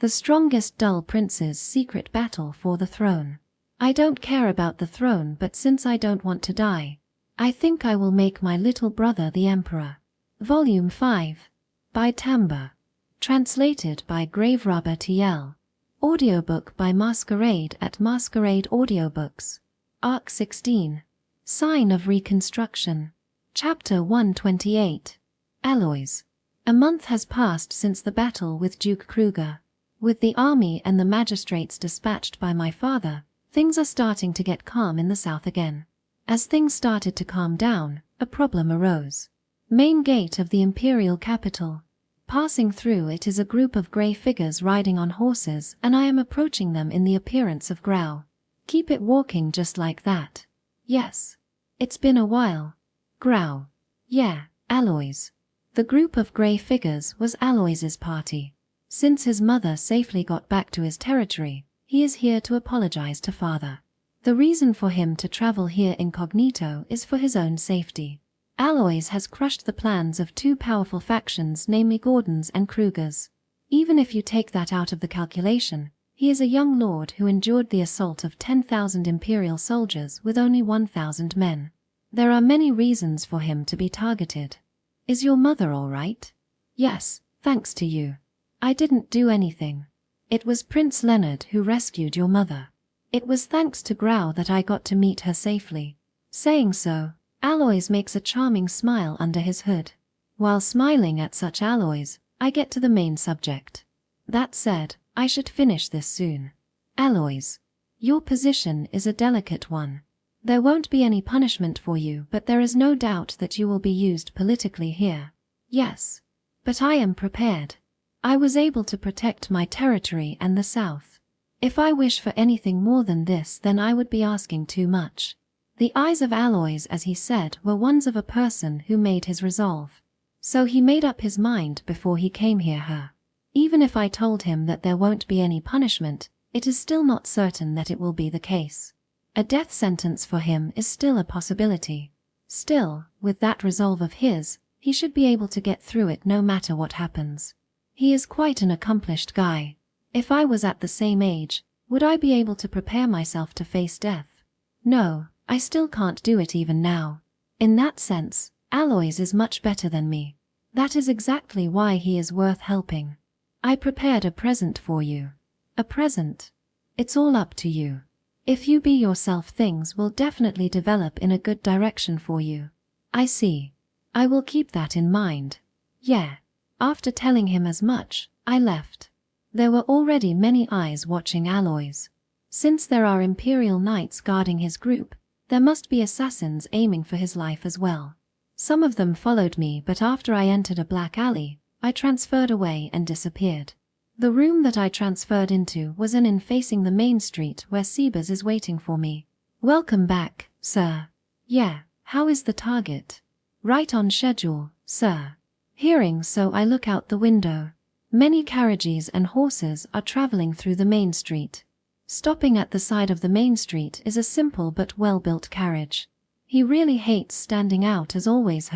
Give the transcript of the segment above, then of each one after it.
The strongest dull prince's secret battle for the throne. I don't care about the throne, but since I don't want to die, I think I will make my little brother the emperor. Volume 5. By Timbre. Translated by Graverubber TL. Audiobook by Masquerade at Masquerade Audiobooks. Arc 16. Sign of Reconstruction. Chapter 128. Alloys. A month has passed since the battle with Duke Kruger. With the army and the magistrates dispatched by my father, things are starting to get calm in the south again. As things started to calm down, a problem arose. Main gate of the imperial capital. Passing through it is a group of grey figures riding on horses, and I am approaching them in the appearance of Grau. Keep it walking just like that. Yes. It's been a while. Grau. Yeah, Aloys. The group of grey figures was Aloys's party. Since his mother safely got back to his territory, he is here to apologize to father. The reason for him to travel here incognito is for his own safety. Aloys has crushed the plans of two powerful factions, namely Gordon's and Kruger's. Even if you take that out of the calculation, he is a young lord who endured the assault of 10,000 imperial soldiers with only 1,000 men. There are many reasons for him to be targeted. Is your mother all right? Yes, thanks to you. I didn't do anything. It was Prince Leonard who rescued your mother. It was thanks to Grau that I got to meet her safely. Saying so, Aloys makes a charming smile under his hood. While smiling at such Aloys, I get to the main subject. That said, I should finish this soon. Aloys. Your position is a delicate one. There won't be any punishment for you, but there is no doubt that you will be used politically here. Yes. But I am prepared. I was able to protect my territory and the south. If I wish for anything more than this, then I would be asking too much. The eyes of Aloys, as he said, were ones of a person who made his resolve. So he made up his mind before he came here. Even if I told him that there won't be any punishment, it is still not certain that it will be the case. A death sentence for him is still a possibility. Still, with that resolve of his, he should be able to get through it no matter what happens. He is quite an accomplished guy. If I was at the same age, would I be able to prepare myself to face death? No, I still can't do it even now. In that sense, Aloys is much better than me. That is exactly why he is worth helping. I prepared a present for you. A present? It's all up to you. If you be yourself, things will definitely develop in a good direction for you. I see. I will keep that in mind. Yeah. After telling him as much, I left. There were already many eyes watching Aloys. Since there are Imperial Knights guarding his group, there must be assassins aiming for his life as well. Some of them followed me, but after I entered a black alley, I transferred away and disappeared. The room that I transferred into was an inn facing the main street where Sebas is waiting for me. Welcome back, sir. Yeah, how is the target? Right on schedule, sir. Hearing so, I look out the window. Many carriages and horses are traveling through the main street. Stopping at the side of the main street is a simple but well-built carriage. He really hates standing out as always.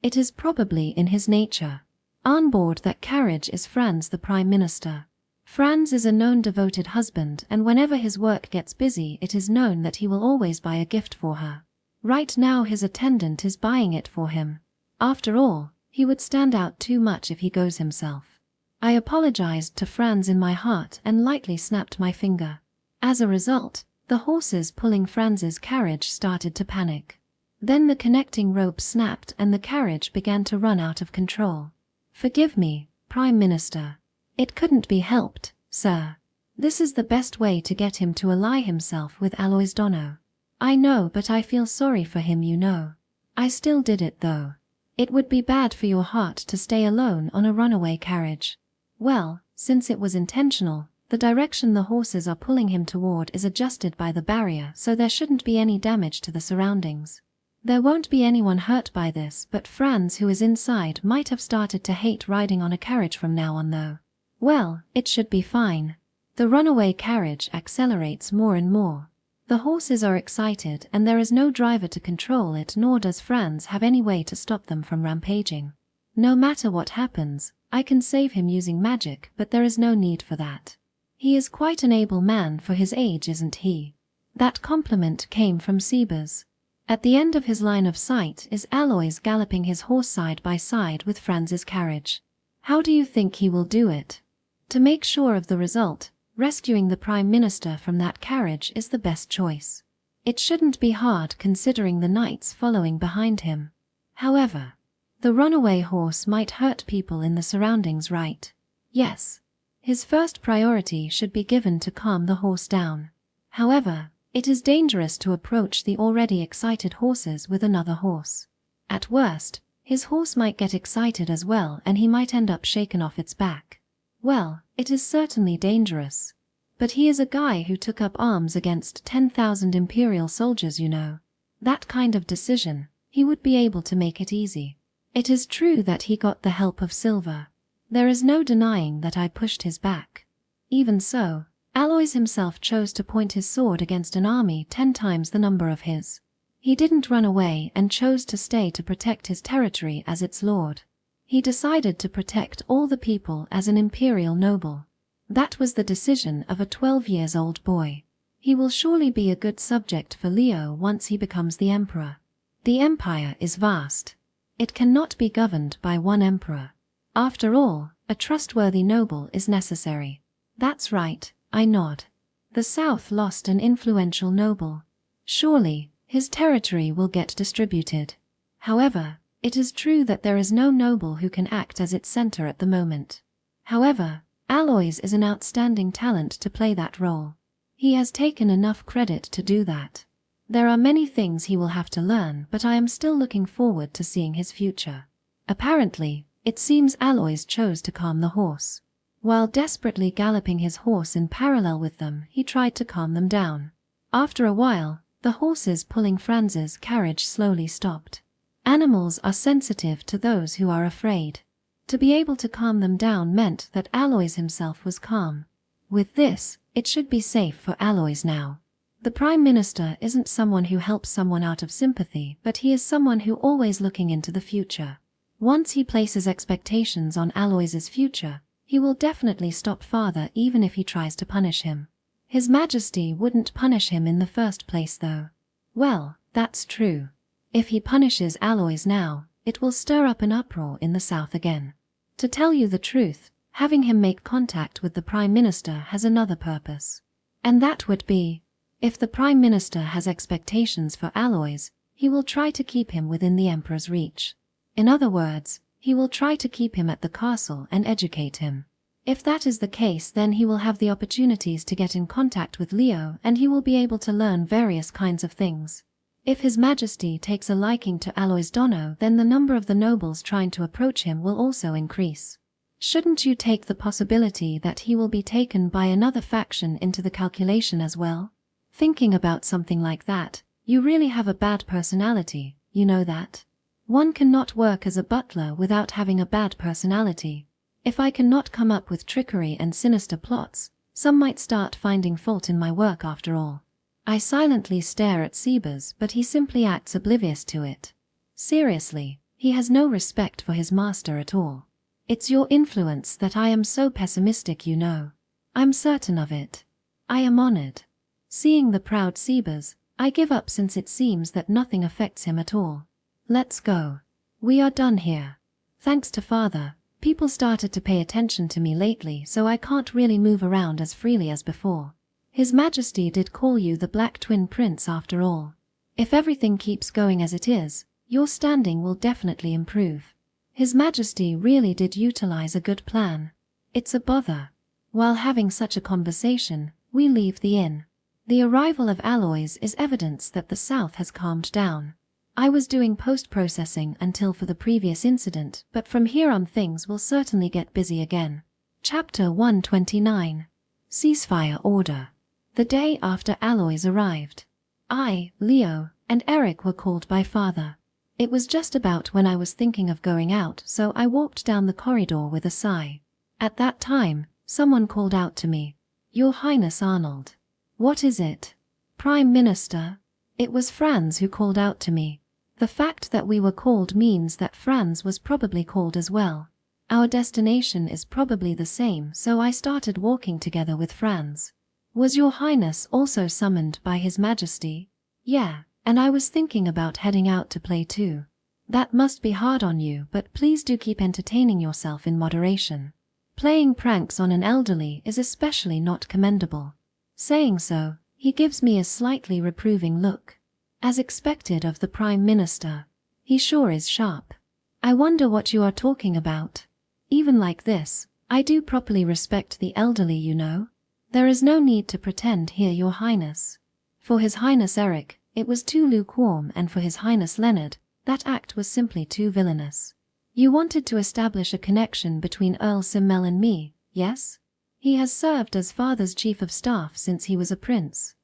It is probably in his nature. On board that carriage is Franz, the Prime Minister. Franz is a known devoted husband, and whenever his work gets busy, it is known that he will always buy a gift for her. Right now his attendant is buying it for him. After all, he would stand out too much if he goes himself. I apologized to Franz in my heart and lightly snapped my finger. As a result, the horses pulling Franz's carriage started to panic. Then the connecting rope snapped and the carriage began to run out of control. Forgive me, Prime Minister. It couldn't be helped, sir. This is the best way to get him to ally himself with Aloys Dono. I know, but I feel sorry for him, you know. I still did it though. It would be bad for your heart to stay alone on a runaway carriage. Well, since it was intentional, the direction the horses are pulling him toward is adjusted by the barrier, so there shouldn't be any damage to the surroundings. There won't be anyone hurt by this, but Franz, who is inside, might have started to hate riding on a carriage from now on though. Well, it should be fine. The runaway carriage accelerates more and more. The horses are excited and there is no driver to control it, nor does Franz have any way to stop them from rampaging. No matter what happens, I can save him using magic, but there is no need for that. He is quite an able man for his age, isn't he? That compliment came from Sebas. At the end of his line of sight is Aloys galloping his horse side by side with Franz's carriage. How do you think he will do it? To make sure of the result, rescuing the Prime Minister from that carriage is the best choice. It shouldn't be hard considering the knights following behind him. However, the runaway horse might hurt people in the surroundings, right? Yes. His first priority should be given to calm the horse down. However, it is dangerous to approach the already excited horses with another horse. At worst, his horse might get excited as well and he might end up shaken off its back. Well, it is certainly dangerous. But he is a guy who took up arms against 10,000 Imperial soldiers, you know. That kind of decision, he would be able to make it easy. It is true that he got the help of Silver. There is no denying that I pushed his back. Even so, Aloys himself chose to point his sword against an army 10 times the number of his. He didn't run away and chose to stay to protect his territory as its lord. He decided to protect all the people as an imperial noble. That was the decision of a 12-year-old boy. He will surely be a good subject for Leo once he becomes the emperor. The empire is vast. It cannot be governed by one emperor. After all, a trustworthy noble is necessary. That's right, I nod. The South lost an influential noble. Surely, his territory will get distributed. However, it is true that there is no noble who can act as its center at the moment. However, Aloys is an outstanding talent to play that role. He has taken enough credit to do that. There are many things he will have to learn, but I am still looking forward to seeing his future. Apparently, it seems Aloys chose to calm the horse. While desperately galloping his horse in parallel with them, he tried to calm them down. After a while, the horses pulling Franz's carriage slowly stopped. Animals are sensitive to those who are afraid. To be able to calm them down meant that Aloys himself was calm. With this, it should be safe for Aloys now. The Prime Minister isn't someone who helps someone out of sympathy, but he is someone who always looking into the future. Once he places expectations on Aloys's future, he will definitely stop father even if he tries to punish him. His Majesty wouldn't punish him in the first place though. Well, that's true. If he punishes Aloys now, it will stir up an uproar in the South again. To tell you the truth, having him make contact with the Prime Minister has another purpose. And that would be, if the Prime Minister has expectations for Aloys, he will try to keep him within the Emperor's reach. In other words, he will try to keep him at the castle and educate him. If that is the case, then he will have the opportunities to get in contact with Leo and he will be able to learn various kinds of things. If His Majesty takes a liking to Aloys Dono, then the number of the nobles trying to approach him will also increase. Shouldn't you take the possibility that he will be taken by another faction into the calculation as well? Thinking about something like that, you really have a bad personality, you know that? One cannot work as a butler without having a bad personality. If I cannot come up with trickery and sinister plots, some might start finding fault in my work after all. I silently stare at Sebas, but he simply acts oblivious to it. Seriously, he has no respect for his master at all. It's your influence that I am so pessimistic, you know. I'm certain of it. I am honored. Seeing the proud Sebas, I give up since it seems that nothing affects him at all. Let's go. We are done here. Thanks to father, people started to pay attention to me lately, so I can't really move around as freely as before. His Majesty did call you the Black Twin Prince after all. If everything keeps going as it is, your standing will definitely improve. His Majesty really did utilize a good plan. It's a bother. While having such a conversation, we leave the inn. The arrival of Aloys is evidence that the South has calmed down. I was doing post-processing until for the previous incident, but from here on things will certainly get busy again. Chapter 129. Ceasefire Order. The day after Aloys arrived, I, Leo, and Eric were called by father. It was just about when I was thinking of going out, so I walked down the corridor with a sigh. At that time, someone called out to me, "Your Highness Arnold." "What is it?" "Prime Minister." It was Franz who called out to me. The fact that we were called means that Franz was probably called as well. Our destination is probably the same, so I started walking together with Franz. Was your highness also summoned by his majesty? Yeah, and I was thinking about heading out to play too. That must be hard on you, but please do keep entertaining yourself in moderation. Playing pranks on an elderly is especially not commendable. Saying so, he gives me a slightly reproving look. As expected of the Prime Minister. He sure is sharp. I wonder what you are talking about. Even like this, I do properly respect the elderly, you know. There is no need to pretend here, your highness. For His Highness Eric, it was too lukewarm, and for His Highness Leonard, that act was simply too villainous. You wanted to establish a connection between Earl Simmel and me, yes? He has served as father's chief of staff since he was a prince.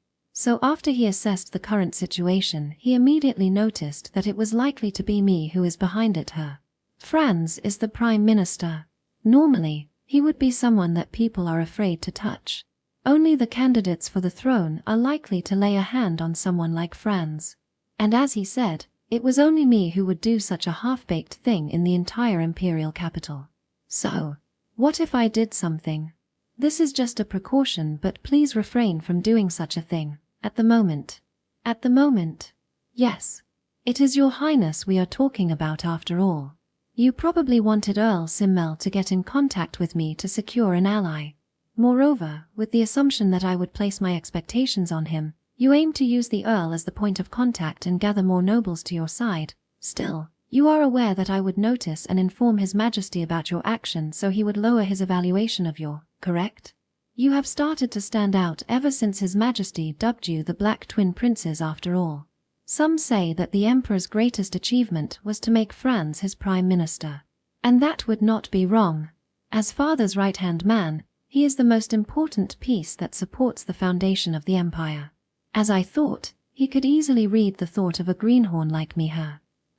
So after he assessed the current situation, he immediately noticed that it was likely to be me who is behind it. Franz is the Prime Minister. Normally, he would be someone that people are afraid to touch. Only the candidates for the throne are likely to lay a hand on someone like Franz. And as he said, it was only me who would do such a half-baked thing in the entire imperial capital. So, what if I did something? This is just a precaution, but please refrain from doing such a thing. At the moment. At the moment? Yes. It is your highness we are talking about after all. You probably wanted Earl Simmel to get in contact with me to secure an ally. Moreover, with the assumption that I would place my expectations on him, you aim to use the Earl as the point of contact and gather more nobles to your side. Still, you are aware that I would notice and inform His Majesty about your action, so he would lower his evaluation of you, correct? You have started to stand out ever since His Majesty dubbed you the Black Twin Princes after all. Some say that the Emperor's greatest achievement was to make Franz his Prime Minister. And that would not be wrong. As father's right-hand man, he is the most important piece that supports the foundation of the Empire. As I thought, he could easily read the thought of a greenhorn like me.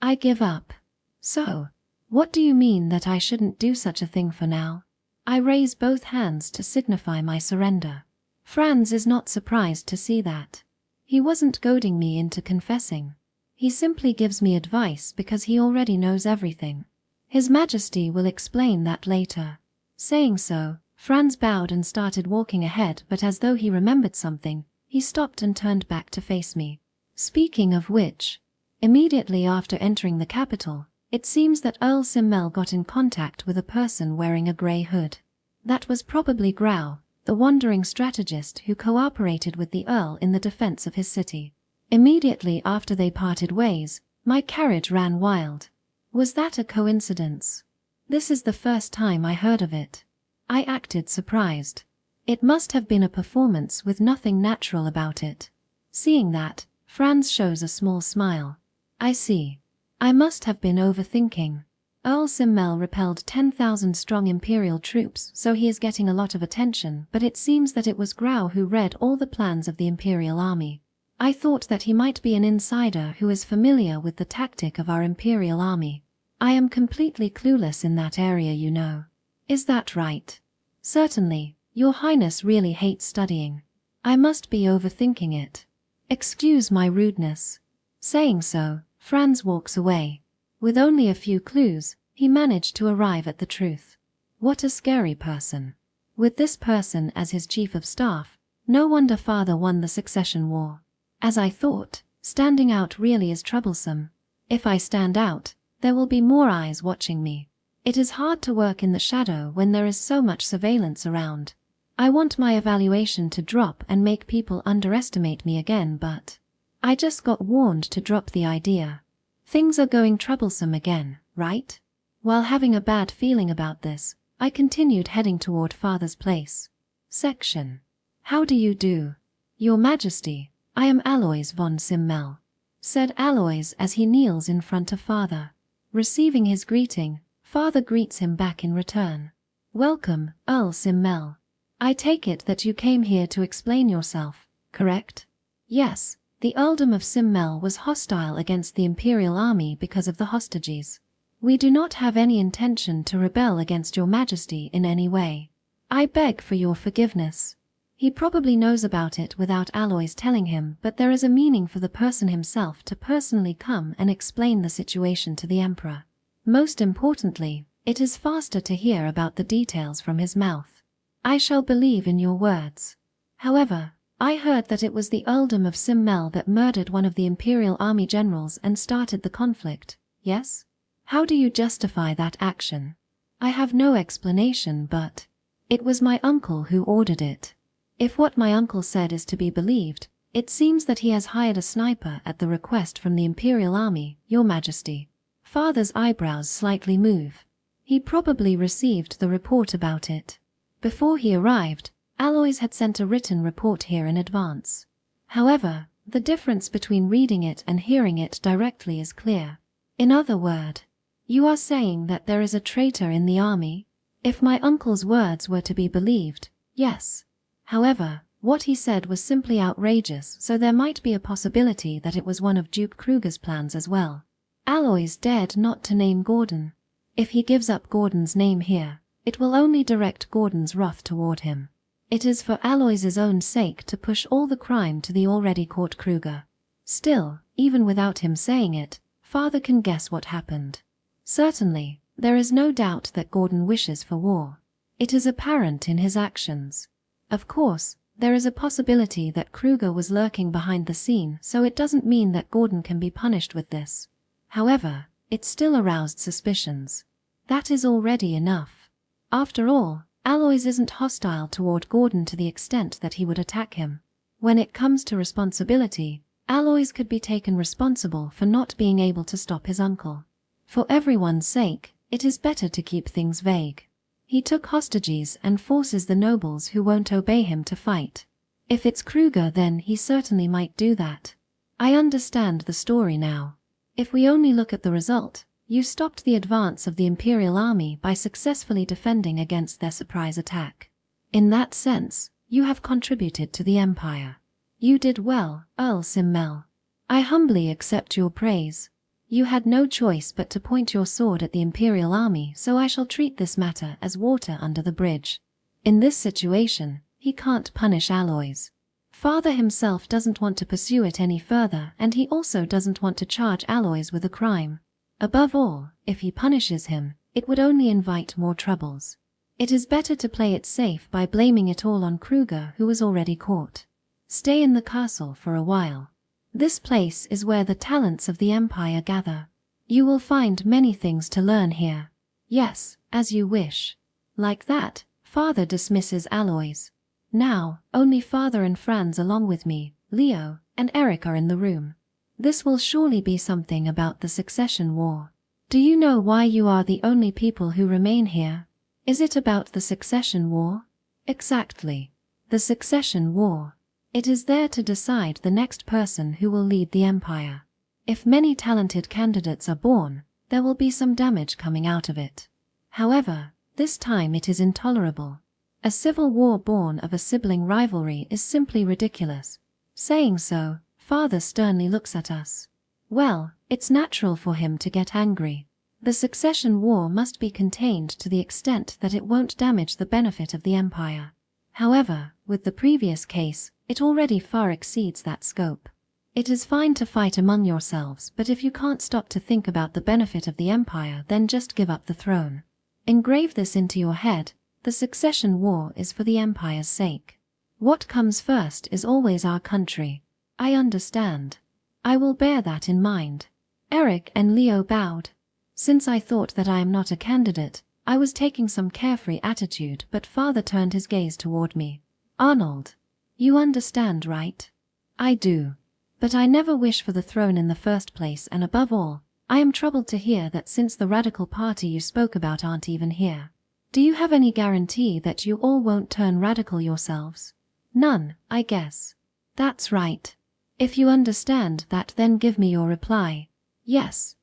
I give up. So, what do you mean that I shouldn't do such a thing for now? I raise both hands to signify my surrender. Franz is not surprised to see that. He wasn't goading me into confessing. He simply gives me advice because he already knows everything. His Majesty will explain that later. Saying so, Franz bowed and started walking ahead, but as though he remembered something, he stopped and turned back to face me. Speaking of which, immediately after entering the capital, it seems that Earl Simmel got in contact with a person wearing a grey hood. That was probably Grau, the wandering strategist who cooperated with the Earl in the defense of his city. Immediately after they parted ways, my carriage ran wild. Was that a coincidence? This is the first time I heard of it. I acted surprised. It must have been a performance with nothing natural about it. Seeing that, Franz shows a small smile. I see. I must have been overthinking. Earl Simmel repelled 10,000 strong Imperial troops, so he is getting a lot of attention, but it seems that it was Grau who read all the plans of the Imperial army. I thought that he might be an insider who is familiar with the tactic of our Imperial army. I am completely clueless in that area, you know. Is that right? Certainly, your highness really hates studying. I must be overthinking it. Excuse my rudeness. Saying so, Franz walks away. With only a few clues, he managed to arrive at the truth. What a scary person. With this person as his chief of staff, no wonder father won the succession war. As I thought, standing out really is troublesome. If I stand out, there will be more eyes watching me. It is hard to work in the shadow when there is so much surveillance around. I want my evaluation to drop and make people underestimate me again, but I just got warned to drop the idea. Things are going troublesome again, right? While having a bad feeling about this, I continued heading toward father's place. Section. How do you do? Your Majesty, I am Alois von Simmel, said Alois as he kneels in front of father. Receiving his greeting, father greets him back in return. Welcome, Earl Simmel. I take it that you came here to explain yourself, correct? Yes. The earldom of Simmel was hostile against the Imperial army because of the hostages. We do not have any intention to rebel against your Majesty in any way. I beg for your forgiveness. He probably knows about it without Aloys telling him, but there is a meaning for the person himself to personally come and explain the situation to the Emperor. Most importantly, it is faster to hear about the details from his mouth. I shall believe in your words. However, I heard that it was the earldom of Simmel that murdered one of the Imperial Army generals and started the conflict, yes? How do you justify that action? I have no explanation, but it was my uncle who ordered it. If what my uncle said is to be believed, it seems that he has hired a sniper at the request from the Imperial Army, Your Majesty. Father's eyebrows slightly move. He probably received the report about it. Before he arrived, Aloys had sent a written report here in advance. However, the difference between reading it and hearing it directly is clear. In other words, you are saying that there is a traitor in the army? If my uncle's words were to be believed, yes. However, what he said was simply outrageous, so there might be a possibility that it was one of Duke Kruger's plans as well. Aloys dared not to name Gordon. If he gives up Gordon's name here, it will only direct Gordon's wrath toward him. It is for Aloys's own sake to push all the crime to the already caught Kruger. Still, even without him saying it, Father can guess what happened. Certainly, there is no doubt that Gordon wishes for war. It is apparent in his actions. Of course, there is a possibility that Kruger was lurking behind the scene, so it doesn't mean that Gordon can be punished with this. However, it still aroused suspicions. That is already enough. After all, Aloys isn't hostile toward Gordon to the extent that he would attack him. When it comes to responsibility, Aloys could be taken responsible for not being able to stop his uncle. For everyone's sake, it is better to keep things vague. He took hostages and forces the nobles who won't obey him to fight. If it's Kruger, then he certainly might do that. I understand the story now. If we only look at the result, you stopped the advance of the Imperial Army by successfully defending against their surprise attack. In that sense, you have contributed to the Empire. You did well, Earl Simmel. I humbly accept your praise. You had no choice but to point your sword at the Imperial Army, so I shall treat this matter as water under the bridge. In this situation, he can't punish Aloys. Father himself doesn't want to pursue it any further, and he also doesn't want to charge Aloys with a crime. Above all, if he punishes him, it would only invite more troubles. It is better to play it safe by blaming it all on Kruger, who was already caught. Stay in the castle for a while. This place is where the talents of the Empire gather. You will find many things to learn here. Yes, as you wish. Like that, Father dismisses Aloys. Now, only Father and Franz along with me, Leo, and Eric are in the room. This will surely be something about the succession war. Do you know why you are the only people who remain here? Is it about the succession war? Exactly. The succession war. It is there to decide the next person who will lead the Empire. If many talented candidates are born, there will be some damage coming out of it. However, this time it is intolerable. A civil war born of a sibling rivalry is simply ridiculous. Saying so, Father sternly looks at us. Well, it's natural for him to get angry. The succession war must be contained to the extent that it won't damage the benefit of the Empire. However, with the previous case, it already far exceeds that scope. It is fine to fight among yourselves, but if you can't stop to think about the benefit of the Empire, then just give up the throne. Engrave this into your head: the succession war is for the Empire's sake. What comes first is always our country. I understand. I will bear that in mind. Eric and Leo bowed. Since I thought that I am not a candidate, I was taking some carefree attitude, but Father turned his gaze toward me. Arnold, you understand, right? I do. But I never wish for the throne in the first place, and above all, I am troubled to hear that since the radical party you spoke about aren't even here. Do you have any guarantee that you all won't turn radical yourselves? None, I guess. That's right. If you understand that, then give me your reply. Yes,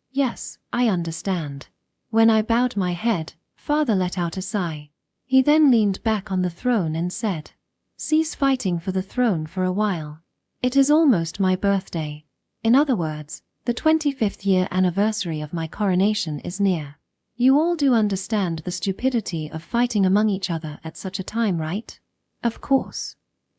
I understand. When I bowed my head, Father let out a sigh. He then leaned back on the throne and said, "Cease fighting for the throne for a while. It is almost my birthday. In other words, the 25th year anniversary of my coronation is near. You all do understand the stupidity of fighting among each other at such a time, right? Of course.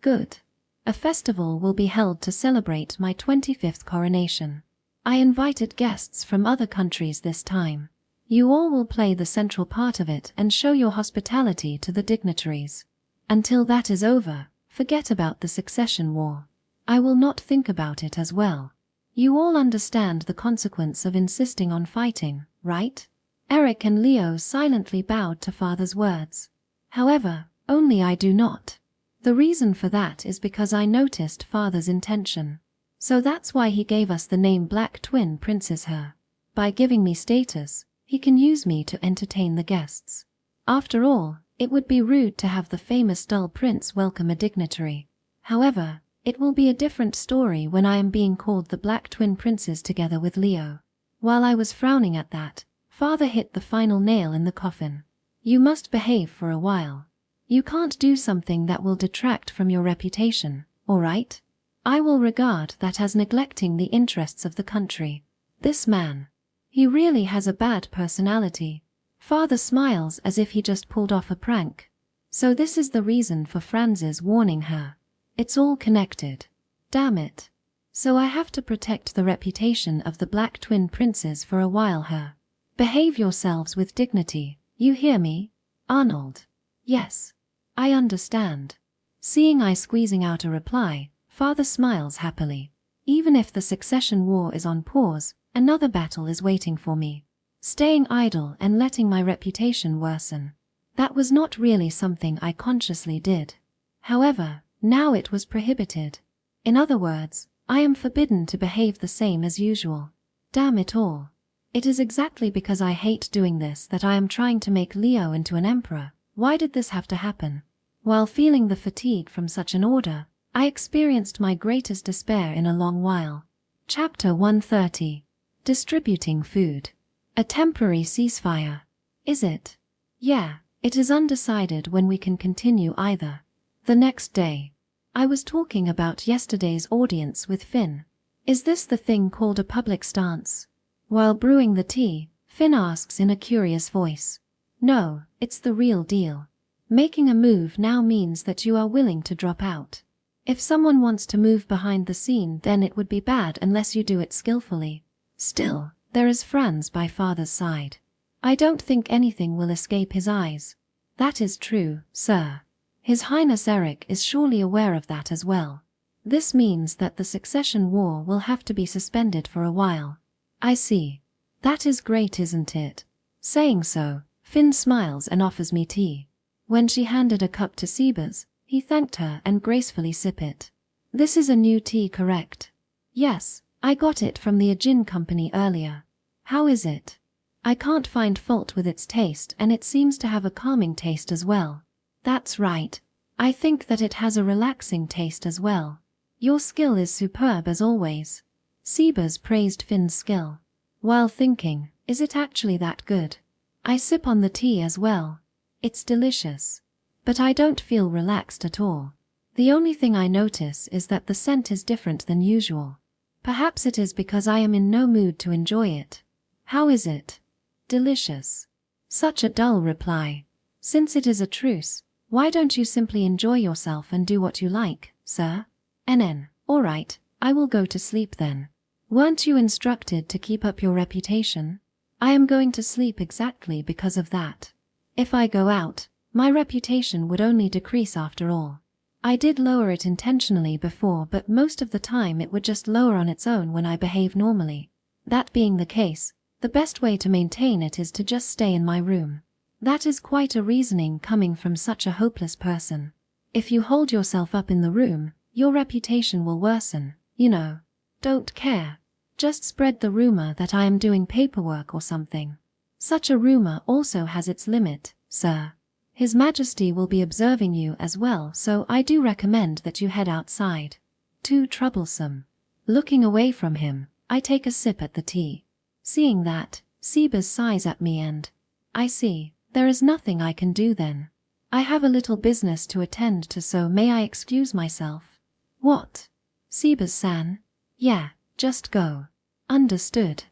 Good. A festival will be held to celebrate my 25th coronation. I invited guests from other countries this time. You all will play the central part of it and show your hospitality to the dignitaries. Until that is over, forget about the succession war. I will not think about it as well. You all understand the consequence of insisting on fighting, right? Eric and Leo silently bowed to father's words. However, only I do not. The reason for that is because I noticed father's intention. So that's why he gave us the name Black Twin Princess Her. By giving me status, he can use me to entertain the guests. After all, it would be rude to have the famous dull prince welcome a dignitary. However, it will be a different story when I am being called the Black Twin Princess together with Leo. While I was frowning at that, father hit the final nail in the coffin. You must behave for a while. You can't do something that will detract from your reputation, all right? I will regard that as neglecting the interests of the country. This man. He really has a bad personality. Father smiles as if he just pulled off a prank. So this is the reason for Franz's warning her. It's all connected. Damn it. So I have to protect the reputation of the Black Twin Princes for a while her. Behave yourselves with dignity, you hear me? Arnold. Yes. I understand. Seeing I squeezing out a reply, father smiles happily. Even if the succession war is on pause, another battle is waiting for me. Staying idle and letting my reputation worsen. That was not really something I consciously did. However, now it was prohibited. In other words, I am forbidden to behave the same as usual. Damn it all. It is exactly because I hate doing this that I am trying to make Leo into an emperor. Why did this have to happen? While feeling the fatigue from such an order, I experienced my greatest despair in a long while. Chapter 130. Distributing food. A temporary ceasefire. Is it? Yeah, it is undecided when we can continue either. The next day. I was talking about yesterday's audience with Finn. Is this the thing called a public stance? While brewing the tea, Finn asks in a curious voice. No, it's the real deal. Making a move now means that you are willing to drop out. If someone wants to move behind the scene, then it would be bad unless you do it skillfully. Still, there is Franz by father's side. I don't think anything will escape his eyes. That is true, sir. His Highness Eric is surely aware of that as well. This means that the succession war will have to be suspended for a while. I see. That is great, isn't it? Saying so, Finn smiles and offers me tea. When she handed a cup to Sebas, he thanked her and gracefully sipped it. This is a new tea, correct? Yes, I got it from the Ajin company earlier. How is it? I can't find fault with its taste, and it seems to have a calming taste as well. That's right. I think that it has a relaxing taste as well. Your skill is superb as always. Sebas praised Finn's skill. While thinking, is it actually that good? I sip on the tea as well. It's delicious. But I don't feel relaxed at all. The only thing I notice is that the scent is different than usual. Perhaps it is because I am in no mood to enjoy it. How is it? Delicious. Such a dull reply. Since it is a truce, why don't you simply enjoy yourself and do what you like, sir? NN, all right, I will go to sleep then. Weren't you instructed to keep up your reputation? I am going to sleep exactly because of that. If I go out, my reputation would only decrease after all. I did lower it intentionally before, but most of the time it would just lower on its own when I behave normally. That being the case, the best way to maintain it is to just stay in my room. That is quite a reasoning coming from such a hopeless person. If you hold yourself up in the room, your reputation will worsen, you know. Don't care. Just spread the rumor that I am doing paperwork or something. Such a rumor also has its limit, sir. His Majesty will be observing you as well, so I do recommend that you head outside. Too troublesome. Looking away from him, I take a sip at the tea. Seeing that, Sebas sighs at me and, I see, there is nothing I can do then. I have a little business to attend to, so may I excuse myself? What? Sebas-san? Yeah, just go. Understood.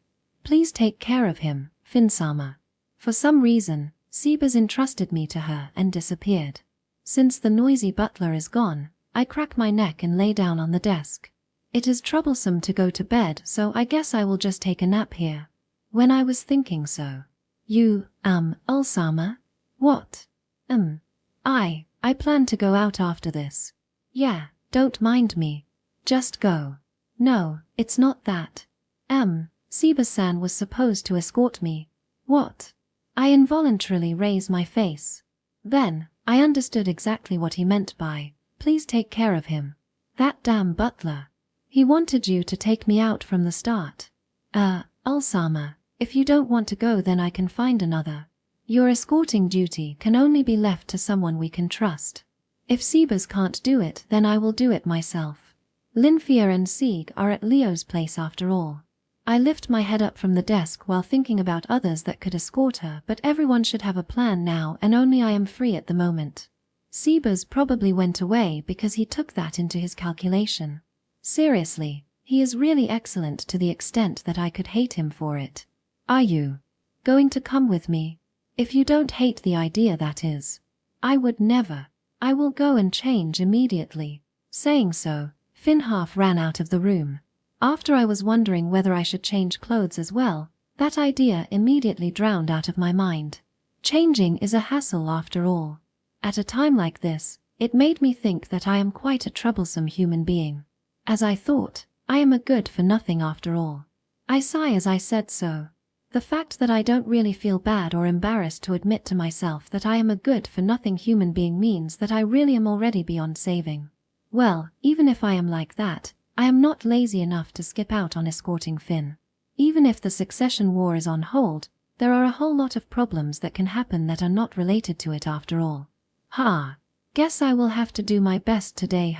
Please take care of him, Finn-sama. For some reason, Sebas entrusted me to her and disappeared. Since the noisy butler is gone, I crack my neck and lay down on the desk. It is troublesome to go to bed, so I guess I will just take a nap here. When I was thinking so. You, Ulsama? What? I plan to go out after this. Yeah, don't mind me. Just go. No, it's not that. Seba-san was supposed to escort me. What? I involuntarily raise my face. Then, I understood exactly what he meant by, please take care of him. That damn butler. He wanted you to take me out from the start. Ulsama, if you don't want to go then I can find another. Your escorting duty can only be left to someone we can trust. If Sebas can't do it, then I will do it myself. Linfia and Sieg are at Leo's place after all. I lift my head up from the desk while thinking about others that could escort her, but everyone should have a plan now and only I am free at the moment. Sebas probably went away because he took that into his calculation. Seriously, he is really excellent to the extent that I could hate him for it. Are you going to come with me? If you don't hate the idea, that is. I would never. I will go and change immediately. Saying so, Finn half ran out of the room. After I was wondering whether I should change clothes as well, that idea immediately drowned out of my mind. Changing is a hassle after all. At a time like this, it made me think that I am quite a troublesome human being. As I thought, I am a good-for-nothing after all. I sigh as I said so. The fact that I don't really feel bad or embarrassed to admit to myself that I am a good-for-nothing human being means that I really am already beyond saving. Well, even if I am like that, I am not lazy enough to skip out on escorting Finn. Even if the succession war is on hold, there are a whole lot of problems that can happen that are not related to it after all. Guess I will have to do my best today,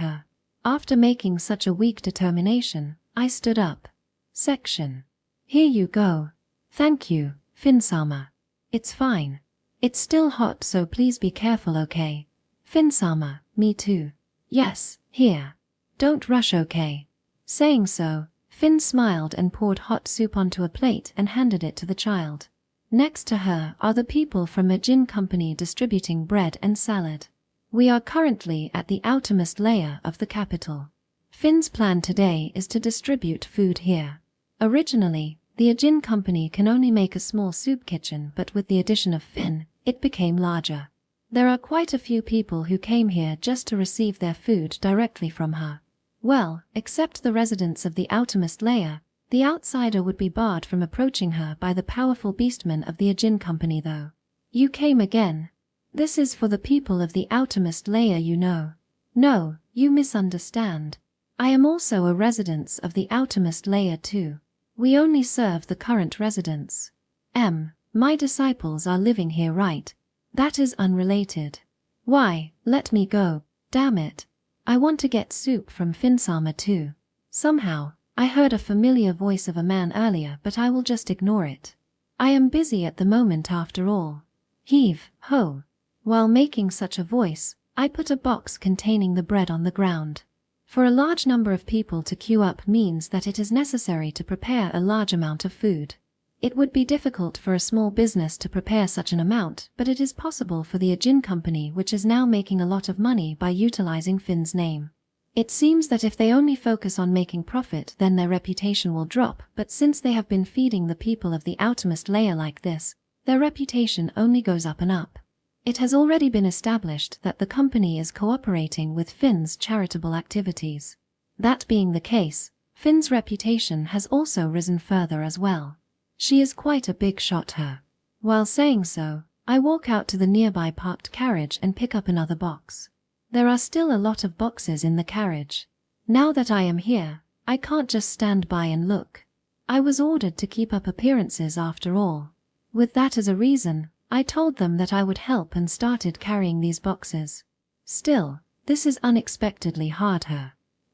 After making such a weak determination, I stood up. Section. Here you go. Thank you, Finn-sama. It's fine. It's still hot, so please be careful, okay? Finn-sama, me too. Yes, here. Don't rush, okay? Saying so, Finn smiled and poured hot soup onto a plate and handed it to the child. Next to her are the people from a gin company distributing bread and salad. We are currently at the outermost layer of the capital. Finn's plan today is to distribute food here. Originally, the Ajin company can only make a small soup kitchen, but with the addition of Finn, it became larger. There are quite a few people who came here just to receive their food directly from her. Well, except the residents of the outermost layer, the outsider would be barred from approaching her by the powerful beastmen of the Ajin company though. You came again. This is for the people of the outermost layer, you know. No, you misunderstand. I am also a resident of the outermost layer too. We only serve the current residents. My disciples are living here, right? That is unrelated. Why, let me go, damn it. I want to get soup from Finn-sama too. Somehow, I heard a familiar voice of a man earlier, but I will just ignore it. I am busy at the moment after all. Heave, ho. While making such a voice, I put a box containing the bread on the ground. For a large number of people to queue up means that it is necessary to prepare a large amount of food. It would be difficult for a small business to prepare such an amount, but it is possible for the Ajin company, which is now making a lot of money by utilizing Finn's name. It seems that if they only focus on making profit, then their reputation will drop, but since they have been feeding the people of the outermost layer like this, their reputation only goes up and up. It has already been established that the company is cooperating with Finn's charitable activities. That being the case, Finn's reputation has also risen further as well. She is quite a big shot, While saying so, I walk out to the nearby parked carriage and pick up another box. There are still a lot of boxes in the carriage. Now that I am here, I can't just stand by and look. I was ordered to keep up appearances after all. With that as a reason, I told them that I would help and started carrying these boxes. Still, this is unexpectedly hard,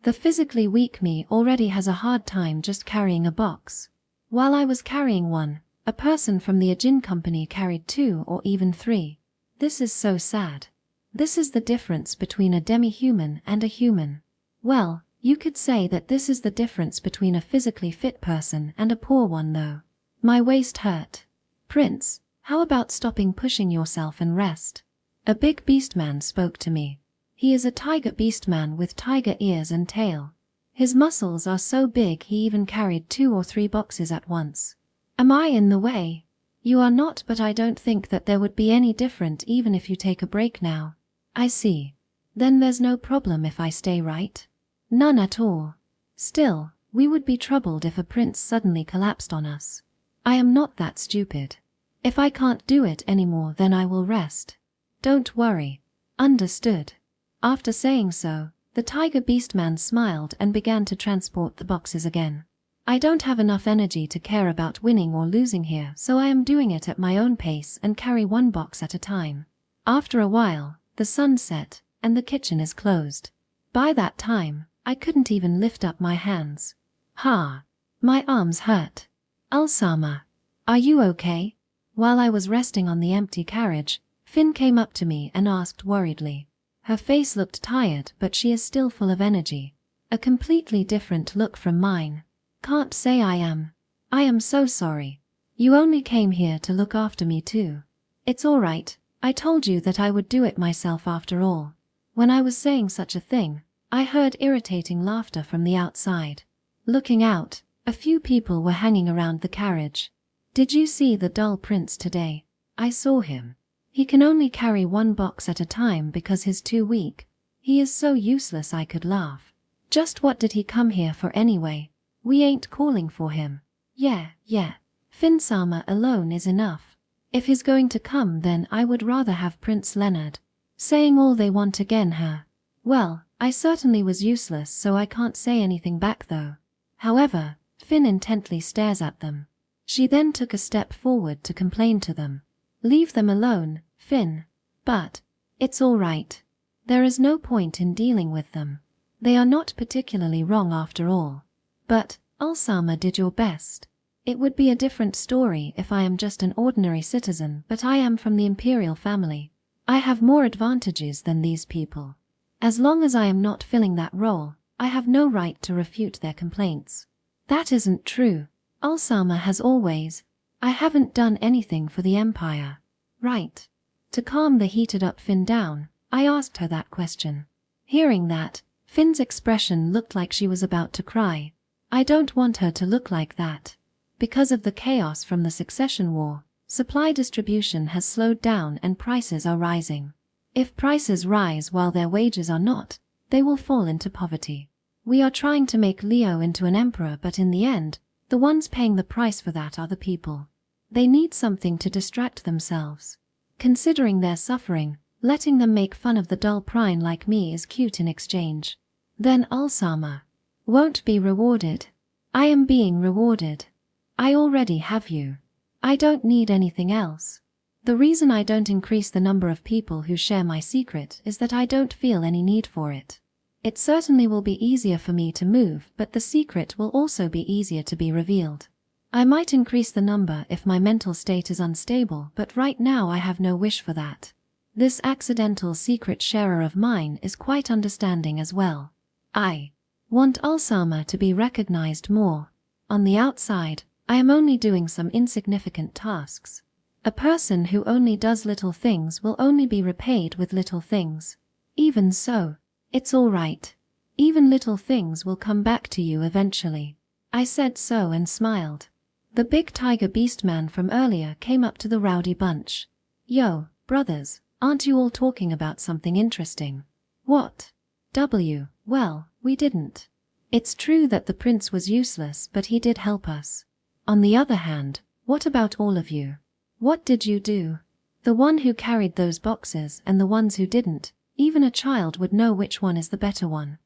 The physically weak me already has a hard time just carrying a box. While I was carrying one, a person from the Ajin company carried 2 or even 3. This is so sad. This is the difference between a demi-human and a human. Well, you could say that this is the difference between a physically fit person and a poor one though. My waist hurt. Prince, how about stopping pushing yourself and rest? A big beast man spoke to me. He is a tiger beastman with tiger ears and tail. His muscles are so big he even carried 2 or 3 boxes at once. Am I in the way? You are not, but I don't think that there would be any different even if you take a break now. I see. Then there's no problem if I stay, right? None at all. Still, we would be troubled if a prince suddenly collapsed on us. I am not that stupid. If I can't do it anymore, then I will rest. Don't worry. Understood. After saying so, the tiger beastman smiled and began to transport the boxes again. I don't have enough energy to care about winning or losing here, so I am doing it at my own pace and carry 1 box at a time. After a while, the sun set, and the kitchen is closed. By that time, I couldn't even lift up my hands. Ha! My arms hurt. Ulsama, are you okay? While I was resting on the empty carriage, Finn came up to me and asked worriedly. Her face looked tired, but she is still full of energy. A completely different look from mine. Can't say I am. I am so sorry. You only came here to look after me too. It's all right. I told you that I would do it myself after all. When I was saying such a thing, I heard irritating laughter from the outside. Looking out, a few people were hanging around the carriage. Did you see the dull prince today? I saw him. He can only carry 1 box at a time because he's too weak. He is so useless, I could laugh. Just what did he come here for anyway? We ain't calling for him. Yeah. Finnsama alone is enough. If he's going to come, then I would rather have Prince Leonard. Saying all they want again, huh? Well, I certainly was useless, so I can't say anything back though. However, Finn intently stares at them. She then took a step forward to complain to them. Leave them alone, Finn. But it's all right. There is no point in dealing with them. They are not particularly wrong after all. But, Ulsama did your best. It would be a different story if I am just an ordinary citizen, but I am from the imperial family. I have more advantages than these people. As long as I am not filling that role, I have no right to refute their complaints. That isn't true. Ulsama has always. I haven't done anything for the Empire. Right. To calm the heated up Finn down, I asked her that question. Hearing that, Finn's expression looked like she was about to cry. I don't want her to look like that. Because of the chaos from the succession war, supply distribution has slowed down and prices are rising. If prices rise while their wages are not, they will fall into poverty. We are trying to make Leo into an emperor, but in the end, the ones paying the price for that are the people. They need something to distract themselves. Considering their suffering, letting them make fun of the dull prine like me is cute in exchange. Then Ulsama won't be rewarded. I am being rewarded. I already have you. I don't need anything else. The reason I don't increase the number of people who share my secret is that I don't feel any need for it. It certainly will be easier for me to move, but the secret will also be easier to be revealed. I might increase the number if my mental state is unstable, but right now I have no wish for that. This accidental secret sharer of mine is quite understanding as well. I want Ulsama to be recognized more. On the outside, I am only doing some insignificant tasks. A person who only does little things will only be repaid with little things. Even so, it's all right. Even little things will come back to you eventually. I said so and smiled. The big tiger beastman from earlier came up to the rowdy bunch. Yo, brothers, aren't you all talking about something interesting? What? Well, we didn't. It's true that the prince was useless, but he did help us. On the other hand, what about all of you? What did you do? The one who carried those boxes and the ones who didn't. Even a child would know which one is the better one.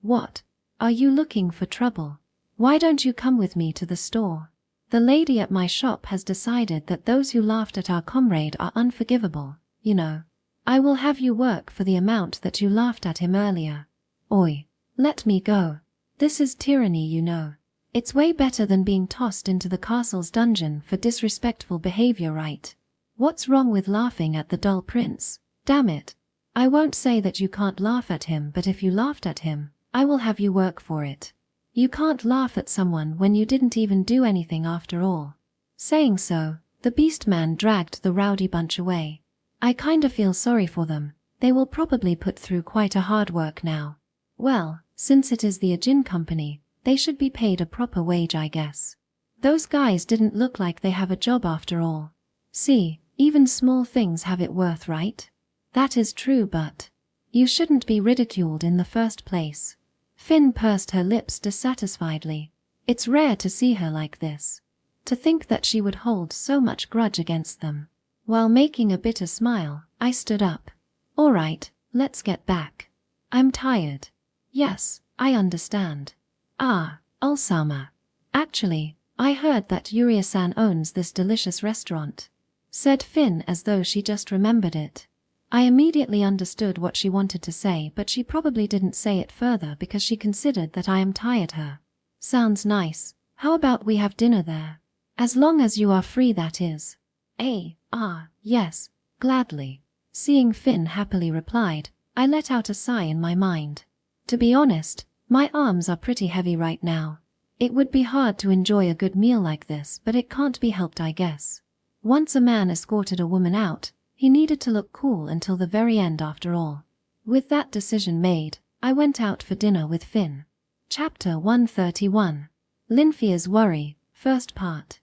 What? Are you looking for trouble? Why don't you come with me to the store? The lady at my shop has decided that those who laughed at our comrade are unforgivable, you know. I will have you work for the amount that you laughed at him earlier. Oi, let me go. This is tyranny, you know. It's way better than being tossed into the castle's dungeon for disrespectful behavior, right? What's wrong with laughing at the dull prince? Damn it. I won't say that you can't laugh at him, but if you laughed at him, I will have you work for it. You can't laugh at someone when you didn't even do anything after all. Saying so, the beast man dragged the rowdy bunch away. I kinda feel sorry for them. They will probably put through quite a hard work now. Well, since it is the Ajin company, they should be paid a proper wage, I guess. Those guys didn't look like they have a job after all. See, even small things have it worth, right? That is true, but you shouldn't be ridiculed in the first place. Finn pursed her lips dissatisfiedly. It's rare to see her like this. To think that she would hold so much grudge against them. While making a bitter smile, I stood up. All right, let's get back. I'm tired. Yes, I understand. Ah, Ulsama. Actually, I heard that Yuriaan owns this delicious restaurant, said Finn as though she just remembered it. I immediately understood what she wanted to say, but she probably didn't say it further because she considered that I am tired her. Sounds nice. How about we have dinner there? As long as you are free, that is. Yes, gladly. Seeing Finn happily replied, I let out a sigh in my mind. To be honest, my arms are pretty heavy right now. It would be hard to enjoy a good meal like this, but it can't be helped, I guess. Once a man escorted a woman out, he needed to look cool until the very end after all. With that decision made, I went out for dinner with Finn. Chapter 131. Linfia's Worry, First Part.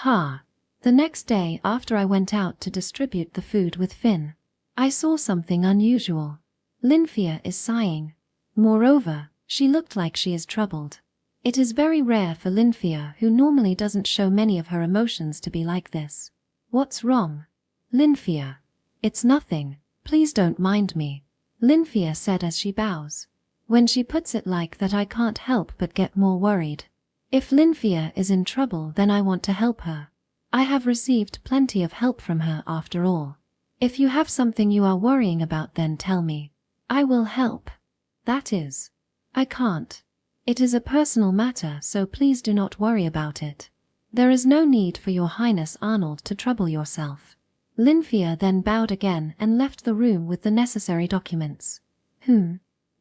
The next day after I went out to distribute the food with Finn, I saw something unusual. Linfia is sighing. Moreover, she looked like she is troubled. It is very rare for Linfia, who normally doesn't show many of her emotions, to be like this. What's wrong? Linfia. It's nothing, please don't mind me, Linfia said as she bows. When she puts it like that, I can't help but get more worried. If Linfia is in trouble, then I want to help her. I have received plenty of help from her after all. If you have something you are worrying about, then tell me. I will help. That is, I can't. It is a personal matter, so please do not worry about it. There is no need for your Highness Arnold to trouble yourself. Linfia then bowed again and left the room with the necessary documents.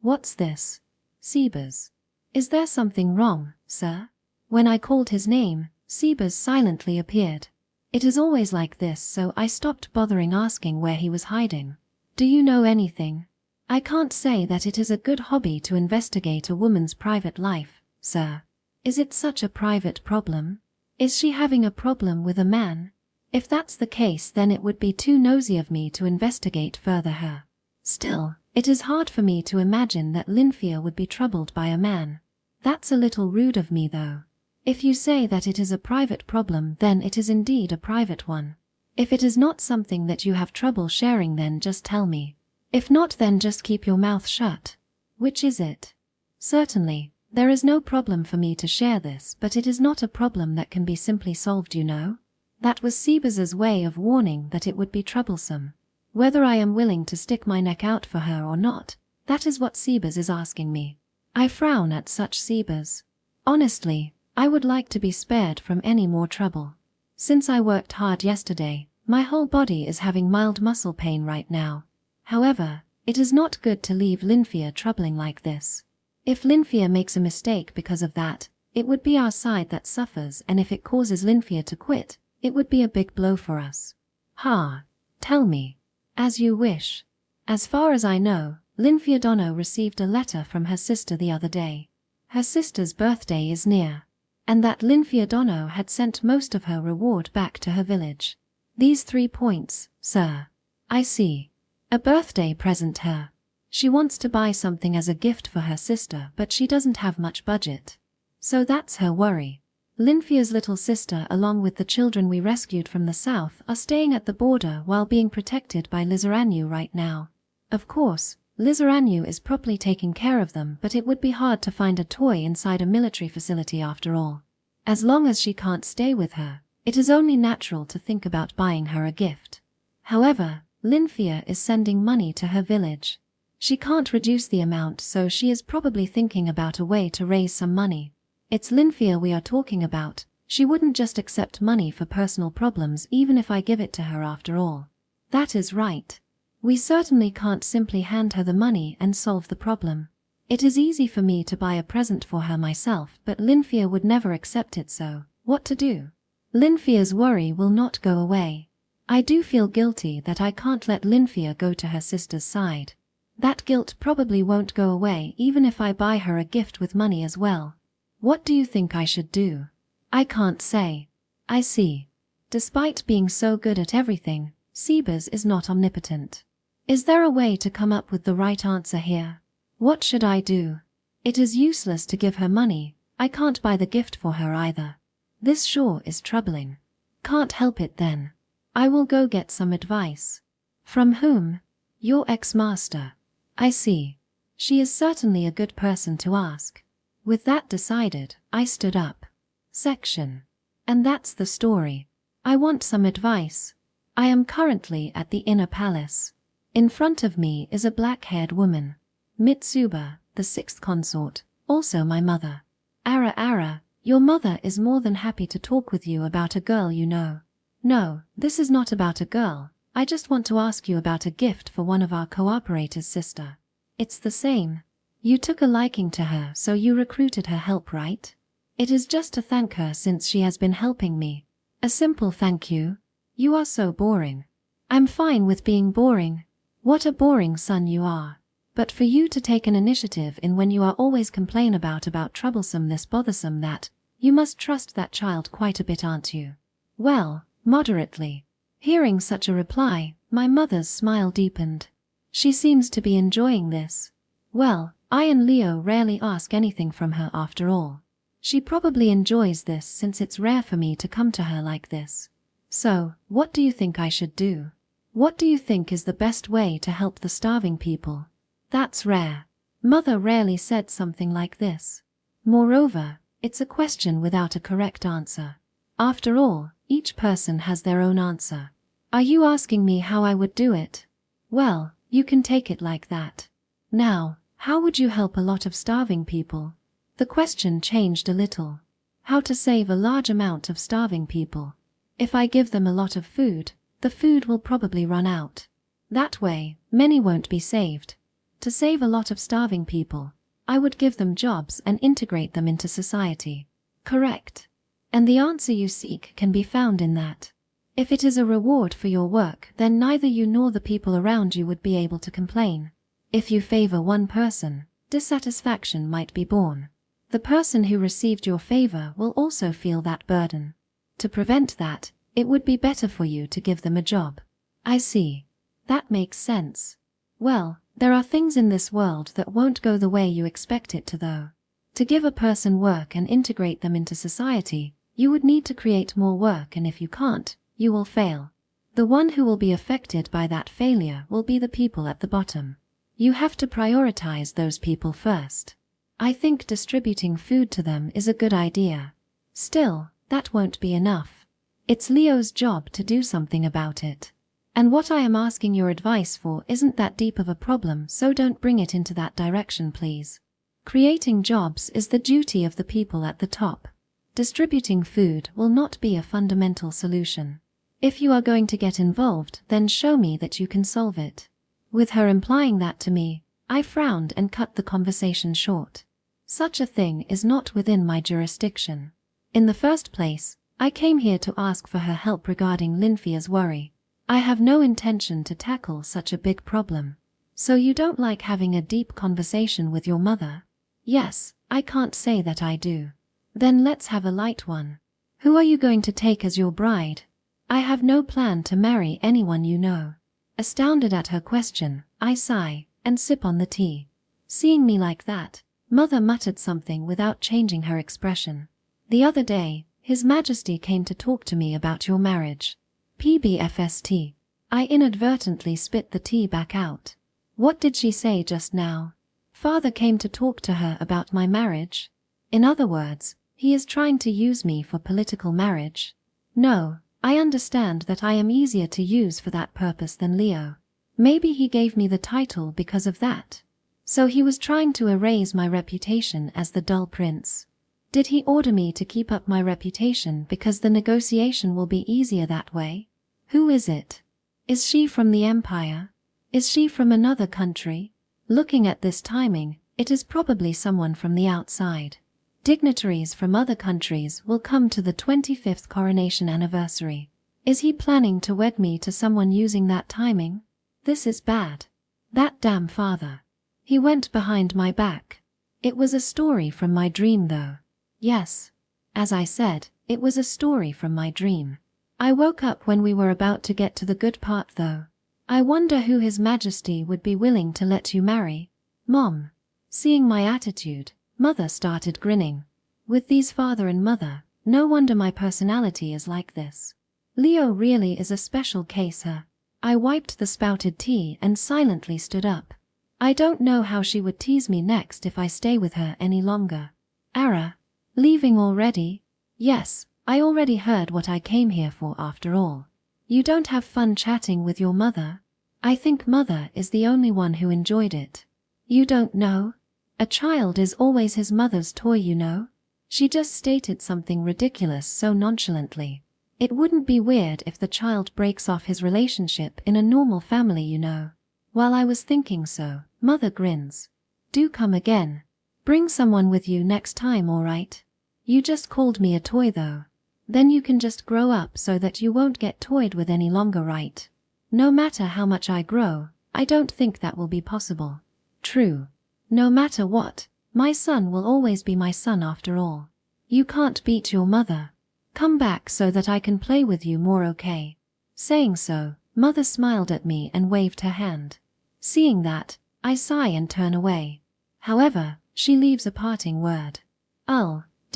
What's this? Sebas. Is there something wrong, sir? When I called his name, Sebas silently appeared. It is always like this, so I stopped bothering asking where he was hiding. Do you know anything? I can't say that it is a good hobby to investigate a woman's private life, sir. Is it such a private problem? Is she having a problem with a man? If that's the case, then it would be too nosy of me to investigate further her. Still, it is hard for me to imagine that Linfia would be troubled by a man. That's a little rude of me, though. If you say that it is a private problem, then it is indeed a private one. If it is not something that you have trouble sharing, then just tell me. If not, then just keep your mouth shut. Which is it? Certainly, there is no problem for me to share this, but it is not a problem that can be simply solved, you know. That was Sebas's way of warning that it would be troublesome. Whether I am willing to stick my neck out for her or not, that is what Sebas is asking me. I frown at such Sebas. Honestly, I would like to be spared from any more trouble. Since I worked hard yesterday, my whole body is having mild muscle pain right now. However, it is not good to leave Linfia troubling like this. If Linfia makes a mistake because of that, it would be our side that suffers, and if it causes Linfia to quit, it would be a big blow for us. Tell me. As you wish. As far as I know, Linfia Dono received a letter from her sister the other day. Her sister's birthday is near, and that Linfia Dono had sent most of her reward back to her village. These 3 points, sir. I see. A birthday present her. She wants to buy something as a gift for her sister, but she doesn't have much budget. So that's her worry. Linfia's little sister, along with the children we rescued from the south, are staying at the border while being protected by Lynianu right now. Of course, Lynianu is properly taking care of them, but it would be hard to find a toy inside a military facility after all. As long as she can't stay with her, it is only natural to think about buying her a gift. However, Linfia is sending money to her village. She can't reduce the amount, so she is probably thinking about a way to raise some money. It's Linfia we are talking about. She wouldn't just accept money for personal problems even if I give it to her after all. That is right. We certainly can't simply hand her the money and solve the problem. It is easy for me to buy a present for her myself, but Linfia would never accept it, so what to do? Linfia's worry will not go away. I do feel guilty that I can't let Lynia go to her sister's side. That guilt probably won't go away even if I buy her a gift with money as well. What do you think I should do? I can't say. I see. Despite being so good at everything, Ceasefire is not omnipotent. Is there a way to come up with the right answer here? What should I do? It is useless to give her money. I can't buy the gift for her either. This sure is troubling. Can't help it then. I will go get some advice. From whom? Your ex-master. I see. She is certainly a good person to ask. With that decided, I stood up. Section. And that's the story. I want some advice. I am currently at the inner palace. In front of me is a black-haired woman. Mitsuba, the sixth consort, also my mother. Ara, your mother is more than happy to talk with you about a girl you know. No, this is not about a girl. I just want to ask you about a gift for one of our cooperators' sister. It's the same. You took a liking to her, so you recruited her help, right? It is just to thank her since she has been helping me. A simple thank you. You are so boring. I'm fine with being boring. What a boring son you are. But for you to take an initiative in when you are always complain about troublesome this bothersome that, you must trust that child quite a bit, aren't you? Well, moderately. Hearing such a reply, my mother's smile deepened. She seems to be enjoying this. Well, I and Leo rarely ask anything from her after all. She probably enjoys this since it's rare for me to come to her like this. So, what do you think I should do? What do you think is the best way to help the starving people? That's rare. Mother rarely said something like this. Moreover, it's a question without a correct answer. After all, each person has their own answer. Are you asking me how I would do it? Well, you can take it like that. Now, how would you help a lot of starving people? The question changed a little. How to save a large amount of starving people. If I give them a lot of food, the food will probably run out. That way, many won't be saved. To save a lot of starving people, I would give them jobs and integrate them into society. Correct. And the answer you seek can be found in that. If it is a reward for your work, then neither you nor the people around you would be able to complain. If you favor one person, dissatisfaction might be born. The person who received your favor will also feel that burden. To prevent that, it would be better for you to give them a job. I see. That makes sense. Well, there are things in this world that won't go the way you expect it to though. To give a person work and integrate them into society, you would need to create more work, and if you can't, you will fail. The one who will be affected by that failure will be the people at the bottom. You have to prioritize those people first. I think distributing food to them is a good idea. Still, that won't be enough. It's Leo's job to do something about it. And what I am asking your advice for isn't that deep of a problem, so don't bring it into that direction, please. Creating jobs is the duty of the people at the top. Distributing food will not be a fundamental solution. If you are going to get involved, then show me that you can solve it. With her implying that to me, I frowned and cut the conversation short. Such a thing is not within my jurisdiction. In the first place, I came here to ask for her help regarding Lynia's worry. I have no intention to tackle such a big problem. So you don't like having a deep conversation with your mother? Yes, I can't say that I do. Then let's have a light one. Who are you going to take as your bride? I have no plan to marry anyone you know. Astounded at her question, I sigh and sip on the tea. Seeing me like that, Mother muttered something without changing her expression. The other day, His Majesty came to talk to me about your marriage. PBFST. I inadvertently spit the tea back out. What did she say just now? Father came to talk to her about my marriage? In other words, he is trying to use me for political marriage? No, I understand that I am easier to use for that purpose than Leo. Maybe he gave me the title because of that. So he was trying to erase my reputation as the dull prince. Did he order me to keep up my reputation because the negotiation will be easier that way? Who is it? Is she from the Empire? Is she from another country? Looking at this timing, it is probably someone from the outside. Dignitaries from other countries will come to the 25th coronation anniversary. Is he planning to wed me to someone using that timing? This is bad. That damn father. He went behind my back. It was a story from my dream though. Yes. As I said, it was a story from my dream. I woke up when we were about to get to the good part though. I wonder who His Majesty would be willing to let you marry. Mom. Seeing my attitude, Mother started grinning. With these father and mother, no wonder my personality is like this. Leo really is a special case, huh? I wiped the spouted tea and silently stood up. I don't know how she would tease me next if I stay with her any longer. Ara. Leaving already? Yes, I already heard what I came here for after all. You don't have fun chatting with your mother? I think Mother is the only one who enjoyed it. You don't know? A child is always his mother's toy, you know? She just stated something ridiculous so nonchalantly. It wouldn't be weird if the child breaks off his relationship in a normal family, you know. While I was thinking so, Mother grins. Do come again. Bring someone with you next time, alright? You just called me a toy though. Then you can just grow up so that you won't get toyed with any longer, right? No matter how much I grow, I don't think that will be possible. True. No matter what, my son will always be my son after all. You can't beat your mother. Come back so that I can play with you more, okay? Saying so, Mother smiled at me and waved her hand. Seeing that, I sigh and turn away. However, she leaves a parting word.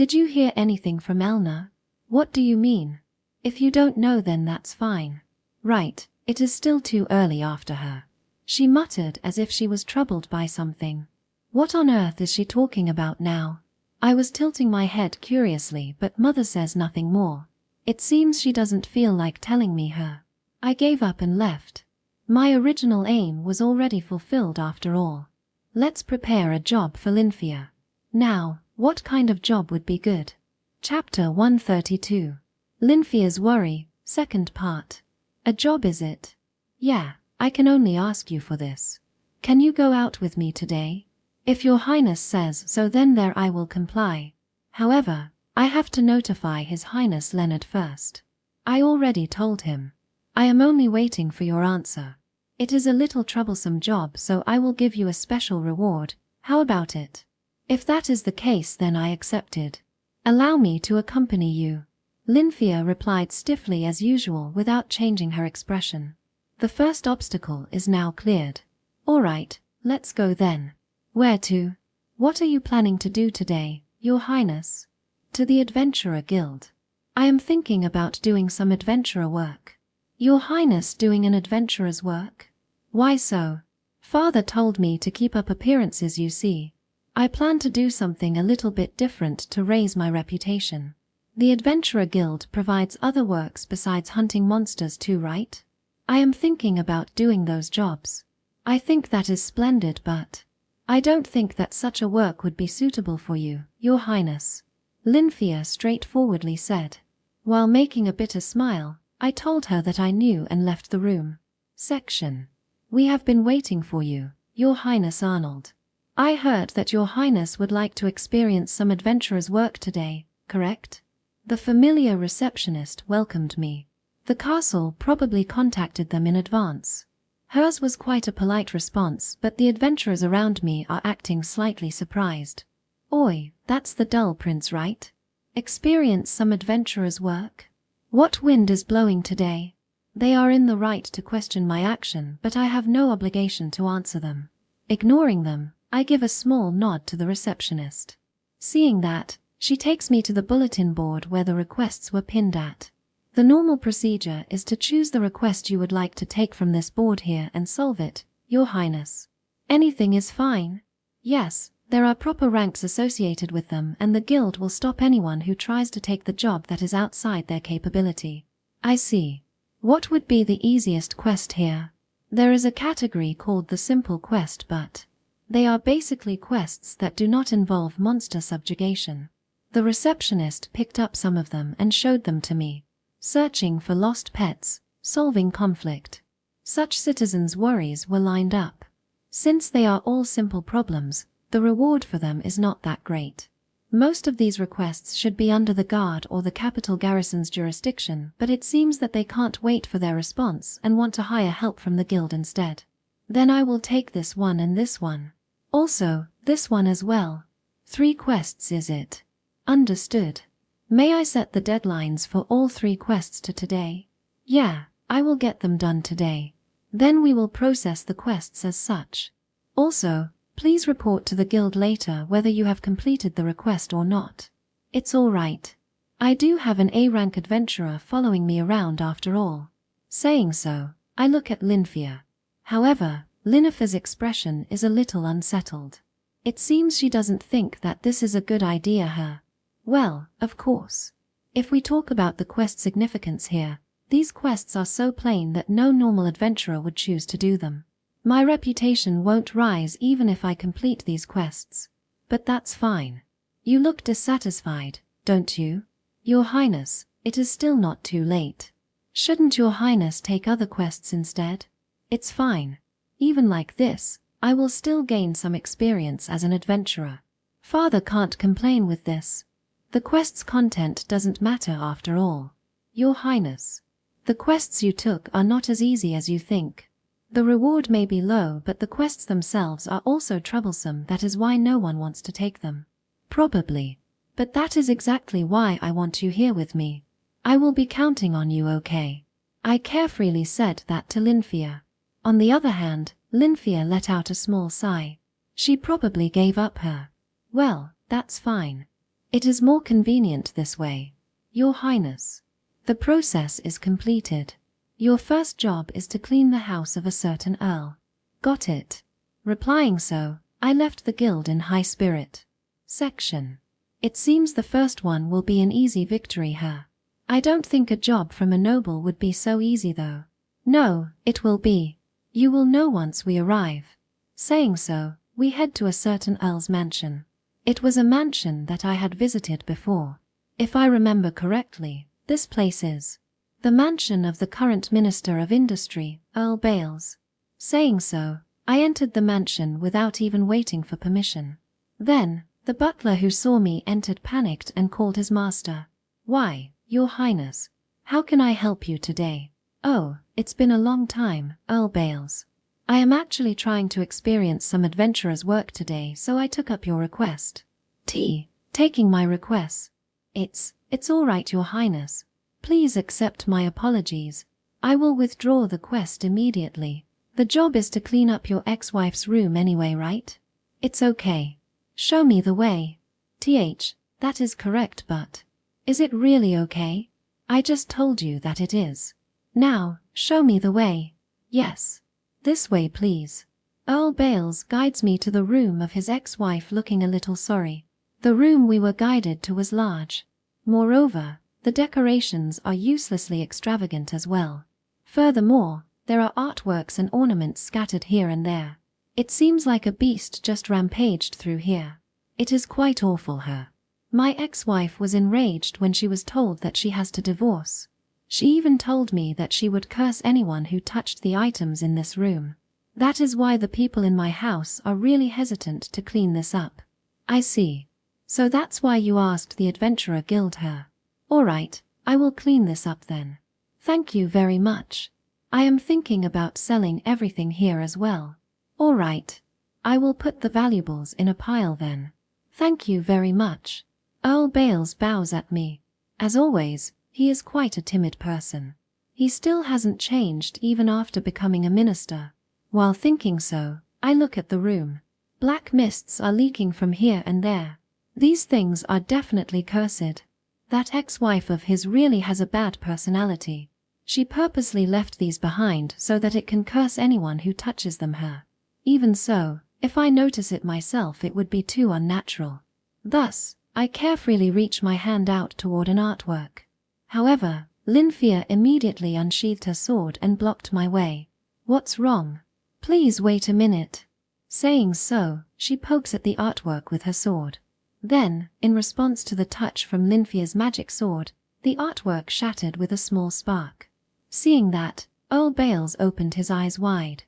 Did you hear anything from Elna? What do you mean? If you don't know then that's fine. Right, it is still too early after her. She muttered as if she was troubled by something. What on earth is she talking about now? I was tilting my head curiously, but Mother says nothing more. It seems she doesn't feel like telling me her. I gave up and left. My original aim was already fulfilled after all. Let's prepare a job for Lynfia. Now, what kind of job would be good? Chapter 132. Lynfia's Worry, second part. A job is it? Yeah, I can only ask you for this. Can you go out with me today? If your highness says so then there I will comply. However, I have to notify His Highness Leonard first. I already told him. I am only waiting for your answer. It is a little troublesome job so I will give you a special reward. How about it? If that is the case then I accepted. Allow me to accompany you. Lynfia replied stiffly as usual without changing her expression. The first obstacle is now cleared. Alright, let's go then. Where to? What are you planning to do today, Your Highness? To the Adventurer Guild. I am thinking about doing some adventurer work. Your Highness doing an adventurer's work? Why so? Father told me to keep up appearances, you see. I plan to do something a little bit different to raise my reputation. The Adventurer Guild provides other works besides hunting monsters too, right? I am thinking about doing those jobs. I think that is splendid, but I don't think that such a work would be suitable for you, Your Highness. Lynfia straightforwardly said. While making a bitter smile, I told her that I knew and left the room. Section. We have been waiting for you, Your Highness Arnold. I heard that Your Highness would like to experience some adventurer's work today, correct? The familiar receptionist welcomed me. The castle probably contacted them in advance. Hers was quite a polite response, but the adventurers around me are acting slightly surprised. Oi, that's the dull prince, right? Experience some adventurer's work? What wind is blowing today? They are in the right to question my action, but I have no obligation to answer them. Ignoring them, I give a small nod to the receptionist. Seeing that, she takes me to the bulletin board where the requests were pinned at. The normal procedure is to choose the request you would like to take from this board here and solve it, Your Highness. Anything is fine. Yes, there are proper ranks associated with them and the guild will stop anyone who tries to take the job that is outside their capability. I see. What would be the easiest quest here? There is a category called the simple quest, but they are basically quests that do not involve monster subjugation. The receptionist picked up some of them and showed them to me. Searching for lost pets, solving conflict. Such citizens' worries were lined up. Since they are all simple problems, the reward for them is not that great. Most of these requests should be under the guard or the capital garrison's jurisdiction, but it seems that they can't wait for their response and want to hire help from the guild instead. Then I will take this one and this one. Also, this one as well. 3 quests is it? Understood. May I set the deadlines for all 3 quests to today? Yeah, I will get them done today. Then we will process the quests as such. Also, please report to the guild later whether you have completed the request or not. It's all right. I do have an A-rank adventurer following me around after all. Saying so, I look at Lynia. However, Lynia's expression is a little unsettled. It seems she doesn't think that this is a good idea her. Well, of course. If we talk about the quest significance here, these quests are so plain that no normal adventurer would choose to do them. My reputation won't rise even if I complete these quests. But that's fine. You look dissatisfied, don't you? Your Highness, it is still not too late. Shouldn't Your Highness take other quests instead? It's fine. Even like this, I will still gain some experience as an adventurer. Father can't complain with this. The quest's content doesn't matter after all. Your Highness, the quests you took are not as easy as you think. The reward may be low, but the quests themselves are also troublesome. That is why no one wants to take them. Probably. But that is exactly why I want you here with me. I will be counting on you, okay? I carefreely said that to Lynia. On the other hand, Lynia let out a small sigh. She probably gave up her. Well, that's fine. It is more convenient this way. Your Highness. The process is completed. Your first job is to clean the house of a certain earl. Got it. Replying so, I left the guild in high spirit. Section. It seems the first one will be an easy victory her. I don't think a job from a noble would be so easy though. No, it will be. You will know once we arrive. Saying so, we head to a certain earl's mansion. It was a mansion that I had visited before. If I remember correctly, this place is the mansion of the current Minister of Industry, Earl Bales. Saying so, I entered the mansion without even waiting for permission. Then, the butler who saw me entered panicked and called his master. Why, Your Highness, how can I help you today? Oh, it's been a long time, Earl Bales. I am actually trying to experience some adventurer's work today, so I took up your request. Taking my request. It's all right, Your Highness. Please accept my apologies. I will withdraw the quest immediately. The job is to clean up your ex-wife's room anyway, right? It's okay. Show me the way. That is correct, but is it really okay? I just told you that it is. Now, show me the way. Yes. This way, please. Earl Bales guides me to the room of his ex-wife, looking a little sorry. The room we were guided to was large. Moreover, the decorations are uselessly extravagant as well. Furthermore, there are artworks and ornaments scattered here and there. It seems like a beast just rampaged through here. It is quite awful her. My ex-wife was enraged when she was told that she has to divorce. She even told me that she would curse anyone who touched the items in this room. That is why the people in my house are really hesitant to clean this up. I see. So that's why you asked the Adventurer Guild her. All right, I will clean this up then. Thank you very much. I am thinking about selling everything here as well. All right. I will put the valuables in a pile then. Thank you very much. Earl Bales bows at me. As always, he is quite a timid person. He still hasn't changed even after becoming a minister. While thinking so, I look at the room. Black mists are leaking from here and there. These things are definitely cursed. That ex-wife of his really has a bad personality. She purposely left these behind so that it can curse anyone who touches them her. Even so, if I notice it myself it would be too unnatural. Thus, I carefully reach my hand out toward an artwork. However, Lynia immediately unsheathed her sword and blocked my way. What's wrong? Please wait a minute. Saying so, she pokes at the artwork with her sword. Then, in response to the touch from Lynia's magic sword, the artwork shattered with a small spark. Seeing that, Earl Bales opened his eyes wide.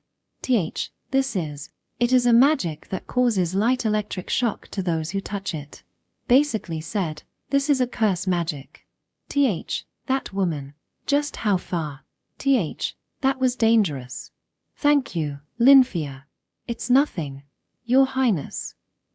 It is a magic that causes light electric shock to those who touch it. basically said, "This is a curse magic." That woman. Just how far? That was dangerous. Thank you, Lynia. It's nothing, Your Highness.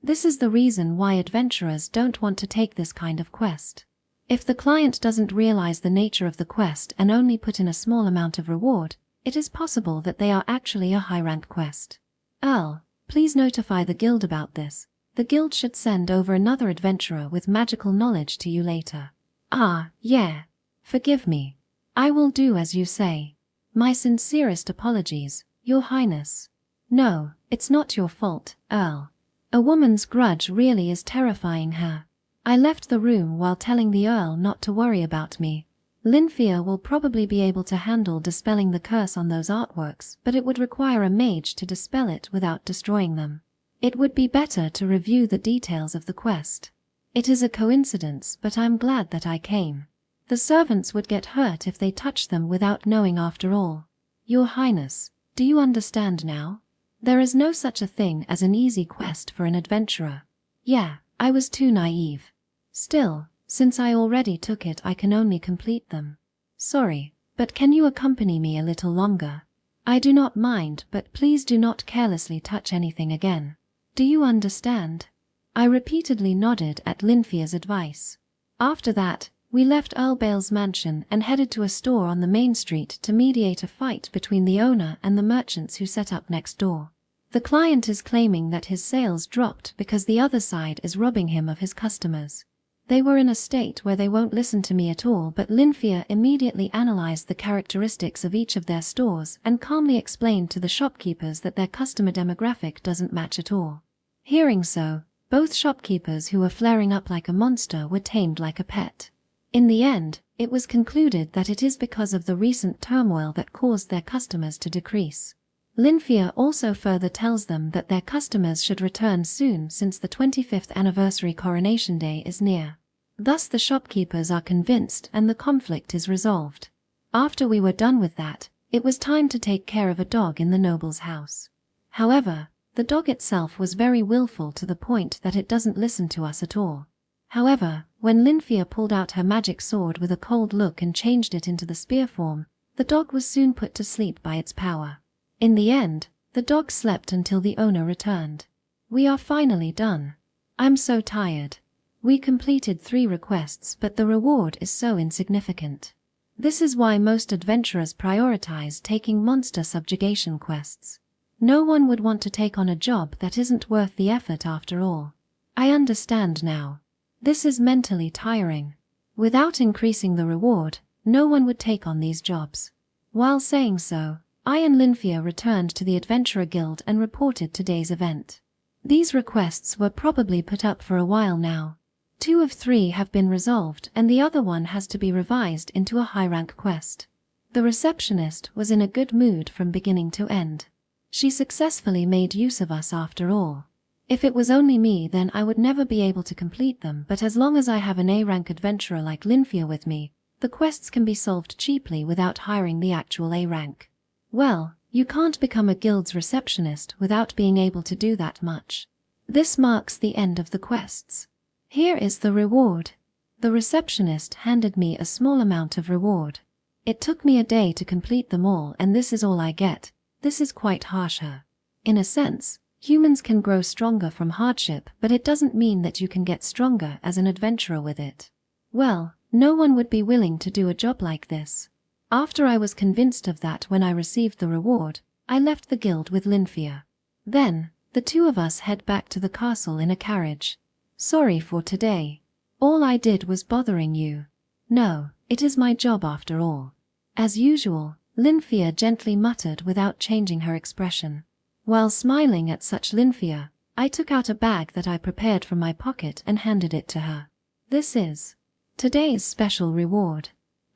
This is the reason why adventurers don't want to take this kind of quest. If the client doesn't realize the nature of the quest and only put in a small amount of reward, it is possible that they are actually a high-rank quest. Earl, please notify the guild about this. The guild should send over another adventurer with magical knowledge to you later. Ah, yeah. Forgive me. I will do as you say. My sincerest apologies, Your Highness. No, it's not your fault, Earl. A woman's grudge really is terrifying her. I left the room while telling the Earl not to worry about me. Lynia will probably be able to handle dispelling the curse on those artworks, but it would require a mage to dispel it without destroying them. It would be better to review the details of the quest. It is a coincidence, but I'm glad that I came. The servants would get hurt if they touched them without knowing after all. Your Highness, do you understand now? There is no such a thing as an easy quest for an adventurer. Yeah, I was too naive. Still, since I already took it, I can only complete them. Sorry, but can you accompany me a little longer? I do not mind, but please do not carelessly touch anything again. Do you understand? I repeatedly nodded at Lynia's advice. After that, we left Earl Bale's mansion and headed to a store on the main street to mediate a fight between the owner and the merchants who set up next door. The client is claiming that his sales dropped because the other side is robbing him of his customers. They were in a state where they won't listen to me at all, but Lynia immediately analyzed the characteristics of each of their stores and calmly explained to the shopkeepers that their customer demographic doesn't match at all. Hearing so, both shopkeepers who were flaring up like a monster were tamed like a pet. In the end, it was concluded that it is because of the recent turmoil that caused their customers to decrease. Lynia also further tells them that their customers should return soon since the 25th anniversary coronation day is near. Thus the shopkeepers are convinced and the conflict is resolved. After we were done with that, it was time to take care of a dog in the noble's house. However, the dog itself was very willful to the point that it doesn't listen to us at all. However, when Lynia pulled out her magic sword with a cold look and changed it into the spear form, the dog was soon put to sleep by its power. In the end, the dog slept until the owner returned. We are finally done. I'm so tired. We completed 3 requests, but the reward is so insignificant. This is why most adventurers prioritize taking monster subjugation quests. No one would want to take on a job that isn't worth the effort after all. I understand now. This is mentally tiring. Without increasing the reward, no one would take on these jobs. While saying so, I and Lynia returned to the Adventurer Guild and reported today's event. These requests were probably put up for a while now. 2 of 3 have been resolved and the other one has to be revised into a high-rank quest. The receptionist was in a good mood from beginning to end. She successfully made use of us after all. If it was only me, then I would never be able to complete them, but as long as I have an A-rank adventurer like Lynia with me, the quests can be solved cheaply without hiring the actual A rank. Well, you can't become a guild's receptionist without being able to do that much. This marks the end of the quests. Here is the reward. The receptionist handed me a small amount of reward. It took me a day to complete them all, and this is all I get. This is quite harsher. In a sense, humans can grow stronger from hardship, but it doesn't mean that you can get stronger as an adventurer with it. Well, no one would be willing to do a job like this. After I was convinced of that when I received the reward, I left the guild with Lynia. Then, the 2 of us head back to the castle in a carriage. Sorry for today. All I did was bothering you. No, it is my job after all. As usual, Lynia gently muttered without changing her expression. While smiling at such Lynia, I took out a bag that I prepared from my pocket and handed it to her. This is today's special reward.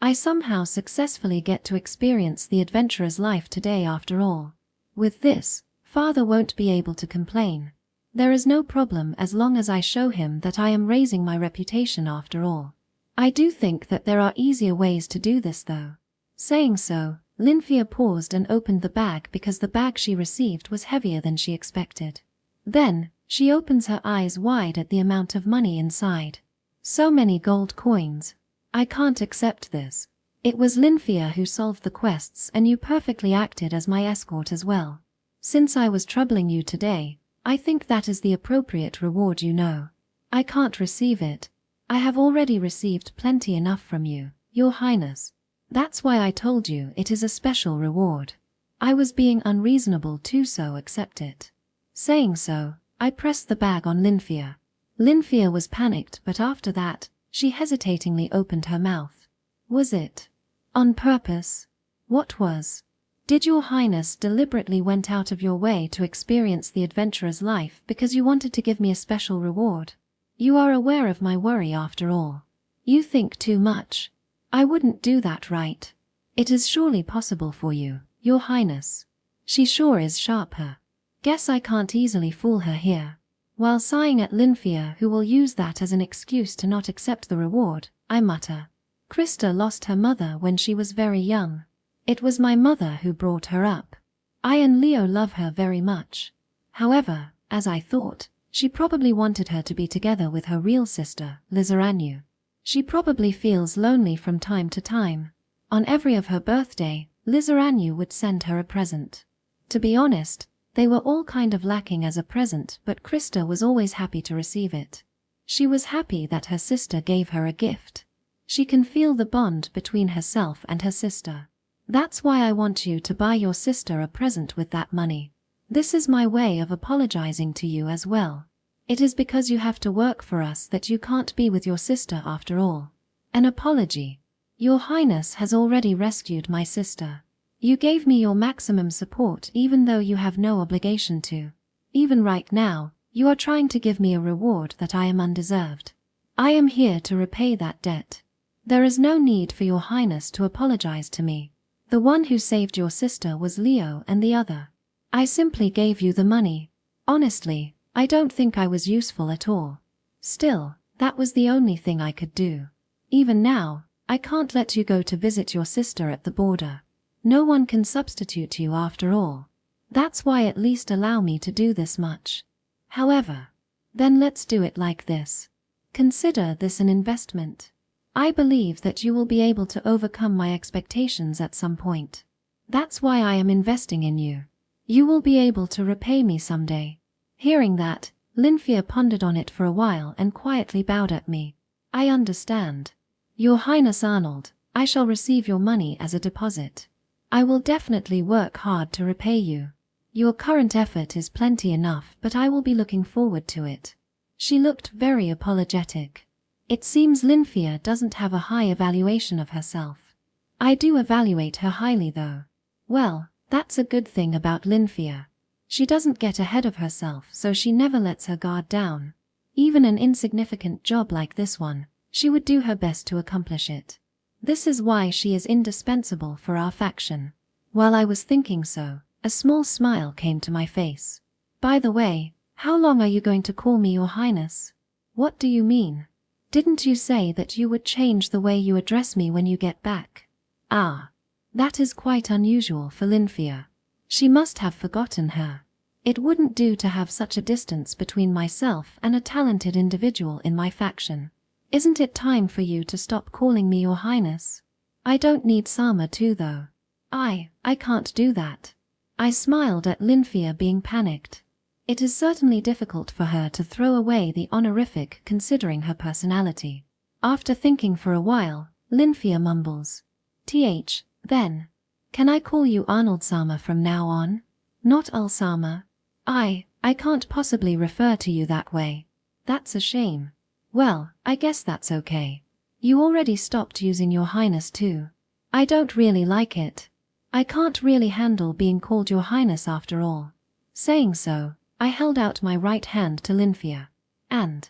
I somehow successfully get to experience the adventurer's life today after all. With this, Father won't be able to complain. There is no problem as long as I show him that I am raising my reputation after all. I do think that there are easier ways to do this though. Saying so, Lynia paused and opened the bag because the bag she received was heavier than she expected. Then, She opens her eyes wide at the amount of money inside. So many gold coins. I can't accept this. It was Lynia who solved the quests and you perfectly acted as my escort as well. Since I was troubling you today, I think that is the appropriate reward, you know. I can't receive it. I have already received plenty enough from you, Your Highness. That's why I told you it is a special reward. I was being unreasonable too, so accept it. Saying so, I pressed the bag on Lynia. Lynia was panicked, but after that, she hesitatingly opened her mouth. Was it on purpose? What was? Did Your Highness deliberately went out of your way to experience the adventurer's life because you wanted to give me a special reward? You are aware of my worry after all. You think too much. I wouldn't do that, right? It is surely possible for you, Your Highness. She sure is sharper. Guess I can't easily fool her here. While sighing at Lynia, who will use that as an excuse to not accept the reward, I mutter. Krista lost her mother when she was very young. It was my mother who brought her up. I and Leo love her very much. However, as I thought, she probably wanted her to be together with her real sister, Lynia. She probably feels lonely from time to time. On every of her birthday, Lynia would send her a present. To be honest, they were all kind of lacking as a present, but Krista was always happy to receive it. She was happy that her sister gave her a gift. She can feel the bond between herself and her sister. That's why I want you to buy your sister a present with that money. This is my way of apologizing to you as well. It is because you have to work for us that you can't be with your sister after all. An apology. Your Highness has already rescued my sister. You gave me your maximum support even though you have no obligation to. Even right now, you are trying to give me a reward that I am undeserved. I am here to repay that debt. There is no need for Your Highness to apologize to me. The one who saved your sister was Leo and the other. I simply gave you the money. Honestly, I don't think I was useful at all. Still, that was the only thing I could do. Even now, I can't let you go to visit your sister at the border. No one can substitute you after all. That's why at least allow me to do this much. However, then let's do it like this. Consider this an investment. I believe that you will be able to overcome my expectations at some point. That's why I am investing in you. You will be able to repay me someday. Hearing that, Lynia pondered on it for a while and quietly bowed at me. I understand. Your Highness Arnold, I shall receive your money as a deposit. I will definitely work hard to repay you. Your current effort is plenty enough, but I will be looking forward to it. She looked very apologetic. It seems Lynia doesn't have a high evaluation of herself. I do evaluate her highly though. Well, that's a good thing about Lynia. She doesn't get ahead of herself, so she never lets her guard down. Even an insignificant job like this one, she would do her best to accomplish it. This is why she is indispensable for our faction. While I was thinking so, a small smile came to my face. By the way, how long are you going to call me Your Highness? What do you mean? Didn't you say that you would change the way you address me when you get back? Ah, that is quite unusual for Lynia. She must have forgotten her. It wouldn't do to have such a distance between myself and a talented individual in my faction. Isn't it time for you to stop calling me Your Highness? I don't need Sama too though. I can't do that. I smiled at Lynia being panicked. It is certainly difficult for her to throw away the honorific considering her personality. After thinking for a while, Lynia mumbles. Then. Can I call you Arnold Sama from now on? Not Al Sama? I can't possibly refer to you that way. That's a shame. Well, I guess that's okay. You already stopped using Your Highness too. I don't really like it. I can't really handle being called Your Highness after all. Saying so, I held out my right hand to Lynia. And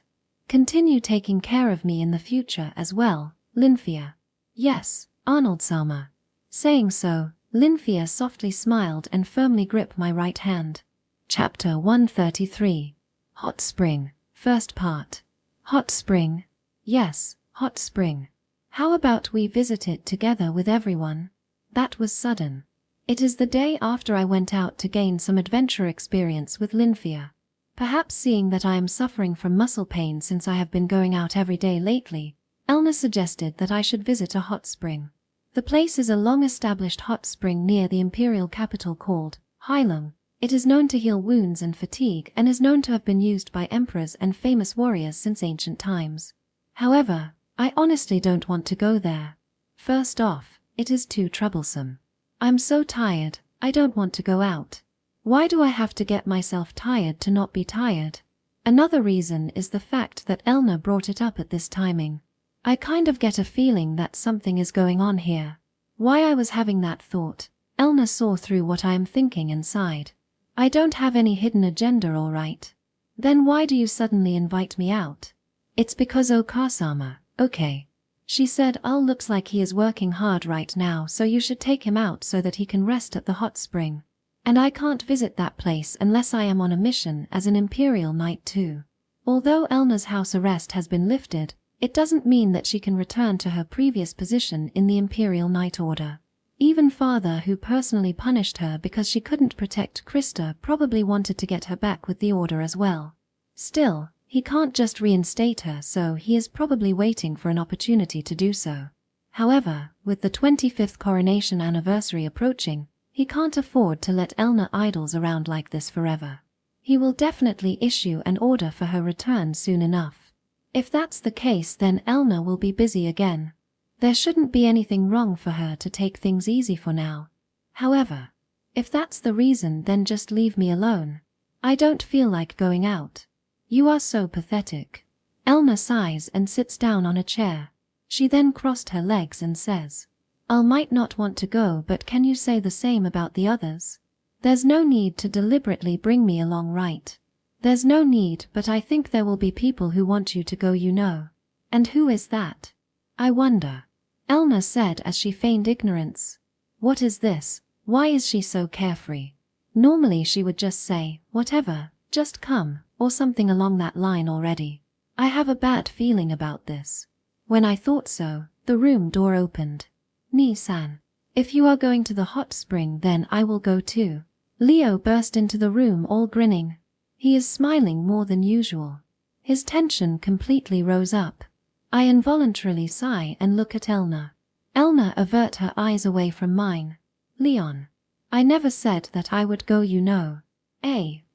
continue taking care of me in the future as well, Lynia. Yes, Arnold Sama. Saying so, Lynia softly smiled and firmly gripped my right hand. Chapter 133. Hot Spring, First Part. Hot Spring? Yes, Hot Spring. How about we visit it together with everyone? That was sudden. It is the day after I went out to gain some adventure experience with Lynia. Perhaps seeing that I am suffering from muscle pain since I have been going out every day lately, Elna suggested that I should visit a hot spring. The place is a long-established hot spring near the imperial capital called Hylung. It is known to heal wounds and fatigue and is known to have been used by emperors and famous warriors since ancient times. However, I honestly don't want to go there. First off, it is too troublesome. I'm so tired, I don't want to go out. Why do I have to get myself tired to not be tired? Another reason is the fact that Elna brought it up at this timing. I kind of get a feeling that something is going on here. Why I was having that thought, Elna saw through what I am thinking and sighed. I don't have any hidden agenda, all right. Then why do you suddenly invite me out? It's because Okasama, okay. She said looks like he is working hard right now, so you should take him out so that he can rest at the hot spring. And I can't visit that place unless I am on a mission as an Imperial Knight too. Although Elna's house arrest has been lifted, it doesn't mean that she can return to her previous position in the Imperial Knight Order. Even Father, who personally punished her because she couldn't protect Krista, probably wanted to get her back with the Order as well. Still, he can't just reinstate her, so he is probably waiting for an opportunity to do so. However, with the 25th coronation anniversary approaching, he can't afford to let Elna idles around like this forever. He will definitely issue an order for her return soon enough. If that's the case, then Elna will be busy again. There shouldn't be anything wrong for her to take things easy for now. However, if that's the reason, then just leave me alone. I don't feel like going out. You are so pathetic. Elna sighs and sits down on a chair. She then crossed her legs and says, I might not want to go, but can you say the same about the others? There's no need to deliberately bring me along, right? There's no need, but I think there will be people who want you to go, you know. And who is that? I wonder. Elna said as she feigned ignorance. What is this? Why is she so carefree? Normally she would just say, whatever, just come, or something along that line already. I have a bad feeling about this. When I thought so, the room door opened. Ni-san. If you are going to the hot spring, then I will go too. Leo burst into the room all grinning. He is smiling more than usual. His tension completely rose up. I involuntarily sigh and look at Elna. Elna avert her eyes away from mine. Leon. I never said that I would go, you know.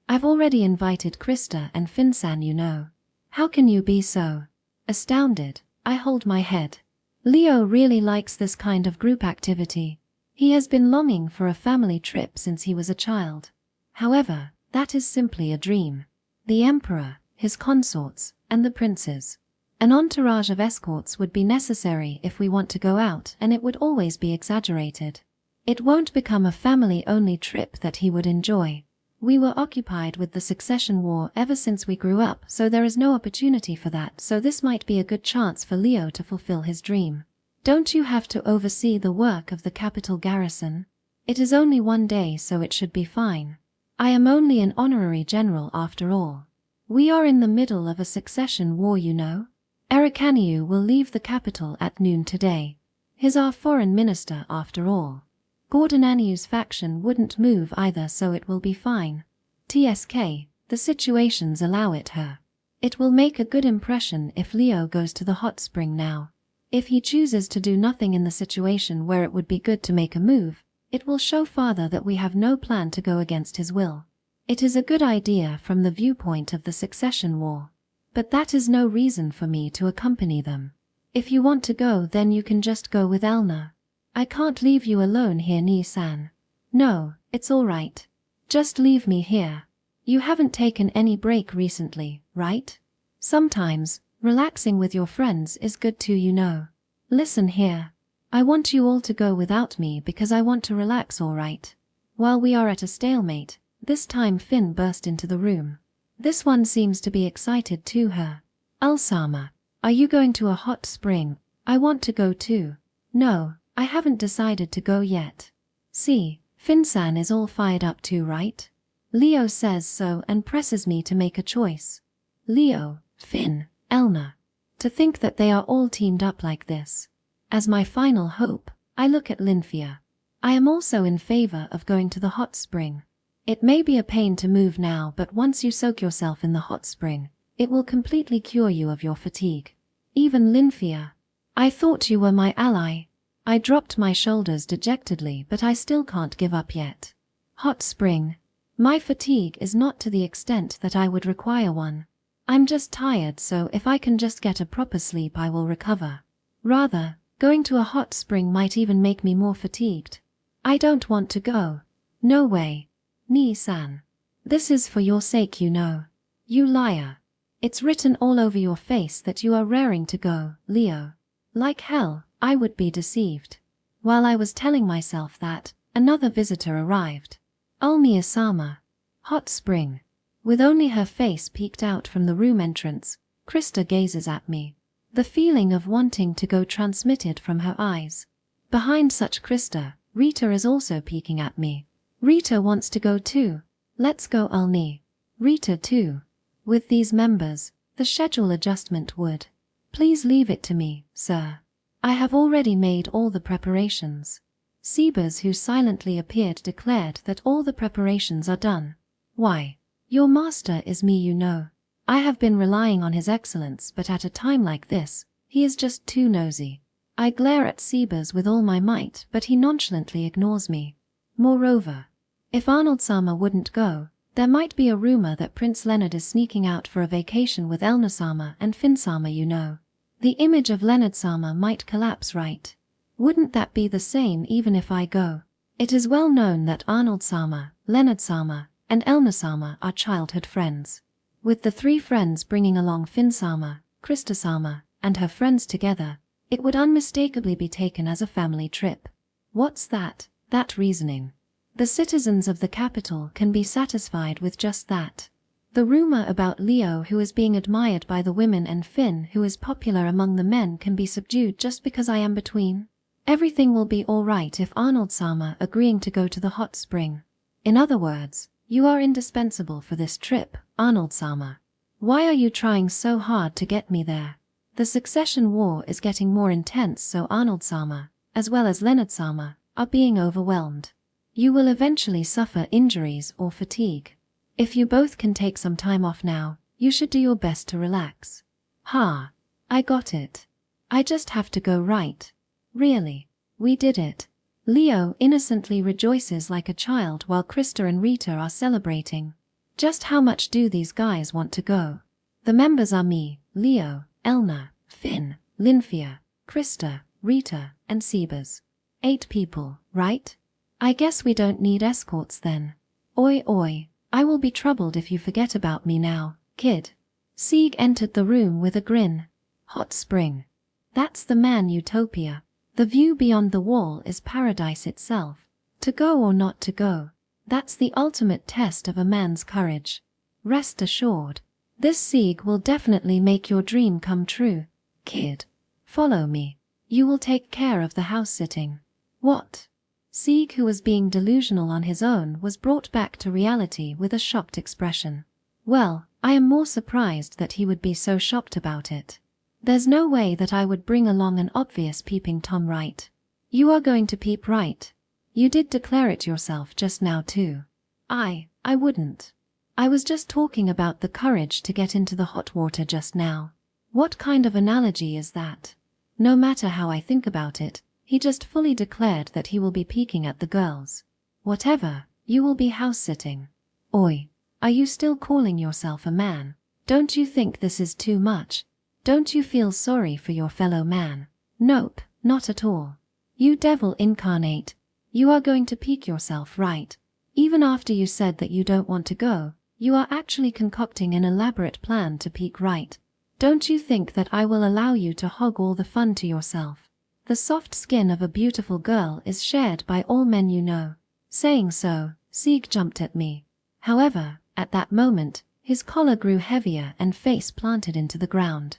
I've already invited Krista and Finsan, you know. How can you be so? Astounded, I hold my head. Leo really likes this kind of group activity. He has been longing for a family trip since he was a child. However, that is simply a dream. The Emperor, his consorts, and the princes. An entourage of escorts would be necessary if we want to go out, and it would always be exaggerated. It won't become a family-only trip that he would enjoy. We were occupied with the succession war ever since we grew up, so there is no opportunity for that, so this might be a good chance for Leo to fulfill his dream. Don't you have to oversee the work of the capital garrison? It is only 1 day, so it should be fine. I am only an honorary general after all. We are in the middle of a succession war, you know. Erikaniu will leave the capital at noon today. He's our foreign minister after all. Gordon Aniu's faction wouldn't move either, so it will be fine. TSK, the situations allow it her. It will make a good impression if Leo goes to the hot spring now. If he chooses to do nothing in the situation where it would be good to make a move, it will show Father that we have no plan to go against his will. It is a good idea from the viewpoint of the succession war. But that is no reason for me to accompany them. If you want to go, then you can just go with Elna. I can't leave you alone here, Ni-san. No, it's all right. Just leave me here. You haven't taken any break recently, right? Sometimes, relaxing with your friends is good too, you know. Listen here. I want you all to go without me because I want to relax, all right? While we are at a stalemate, this time Finn burst into the room. This one seems to be excited to her. Ulsama, are you going to a hot spring? I want to go too. No, I haven't decided to go yet. See, Finsan is all fired up too, right? Leo says so and presses me to make a choice. Leo, Finn, Elna. To think that they are all teamed up like this. As my final hope, I look at Lynfia. I am also in favor of going to the hot spring. It may be a pain to move now, but once you soak yourself in the hot spring, it will completely cure you of your fatigue. Even Lynia. I thought you were my ally. I dropped my shoulders dejectedly, but I still can't give up yet. Hot spring. My fatigue is not to the extent that I would require one. I'm just tired, so if I can just get a proper sleep I will recover. Rather, going to a hot spring might even make me more fatigued. I don't want to go. No way. Ni-san. This is for your sake, you know. You liar. It's written all over your face that you are raring to go, Leo. Like hell, I would be deceived. While I was telling myself that, another visitor arrived. Ulmi-sama. Hot spring. With only her face peeked out from the room entrance, Krista gazes at me. The feeling of wanting to go transmitted from her eyes. Behind such Krista, Rita is also peeking at me. Rita wants to go too. Let's go, Ulmi. Rita too. With these members, the schedule adjustment would. Please leave it to me, sir. I have already made all the preparations. Sebas, who silently appeared, declared that all the preparations are done. Why? Your master is me, you know. I have been relying on his excellence, but at a time like this, he is just too nosy. I glare at Sebas with all my might, but he nonchalantly ignores me. Moreover, if Arnold-sama wouldn't go, there might be a rumor that Prince Leonard is sneaking out for a vacation with Elna-sama and Finn-sama, you know. The image of Leonard-sama might collapse, right? Wouldn't that be the same even if I go? It is well known that Arnold-sama, Leonard-sama, and Elna-sama are childhood friends. With the three friends bringing along Finn-sama, Krista-sama, and her friends together, it would unmistakably be taken as a family trip. What's that? That reasoning. The citizens of the capital can be satisfied with just that. The rumor about Leo, who is being admired by the women, and Finn, who is popular among the men, can be subdued just because I am between. Everything will be all right if Arnold-sama agreeing to go to the hot spring. In other words, you are indispensable for this trip, Arnold-sama. Why are you trying so hard to get me there? The succession war is getting more intense, so Arnold-sama, as well as Leonard-sama, are being overwhelmed. You will eventually suffer injuries or fatigue. If you both can take some time off now, you should do your best to relax. Ha! I got it. I just have to go, right? Really? We did it. Leo innocently rejoices like a child while Krista and Rita are celebrating. Just how much do these guys want to go? The members are me, Leo, Elna, Finn, Lynia, Krista, Rita, and Sebas. 8 people, right? I guess we don't need escorts then. Oi oi, I will be troubled if you forget about me now, kid. Sieg entered the room with a grin. Hot spring. That's the man utopia. The view beyond the wall is paradise itself. To go or not to go, that's the ultimate test of a man's courage. Rest assured, this Sieg will definitely make your dream come true, kid. Follow me. You will take care of the house sitting. What? Sieg, who was being delusional on his own, was brought back to reality with a shocked expression. Well, I am more surprised that he would be so shocked about it. There's no way that I would bring along an obvious peeping Tom, right? You are going to peep, right? You did declare it yourself just now too. I wouldn't. I was just talking about the courage to get into the hot water just now. What kind of analogy is that? No matter how I think about it, he just fully declared that he will be peeking at the girls. Whatever, you will be house-sitting. Oi, are you still calling yourself a man? Don't you think this is too much? Don't you feel sorry for your fellow man? Nope, not at all. You devil incarnate. You are going to peek yourself, right? Even after you said that you don't want to go, you are actually concocting an elaborate plan to peek, right? Don't you think that I will allow you to hog all the fun to yourself? The soft skin of a beautiful girl is shared by all men, you know. Saying so, Sieg jumped at me. However, at that moment, his collar grew heavier and face planted into the ground.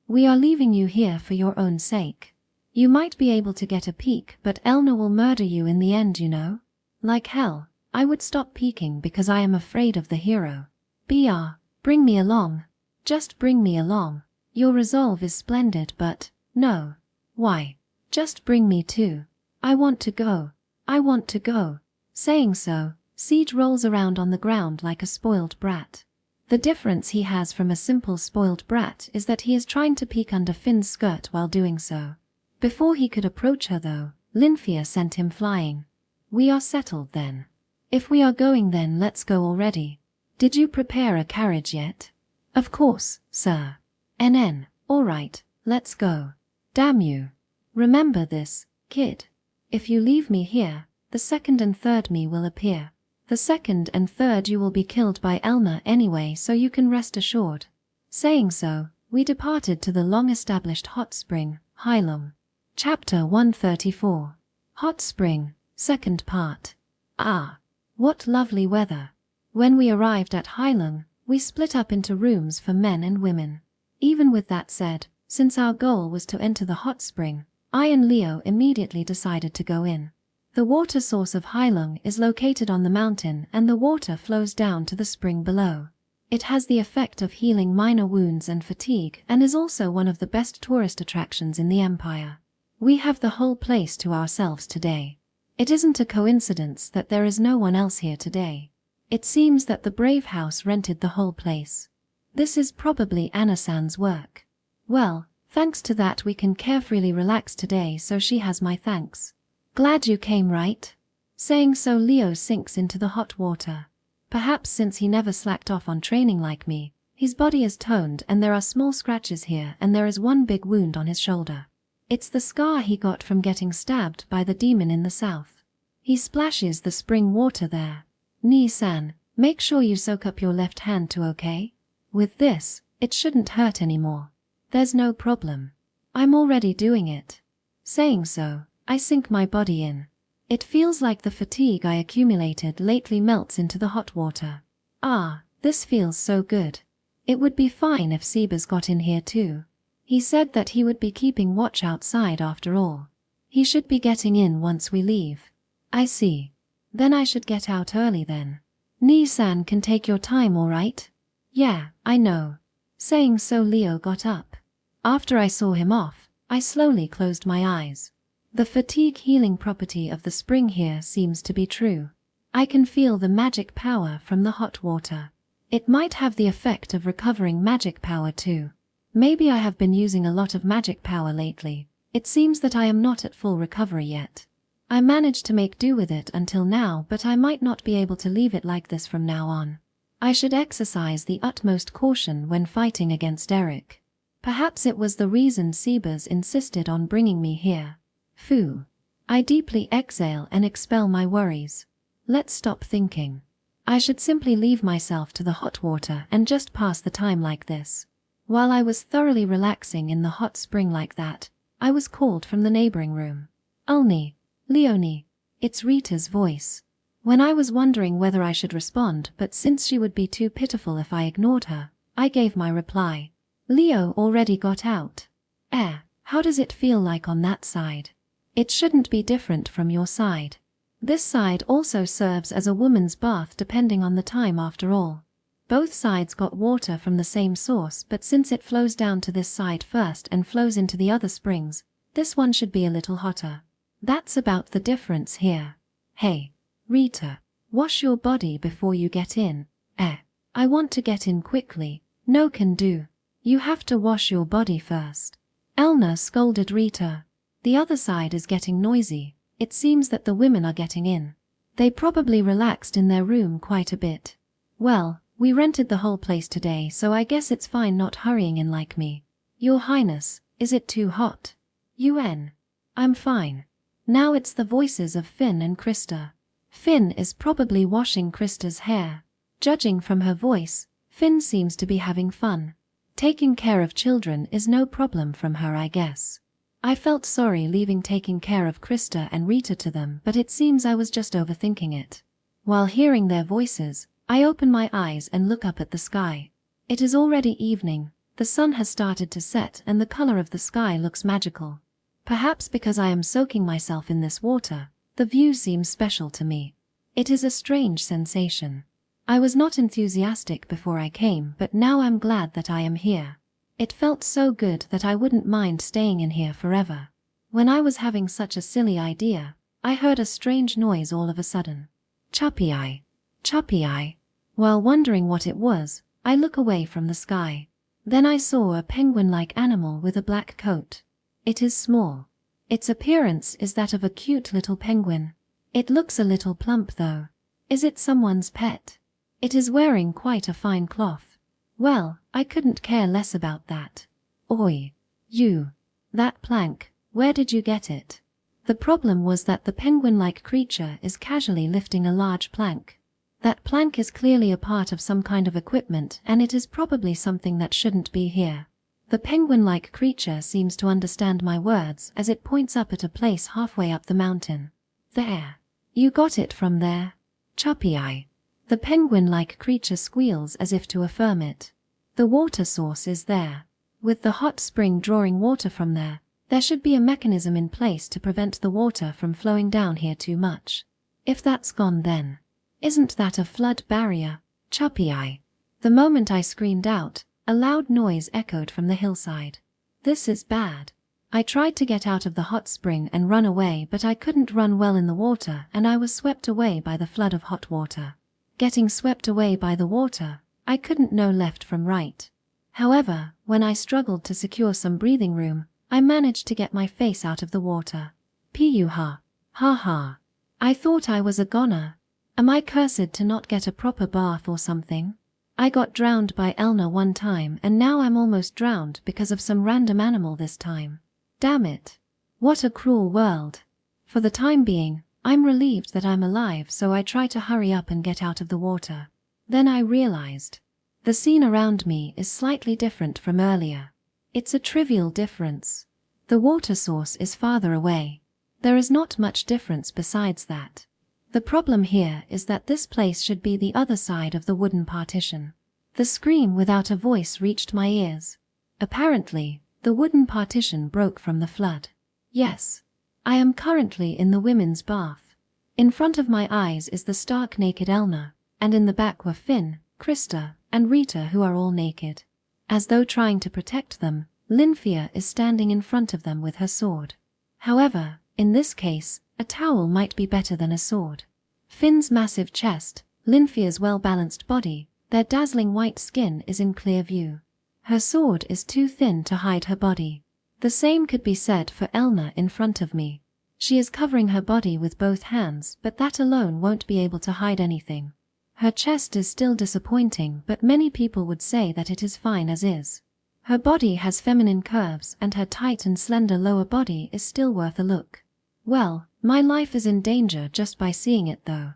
We are leaving you here for your own sake. You might be able to get a peek, but Elna will murder you in the end, you know. Like hell, I would stop peeking because I am afraid of the hero. Bring me along. Just bring me along. Your resolve is splendid, but, no. Why? Just bring me too. I want to go. I want to go. Saying so, Siege rolls around on the ground like a spoiled brat. The difference he has from a simple spoiled brat is that he is trying to peek under Finn's skirt while doing so. Before he could approach her though, Lynia sent him flying. We are settled then. If we are going then let's go already. Did you prepare a carriage yet? Of course, sir. NN, alright, let's go. Damn you. Remember this, kid. If you leave me here, the second and third me will appear. The second and third you will be killed by Elmer anyway, so you can rest assured. Saying so, we departed to the long-established hot spring, Hylung. Chapter 134. Hot Spring, Second Part. Ah, what lovely weather. When we arrived at Hylung, we split up into rooms for men and women. Even with that said, since our goal was to enter the hot spring, I and Leo immediately decided to go in. The water source of Hylung is located on the mountain and the water flows down to the spring below. It has the effect of healing minor wounds and fatigue and is also one of the best tourist attractions in the Empire. We have the whole place to ourselves today. It isn't a coincidence that there is no one else here today. It seems that the Brave House rented the whole place. This is probably Anna-san's work. Well, thanks to that we can carefreely relax today, so she has my thanks. Glad you came, right? Saying so, Leo sinks into the hot water. Perhaps since he never slacked off on training like me, his body is toned and there are small scratches here and there is one big wound on his shoulder. It's the scar he got from getting stabbed by the demon in the south. He splashes the spring water there. Nii-san, make sure you soak up your left hand too, okay? With this, it shouldn't hurt anymore. There's no problem. I'm already doing it. Saying so, I sink my body in. It feels like the fatigue I accumulated lately melts into the hot water. Ah, this feels so good. It would be fine if Sebas got in here too. He said that he would be keeping watch outside after all. He should be getting in once we leave. I see. Then I should get out early then. Nii-san can take your time, alright? Yeah, I know. Saying so, Leo got up. After I saw him off, I slowly closed my eyes. The fatigue healing property of the spring here seems to be true. I can feel the magic power from the hot water. It might have the effect of recovering magic power too. Maybe I have been using a lot of magic power lately. It seems that I am not at full recovery yet. I managed to make do with it until now, but I might not be able to leave it like this from now on. I should exercise the utmost caution when fighting against Eric. Perhaps it was the reason Sebas insisted on bringing me here. Phew. I deeply exhale and expel my worries. Let's stop thinking. I should simply leave myself to the hot water and just pass the time like this. While I was thoroughly relaxing in the hot spring like that, I was called from the neighboring room. Ulni, Leonie, it's Rita's voice. When I was wondering whether I should respond, but since she would be too pitiful if I ignored her, I gave my reply. Leo already got out. How does it feel like on that side? It shouldn't be different from your side. This side also serves as a woman's bath depending on the time after all. Both sides got water from the same source, but since it flows down to this side first and flows into the other springs, this one should be a little hotter. That's about the difference here. Hey, Rita, wash your body before you get in. I want to get in quickly. No can do. You have to wash your body first. Elna scolded Rita. The other side is getting noisy. It seems that the women are getting in. They probably relaxed in their room quite a bit. Well, we rented the whole place today, so I guess it's fine not hurrying in like me. Your Highness, is it too hot? I'm fine. Now it's the voices of Finn and Krista. Finn is probably washing Krista's hair. Judging from her voice, Finn seems to be having fun. Taking care of children is no problem from her, I guess. I felt sorry leaving taking care of Krista and Rita to them, but it seems I was just overthinking it. While hearing their voices, I open my eyes and look up at the sky. It is already evening, the sun has started to set and the color of the sky looks magical. Perhaps because I am soaking myself in this water, the view seems special to me. It is a strange sensation. I was not enthusiastic before I came, but now I'm glad that I am here. It felt so good that I wouldn't mind staying in here forever. When I was having such a silly idea, I heard a strange noise all of a sudden. Chuppy eye. Chuppy eye. While wondering what it was, I look away from the sky. Then I saw a penguin-like animal with a black coat. It is small. Its appearance is that of a cute little penguin. It looks a little plump though. Is it someone's pet? It is wearing quite a fine cloth. Well, I couldn't care less about that. Oi. You. That plank, where did you get it? The problem was that the penguin-like creature is casually lifting a large plank. That plank is clearly a part of some kind of equipment, and it is probably something that shouldn't be here. The penguin-like creature seems to understand my words as it points up at a place halfway up the mountain. There. You got it from there. Chuppy eye. The penguin-like creature squeals as if to affirm it. The water source is there. With the hot spring drawing water from there, there should be a mechanism in place to prevent the water from flowing down here too much. If that's gone then. Isn't that a flood barrier? Chuppy eye. The moment I screamed out, a loud noise echoed from the hillside. This is bad. I tried to get out of the hot spring and run away, but I couldn't run well in the water and I was swept away by the flood of hot water. Getting swept away by the water, I couldn't know left from right. However, when I struggled to secure some breathing room, I managed to get my face out of the water. P-u-ha. Ha ha. I thought I was a goner. Am I cursed to not get a proper bath or something? I got drowned by Elna one time and now I'm almost drowned because of some random animal this time. Damn it. What a cruel world. For the time being, I'm relieved that I'm alive, so I try to hurry up and get out of the water. Then I realized. The scene around me is slightly different from earlier. It's a trivial difference. The water source is farther away. There is not much difference besides that. The problem here is that this place should be the other side of the wooden partition. The scream without a voice reached my ears. Apparently, the wooden partition broke from the flood. Yes. I am currently in the women's bath. In front of my eyes is the stark naked Elna, and in the back were Finn, Krista, and Rita, who are all naked. As though trying to protect them, Lynia is standing in front of them with her sword. However, in this case, a towel might be better than a sword. Finn's massive chest, Lynia's well-balanced body, their dazzling white skin is in clear view. Her sword is too thin to hide her body. The same could be said for Elna in front of me. She is covering her body with both hands, but that alone won't be able to hide anything. Her chest is still disappointing, but many people would say that it is fine as is. Her body has feminine curves and her tight and slender lower body is still worth a look. Well, my life is in danger just by seeing it though.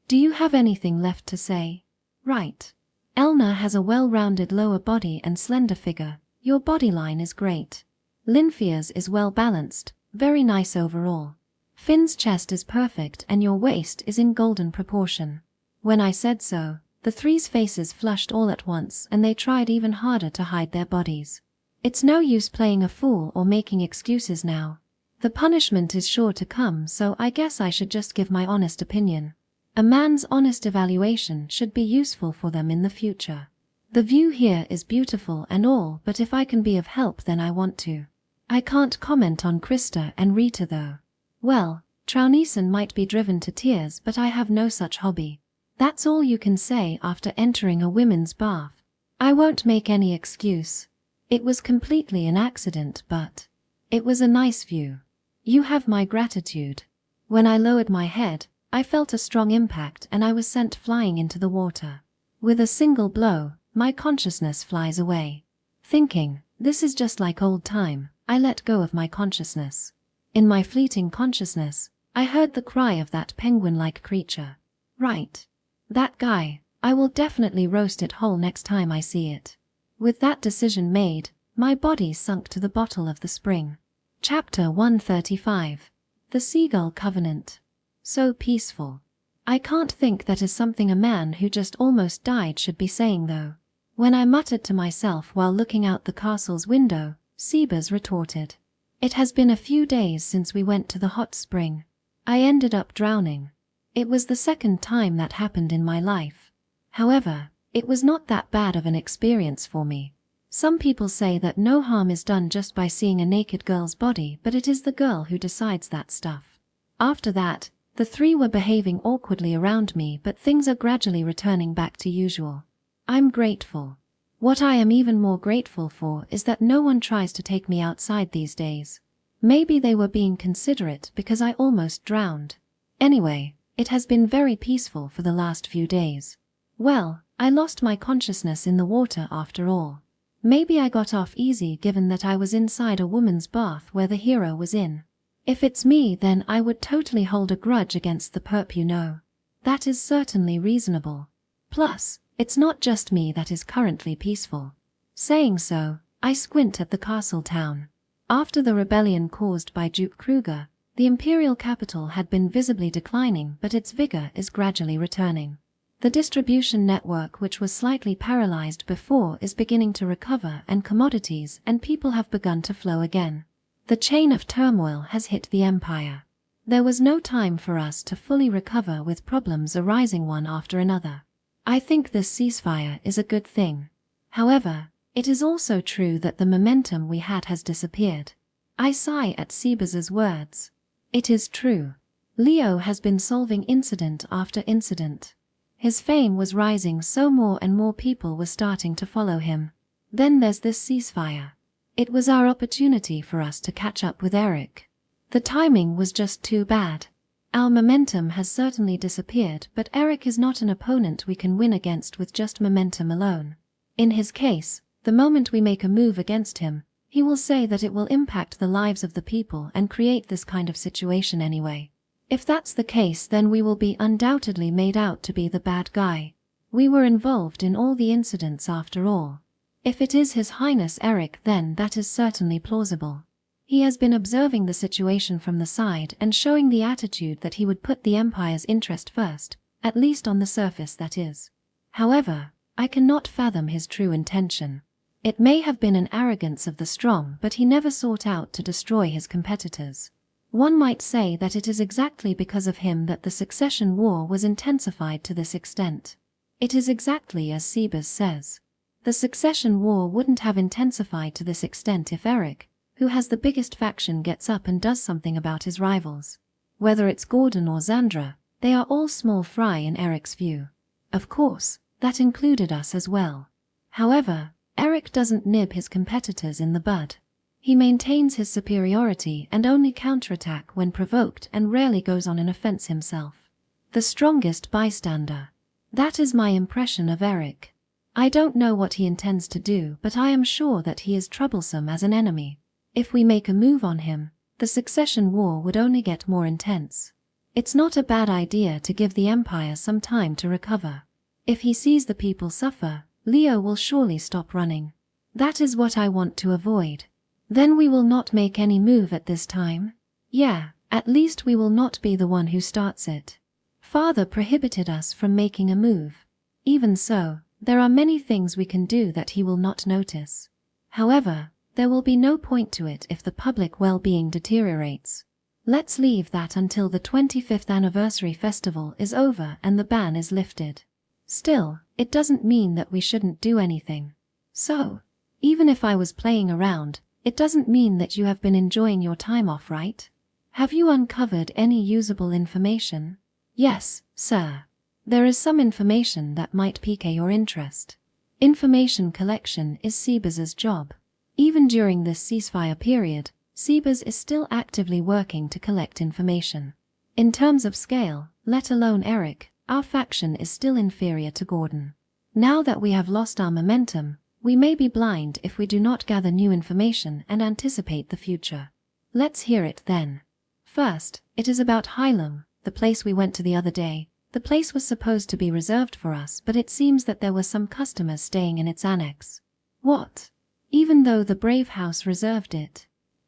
Do you have anything left to say? Right. Elna has a well-rounded lower body and slender figure. Your body line is great. Lynia's is well-balanced, very nice overall. Finn's chest is perfect and your waist is in golden proportion. When I said so, the three's faces flushed all at once and they tried even harder to hide their bodies. It's no use playing a fool or making excuses now. The punishment is sure to come, so I guess I should just give my honest opinion. A man's honest evaluation should be useful for them in the future. The view here is beautiful and all, but if I can be of help then I want to. I can't comment on Krista and Rita though. Well, Trauneson might be driven to tears, but I have no such hobby. That's all you can say after entering a women's bath. I won't make any excuse. It was completely an accident, but it was a nice view. You have my gratitude. When I lowered my head, I felt a strong impact and I was sent flying into the water. With a single blow, my consciousness flies away. Thinking, this is just like old time, I let go of my consciousness. In my fleeting consciousness, I heard the cry of that penguin-like creature. Right. That guy, I will definitely roast it whole next time I see it. With that decision made, my body sunk to the bottom of the spring. Chapter 135. The Seagull Covenant. So peaceful. I can't think that is something a man who just almost died should be saying though. When I muttered to myself while looking out the castle's window, Sebas retorted. It has been a few days since we went to the hot spring. I ended up drowning. It was the second time that happened in my life. However, it was not that bad of an experience for me. Some people say that no harm is done just by seeing a naked girl's body, but it is the girl who decides that stuff. After that, The three were behaving awkwardly around me, but things are gradually returning back to usual. I'm grateful. What I am even more grateful for is that no one tries to take me outside these days. Maybe they were being considerate because I almost drowned. Anyway, it has been very peaceful for the last few days. Well, I lost my consciousness in the water after all. Maybe I got off easy given that I was inside a woman's bath where the hero was in. If it's me, then I would totally hold a grudge against the perp, you know. That is certainly reasonable. Plus, it's not just me that is currently peaceful. Saying so, I squint at the castle town. After the rebellion caused by Duke Kruger, the imperial capital had been visibly declining, but its vigor is gradually returning. The distribution network, which was slightly paralyzed before, is beginning to recover, and commodities and people have begun to flow again. The chain of turmoil has hit the empire. There was no time for us to fully recover, with problems arising one after another. I think this ceasefire is a good thing. However, it is also true that the momentum we had has disappeared. I sigh at Sebas's words. It is true. Leo has been solving incident after incident. His fame was rising, so more and more people were starting to follow him. Then there's this ceasefire. It was our opportunity for us to catch up with Eric. The timing was just too bad. Our momentum has certainly disappeared, but Eric is not an opponent we can win against with just momentum alone. In his case, the moment we make a move against him, he will say that it will impact the lives of the people and create this kind of situation anyway. If that's the case, then we will be undoubtedly made out to be the bad guy. We were involved in all the incidents after all. If it is His Highness Eric, then that is certainly plausible. He has been observing the situation from the side and showing the attitude that he would put the Empire's interest first, at least on the surface, that is. However, I cannot fathom his true intention. It may have been an arrogance of the strong, but he never sought out to destroy his competitors. One might say that it is exactly because of him that the succession war was intensified to this extent. It is exactly as Sebas says. The succession war wouldn't have intensified to this extent if Eric, who has the biggest faction, gets up and does something about his rivals. Whether it's Gordon or Xandra, they are all small fry in Eric's view. Of course, that included us as well. However, Eric doesn't nib his competitors in the bud. He maintains his superiority and only counterattack when provoked, and rarely goes on an offense himself. The strongest bystander. That is my impression of Eric. I don't know what he intends to do, but I am sure that he is troublesome as an enemy. If we make a move on him, the succession war would only get more intense. It's not a bad idea to give the Empire some time to recover. If he sees the people suffer, Leo will surely stop running. That is what I want to avoid. Then we will not make any move at this time? Yeah, at least we will not be the one who starts it. Father prohibited us from making a move. Even so, there are many things we can do that he will not notice. However, there will be no point to it if the public well-being deteriorates. Let's leave that until the 25th anniversary festival is over and the ban is lifted. Still, it doesn't mean that we shouldn't do anything. So, even if I was playing around, it doesn't mean that you have been enjoying your time off, right? Have you uncovered any usable information? Yes, sir. There is some information that might pique your interest. Information collection is Sebas's job. Even during this ceasefire period, Sebas is still actively working to collect information. In terms of scale, let alone Eric, our faction is still inferior to Gordon. Now that we have lost our momentum, we may be blind if we do not gather new information and anticipate the future. Let's hear it then. First, it is about Hylum, the place we went to the other day. The place was supposed to be reserved for us, but it seems that there were some customers staying in its annex. What? Even though the Brave House reserved it?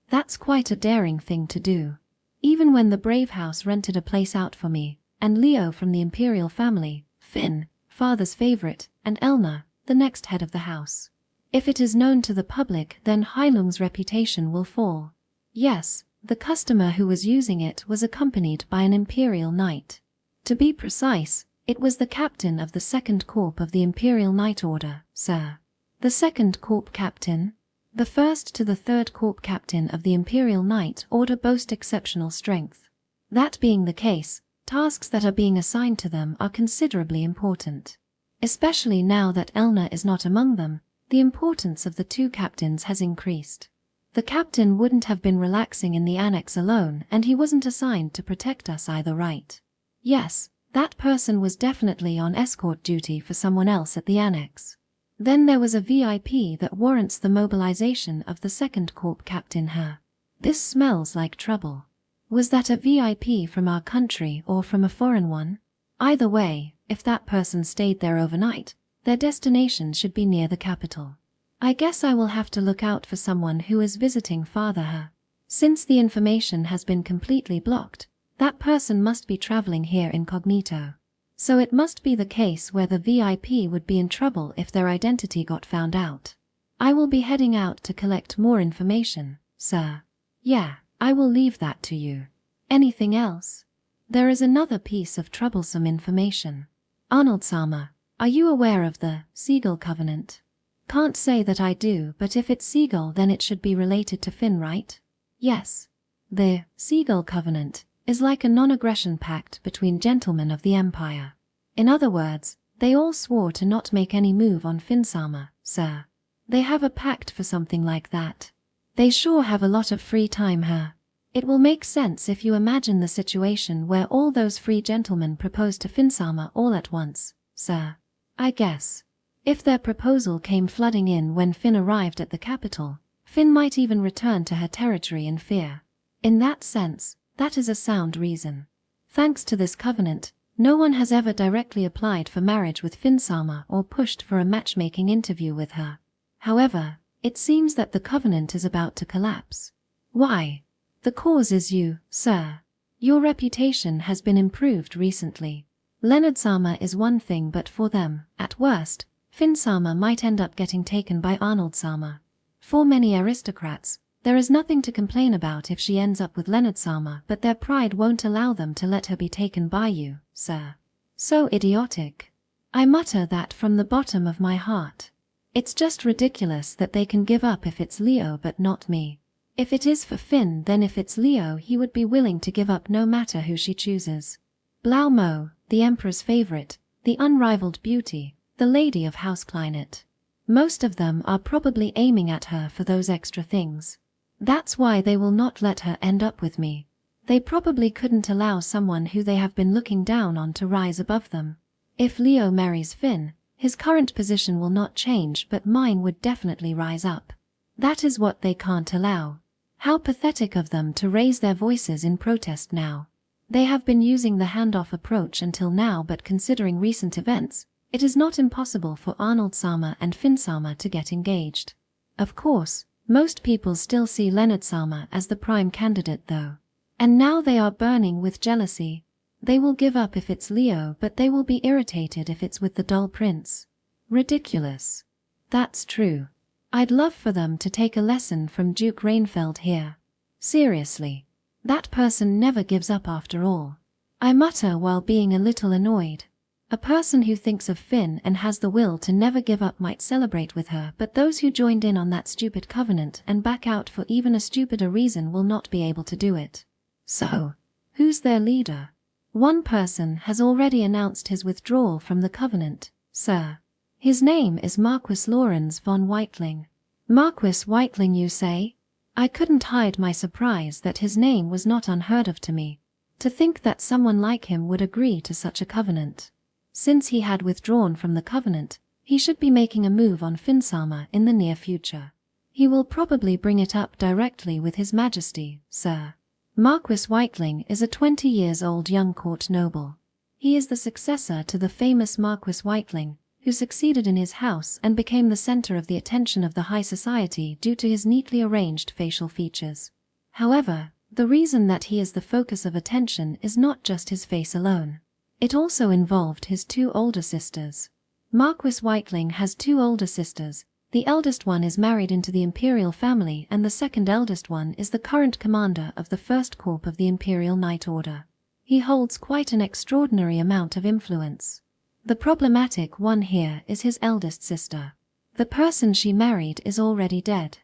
That's quite a daring thing to do. Even when the Brave House rented a place out for me, and Leo from the Imperial family, Finn, father's favorite, and Elna, the next head of the house. If it is known to the public, then Hylum's reputation will fall. Yes, the customer who was using it was accompanied by an Imperial Knight. To be precise, it was the captain of the 2nd Corps of the Imperial Knight Order, sir. The 2nd Corps captain? The 1st to the 3rd Corps captain of the Imperial Knight Order boast exceptional strength. That being the case, tasks that are being assigned to them are considerably important. Especially now that Elna is not among them, the importance of the two captains has increased. The captain wouldn't have been relaxing in the annex alone, and he wasn't assigned to protect us either, right? Yes, that person was definitely on escort duty for someone else at the annex. Then there was a VIP that warrants the mobilization of the second corps captain her. This smells like trouble. Was that a VIP from our country or from a foreign one? Either way, if that person stayed there overnight, their destination should be near the capital. I guess I will have to look out for someone who is visiting Father her. Since the information has been completely blocked, that person must be traveling here incognito. So it must be the case where the VIP would be in trouble if their identity got found out. I will be heading out to collect more information, sir. Yeah, I will leave that to you. Anything else? There is another piece of troublesome information. Arnold-sama, are you aware of the Seagull Covenant? Can't say that I do, but if it's Seagull then it should be related to Finn, right? Yes. The Seagull Covenant is like a non-aggression pact between gentlemen of the Empire. In other words, they all swore to not make any move on Finn-sama, sir. They have a pact for something like that. They sure have a lot of free time here. It will make sense if you imagine the situation where all those free gentlemen propose to Finn-sama all at once, sir. I guess. If their proposal came flooding in when Finn arrived at the capital, Finn might even return to her territory in fear. In that sense, that is a sound reason. Thanks to this covenant, no one has ever directly applied for marriage with Finn-sama or pushed for a matchmaking interview with her. However, it seems that the covenant is about to collapse. Why? The cause is you, sir. Your reputation has been improved recently. Leonard-sama is one thing, but for them, at worst, Finn-sama might end up getting taken by Arnold-sama. For many aristocrats, there is nothing to complain about if she ends up with Leonard-sama, but their pride won't allow them to let her be taken by you, sir. So idiotic. I mutter that from the bottom of my heart. It's just ridiculous that they can give up if it's Leo but not me. If it is for Finn, then if it's Leo he would be willing to give up no matter who she chooses. Blau Mo, the Emperor's favorite, the unrivaled beauty, the Lady of House Climate. Most of them are probably aiming at her for those extra things. That's why they will not let her end up with me. They probably couldn't allow someone who they have been looking down on to rise above them. If Leo marries Finn, his current position will not change, but mine would definitely rise up. That is what they can't allow. How pathetic of them to raise their voices in protest now. They have been using the handoff approach until now, but considering recent events, it is not impossible for Arnold-sama and Finn-sama to get engaged. Of course, most people still see Leonard-sama as the prime candidate though. And now they are burning with jealousy. They will give up if it's Leo, but they will be irritated if it's with the dull prince. Ridiculous. That's true. I'd love for them to take a lesson from Duke Rainfeld here. Seriously. That person never gives up after all. I mutter while being a little annoyed. A person who thinks of Finn and has the will to never give up might celebrate with her, but those who joined in on that stupid covenant and back out for even a stupider reason will not be able to do it. So, who's their leader? One person has already announced his withdrawal from the covenant, sir. His name is Marquis Lawrence von Weitling. Marquis Weitling, you say? I couldn't hide my surprise that his name was not unheard of to me. To think that someone like him would agree to such a covenant. Since he had withdrawn from the covenant, he should be making a move on Finn-sama in the near future. He will probably bring it up directly with His Majesty, sir. Marquis Weitling is a 20-years-old young court noble. He is the successor to the famous Marquis Weitling, who succeeded in his house and became the center of the attention of the high society due to his neatly arranged facial features. However, the reason that he is the focus of attention is not just his face alone. It also involved his two older sisters. Marquis Weitling has two older sisters. The eldest one is married into the imperial family, and the second eldest one is the current commander of the First Corps of the Imperial Knight Order. He holds quite an extraordinary amount of influence. The problematic one here is his eldest sister. The person she married is already dead.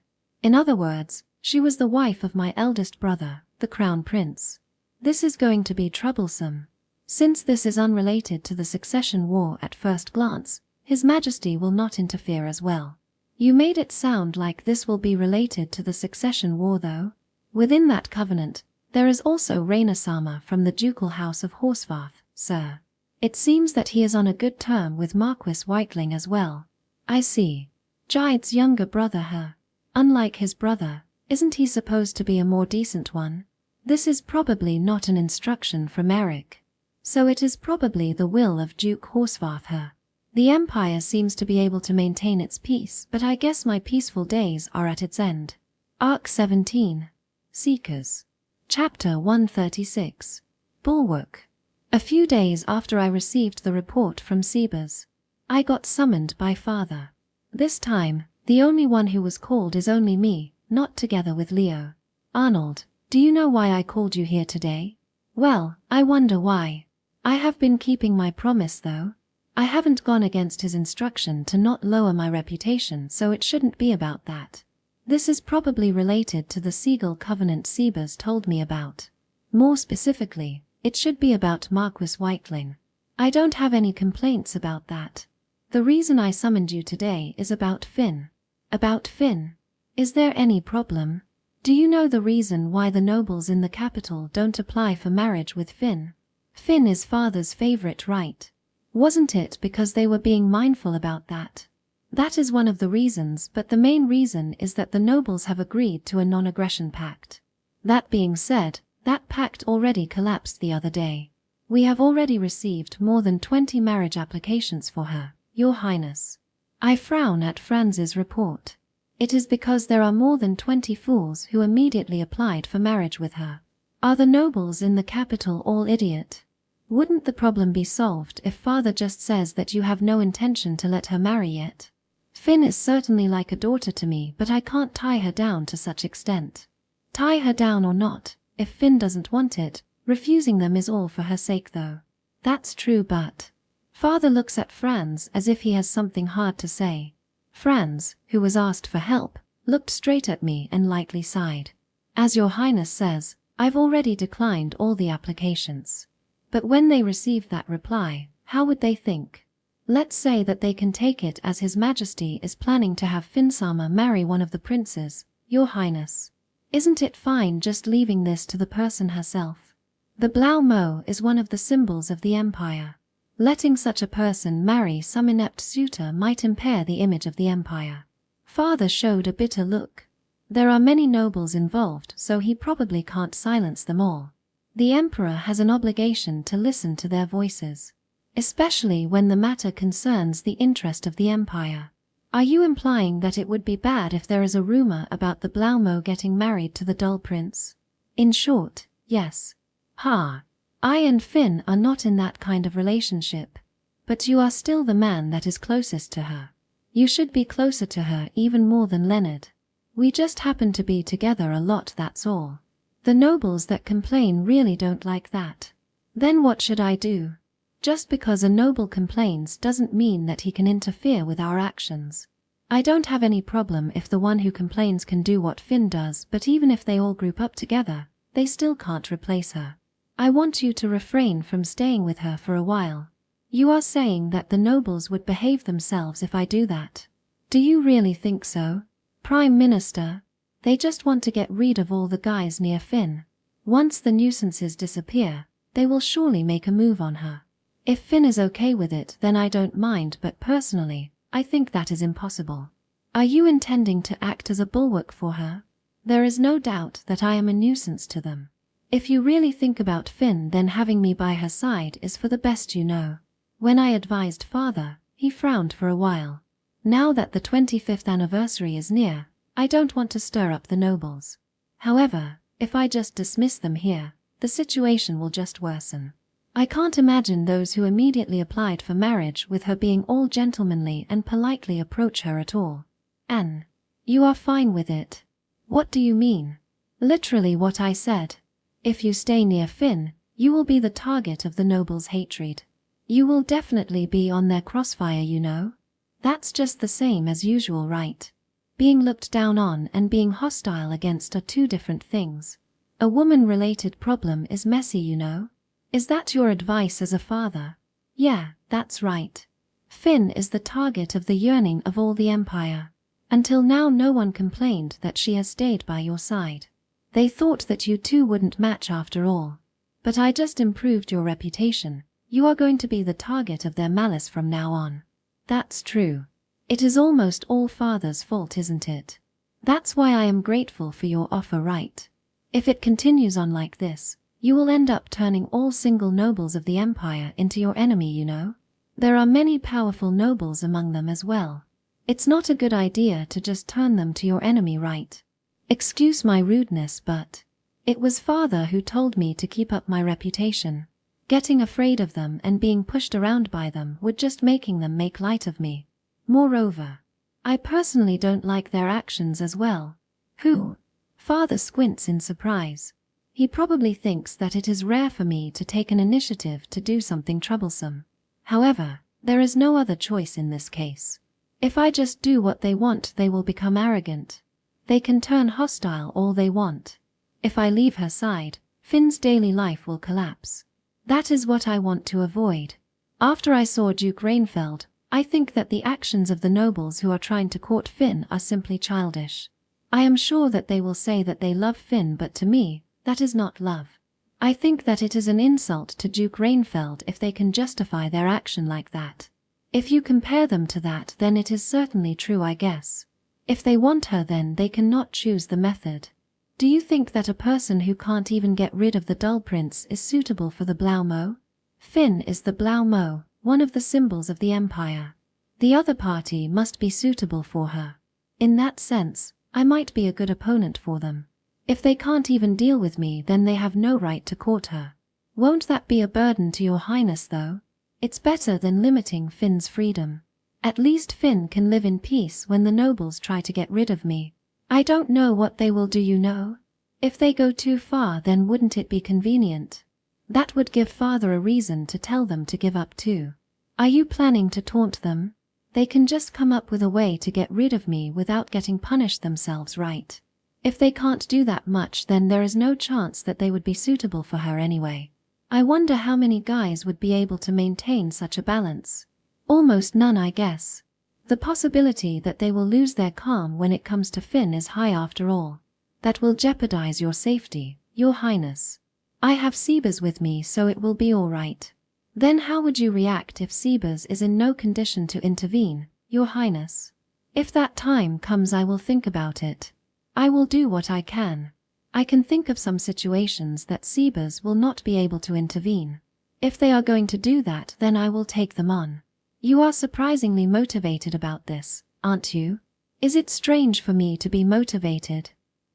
In other words, she was the wife of my eldest brother, the Crown Prince. This is going to be troublesome. Since this is unrelated to the succession war at first glance, His Majesty will not interfere as well. You made it sound like this will be related to the succession war though. Within that covenant, there is also Rhaenysama from the ducal house of Horsvarth, sir. It seems that he is on a good term with Marquis Whiteling as well. I see. Gide's younger brother unlike his brother, isn't he supposed to be a more decent one? This is probably not an instruction from Eric. So it is probably the will of Duke Horsvarth. The Empire seems to be able to maintain its peace, but I guess my peaceful days are at its end. Arc 17. Seekers. Chapter 136. Bulwark. A few days after I received the report from Sebers, I got summoned by Father. This time, the only one who was called is only me, not together with Leo. Arnold, do you know why I called you here today? Well, I wonder why. I have been keeping my promise though. I haven't gone against his instruction to not lower my reputation, so it shouldn't be about that. This is probably related to the Seagull covenant Sebers told me about. More specifically, it should be about Marquis Whiteling. I don't have any complaints about that. The reason I summoned you today is about Finn. About Finn? Is there any problem? Do you know the reason why the nobles in the capital don't apply for marriage with Finn? Finn is Father's favorite, right? Wasn't it because they were being mindful about that? That is one of the reasons, but the main reason is that the nobles have agreed to a non-aggression pact. That being said, that pact already collapsed the other day. We have already received more than 20 marriage applications for her, Your Highness. I frown at Franz's report. It is because there are more than 20 fools who immediately applied for marriage with her. Are the nobles in the capital all idiot? Wouldn't the problem be solved if Father just says that you have no intention to let her marry yet? Finn is certainly like a daughter to me, but I can't tie her down to such extent. Tie her down or not, if Finn doesn't want it, refusing them is all for her sake though. That's true, but... Father looks at Franz as if he has something hard to say. Franz, who was asked for help, looked straight at me and lightly sighed. As Your Highness says, I've already declined all the applications. But when they receive that reply, how would they think? Let's say that they can take it as His Majesty is planning to have Finnsama marry one of the princes, Your Highness. Isn't it fine just leaving this to the person herself? The Blau Mo is one of the symbols of the Empire. Letting such a person marry some inept suitor might impair the image of the Empire. Father showed a bitter look. There are many nobles involved, so he probably can't silence them all. The Emperor has an obligation to listen to their voices, especially when the matter concerns the interest of the Empire. Are you implying that it would be bad if there is a rumor about the Blaumo getting married to the Dull Prince? In short, yes. Ha! I and Finn are not in that kind of relationship. But you are still the man that is closest to her. You should be closer to her even more than Leonard. We just happen to be together a lot, that's all. The nobles that complain really don't like that. Then what should I do? Just because a noble complains doesn't mean that he can interfere with our actions. I don't have any problem if the one who complains can do what Finn does, but even if they all group up together, they still can't replace her. I want you to refrain from staying with her for a while. You are saying that the nobles would behave themselves if I do that. Do you really think so? Prime Minister? They just want to get rid of all the guys near Finn. Once the nuisances disappear, they will surely make a move on her. If Finn is okay with it, then I don't mind, but personally, I think that is impossible. Are you intending to act as a bulwark for her? There is no doubt that I am a nuisance to them. If you really think about Finn, then having me by her side is for the best, you know. When I advised Father, he frowned for a while. Now that the 25th anniversary is near, I don't want to stir up the nobles. However, if I just dismiss them here, the situation will just worsen. I can't imagine those who immediately applied for marriage with her being all gentlemanly and politely approach her at all. Anne, you are fine with it. What do you mean? Literally what I said. If you stay near Finn, you will be the target of the nobles' hatred. You will definitely be on their crossfire, you know. That's just the same as usual, right? Being looked down on and being hostile against are two different things. A woman-related problem is messy, you know. Is that your advice as a father? Yeah, that's right. Finn is the target of the yearning of all the Empire. Until now no one complained that she has stayed by your side. They thought that you two wouldn't match after all. But I just improved your reputation. You are going to be the target of their malice from now on. That's true. It is almost all father's fault, isn't it? That's why I am grateful for your offer, right? If it continues on like this, you will end up turning all single nobles of the Empire into your enemy, you know. There are many powerful nobles among them as well. It's not a good idea to just turn them to your enemy, right? Excuse my rudeness, but it was father who told me to keep up my reputation. Getting afraid of them and being pushed around by them would just making them make light of me. Moreover, I personally don't like their actions as well. Who? Father squints in surprise. He probably thinks that it is rare for me to take an initiative to do something troublesome. However, there is no other choice in this case. If I just do what they want, they will become arrogant. They can turn hostile all they want. If I leave her side, Finn's daily life will collapse. That is what I want to avoid. After I saw Duke Rainfeld, I think that the actions of the nobles who are trying to court Finn are simply childish. I am sure that they will say that they love Finn, but to me, that is not love. I think that it is an insult to Duke Rainfeld if they can justify their action like that. If you compare them to that, then it is certainly true, I guess. If they want her, then they cannot choose the method. Do you think that a person who can't even get rid of the dull prince is suitable for the Blaumo? Finn is the Blaumo, one of the symbols of the Empire. The other party must be suitable for her. In that sense, I might be a good opponent for them. If they can't even deal with me, then they have no right to court her. Won't that be a burden to your highness, though? It's better than limiting Finn's freedom. At least Finn can live in peace when the nobles try to get rid of me. I don't know what they will do, you know. If they go too far, then wouldn't it be convenient? That would give father a reason to tell them to give up too. Are you planning to taunt them? They can just come up with a way to get rid of me without getting punished themselves, right? If they can't do that much, then there is no chance that they would be suitable for her anyway. I wonder how many guys would be able to maintain such a balance. Almost none, I guess. The possibility that they will lose their calm when it comes to Finn is high after all. That will jeopardize your safety, your highness. I have Sebas with me, so it will be all right. Then how would you react if Sebas is in no condition to intervene, your highness? If that time comes, I will think about it. I will do what I can. I can think of some situations that Sebas will not be able to intervene. If they are going to do that, then I will take them on. You are surprisingly motivated about this, aren't you? Is it strange for me to be motivated?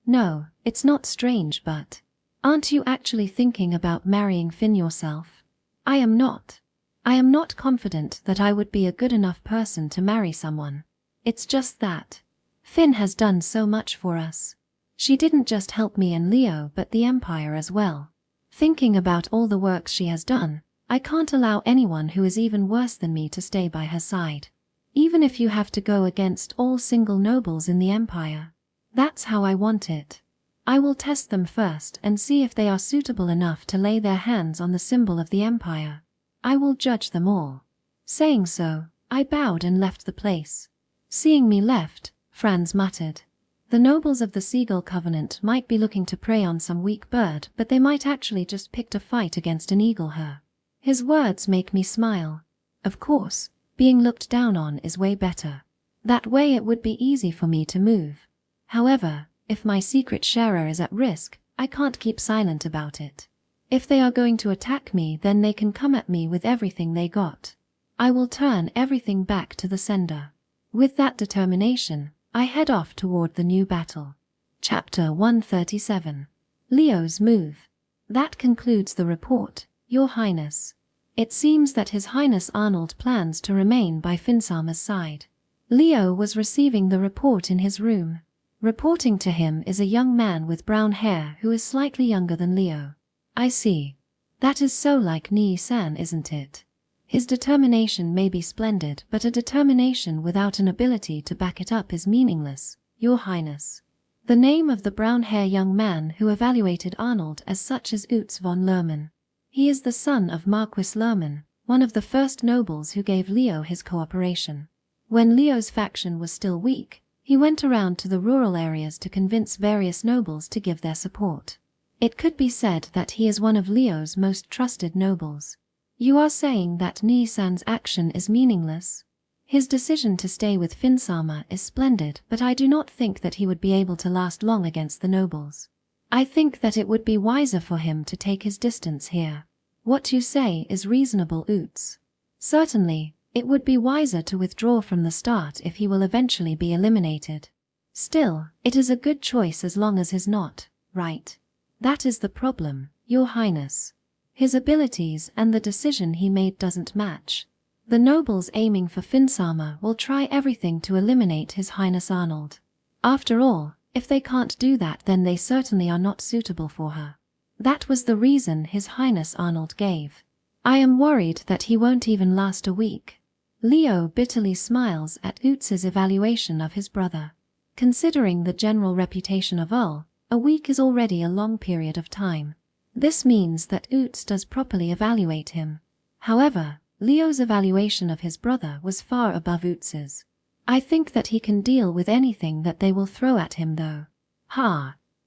No, it's not strange, but aren't you actually thinking about marrying Finn yourself? I am not. I am not confident that I would be a good enough person to marry someone. It's just that Finn has done so much for us. She didn't just help me and Leo, but the Empire as well. Thinking about all the work she has done, I can't allow anyone who is even worse than me to stay by her side. Even if you have to go against all single nobles in the Empire. That's how I want it. I will test them first and see if they are suitable enough to lay their hands on the symbol of the Empire. I will judge them all. Saying so, I bowed and left the place. Seeing me left, Franz muttered. The nobles of the Seagull Covenant might be looking to prey on some weak bird, but they might actually just picked a fight against an eagle her. His words make me smile. Of course, being looked down on is way better. That way it would be easy for me to move. However, if my secret sharer is at risk, I can't keep silent about it. If they are going to attack me, then they can come at me with everything they got. I will turn everything back to the sender. With that determination, I head off toward the new battle. Chapter 137. Leo's Move. That concludes the report, Your Highness. It seems that His Highness Arnold plans to remain by Finsama's side. Leo was receiving the report in his room. Reporting to him is a young man with brown hair who is slightly younger than Leo. I see. That is so like Nii-san, isn't it? His determination may be splendid, but a determination without an ability to back it up is meaningless, Your Highness. The name of the brown-haired young man who evaluated Arnold as such is Utz von Lerman. He is the son of Marquis Lerman, one of the first nobles who gave Leo his cooperation. When Leo's faction was still weak, he went around to the rural areas to convince various nobles to give their support. It could be said that he is one of Leo's most trusted nobles. You are saying that Ni-san's action is meaningless? His decision to stay with Finsama is splendid, but I do not think that he would be able to last long against the nobles. I think that it would be wiser for him to take his distance here. What you say is reasonable, Oots. Certainly, it would be wiser to withdraw from the start if he will eventually be eliminated. Still, it is a good choice as long as he's not, right? That is the problem, Your Highness. His abilities and the decision he made doesn't match. The nobles aiming for Finsama will try everything to eliminate His Highness Arnold. After all, if they can't do that, then they certainly are not suitable for her. That was the reason His Highness Arnold gave. I am worried that he won't even last a week. Leo bitterly smiles at Oots's evaluation of his brother. Considering the general reputation of Ul, a week is already a long period of time. This means that Oots does properly evaluate him. However, Leo's evaluation of his brother was far above Oots's. I think that he can deal with anything that they will throw at him though.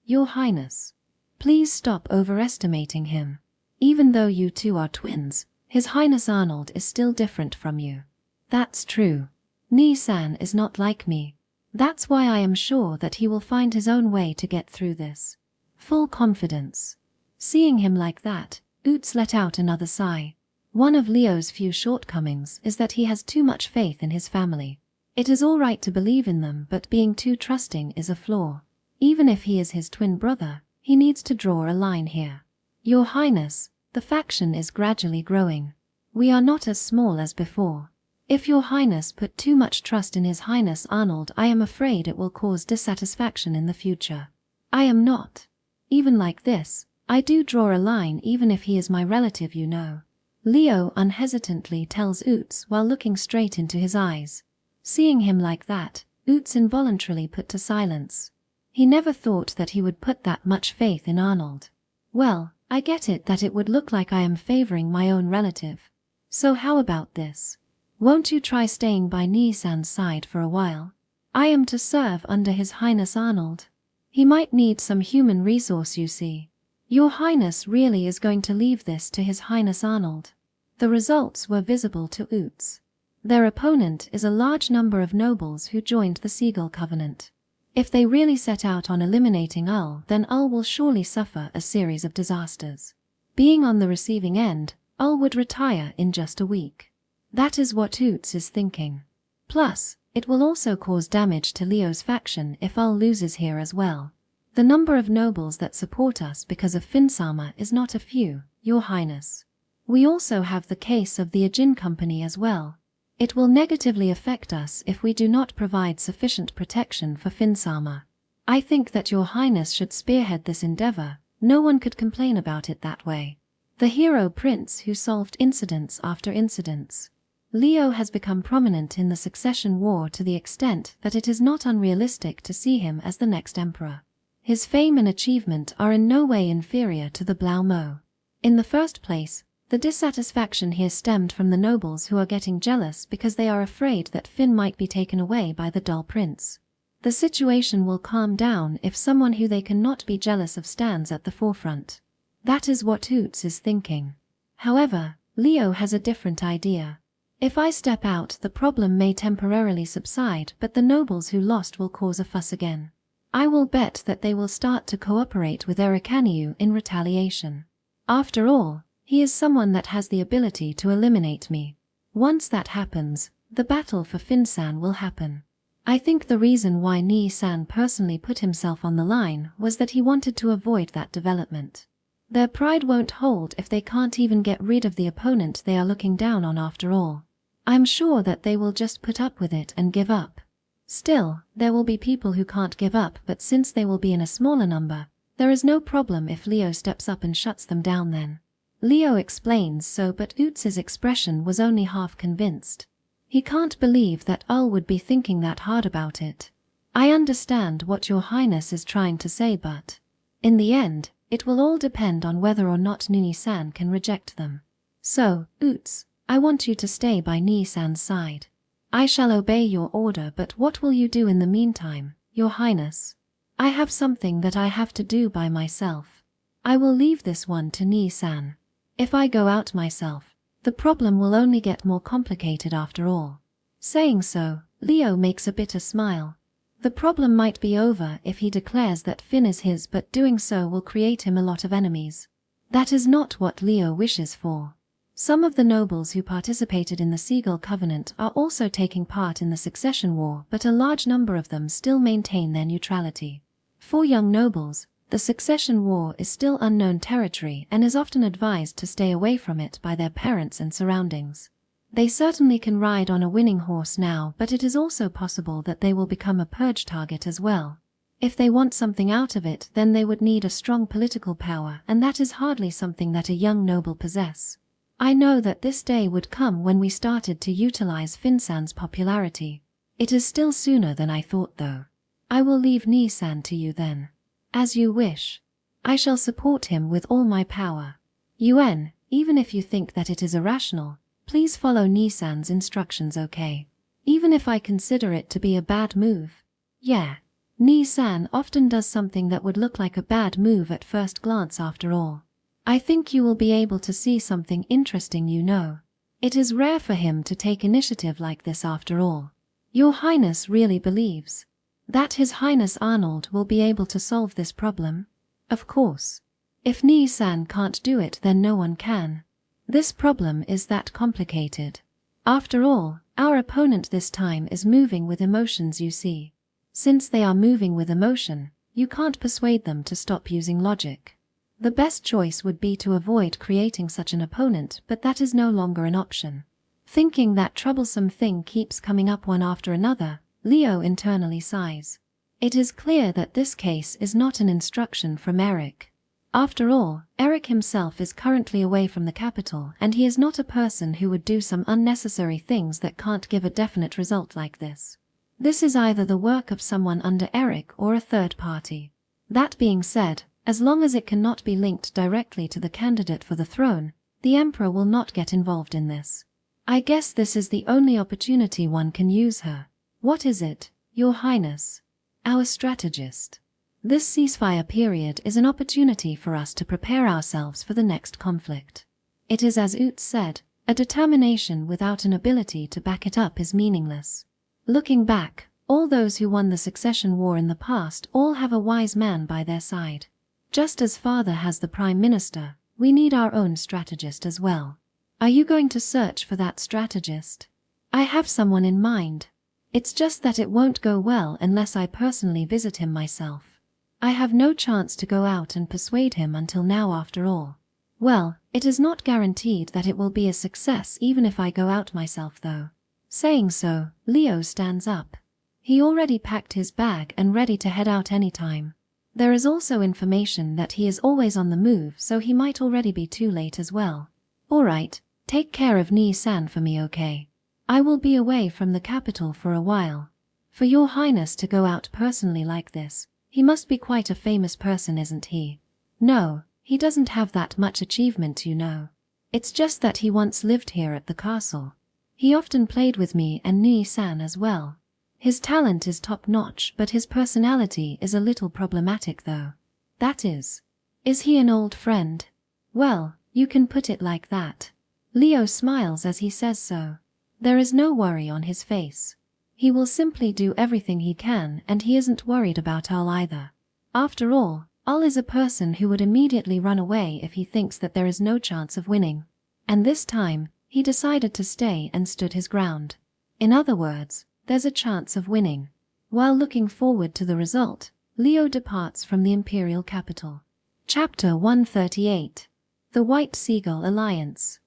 Your Highness. Please stop overestimating him. Even though you two are twins, His Highness Arnold is still different from you. That's true. Ni-san is not like me. That's why I am sure that he will find his own way to get through this. Full confidence. Seeing him like that, Oots let out another sigh. One of Leo's few shortcomings is that he has too much faith in his family. It is all right to believe in them, but being too trusting is a flaw. Even if he is his twin brother, he needs to draw a line here. Your Highness, the faction is gradually growing. We are not as small as before. If Your Highness put too much trust in His Highness Arnold, I am afraid it will cause dissatisfaction in the future. I am not. Even like this, I do draw a line even if he is my relative, you know. Leo unhesitantly tells Oots while looking straight into his eyes. Seeing him like that, Oots involuntarily put to silence. He never thought that he would put that much faith in Arnold. Well, I get it that it would look like I am favoring my own relative. So how about this? Won't you try staying by Ni-san's side for a while? I am to serve under His Highness Arnold. He might need some human resource, you see. Your Highness really is going to leave this to His Highness Arnold. The results were visible to Oots. Their opponent is a large number of nobles who joined the Seagull Covenant. If they really set out on eliminating Ul, then Ul will surely suffer a series of disasters. Being on the receiving end, Ul would retire in just a week. That is what Oots is thinking. Plus, it will also cause damage to Leo's faction if Ul loses here as well. The number of nobles that support us because of Finsama is not a few, Your Highness. We also have the case of the Ajin Company as well. It will negatively affect us if we do not provide sufficient protection for Finsama. I think that Your Highness should spearhead this endeavor. No one could complain about it that way. The hero prince who solved incidents after incidents. Leo has become prominent in the succession war to the extent that it is not unrealistic to see him as the next emperor. His fame and achievement are in no way inferior to the Blau Mo. In the first place, the dissatisfaction here stemmed from the nobles who are getting jealous because they are afraid that Finn might be taken away by the dull prince. The situation will calm down if someone who they cannot be jealous of stands at the forefront. That is what Oots is thinking. However, Leo has a different idea. If I step out, the problem may temporarily subside, but the nobles who lost will cause a fuss again. I will bet that they will start to cooperate with Erikaniu in retaliation. After all, he is someone that has the ability to eliminate me. Once that happens, the battle for Finsan will happen. I think the reason why Ni-san personally put himself on the line was that he wanted to avoid that development. Their pride won't hold if they can't even get rid of the opponent they are looking down on after all. I'm sure that they will just put up with it and give up. Still, there will be people who can't give up, but since they will be in a smaller number, there is no problem if Leo steps up and shuts them down then. Leo explains so, but Oots's expression was only half convinced. He can't believe that Ul would be thinking that hard about it. I understand what Your Highness is trying to say, but in the end, It will all depend on whether or not Nini-san can reject them. So, Oots, I want you to stay by Nini-san's side. I shall obey your order, but what will you do in the meantime, Your Highness? I have something that I have to do by myself. I will leave this one to Nini-san. If I go out myself, the problem will only get more complicated after all. Saying so, Leo makes a bitter smile. The problem might be over if he declares that Finn is his, but doing so will create him a lot of enemies. That is not what Leo wishes for. Some of the nobles who participated in the Seagull Covenant are also taking part in the succession war, but a large number of them still maintain their neutrality. For young nobles, the succession war is still unknown territory and is often advised to stay away from it by their parents and surroundings. They certainly can ride on a winning horse now, but it is also possible that they will become a purge target as well. If they want something out of it, then they would need a strong political power, and that is hardly something that a young noble possess. I know that this day would come when we started to utilize Finn-san's popularity. It is still sooner than I thought though. I will leave Ni-san to you then. As you wish. I shall support him with all my power. Yuen, even if you think that it is irrational, please follow Ni-san's instructions, okay? Even if I consider it to be a bad move. Yeah. Ni-san often does something that would look like a bad move at first glance after all. I think you will be able to see something interesting, you know. It is rare for him to take initiative like this after all. Your Highness really believes that His Highness Arnold will be able to solve this problem? Of course. If Ni-san can't do it, then no one can. This problem is that complicated. After all, our opponent this time is moving with emotions, you see. Since they are moving with emotion, you can't persuade them to stop using logic. The best choice would be to avoid creating such an opponent, but that is no longer an option. Thinking that troublesome thing keeps coming up one after another, Leo internally sighs. It is clear that this case is not an instruction from Eric. After all, Eric himself is currently away from the capital, and he is not a person who would do some unnecessary things that can't give a definite result like this. This is either the work of someone under Eric or a third party. That being said, as long as it cannot be linked directly to the candidate for the throne, the Emperor will not get involved in this. I guess this is the only opportunity one can use her. What is it, Your Highness? Our strategist. This ceasefire period is an opportunity for us to prepare ourselves for the next conflict. It is as Oots said, a determination without an ability to back it up is meaningless. Looking back, all those who won the succession war in the past all have a wise man by their side. Just as Father has the Prime Minister, we need our own strategist as well. Are you going to search for that strategist? I have someone in mind. It's just that it won't go well unless I personally visit him myself. I have no chance to go out and persuade him until now after all. Well, it is not guaranteed that it will be a success even if I go out myself though. Saying so, Leo stands up. He already packed his bag and ready to head out anytime. There is also information that he is always on the move, so he might already be too late as well. Alright, take care of Ni-san for me, okay? I will be away from the capital for a while. For Your Highness to go out personally like this, he must be quite a famous person, isn't he? No, he doesn't have that much achievement, you know. It's just that he once lived here at the castle. He often played with me and Ni-san as well. His talent is top-notch, but his personality is a little problematic though. That is he an old friend? Well, you can put it like that. Leo smiles as he says so. There is no worry on his face. He will simply do everything he can, and he isn't worried about Al either. After all, Al is a person who would immediately run away if he thinks that there is no chance of winning. And this time, he decided to stay and stood his ground. In other words, there's a chance of winning. While looking forward to the result, Leo departs from the imperial capital. Chapter 138. The White Seagull Alliance.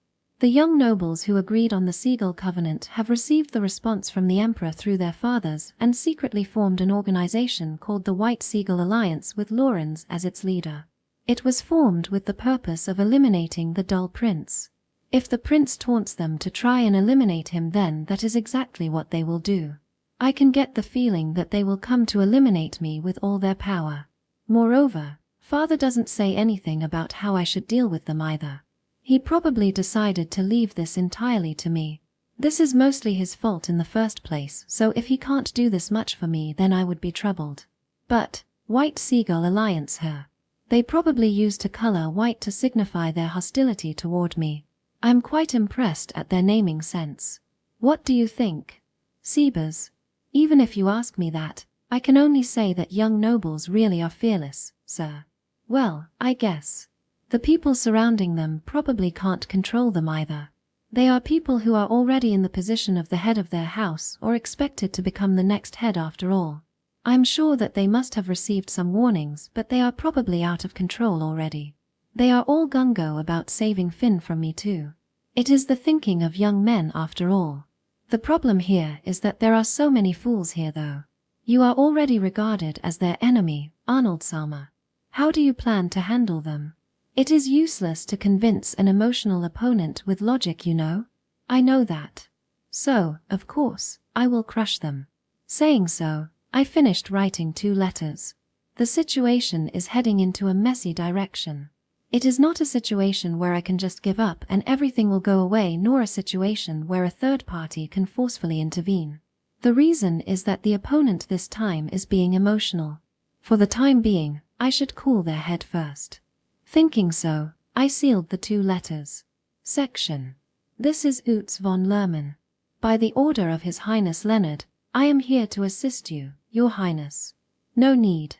The young nobles who agreed on the Seagull Covenant have received the response from the Emperor through their fathers and secretly formed an organization called the White Seagull Alliance with Lorenz as its leader. It was formed with the purpose of eliminating the dull prince. If the prince taunts them to try and eliminate him, then that is exactly what they will do. I can get the feeling that they will come to eliminate me with all their power. Moreover, Father doesn't say anything about how I should deal with them either. He probably decided to leave this entirely to me. This is mostly his fault in the first place, so if he can't do this much for me, then I would be troubled. But, White Seagull Alliance her. They probably used a color white to signify their hostility toward me. I'm quite impressed at their naming sense. What do you think? Sebas? Even if you ask me that, I can only say that young nobles really are fearless, sir. Well, I guess. The people surrounding them probably can't control them either. They are people who are already in the position of the head of their house or expected to become the next head after all. I'm sure that they must have received some warnings, but they are probably out of control already. They are all gung-ho about saving Finn from me too. It is the thinking of young men after all. The problem here is that there are so many fools here though. You are already regarded as their enemy, Arnold Sama. How do you plan to handle them? It is useless to convince an emotional opponent with logic, you know. I know that. So, of course, I will crush them. Saying so, I finished writing 2 letters. The situation is heading into a messy direction. It is not a situation where I can just give up and everything will go away, nor a situation where a third party can forcefully intervene. The reason is that the opponent this time is being emotional. For the time being, I should cool their head first. Thinking so, I sealed the 2 letters. Section. This is Utz von Lerman. By the order of His Highness Leonard, I am here to assist you, Your Highness. No need.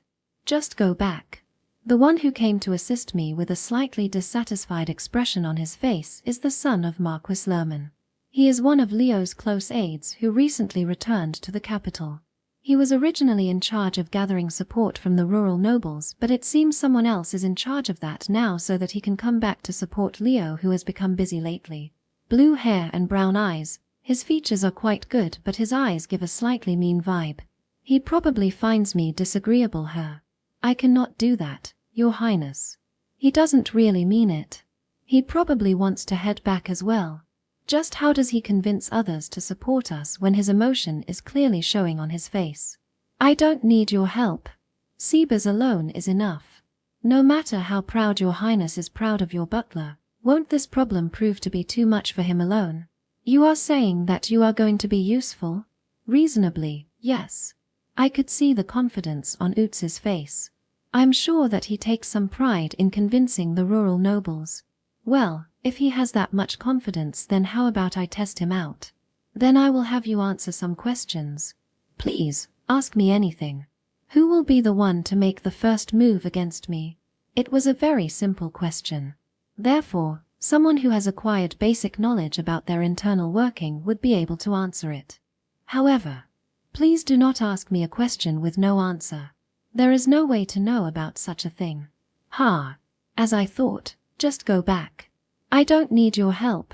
Just go back. The one who came to assist me with a slightly dissatisfied expression on his face is the son of Marquis Lerman. He is one of Leo's close aides who recently returned to the capital. He was originally in charge of gathering support from the rural nobles, but it seems someone else is in charge of that now so that he can come back to support Leo, who has become busy lately. Blue hair and brown eyes. His features are quite good, but his eyes give a slightly mean vibe. He probably finds me disagreeable her. I cannot do that, Your Highness. He doesn't really mean it. He probably wants to head back as well. Just how does he convince others to support us when his emotion is clearly showing on his face? I don't need your help. Sebas alone is enough. No matter how proud Your Highness is proud of your butler, won't this problem prove to be too much for him alone? You are saying that you are going to be useful? Reasonably, yes. I could see the confidence on Utz's face. I'm sure that he takes some pride in convincing the rural nobles. Well, if he has that much confidence, then how about I test him out? Then I will have you answer some questions. Please, ask me anything. Who will be the one to make the first move against me? It was a very simple question. Therefore, someone who has acquired basic knowledge about their internal working would be able to answer it. However, please do not ask me a question with no answer. There is no way to know about such a thing. As I thought, just go back. I don't need your help.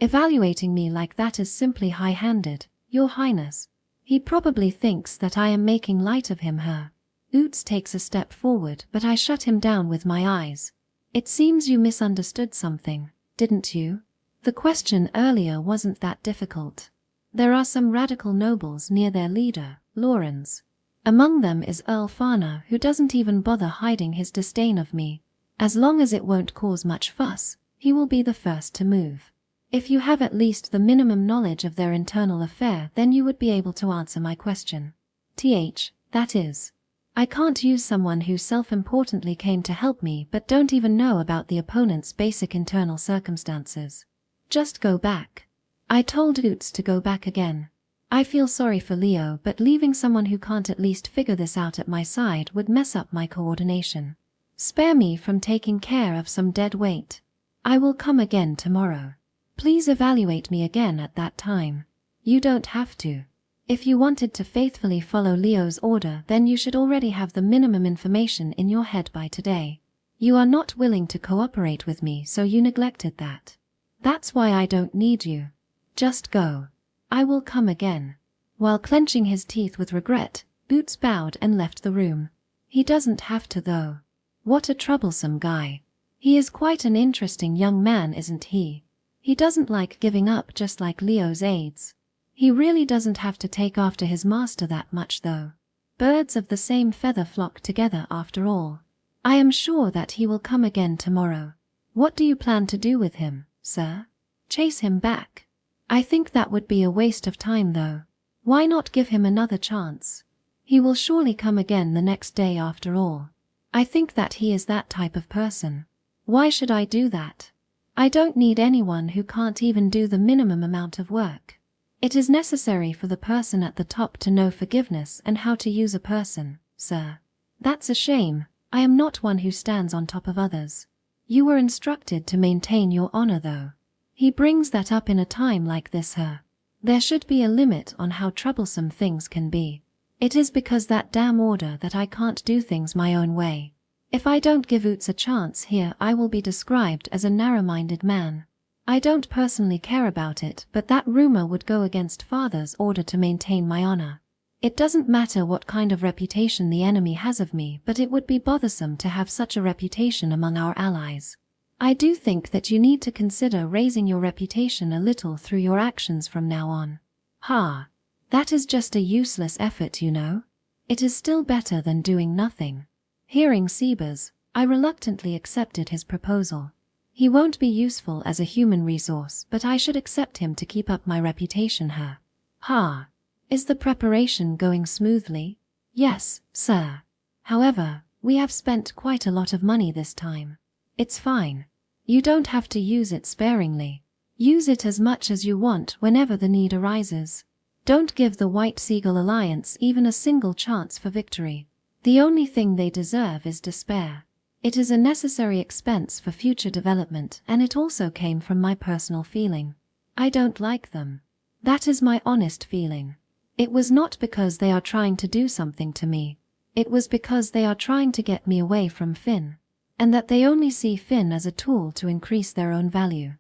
Evaluating me like that is simply high-handed, Your Highness. He probably thinks that I am making light of him her. Utz takes a step forward, but I shut him down with my eyes. It seems you misunderstood something, didn't you? The question earlier wasn't that difficult. There are some radical nobles near their leader, Lorenz. Among them is Earl Farna, who doesn't even bother hiding his disdain of me. As long as it won't cause much fuss, he will be the first to move. If you have at least the minimum knowledge of their internal affair, then you would be able to answer my question. That is. I can't use someone who self-importantly came to help me but don't even know about the opponent's basic internal circumstances. Just go back. I told Utz to go back again. I feel sorry for Leo, but leaving someone who can't at least figure this out at my side would mess up my coordination. Spare me from taking care of some dead weight. I will come again tomorrow. Please evaluate me again at that time. You don't have to. If you wanted to faithfully follow Leo's order, then you should already have the minimum information in your head by today. You are not willing to cooperate with me, so you neglected that. That's why I don't need you. Just go. I will come again. While clenching his teeth with regret, Boots bowed and left the room. He doesn't have to though. What a troublesome guy. He is quite an interesting young man, isn't he? He doesn't like giving up, just like Leo's aides. He really doesn't have to take after his master that much though. Birds of the same feather flock together after all. I am sure that he will come again tomorrow. What do you plan to do with him, sir? Chase him back? I think that would be a waste of time though. Why not give him another chance? He will surely come again the next day after all. I think that he is that type of person. Why should I do that? I don't need anyone who can't even do the minimum amount of work. It is necessary for the person at the top to know forgiveness and how to use a person, sir. That's a shame. I am not one who stands on top of others. You were instructed to maintain your honor though. He brings that up in a time like this, sir. There should be a limit on how troublesome things can be. It is because that damn order that I can't do things my own way. If I don't give Oots a chance here, I will be described as a narrow-minded man. I don't personally care about it, but that rumor would go against Father's order to maintain my honor. It doesn't matter what kind of reputation the enemy has of me, but it would be bothersome to have such a reputation among our allies. I do think that you need to consider raising your reputation a little through your actions from now on. Ha! That is just a useless effort, you know. It is still better than doing nothing. Hearing Sebas, I reluctantly accepted his proposal. He won't be useful as a human resource, but I should accept him to keep up my reputation here. Ha! Is the preparation going smoothly? Yes, sir. However, we have spent quite a lot of money this time. It's fine. You don't have to use it sparingly. Use it as much as you want whenever the need arises. Don't give the White Seagull Alliance even a single chance for victory. The only thing they deserve is despair. It is a necessary expense for future development, and it also came from my personal feeling. I don't like them. That is my honest feeling. It was not because they are trying to do something to me. It was because they are trying to get me away from Finn, and that they only see Finn as a tool to increase their own value.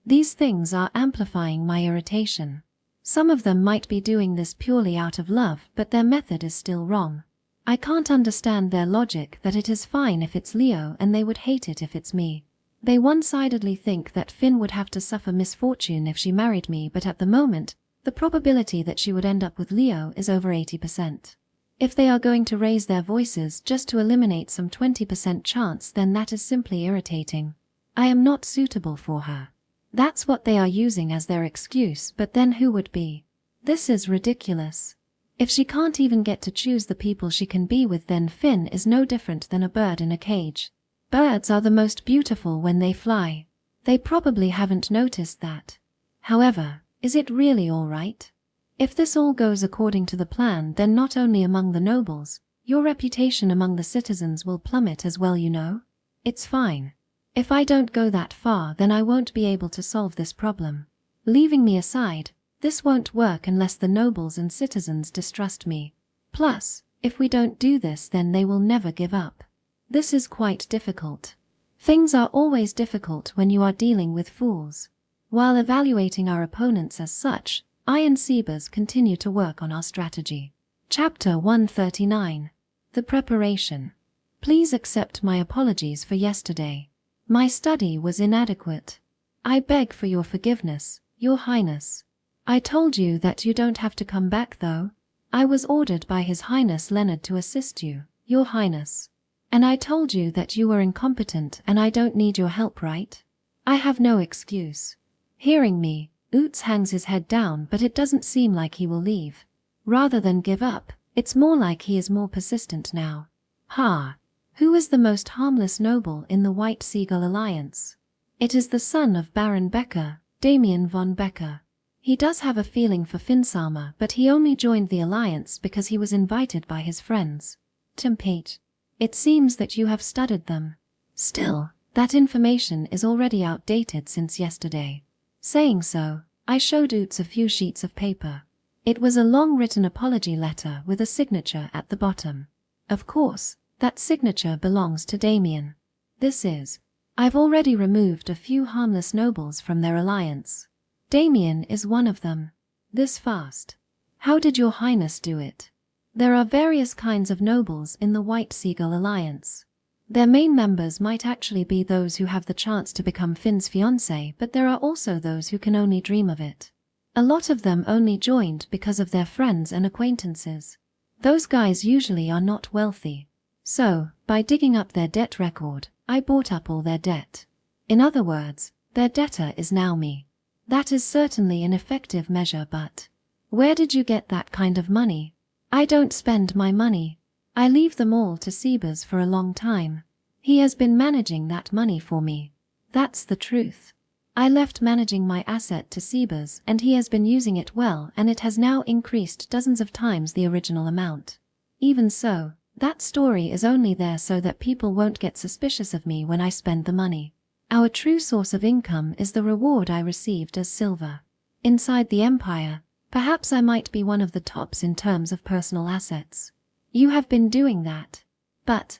These things are amplifying my irritation. Some of them might be doing this purely out of love, but their method is still wrong. I can't understand their logic that it is fine if it's Leo and they would hate it if it's me. They one-sidedly think that Finn would have to suffer misfortune if she married me, but at the moment, the probability that she would end up with Leo is over 80%. If they are going to raise their voices just to eliminate some 20% chance, then that is simply irritating. I am not suitable for her. That's what they are using as their excuse, but then who would be? This is ridiculous. If she can't even get to choose the people she can be with, then Finn is no different than a bird in a cage. Birds are the most beautiful when they fly. They probably haven't noticed that. However, is it really all right? If this all goes according to the plan, then not only among the nobles, your reputation among the citizens will plummet as well, you know. It's fine. If I don't go that far, then I won't be able to solve this problem. Leaving me aside, this won't work unless the nobles and citizens distrust me. Plus, if we don't do this, then they will never give up. This is quite difficult. Things are always difficult when you are dealing with fools. While evaluating our opponents as such, I and Sebas continue to work on our strategy. Chapter 139. The Preparation. Please accept my apologies for yesterday. My study was inadequate. I beg for your forgiveness, Your Highness. I told you that you don't have to come back though. I was ordered by His Highness Leonard to assist you, Your Highness. And I told you that you were incompetent and I don't need your help, right? I have no excuse. Hearing me, Oots hangs his head down, but it doesn't seem like he will leave. Rather than give up, it's more like he is more persistent now. Ha! Who is the most harmless noble in the White Seagull Alliance? It is the son of Baron Becker, Damien von Becker. He does have a feeling for Finsama, but he only joined the alliance because he was invited by his friends. Tempate. It seems that you have studied them. Still, that information is already outdated since yesterday. Saying so, I showed Oots a few sheets of paper. It was a long written apology letter with a signature at the bottom. Of course, that signature belongs to Damien. This is, I've already removed a few harmless nobles from their alliance. Damien is one of them. This fast. How did Your Highness do it? There are various kinds of nobles in the White Seagull Alliance. Their main members might actually be those who have the chance to become Finn's fiancé, but there are also those who can only dream of it. A lot of them only joined because of their friends and acquaintances. Those guys usually are not wealthy. So, by digging up their debt record, I bought up all their debt. In other words, their debtor is now me. That is certainly an effective measure, but where did you get that kind of money? I don't spend my money. I leave them all to Sebas for a long time. He has been managing that money for me. That's the truth. I left managing my asset to Sebas and he has been using it well, and it has now increased dozens of times the original amount. Even so, that story is only there so that people won't get suspicious of me when I spend the money. Our true source of income is the reward I received as silver. Inside the Empire, perhaps I might be one of the tops in terms of personal assets. You have been doing that. But,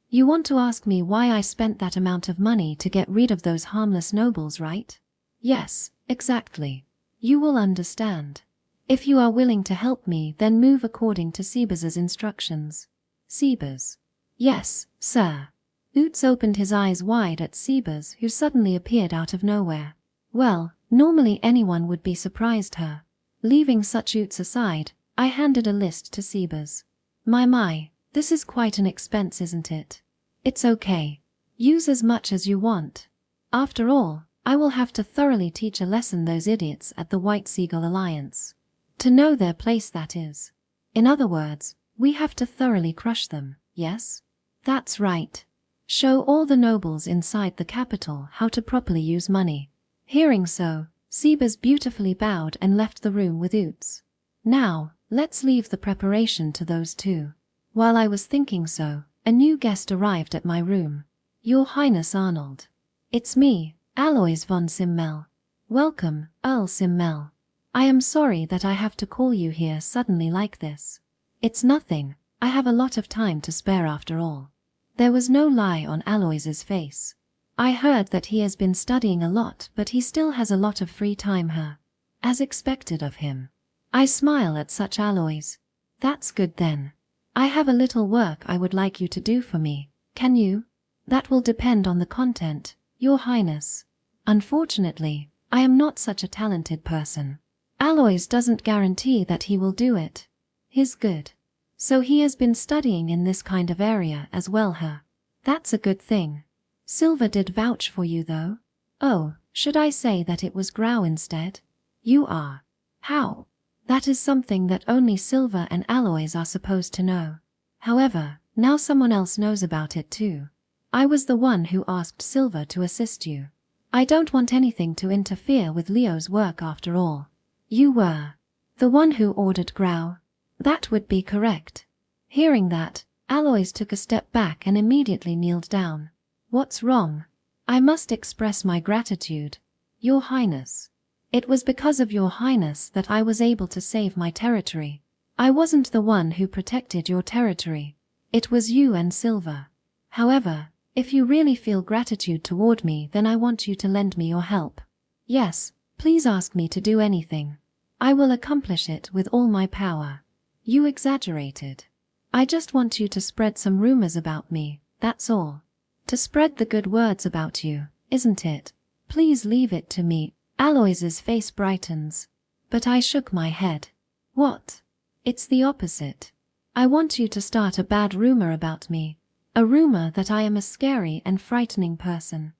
you want to ask me why I spent that amount of money to get rid of those harmless nobles, right? Yes, exactly. You will understand. If you are willing to help me, then move according to Sebas's instructions. Sebas. Yes, sir. Oots opened his eyes wide at Sebas, who suddenly appeared out of nowhere. Well, normally anyone would be surprised her. Leaving such Oots aside, I handed a list to Sebas. My, this is quite an expense, isn't it? It's okay. Use as much as you want. After all, I will have to thoroughly teach a lesson those idiots at the White Seagull Alliance. To know their place, that is. In other words, we have to thoroughly crush them, yes? That's right. Show all the nobles inside the capital how to properly use money. Hearing so, Sebas beautifully bowed and left the room with Oots. Now, let's leave the preparation to those two. While I was thinking so, a new guest arrived at my room. Your Highness Arnold. It's me, Alois von Simmel. Welcome, Earl Simmel. I am sorry that I have to call you here suddenly like this. It's nothing, I have a lot of time to spare after all. There was no lie on Alois's face. I heard that he has been studying a lot, but he still has a lot of free time here. As expected of him. I smile at such Alois. That's good then. I have a little work I would like you to do for me. Can you? That will depend on the content, Your Highness. Unfortunately, I am not such a talented person. Alois doesn't guarantee that he will do it. He's good. So he has been studying in this kind of area as well, huh? That's a good thing. Silver did vouch for you though. Oh, should I say that it was Grau instead? You are. How? That is something that only Silver and Alois are supposed to know. However, now someone else knows about it too. I was the one who asked Silver to assist you. I don't want anything to interfere with Leo's work after all. You were the one who ordered Grau. That would be correct. Hearing that, Alois took a step back and immediately kneeled down. What's wrong? I must express my gratitude. Your Highness. It was because of Your Highness that I was able to save my territory. I wasn't the one who protected your territory. It was you and Silver. However, if you really feel gratitude toward me, then I want you to lend me your help. Yes, please ask me to do anything. I will accomplish it with all my power. You exaggerated. I just want you to spread some rumors about me, that's all. To spread the good words about you, isn't it? Please leave it to me. Alois's face brightens. But I shook my head. What? It's the opposite. I want you to start a bad rumor about me. A rumor that I am a scary and frightening person.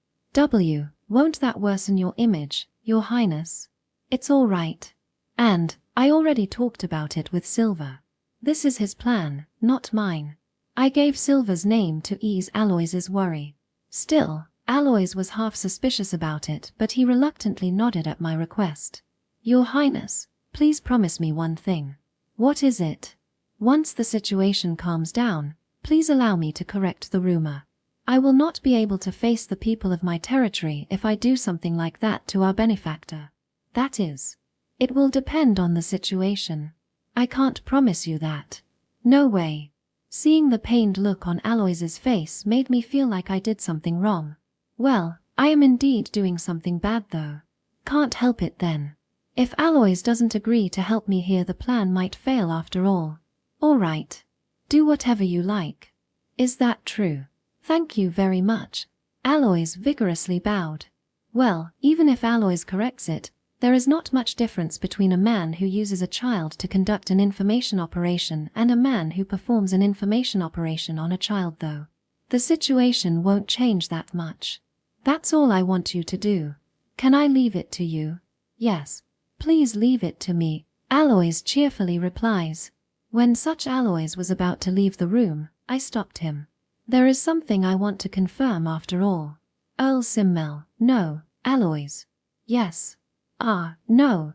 Won't that worsen your image, Your Highness? It's all right. And I already talked about it with Silver. This is his plan, not mine. I gave Silver's name to ease Alois's worry. Still, Alois was half suspicious about it, but he reluctantly nodded at my request. Your Highness, please promise me one thing. What is it? Once the situation calms down, please allow me to correct the rumor. I will not be able to face the people of my territory if I do something like that to our benefactor. That is. It will depend on the situation. I can't promise you that. No way. Seeing the pained look on Alois's face made me feel like I did something wrong. Well, I am indeed doing something bad though. Can't help it then. If Alois doesn't agree to help me here, the plan might fail after all. All right. Do whatever you like. Is that true? Thank you very much. Alois vigorously bowed. Well, even if Alois corrects it, There is not much difference between a man who uses a child to conduct an information operation and a man who performs an information operation on a child, though. The situation won't change that much. That's all I want you to do. Can I leave it to you? Yes. Please leave it to me, Aloys cheerfully replies. When such Aloys was about to leave the room, I stopped him. There is something I want to confirm after all. Earl Simmel, no. Aloys. Yes. No.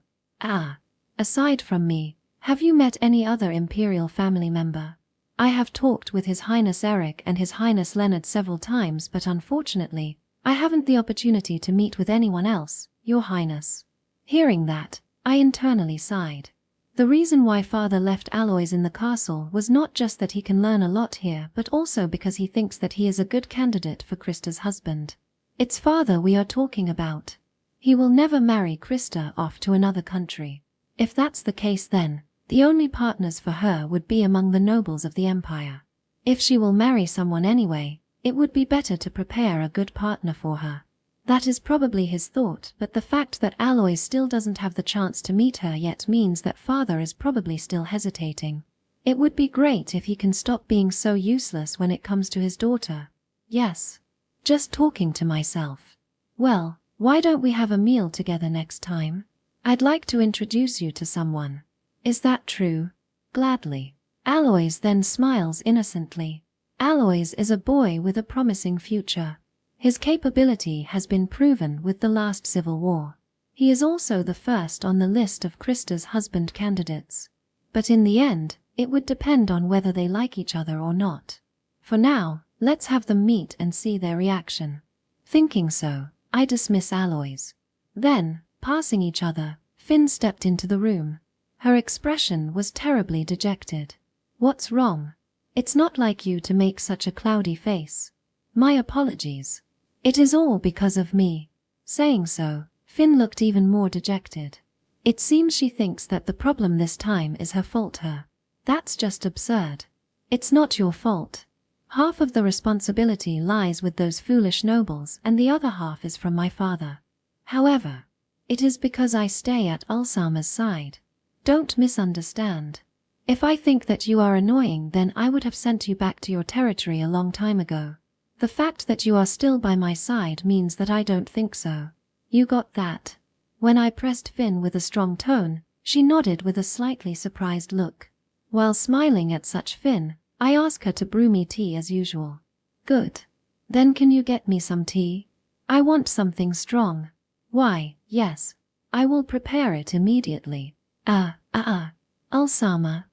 Aside from me, have you met any other Imperial family member? I have talked with His Highness Eric and His Highness Leonard several times, but unfortunately, I haven't the opportunity to meet with anyone else, Your Highness. Hearing that, I internally sighed. The reason why Father left Aloys in the castle was not just that he can learn a lot here, but also because he thinks that he is a good candidate for Krista's husband. It's Father we are talking about. He will never marry Krista off to another country. If that's the case, then the only partners for her would be among the nobles of the Empire. If she will marry someone anyway, it would be better to prepare a good partner for her. That is probably his thought, but the fact that Aloys still doesn't have the chance to meet her yet means that Father is probably still hesitating. It would be great if he can stop being so useless when it comes to his daughter. Yes. Just talking to myself. Well, why don't we have a meal together next time? I'd like to introduce you to someone. Is that true? Gladly. Aloys then smiles innocently. Aloys is a boy with a promising future. His capability has been proven with the last civil war. He is also the first on the list of Krista's husband candidates. But in the end, it would depend on whether they like each other or not. For now, let's have them meet and see their reaction. Thinking so, I dismiss Aloys. Then, passing each other, Finn stepped into the room. Her expression was terribly dejected. What's wrong? It's not like you to make such a cloudy face. My apologies. It is all because of me. Saying so, Finn looked even more dejected. It seems she thinks that the problem this time is her fault. That's just absurd. It's not your fault. Half of the responsibility lies with those foolish nobles and the other half is from my father. However, it is because I stay at Ulsama's side. Don't misunderstand. If I think that you are annoying, then I would have sent you back to your territory a long time ago. The fact that you are still by my side means that I don't think so. You got that? When I pressed Finn with a strong tone, she nodded with a slightly surprised look. While smiling at such Finn, I ask her to brew me tea as usual. Good. Then can you get me some tea? I want something strong. Why, yes. I will prepare it immediately. Ulsama.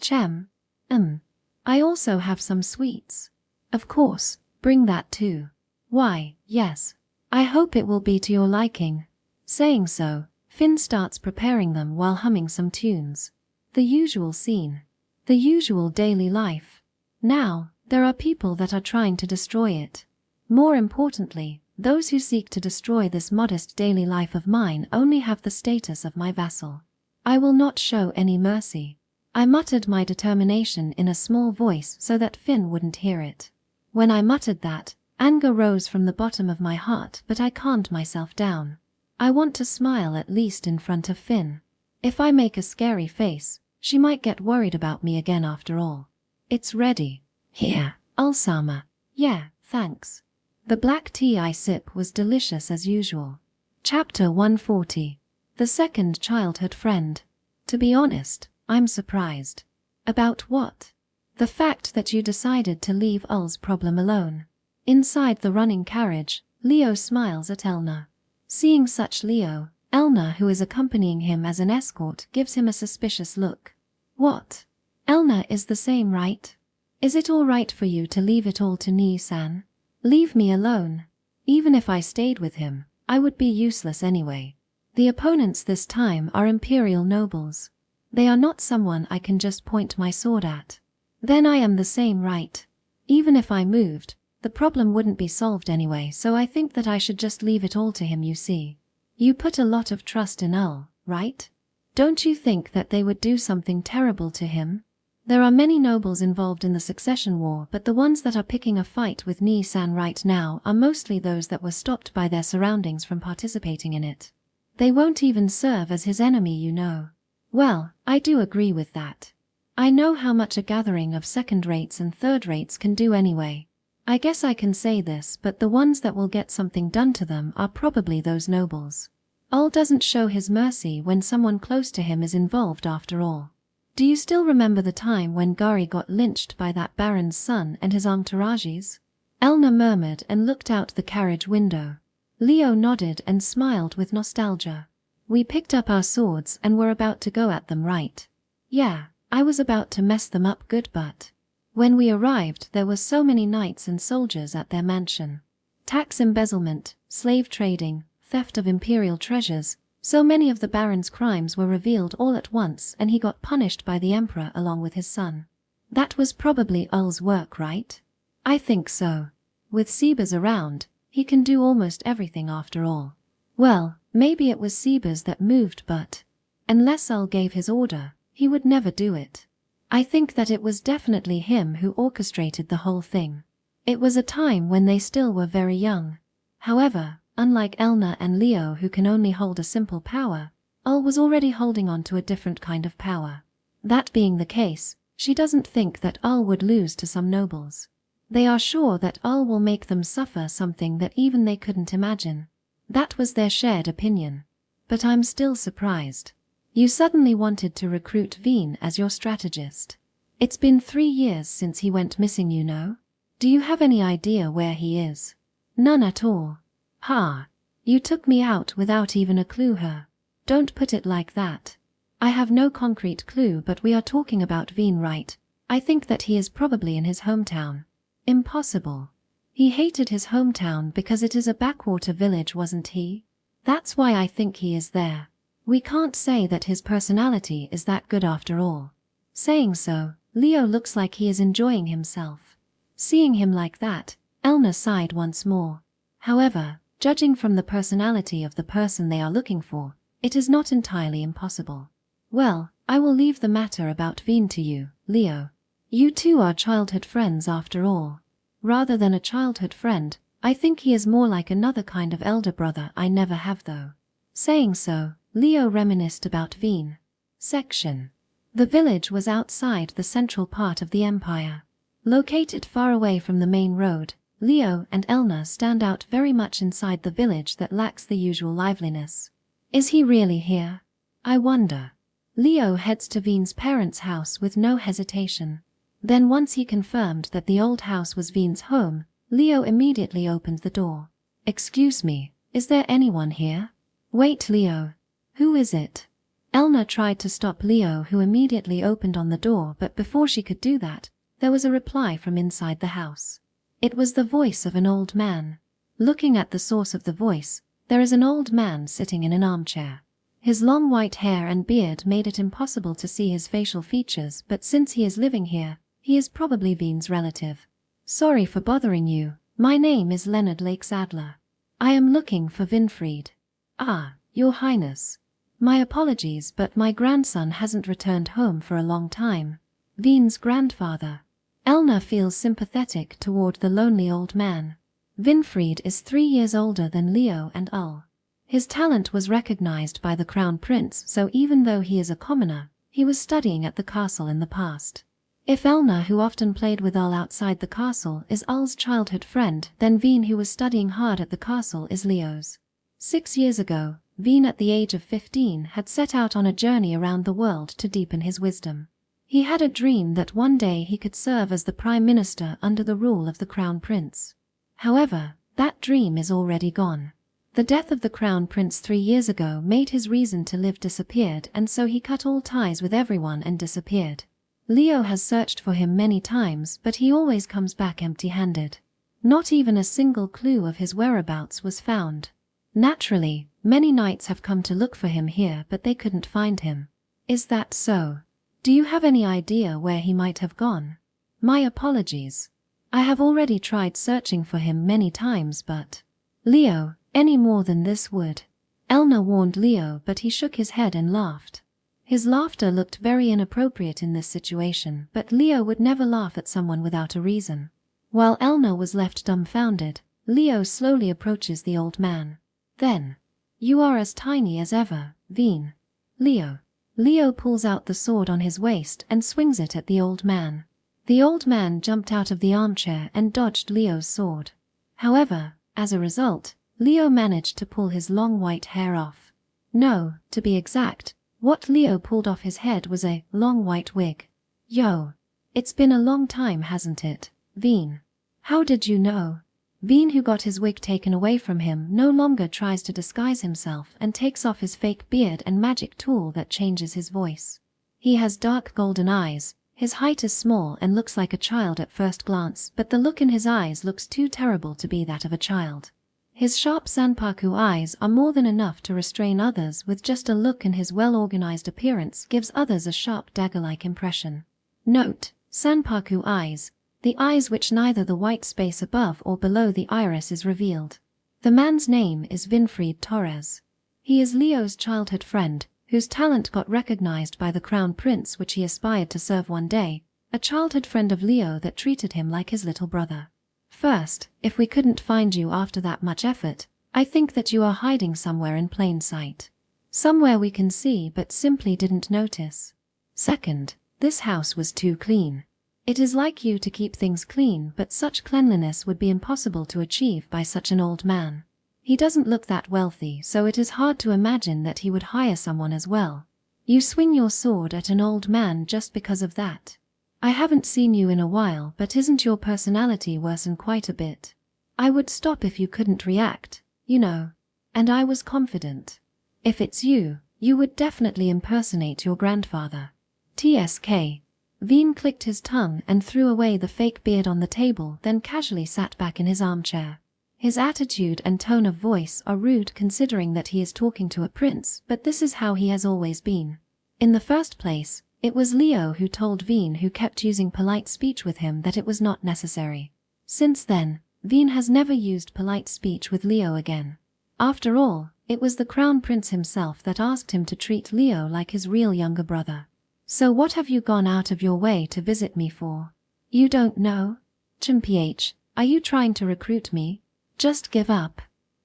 Chem. I also have some sweets. Of course, bring that too. Why, yes. I hope it will be to your liking. Saying so, Finn starts preparing them while humming some tunes. The usual scene. The usual daily life. Now, there are people that are trying to destroy it. More importantly, those who seek to destroy this modest daily life of mine only have the status of my vassal. I will not show any mercy. I muttered my determination in a small voice so that Finn wouldn't hear it. When I muttered that, anger rose from the bottom of my heart, but I calmed myself down. I want to smile at least in front of Finn. If I make a scary face, she might get worried about me again after all. It's ready. Here, Ulsama. Yeah, thanks. The black tea I sip was delicious as usual. Chapter 140. The second childhood friend. To be honest, I'm surprised. About what? The fact that you decided to leave Ul's problem alone. Inside the running carriage, Leo smiles at Elna. Seeing such Leo, Elna, who is accompanying him as an escort, gives him a suspicious look. What? Elna is the same, right? Is it all right for you to leave it all to Nii-san? Leave me alone. Even if I stayed with him, I would be useless anyway. The opponents this time are Imperial nobles. They are not someone I can just point my sword at. Then I am the same, right? Even if I moved, the problem wouldn't be solved anyway, so I think that I should just leave it all to him, you see. You put a lot of trust in Ul, right? Don't you think that they would do something terrible to him? There are many nobles involved in the succession war, but the ones that are picking a fight with Nii-san right now are mostly those that were stopped by their surroundings from participating in it. They won't even serve as his enemy, you know. Well, I do agree with that. I know how much a gathering of second-rates and third-rates can do anyway. I guess I can say this, but the ones that will get something done to them are probably those nobles. Al doesn't show his mercy when someone close to him is involved after all. Do you still remember the time when Gari got lynched by that baron's son and his entourages? Elna murmured and looked out the carriage window. Leo nodded and smiled with nostalgia. We picked up our swords and were about to go at them, right? Yeah, I was about to mess them up good, but when we arrived there were so many knights and soldiers at their mansion. Tax embezzlement, slave trading, theft of imperial treasures, so many of the baron's crimes were revealed all at once and he got punished by the emperor along with his son. That was probably Ul's work, right? I think so. With Sebas around, he can do almost everything after all. Well, maybe it was Sebas that moved, but unless Ul gave his order, he would never do it. I think that it was definitely him who orchestrated the whole thing. It was a time when they still were very young. However, unlike Elna and Leo who can only hold a simple power, Ul was already holding on to a different kind of power. That being the case, she doesn't think that Ul would lose to some nobles. They are sure that Ul will make them suffer something that even they couldn't imagine. That was their shared opinion. But I'm still surprised. You suddenly wanted to recruit Veen as your strategist. It's been 3 years since he went missing, you know. Do you have any idea where he is? None at all. Ha! You took me out without even a clue, her. Don't put it like that. I have no concrete clue, but we are talking about Veen, right? I think that he is probably in his hometown. Impossible. He hated his hometown because it is a backwater village, wasn't he? That's why I think he is there. We can't say that his personality is that good after all. Saying so, Leo looks like he is enjoying himself. Seeing him like that, Elna sighed once more. However, judging from the personality of the person they are looking for, it is not entirely impossible. Well, I will leave the matter about Veen to you, Leo. You two are childhood friends after all. Rather than a childhood friend, I think he is more like another kind of elder brother I never have though. Saying so, Leo reminisced about Veen. Section. The village was outside the central part of the empire. Located far away from the main road, Leo and Elna stand out very much inside the village that lacks the usual liveliness. Is he really here? I wonder. Leo heads to Veen's parents' house with no hesitation. Then once he confirmed that the old house was Veen's home, Leo immediately opened the door. Excuse me, is there anyone here? Wait, Leo. Who is it? Elna tried to stop Leo, who immediately opened on the door, but before she could do that, there was a reply from inside the house. It was the voice of an old man. Looking at the source of the voice, there is an old man sitting in an armchair. His long white hair and beard made it impossible to see his facial features, but since he is living here, he is probably Veen's relative. Sorry for bothering you. My name is Leonard Lake Sadler. I am looking for Winfried. Ah, Your Highness. My apologies, but my grandson hasn't returned home for a long time. Veen's grandfather. Elna feels sympathetic toward the lonely old man. Winfried is 3 years older than Leo and Ul. His talent was recognized by the crown prince, so even though he is a commoner, he was studying at the castle in the past. If Elna, who often played with Ul outside the castle, is Ul's childhood friend, then Veen, who was studying hard at the castle, is Leo's. 6 years ago, Veen at the age of 15 had set out on a journey around the world to deepen his wisdom. He had a dream that one day he could serve as the prime minister under the rule of the crown prince. However, that dream is already gone. The death of the crown prince 3 years ago made his reason to live disappeared, and so he cut all ties with everyone and disappeared. Leo has searched for him many times, but he always comes back empty-handed. Not even a single clue of his whereabouts was found. Naturally, many knights have come to look for him here, but they couldn't find him. Is that so? Do you have any idea where he might have gone? My apologies. I have already tried searching for him many times, but Leo, any more than this would. Elna warned Leo, but he shook his head and laughed. His laughter looked very inappropriate in this situation, but Leo would never laugh at someone without a reason. While Elna was left dumbfounded, Leo slowly approaches the old man. Then, You are as tiny as ever, Veen. Leo. Leo pulls out the sword on his waist and swings it at the old man. The old man jumped out of the armchair and dodged Leo's sword. However, as a result, Leo managed to pull his long white hair off. No, to be exact, what Leo pulled off his head was a long white wig. Yo. It's been a long time, hasn't it, Veen? How did you know? Veen, who got his wig taken away from him, no longer tries to disguise himself and takes off his fake beard and magic tool that changes his voice. He has dark golden eyes, his height is small and looks like a child at first glance, but the look in his eyes looks too terrible to be that of a child. His sharp Sanpaku eyes are more than enough to restrain others with just a look, and his well-organized appearance gives others a sharp dagger-like impression. Note, Sanpaku eyes, the eyes which neither the white space above or below the iris is revealed. The man's name is Winfried Teres. He is Leo's childhood friend, whose talent got recognized by the crown prince which he aspired to serve one day, a childhood friend of Leo that treated him like his little brother. First, if we couldn't find you after that much effort, I think that you are hiding somewhere in plain sight. Somewhere we can see but simply didn't notice. Second, this house was too clean. It is like you to keep things clean, but such cleanliness would be impossible to achieve by such an old man. He doesn't look that wealthy, so it is hard to imagine that he would hire someone as well. You swing your sword at an old man just because of that. I haven't seen you in a while, but isn't your personality worsened quite a bit? I would stop if you couldn't react, you know. And I was confident. If it's you, you would definitely impersonate your grandfather. TSK. Veen clicked his tongue and threw away the fake beard on the table, then casually sat back in his armchair. His attitude and tone of voice are rude considering that he is talking to a prince, but this is how he has always been. In the first place, it was Leo who told Veen, who kept using polite speech with him, that it was not necessary. Since then, Veen has never used polite speech with Leo again. After all, it was the crown prince himself that asked him to treat Leo like his real younger brother. So what have you gone out of your way to visit me for? You don't know? Chimph, are you trying to recruit me? Just give up.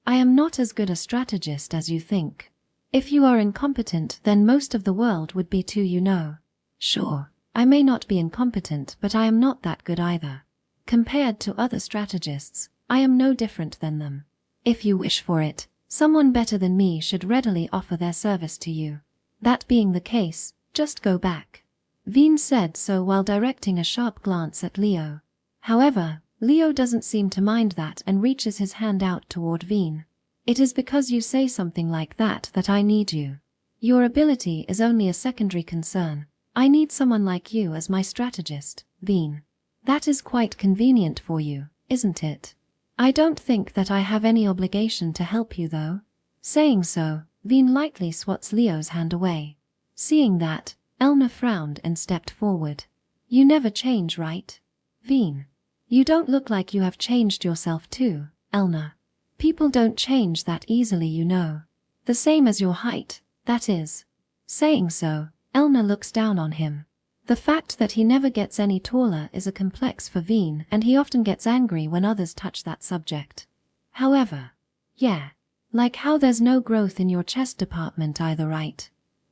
I am not as good a strategist as you think. If you are incompetent, then most of the world would be too, you know. Sure, I may not be incompetent, but I am not that good either. Compared to other strategists, I am no different than them. If you wish for it, someone better than me should readily offer their service to you. That being the case, just go back. Veen said so while directing a sharp glance at Leo. However, Leo doesn't seem to mind that and reaches his hand out toward Veen. It is because you say something like that that I need you. Your ability is only a secondary concern. I need someone like you as my strategist, Veen. That is quite convenient for you, isn't it? I don't think that I have any obligation to help you though. Saying so, Veen lightly swats Leo's hand away. Seeing that, Elna frowned and stepped forward. You never change, right? Veen. You don't look like you have changed yourself too, Elna. People don't change that easily, you know. The same as your height, that is. Saying so, Elna looks down on him. The fact that he never gets any taller is a complex for Veen, and he often gets angry when others touch that subject. However, yeah, like how there's no growth in your chest department either, right?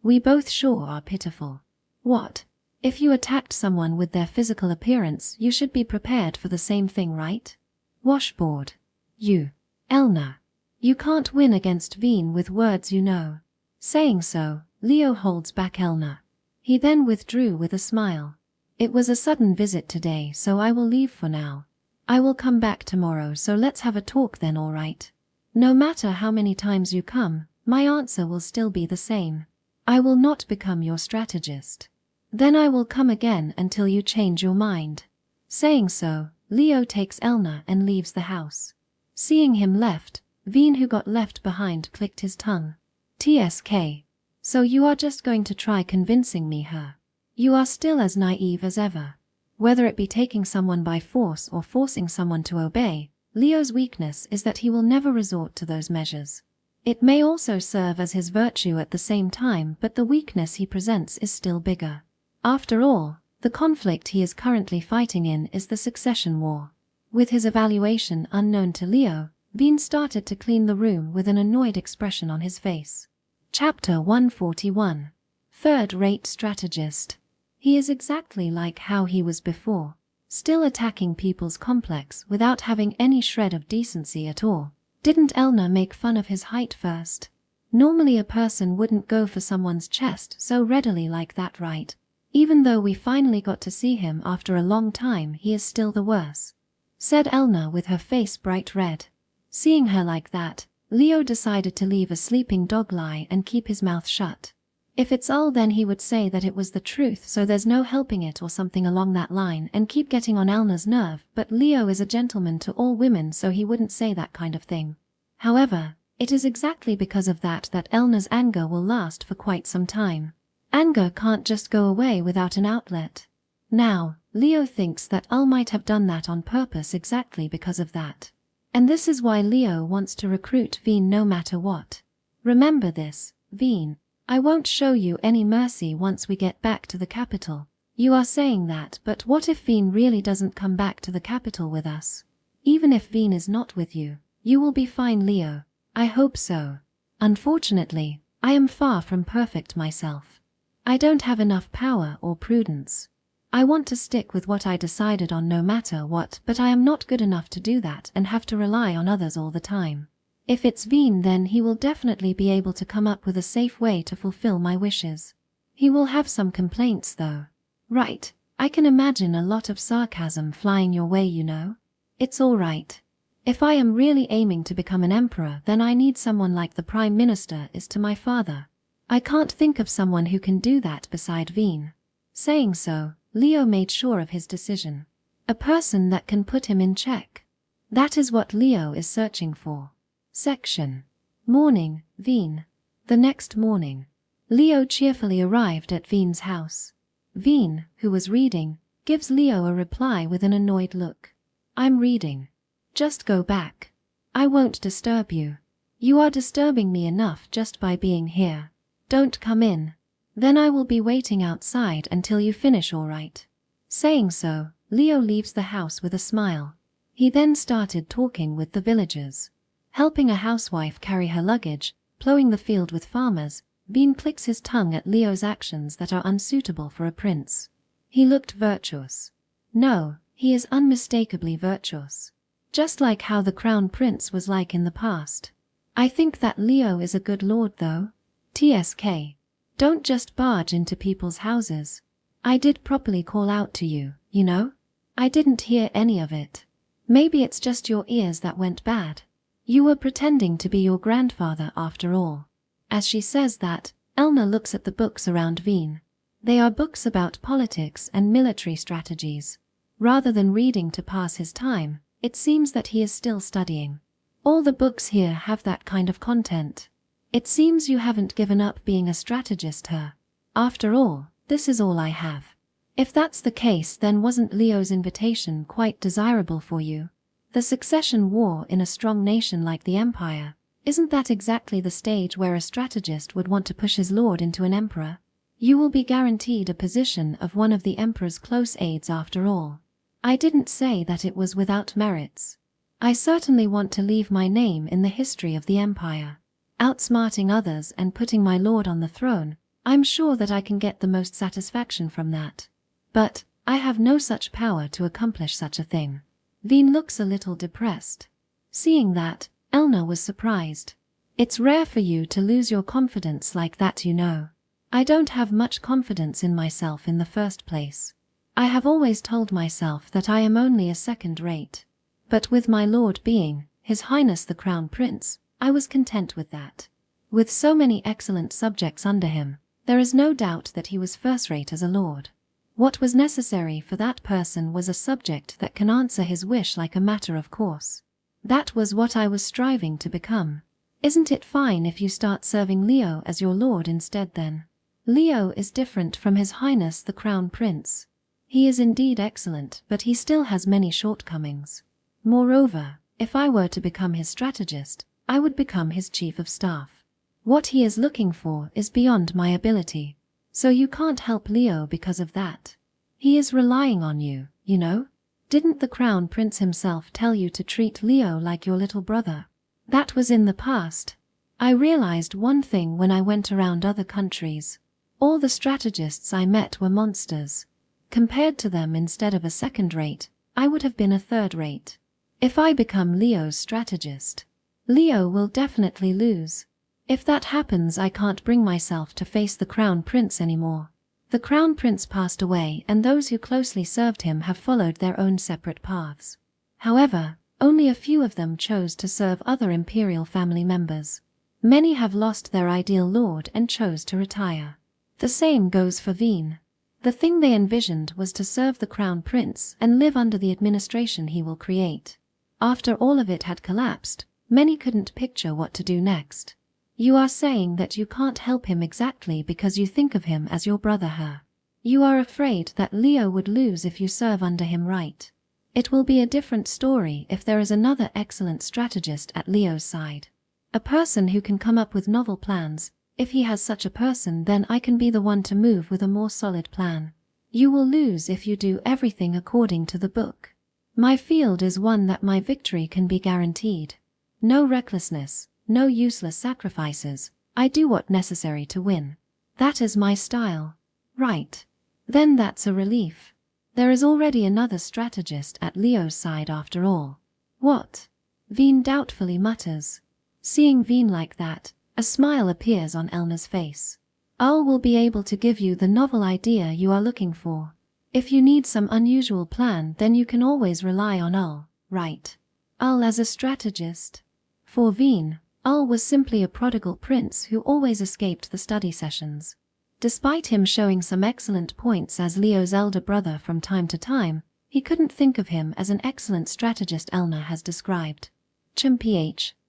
We both sure are pitiful. What? If you attacked someone with their physical appearance, you should be prepared for the same thing, right? Washboard. You. Elna. You can't win against Veen with words, you know. Saying so, Leo holds back Elna. He then withdrew with a smile. It was a sudden visit today, so I will leave for now. I will come back tomorrow, so let's have a talk then, all right? No matter how many times you come, my answer will still be the same. I will not become your strategist. Then I will come again until you change your mind. Saying so, Leo takes Elna and leaves the house. Seeing him left, Veen, who got left behind, clicked his tongue. TSK. So you are just going to try convincing me, huh? You are still as naive as ever. Whether it be taking someone by force or forcing someone to obey, Leo's weakness is that he will never resort to those measures. It may also serve as his virtue at the same time, but the weakness he presents is still bigger. After all, the conflict he is currently fighting in is the succession war. With his evaluation unknown to Leo, Veen started to clean the room with an annoyed expression on his face. Chapter 141. Third-rate strategist. He is exactly like how he was before, still attacking people's complex without having any shred of decency at all. Didn't Elna make fun of his height first? Normally a person wouldn't go for someone's chest so readily like that, right? Even though we finally got to see him after a long time, he is still the worse, said Elna with her face bright red. Seeing her like that, Leo decided to leave a sleeping dog lie and keep his mouth shut. If it's all, then he would say that it was the truth, so there's no helping it, or something along that line, and keep getting on Elna's nerve, but Leo is a gentleman to all women, so he wouldn't say that kind of thing. However, it is exactly because of that Elna's anger will last for quite some time. Anger can't just go away without an outlet. Now, Leo thinks that Ul might have done that on purpose exactly because of that. And this is why Leo wants to recruit Veen no matter what. Remember this, Veen. I won't show you any mercy once we get back to the capital. You are saying that, but what if Veen really doesn't come back to the capital with us? Even if Veen is not with you, you will be fine, Leo. I hope so. Unfortunately, I am far from perfect myself. I don't have enough power or prudence. I want to stick with what I decided on no matter what, but I am not good enough to do that and have to rely on others all the time. If it's Veen, then he will definitely be able to come up with a safe way to fulfill my wishes. He will have some complaints though. Right, I can imagine a lot of sarcasm flying your way, you know. It's all right. If I am really aiming to become an emperor, then I need someone like the Prime Minister is to my father. I can't think of someone who can do that beside Veen. Saying so, Leo made sure of his decision. A person that can put him in check. That is what Leo is searching for. Section. Morning, Veen. The next morning, Leo cheerfully arrived at Veen's house. Veen, who was reading, gives Leo a reply with an annoyed look. I'm reading. Just go back. I won't disturb you. You are disturbing me enough just by being here. Don't come in. Then I will be waiting outside until you finish, all right? Saying so, Leo leaves the house with a smile. He then started talking with the villagers. Helping a housewife carry her luggage, plowing the field with farmers, Veen clicks his tongue at Leo's actions that are unsuitable for a prince. He looked virtuous. No, he is unmistakably virtuous. Just like how the crown prince was like in the past. I think that Leo is a good lord though. TSK. Don't just barge into people's houses. I did properly call out to you, you know? I didn't hear any of it. Maybe it's just your ears that went bad. You were pretending to be your grandfather after all. As she says that, Elna looks at the books around Veen. They are books about politics and military strategies. Rather than reading to pass his time, it seems that he is still studying. All the books here have that kind of content. It seems you haven't given up being a strategist, her. After all, this is all I have. If that's the case, then wasn't Leo's invitation quite desirable for you? The succession war in a strong nation like the Empire, isn't that exactly the stage where a strategist would want to push his lord into an emperor? You will be guaranteed a position of one of the emperor's close aides after all. I didn't say that it was without merits. I certainly want to leave my name in the history of the Empire. Outsmarting others and putting my lord on the throne, I'm sure that I can get the most satisfaction from that. But I have no such power to accomplish such a thing. Veen looks a little depressed. Seeing that, Elna was surprised. It's rare for you to lose your confidence like that, you know. I don't have much confidence in myself in the first place. I have always told myself that I am only a second rate. But with my lord being His Highness the Crown Prince, I was content with that. With so many excellent subjects under him, there is no doubt that he was first-rate as a lord. What was necessary for that person was a subject that can answer his wish like a matter of course. That was what I was striving to become. Isn't it fine if you start serving Leo as your lord instead then? Leo is different from His Highness the Crown Prince. He is indeed excellent, but he still has many shortcomings. Moreover, if I were to become his strategist, I would become his chief of staff. What he is looking for is beyond my ability. So you can't help Leo because of that. He is relying on you, you know? Didn't the Crown Prince himself tell you to treat Leo like your little brother? That was in the past. I realized one thing when I went around other countries. All the strategists I met were monsters. Compared to them, instead of a second rate, I would have been a third rate. If I become Leo's strategist, Leo will definitely lose. If that happens, I can't bring myself to face the Crown Prince anymore. The Crown Prince passed away, and those who closely served him have followed their own separate paths. However, only a few of them chose to serve other imperial family members. Many have lost their ideal lord and chose to retire. The same goes for Vying. The thing they envisioned was to serve the Crown Prince and live under the administration he will create. After all of it had collapsed, many couldn't picture what to do next. You are saying that you can't help him exactly because you think of him as your brother her. You are afraid that Leo would lose if you serve under him, right? It will be a different story if there is another excellent strategist at Leo's side. A person who can come up with novel plans. If he has such a person, then I can be the one to move with a more solid plan. You will lose if you do everything according to the book. My field is one that my victory can be guaranteed. No recklessness, no useless sacrifices. I do what's necessary to win. That is my style. Right. Then that's a relief. There is already another strategist at Leo's side after all. What? Vying doubtfully mutters. Seeing Vying like that, a smile appears on Elna's face. Al will be able to give you the novel idea you are looking for. If you need some unusual plan, then you can always rely on Al, right? Al as a strategist. For Vying, Al was simply a prodigal prince who always escaped the study sessions. Despite him showing some excellent points as Leo's elder brother from time to time, he couldn't think of him as an excellent strategist Elna has described.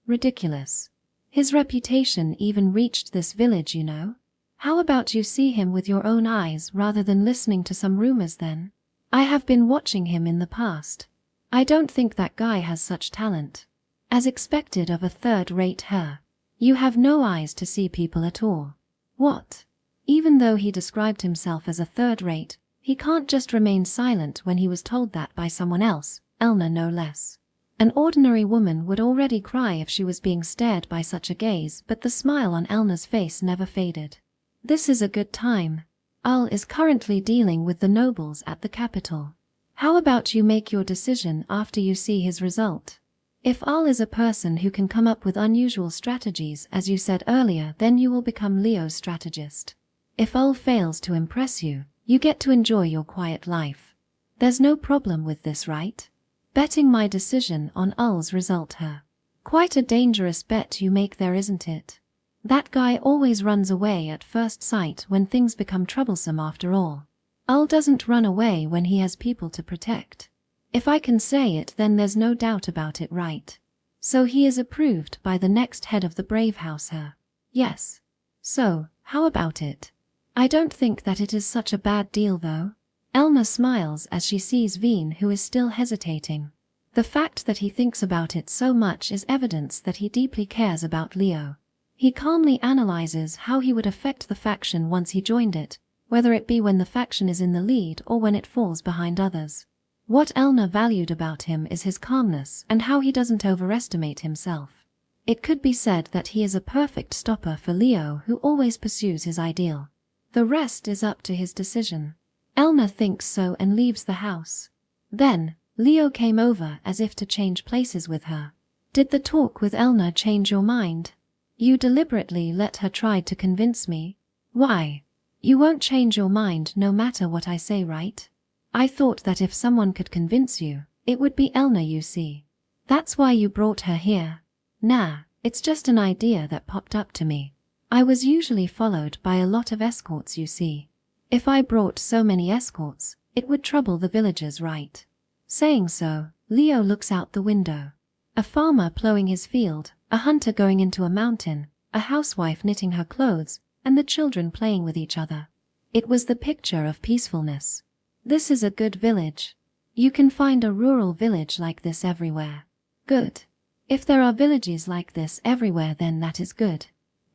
Ridiculous. His reputation even reached this village, you know. How about you see him with your own eyes rather than listening to some rumors then? I have been watching him in the past. I don't think that guy has such talent. As expected of a third-rate her. You have no eyes to see people at all. What? Even though he described himself as a third-rate, he can't just remain silent when he was told that by someone else, Elna no less. An ordinary woman would already cry if she was being stared by such a gaze, but the smile on Elna's face never faded. This is a good time. Al is currently dealing with the nobles at the capital. How about you make your decision after you see his result? If Al is a person who can come up with unusual strategies, as you said earlier, then you will become Leo's strategist. If Al fails to impress you, you get to enjoy your quiet life. There's no problem with this, right? Betting my decision on Al's result her. Quite a dangerous bet you make there, isn't it? That guy always runs away at first sight when things become troublesome after all. Al doesn't run away when he has people to protect. If I can say it, then there's no doubt about it, right? So he is approved by the next head of the Brave House her. Yes. So, how about it? I don't think that it is such a bad deal though. Elna smiles as she sees Vying, who is still hesitating. The fact that he thinks about it so much is evidence that he deeply cares about Leo. He calmly analyzes how he would affect the faction once he joined it, whether it be when the faction is in the lead or when it falls behind others. What Elna valued about him is his calmness and how he doesn't overestimate himself. It could be said that he is a perfect stopper for Leo, who always pursues his ideal. The rest is up to his decision. Elna thinks so and leaves the house. Then, Leo came over as if to change places with her. Did the talk with Elna change your mind? You deliberately let her try to convince me? Why? You won't change your mind no matter what I say, right? I thought that if someone could convince you, it would be Elna, you see. That's why you brought her here. Nah, it's just an idea that popped up to me. I was usually followed by a lot of escorts, you see. If I brought so many escorts, it would trouble the villagers, right? Saying so, Leo looks out the window. A farmer plowing his field, a hunter going into a mountain, a housewife knitting her clothes, and the children playing with each other. It was the picture of peacefulness. This is a good village. You can find a rural village like this everywhere. Good. If there are villages like this everywhere, then that is good.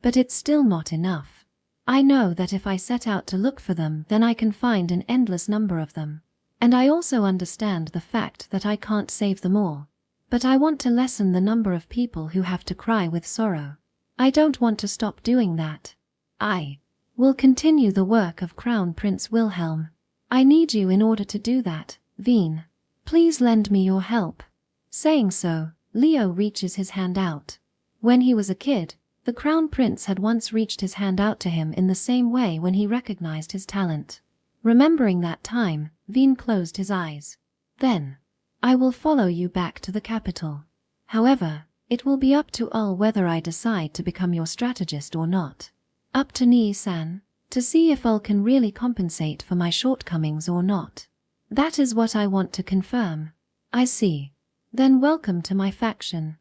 But it's still not enough. I know that if I set out to look for them, then I can find an endless number of them. And I also understand the fact that I can't save them all. But I want to lessen the number of people who have to cry with sorrow. I don't want to stop doing that. I will continue the work of Crown Prince Wilhelm. I need you in order to do that, Veen. Please lend me your help. Saying so, Leo reaches his hand out. When he was a kid, the Crown Prince had once reached his hand out to him in the same way when he recognized his talent. Remembering that time, Veen closed his eyes. Then, I will follow you back to the capital. However, it will be up to Ul whether I decide to become your strategist or not. Up to Nii-san, to see if Ul can really compensate for my shortcomings or not. That is what I want to confirm. I see. Then welcome to my faction.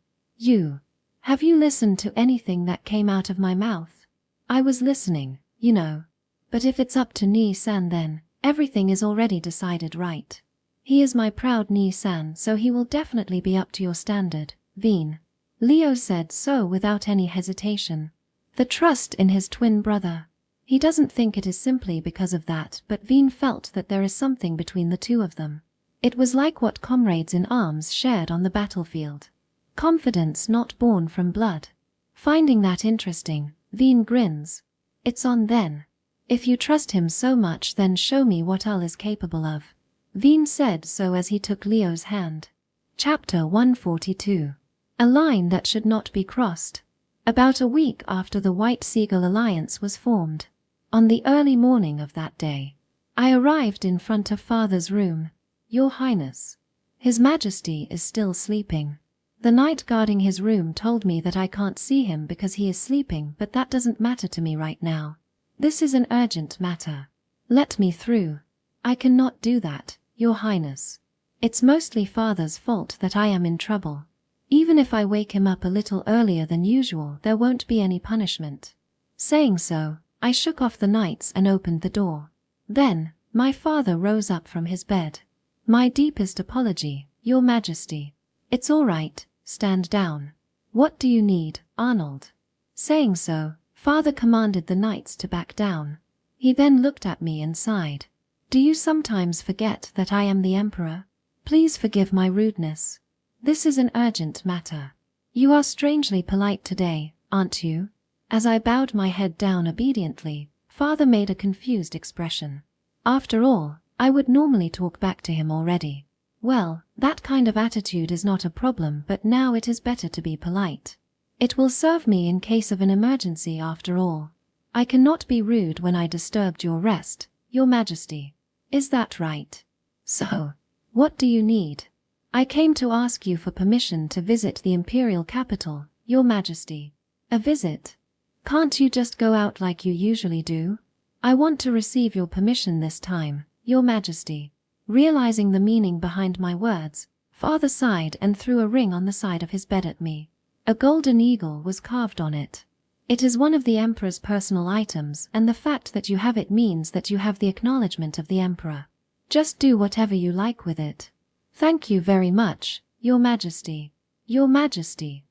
Have you listened to anything that came out of my mouth? I was listening, you know. But if it's up to Nii-san then, everything is already decided, right? He is my proud Nii-san, so he will definitely be up to your standard, Veen. Leo said so without any hesitation. The trust in his twin brother. He doesn't think it is simply because of that, but Veen felt that there is something between the two of them. It was like what comrades in arms shared on the battlefield. Confidence not born from blood. Finding that interesting, Veen grins. It's on then. If you trust him so much, then show me what Ul is capable of. Veen said so as he took Leo's hand. Chapter 142. A line that should not be crossed. About a week after the White Seagull alliance was formed. On the early morning of that day, I arrived in front of Father's room. Your Highness. His Majesty is still sleeping. The knight guarding his room told me that I can't see him because he is sleeping, but that doesn't matter to me right now. This is an urgent matter. Let me through. I cannot do that, Your Highness. It's mostly Father's fault that I am in trouble. Even if I wake him up a little earlier than usual, there won't be any punishment. Saying so, I shook off the knights and opened the door. Then, my father rose up from his bed. My deepest apology, Your Majesty. It's all right, stand down. What do you need, Arnold? Saying so, Father commanded the knights to back down. He then looked at me and sighed. Do you sometimes forget that I am the Emperor? Please forgive my rudeness. This is an urgent matter. You are strangely polite today, aren't you? As I bowed my head down obediently, Father made a confused expression. After all, I would normally talk back to him already. Well, that kind of attitude is not a problem, but now it is better to be polite. It will serve me in case of an emergency after all. I cannot be rude when I disturbed your rest, Your Majesty. Is that right? So, what do you need? I came to ask you for permission to visit the imperial capital, Your Majesty. A visit? Can't you just go out like you usually do? I want to receive your permission this time, Your Majesty. Realizing the meaning behind my words, Father sighed and threw a ring on the side of his bed at me. A golden eagle was carved on it. It is one of the Emperor's personal items, and the fact that you have it means that you have the acknowledgement of the Emperor. Just do whatever you like with it. Thank you very much, Your Majesty. Your Majesty,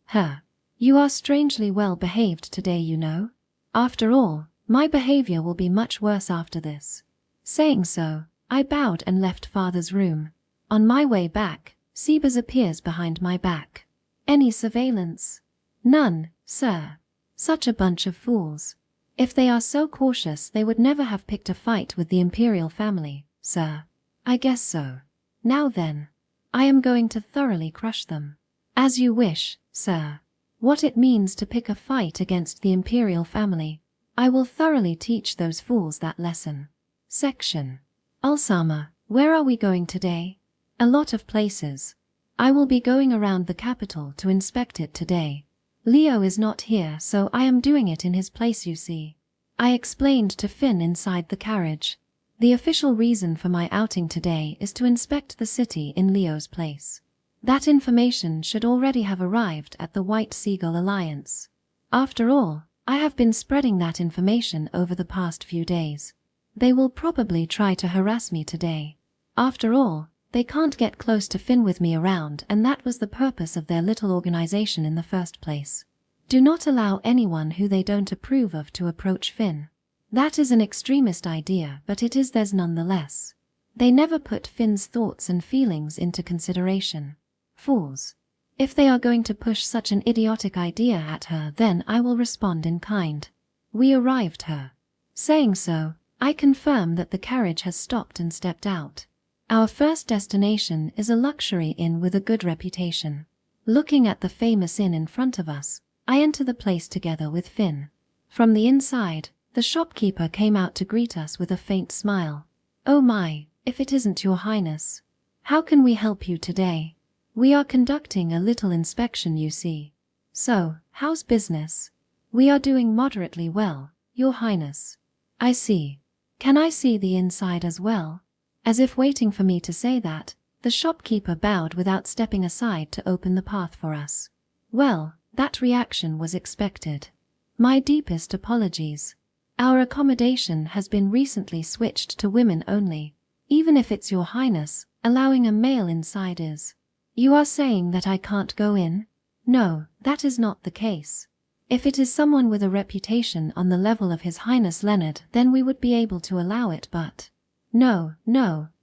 you are strangely well behaved today, you know. After all, my behavior will be much worse after this. Saying so, I bowed and left Father's room. On my way back, Sebas appears behind my back. Any surveillance? None, sir. Such a bunch of fools. If they are so cautious, they would never have picked a fight with the imperial family, sir. I guess so. Now then, I am going to thoroughly crush them. As you wish, sir. What it means to pick a fight against the imperial family. I will thoroughly teach those fools that lesson. Section. Ulsama, where are we going today? A lot of places. I will be going around the capital to inspect it today. Leo is not here, so I am doing it in his place, you see. I explained to Finn inside the carriage. The official reason for my outing today is to inspect the city in Leo's place. That information should already have arrived at the White Seagull Alliance. After all, I have been spreading that information over the past few days. They will probably try to harass me today. After all, they can't get close to Finn with me around, and that was the purpose of their little organization in the first place. Do not allow anyone who they don't approve of to approach Finn. That is an extremist idea, but it is theirs nonetheless. They never put Finn's thoughts and feelings into consideration. Fools. If they are going to push such an idiotic idea at her, then I will respond in kind. We arrived her. Saying so, I confirm that the carriage has stopped and stepped out. Our first destination is a luxury inn with a good reputation. Looking at the famous inn in front of us, I enter the place together with Finn. From the inside, the shopkeeper came out to greet us with a faint smile. "Oh my, if it isn't your highness. How can we help you today? We are conducting a little inspection, you see. So, how's business?" "We are doing moderately well, your highness." "I see. Can I see the inside as well?" As if waiting for me to say that, the shopkeeper bowed without stepping aside to open the path for us. Well, that reaction was expected. My deepest apologies. Our accommodation has been recently switched to women only. Even if it's your highness, allowing a male inside is. You are saying that I can't go in? No, that is not the case. If it is someone with a reputation on the level of His Highness Leonard, then we would be able to allow it, but... No,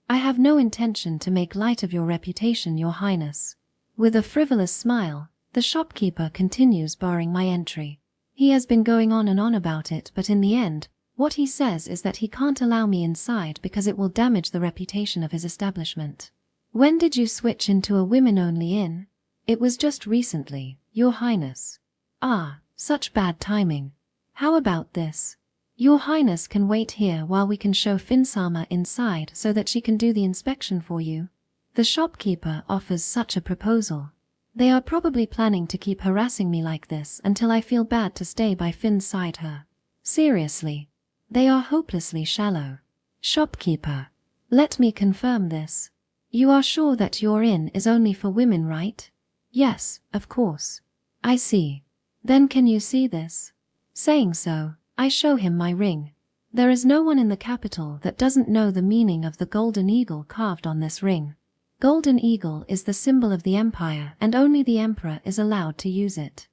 I have no intention to make light of your reputation, your highness. With a frivolous smile, the shopkeeper continues barring my entry. He has been going on and on about it, but in the end, what he says is that he can't allow me inside because it will damage the reputation of his establishment. When did you switch into a women-only inn? It was just recently, your highness. Ah, such bad timing. How about this? Your highness can wait here while we can show Finsama inside so that she can do the inspection for you. The shopkeeper offers such a proposal. They are probably planning to keep harassing me like this until I feel bad to stay by Finn's side her. Seriously. They are hopelessly shallow. Shopkeeper. Let me confirm this. You are sure that your inn is only for women, right? Yes, of course. I see. Then can you see this? Saying so, I show him my ring. There is no one in the capital that doesn't know the meaning of the golden eagle carved on this ring. Golden eagle is the symbol of the empire and only the emperor is allowed to use it.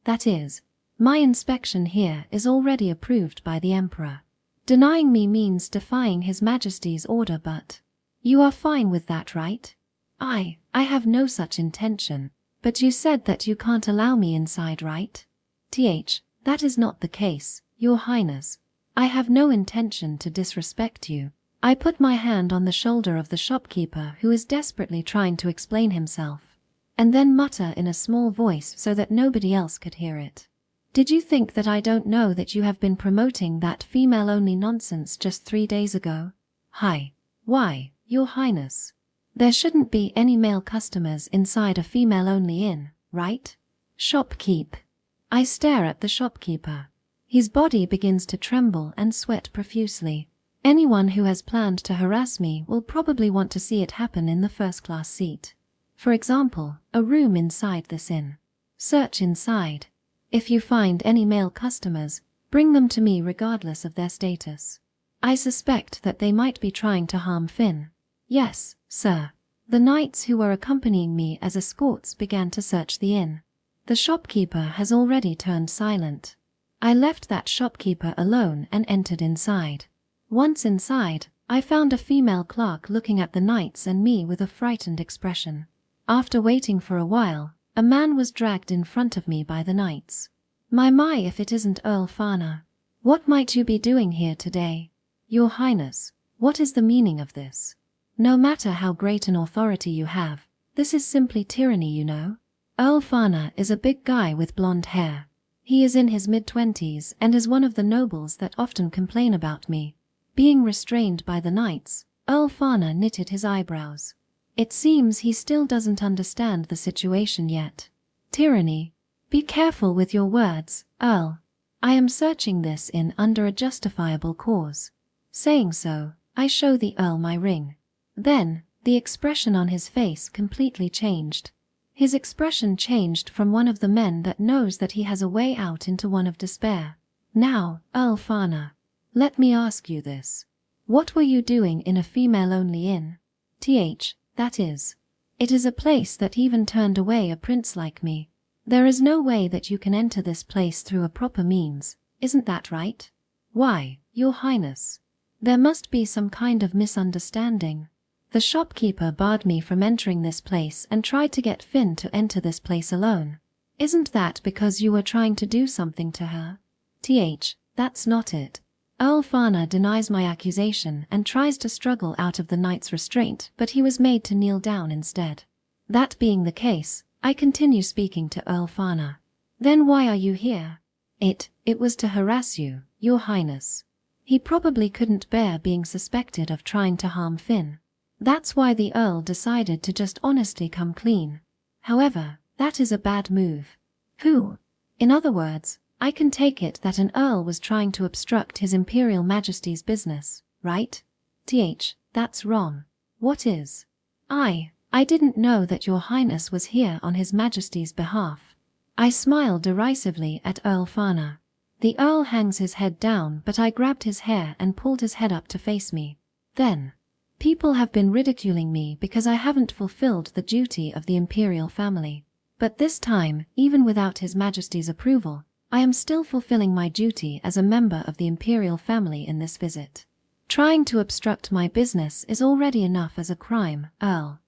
That is, my inspection here is already approved by the emperor. Denying me means defying His Majesty's order, but... You are fine with that, right? I have no such intention, but you said that you can't allow me inside, right? That is not the case, your highness. I have no intention to disrespect you. I put my hand on the shoulder of the shopkeeper who is desperately trying to explain himself, and then mutter in a small voice so that nobody else could hear it. Did you think that I don't know that you have been promoting that female-only nonsense just 3 days ago? Why, your highness. There shouldn't be any male customers inside a female-only inn, right? Shopkeep. I stare at the shopkeeper. His body begins to tremble and sweat profusely. Anyone who has planned to harass me will probably want to see it happen in the first-class seat. For example, a room inside this inn. Search inside. If you find any male customers, bring them to me regardless of their status. I suspect that they might be trying to harm Finn. Yes, sir. The knights who were accompanying me as escorts began to search the inn. The shopkeeper has already turned silent. I left that shopkeeper alone and entered inside. Once inside, I found a female clerk looking at the knights and me with a frightened expression. After waiting for a while, a man was dragged in front of me by the knights. My, if it isn't Earl Farna. What might you be doing here today? Your highness, what is the meaning of this? No matter how great an authority you have, this is simply tyranny, you know. Earl Farna is a big guy with blonde hair. He is in his mid-20s and is one of the nobles that often complain about me. Being restrained by the knights, Earl Farna knitted his eyebrows. It seems he still doesn't understand the situation yet. Tyranny. Be careful with your words, Earl. I am searching this inn under a justifiable cause. Saying so, I show the Earl my ring. Then, the expression on his face completely changed. His expression changed from one of the men that knows that he has a way out into one of despair. Now, Earl Farna, let me ask you this. What were you doing in a female-only inn? That is. It is a place that even turned away a prince like me. There is no way that you can enter this place through a proper means, isn't that right? Why, your highness. There must be some kind of misunderstanding. The shopkeeper barred me from entering this place and tried to get Finn to enter this place alone. Isn't that because you were trying to do something to her? That's not it. Fana denies my accusation and tries to struggle out of the knight's restraint, but he was made to kneel down instead. That being the case, I continue speaking to Fana. Then why are you here? It was to harass you, Your Highness. He probably couldn't bear being suspected of trying to harm Finn. That's why the Earl decided to just honestly come clean. However, that is a bad move. Who? In other words, I can take it that an Earl was trying to obstruct His Imperial Majesty's business, right? That's wrong. What is? I didn't know that Your Highness was here on His Majesty's behalf. I smiled derisively at Fana. The Earl hangs his head down, but I grabbed his hair and pulled his head up to face me. Then, people have been ridiculing me because I haven't fulfilled the duty of the Imperial family. But this time, even without His Majesty's approval, I am still fulfilling my duty as a member of the Imperial family in this visit. Trying to obstruct my business is already enough as a crime, Earl.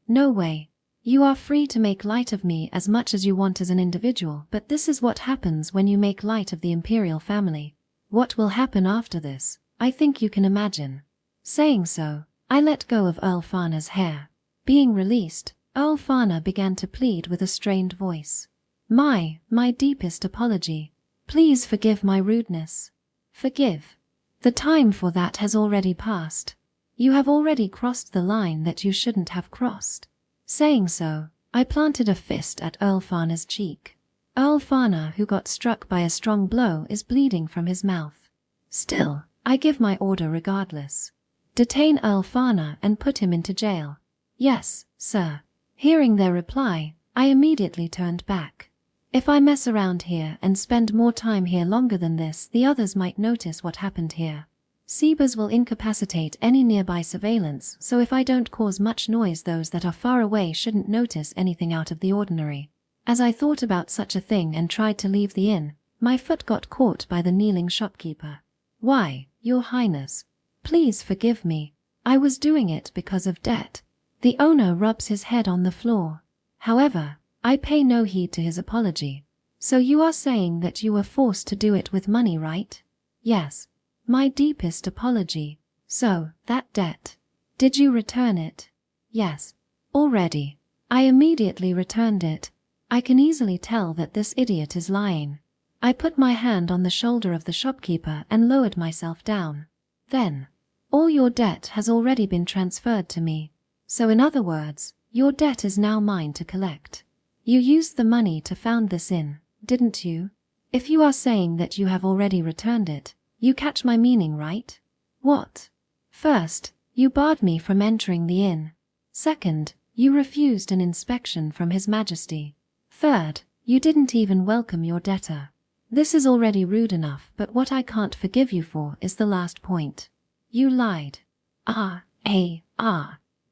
No way. You are free to make light of me as much as you want as an individual, but this is what happens when you make light of the Imperial family. What will happen after this, I think you can imagine. Saying so, I let go of Fana's hair. Being released, Fana began to plead with a strained voice. My deepest apology. Please forgive my rudeness. Forgive. The time for that has already passed. You have already crossed the line that you shouldn't have crossed. Saying so, I planted a fist at Fana's cheek. Fana, who got struck by a strong blow, is bleeding from his mouth. Still, I give my order regardless. Detain Fana and put him into jail. Yes, sir. Hearing their reply, I immediately turned back. If I mess around here and spend more time here longer than this, the others might notice what happened here. Sebas will incapacitate any nearby surveillance, so if I don't cause much noise, those that are far away shouldn't notice anything out of the ordinary. As I thought about such a thing and tried to leave the inn, my foot got caught by the kneeling shopkeeper. Why, Your Highness, please forgive me. I was doing it because of debt. The owner rubs his head on the floor. However, I pay no heed to his apology. So you are saying that you were forced to do it with money, right? Yes. My deepest apology. So, that debt. Did you return it? Yes. Already. I immediately returned it. I can easily tell that this idiot is lying. I put my hand on the shoulder of the shopkeeper and lowered myself down. Then, all your debt has already been transferred to me. So in other words, your debt is now mine to collect. You used the money to found this inn, didn't you? If you are saying that you have already returned it, you catch my meaning, right? What? First, you barred me from entering the inn. Second, you refused an inspection from His Majesty. Third, you didn't even welcome your debtor. This is already rude enough, but what I can't forgive you for is the last point. You lied.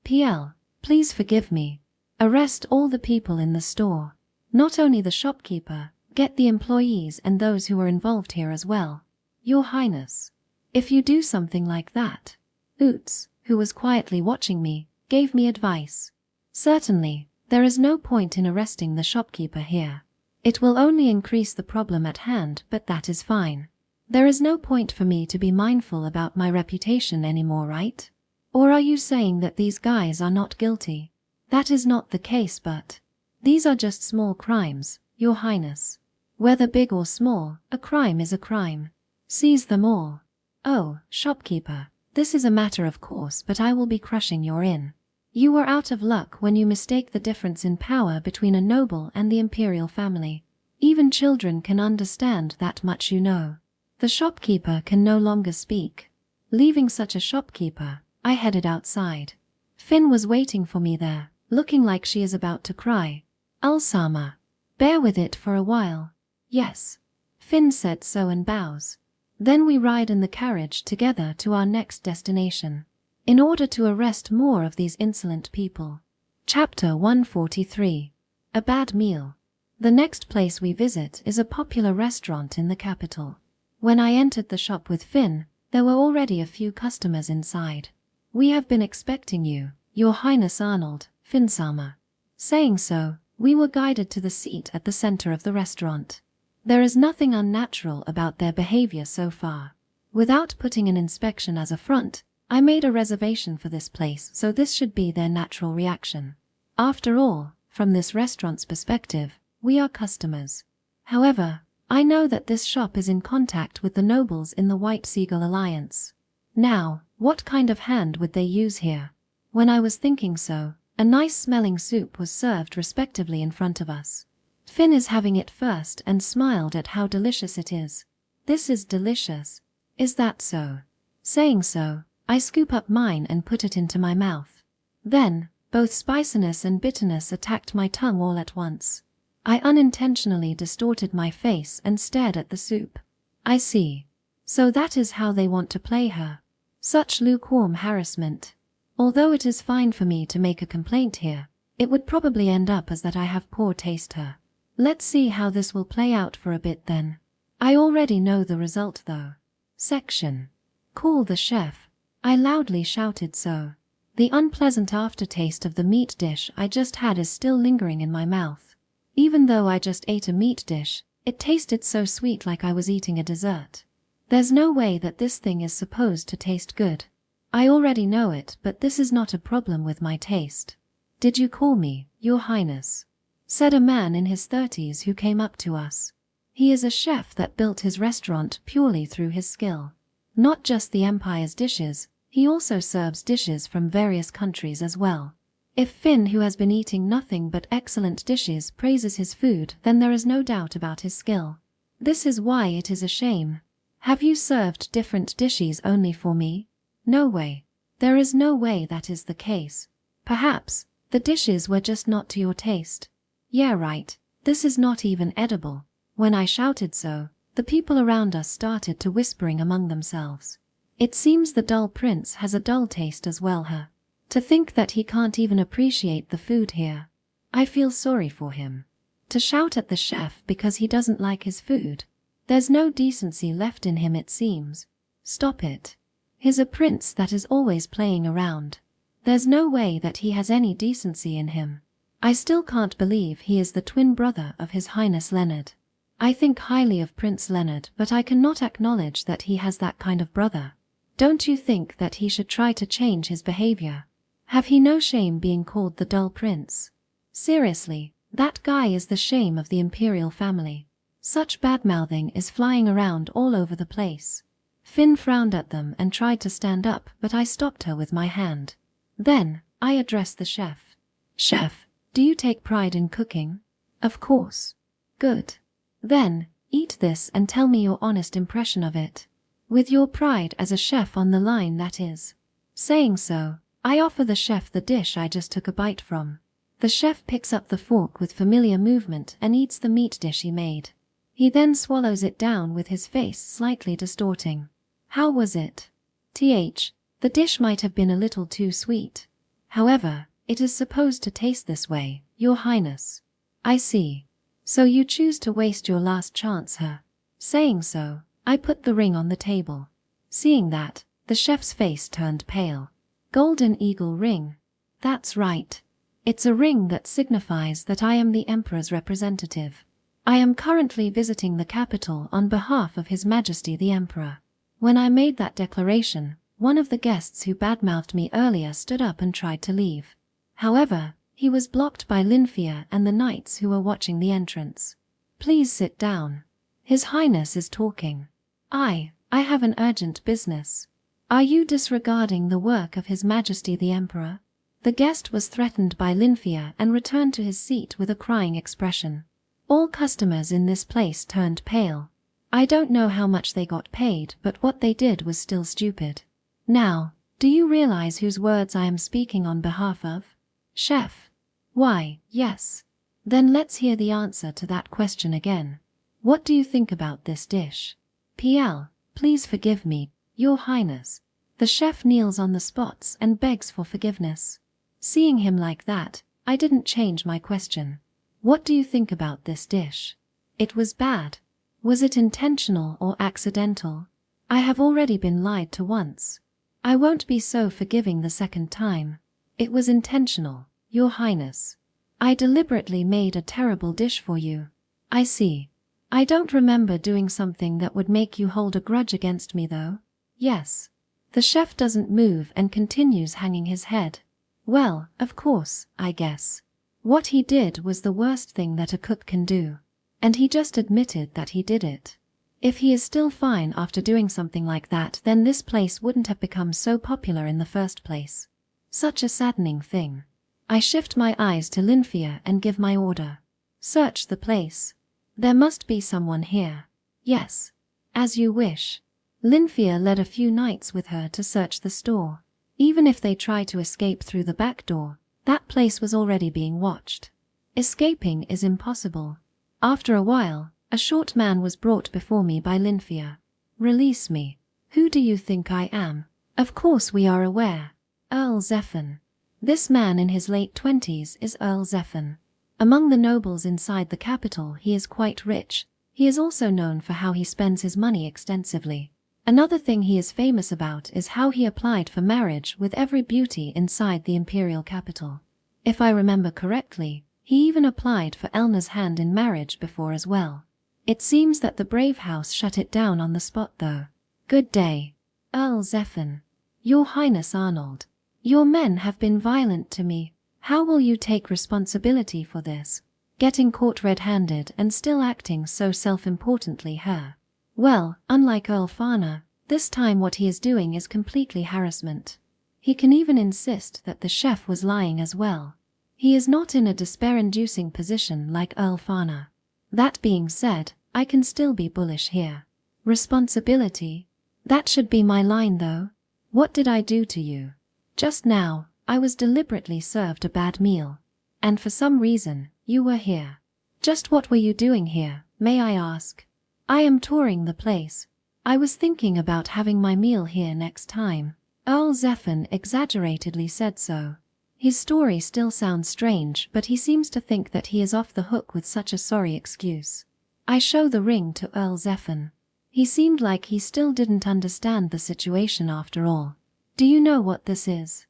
PL, please forgive me. Arrest all the people in the store. Not only the shopkeeper, get the employees and those who are involved here as well. Your Highness. If you do something like that. Oots, who was quietly watching me, gave me advice. Certainly, there is no point in arresting the shopkeeper here. It will only increase the problem at hand, but that is fine. There is no point for me to be mindful about my reputation anymore, right? Or are you saying that these guys are not guilty? That is not the case, but these are just small crimes, Your Highness. Whether big or small, a crime is a crime. Seize them all. Oh, shopkeeper, this is a matter of course, but I will be crushing your inn. You were out of luck when you mistake the difference in power between a noble and the imperial family. Even children can understand that much, you know. The shopkeeper can no longer speak. Leaving such a shopkeeper, I headed outside. Finn was waiting for me there, looking like she is about to cry. Ulsama. Bear with it for a while. Yes. Finn said so and bows. Then we ride in the carriage together to our next destination, in order to arrest more of these insolent people. Chapter 143. A Bad Meal. The next place we visit is a popular restaurant in the capital. When I entered the shop with Finn, There were already a few customers inside. "We have been expecting you, Your Highness Arnold, Finsama." Saying so, we were guided to the seat at the center of the restaurant. There is nothing unnatural about their behavior so far. Without putting an inspection as a front, I made a reservation for this place, so this should be their natural reaction. After all, from this restaurant's perspective, we are customers. However, I know that this shop is in contact with the nobles in the White Seagull Alliance. Now, what kind of hand would they use here? When I was thinking so, a nice-smelling soup was served respectively in front of us. Finn is having it first and smiled at how delicious it is. "This is delicious. Is that so?" Saying so, I scoop up mine and put it into my mouth. Then, both spiciness and bitterness attacked my tongue all at once. I unintentionally distorted my face and stared at the soup. I see. So that is how they want to play her. Such lukewarm harassment. Although it is fine for me to make a complaint here, it would probably end up as that I have poor taste her. Let's see how this will play out for a bit then. I already know the result though. Section. "Call the chef." I loudly shouted so. The unpleasant aftertaste of the meat dish I just had is still lingering in my mouth. Even though I just ate a meat dish, it tasted so sweet like I was eating a dessert. There's no way that this thing is supposed to taste good. I already know it, but this is not a problem with my taste. "Did you call me, Your Highness?" said a man in his 30s who came up to us. He is a chef that built his restaurant purely through his skill. Not just the Empire's dishes, he also serves dishes from various countries as well. If Finn, who has been eating nothing but excellent dishes, praises his food, then there is no doubt about his skill. This is why it is a shame. "Have you served different dishes only for me?" No way. There is no way that is the case. Perhaps the dishes were just not to your taste. Yeah, right. This is not even edible. When I shouted so, the people around us started to whispering among themselves. It seems the dull prince has a dull taste as well, huh? To think that he can't even appreciate the food here. I feel sorry for him. To shout at the chef because he doesn't like his food. There's no decency left in him, it seems. Stop it. He's a prince that is always playing around. There's no way that he has any decency in him. I still can't believe he is the twin brother of His Highness Leonard. I think highly of Prince Leonard, but I cannot acknowledge that he has that kind of brother. Don't you think that he should try to change his behavior? Have he no shame being called the dull prince? Seriously, that guy is the shame of the imperial family. Such bad-mouthing is flying around all over the place. Finn frowned at them and tried to stand up, but I stopped her with my hand. Then, I addressed the chef. "Chef, do you take pride in cooking?" "Of course." "Good. Then, eat this and tell me your honest impression of it. With your pride as a chef on the line, that is." Saying so, I offer the chef the dish I just took a bite from. The chef picks up the fork with familiar movement and eats the meat dish he made. He then swallows it down with his face slightly distorting. How was it? The dish might have been a little too sweet. However, it is supposed to taste this way, Your Highness. I see. So you choose to waste your last chance, huh? Saying so, I put the ring on the table. Seeing that, the chef's face turned pale. Golden eagle ring. That's right. It's a ring that signifies that I am the Emperor's representative. I am currently visiting the capital on behalf of His Majesty the Emperor. When I made that declaration, one of the guests who badmouthed me earlier stood up and tried to leave. However, he was blocked by Lynia and the knights who were watching the entrance. "Please sit down. His Highness is talking." I have an urgent business." "Are you disregarding the work of His Majesty the Emperor?" The guest was threatened by Lynia and returned to his seat with a crying expression. All customers in this place turned pale. I don't know how much they got paid, but what they did was still stupid. Now, do you realize whose words I am speaking on behalf of? Chef. Why, yes. Then let's hear the answer to that question again. What do you think about this dish? PL, please forgive me, Your Highness. The chef kneels on the spots and begs for forgiveness. Seeing him like that, I didn't change my question. What do you think about this dish? It was bad. Was it intentional or accidental? I have already been lied to once. I won't be so forgiving the second time. It was intentional, Your Highness. I deliberately made a terrible dish for you. I see. I don't remember doing something that would make you hold a grudge against me though. Yes. The chef doesn't move and continues hanging his head. Well, of course, I guess. What he did was the worst thing that a cook can do. And he just admitted that he did it. If he is still fine after doing something like that, then this place wouldn't have become so popular in the first place. Such a saddening thing. I shift my eyes to Lynia and give my order. Search the place. There must be someone here. Yes. As you wish. Lynia led a few knights with her to search the store. Even if they try to escape through the back door, that place was already being watched. Escaping is impossible. After a while, a short man was brought before me by Lynia. Release me. Who do you think I am? Of course we are aware. Earl Zephan. This man in his late 20s is Earl Zephan. Among the nobles inside the capital he is quite rich. He is also known for how he spends his money extensively. Another thing he is famous about is how he applied for marriage with every beauty inside the imperial capital. If I remember correctly, he even applied for Elna's hand in marriage before as well. It seems that the Brave House shut it down on the spot though. Good day. Earl Zephan. Your Highness Arnold. Your men have been violent to me. How will you take responsibility for this? Getting caught red-handed and still acting so self-importantly her. Well, unlike Earl Fana, this time what he is doing is completely harassment. He can even insist that the chef was lying as well. He is not in a despair-inducing position like Earl Fana. That being said, I can still be bullish here. Responsibility? That should be my line though. What did I do to you? Just now, I was deliberately served a bad meal. And for some reason, you were here. Just what were you doing here, may I ask? I am touring the place. I was thinking about having my meal here next time. Earl Zephan exaggeratedly said so. His story still sounds strange, but he seems to think that he is off the hook with such a sorry excuse. I show the ring to Earl Zephan. He seemed like he still didn't understand the situation after all. Do you know what this is?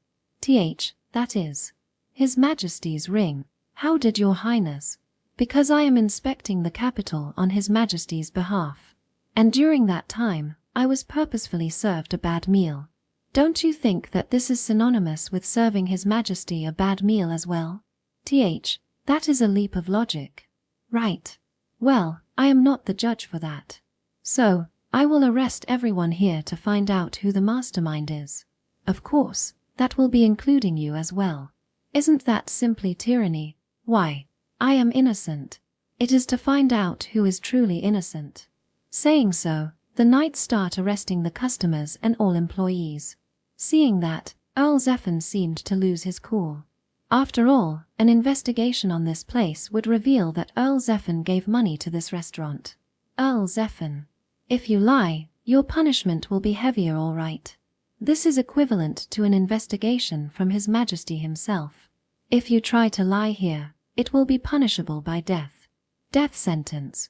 That is. His Majesty's ring. How did Your Highness? Because I am inspecting the capital on His Majesty's behalf. And during that time, I was purposefully served a bad meal. Don't you think that this is synonymous with serving His Majesty a bad meal as well? That is a leap of logic. Right. Well, I am not the judge for that. So, I will arrest everyone here to find out who the mastermind is. Of course, that will be including you as well. Isn't that simply tyranny? Why? I am innocent. It is to find out who is truly innocent. Saying so, the knights start arresting the customers and all employees. Seeing that, Earl Zephan seemed to lose his cool. After all, an investigation on this place would reveal that Earl Zephan gave money to this restaurant. Earl Zephan. If you lie, your punishment will be heavier, all right. This is equivalent to an investigation from His Majesty himself. If you try to lie here, it will be punishable by death. Death sentence.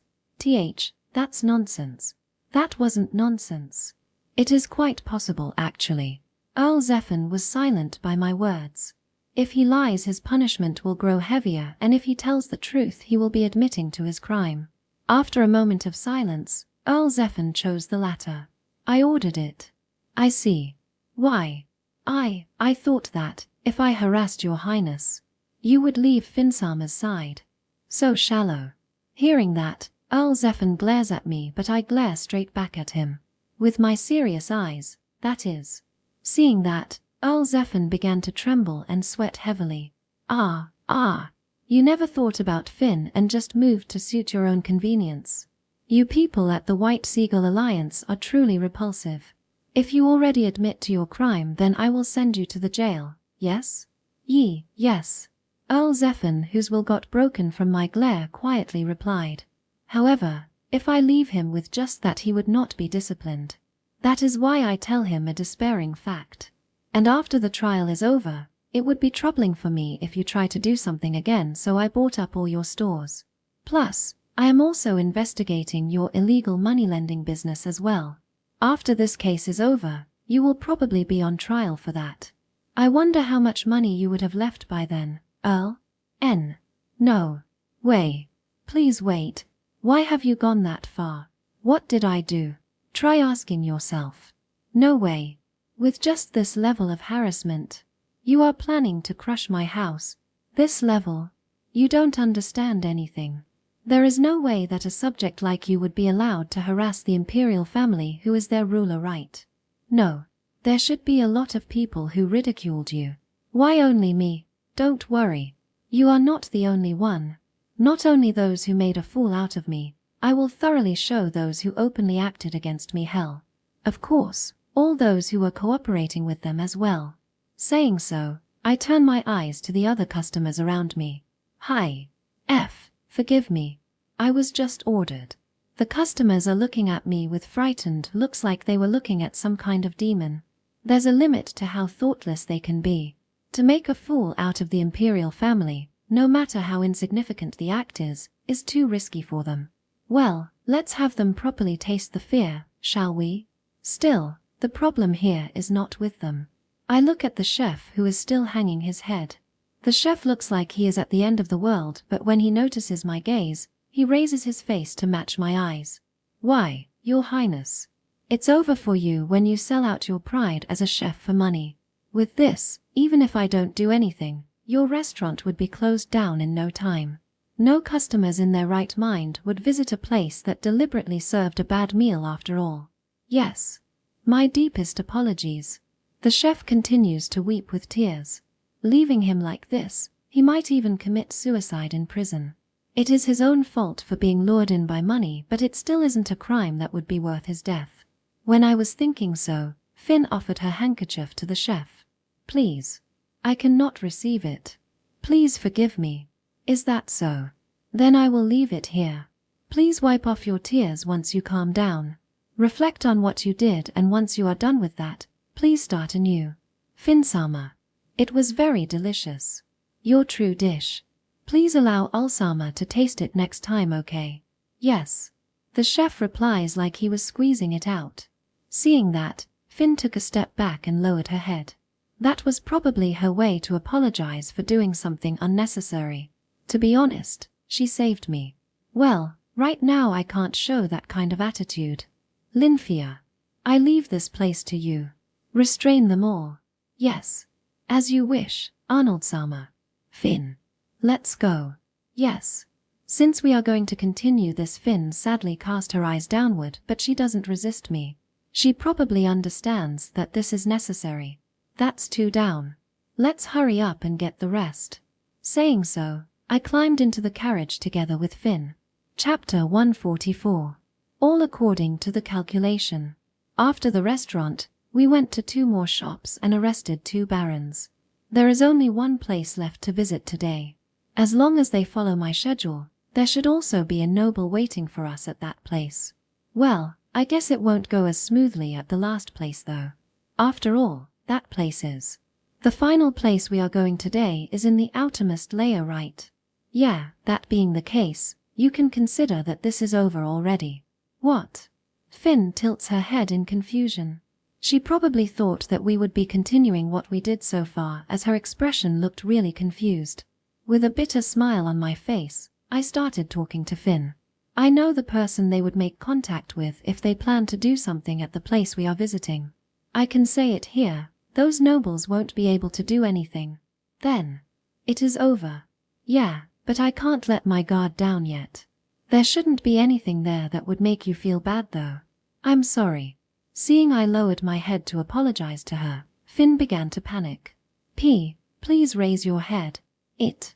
That's nonsense. That wasn't nonsense. It is quite possible, actually. Earl Zephan was silent by my words. If he lies, his punishment will grow heavier, and if he tells the truth, he will be admitting to his crime. After a moment of silence, Earl Zephan chose the latter. I ordered it. I see. Why? I thought that, if I harassed Your Highness, you would leave Finsama's side. So shallow. Hearing that, Earl Zephan glares at me, but I glare straight back at him. With my serious eyes, that is. Seeing that, Earl Zephan began to tremble and sweat heavily. You never thought about Finn and just moved to suit your own convenience. You people at the White Seagull Alliance are truly repulsive. If you already admit to your crime, then I will send you to the jail, yes? Yes. Earl Zephan, whose will got broken from my glare, quietly replied. However, if I leave him with just that, he would not be disciplined. That is why I tell him a despairing fact. And after the trial is over, it would be troubling for me if you try to do something again, so I bought up all your stores. Plus, I am also investigating your illegal money-lending business as well. After this case is over, you will probably be on trial for that. I wonder how much money you would have left by then, Earl? No. Please wait. Why have you gone that far? What did I do? Try asking yourself. No way. With just this level of harassment. You are planning to crush my house. This level. You don't understand anything. There is no way that a subject like you would be allowed to harass the imperial family who is their ruler, right? No. There should be a lot of people who ridiculed you. Why only me? Don't worry. You are not the only one. Not only those who made a fool out of me. I will thoroughly show those who openly acted against me hell. Of course, all those who were cooperating with them as well. Saying so, I turn my eyes to the other customers around me. Hi. Forgive me. I was just ordered. The customers are looking at me with frightened looks like they were looking at some kind of demon. There's a limit to how thoughtless they can be. To make a fool out of the imperial family, no matter how insignificant the act is too risky for them. Well, let's have them properly taste the fear, shall we? Still, the problem here is not with them. I look at the chef who is still hanging his head. The chef looks like he is at the end of the world, but when he notices my gaze, he raises his face to match my eyes. Why, Your Highness. It's over for you when you sell out your pride as a chef for money. With this, even if I don't do anything, your restaurant would be closed down in no time. No customers in their right mind would visit a place that deliberately served a bad meal after all. Yes. My deepest apologies. The chef continues to weep with tears. Leaving him like this, he might even commit suicide in prison. It is his own fault for being lured in by money, but it still isn't a crime that would be worth his death. When I was thinking so, Finn offered her handkerchief to the chef. Please. I cannot receive it. Please forgive me. Is that so? Then I will leave it here. Please wipe off your tears once you calm down. Reflect on what you did, and once you are done with that, please start anew. Finn-sama. It was very delicious. Your true dish. Please allow Ulsama to taste it next time, okay? Yes. The chef replies like he was squeezing it out. Seeing that, Finn took a step back and lowered her head. That was probably her way to apologize for doing something unnecessary. To be honest, she saved me. Well, right now I can't show that kind of attitude. Lynfia. I leave this place to you. Restrain them all. Yes. As you wish, Arnold-sama. Finn. Let's go. Yes. Since we are going to continue this, Finn sadly cast her eyes downward, but she doesn't resist me. She probably understands that this is necessary. That's 2 down. Let's hurry up and get the rest. Saying so, I climbed into the carriage together with Finn. Chapter 144. All according to the calculation. After the restaurant, we went to 2 more shops and arrested 2 barons. There is only 1 place left to visit today. As long as they follow my schedule, there should also be a noble waiting for us at that place. Well, I guess it won't go as smoothly at the last place though. After all, that place is. The final place we are going today is in the outermost layer, right? Yeah, that being the case, you can consider that this is over already. What? Finn tilts her head in confusion. She probably thought that we would be continuing what we did so far, as her expression looked really confused. With a bitter smile on my face, I started talking to Finn. I know the person they would make contact with if they plan to do something at the place we are visiting. I can say it here, those nobles won't be able to do anything. Then. It is over. Yeah, but I can't let my guard down yet. There shouldn't be anything there that would make you feel bad though. I'm sorry. Seeing I lowered my head to apologize to her, Finn began to panic. Please raise your head. It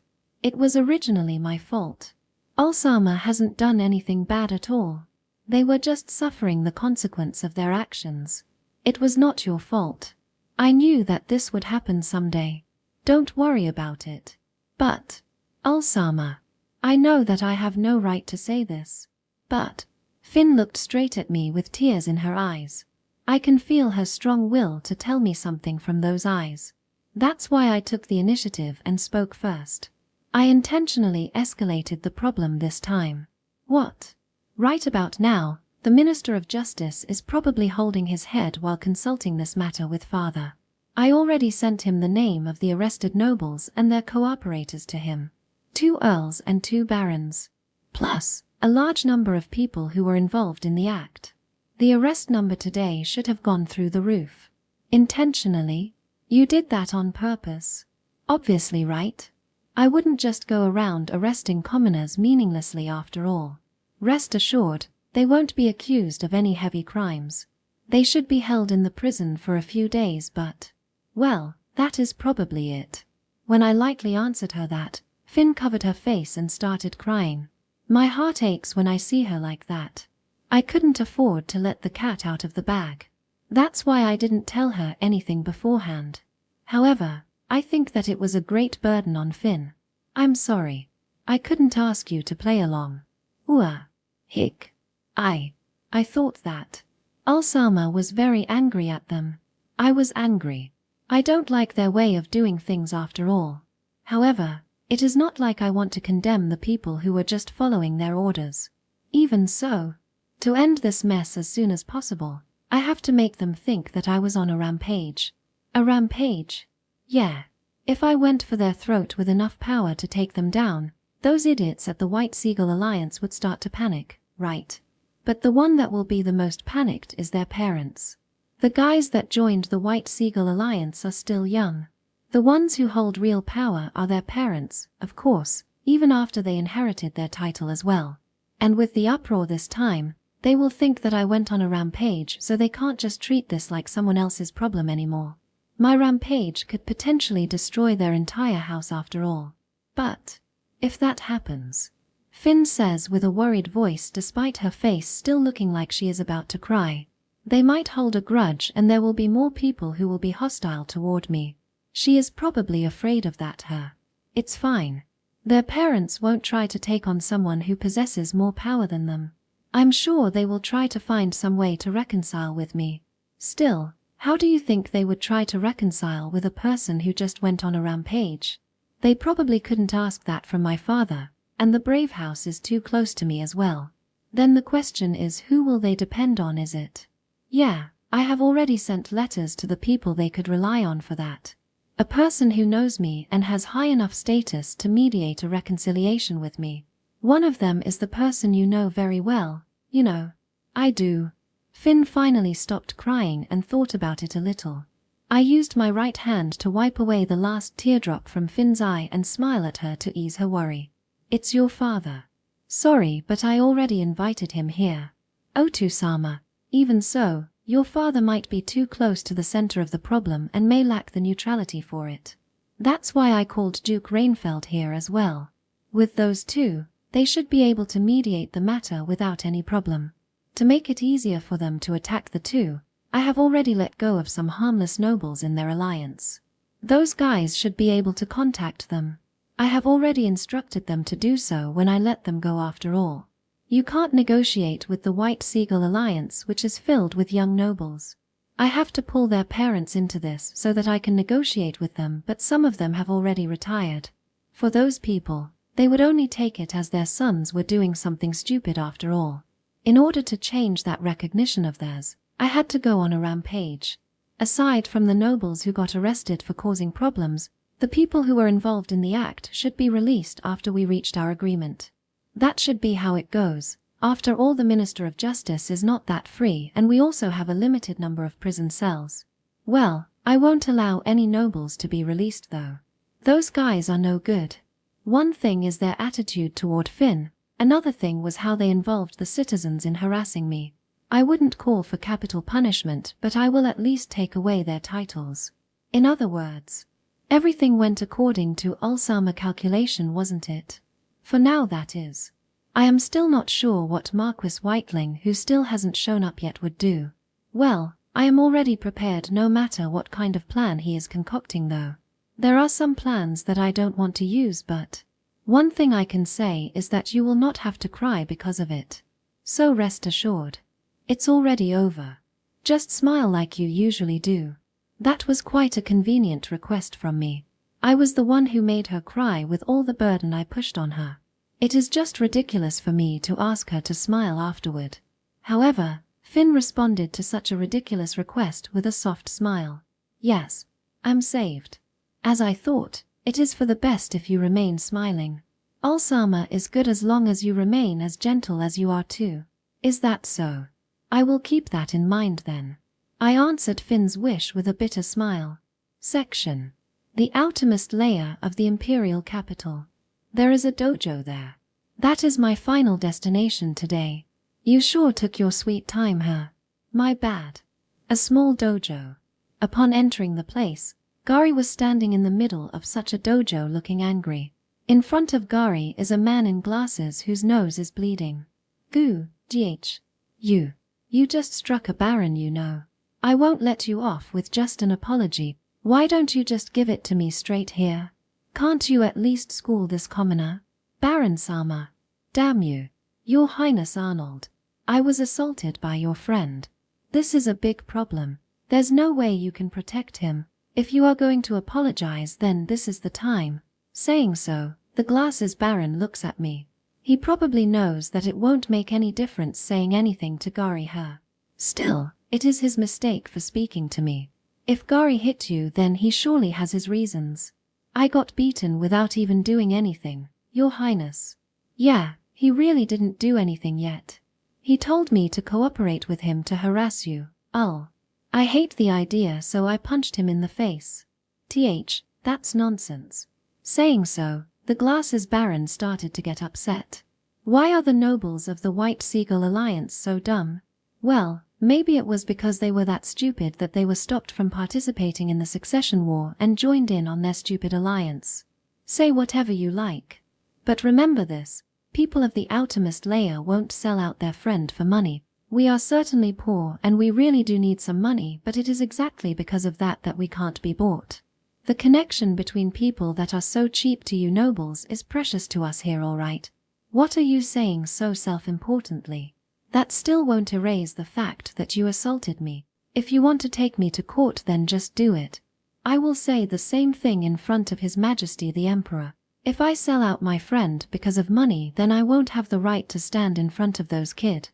was originally my fault. Ulsama hasn't done anything bad at all. They were just suffering the consequence of their actions. It was not your fault. I knew that this would happen someday. Don't worry about it. But, Ulsama, I know that I have no right to say this. But, Finn looked straight at me with tears in her eyes. I can feel her strong will to tell me something from those eyes. That's why I took the initiative and spoke first. I intentionally escalated the problem this time. What? Right about now, The Minister of Justice is probably holding his head while consulting this matter with Father. I already sent him the name of the arrested nobles and their cooperators to him. 2 earls and 2 barons. Plus, a large number of people who were involved in the act. The arrest number today should have gone through the roof. Intentionally? You did that on purpose. Obviously, right? I wouldn't just go around arresting commoners meaninglessly after all. Rest assured, they won't be accused of any heavy crimes. They should be held in the prison for a few days but, well, that is probably it. When I lightly answered her that, Finn covered her face and started crying. My heart aches when I see her like that. I couldn't afford to let the cat out of the bag. That's why I didn't tell her anything beforehand. However, I think that it was a great burden on Finn. I'm sorry. I couldn't ask you to play along. Hick. I thought that. Ulsama was very angry at them. I was angry. I don't like their way of doing things after all. However, it is not like I want to condemn the people who were just following their orders. Even so, to end this mess as soon as possible, I have to make them think that I was on a rampage. A rampage? Yeah. If I went for their throat with enough power to take them down, those idiots at the White Seagull Alliance would start to panic, right? But the one that will be the most panicked is their parents. The guys that joined the White Seagull Alliance are still young. The ones who hold real power are their parents, of course, even after they inherited their title as well. And with the uproar this time, they will think that I went on a rampage, so they can't just treat this like someone else's problem anymore. My rampage could potentially destroy their entire house after all. But if that happens, Finn says with a worried voice despite her face still looking like she is about to cry, they might hold a grudge and there will be more people who will be hostile toward me. She is probably afraid of that. It's fine. Their parents won't try to take on someone who possesses more power than them. I'm sure they will try to find some way to reconcile with me. Still, how do you think they would try to reconcile with a person who just went on a rampage? They probably couldn't ask that from my father, and the Brave House is too close to me as well. Then the question is, who will they depend on, is it? Yeah, I have already sent letters to the people they could rely on for that. A person who knows me and has high enough status to mediate a reconciliation with me. One of them is the person you know very well. I do. Finn finally stopped crying and thought about it a little. I used my right hand to wipe away the last teardrop from Finn's eye and smile at her to ease her worry. It's your father. Sorry, but I already invited him here. Otu-sama. Even so, your father might be too close to the center of the problem and may lack the neutrality for it. That's why I called Duke Rainfeld here as well. With those two, they should be able to mediate the matter without any problem. To make it easier for them to attack the two, I have already let go of some harmless nobles in their alliance. Those guys should be able to contact them. I have already instructed them to do so when I let them go after all. You can't negotiate with the White Seagull Alliance, which is filled with young nobles. I have to pull their parents into this so that I can negotiate with them, but some of them have already retired. For those people, they would only take it as their sons were doing something stupid after all. In order to change that recognition of theirs, I had to go on a rampage. Aside from the nobles who got arrested for causing problems, the people who were involved in the act should be released after we reached our agreement. That should be how it goes. After all, the Minister of Justice is not that free, and we also have a limited number of prison cells. Well, I won't allow any nobles to be released though. Those guys are no good. One thing is their attitude toward Finn, another thing was how they involved the citizens in harassing me. I wouldn't call for capital punishment, but I will at least take away their titles. In other words, everything went according to Ulsama calculation, wasn't it? For now, that is. I am still not sure what Marquis Whiteling, who still hasn't shown up yet, would do. Well, I am already prepared no matter what kind of plan he is concocting though. There are some plans that I don't want to use, but one thing I can say is that you will not have to cry because of it. So rest assured. It's already over. Just smile like you usually do. That was quite a convenient request from me. I was the one who made her cry with all the burden I pushed on her. It is just ridiculous for me to ask her to smile afterward. However, Finn responded to such a ridiculous request with a soft smile. Yes, I'm saved. As I thought, it is for the best if you remain smiling. Ulsama is good as long as you remain as gentle as you are too. Is that so? I will keep that in mind then. I answered Finn's wish with a bitter smile. Section. The outermost layer of the imperial capital. There is a dojo there. That is my final destination today. You sure took your sweet time, huh? My bad. A small dojo. Upon entering the place, Gari was standing in the middle of such a dojo looking angry. In front of Gari is a man in glasses whose nose is bleeding. Gh. You just struck a baron, you know. I won't let you off with just an apology. Why don't you just give it to me straight here? Can't you at least school this commoner? Baron-sama. Damn you. Your Highness Arnold. I was assaulted by your friend. This is a big problem. There's no way you can protect him. If you are going to apologize, then this is the time. Saying so, the glasses baron looks at me. He probably knows that it won't make any difference saying anything to Gari her. Still, it is his mistake for speaking to me. If Gari hit you, then he surely has his reasons. I got beaten without even doing anything, Your Highness. Yeah, he really didn't do anything yet. He told me to cooperate with him to harass you. I hate the idea, so I punched him in the face. That's nonsense. Saying so, the glasses baron started to get upset. Why are the nobles of the White Seagull Alliance so dumb? Well, maybe it was because they were that stupid that they were stopped from participating in the succession war and joined in on their stupid alliance. Say whatever you like. But remember this, people of the outermost layer won't sell out their friend for money. We are certainly poor and we really do need some money, but it is exactly because of that we can't be bought. The connection between people that are so cheap to you nobles is precious to us here, all right. What are you saying so self-importantly? That still won't erase the fact that you assaulted me. If you want to take me to court, then just do it. I will say the same thing in front of His Majesty the Emperor. If I sell out my friend because of money, then I won't have the right to stand in front of those kids.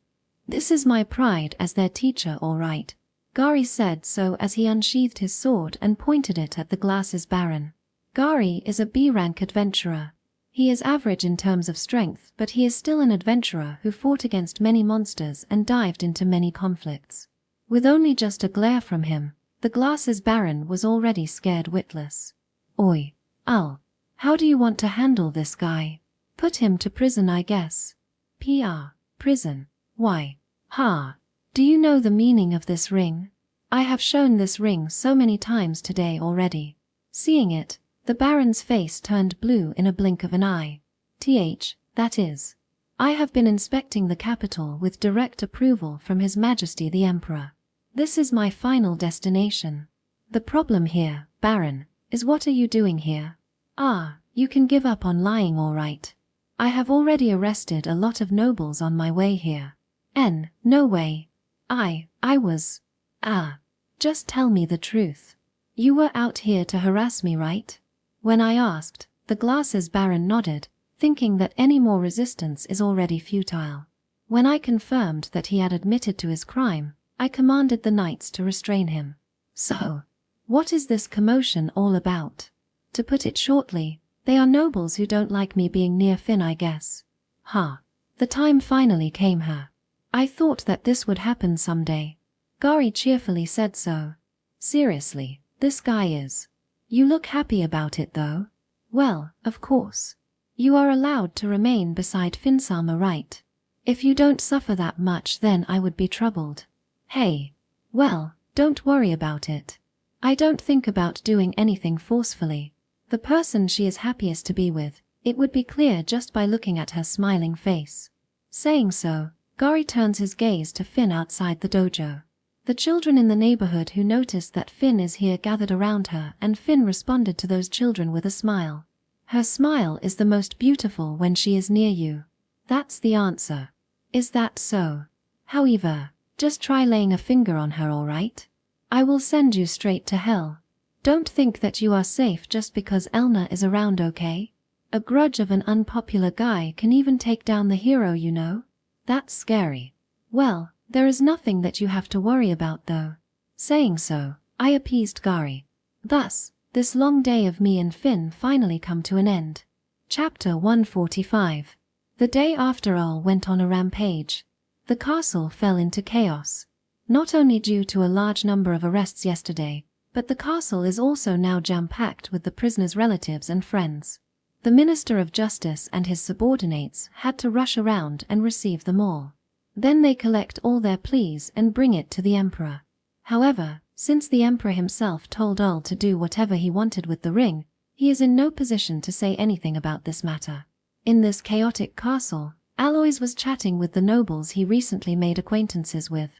This is my pride as their teacher, all right. Gari said so as he unsheathed his sword and pointed it at the glasses baron. Gari is a B-rank adventurer. He is average in terms of strength, but he is still an adventurer who fought against many monsters and dived into many conflicts. With only just a glare from him, the glasses baron was already scared witless. Oi, how do you want to handle this guy? Put him to prison, I guess. Prison. Why? Do you know the meaning of this ring? I have shown this ring so many times today already. Seeing it, the baron's face turned blue in a blink of an eye. That is. I have been inspecting the capital with direct approval from His Majesty the Emperor. This is my final destination. The problem here, Baron, is what are you doing here? You can give up on lying, all right. I have already arrested a lot of nobles on my way here. No way. I was. Just tell me the truth. You were out here to harass me, right? When I asked, the glasses baron nodded, thinking that any more resistance is already futile. When I confirmed that he had admitted to his crime, I commanded the knights to restrain him. So, what is this commotion all about? To put it shortly, they are nobles who don't like me being near Finn, I guess. The time finally came, I thought that this would happen someday. Gari cheerfully said so. Seriously, this guy is. You look happy about it though. Well, of course. You are allowed to remain beside Finn-sama, right? If you don't suffer that much, then I would be troubled. Hey. Well, don't worry about it. I don't think about doing anything forcefully. The person she is happiest to be with, it would be clear just by looking at her smiling face. Saying so, Gari turns his gaze to Finn outside the dojo. The children in the neighborhood who noticed that Finn is here gathered around her, and Finn responded to those children with a smile. Her smile is the most beautiful when she is near you. That's the answer. Is that so? However, just try laying a finger on her, all right? I will send you straight to hell. Don't think that you are safe just because Elna is around, okay? A grudge of an unpopular guy can even take down the hero, you know? That's scary. Well, There is nothing that you have to worry about though. Saying so, I appeased Gari. Thus, this long day of me and Finn finally come to an end. Chapter 145. The day after Al went on a rampage. The castle fell into chaos. Not only due to a large number of arrests yesterday, but the castle is also now jam-packed with the prisoners' relatives and friends. The Minister of Justice and his subordinates had to rush around and receive them all. Then they collect all their pleas and bring it to the Emperor. However, since the Emperor himself told Al to do whatever he wanted with the ring, he is in no position to say anything about this matter. In this chaotic castle, Aloys was chatting with the nobles he recently made acquaintances with.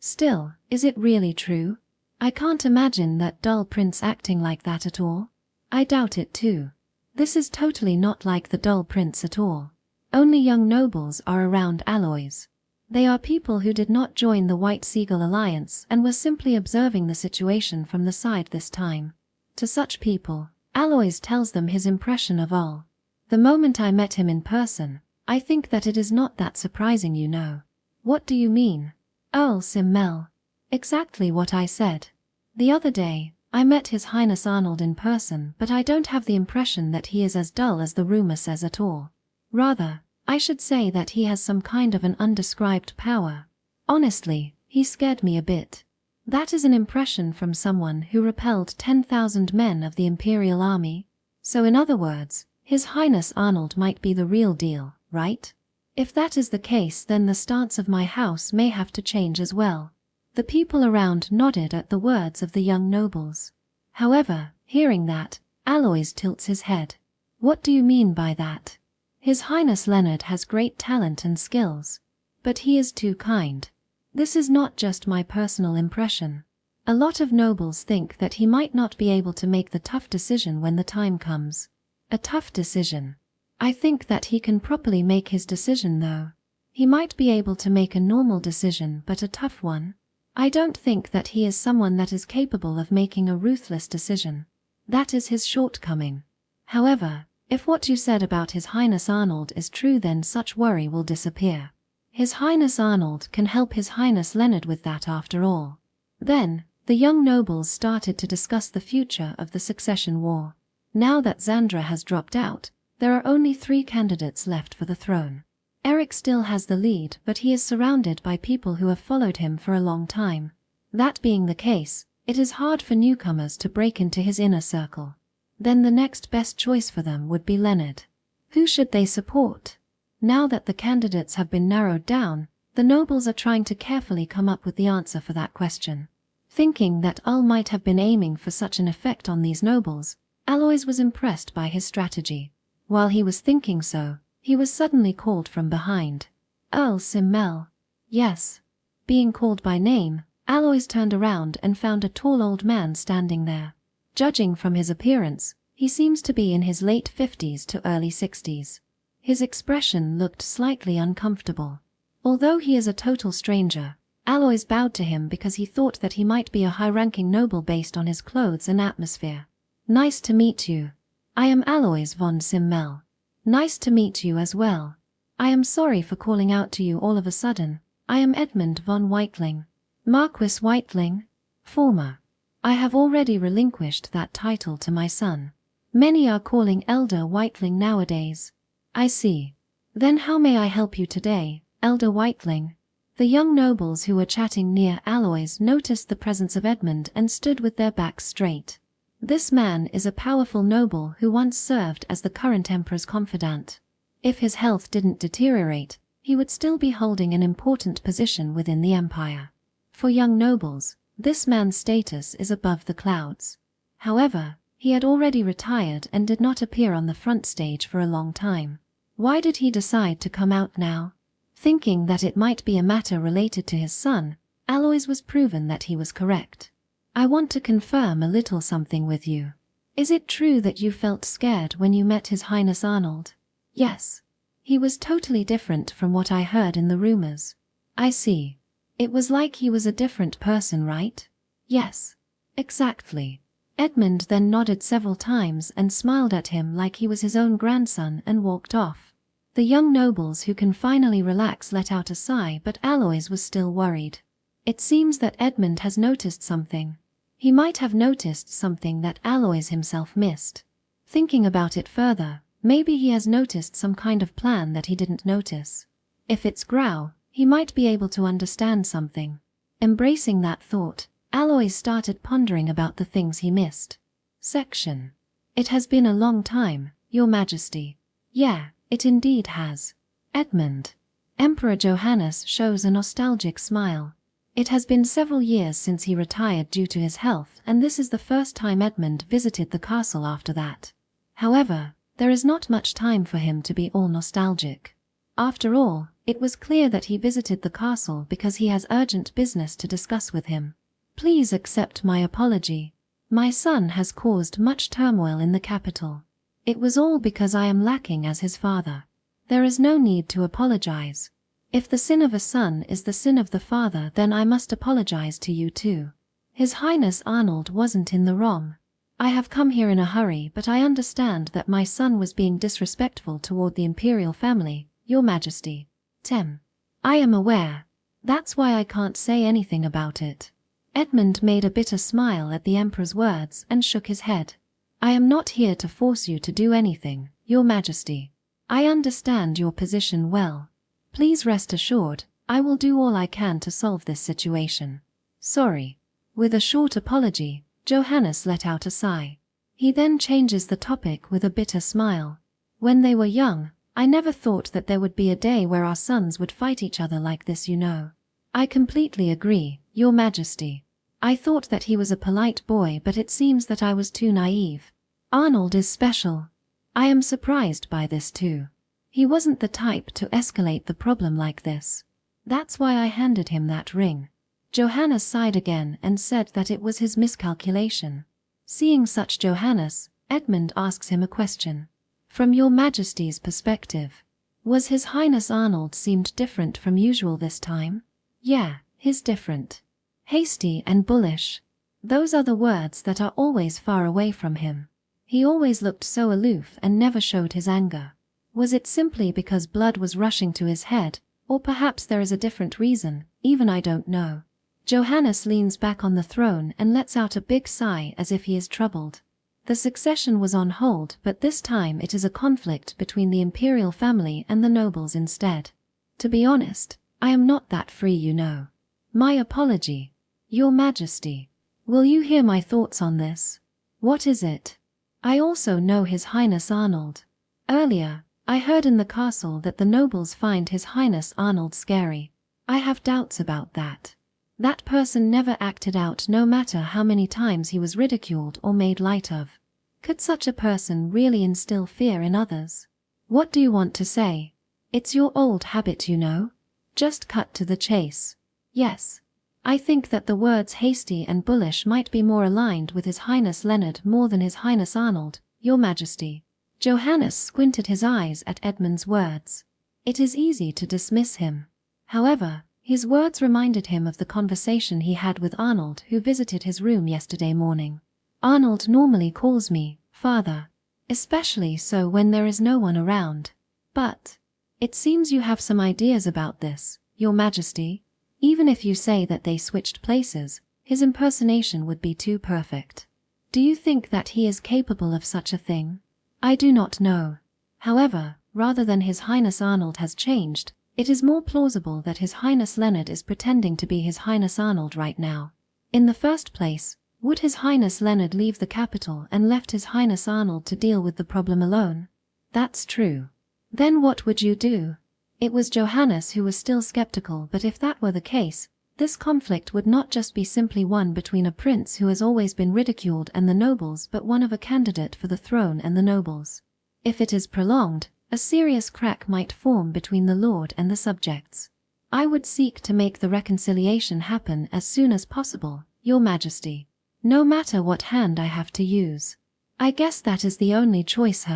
Still, is it really true? I can't imagine that dull prince acting like that at all. I doubt it too. This is totally not like the dull prince at all. Only young nobles are around Aloys. They are people who did not join the White Seagull Alliance and were simply observing the situation from the side this time. To such people, Aloys tells them his impression of Al. The moment I met him in person, I think that it is not that surprising, you know. What do you mean? Earl Simmel. Exactly what I said. The other day, I met His Highness Arnold in person, but I don't have the impression that he is as dull as the rumor says at all. Rather, I should say that he has some kind of an undescribed power. Honestly, he scared me a bit. That is an impression from someone who repelled 10,000 men of the Imperial Army. So in other words, His Highness Arnold might be the real deal, right? If that is the case, then the stance of my house may have to change as well. The people around nodded at the words of the young nobles. However, hearing that, Aloys tilts his head. What do you mean by that? His Highness Leonard has great talent and skills. But he is too kind. This is not just my personal impression. A lot of nobles think that he might not be able to make the tough decision when the time comes. A tough decision. I think that he can properly make his decision though. He might be able to make a normal decision, but a tough one? I don't think that he is someone that is capable of making a ruthless decision. That is his shortcoming. However, if what you said about His Highness Arnold is true, then such worry will disappear. His Highness Arnold can help His Highness Leonard with that after all. Then, the young nobles started to discuss the future of the succession war. Now that Xandra has dropped out, there are only 3 candidates left for the throne. Eric still has the lead, but he is surrounded by people who have followed him for a long time. That being the case, it is hard for newcomers to break into his inner circle. Then the next best choice for them would be Leonard. Who should they support? Now that the candidates have been narrowed down, the nobles are trying to carefully come up with the answer for that question. Thinking that Al might have been aiming for such an effect on these nobles, Aloys was impressed by his strategy. While he was thinking so, he was suddenly called from behind. Earl Simmel. Yes. Being called by name, Aloys turned around and found a tall old man standing there. Judging from his appearance, he seems to be in his late 50s to early 60s. His expression looked slightly uncomfortable. Although he is a total stranger, Aloys bowed to him because he thought that he might be a high-ranking noble based on his clothes and atmosphere. Nice to meet you. I am Aloys von Simmel. Nice to meet you as well. I am sorry for calling out to you all of a sudden. I am Edmund von Whiteling. Marquis Whiteling? Former. I have already relinquished that title to my son. Many are calling Elder Whiteling nowadays. I see. Then how may I help you today, Elder Whiteling? The young nobles who were chatting near Aloys noticed the presence of Edmund and stood with their backs straight. This man is a powerful noble who once served as the current emperor's confidant. If his health didn't deteriorate, he would still be holding an important position within the empire. For young nobles, this man's status is above the clouds. However, he had already retired and did not appear on the front stage for a long time. Why did he decide to come out now? Thinking that it might be a matter related to his son, Aloys was proven that he was correct. I want to confirm a little something with you. Is it true that you felt scared when you met His Highness Arnold? Yes. He was totally different from what I heard in the rumors. I see. It was like he was a different person, right? Yes. Exactly. Edmund then nodded several times and smiled at him like he was his own grandson and walked off. The young nobles who can finally relax let out a sigh, but Aloys was still worried. It seems that Edmund has noticed something. He might have noticed something that Aloys himself missed. Thinking about it further, maybe he has noticed some kind of plan that he didn't notice. If it's Grau, he might be able to understand something. Embracing that thought, Aloys started pondering about the things he missed. Section. It has been a long time, Your Majesty. Yeah, it indeed has. Edmund. Emperor Johannes shows a nostalgic smile. It has been several years since he retired due to his health, and this is the first time Edmund visited the castle after that. However, there is not much time for him to be all nostalgic. After all, it was clear that he visited the castle because he has urgent business to discuss with him. Please accept my apology. My son has caused much turmoil in the capital. It was all because I am lacking as his father. There is no need to apologize. If the sin of a son is the sin of the father, then I must apologize to you too. His Highness Arnold wasn't in the wrong. I have come here in a hurry, but I understand that my son was being disrespectful toward the imperial family, Your Majesty. Tem. I am aware. That's why I can't say anything about it. Edmund made a bitter smile at the Emperor's words and shook his head. I am not here to force you to do anything, Your Majesty. I understand your position well. Please rest assured, I will do all I can to solve this situation. Sorry. With a short apology, Johannes let out a sigh. He then changes the topic with a bitter smile. When they were young, I never thought that there would be a day where our sons would fight each other like this, you know. I completely agree, Your Majesty. I thought that he was a polite boy, but it seems that I was too naive. Arnold is special. I am surprised by this too. He wasn't the type to escalate the problem like this. That's why I handed him that ring. Johannes sighed again and said that it was his miscalculation. Seeing such Johannes, Edmund asks him a question. From Your Majesty's perspective, was His Highness Arnold seemed different from usual this time? Yeah, he's different. Hasty and bullish. Those are the words that are always far away from him. He always looked so aloof and never showed his anger. Was it simply because blood was rushing to his head, or perhaps there is a different reason, even I don't know. Johannes leans back on the throne and lets out a big sigh as if he is troubled. The succession was on hold, but this time it is a conflict between the imperial family and the nobles instead. To be honest, I am not that free, you know. My apology. Your Majesty. Will you hear my thoughts on this? What is it? I also know His Highness Arnold. Earlier, I heard in the castle that the nobles find His Highness Arnold scary. I have doubts about that. That person never acted out no matter how many times he was ridiculed or made light of. Could such a person really instill fear in others? What do you want to say? It's your old habit, you know. Just cut to the chase. Yes. I think that the words hasty and bullish might be more aligned with His Highness Leonard more than His Highness Arnold, Your Majesty. Johannes squinted his eyes at Edmund's words. It is easy to dismiss him. However, his words reminded him of the conversation he had with Arnold, who visited his room yesterday morning. Arnold normally calls me father, especially so when there is no one around. But it seems you have some ideas about this, Your Majesty. Even if you say that they switched places, his impersonation would be too perfect. Do you think that he is capable of such a thing? I do not know. However, rather than His Highness Arnold has changed, it is more plausible that His Highness Leonard is pretending to be His Highness Arnold right now. In the first place, would His Highness Leonard leave the capital and left His Highness Arnold to deal with the problem alone? That's true. Then what would you do? It was Johannes who was still skeptical, but if that were the case, this conflict would not just be simply one between a prince who has always been ridiculed and the nobles, but one of a candidate for the throne and the nobles. If it is prolonged, a serious crack might form between the lord and the subjects. I would seek to make the reconciliation happen as soon as possible, Your Majesty. No matter what hand I have to use. I guess that is the only choice,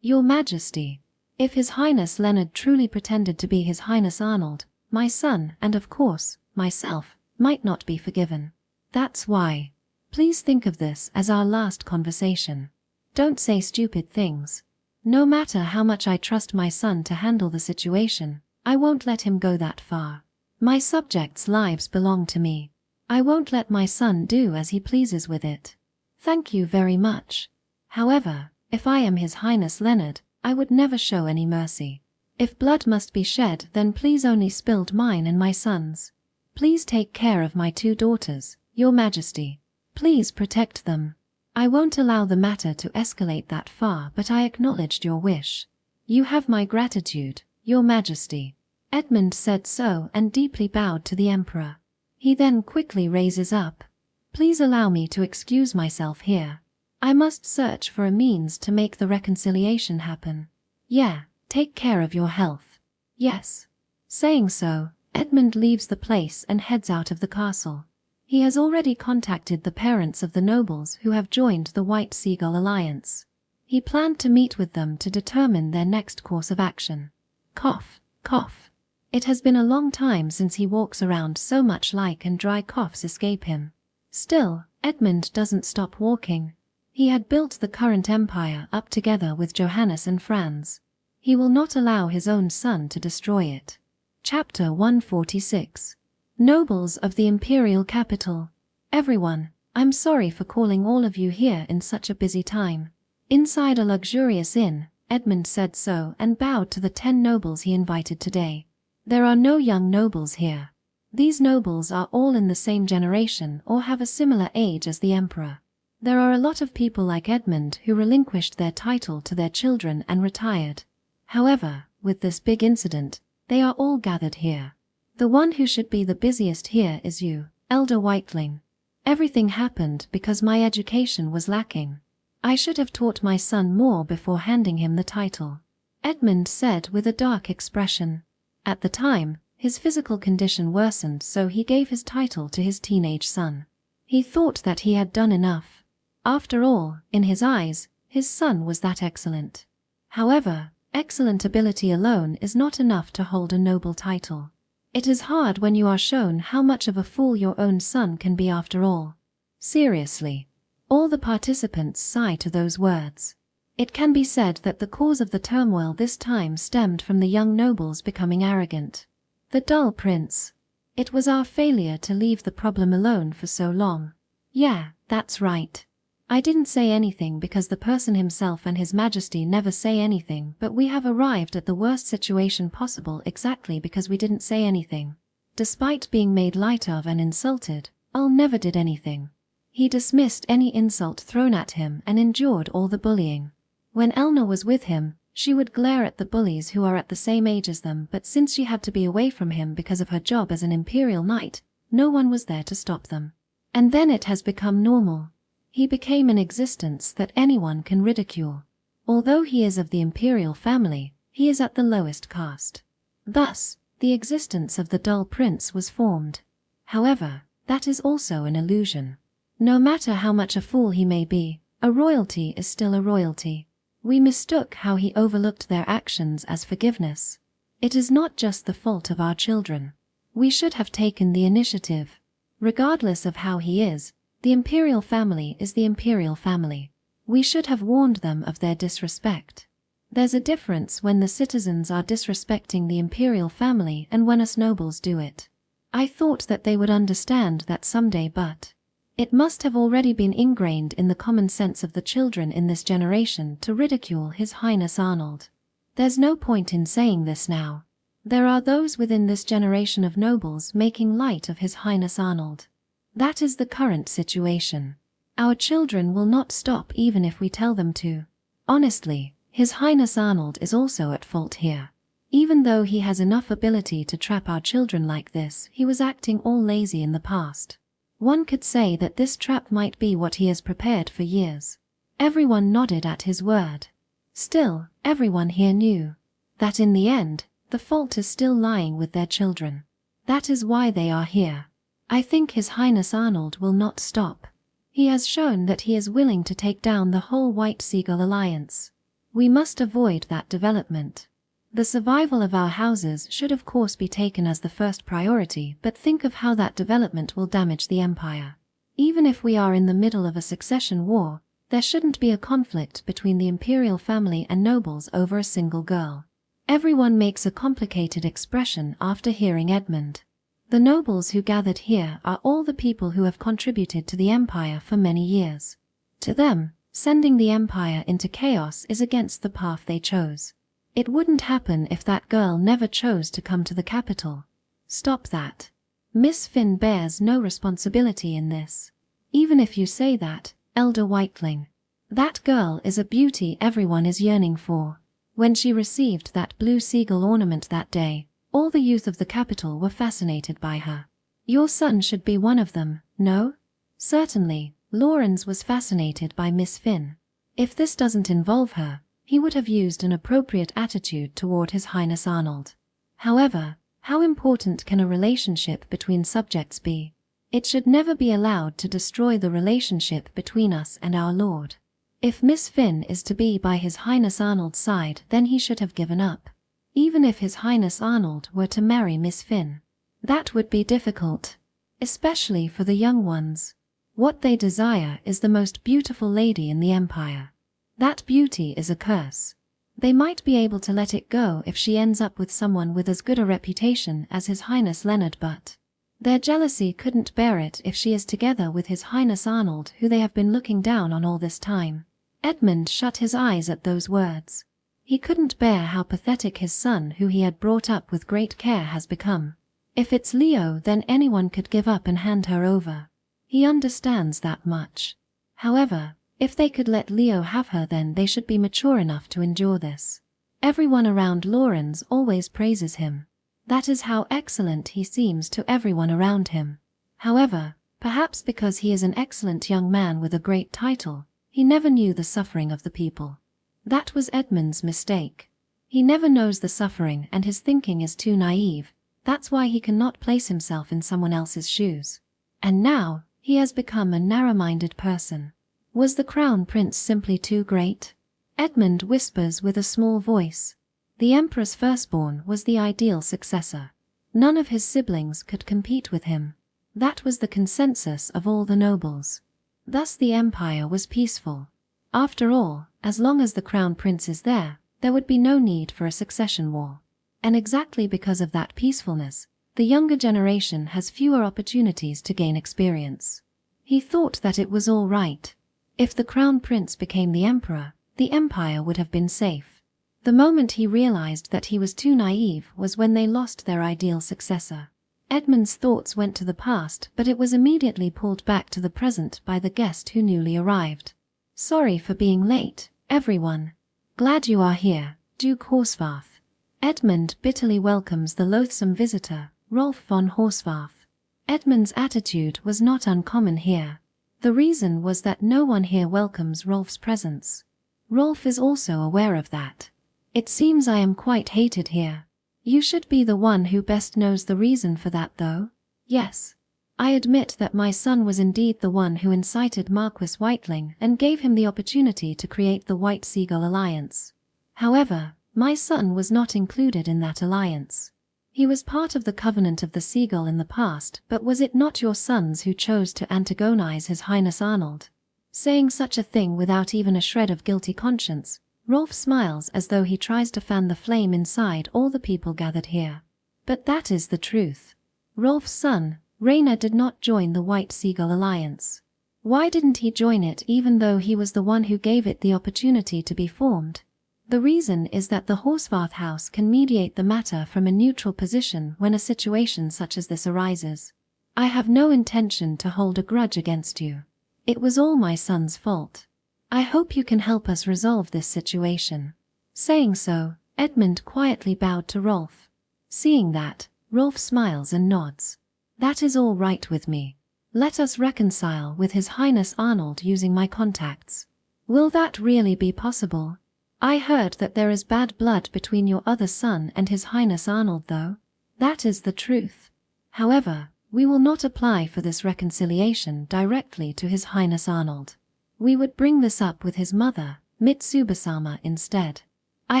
Your Majesty. If His Highness Leonard truly pretended to be His Highness Arnold, my son, and of course, myself, might not be forgiven. That's why. Please think of this as our last conversation. Don't say stupid things. No matter how much I trust my son to handle the situation, I won't let him go that far. My subjects' lives belong to me. I won't let my son do as he pleases with it. Thank you very much. However, if I am His Highness Leonard, I would never show any mercy. If blood must be shed, then please only spill mine and my son's. Please take care of my 2 daughters, Your Majesty. Please protect them. I won't allow the matter to escalate that far, but I acknowledged your wish. You have my gratitude, Your Majesty. Edmund said so and deeply bowed to the Emperor. He then quickly raises up. Please allow me to excuse myself here. I must search for a means to make the reconciliation happen. Yeah, take care of your health. Yes. Saying so, Edmund leaves the place and heads out of the castle. He has already contacted the parents of the nobles who have joined the White Seagull Alliance. He planned to meet with them to determine their next course of action. Cough, cough. It has been a long time since he walks around so much like, and dry coughs escape him. Still, Edmund doesn't stop walking. He had built the current empire up together with Johannes and Franz. He will not allow his own son to destroy it. Chapter 146. Nobles of the Imperial Capital. Everyone, I'm sorry for calling all of you here in such a busy time. Inside a luxurious inn, Edmund said so and bowed to the 10 nobles he invited today. There are no young nobles here. These nobles are all in the same generation or have a similar age as the Emperor. There are a lot of people like Edmund who relinquished their title to their children and retired. However, with this big incident, they are all gathered here. The one who should be the busiest here is you, Elder Whiteling. Everything happened because my education was lacking. I should have taught my son more before handing him the title, Edmund said with a dark expression. At the time, his physical condition worsened, so he gave his title to his teenage son. He thought that he had done enough. After all, in his eyes, his son was that excellent. However, excellent ability alone is not enough to hold a noble title. It is hard when you are shown how much of a fool your own son can be after all. Seriously. All the participants sigh to those words. It can be said that the cause of the turmoil this time stemmed from the young nobles becoming arrogant. The dull prince. It was our failure to leave the problem alone for so long. Yeah, that's right. I didn't say anything because the person himself and His Majesty never say anything, but we have arrived at the worst situation possible exactly because we didn't say anything. Despite being made light of and insulted, Ul never did anything. He dismissed any insult thrown at him and endured all the bullying. When Elna was with him, she would glare at the bullies who are at the same age as them, but since she had to be away from him because of her job as an Imperial Knight, no one was there to stop them. And then it has become normal. He became an existence that anyone can ridicule. Although he is of the Imperial family, he is at the lowest caste. Thus, the existence of the dull prince was formed. However, that is also an illusion. No matter how much a fool he may be, a royalty is still a royalty. We mistook how he overlooked their actions as forgiveness. It is not just the fault of our children. We should have taken the initiative. Regardless of how he is, the Imperial family is the Imperial family. We should have warned them of their disrespect. There's a difference when the citizens are disrespecting the Imperial family and when us nobles do it. I thought that they would understand that someday, but it must have already been ingrained in the common sense of the children in this generation to ridicule His Highness Arnold. There's no point in saying this now. There are those within this generation of nobles making light of His Highness Arnold. That is the current situation. Our children will not stop even if we tell them to. Honestly, His Highness Arnold is also at fault here. Even though he has enough ability to trap our children like this, he was acting all lazy in the past. One could say that this trap might be what he has prepared for years. Everyone nodded at his word. Still, everyone here knew that in the end, the fault is still lying with their children. That is why they are here. I think His Highness Arnold will not stop. He has shown that he is willing to take down the whole White Seagull Alliance. We must avoid that development. The survival of our houses should of course be taken as the first priority, but think of how that development will damage the Empire. Even if we are in the middle of a succession war, There shouldn't be a conflict between the imperial family and nobles over a single girl. Everyone makes a complicated expression after hearing Edmund. The nobles who gathered here are all the people who have contributed to the empire for many years. To them, sending the empire into chaos is against the path they chose. It wouldn't happen if that girl never chose to come to the capital. Stop that. Miss Finn bears no responsibility in this. Even if you say that, Elder Whiteling. That girl is a beauty everyone is yearning for. When she received that blue seagull ornament that day, all the youth of the capital were fascinated by her. Your son should be one of them, no? Certainly, Lawrence was fascinated by Miss Finn. If this doesn't involve her, he would have used an appropriate attitude toward His Highness Arnold. However, how important can a relationship between subjects be? It should never be allowed to destroy the relationship between us and our Lord. If Miss Finn is to be by His Highness Arnold's side, then he should have given up. Even if His Highness Arnold were to marry Miss Finn. That would be difficult. Especially for the young ones. What they desire is the most beautiful lady in the empire. That beauty is a curse. They might be able to let it go if she ends up with someone with as good a reputation as His Highness Leonard, but their jealousy couldn't bear it if she is together with His Highness Arnold, who they have been looking down on all this time. Edmund shut his eyes at those words. He couldn't bear how pathetic his son, who he had brought up with great care, has become. If it's Leo, then anyone could give up and hand her over. He understands that much. However, if they could let Leo have her, then they should be mature enough to endure this. Everyone around Lawrence always praises him. That is how excellent he seems to everyone around him. However, perhaps because he is an excellent young man with a great title, he never knew the suffering of the people. That was Edmund's mistake. He never knows the suffering and his thinking is too naive. That's why he cannot place himself in someone else's shoes. And now, he has become a narrow-minded person. Was the Crown Prince simply too great? Edmund whispers with a small voice. The Emperor's firstborn was the ideal successor. None of his siblings could compete with him. That was the consensus of all the nobles. Thus the empire was peaceful. After all, as long as the Crown Prince is there, there would be no need for a succession war. And exactly because of that peacefulness, the younger generation has fewer opportunities to gain experience. He thought that it was all right. If the Crown Prince became the Emperor, the empire would have been safe. The moment he realized that he was too naive was when they lost their ideal successor. Edmund's thoughts went to the past, but it was immediately pulled back to the present by the guest who newly arrived. Sorry for being late, everyone. Glad you are here, Duke Horsfarth. Edmund bitterly welcomes the loathsome visitor, Rolf von Horsfarth. Edmund's attitude was not uncommon here. The reason was that no one here welcomes Rolf's presence. Rolf is also aware of that. It seems I am quite hated here. You should be the one who best knows the reason for that, though. Yes. I admit that my son was indeed the one who incited Marquis Whiteling and gave him the opportunity to create the White Seagull Alliance. However, my son was not included in that alliance. He was part of the Covenant of the Seagull in the past, but was it not your sons who chose to antagonize His Highness Arnold? Saying such a thing without even a shred of guilty conscience, Rolf smiles as though he tries to fan the flame inside all the people gathered here. But that is the truth. Rolf's son, Rainer, did not join the White Seagull Alliance. Why didn't he join it even though he was the one who gave it the opportunity to be formed? The reason is that the Horsfarth house can mediate the matter from a neutral position when a situation such as this arises. I have no intention to hold a grudge against you. It was all my son's fault. I hope you can help us resolve this situation. Saying so, Edmund quietly bowed to Rolf. Seeing that, Rolf smiles and nods. That is all right with me. Let us reconcile with His Highness Arnold using my contacts. Will that really be possible? I heard that there is bad blood between your other son and His Highness Arnold, though. That is the truth. However, we will not apply for this reconciliation directly to His Highness Arnold. We would bring this up with his mother, Mitsubasama, instead. I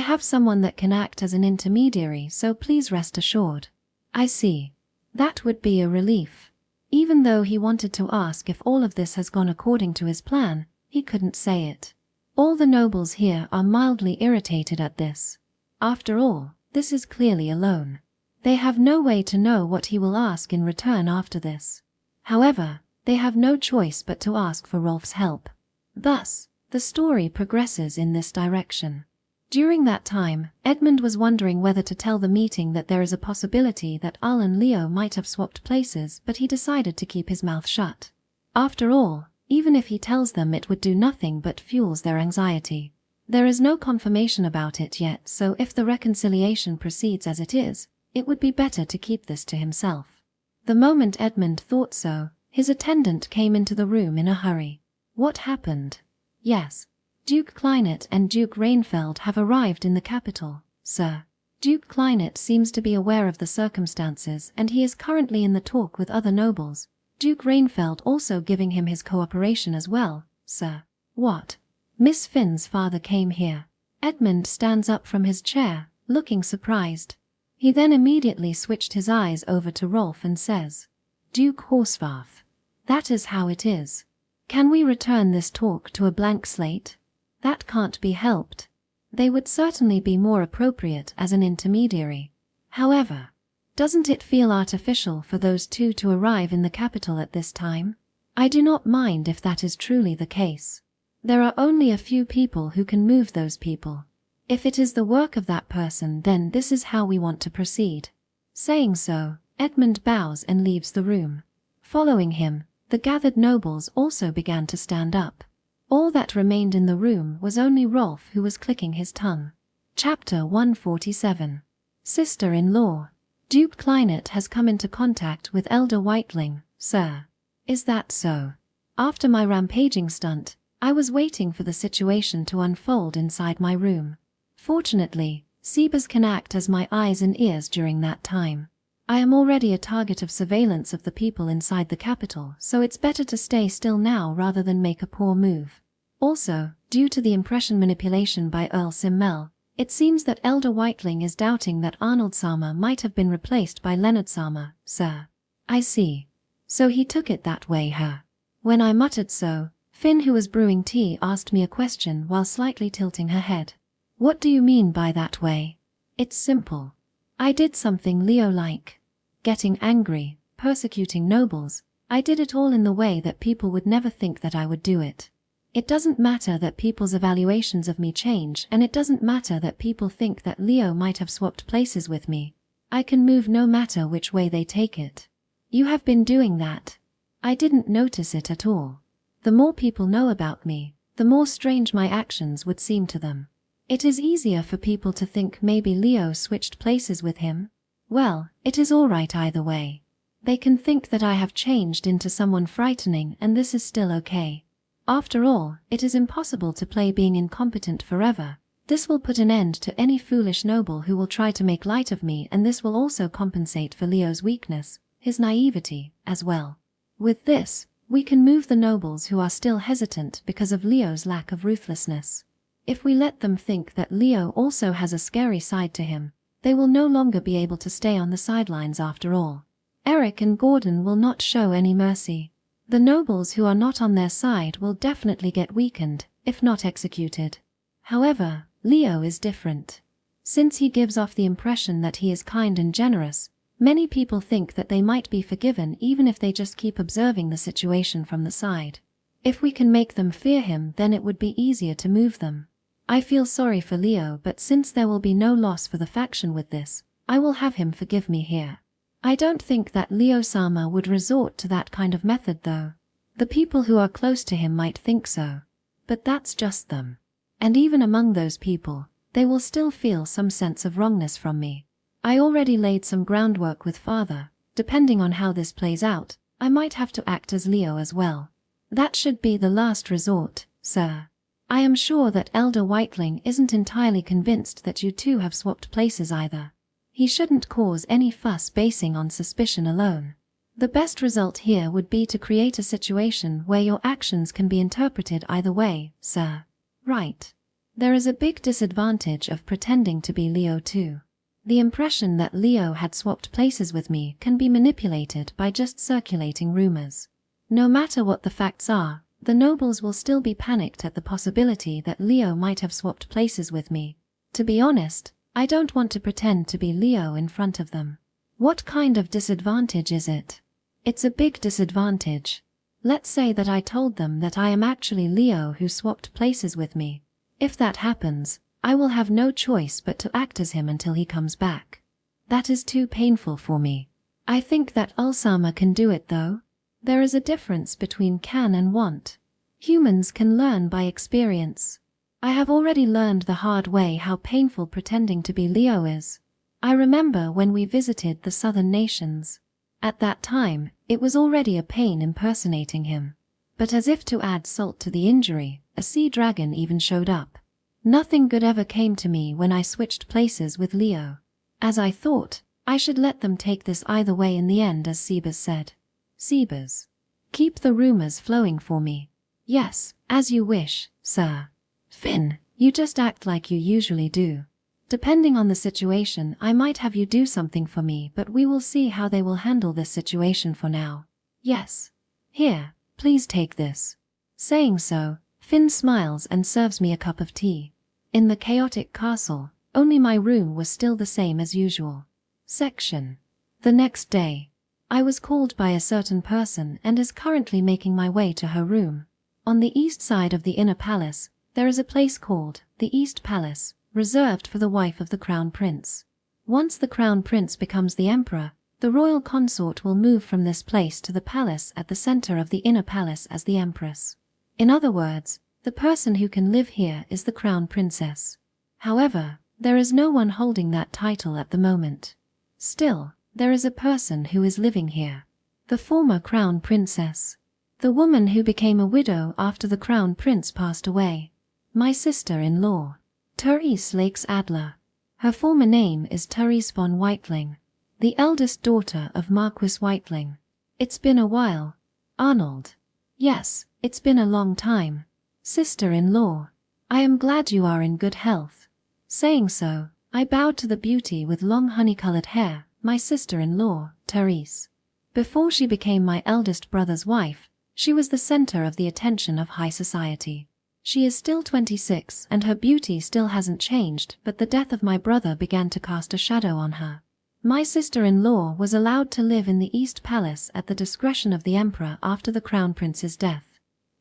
have someone that can act as an intermediary, so please rest assured. I see. That would be a relief. Even though he wanted to ask if all of this has gone according to his plan, He couldn't say it. All the nobles here are mildly irritated at this. After all, this is clearly a loan. They have no way to know what he will ask in return after this. However, they have no choice but to ask for Rolf's help. Thus, the story progresses in this direction. During that time, Edmund was wondering whether to tell the meeting that there is a possibility that Al and Leo might have swapped places, but he decided to keep his mouth shut. After all, even if he tells them, it would do nothing but fuels their anxiety. There is no confirmation about it yet, so if the reconciliation proceeds as it is, it would be better to keep this to himself. The moment Edmund thought so, his attendant came into the room in a hurry. What happened? Yes. Duke Kleinet and Duke Rainfeld have arrived in the capital, sir. Duke Kleinet seems to be aware of the circumstances and he is currently in the talk with other nobles. Duke Rainfeld also giving him his cooperation as well, sir. What? Miss Finn's father came here. Edmund stands up from his chair, looking surprised. He then immediately switched his eyes over to Rolf and says, Duke Horsfarth. That is how it is. Can we return this talk to a blank slate? That can't be helped. They would certainly be more appropriate as an intermediary. However, doesn't it feel artificial for those two to arrive in the capital at this time? I do not mind if that is truly the case. There are only a few people who can move those people. If it is the work of that person, then this is how we want to proceed. Saying so, Edmund bows and leaves the room. Following him, the gathered nobles also began to stand up. All that remained in the room was only Rolf, who was clicking his tongue. Chapter 147. Sister-in-law. Duke Kleinet has come into contact with Elder Whiteling, sir. Is that so? After my rampaging stunt, I was waiting for the situation to unfold inside my room. Fortunately, Sebas can act as my eyes and ears during that time. I am already a target of surveillance of the people inside the capital, so it's better to stay still now rather than make a poor move. Also, due to the impression manipulation by Earl Simmel, it seems that Elder Whiteling is doubting that Arnold Sama might have been replaced by Leonard Sama, sir. I see. So he took it that way, huh? When I muttered so, Finn, who was brewing tea, asked me a question while slightly tilting her head. What do you mean by that way? It's simple. I did something Leo-like. Getting angry, persecuting nobles. I did it all in the way that people would never think that I would do it. It doesn't matter that people's evaluations of me change, and it doesn't matter that people think that Leo might have swapped places with me. I can move no matter which way they take it. You have been doing that. I didn't notice it at all. The more people know about me, the more strange my actions would seem to them. It is easier for people to think maybe Leo switched places with him. Well, it is all right either way. They can think that I have changed into someone frightening, and this is still okay. After all, it is impossible to play being incompetent forever. This will put an end to any foolish noble who will try to make light of me, and this will also compensate for Leo's weakness, his naivety, as well. With this, we can move the nobles who are still hesitant because of Leo's lack of ruthlessness. If we let them think that Leo also has a scary side to him, they will no longer be able to stay on the sidelines after all. Eric and Gordon will not show any mercy. The nobles who are not on their side will definitely get weakened, if not executed. However, Leo is different. Since he gives off the impression that he is kind and generous, many people think that they might be forgiven even if they just keep observing the situation from the side. If we can make them fear him, then it would be easier to move them. I feel sorry for Leo, but since there will be no loss for the faction with this, I will have him forgive me here. I don't think that Leo-sama would resort to that kind of method though. The people who are close to him might think so. But that's just them. And even among those people, they will still feel some sense of wrongness from me. I already laid some groundwork with father. Depending on how this plays out, I might have to act as Leo as well. That should be the last resort, sir. I am sure that Elder Whiteling isn't entirely convinced that you two have swapped places either. He shouldn't cause any fuss basing on suspicion alone. The best result here would be to create a situation where your actions can be interpreted either way, sir. Right. There is a big disadvantage of pretending to be Leo too. The impression that Leo had swapped places with me can be manipulated by just circulating rumors. No matter what the facts are, The nobles will still be panicked at the possibility that Leo might have swapped places with me. To be honest, I don't want to pretend to be Leo in front of them. What kind of disadvantage is it? It's a big disadvantage. Let's say that I told them that I am actually Leo who swapped places with me. If that happens, I will have no choice but to act as him until he comes back. That is too painful for me. I think that Ulsama can do it though. There is a difference between can and want. Humans can learn by experience. I have already learned the hard way how painful pretending to be Leo is. I remember when we visited the southern nations. At that time, it was already a pain impersonating him. But as if to add salt to the injury, a sea dragon even showed up. Nothing good ever came to me when I switched places with Leo. As I thought, I should let them take this either way in the end, as Sebas said. Sebas. Keep the rumors flowing for me. Yes, as you wish, sir. Finn, you just act like you usually do. Depending on the situation, I might have you do something for me, but we will see how they will handle this situation for now. Yes. Here, please take this. Saying so, Finn smiles and serves me a cup of tea. In the chaotic castle, only my room was still the same as usual. Section. The next day, I was called by a certain person and is currently making my way to her room. On the east side of the inner palace, there is a place called the East Palace, reserved for the wife of the crown prince. Once the crown prince becomes the emperor, the royal consort will move from this place to the palace at the center of the inner palace as the empress. In other words, the person who can live here is the crown princess. However, there is no one holding that title at the moment. Still, there is a person who is living here. The former crown princess. The woman who became a widow after the crown prince passed away. My sister-in-law. Teres Lakes Adler. Her former name is Teres von Weitling, the eldest daughter of Marquis Weitling. It's been a while. Arnold. Yes, it's been a long time. Sister-in-law. I am glad you are in good health. Saying so, I bowed to the beauty with long honey-colored hair, my sister-in-law, Teres. Before she became my eldest brother's wife, she was the center of the attention of high society. She is still 26 and her beauty still hasn't changed, but the death of my brother began to cast a shadow on her. My sister-in-law was allowed to live in the East Palace at the discretion of the emperor after the crown prince's death.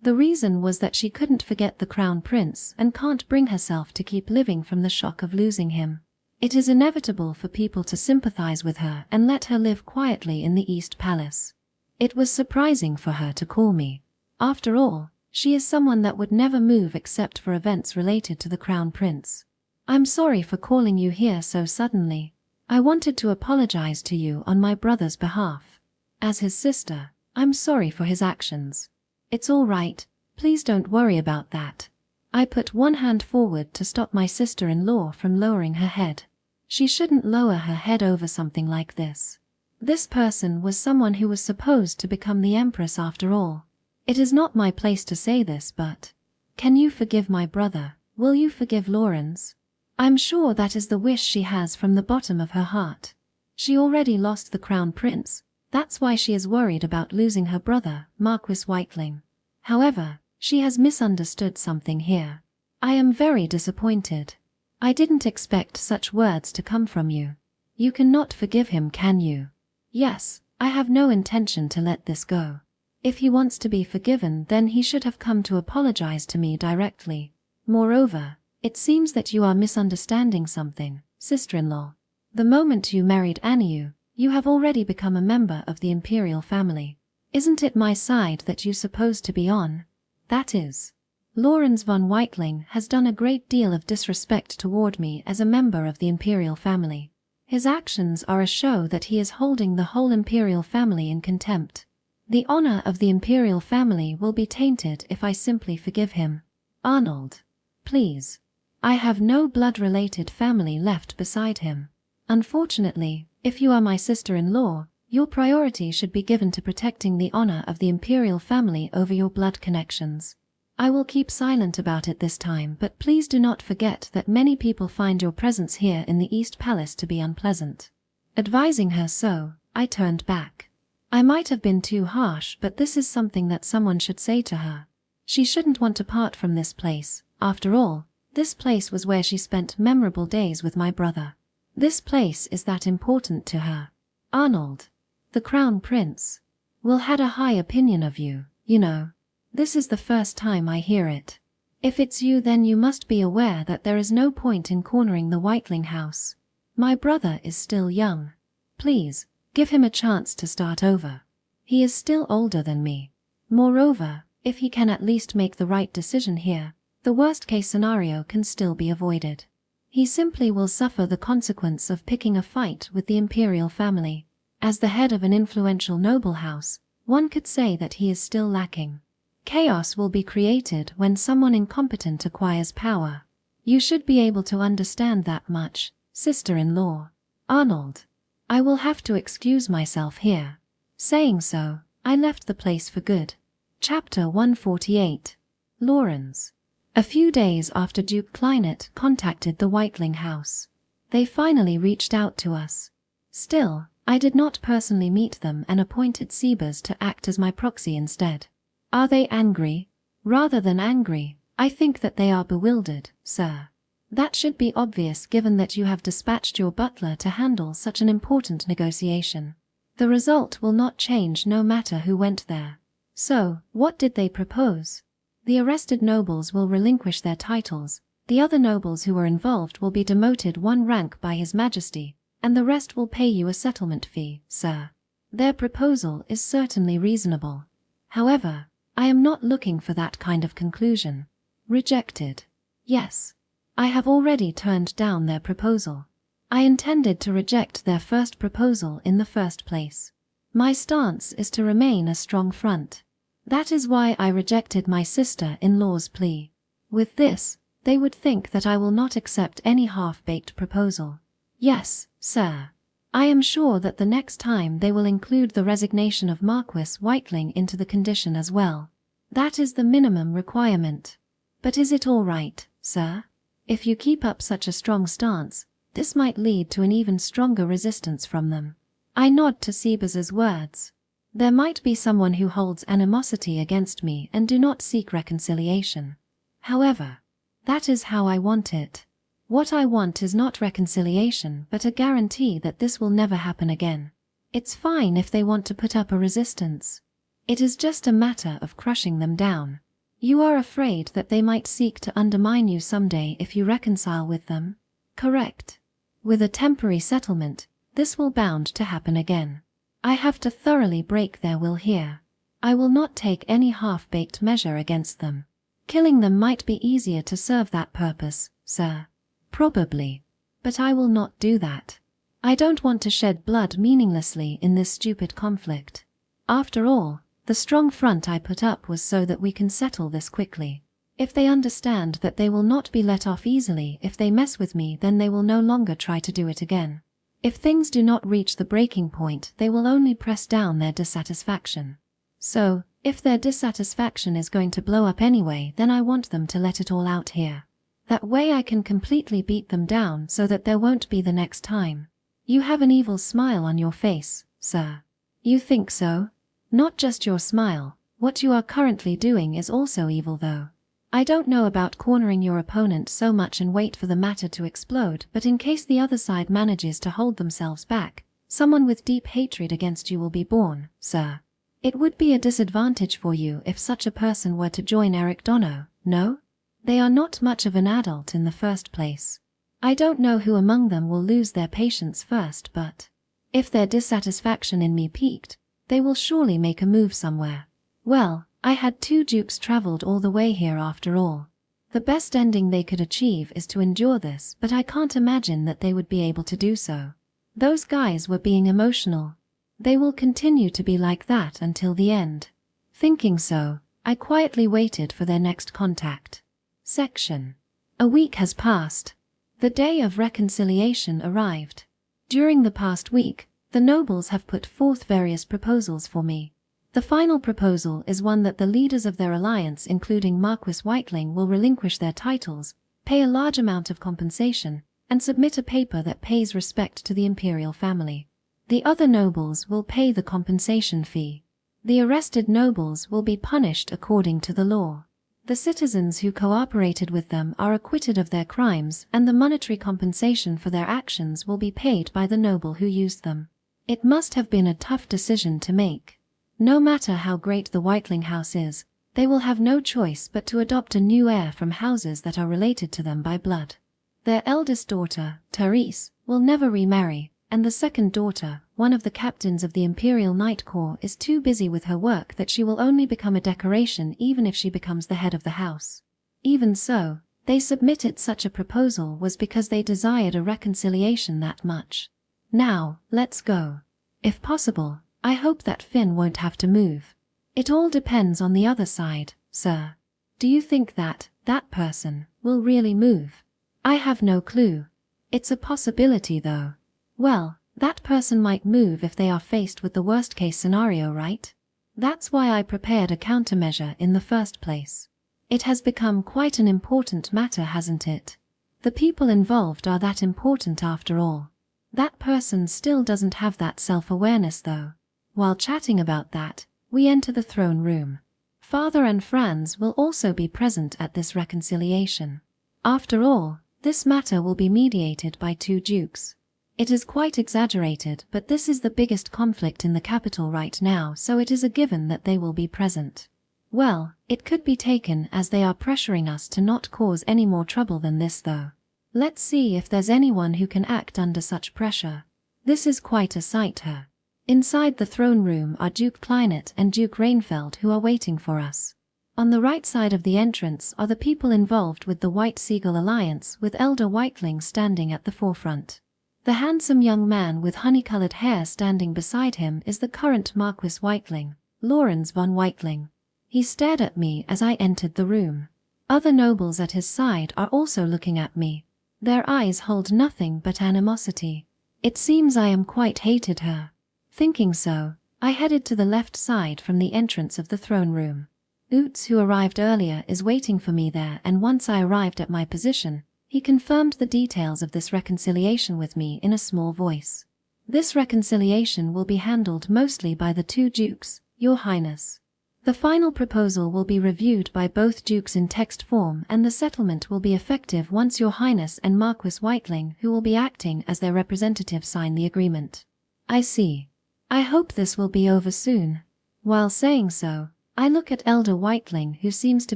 The reason was that she couldn't forget the crown prince and can't bring herself to keep living from the shock of losing him. It is inevitable for people to sympathize with her and let her live quietly in the East Palace. It was surprising for her to call me. After all, she is someone that would never move except for events related to the crown prince. I'm sorry for calling you here so suddenly. I wanted to apologize to you on my brother's behalf. As his sister, I'm sorry for his actions. It's all right, please don't worry about that. I put one hand forward to stop my sister-in-law from lowering her head. She shouldn't lower her head over something like this. This person was someone who was supposed to become the empress after all. It is not my place to say this, but can you forgive my brother? Will you forgive Lawrence? I'm sure that is the wish she has from the bottom of her heart. She already lost the crown prince. That's why she is worried about losing her brother, Marquis Weitling. However, she has misunderstood something here. I am very disappointed. I didn't expect such words to come from you. You cannot forgive him, can you? Yes, I have no intention to let this go. If he wants to be forgiven, then he should have come to apologize to me directly. Moreover, it seems that you are misunderstanding something, sister-in-law. The moment you married Aniu, you have already become a member of the imperial family. Isn't it my side that you supposed to be on? That is. Lawrence von Weitling has done a great deal of disrespect toward me as a member of the imperial family. His actions are a show that he is holding the whole imperial family in contempt. The honor of the imperial family will be tainted if I simply forgive him. Arnold. Please. I have no blood-related family left beside him. Unfortunately, if you are my sister-in-law, your priority should be given to protecting the honor of the imperial family over your blood connections. I will keep silent about it this time, but please do not forget that many people find your presence here in the East Palace to be unpleasant. Advising her so, I turned back. I might have been too harsh, but this is something that someone should say to her. She shouldn't want to part from this place. After all, this place was where she spent memorable days with my brother. This place is that important to her. Arnold, the Crown Prince, will had a high opinion of you, you know. This is the first time I hear it. If it's you, then you must be aware that there is no point in cornering the Whiteling house. My brother is still young. Please, give him a chance to start over. He is still older than me. Moreover, if he can at least make the right decision here, the worst-case scenario can still be avoided. He simply will suffer the consequence of picking a fight with the imperial family. As the head of an influential noble house, one could say that he is still lacking. Chaos will be created when someone incompetent acquires power. You should be able to understand that much, sister-in-law. Arnold, I will have to excuse myself here. Saying so, I left the place for good. Chapter 148. Lawrence. A few days after Duke Kleinet contacted the Whiteling house, they finally reached out to us. Still, I did not personally meet them and appointed Sebas to act as my proxy instead. Are they angry? Rather than angry, I think that they are bewildered, sir. That should be obvious given that you have dispatched your butler to handle such an important negotiation. The result will not change no matter who went there. So, what did they propose? The arrested nobles will relinquish their titles, the other nobles who were involved will be demoted one rank by His Majesty, and the rest will pay you a settlement fee, sir. Their proposal is certainly reasonable. However, I am not looking for that kind of conclusion. Rejected. Yes. I have already turned down their proposal. I intended to reject their first proposal in the first place. My stance is to remain a strong front. That is why I rejected my sister-in-law's plea. With this, they would think that I will not accept any half-baked proposal. Yes, sir. I am sure that the next time they will include the resignation of Marquis Whiteling into the condition as well. That is the minimum requirement. But is it all right, sir? If you keep up such a strong stance, this might lead to an even stronger resistance from them. I nod to Sebas's words. There might be someone who holds animosity against me and do not seek reconciliation. However, that is how I want it. What I want is not reconciliation but a guarantee that this will never happen again. It's fine if they want to put up a resistance. It is just a matter of crushing them down. You are afraid that they might seek to undermine you someday if you reconcile with them? Correct. With a temporary settlement, this will bound to happen again. I have to thoroughly break their will here. I will not take any half-baked measure against them. Killing them might be easier to serve that purpose, sir. Probably. But I will not do that. I don't want to shed blood meaninglessly in this stupid conflict. After all, the strong front I put up was so that we can settle this quickly. If they understand that they will not be let off easily if they mess with me, then they will no longer try to do it again. If things do not reach the breaking point, they will only press down their dissatisfaction. So, if their dissatisfaction is going to blow up anyway, then I want them to let it all out here. That way I can completely beat them down so that there won't be the next time. You have an evil smile on your face, sir. You think so? Not just your smile. What you are currently doing is also evil though. I don't know about cornering your opponent so much and wait for the matter to explode, but in case the other side manages to hold themselves back, someone with deep hatred against you will be born, sir. It would be a disadvantage for you if such a person were to join Eric Dono, no? They are not much of an adult in the first place. I don't know who among them will lose their patience first, but if their dissatisfaction in me peaked, they will surely make a move somewhere. Well, I had 2 dukes traveled all the way here after all. The best ending they could achieve is to endure this, but I can't imagine that they would be able to do so. Those guys were being emotional. They will continue to be like that until the end. Thinking so, I quietly waited for their next contact. Section. A week has passed. The day of reconciliation arrived. During the past week, the nobles have put forth various proposals for me. The final proposal is one that the leaders of their alliance, including Marquis Whiteling, will relinquish their titles, pay a large amount of compensation, and submit a paper that pays respect to the imperial family. The other nobles will pay the compensation fee. The arrested nobles will be punished according to the law. The citizens who cooperated with them are acquitted of their crimes, and the monetary compensation for their actions will be paid by the noble who used them. It must have been a tough decision to make. No matter how great the Whiteling house is, they will have no choice but to adopt a new heir from houses that are related to them by blood. Their eldest daughter, Teres, will never remarry, and the second daughter, one of the captains of the Imperial Night Corps, is too busy with her work that she will only become a decoration even if she becomes the head of the house. Even so, they submitted such a proposal was because they desired a reconciliation that much. Now, let's go. If possible, I hope that Finn won't have to move. It all depends on the other side, sir. Do you think that person will really move? I have no clue. It's a possibility though. Well, that person might move if they are faced with the worst-case scenario, right? That's why I prepared a countermeasure in the first place. It has become quite an important matter, hasn't it? The people involved are that important after all. That person still doesn't have that self-awareness though. While chatting about that, we enter the throne room. Father and Franz will also be present at this reconciliation. After all, this matter will be mediated by two dukes. It is quite exaggerated, but this is the biggest conflict in the capital right now, so it is a given that they will be present. Well, it could be taken as they are pressuring us to not cause any more trouble than this though. Let's see if there's anyone who can act under such pressure. This is quite a sight here. Inside the throne room are Duke Kleinet and Duke Rainfeld, who are waiting for us. On the right side of the entrance are the people involved with the White Seagull Alliance, with Elder Whiteling standing at the forefront. The handsome young man with honey-colored hair standing beside him is the current Marquis Whiteling, Lorenz von Whiteling. He stared at me as I entered the room. Other nobles at his side are also looking at me. Their eyes hold nothing but animosity. It seems I am quite hated here. Thinking so, I headed to the left side from the entrance of the throne room. Oots, who arrived earlier, is waiting for me there, and once I arrived at my position, he confirmed the details of this reconciliation with me in a small voice. This reconciliation will be handled mostly by the two dukes, Your Highness. The final proposal will be reviewed by both dukes in text form, and the settlement will be effective once Your Highness and Marquis Whiteling, who will be acting as their representative, sign the agreement. I see. I hope this will be over soon. While saying so, I look at Elder Whiteling, who seems to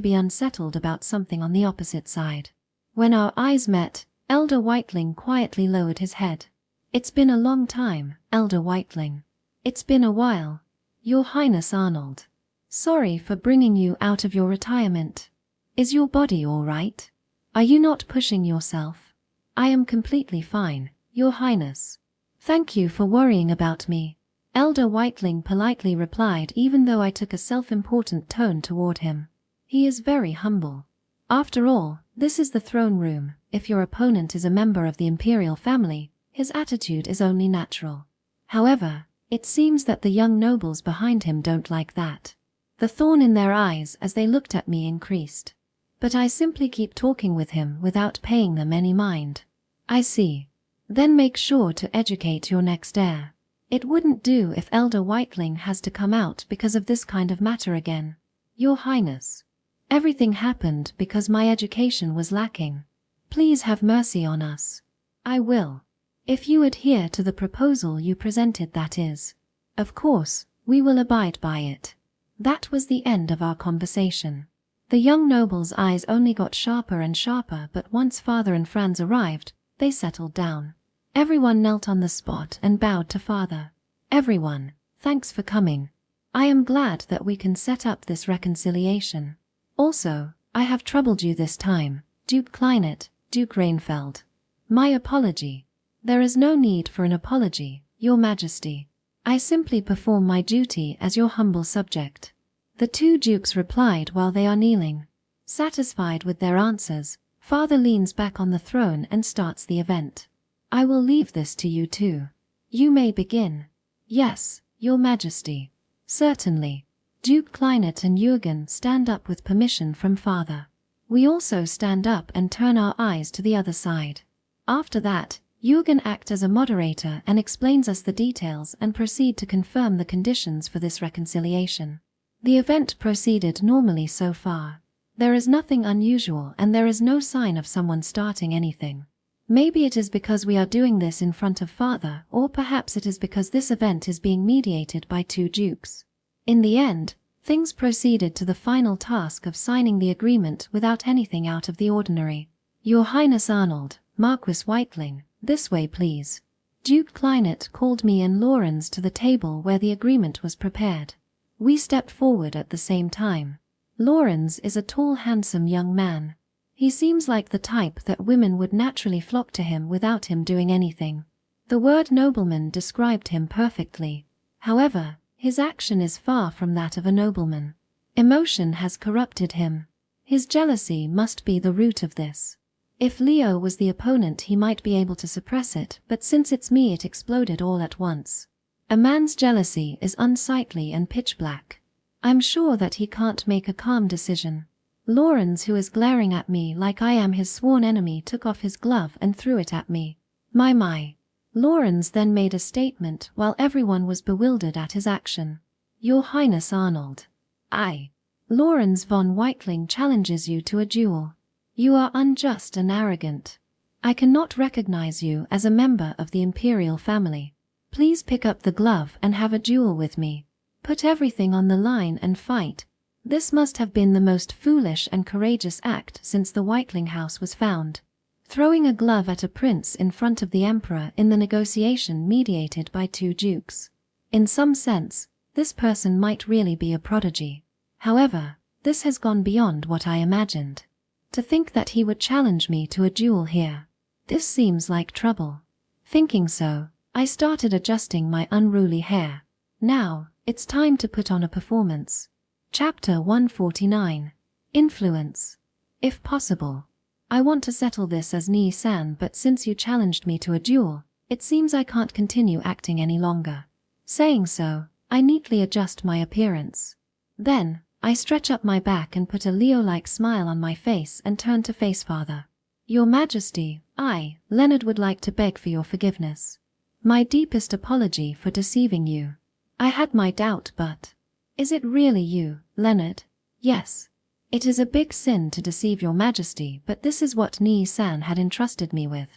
be unsettled about something on the opposite side. When our eyes met, Elder Whiteling quietly lowered his head. It's been a long time, Elder Whiteling. It's been a while. Your Highness Arnold. Sorry for bringing you out of your retirement. Is your body all right? Are you not pushing yourself? I am completely fine, Your Highness. Thank you for worrying about me. Elder Whiteling politely replied, even though I took a self-important tone toward him. He is very humble. After all, this is the throne room. If your opponent is a member of the imperial family, his attitude is only natural. However, it seems that the young nobles behind him don't like that. The thorn in their eyes as they looked at me increased. But I simply keep talking with him without paying them any mind. I see. Then make sure to educate your next heir. It wouldn't do if Elder Whiteling has to come out because of this kind of matter again. Your Highness. Everything happened because my education was lacking. Please have mercy on us. I will. If you adhere to the proposal you presented, that is. Of course, we will abide by it. That was the end of our conversation. The young noble's eyes only got sharper and sharper, but once Father and Franz arrived, they settled down. Everyone knelt on the spot and bowed to Father. Everyone, thanks for coming. I am glad that we can set up this reconciliation. Also, I have troubled you this time, Duke Kleinet, Duke Rainfeld. My apology. There is no need for an apology, Your Majesty. I simply perform my duty as your humble subject. The two dukes replied while they are kneeling. Satisfied with their answers, Father leans back on the throne and starts the event. I will leave this to you two. You may begin. Yes, Your Majesty. Certainly. Duke Kleinet and Yuriaan stand up with permission from Father. We also stand up and turn our eyes to the other side. After that, Yuriaan acts as a moderator and explains us the details and proceed to confirm the conditions for this reconciliation. The event proceeded normally so far. There is nothing unusual and there is no sign of someone starting anything. Maybe it is because we are doing this in front of father, or perhaps it is because this event is being mediated by two dukes. In the end, things proceeded to the final task of signing the agreement without anything out of the ordinary. Your Highness Arnold, Marquis Whiteling, this way please. Duke Kleinet called me and Lawrence to the table where the agreement was prepared. We stepped forward at the same time. Lawrence is a tall, handsome young man. He seems like the type that women would naturally flock to him without him doing anything. The word nobleman described him perfectly. However, his action is far from that of a nobleman. Emotion has corrupted him. His jealousy must be the root of this. If Leo was the opponent, he might be able to suppress it, but since it's me, it exploded all at once. A man's jealousy is unsightly and pitch black. I'm sure that he can't make a calm decision. Lawrence, who is glaring at me like I am his sworn enemy, took off his glove and threw it at me. My. Lawrence then made a statement while everyone was bewildered at his action. Your Highness Arnold. Lawrence von Whiteling challenges you to a duel. You are unjust and arrogant. I cannot recognize you as a member of the imperial family. Please pick up the glove and have a duel with me. Put everything on the line and fight. This must have been the most foolish and courageous act since the Whiteling house was found. Throwing a glove at a prince in front of the emperor in the negotiation mediated by two dukes. In some sense, this person might really be a prodigy. However, this has gone beyond what I imagined. To think that he would challenge me to a duel here. This seems like trouble. Thinking so, I started adjusting my unruly hair. Now, it's time to put on a performance. Chapter 149. Influence. If possible. I want to settle this as Nii-san, but since you challenged me to a duel, it seems I can't continue acting any longer. Saying so, I neatly adjust my appearance. Then, I stretch up my back and put a Leo-like smile on my face and turn to face father. Your Majesty, Leonard would like to beg for your forgiveness. My deepest apology for deceiving you. I had my doubt, but... Is it really you, Leonard? Yes. It is a big sin to deceive your Majesty, but this is what Nii-san had entrusted me with.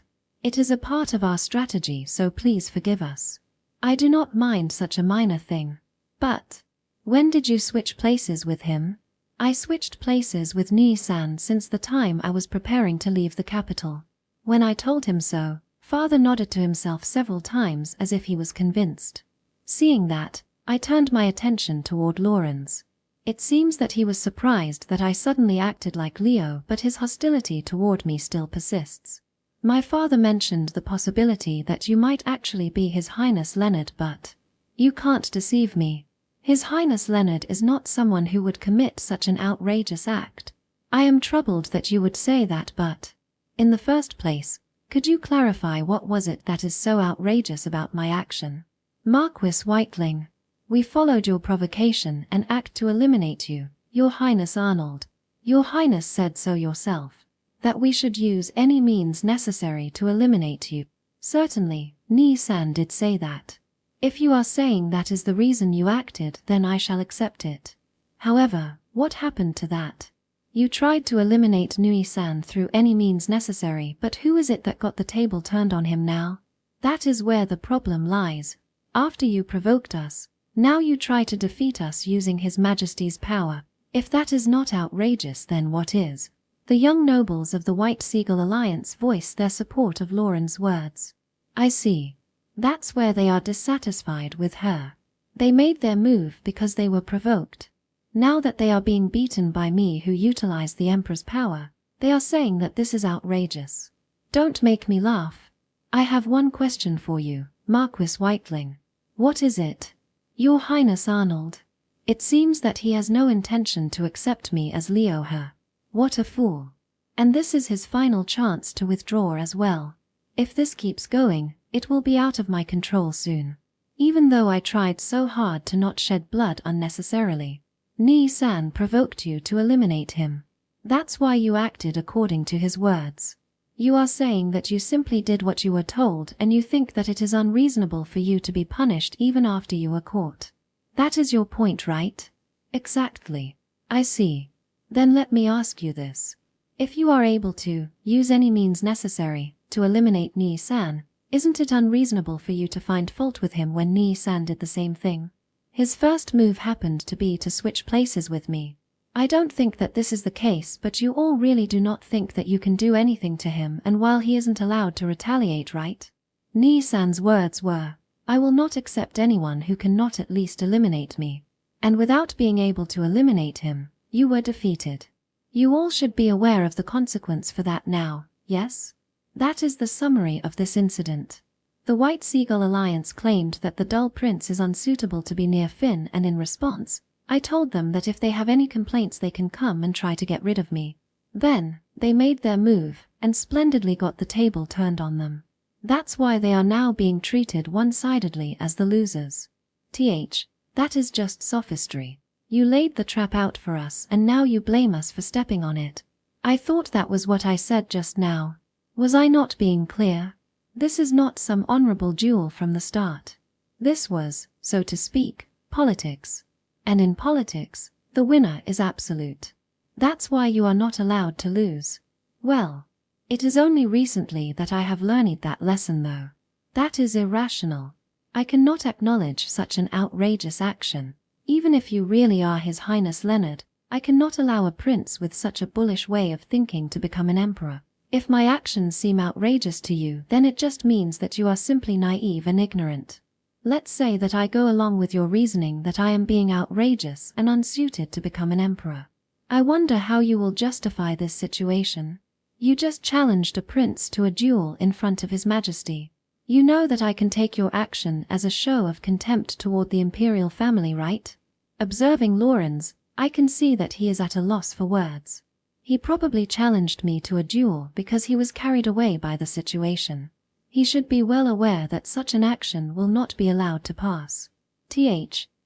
It is a part of our strategy, so please forgive us. I do not mind such a minor thing. But, when did you switch places with him? I switched places with Nii-san since the time I was preparing to leave the capital. When I told him so, father nodded to himself several times as if he was convinced. Seeing that, I turned my attention toward Lawrence. It seems that he was surprised that I suddenly acted like Leo, but his hostility toward me still persists. My father mentioned the possibility that you might actually be His Highness Leonard, but you can't deceive me. His Highness Leonard is not someone who would commit such an outrageous act. I am troubled that you would say that, but in the first place, could you clarify what was it that is so outrageous about my action? Marquis Whiteling. We followed your provocation and act to eliminate you, Your Highness Arnold. Your Highness said so yourself, that we should use any means necessary to eliminate you. Certainly, Nii-san did say that. If you are saying that is the reason you acted, then I shall accept it. However, what happened to that? You tried to eliminate Nii-san through any means necessary, but who is it that got the table turned on him now? That is where the problem lies. After you provoked us, now you try to defeat us using His Majesty's power. If that is not outrageous, then what is? The young nobles of the White Seagull Alliance voice their support of Lauren's words. I see. That's where they are dissatisfied with her. They made their move because they were provoked. Now that they are being beaten by me who utilized the Emperor's power, they are saying that this is outrageous. Don't make me laugh. I have one question for you, Marquis Whiteling. What is it? Your Highness Arnold. It seems that he has no intention to accept me as Leo her. What a fool. And this is his final chance to withdraw as well. If this keeps going, it will be out of my control soon. Even though I tried so hard to not shed blood unnecessarily. Nii-san provoked you to eliminate him. That's why you acted according to his words. You are saying that you simply did what you were told and you think that it is unreasonable for you to be punished even after you were caught. That is your point, right? Exactly. I see. Then let me ask you this. If you are able to use any means necessary to eliminate Ni-san, isn't it unreasonable for you to find fault with him when Ni-san did the same thing? His first move happened to be to switch places with me. I don't think that this is the case, but you all really do not think that you can do anything to him, and while he isn't allowed to retaliate, right? Ni-san's words were, "I will not accept anyone who cannot at least eliminate me." And without being able to eliminate him, you were defeated. You all should be aware of the consequence for that now, yes? That is the summary of this incident. The White Seagull Alliance claimed that the dull prince is unsuitable to be near Finn, and in response, I told them that if they have any complaints they can come and try to get rid of me. Then, they made their move, and splendidly got the table turned on them. That's why they are now being treated one-sidedly as the losers. That is just sophistry. You laid the trap out for us and now you blame us for stepping on it. I thought that was what I said just now. Was I not being clear? This is not some honorable duel from the start. This was, so to speak, politics. And in politics, the winner is absolute. That's why you are not allowed to lose. Well, it is only recently that I have learned that lesson though. That is irrational. I cannot acknowledge such an outrageous action. Even if you really are His Highness Leonard, I cannot allow a prince with such a bullish way of thinking to become an emperor. If my actions seem outrageous to you, then it just means that you are simply naive and ignorant. Let's say that I go along with your reasoning that I am being outrageous and unsuited to become an emperor. I wonder how you will justify this situation. You just challenged a prince to a duel in front of His Majesty. You know that I can take your action as a show of contempt toward the imperial family, right? Observing Lawrence, I can see that he is at a loss for words. He probably challenged me to a duel because he was carried away by the situation. He should be well aware that such an action will not be allowed to pass.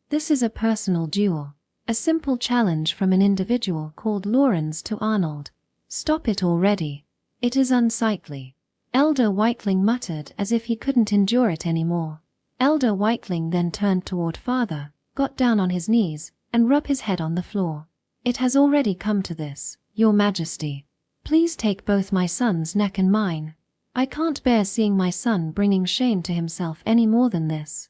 This is a personal duel. A simple challenge from an individual called Lawrence to Arnold. Stop it already. It is unsightly. Elder Whiteling muttered as if he couldn't endure it anymore. Elder Whiteling then turned toward father, got down on his knees, and rubbed his head on the floor. It has already come to this, Your Majesty. Please take both my son's neck and mine. I can't bear seeing my son bringing shame to himself any more than this.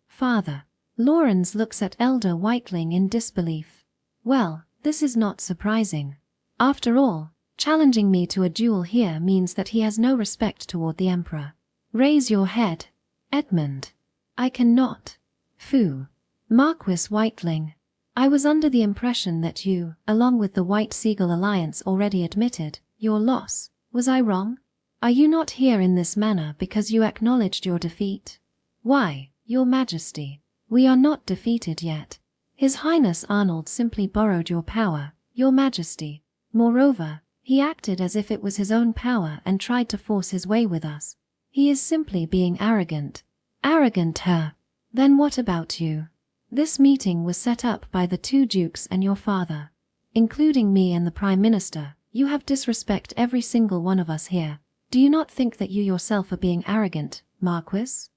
Father. Lawrence looks at Elder Whiteling in disbelief. Well, this is not surprising. After all, challenging me to a duel here means that he has no respect toward the Emperor. Raise your head, Edmund. I cannot. Phoo. Marquis Whiteling. I was under the impression that you, along with the White Seagull Alliance, already admitted your loss. Was I wrong? Are you not here in this manner because you acknowledged your defeat? Why, Your Majesty, we are not defeated yet. His Highness Arnold simply borrowed your power, Your Majesty. Moreover, he acted as if it was his own power and tried to force his way with us. He is simply being arrogant. Arrogant, her. Then what about you? This meeting was set up by the two dukes and your father. Including me and the Prime Minister, you have disrespected every single one of us here. Do you not think that you yourself are being arrogant, Marquis?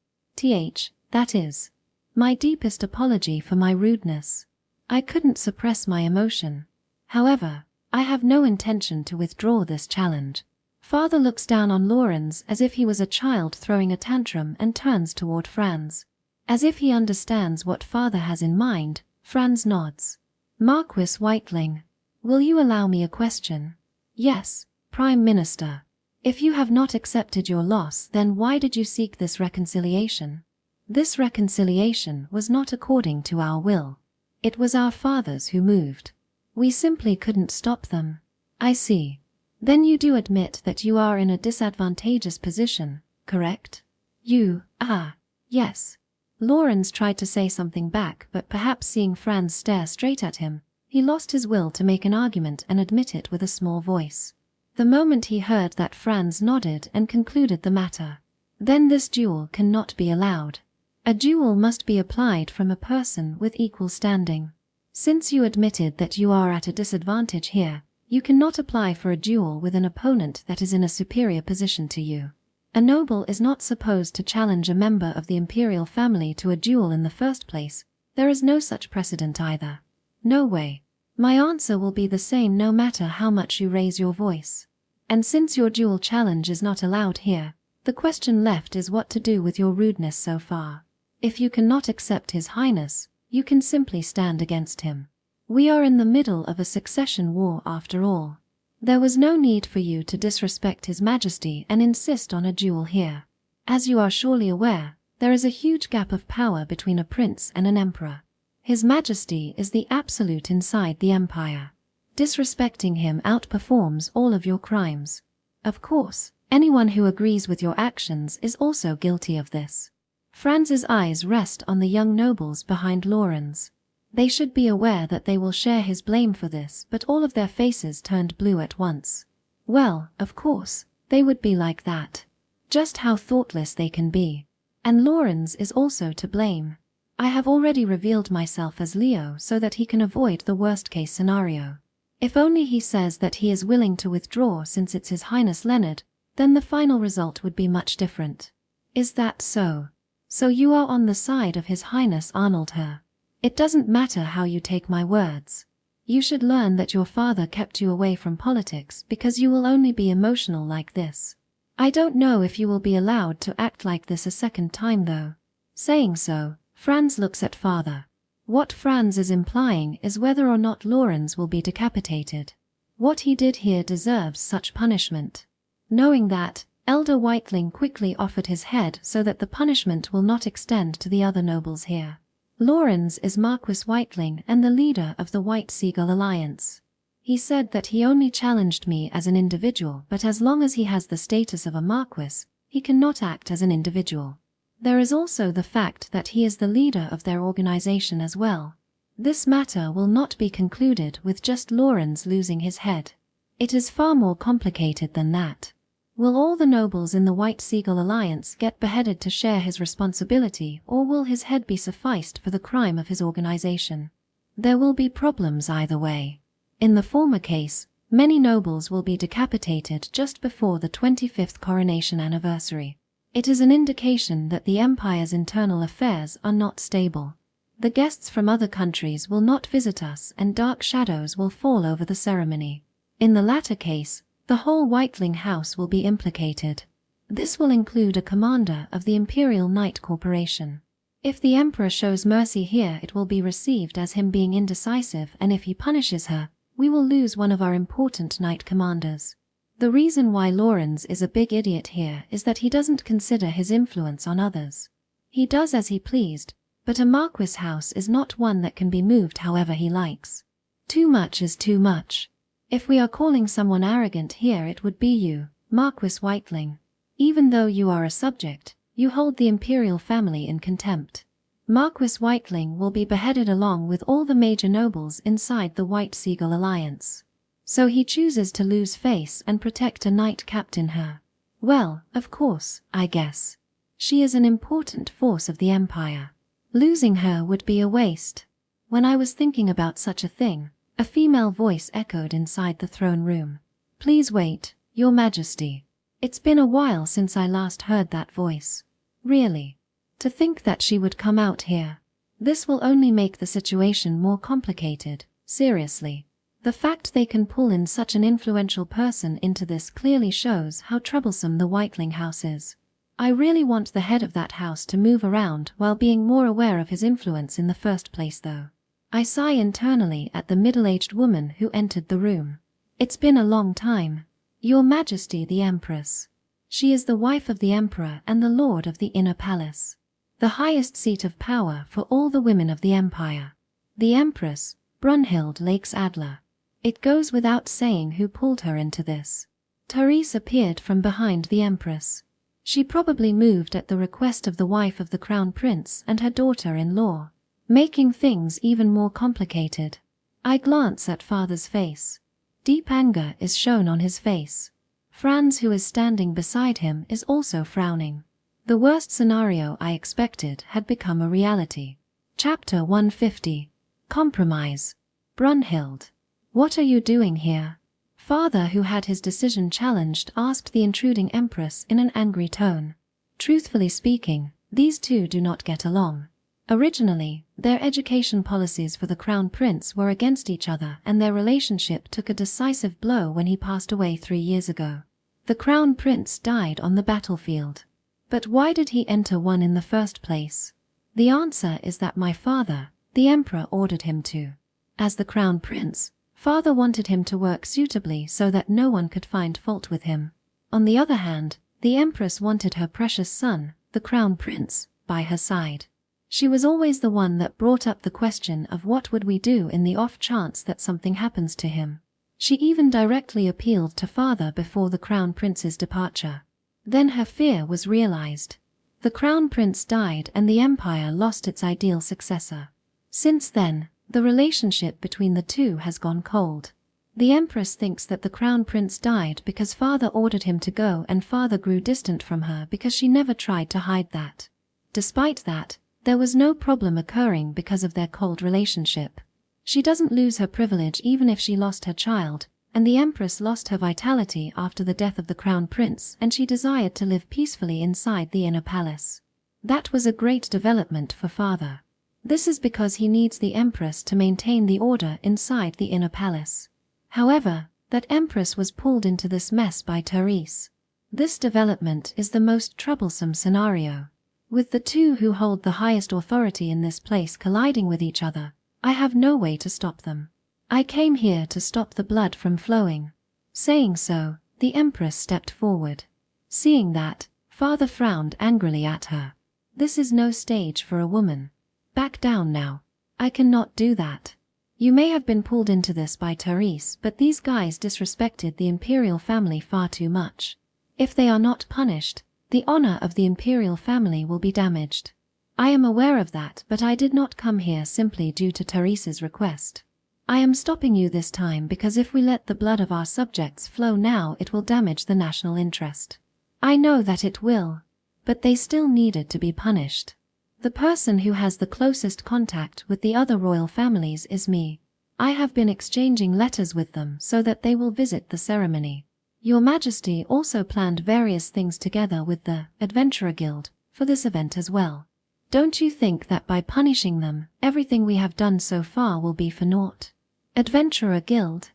That is. My deepest apology for my rudeness. I couldn't suppress my emotion. However, I have no intention to withdraw this challenge. Father looks down on Lawrence as if he was a child throwing a tantrum and turns toward Franz. As if he understands what father has in mind, Franz nods. Marquis Whiteling, will you allow me a question? Yes, Prime Minister. If you have not accepted your loss, then why did you seek this reconciliation? This reconciliation was not according to our will. It was our fathers who moved. We simply couldn't stop them. I see. Then you do admit that you are in a disadvantageous position, correct? Yes. Lawrence tried to say something back, but perhaps seeing Franz stare straight at him, he lost his will to make an argument and admit it with a small voice. The moment he heard that, Franz nodded and concluded the matter. Then this duel cannot be allowed. A duel must be applied from a person with equal standing. Since you admitted that you are at a disadvantage here, you cannot apply for a duel with an opponent that is in a superior position to you. A noble is not supposed to challenge a member of the imperial family to a duel in the first place. There is no such precedent either. No way. My answer will be the same no matter how much you raise your voice. And since your duel challenge is not allowed here, the question left is what to do with your rudeness so far. If you cannot accept His Highness, you can simply stand against him. We are in the middle of a succession war after all. There was no need for you to disrespect His Majesty and insist on a duel here. As you are surely aware, there is a huge gap of power between a prince and an emperor. His Majesty is the absolute inside the empire. Disrespecting him outperforms all of your crimes. Of course, anyone who agrees with your actions is also guilty of this. Franz's eyes rest on the young nobles behind Lorenz. They should be aware that they will share his blame for this, but all of their faces turned blue at once. Well, of course, they would be like that. Just how thoughtless they can be. And Lorenz is also to blame. I have already revealed myself as Leo so that he can avoid the worst-case scenario. If only he says that he is willing to withdraw since it's His Highness Leonard, then the final result would be much different. Is that so? So you are on the side of His Highness Arnold her. It doesn't matter how you take my words. You should learn that your father kept you away from politics because you will only be emotional like this. I don't know if you will be allowed to act like this a second time though. Saying so, Franz looks at father. What Franz is implying is whether or not Lorenz will be decapitated. What he did here deserves such punishment. Knowing that, Elder Whiteling quickly offered his head so that the punishment will not extend to the other nobles here. Lorenz is Marquis Whiteling and the leader of the White Seagull Alliance. He said that he only challenged me as an individual, but as long as he has the status of a Marquis, he cannot act as an individual. There is also the fact that he is the leader of their organization as well. This matter will not be concluded with just Lorenz losing his head. It is far more complicated than that. Will all the nobles in the White Seagull Alliance get beheaded to share his responsibility, or will his head be sufficed for the crime of his organization? There will be problems either way. In the former case, many nobles will be decapitated just before the 25th coronation anniversary. It is an indication that the empire's internal affairs are not stable. The guests from other countries will not visit us and dark shadows will fall over the ceremony. In the latter case, the whole Whiteling house will be implicated. This will include a commander of the Imperial Knight Corporation. If the Emperor shows mercy here, it will be received as him being indecisive, and if he punishes her, we will lose one of our important knight commanders. The reason why Lorenz is a big idiot here is that he doesn't consider his influence on others. He does as he pleased, but a Marquis house is not one that can be moved however he likes. Too much is too much. If we are calling someone arrogant here, it would be you, Marquis Whiteling. Even though you are a subject, you hold the imperial family in contempt. Marquis Whiteling will be beheaded along with all the major nobles inside the White Seagull Alliance. So he chooses to lose face and protect a knight captain her. Well, of course, I guess. She is an important force of the empire. Losing her would be a waste. When I was thinking about such a thing, a female voice echoed inside the throne room. Please wait, Your Majesty. It's been a while since I last heard that voice. Really? To think that she would come out here. This will only make the situation more complicated, seriously. The fact they can pull in such an influential person into this clearly shows how troublesome the Whiteling house is. I really want the head of that house to move around while being more aware of his influence in the first place though. I sigh internally at the middle-aged woman who entered the room. It's been a long time. Your Majesty the Empress. She is the wife of the Emperor and the Lord of the Inner Palace. The highest seat of power for all the women of the Empire. The Empress, Brunhild Lakes Adler. It goes without saying who pulled her into this. Teres appeared from behind the Empress. She probably moved at the request of the wife of the Crown Prince and her daughter-in-law, making things even more complicated. I glance at father's face. Deep anger is shown on his face. Franz, who is standing beside him, is also frowning. The worst scenario I expected had become a reality. Chapter 150. Compromise. Brunhild. What are you doing here? Father, who had his decision challenged, asked the intruding Empress in an angry tone. Truthfully speaking, these two do not get along. Originally, their education policies for the Crown Prince were against each other, and their relationship took a decisive blow when he passed away 3 years ago. The Crown Prince died on the battlefield. But why did he enter one in the first place? The answer is that my father, the emperor, ordered him to. As the Crown Prince, father wanted him to work suitably so that no one could find fault with him. On the other hand, the empress wanted her precious son, the Crown Prince, by her side. She was always the one that brought up the question of what would we do in the off chance that something happens to him. She even directly appealed to father before the Crown Prince's departure. Then her fear was realized. The Crown Prince died and the empire lost its ideal successor. Since then, the relationship between the two has gone cold. The empress thinks that the Crown Prince died because father ordered him to go, and father grew distant from her because she never tried to hide that. Despite that, there was no problem occurring because of their cold relationship. She doesn't lose her privilege even if she lost her child, and the empress lost her vitality after the death of the Crown Prince, and she desired to live peacefully inside the inner palace. That was a great development for father. This is because he needs the empress to maintain the order inside the inner palace. However, that empress was pulled into this mess by Teres. This development is the most troublesome scenario. With the two who hold the highest authority in this place colliding with each other, I have no way to stop them. I came here to stop the blood from flowing. Saying so, the empress stepped forward. Seeing that, father frowned angrily at her. This is no stage for a woman. Back down now. I cannot do that. You may have been pulled into this by Teres, but these guys disrespected the imperial family far too much. If they are not punished, the honor of the imperial family will be damaged. I am aware of that, but I did not come here simply due to Teres's request. I am stopping you this time because if we let the blood of our subjects flow now, it will damage the national interest. I know that it will, but they still needed to be punished. The person who has the closest contact with the other royal families is me. I have been exchanging letters with them so that they will visit the ceremony. Your Majesty also planned various things together with the Adventurer Guild for this event as well. Don't you think that by punishing them, everything we have done so far will be for naught? Adventurer Guild?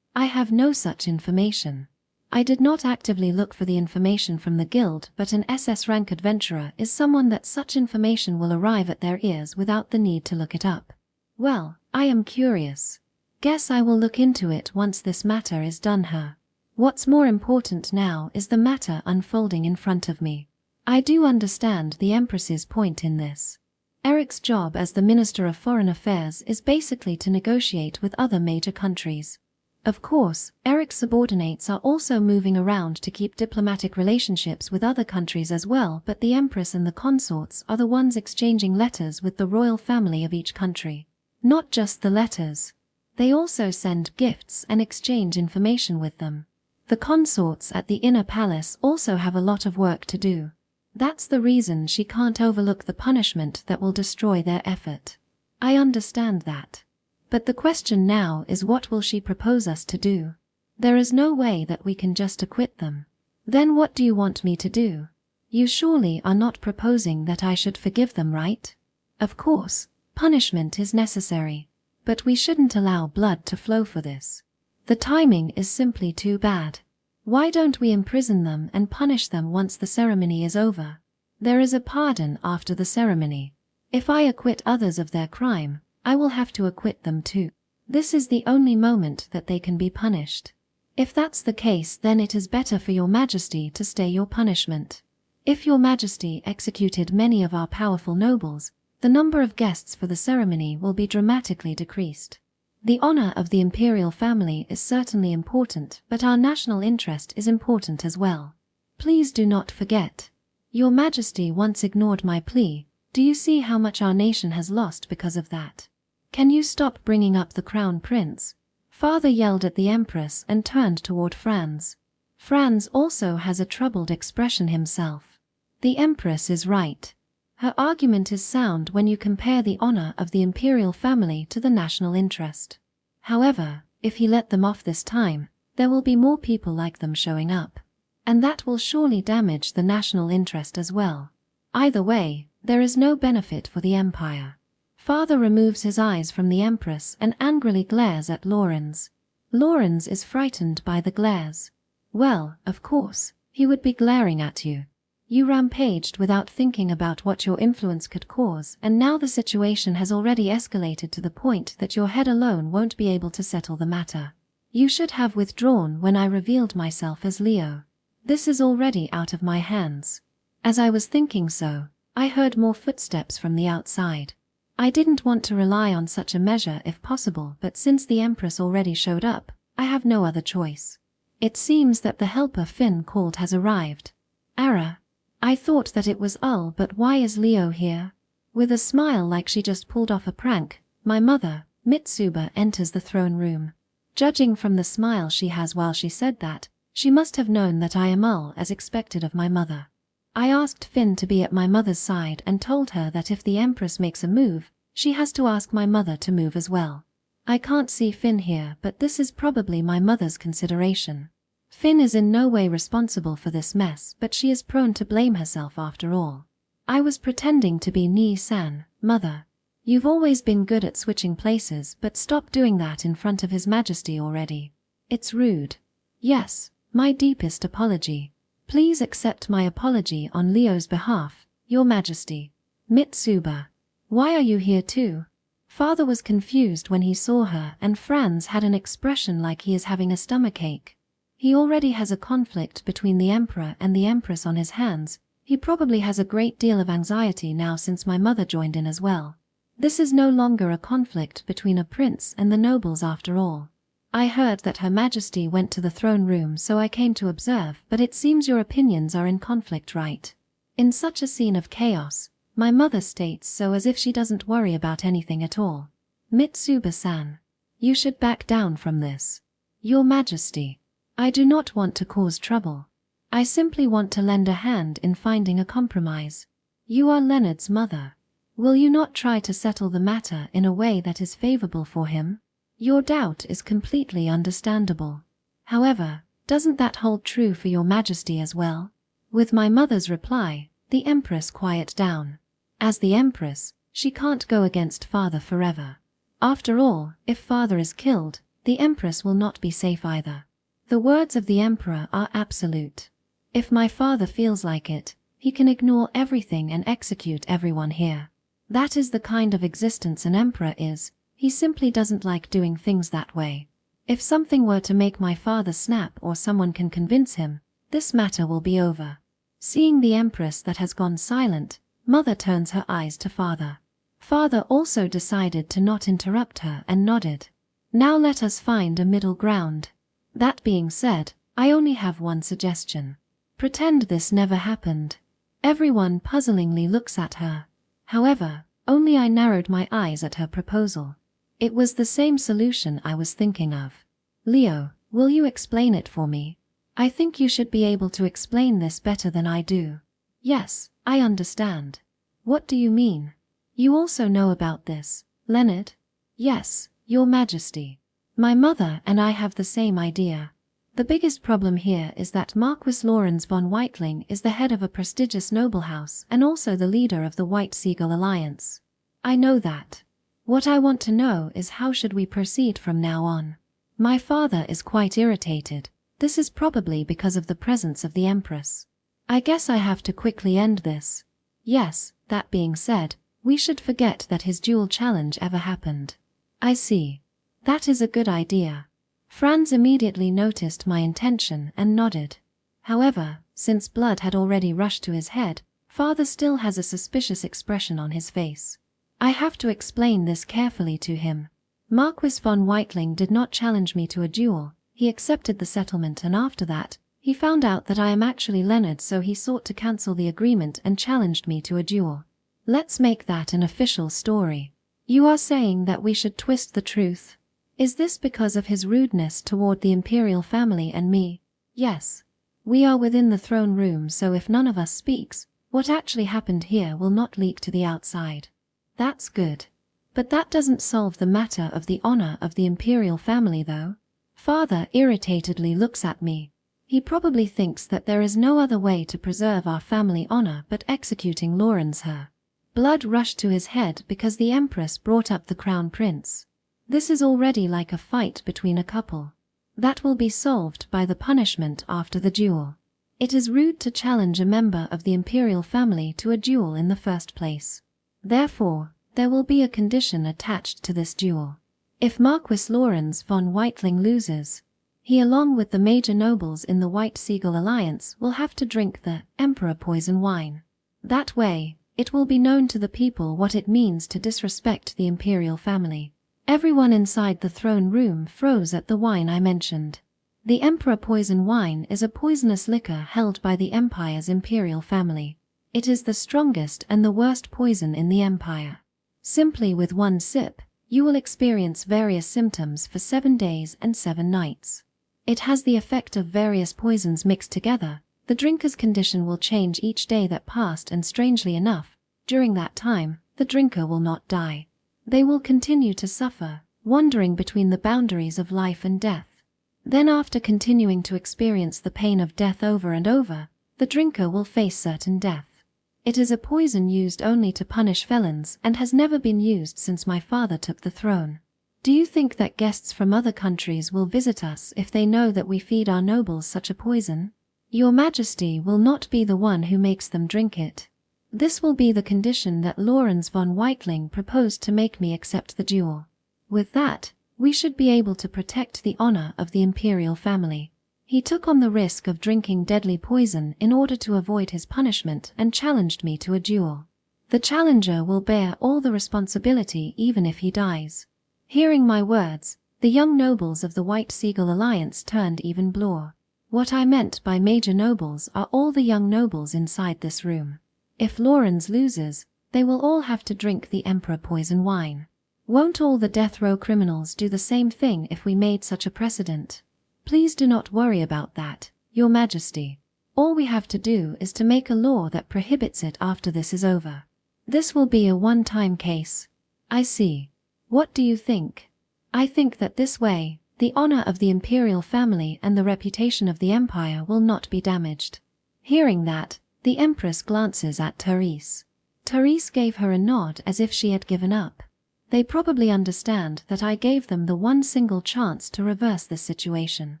I have no such information. I did not actively look for the information from the guild, but an SS rank adventurer is someone that such information will arrive at their ears without the need to look it up. Well, I am curious. Guess I will look into it once this matter is done here. What's more important now is the matter unfolding in front of me. I do understand the Empress's point in this. Eric's job as the Minister of Foreign Affairs is basically to negotiate with other major countries. Of course, Eric's subordinates are also moving around to keep diplomatic relationships with other countries as well, but the Empress and the consorts are the ones exchanging letters with the royal family of each country. Not just the letters. They also send gifts and exchange information with them. The consorts at the inner palace also have a lot of work to do. That's the reason she can't overlook the punishment that will destroy their effort. I understand that. But the question now is, what will she propose us to do? There is no way that we can just acquit them. Then what do you want me to do? You surely are not proposing that I should forgive them, right? Of course, punishment is necessary. But we shouldn't allow blood to flow for this. The timing is simply too bad. Why don't we imprison them and punish them once the ceremony is over? There is a pardon after the ceremony. If I acquit others of their crime, I will have to acquit them too. This is the only moment that they can be punished. If that's the case, then it is better for your Majesty to stay your punishment. If your Majesty executed many of our powerful nobles, the number of guests for the ceremony will be dramatically decreased. The honor of the imperial family is certainly important, but our national interest is important as well. Please do not forget. Your Majesty once ignored my plea. Do you see how much our nation has lost because of that? Can you stop bringing up the Crown Prince? Father yelled at the Empress and turned toward Franz. Franz also has a troubled expression himself. The Empress is right. Her argument is sound when you compare the honor of the imperial family to the national interest. However, if he let them off this time, there will be more people like them showing up. And that will surely damage the national interest as well. Either way, There is no benefit for the Empire. Father removes his eyes from the Empress and angrily glares at Lawrence. Lawrence is frightened by the glares. Well, of course, he would be glaring at you. You rampaged without thinking about what your influence could cause, and now the situation has already escalated to the point that your head alone won't be able to settle the matter. You should have withdrawn when I revealed myself as Leo. This is already out of my hands. As I was thinking so, I heard more footsteps from the outside. I didn't want to rely on such a measure if possible, but since the Empress already showed up, I have no other choice. It seems that the helper Finn called has arrived. Ara. I thought that it was Ul, but why is Leo here? With a smile like she just pulled off a prank, my mother, Mitsuba, enters the throne room. Judging from the smile she has while she said that, she must have known that I am Ul as expected of my mother. I asked Finn to be at my mother's side and told her that if the Empress makes a move, she has to ask my mother to move as well. I can't see Finn here, but this is probably my mother's consideration. Finn is in no way responsible for this mess, but she is prone to blame herself after all. I was pretending to be Ni-san, mother. You've always been good at switching places, but stop doing that in front of His Majesty already. It's rude. Yes, my deepest apology. Please accept my apology on Leo's behalf, Your Majesty. Mitsuba. Why are you here too? Father was confused when he saw her, and Franz had an expression like he is having a stomachache. He already has a conflict between the Emperor and the Empress on his hands. He probably has a great deal of anxiety now since my mother joined in as well. This is no longer a conflict between a prince and the nobles after all. I heard that Her Majesty went to the throne room, so I came to observe, but it seems your opinions are in conflict, right? In such a scene of chaos, my mother states so as if she doesn't worry about anything at all. Mitsuba-san. You should back down from this. Your Majesty. I do not want to cause trouble. I simply want to lend a hand in finding a compromise. You are Leonard's mother. Will you not try to settle the matter in a way that is favorable for him? Your doubt is completely understandable. However, doesn't that hold true for Your Majesty as well? With my mother's reply, the Empress quieted down. As the Empress, she can't go against Father forever. After all, if Father is killed, the Empress will not be safe either. The words of the Emperor are absolute. If my father feels like it, he can ignore everything and execute everyone here. That is the kind of existence an emperor is. He simply doesn't like doing things that way. If something were to make my father snap or someone can convince him, this matter will be over. Seeing the Empress that has gone silent, Mother turns her eyes to Father. Father also decided to not interrupt her and nodded. Now let us find a middle ground. That being said, I only have one suggestion. Pretend this never happened. Everyone puzzlingly looks at her. However, only I narrowed my eyes at her proposal. It was the same solution I was thinking of. Leo, will you explain it for me? I think you should be able to explain this better than I do. Yes, I understand. What do you mean? You also know about this, Leonard? Yes, Your Majesty. My mother and I have the same idea. The biggest problem here is that Marquis Lawrence von Weitling is the head of a prestigious noble house and also the leader of the White Seagull Alliance. I know that. What I want to know is how should we proceed from now on. My father is quite irritated. This is probably because of the presence of the Empress. I guess I have to quickly end this. Yes, that being said, we should forget that his duel challenge ever happened. I see. That is a good idea. Franz immediately noticed my intention and nodded. However, since blood had already rushed to his head, Father still has a suspicious expression on his face. I have to explain this carefully to him. Marquis von Weitling did not challenge me to a duel. He accepted the settlement, and after that, he found out that I am actually Leonard, so he sought to cancel the agreement and challenged me to a duel. Let's make that an official story. You are saying that we should twist the truth? Is this because of his rudeness toward the imperial family and me? Yes. We are within the throne room, so if none of us speaks, what actually happened here will not leak to the outside. That's good. But that doesn't solve the matter of the honor of the imperial family though. Father irritatedly looks at me. He probably thinks that there is no other way to preserve our family honor but executing Lawrence her. Blood rushed to his head because the Empress brought up the Crown Prince. This is already like a fight between a couple. That will be solved by the punishment after the duel. It is rude to challenge a member of the imperial family to a duel in the first place. Therefore, there will be a condition attached to this duel. If Marquis Lawrence von Weitling loses, he along with the major nobles in the White Seagull Alliance will have to drink the Emperor poison wine. That way, it will be known to the people what it means to disrespect the imperial family. Everyone inside the throne room froze at the wine I mentioned. The Emperor poison wine is a poisonous liquor held by the Empire's imperial family. It is the strongest and the worst poison in the Empire. Simply with one sip, you will experience various symptoms for 7 days and 7 nights. It has the effect of various poisons mixed together. The drinker's condition will change each day that passed, and strangely enough, during that time, the drinker will not die. They will continue to suffer, wandering between the boundaries of life and death. Then after continuing to experience the pain of death over and over, the drinker will face certain death. It is a poison used only to punish felons and has never been used since my father took the throne. Do you think that guests from other countries will visit us if they know that we feed our nobles such a poison? Your Majesty will not be the one who makes them drink it. This will be the condition that Lawrence von Weitling proposed to make me accept the duel. With that, we should be able to protect the honor of the imperial family. He took on the risk of drinking deadly poison in order to avoid his punishment and challenged me to a duel. The challenger will bear all the responsibility even if he dies. Hearing my words, the young nobles of the White Seagull Alliance turned even bluer. What I meant by major nobles are all the young nobles inside this room. If Lawrence loses, they will all have to drink the Emperor poison wine. Won't all the death row criminals do the same thing if we made such a precedent? Please do not worry about that, Your Majesty. All we have to do is to make a law that prohibits it after this is over. This will be a one-time case. I see. What do you think? I think that this way, the honor of the imperial family and the reputation of the empire will not be damaged. Hearing that, the Empress glances at Teres. Teres gave her a nod as if she had given up. They probably understand that I gave them the one single chance to reverse this situation.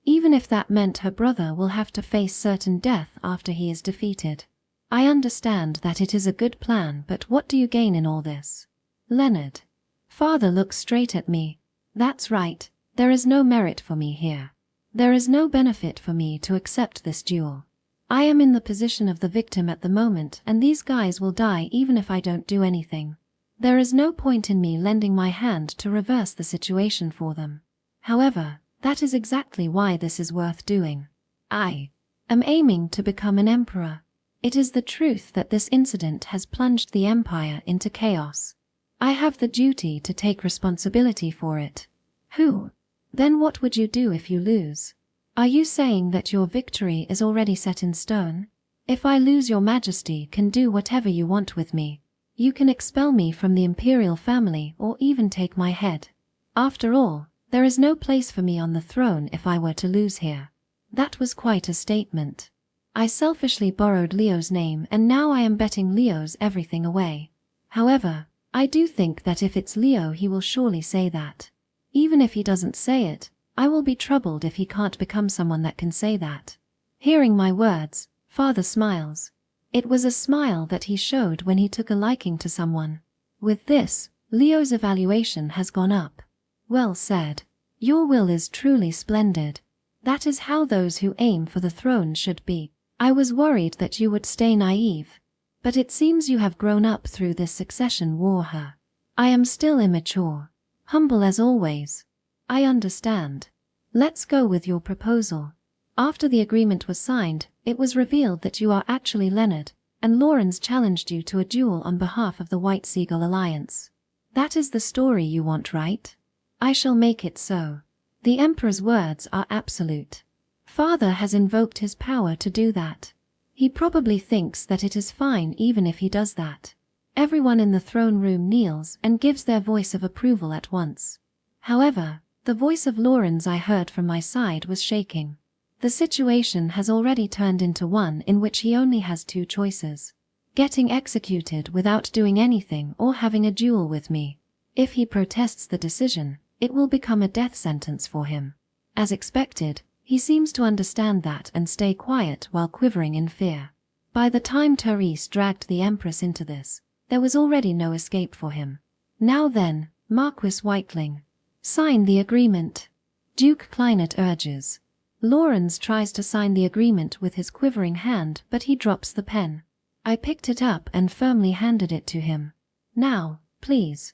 Even if that meant her brother will have to face certain death after he is defeated. I understand that it is a good plan, but what do you gain in all this? Leonard. Father looks straight at me. That's right. There is no merit for me here. There is no benefit for me to accept this duel. I am in the position of the victim at the moment, and these guys will die even if I don't do anything. There is no point in me lending my hand to reverse the situation for them. However, that is exactly why this is worth doing. I am aiming to become an emperor. It is the truth that this incident has plunged the empire into chaos. I have the duty to take responsibility for it. Who? Then what would you do if you lose? Are you saying that your victory is already set in stone? If I lose, Your Majesty can do whatever you want with me. You can expel me from the imperial family or even take my head. After all, there is no place for me on the throne if I were to lose here. That was quite a statement. I selfishly borrowed Leo's name and now I am betting Leo's everything away. However, I do think that if it's Leo he will surely say that. Even if he doesn't say it, I will be troubled if he can't become someone that can say that. Hearing my words, Father smiles. It was a smile that he showed when he took a liking to someone. With this, Leo's evaluation has gone up. Well said. Your will is truly splendid. That is how those who aim for the throne should be. I was worried that you would stay naive. But it seems you have grown up through this succession war. I am still immature. Humble as always. I understand. Let's go with your proposal. After the agreement was signed, it was revealed that you are actually Leonard, and Lawrence challenged you to a duel on behalf of the White Seagull Alliance. That is the story you want, right? I shall make it so. The Emperor's words are absolute. Father has invoked his power to do that. He probably thinks that it is fine even if he does that. Everyone in the throne room kneels and gives their voice of approval at once. However, the voice of Lawrence I heard from my side was shaking. The situation has already turned into one in which he only has two choices. getting executed without doing anything or having a duel with me. If he protests the decision, it will become a death sentence for him. As expected, he seems to understand that and stay quiet while quivering in fear. By the time Teres dragged the Empress into this, there was already no escape for him. Now then, Marquis Whiteling, sign the agreement. Duke Kleinert urges. Lawrence tries to sign the agreement with his quivering hand, but he drops the pen. I picked it up and firmly handed it to him. Now, please.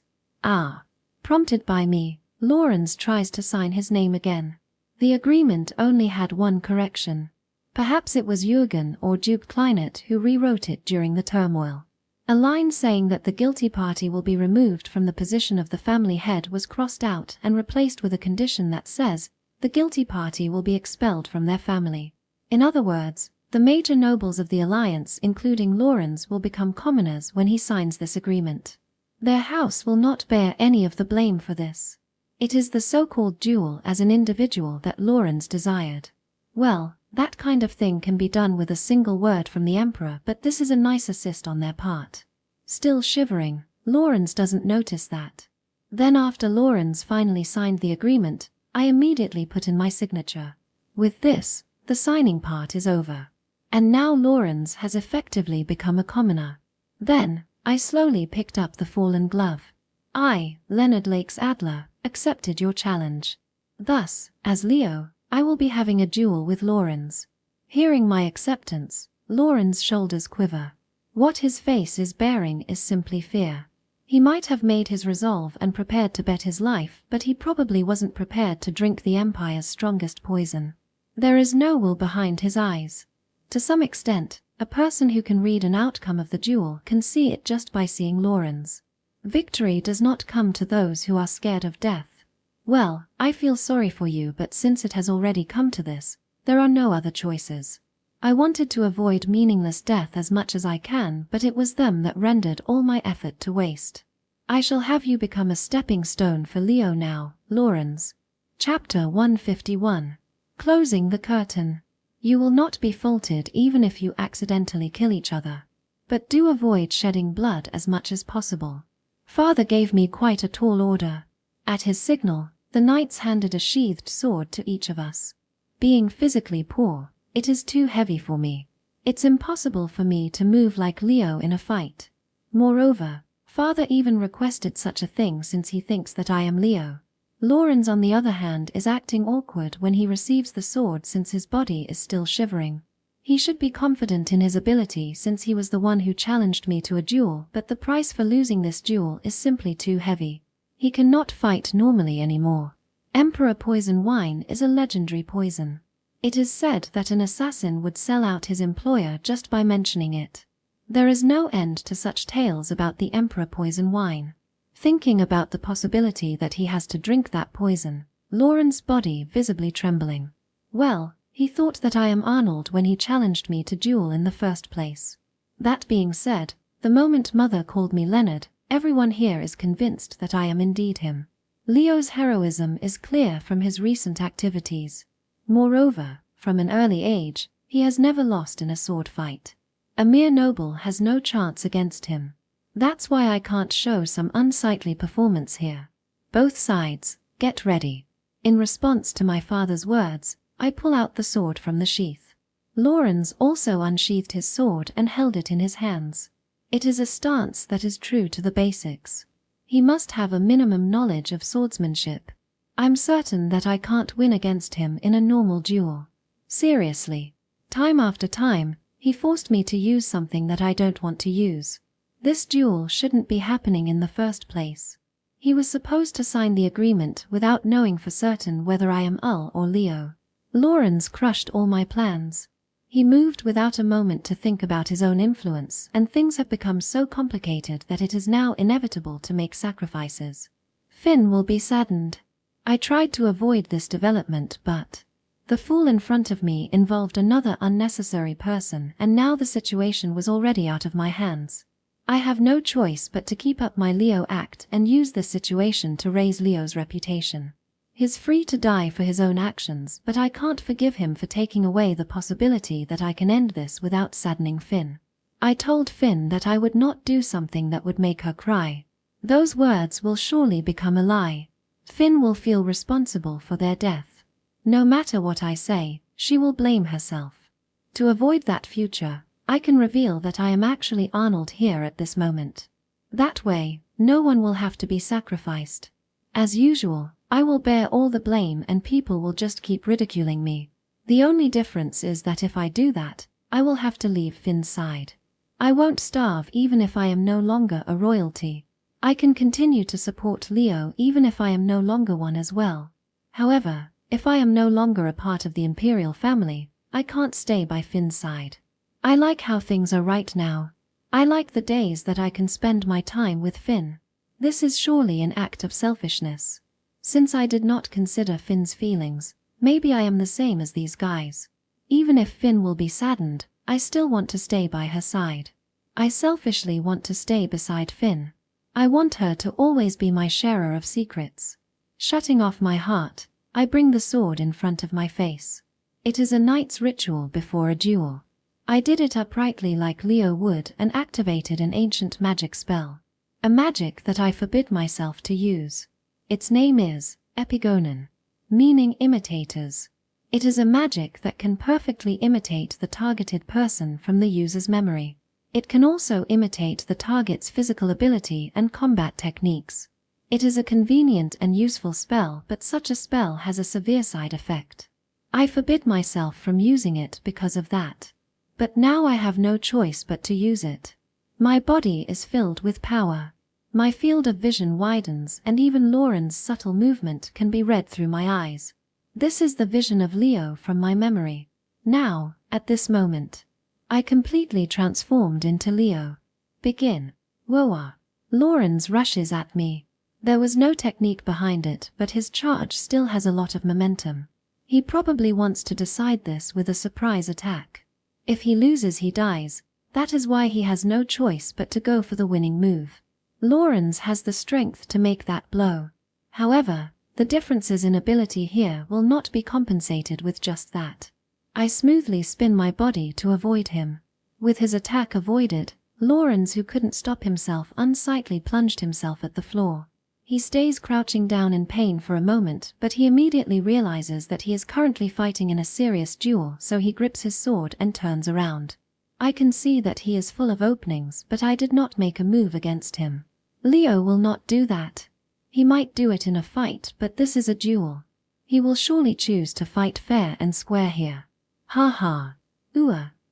Prompted by me, Lawrence tries to sign his name again. The agreement only had one correction. Perhaps it was Yuriaan or Duke Kleinert who rewrote it during the turmoil. A line saying that the guilty party will be removed from the position of the family head was crossed out and replaced with a condition that says, the guilty party will be expelled from their family. In other words, the major nobles of the alliance, including Lawrence, will become commoners when he signs this agreement. Their house will not bear any of the blame for this. It is the so-called duel as an individual that Lawrence desired. Well, that kind of thing can be done with a single word from the Emperor, but this is a nice assist on their part. Still shivering, Lawrence doesn't notice that. Then after Lawrence finally signed the agreement, I immediately put in my signature. With this, the signing part is over. And now Lawrence has effectively become a commoner. Then, I slowly picked up the fallen glove. I, Leonard Lakes Adler, accepted your challenge. Thus, as Leo, I will be having a duel with Lawrence. Hearing my acceptance, Lawrence's shoulders quiver. What his face is bearing is simply fear. He might have made his resolve and prepared to bet his life, but he probably wasn't prepared to drink the Empire's strongest poison. There is no will behind his eyes. To some extent, a person who can read an outcome of the duel can see it just by seeing Lawrence. Victory does not come to those who are scared of death. Well, I feel sorry for you, but since it has already come to this, there are no other choices. I wanted to avoid meaningless death as much as I can, but it was them that rendered all my effort to waste. I shall have you become a stepping stone for Leo now, Lawrence. Chapter 151. Closing the curtain. You will not be faulted even if you accidentally kill each other. But do avoid shedding blood as much as possible. Father gave me quite a tall order. At his signal, the knights handed a sheathed sword to each of us. Being physically poor, it is too heavy for me. It's impossible for me to move like Leo in a fight. Moreover, Father even requested such a thing since he thinks that I am Leo. Lawrence, on the other hand, is acting awkward when he receives the sword since his body is still shivering. He should be confident in his ability since he was the one who challenged me to a duel, but the price for losing this duel is simply too heavy. He cannot fight normally anymore. Emperor poison wine is a legendary poison. It is said that an assassin would sell out his employer just by mentioning it. There is no end to such tales about the Emperor poison wine. Thinking about the possibility that he has to drink that poison, Lawrence's body visibly trembling. Well, he thought that I am Arnold when he challenged me to duel in the first place. That being said, the moment Mother called me Leonard, everyone here is convinced that I am indeed him. Leo's heroism is clear from his recent activities. Moreover, from an early age, he has never lost in a sword fight. A mere noble has no chance against him. That's why I can't show some unsightly performance here. Both sides, get ready. In response to my father's words, I pull out the sword from the sheath. Lawrence also unsheathed his sword and held it in his hands. It is a stance that is true to the basics. He must have a minimum knowledge of swordsmanship. I'm certain that I can't win against him in a normal duel. Seriously. Time after time, he forced me to use something that I don't want to use. This duel shouldn't be happening in the first place. He was supposed to sign the agreement without knowing for certain whether I am Ul or Leo. Lawrence crushed all my plans. He moved without a moment to think about his own influence, and things have become so complicated that it is now inevitable to make sacrifices. Finn will be saddened. I tried to avoid this development, but the fool in front of me involved another unnecessary person, and now the situation was already out of my hands. I have no choice but to keep up my Leo act and use this situation to raise Leo's reputation. He's free to die for his own actions, but I can't forgive him for taking away the possibility that I can end this without saddening Finn. I told Finn that I would not do something that would make her cry. Those words will surely become a lie. Finn will feel responsible for their death. No matter what I say, she will blame herself. To avoid that future, I can reveal that I am actually Arnold here at this moment. That way, no one will have to be sacrificed. As usual, I will bear all the blame and people will just keep ridiculing me. The only difference is that if I do that, I will have to leave Finn's side. I won't starve even if I am no longer a royalty. I can continue to support Leo even if I am no longer one as well. However, if I am no longer a part of the imperial family, I can't stay by Finn's side. I like how things are right now. I like the days that I can spend my time with Finn. This is surely an act of selfishness. Since I did not consider Finn's feelings, maybe I am the same as these guys. Even if Finn will be saddened, I still want to stay by her side. I selfishly want to stay beside Finn. I want her to always be my sharer of secrets. Shutting off my heart, I bring the sword in front of my face. It is a knight's ritual before a duel. I did it uprightly like Leo would and activated an ancient magic spell. A magic that I forbid myself to use. Its name is epigonon, meaning imitators. It is a magic that can perfectly imitate the targeted person from the user's memory. It can also imitate the target's physical ability and combat techniques. It is a convenient and useful spell, but such a spell has a severe side effect. I forbid myself from using it because of that. But now I have no choice but to use it. My body is filled with power. My field of vision widens and even Lauren's subtle movement can be read through my eyes. This is the vision of Leo from my memory. Now, at this moment, I completely transformed into Leo. Begin. Woa. Lawrence rushes at me. There was no technique behind it, but his charge still has a lot of momentum. He probably wants to decide this with a surprise attack. If he loses, he dies. That is why he has no choice but to go for the winning move. Lawrence has the strength to make that blow. However, the differences in ability here will not be compensated with just that. I smoothly spin my body to avoid him. With his attack avoided, Lawrence, who couldn't stop himself, unsightly plunged himself at the floor. He stays crouching down in pain for a moment, but he immediately realizes that he is currently fighting in a serious duel, so he grips his sword and turns around. I can see that he is full of openings, but I did not make a move against him. Leo will not do that. He might do it in a fight, but this is a duel. He will surely choose to fight fair and square here. Ha ha.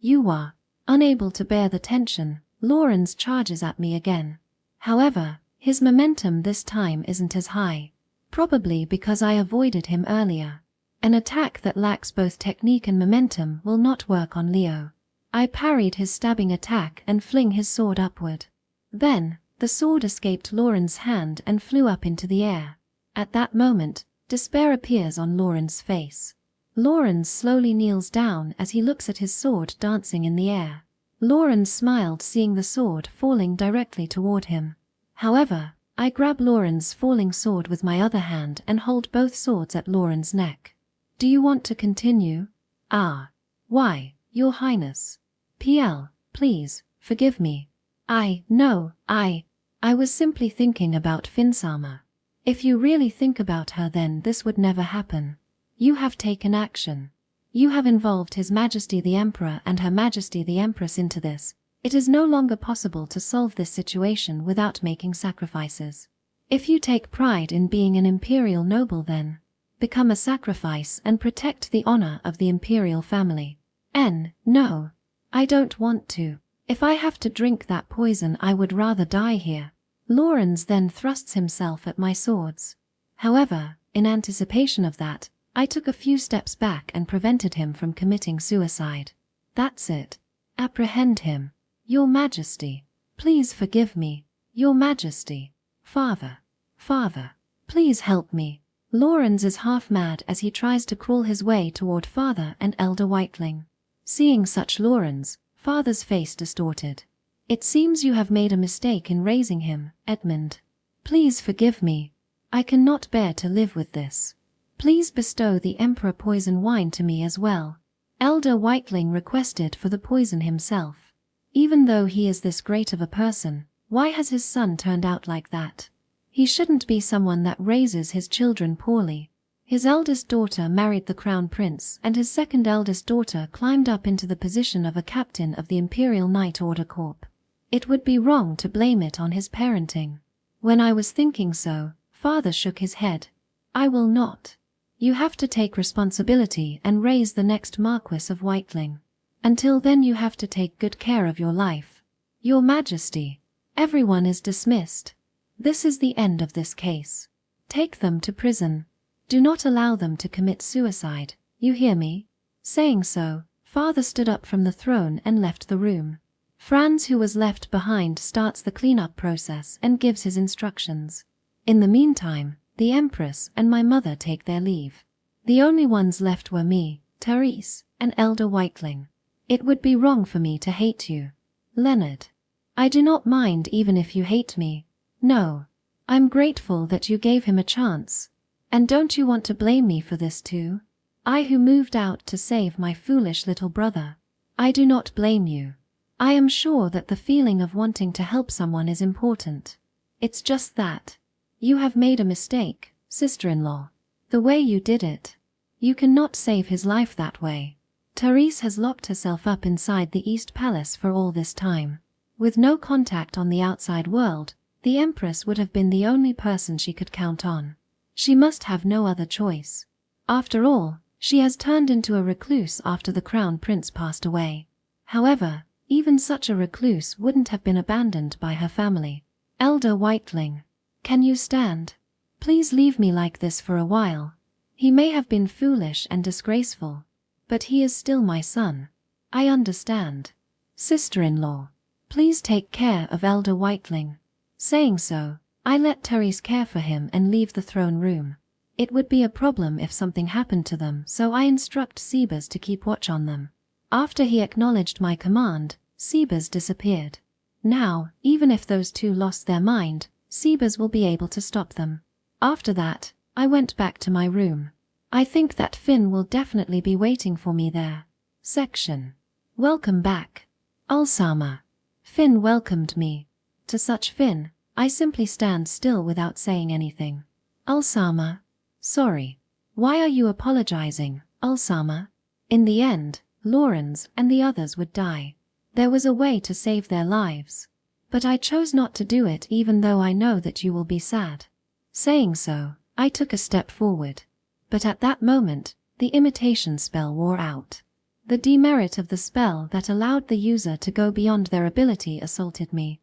You are. Unable to bear the tension, Lawrence charges at me again. However, his momentum this time isn't as high. Probably because I avoided him earlier. An attack that lacks both technique and momentum will not work on Leo. I parried his stabbing attack and fling his sword upward. Then, the sword escaped Lawrence's hand and flew up into the air. At that moment, despair appears on Lawrence's face. Lawrence slowly kneels down as he looks at his sword dancing in the air. Lawrence smiled seeing the sword falling directly toward him. However, I grab Lawrence's falling sword with my other hand and hold both swords at Lawrence's neck. Do you want to continue? Why, Your Highness. Please, forgive me. I was simply thinking about Finsama. If you really think about her, then this would never happen. You have taken action. You have involved His Majesty the Emperor and Her Majesty the Empress into this. It is no longer possible to solve this situation without making sacrifices. If you take pride in being an imperial noble, then become a sacrifice and protect the honor of the imperial family. No. I don't want to. If I have to drink that poison, I would rather die here. Lawrence then thrusts himself at my swords. However, in anticipation of that, I took a few steps back and prevented him from committing suicide. That's it. Apprehend him. Your Majesty. Please forgive me. Your Majesty. Father, please help me. Lawrence is half mad as he tries to crawl his way toward Father and Elder Whiteling. Seeing such Lawrence, Father's face distorted. It seems you have made a mistake in raising him, Edmund. Please forgive me. I cannot bear to live with this. Please bestow the Emperor poison wine to me as well. Elder Whiteling requested for the poison himself. Even though he is this great of a person, why has his son turned out like that? He shouldn't be someone that raises his children poorly. His eldest daughter married the crown prince, and his second eldest daughter climbed up into the position of a captain of the Imperial Knight Order Corps. It would be wrong to blame it on his parenting. When I was thinking so, father shook his head. I will not. You have to take responsibility and raise the next Marquis of Whiteling. Until then you have to take good care of your life. Your Majesty. Everyone is dismissed. This is the end of this case. Take them to prison. Do not allow them to commit suicide, you hear me? Saying so, father stood up from the throne and left the room. Franz, who was left behind, starts the cleanup process and gives his instructions. In the meantime, the Empress and my mother take their leave. The only ones left were me, Teres, and Elder Whiteling. It would be wrong for me to hate you, Leonard. I do not mind even if you hate me. No. I'm grateful that you gave him a chance. And don't you want to blame me for this too? I who moved out to save my foolish little brother. I do not blame you. I am sure that the feeling of wanting to help someone is important. It's just that you have made a mistake, sister-in-law. The way you did it. You cannot save his life that way. Teres has locked herself up inside the East Palace for all this time. With no contact on the outside world, the Empress would have been the only person she could count on. She must have no other choice. After all, she has turned into a recluse after the crown prince passed away. However, even such a recluse wouldn't have been abandoned by her family. Elder Whiteling, can you stand? Please leave me like this for a while. He may have been foolish and disgraceful, but he is still my son. I understand. Sister-in-law, please take care of Elder Whiteling. Saying so, I let Teres care for him and leave the throne room. It would be a problem if something happened to them, so I instruct Sebas to keep watch on them. After he acknowledged my command, Sebas disappeared. Now, even if those two lost their mind, Sebas will be able to stop them. After that, I went back to my room. I think that Finn will definitely be waiting for me there. Section. Welcome back. Ulsama. Finn welcomed me. To such Finn, I simply stand still without saying anything. Ulsama. Sorry. Why are you apologizing, Ulsama? In the end, Lawrence and the others would die. There was a way to save their lives. But I chose not to do it even though I know that you will be sad. Saying so, I took a step forward. But at that moment, the imitation spell wore out. The demerit of the spell that allowed the user to go beyond their ability assaulted me.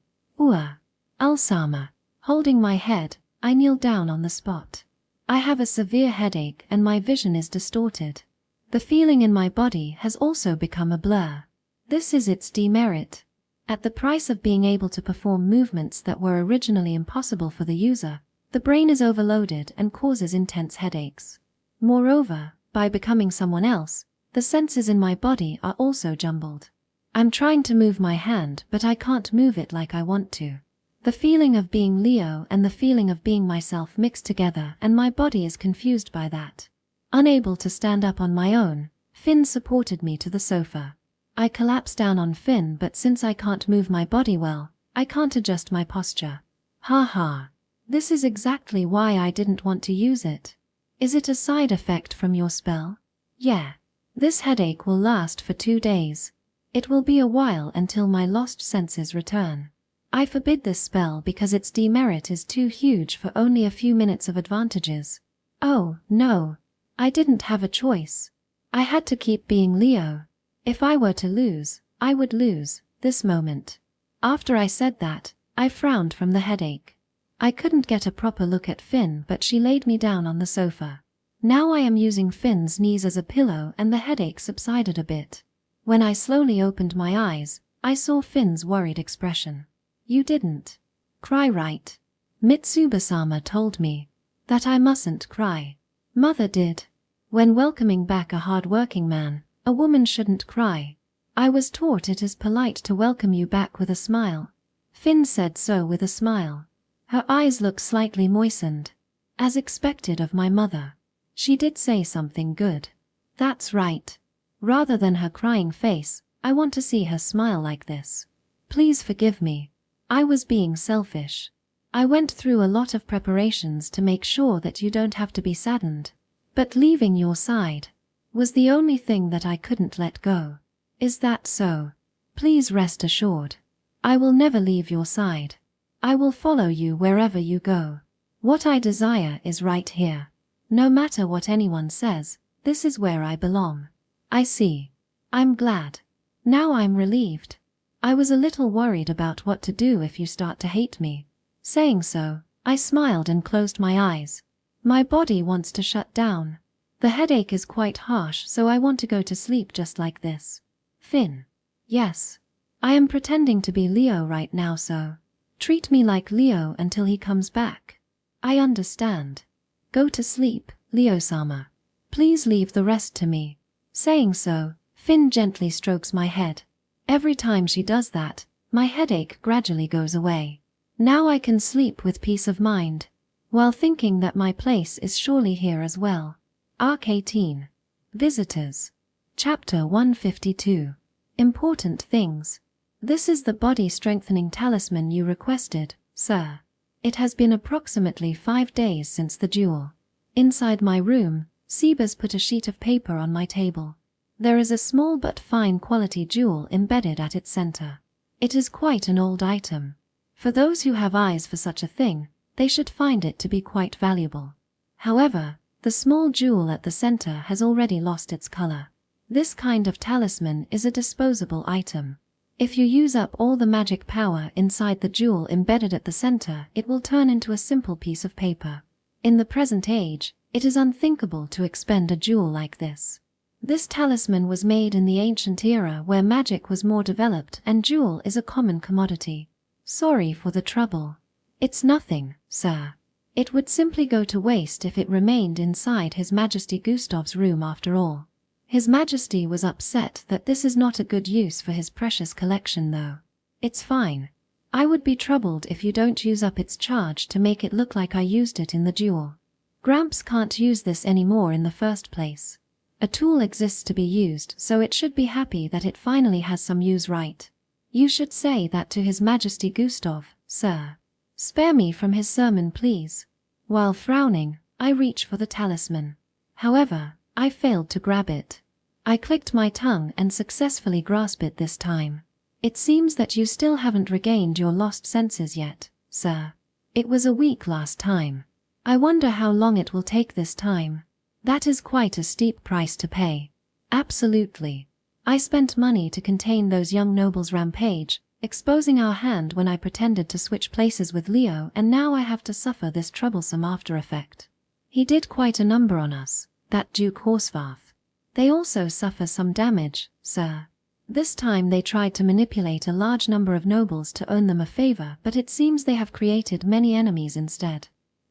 Ulsama. Holding my head, I kneeled down on the spot. I have a severe headache and my vision is distorted. The feeling in my body has also become a blur. This is its demerit. At the price of being able to perform movements that were originally impossible for the user, the brain is overloaded and causes intense headaches. Moreover, by becoming someone else, the senses in my body are also jumbled. I'm trying to move my hand, but I can't move it like I want to. The feeling of being Leo and the feeling of being myself mixed together, and my body is confused by that. Unable to stand up on my own, Finn supported me to the sofa. I collapsed down on Finn, but since I can't move my body well, I can't adjust my posture. Ha ha. This is exactly why I didn't want to use it. Is it a side effect from your spell? Yeah. This headache will last for 2 days. It will be a while until my lost senses return. I forbid this spell because its demerit is too huge for only a few minutes of advantages. Oh, no. I didn't have a choice. I had to keep being Leo. If I were to lose, I would lose, this moment. After I said that, I frowned from the headache. I couldn't get a proper look at Finn, but she laid me down on the sofa. Now I am using Finn's knees as a pillow and the headache subsided a bit. When I slowly opened my eyes, I saw Finn's worried expression. You didn't cry, right? Mitsubasama told me that I mustn't cry. Mother did. When welcoming back a hard-working man, a woman shouldn't cry. I was taught it is polite to welcome you back with a smile. Finn said so with a smile. Her eyes looked slightly moistened. As expected of my mother. She did say something good. That's right. Rather than her crying face, I want to see her smile like this. Please forgive me. I was being selfish. I went through a lot of preparations to make sure that you don't have to be saddened. But leaving your side was the only thing that I couldn't let go. Is that so? Please rest assured. I will never leave your side. I will follow you wherever you go. What I desire is right here. No matter what anyone says, this is where I belong. I see. I'm glad. Now I'm relieved. I was a little worried about what to do if you start to hate me. Saying so, I smiled and closed my eyes. My body wants to shut down. The headache is quite harsh, so I want to go to sleep just like this. Finn. Yes. I am pretending to be Leo right now, so treat me like Leo until he comes back. I understand. Go to sleep, Leo-sama. Please leave the rest to me. Saying so, Finn gently strokes my head. Every time she does that, my headache gradually goes away. Now I can sleep with peace of mind, while thinking that my place is surely here as well. Arc 18. Visitors. Chapter 152. Important things. This is the body-strengthening talisman you requested, sir. It has been approximately 5 days since the duel. Inside my room, Sebas put a sheet of paper on my table. There is a small but fine quality jewel embedded at its center. It is quite an old item. For those who have eyes for such a thing, they should find it to be quite valuable. However, the small jewel at the center has already lost its color. This kind of talisman is a disposable item. If you use up all the magic power inside the jewel embedded at the center, it will turn into a simple piece of paper. In the present age, it is unthinkable to expend a jewel like this. This talisman was made in the ancient era where magic was more developed and jewel is a common commodity. Sorry for the trouble. It's nothing, sir. It would simply go to waste if it remained inside His Majesty Gustav's room after all. His Majesty was upset that this is not a good use for his precious collection though. It's fine. I would be troubled if you don't use up its charge to make it look like I used it in the duel. Gramps can't use this anymore in the first place. A tool exists to be used, so it should be happy that it finally has some use, right? You should say that to His Majesty Gustav, sir. Spare me from his sermon, please. While frowning, I reach for the talisman. However, I failed to grab it. I clicked my tongue and successfully grasped it this time. It seems that you still haven't regained your lost senses yet, sir. It was a week last time. I wonder how long it will take this time. That is quite a steep price to pay. Absolutely. I spent money to contain those young nobles' rampage, exposing our hand when I pretended to switch places with Leo, and now I have to suffer this troublesome after effect. He did quite a number on us, that Duke Horsfarth. They also suffer some damage, sir. This time they tried to manipulate a large number of nobles to own them a favor, but it seems they have created many enemies instead.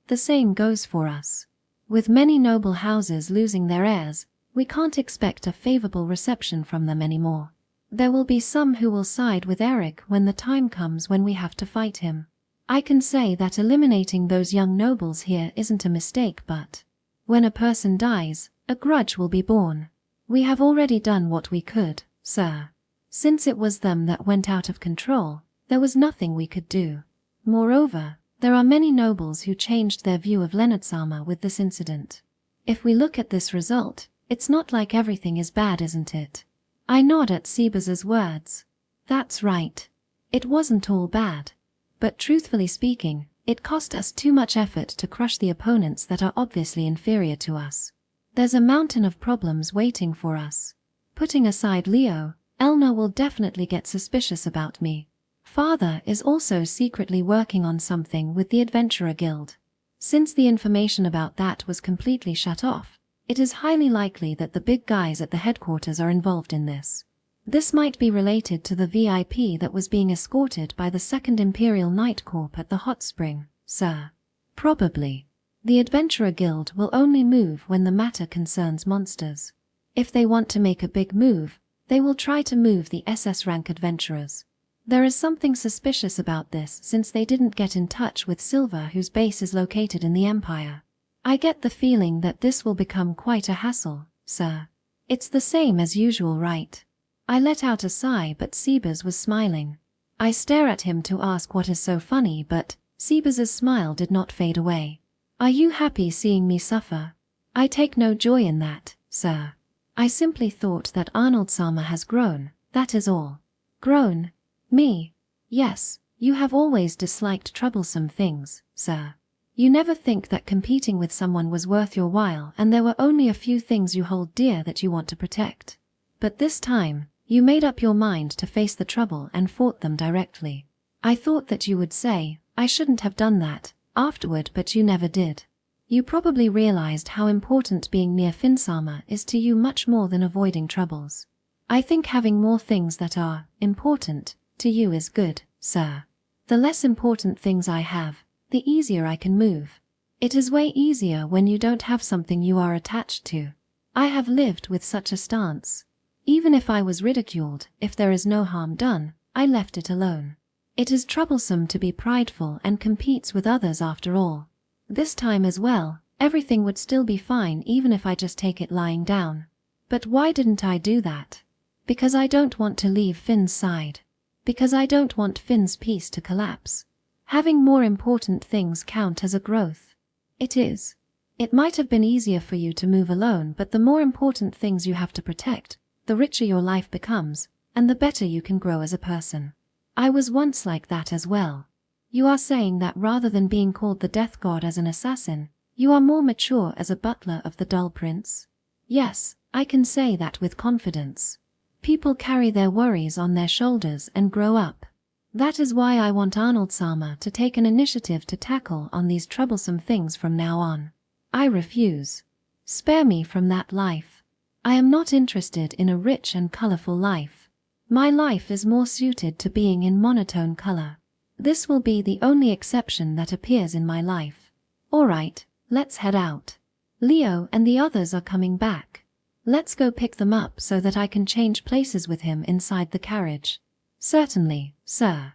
The same goes for us. With many noble houses losing their heirs, we can't expect a favorable reception from them anymore. There will be some who will side with Eric when the time comes when we have to fight him. I can say that eliminating those young nobles here isn't a mistake, but when a person dies, a grudge will be born. We have already done what we could, sir. Since it was them that went out of control, there was nothing we could do. Moreover, there are many nobles who changed their view of Leonardsama with this incident. If we look at this result, it's not like everything is bad, isn't it? I nod at Sebas's words. That's right. It wasn't all bad. But truthfully speaking, it cost us too much effort to crush the opponents that are obviously inferior to us. There's a mountain of problems waiting for us. Putting aside Leo, Elna will definitely get suspicious about me. Father is also secretly working on something with the Adventurer Guild. Since the information about that was completely shut off, it is highly likely that the big guys at the headquarters are involved in this. This might be related to the VIP that was being escorted by the 2nd Imperial Night Corps at the hot spring, sir. Probably. The Adventurer Guild will only move when the matter concerns monsters. If they want to make a big move, they will try to move the SS rank adventurers. There is something suspicious about this since they didn't get in touch with Silver, whose base is located in the Empire. I get the feeling that this will become quite a hassle, sir. It's the same as usual, right? I let out a sigh, but Sebas was smiling. I stare at him to ask what is so funny, but Sebas's smile did not fade away. Are you happy seeing me suffer? I take no joy in that, sir. I simply thought that Arnold-sama has grown, that is all. Grown? Me? Yes, you have always disliked troublesome things, sir. You never think that competing with someone was worth your while, and there were only a few things you hold dear that you want to protect. But this time, you made up your mind to face the trouble and fought them directly. I thought that you would say, I shouldn't have done that, afterward, but you never did. You probably realized how important being near Finn-sama is to you, much more than avoiding troubles. I think having more things that are important to you is good, sir. The less important things I have, the easier I can move. It is way easier when you don't have something you are attached to. I have lived with such a stance. Even if I was ridiculed, if there is no harm done, I left it alone. It is troublesome to be prideful and competes with others after all. This time as well, everything would still be fine even if I just take it lying down. But why didn't I do that? Because I don't want to leave Finn's side. Because I don't want Finn's peace to collapse. Having more important things count as a growth. It is. It might have been easier for you to move alone, but the more important things you have to protect, the richer your life becomes, and the better you can grow as a person. I was once like that as well. You are saying that rather than being called the death god as an assassin, you are more mature as a butler of the dull prince? Yes, I can say that with confidence. People carry their worries on their shoulders and grow up. That is why I want Arnold-sama to take an initiative to tackle on these troublesome things from now on. I refuse. Spare me from that life. I am not interested in a rich and colorful life. My life is more suited to being in monotone color. This will be the only exception that appears in my life. All right, let's head out. Leo and the others are coming back. Let's go pick them up so that I can change places with him inside the carriage. Certainly, sir.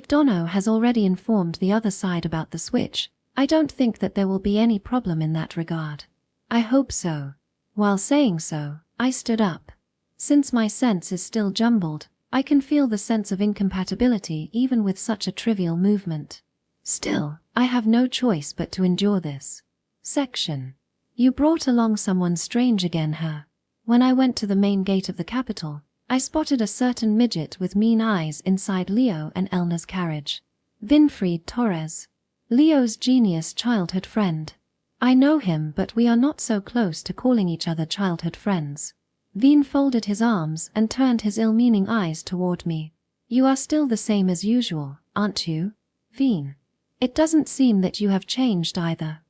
Dono has already informed the other side about the switch. I don't think that there will be any problem in that regard. I hope so. While saying so, I stood up. Since my sense is still jumbled, I can feel the sense of incompatibility even with such a trivial movement. Still, I have no choice but to endure this. Section. You brought along someone strange again, huh? When I went to the main gate of the capital, I spotted a certain midget with mean eyes inside Leo and Elna's carriage. Winfried Teres. Leo's genius childhood friend. I know him, but we are not so close to calling each other childhood friends. Vin folded his arms and turned his ill-meaning eyes toward me. You are still the same as usual, aren't you, Vin? It doesn't seem that you have changed either.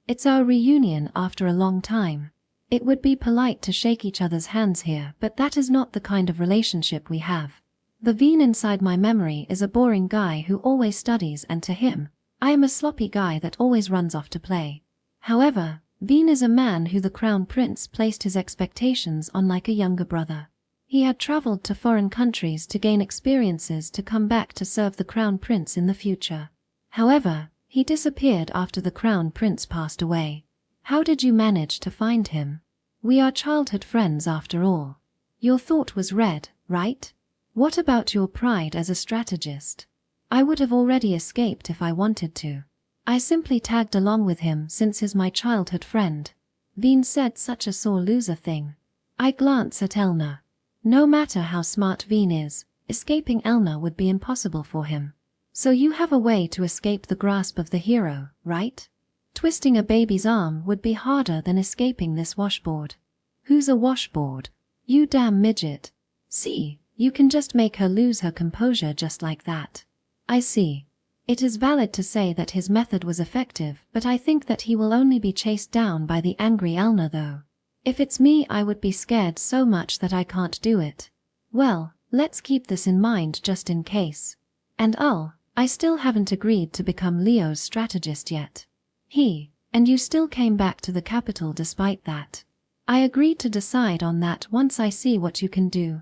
It's our reunion after a long time. It would be polite to shake each other's hands here, but that is not the kind of relationship we have. The Vin inside my memory is a boring guy who always studies, and to him, I am a sloppy guy that always runs off to play. However, Vin is a man who the Crown Prince placed his expectations on like a younger brother. He had traveled to foreign countries to gain experiences to come back to serve the Crown Prince in the future. However, he disappeared after the Crown Prince passed away. How did you manage to find him? We are childhood friends after all. Your thought was read, right? What about your pride as a strategist? I would have already escaped if I wanted to. I simply tagged along with him since he's my childhood friend. Vin said such a sore loser thing. I glance at Elna. No matter how smart Vin is, escaping Elna would be impossible for him. So you have a way to escape the grasp of the hero, right? Twisting a baby's arm would be harder than escaping this washboard. Who's a washboard? You damn midget. See, you can just make her lose her composure just like that. I see. It is valid to say that his method was effective, but I think that he will only be chased down by the angry Elna though. If it's me, I would be scared so much that I can't do it. Well, let's keep this in mind just in case. And I still haven't agreed to become Leo's strategist yet. And you still came back to the capital despite that. I agreed to decide on that once I see what you can do.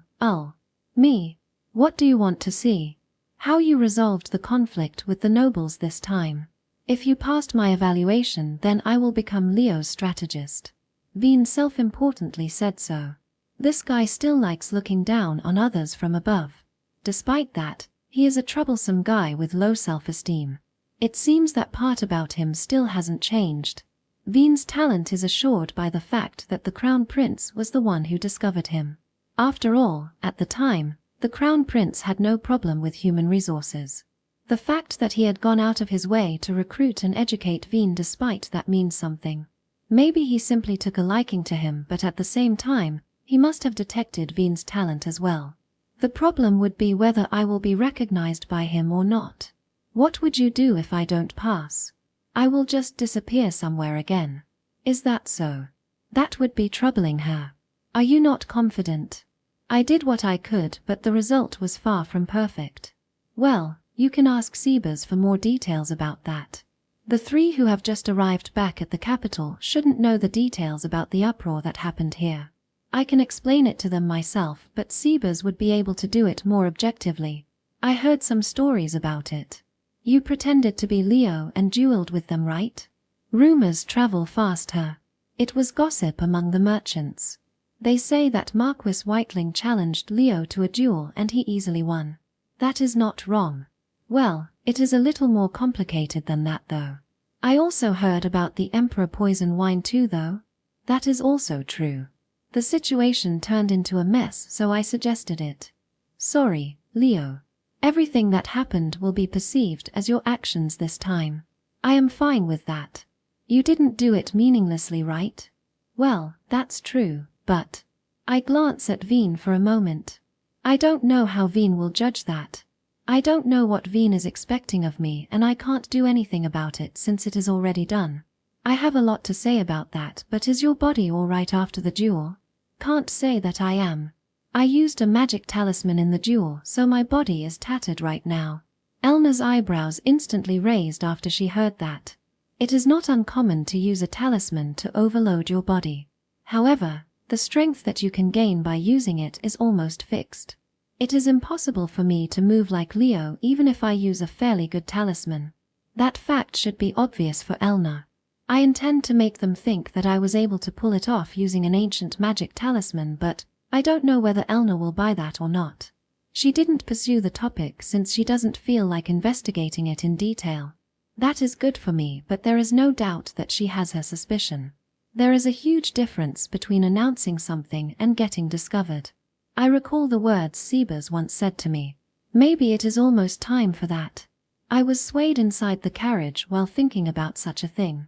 Me? What do you want to see? How you resolved the conflict with the nobles this time. If you passed my evaluation, then I will become Leo's strategist. Vin self-importantly said so. This guy still likes looking down on others from above. Despite that, He is a troublesome guy with low self-esteem. It seems that part about him still hasn't changed. Veen's talent is assured by the fact that the Crown Prince was the one who discovered him. After all, at the time, the Crown Prince had no problem with human resources. The fact that he had gone out of his way to recruit and educate Veen despite that means something. Maybe he simply took a liking to him, but at the same time, he must have detected Veen's talent as well. The problem would be whether I will be recognized by him or not. What would you do if I don't pass? I will just disappear somewhere again. Is that so? That would be troubling her. Are you not confident? I did what I could, but the result was far from perfect. Well, you can ask Sebas for more details about that. The three who have just arrived back at the capital shouldn't know the details about the uproar that happened here. I can explain it to them myself, but Sebas would be able to do it more objectively. I heard some stories about it. You pretended to be Leo and dueled with them, right? Rumors travel fast her. It was gossip among the merchants. They say that Marquis Whiteling challenged Leo to a duel and he easily won. That is not wrong. Well, it is a little more complicated than that though. I also heard about the Emperor poison wine too though. That is also true. The situation turned into a mess, so I suggested it. Sorry, Leo. Everything that happened will be perceived as your actions this time. I am fine with that. You didn't do it meaninglessly, right? Well, that's true, but... I glance at Veen for a moment. I don't know how Veen will judge that. I don't know what Veen is expecting of me and I can't do anything about it since it is already done. I have a lot to say about that, but is your body all right after the duel? Can't say that I am. I used a magic talisman in the duel, so my body is tattered right now. Elna's eyebrows instantly raised after she heard that. It is not uncommon to use a talisman to overload your body. However, the strength that you can gain by using it is almost fixed. It is impossible for me to move like Leo even if I use a fairly good talisman. That fact should be obvious for Elna. I intend to make them think that I was able to pull it off using an ancient magic talisman, but I don't know whether Elna will buy that or not. She didn't pursue the topic since she doesn't feel like investigating it in detail. That is good for me, but there is no doubt that she has her suspicion. There is a huge difference between announcing something and getting discovered. I recall the words Sebas once said to me. Maybe it is almost time for that. I was swayed inside the carriage while thinking about such a thing.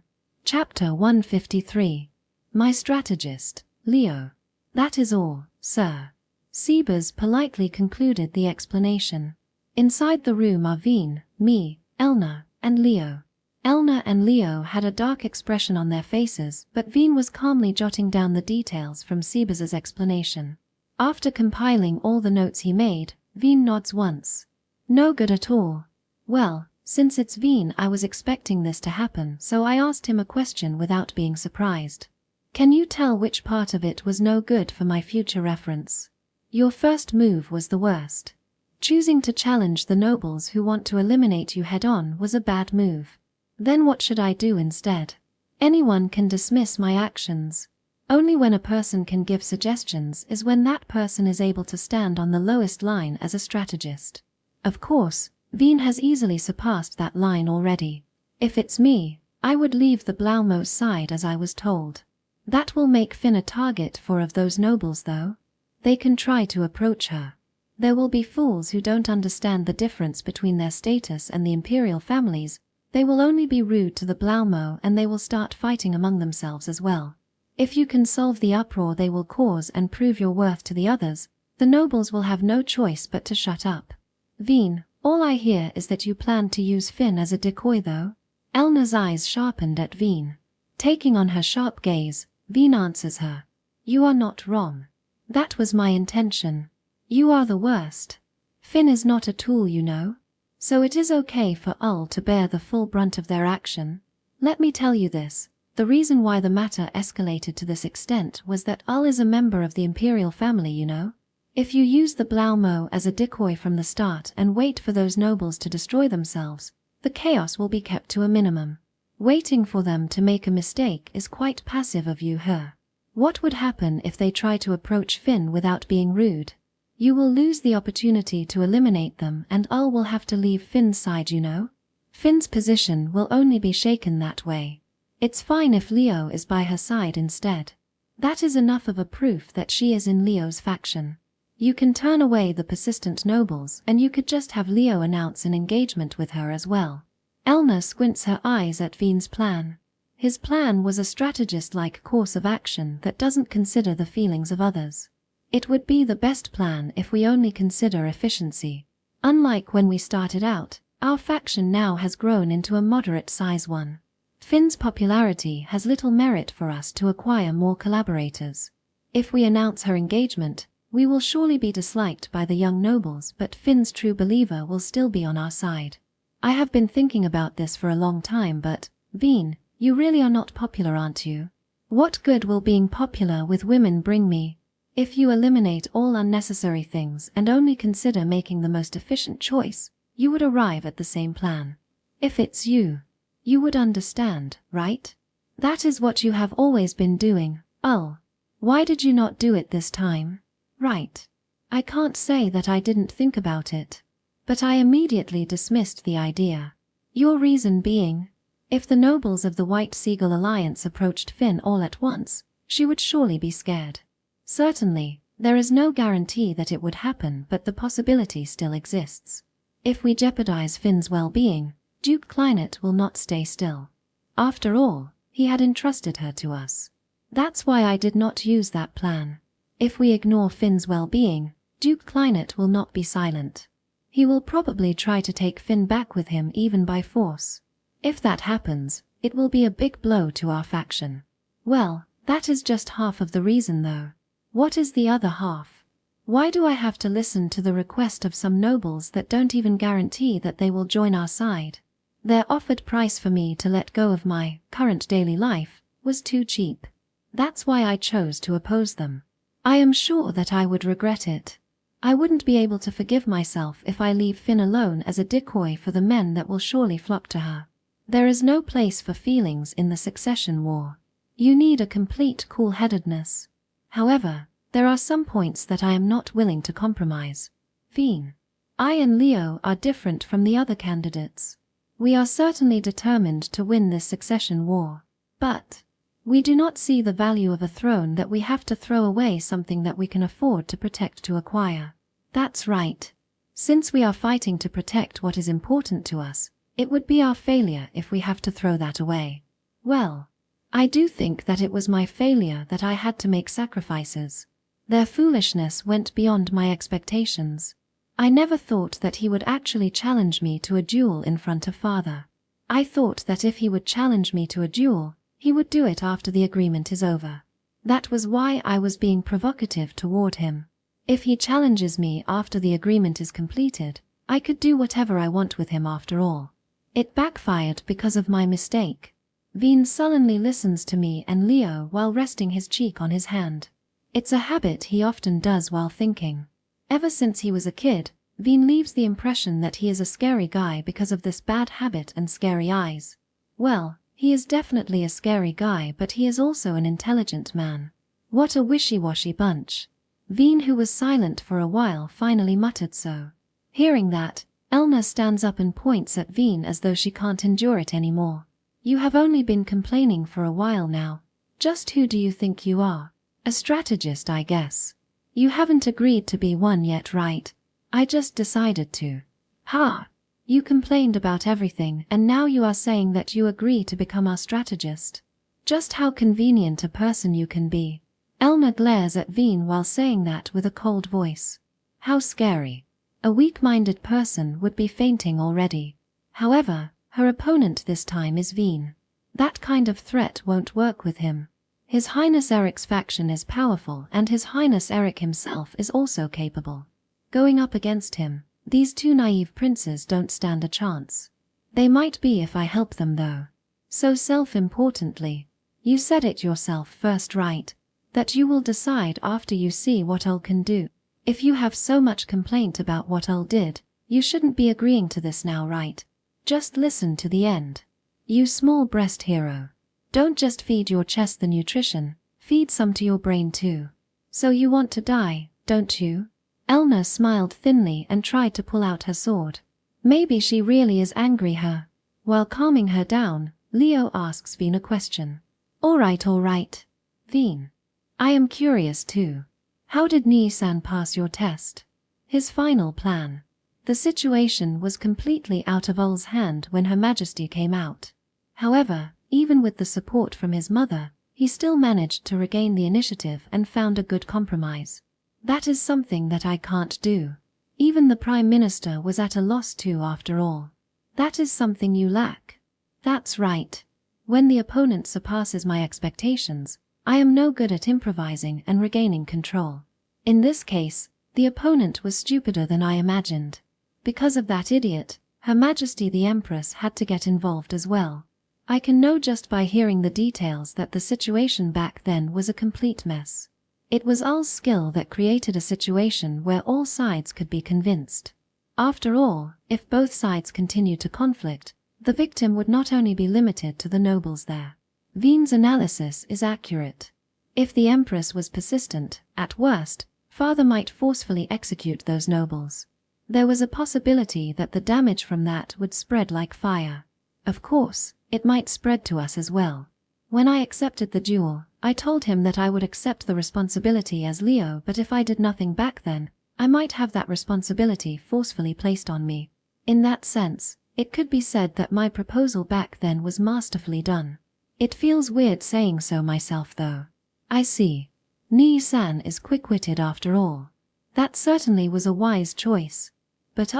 Chapter 153. My strategist, Leo. That is all, sir. Sebas politely concluded the explanation. Inside the room are Veen, me, Elna, and Leo. Elna and Leo had a dark expression on their faces, but Veen was calmly jotting down the details from Sebas's explanation. After compiling all the notes he made, Veen nods once. No good at all. Well, since it's Veen, I was expecting this to happen, so I asked him a question without being surprised. Can you tell which part of it was no good for my future reference? Your first move was the worst. Choosing to challenge the nobles who want to eliminate you head-on was a bad move. Then what should I do instead? Anyone can dismiss my actions. Only when a person can give suggestions is when that person is able to stand on the lowest line as a strategist. Of course, Veen has easily surpassed that line already. If it's me, I would leave the Blaumo's side as I was told. That will make Finn a target for of those nobles though. They can try to approach her. There will be fools who don't understand the difference between their status and the imperial families. They will only be rude to the Blaumo and they will start fighting among themselves as well. If you can solve the uproar they will cause and prove your worth to the others, the nobles will have no choice but to shut up. Veen, all I hear is that you plan to use Finn as a decoy though? Elna's eyes sharpened at Veen. Taking on her sharp gaze, Veen answers her. You are not wrong. That was my intention. You are the worst. Finn is not a tool, you know. So it is okay for Ull to bear the full brunt of their action. Let me tell you this. The reason why the matter escalated to this extent was that Ull is a member of the imperial family, you know. If you use the Blaumo as a decoy from the start and wait for those nobles to destroy themselves, the chaos will be kept to a minimum. Waiting for them to make a mistake is quite passive of you, her. What would happen if they try to approach Finn without being rude? You will lose the opportunity to eliminate them and Ul will have to leave Finn's side, you know? Finn's position will only be shaken that way. It's fine if Leo is by her side instead. That is enough of a proof that she is in Leo's faction. You can turn away the persistent nobles and you could just have Leo announce an engagement with her as well. Elna squints her eyes at Vin's plan. His plan was a strategist-like course of action that doesn't consider the feelings of others. It would be the best plan if we only consider efficiency. Unlike when we started out, our faction now has grown into a moderate-size one. Finn's popularity has little merit for us to acquire more collaborators. If we announce her engagement, we will surely be disliked by the young nobles, but Finn's true believer will still be on our side. I have been thinking about this for a long time, but, Vin, you really are not popular, aren't you? What good will being popular with women bring me? If you eliminate all unnecessary things and only consider making the most efficient choice, you would arrive at the same plan. If it's you, you would understand, right? That is what you have always been doing, Ul. Why did you not do it this time? Right. I can't say that I didn't think about it. But I immediately dismissed the idea. Your reason being, if the nobles of the White Seagull Alliance approached Finn all at once, she would surely be scared. Certainly, there is no guarantee that it would happen, but the possibility still exists. If we jeopardize Finn's well-being, Duke Kleinet will not stay still. After all, he had entrusted her to us. That's why I did not use that plan. If we ignore Finn's well-being, Duke Kleinet will not be silent. He will probably try to take Finn back with him even by force. If that happens, it will be a big blow to our faction. Well, that is just half of the reason though. What is the other half? Why do I have to listen to the request of some nobles that don't even guarantee that they will join our side? Their offered price for me to let go of my current daily life was too cheap. That's why I chose to oppose them. I am sure that I would regret it. I wouldn't be able to forgive myself if I leave Finn alone as a decoy for the men that will surely flock to her. There is no place for feelings in the succession war. You need a complete cool-headedness. However, there are some points that I am not willing to compromise. Finn, I and Leo are different from the other candidates. We are certainly determined to win this succession war. But we do not see the value of a throne that we have to throw away something that we can afford to protect to acquire. That's right. Since we are fighting to protect what is important to us, it would be our failure if we have to throw that away. Well, I do think that it was my failure that I had to make sacrifices. Their foolishness went beyond my expectations. I never thought that he would actually challenge me to a duel in front of Father. I thought that if he would challenge me to a duel, he would do it after the agreement is over. That was why I was being provocative toward him. If he challenges me after the agreement is completed, I could do whatever I want with him after all. It backfired because of my mistake. Vin sullenly listens to me and Leo while resting his cheek on his hand. It's a habit he often does while thinking. Ever since he was a kid, Vin leaves the impression that he is a scary guy because of this bad habit and scary eyes. Well, he is definitely a scary guy, but he is also an intelligent man. What a wishy-washy bunch. Vin, who was silent for a while, finally muttered so. Hearing that, Elna stands up and points at Vin as though she can't endure it anymore. You have only been complaining for a while now. Just who do you think you are? A strategist, I guess. You haven't agreed to be one yet, right? I just decided to. Ha! You complained about everything and now you are saying that you agree to become our strategist. Just how convenient a person you can be. Elna glares at Vin while saying that with a cold voice. How scary. A weak-minded person would be fainting already. However, her opponent this time is Vin. That kind of threat won't work with him. His Highness Eric's faction is powerful and His Highness Eric himself is also capable. Going up against him, these two naive princes don't stand a chance. They might be if I help them though. So self-importantly, you said it yourself first, right? That you will decide after you see what Ul can do. If you have so much complaint about what Ul did, you shouldn't be agreeing to this now, right? Just listen to the end. You small-breast hero. Don't just feed your chest the nutrition, feed some to your brain too. So you want to die, don't you? Elna smiled thinly and tried to pull out her sword. Maybe she really is angry her. While calming her down, Leo asks Veen a question. All right. Veen. I am curious too. How did Ni-san pass your test? His final plan. The situation was completely out of Ul's hand when Her Majesty came out. However, even with the support from his mother, he still managed to regain the initiative and found a good compromise. That is something that I can't do. Even the Prime Minister was at a loss too after all. That is something you lack. That's right. When the opponent surpasses my expectations, I am no good at improvising and regaining control. In this case, the opponent was stupider than I imagined. Because of that idiot, Her Majesty the Empress had to get involved as well. I can know just by hearing the details that the situation back then was a complete mess. It was Ul's skill that created a situation where all sides could be convinced. After all, if both sides continued to conflict, the victim would not only be limited to the nobles there. Veen's analysis is accurate. If the Empress was persistent, at worst, Father might forcefully execute those nobles. There was a possibility that the damage from that would spread like fire. Of course, it might spread to us as well. When I accepted the duel, I told him that I would accept the responsibility as Leo, but if I did nothing back then, I might have that responsibility forcefully placed on me. In that sense, it could be said that my proposal back then was masterfully done. It feels weird saying so myself though. I see. Ni-san is quick-witted after all. That certainly was a wise choice. But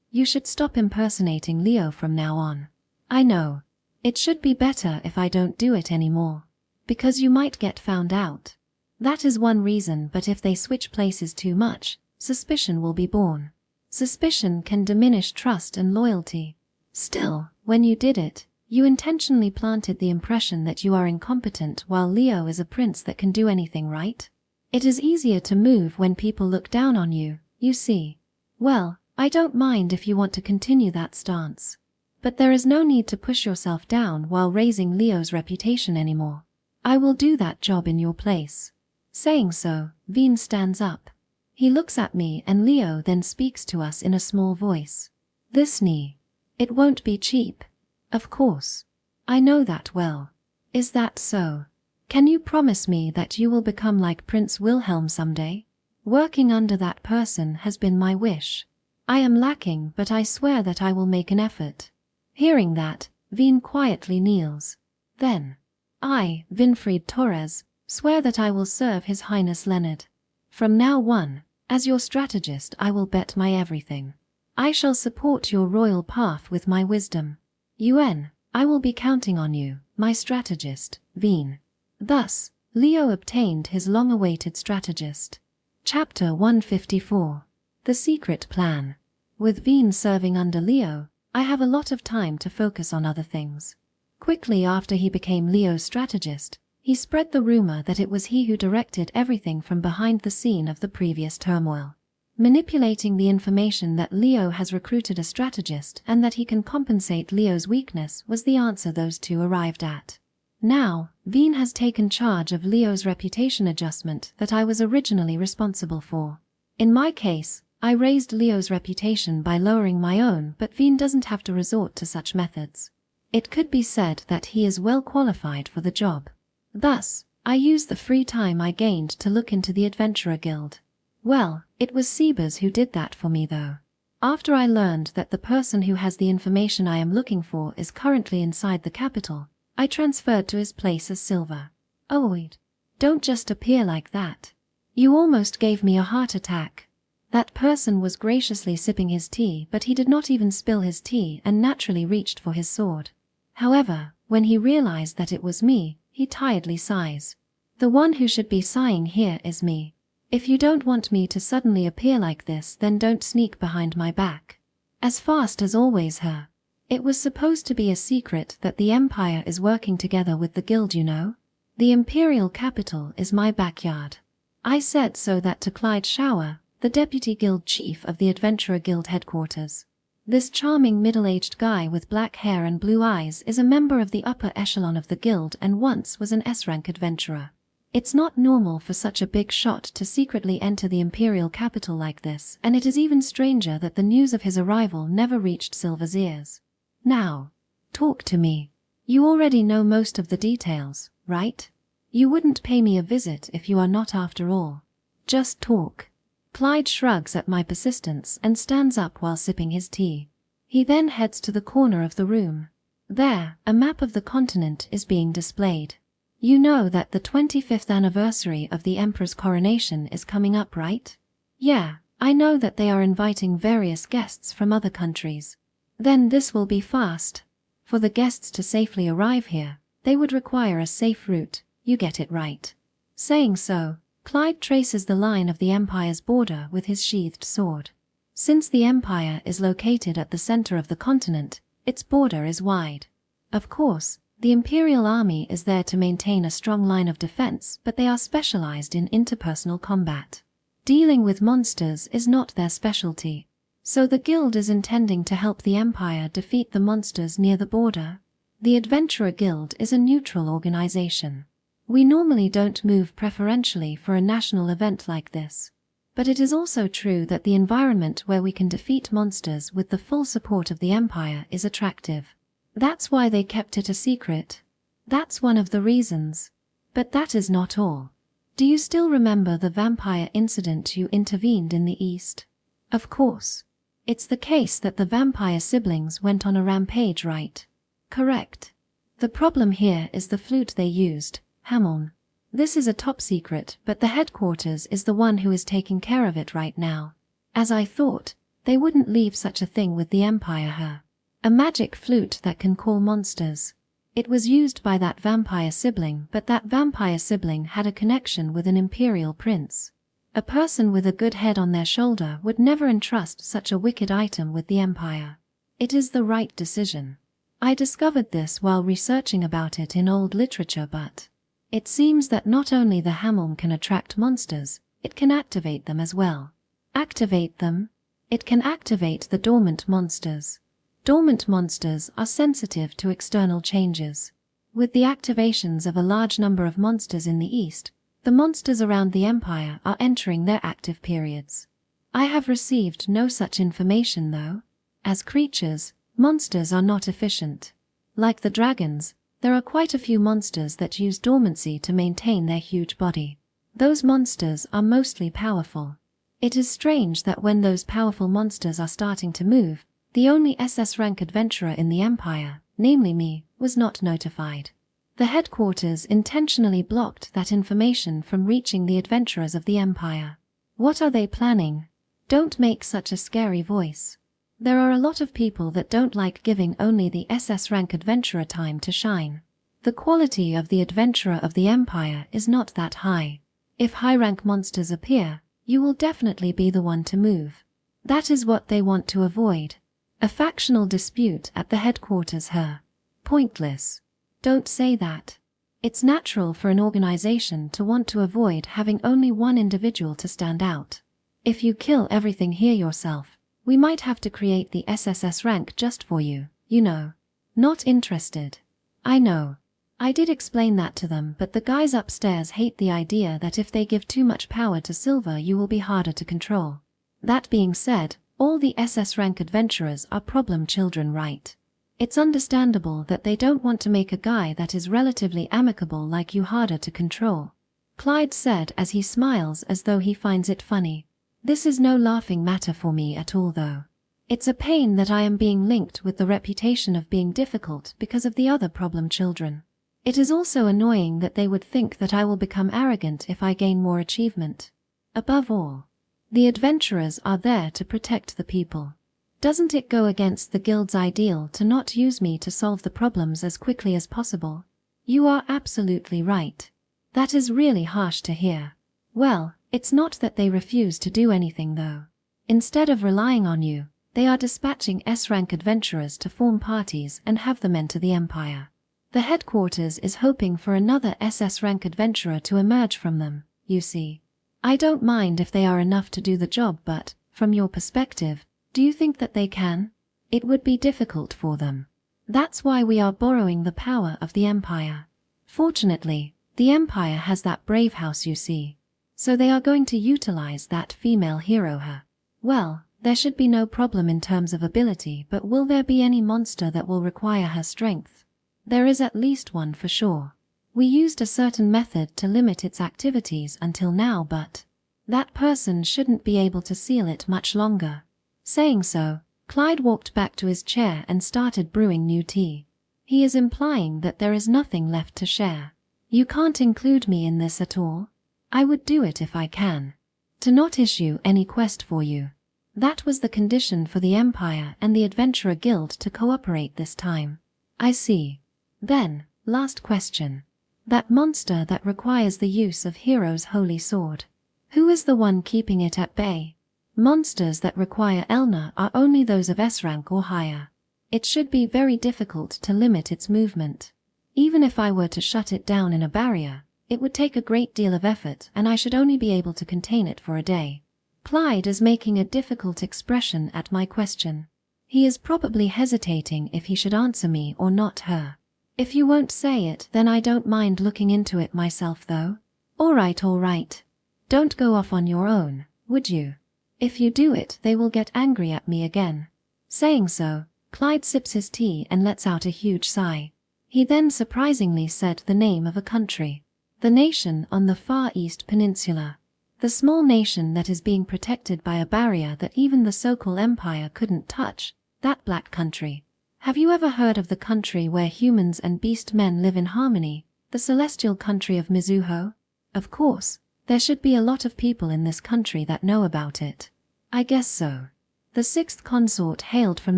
you should stop impersonating Leo from now on. I know. It should be better if I don't do it anymore. Because you might get found out. That is one reason, but if they switch places too much, suspicion will be born. Suspicion can diminish trust and loyalty. Still, when you did it, you intentionally planted the impression that you are incompetent while Leo is a prince that can do anything, right? It is easier to move when people look down on you, you see. Well, I don't mind if you want to continue that stance. But there is no need to push yourself down while raising Leo's reputation anymore. I will do that job in your place. Saying so, Veen stands up. He looks at me and Leo then speaks to us in a small voice. This Ni. It won't be cheap. Of course. I know that well. Is that so? Can you promise me that you will become like Prince Wilhelm someday? Working under that person has been my wish. I am lacking, but I swear that I will make an effort. Hearing that, Veen quietly kneels. Then, I, Winfried Teres, swear that I will serve His Highness Leonard. From now on, as your strategist I will bet my everything. I shall support your royal path with my wisdom. Yuriaan, I will be counting on you, my strategist, Veen. Thus, Leo obtained his long-awaited strategist. Chapter 154. The Secret Plan. With Veen serving under Leo, I have a lot of time to focus on other things. Quickly after he became Leo's strategist, he spread the rumor that it was he who directed everything from behind the scene of the previous turmoil. Manipulating the information that Leo has recruited a strategist and that he can compensate Leo's weakness was the answer those two arrived at. Now, Veen has taken charge of Leo's reputation adjustment that I was originally responsible for. In my case, I raised Leo's reputation by lowering my own, but Veen doesn't have to resort to such methods. It could be said that he is well qualified for the job. Thus, I used the free time I gained to look into the Adventurer Guild. Well, it was Sebers who did that for me though. After I learned that the person who has the information I am looking for is currently inside the capital, I transferred to his place as Silver. Oh wait, don't just appear like that. You almost gave me a heart attack. That person was graciously sipping his tea, but he did not even spill his tea and naturally reached for his sword. However, when he realized that it was me, he tiredly sighs. The one who should be sighing here is me. If you don't want me to suddenly appear like this, then don't sneak behind my back. As fast as always her. It was supposed to be a secret that the Empire is working together with the guild, you know? The Imperial capital is my backyard. I said so that to Clyde Shower, the deputy guild chief of the Adventurer Guild headquarters. This charming middle-aged guy with black hair and blue eyes is a member of the upper echelon of the guild and once was an S-rank adventurer. It's not normal for such a big shot to secretly enter the imperial capital like this, and it is even stranger that the news of his arrival never reached Silver's ears. Now, talk to me. You already know most of the details, right? You wouldn't pay me a visit if you are not after all. Just talk. Clyde shrugs at my persistence and stands up while sipping his tea. He then heads to the corner of the room. There, a map of the continent is being displayed. You know that the 25th anniversary of the Emperor's coronation is coming up, right? Yeah, I know that they are inviting various guests from other countries. Then this will be fast. For the guests to safely arrive here, they would require a safe route, you get it right. Saying so, Clyde traces the line of the Empire's border with his sheathed sword. Since the Empire is located at the center of the continent, its border is wide. Of course, the Imperial Army is there to maintain a strong line of defense, but they are specialized in interpersonal combat. Dealing with monsters is not their specialty. So the Guild is intending to help the Empire defeat the monsters near the border. The Adventurer Guild is a neutral organization. We normally don't move preferentially for a national event like this. But it is also true that the environment where we can defeat monsters with the full support of the Empire is attractive. That's why they kept it a secret. That's one of the reasons. But that is not all. Do you still remember the vampire incident you intervened in the East? Of course. It's the case that the vampire siblings went on a rampage, right? Correct. The problem here is the flute they used, Hamon. This is a top secret, but the headquarters is the one who is taking care of it right now. As I thought, they wouldn't leave such a thing with the Empire her. A magic flute that can call monsters. It was used by that vampire sibling, but that vampire sibling had a connection with an imperial prince. A person with a good head on their shoulder would never entrust such a wicked item with the Empire. It is the right decision. I discovered this while researching about it in old literature, but it seems that not only the Hamon can attract monsters, it can activate them as well. Activate them? It can activate the dormant monsters. Dormant monsters are sensitive to external changes. With the activations of a large number of monsters in the East, the monsters around the Empire are entering their active periods. I have received no such information though. As creatures, monsters are not efficient. Like the dragons, there are quite a few monsters that use dormancy to maintain their huge body. Those monsters are mostly powerful. It is strange that when those powerful monsters are starting to move, the only SS rank adventurer in the Empire, namely me, was not notified. The headquarters intentionally blocked that information from reaching the adventurers of the Empire. What are they planning? Don't make such a scary voice. There are a lot of people that don't like giving only the SS rank adventurer time to shine. The quality of the adventurer of the Empire is not that high. If high-rank monsters appear, you will definitely be the one to move. That is what they want to avoid. A factional dispute at the headquarters her. Pointless. Don't say that. It's natural for an organization to want to avoid having only one individual to stand out. If you kill everything here yourself, we might have to create the SSS rank just for you, you know. Not interested. I know. I did explain that to them, but the guys upstairs hate the idea that if they give too much power to Silver, you will be harder to control. That being said, all the SS rank adventurers are problem children, right? It's understandable that they don't want to make a guy that is relatively amicable like you harder to control. Clyde said as he smiles as though he finds it funny. This is no laughing matter for me at all though. It's a pain that I am being linked with the reputation of being difficult because of the other problem children. It is also annoying that they would think that I will become arrogant if I gain more achievement. Above all, the adventurers are there to protect the people. Doesn't it go against the Guild's ideal to not use me to solve the problems as quickly as possible? You are absolutely right. That is really harsh to hear. Well, it's not that they refuse to do anything though. Instead of relying on you, they are dispatching S-rank adventurers to form parties and have them enter the Empire. The headquarters is hoping for another SS rank adventurer to emerge from them, you see. I don't mind if they are enough to do the job, but, from your perspective, do you think that they can? It would be difficult for them. That's why we are borrowing the power of the Empire. Fortunately, The Empire has that brave house, you see. So they are going to utilize that female hero her. Well, there should be no problem in terms of ability, but will there be any monster that will require her strength? There is at least one for sure. We used a certain method to limit its activities until now, but that person shouldn't be able to seal it much longer. Saying so, Clyde walked back to his chair and started brewing new tea. He is implying that there is nothing left to share. You can't include me in this at all? I would do it if I can. To not issue any quest for you. That was the condition for the Empire and the Adventurer Guild to cooperate this time. I see. Then, last question. That monster that requires the use of Hero's holy sword. Who is the one keeping it at bay? Monsters that require Elna are only those of S rank or higher. It should be very difficult to limit its movement. Even if I were to shut it down in a barrier, it would take a great deal of effort and I should only be able to contain it for a day. Clyde is making a difficult expression at my question. He is probably hesitating if he should answer me or not her. If you won't say it, then I don't mind looking into it myself though. All right. Don't go off on your own, would you? If you do it, they will get angry at me again. Saying so, Clyde sips his tea and lets out a huge sigh. He then surprisingly said the name of a country. The nation on the Far East Peninsula. The small nation that is being protected by a barrier that even the so-called Empire couldn't touch. That black country. Have you ever heard of the country where humans and beast men live in harmony? The celestial country of Mizuho? Of course, there should be a lot of people in this country that know about it. I guess so. The sixth consort hailed from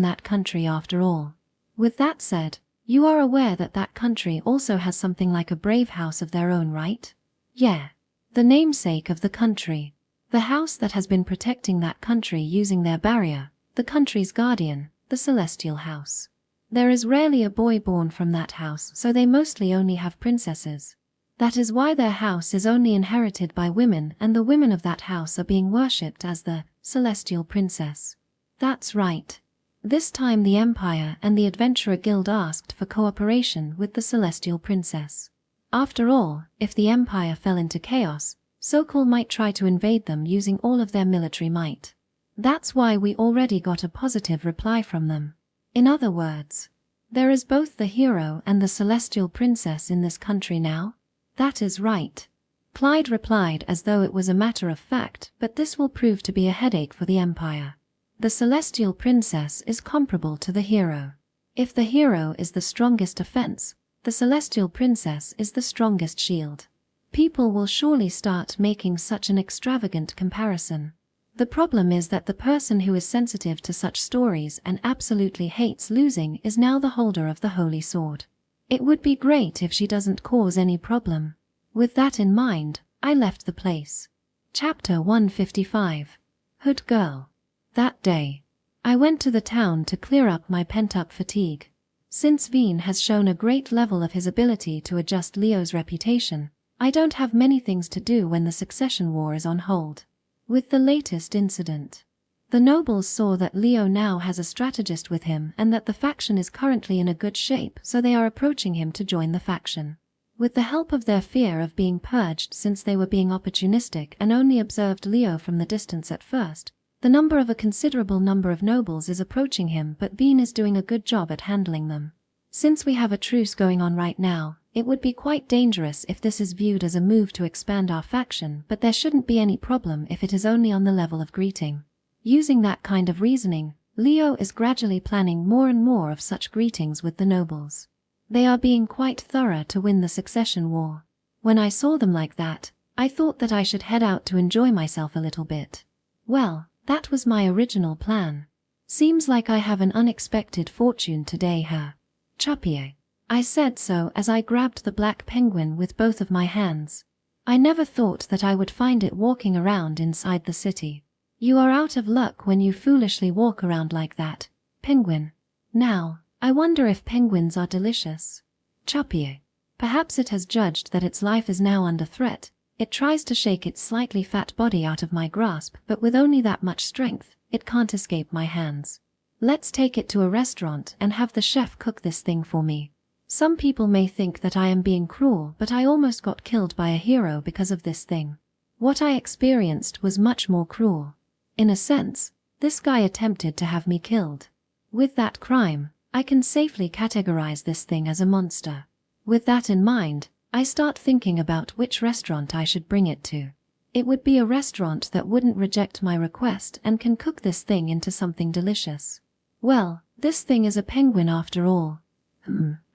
that country after all. With that said, you are aware that that country also has something like a brave house of their own, right? Yeah. The namesake of the country. The house that has been protecting that country using their barrier. The country's guardian, the celestial house. There is rarely a boy born from that house, so they mostly only have princesses. That is why their house is only inherited by women, and the women of that house are being worshipped as the celestial princess. That's right. This time the Empire and the Adventurer Guild asked for cooperation with the celestial princess. After all, if the Empire fell into chaos, Sokol might try to invade them using all of their military might. That's why we already got a positive reply from them. In other words, there is both the hero and the celestial princess in this country now? That is right. Clyde replied as though it was a matter of fact, but this will prove to be a headache for the Empire. The celestial princess is comparable to the hero. If the hero is the strongest offense, the celestial princess is the strongest shield. People will surely start making such an extravagant comparison. The problem is that the person who is sensitive to such stories and absolutely hates losing is now the holder of the holy sword. It would be great if she doesn't cause any problem. With that in mind, I left the place. Chapter 155. Hood Girl. That day, I went to the town to clear up my pent-up fatigue. Since Veen has shown a great level of his ability to adjust Leo's reputation, I don't have many things to do when the succession war is on hold. With the latest incident, the nobles saw that Leo now has a strategist with him and that the faction is currently in a good shape, so they are approaching him to join the faction. With the help of their fear of being purged since they were being opportunistic and only observed Leo from the distance at first, a considerable number of nobles is approaching him, but Veen is doing a good job at handling them. Since we have a truce going on right now, it would be quite dangerous if this is viewed as a move to expand our faction, but there shouldn't be any problem if it is only on the level of greeting. Using that kind of reasoning, Leo is gradually planning more and more of such greetings with the nobles. They are being quite thorough to win the succession war. When I saw them like that, I thought that I should head out to enjoy myself a little bit. Well, that was my original plan. Seems like I have an unexpected fortune today, huh? Chappier. I said so as I grabbed the black penguin with both of my hands. I never thought that I would find it walking around inside the city. You are out of luck when you foolishly walk around like that, penguin. Now, I wonder if penguins are delicious. Chappier. Perhaps it has judged that its life is now under threat. It tries to shake its slightly fat body out of my grasp, but with only that much strength, it can't escape my hands. Let's take it to a restaurant and have the chef cook this thing for me. Some people may think that I am being cruel, but I almost got killed by a hero because of this thing. What I experienced was much more cruel. In a sense, this guy attempted to have me killed. With that crime, I can safely categorize this thing as a monster. With that in mind, I start thinking about which restaurant I should bring it to. It would be a restaurant that wouldn't reject my request and can cook this thing into something delicious. Well, this thing is a penguin after all.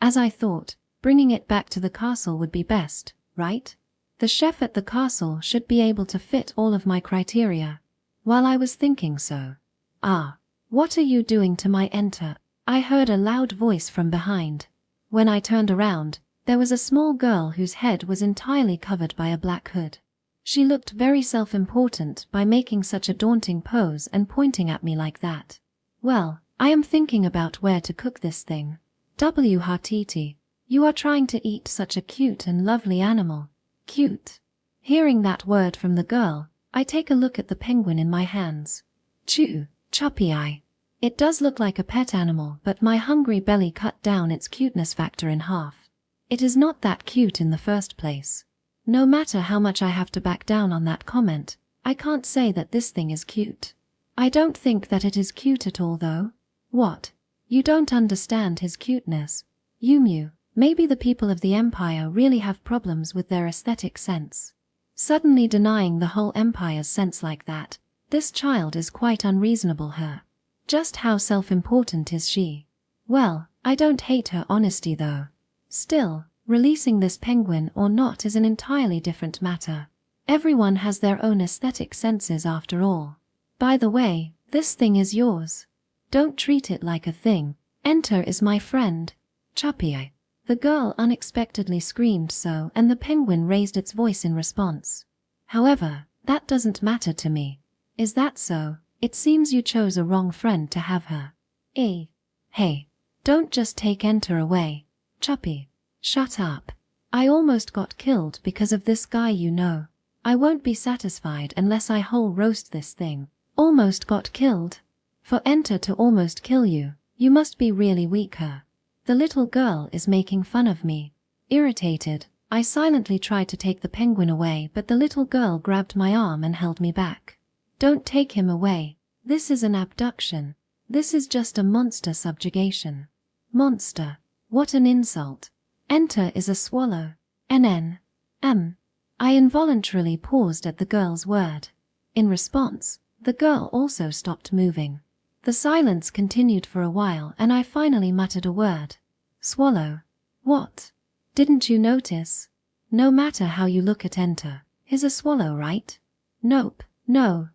As I thought, bringing it back to the castle would be best, right? The chef at the castle should be able to fit all of my criteria. While I was thinking so. Ah, what are you doing to my enter? I heard a loud voice from behind. When I turned around, there was a small girl whose head was entirely covered by a black hood. She looked very self-important by making such a daunting pose and pointing at me like that. Well, I am thinking about where to cook this thing. Whtt, you are trying to eat such a cute and lovely animal. Cute. Hearing that word from the girl, I take a look at the penguin in my hands. Choppy eye. It does look like a pet animal, but my hungry belly cut down its cuteness factor in half. It is not that cute in the first place. No matter how much I have to back down on that comment, I can't say that this thing is cute. I don't think that it is cute at all though. What? You don't understand his cuteness. Yumu, maybe the people of the Empire really have problems with their aesthetic sense. Suddenly denying the whole Empire's sense like that, this child is quite unreasonable her. Just how self-important is she? Well, I don't hate her honesty though. Still, releasing this penguin or not is an entirely different matter. Everyone has their own aesthetic senses after all. By the way, this thing is yours. Don't treat it like a thing. Enter is my friend. Choppy. The girl unexpectedly screamed so, and the penguin raised its voice in response. However, that doesn't matter to me. Is that so? It seems you chose a wrong friend to have her. Hey, don't just take Enter away. Choppy, shut up. I almost got killed because of this guy, you know. I won't be satisfied unless I whole roast this thing. Almost got killed? For Enter to almost kill you, you must be really weak her. The little girl is making fun of me. Irritated, I silently tried to take the penguin away, but the little girl grabbed my arm and held me back. Don't take him away. This is an abduction. This is just a monster subjugation. Monster. What an insult. Enter is a swallow. I involuntarily paused at the girl's word. In response, the girl also stopped moving. The silence continued for a while and I finally muttered a word. Swallow. What? Didn't you notice? No matter how you look at Enter, he's a swallow, right? Nope. No.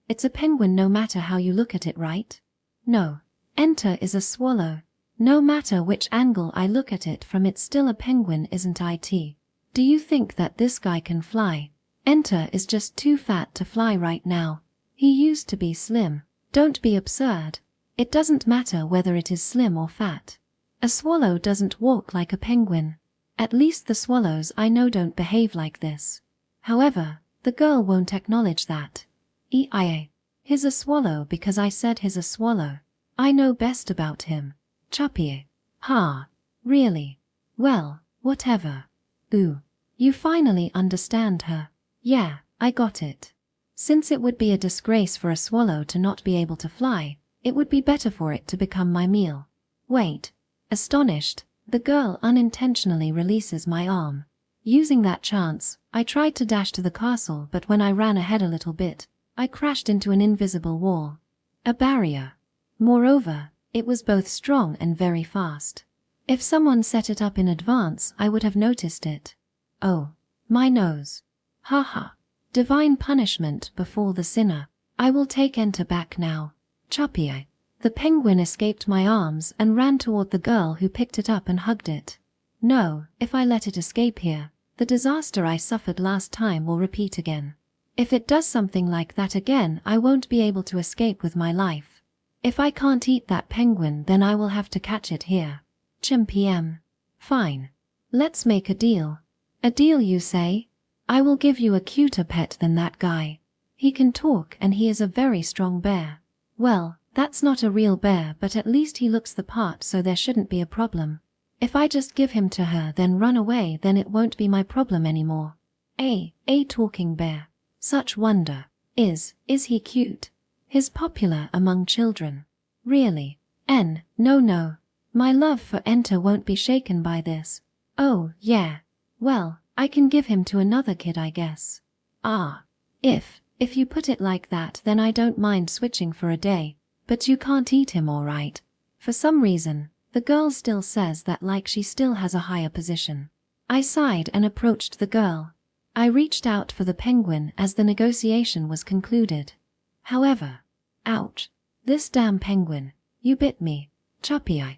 It's a penguin no matter how you look at it, right? No. Enter is a swallow. No matter which angle I look at it from, it's still a penguin, isn't it? Do you think that this guy can fly? Enter is just too fat to fly right now. He used to be slim. Don't be absurd. It doesn't matter whether it is slim or fat. A swallow doesn't walk like a penguin. At least the swallows I know don't behave like this. However, the girl won't acknowledge that. He's a swallow because I said he's a swallow. I know best about him. Choppy. Ha. Really? Well, whatever. Ooh. You finally understand her. Yeah, I got it. Since it would be a disgrace for a swallow to not be able to fly, it would be better for it to become my meal. Wait. Astonished, the girl unintentionally releases my arm. Using that chance, I tried to dash to the castle, but when I ran ahead a little bit, I crashed into an invisible wall. A barrier. Moreover, it was both strong and very fast. If someone set it up in advance, I would have noticed it. Oh, my nose. Haha. Divine punishment before the sinner. I will take Enter back now. Choppy. The penguin escaped my arms and ran toward the girl, who picked it up and hugged it. No, if I let it escape here, the disaster I suffered last time will repeat again. If it does something like that again, I won't be able to escape with my life. If I can't eat that penguin, then I will have to catch it here. Fine. Let's make a deal. A deal, you say? I will give you a cuter pet than that guy. He can talk and he is a very strong bear. Well, that's not a real bear, but at least he looks the part, so there shouldn't be a problem. If I just give him to her then run away, then it won't be my problem anymore. A talking bear. Such wonder. Is he cute? He's popular among children. Really? No. My love for Enter won't be shaken by this. Oh, yeah. Well, I can give him to another kid, I guess. Ah. If you put it like that, then I don't mind switching for a day, but you can't eat him, all right. For some reason, the girl still says that like she still has a higher position. I sighed and approached the girl. I reached out for the penguin as the negotiation was concluded. However, ouch. This damn penguin, you bit me. Chuppy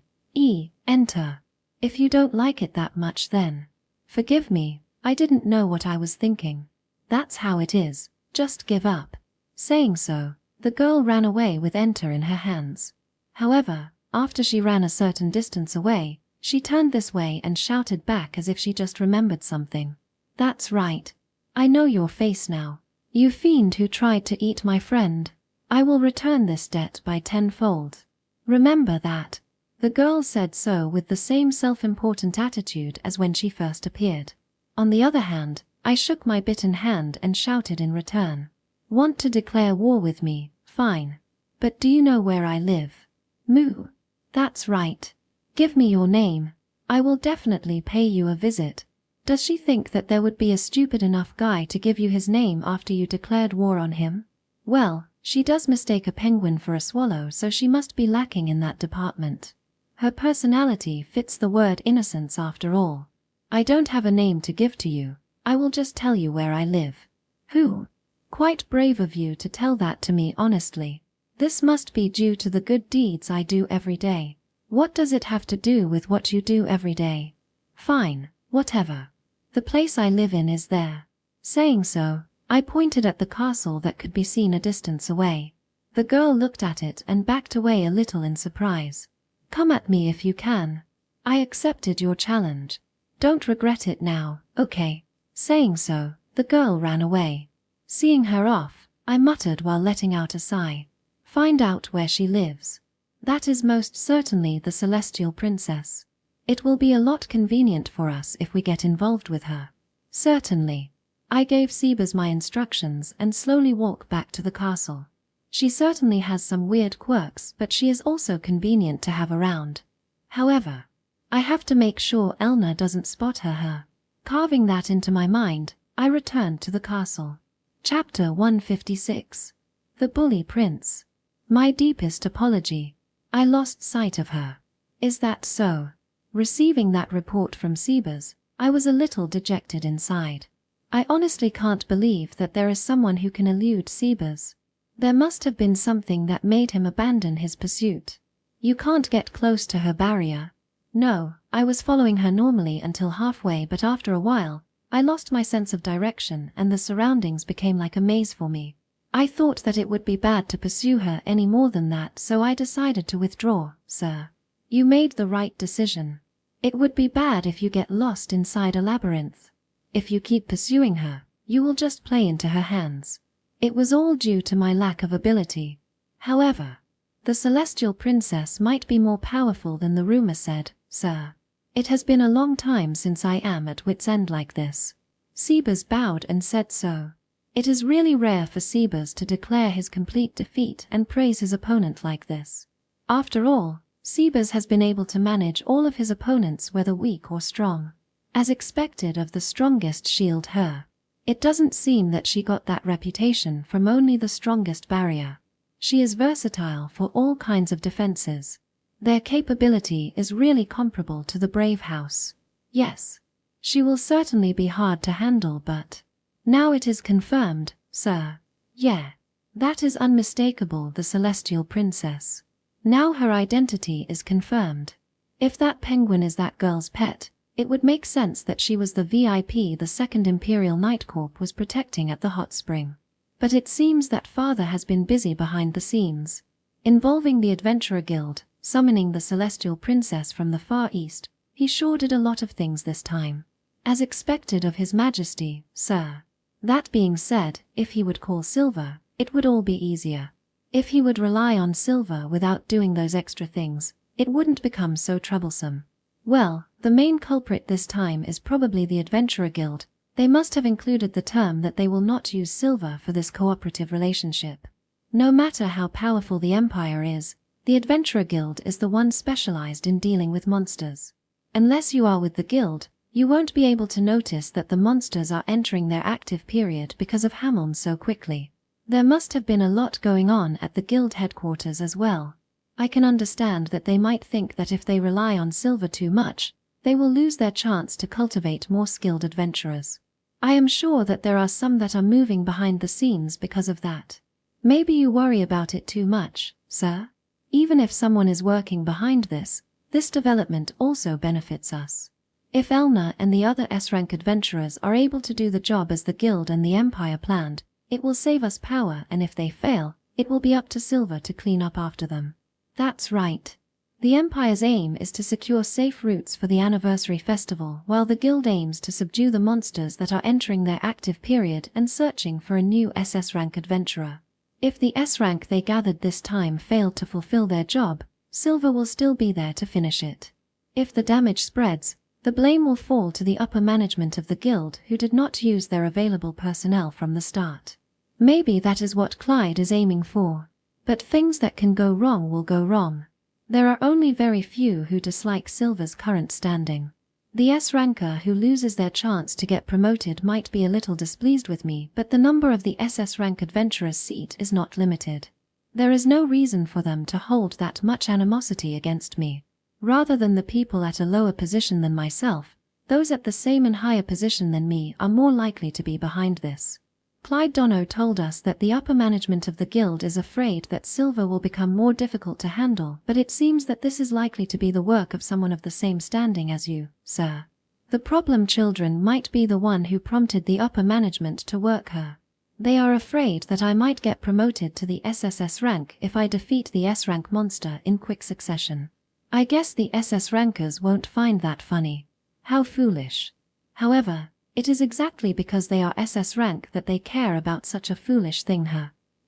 Enter. If you don't like it that much then. Forgive me, I didn't know what I was thinking. That's how it is, just give up. Saying so, the girl ran away with Enter in her hands. However, after she ran a certain distance away, she turned this way and shouted back as if she just remembered something. That's right. I know your face now. You fiend who tried to eat my friend. I will return this debt by tenfold. Remember that. The girl said so with the same self-important attitude as when she first appeared. On the other hand, I shook my bitten hand and shouted in return. Want to declare war with me? Fine. But do you know where I live? Moo. That's right. Give me your name. I will definitely pay you a visit. Does she think that there would be a stupid enough guy to give you his name after you declared war on him? Well, she does mistake a penguin for a swallow, so she must be lacking in that department. Her personality fits the word innocence after all. I don't have a name to give to you. I will just tell you where I live. Who? Quite brave of you to tell that to me honestly. This must be due to the good deeds I do every day. What does it have to do with what you do every day? Fine, whatever. The place I live in is there. Saying so, I pointed at the castle that could be seen a distance away. The girl looked at it and backed away a little in surprise. Come at me if you can. I accepted your challenge. Don't regret it now, okay? Saying so, the girl ran away. Seeing her off, I muttered while letting out a sigh. Find out where she lives. That is most certainly the celestial princess. It will be a lot convenient for us if we get involved with her. Certainly. I gave Sebas my instructions and slowly walked back to the castle. She certainly has some weird quirks, but she is also convenient to have around. However, I have to make sure Elna doesn't spot her. Carving that into my mind, I returned to the castle. Chapter 156. The Bully Prince. My deepest apology. I lost sight of her. Is that so? Receiving that report from Sebas, I was a little dejected inside. I honestly can't believe that there is someone who can elude Sebas. There must have been something that made him abandon his pursuit. You can't get close to her barrier. No, I was following her normally until halfway, but after a while, I lost my sense of direction and the surroundings became like a maze for me. I thought that it would be bad to pursue her any more than that, so I decided to withdraw, sir. You made the right decision. It would be bad if you get lost inside a labyrinth. If you keep pursuing her, you will just play into her hands. It was all due to my lack of ability. However, the celestial princess might be more powerful than the rumor said, sir. It has been a long time since I am at wit's end like this. Sebas bowed and said so. It is really rare for Sebas to declare his complete defeat and praise his opponent like this. After all, Sebas has been able to manage all of his opponents whether weak or strong. As expected of the strongest shield her. It doesn't seem that she got that reputation from only the strongest barrier. She is versatile for all kinds of defenses. Their capability is really comparable to the Brave House. Yes, she will certainly be hard to handle, but now it is confirmed, sir. Yeah, that is unmistakable, the celestial princess. Now her identity is confirmed. If that penguin is that girl's pet, it would make sense that she was the VIP the 2nd Imperial Night Corps was protecting at the hot spring. But it seems that father has been busy behind the scenes, involving the Adventurer Guild, summoning the celestial princess from the Far East. He sure did a lot of things this time. As expected of His Majesty, sir. That being said, if he would call Silver, it would all be easier. If he would rely on Silver without doing those extra things, it wouldn't become so troublesome. Well, the main culprit this time is probably the Adventurer Guild. They must have included the term that they will not use silver for this cooperative relationship. No matter how powerful the Empire is, the Adventurer Guild is the one specialized in dealing with monsters. Unless you are with the guild, you won't be able to notice that the monsters are entering their active period because of Hamon so quickly. There must have been a lot going on at the guild headquarters as well. I can understand that they might think that if they rely on silver too much, they will lose their chance to cultivate more skilled adventurers. I am sure that there are some that are moving behind the scenes because of that. Maybe you worry about it too much, sir? Even if someone is working behind this development also benefits us. If Elna and the other S-rank adventurers are able to do the job as the guild and the Empire planned, it will save us power, and if they fail, it will be up to Silver to clean up after them. That's right. The Empire's aim is to secure safe routes for the anniversary festival, while the guild aims to subdue the monsters that are entering their active period and searching for a new SS rank adventurer. If the S rank they gathered this time failed to fulfill their job, Silver will still be there to finish it. If the damage spreads, the blame will fall to the upper management of the guild who did not use their available personnel from the start. Maybe that is what Clyde is aiming for. But things that can go wrong will go wrong. There are only very few who dislike Silver's current standing. The S-ranker who loses their chance to get promoted might be a little displeased with me, but the number of the SS rank adventurer's seat is not limited. There is no reason for them to hold that much animosity against me. Rather than the people at a lower position than myself, those at the same and higher position than me are more likely to be behind this. Clyde Dono told us that the upper management of the guild is afraid that Silver will become more difficult to handle, but it seems that this is likely to be the work of someone of the same standing as you, sir. The problem children might be the one who prompted the upper management to work her. They are afraid that I might get promoted to the SSS rank if I defeat the S-rank monster in quick succession. I guess the SS rankers won't find that funny. How foolish. However, it is exactly because they are SS rank that they care about such a foolish thing.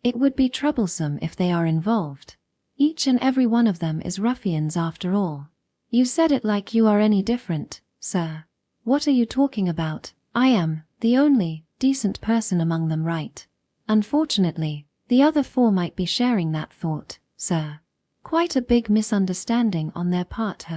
It would be troublesome if they are involved. Each and every one of them is ruffians after all. You said it like you are any different, sir. What are you talking about? I am the only decent person among them, right? Unfortunately, the other four might be sharing that thought, sir. Quite a big misunderstanding on their part.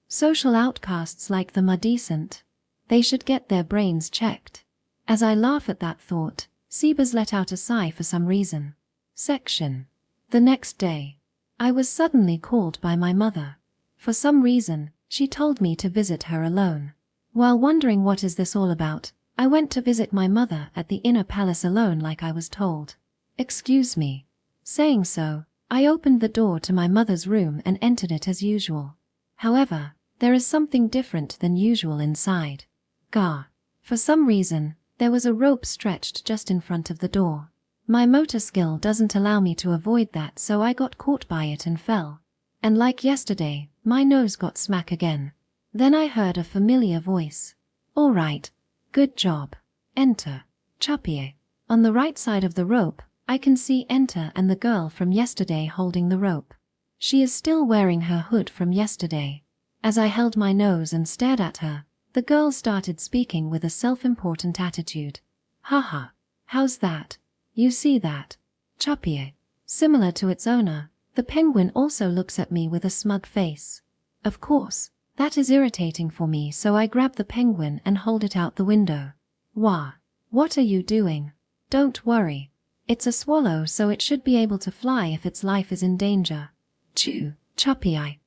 Social outcasts like them are decent. They should get their brains checked. As I laugh at that thought, Sebas let out a sigh for some reason. Section. The next day, I was suddenly called by my mother. For some reason, she told me to visit her alone. While wondering what is this all about, I went to visit my mother at the inner palace alone like I was told. Excuse me. Saying so, I opened the door to my mother's room and entered it as usual. However, there is something different than usual inside. Gah. For some reason, there was a rope stretched just in front of the door. My motor skill doesn't allow me to avoid that, so I got caught by it and fell. And like yesterday, my nose got smack again. Then I heard a familiar voice. All right. Good job. Enter. Chapie. On the right side of the rope, I can see Enter and the girl from yesterday holding the rope. She is still wearing her hood from yesterday. As I held my nose and stared at her, the girl started speaking with a self-important attitude. Haha. How's that? You see that? Chapie. Similar to its owner, the penguin also looks at me with a smug face. Of course, that is irritating for me, so I grab the penguin and hold it out the window. Wah. What are you doing? Don't worry. It's a swallow, so it should be able to fly if its life is in danger. Chew. Chapie.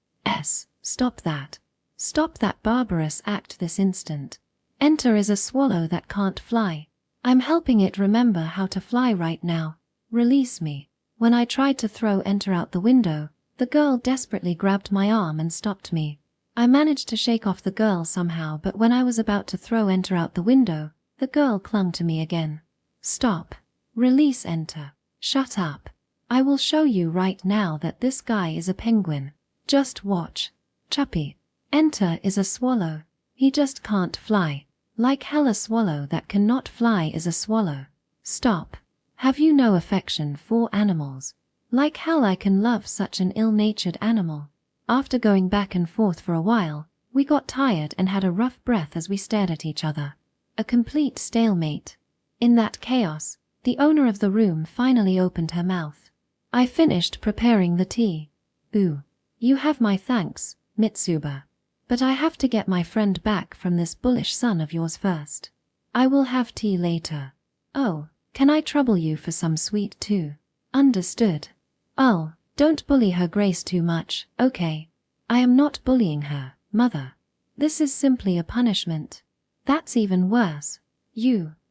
Stop that. Stop that barbarous act this instant. Enter is a swallow that can't fly. I'm helping it remember how to fly right now. Release me. When I tried to throw Enter out the window, the girl desperately grabbed my arm and stopped me. I managed to shake off the girl somehow, but when I was about to throw Enter out the window, the girl clung to me again. Stop. Release Enter. Shut up. I will show you right now that this guy is a penguin. Just watch. Chapie. Enter is a swallow. He just can't fly. Like hell, a swallow that cannot fly is a swallow. Stop. Have you no affection for animals? Like hell, I can love such an ill-natured animal. After going back and forth for a while, We got tired and had a rough breath as we stared at each other. A complete stalemate. In that chaos, the owner of the room finally opened her mouth. I finished preparing the tea. Ooh. You have my thanks, Mitsuba. But I have to get my friend back from this bullish son of yours first. I will have tea later. Oh, can I trouble you for some sweet too? Understood. Oh, don't bully her grace too much, okay? I am not bullying her, mother. This is simply a punishment. That's even worse.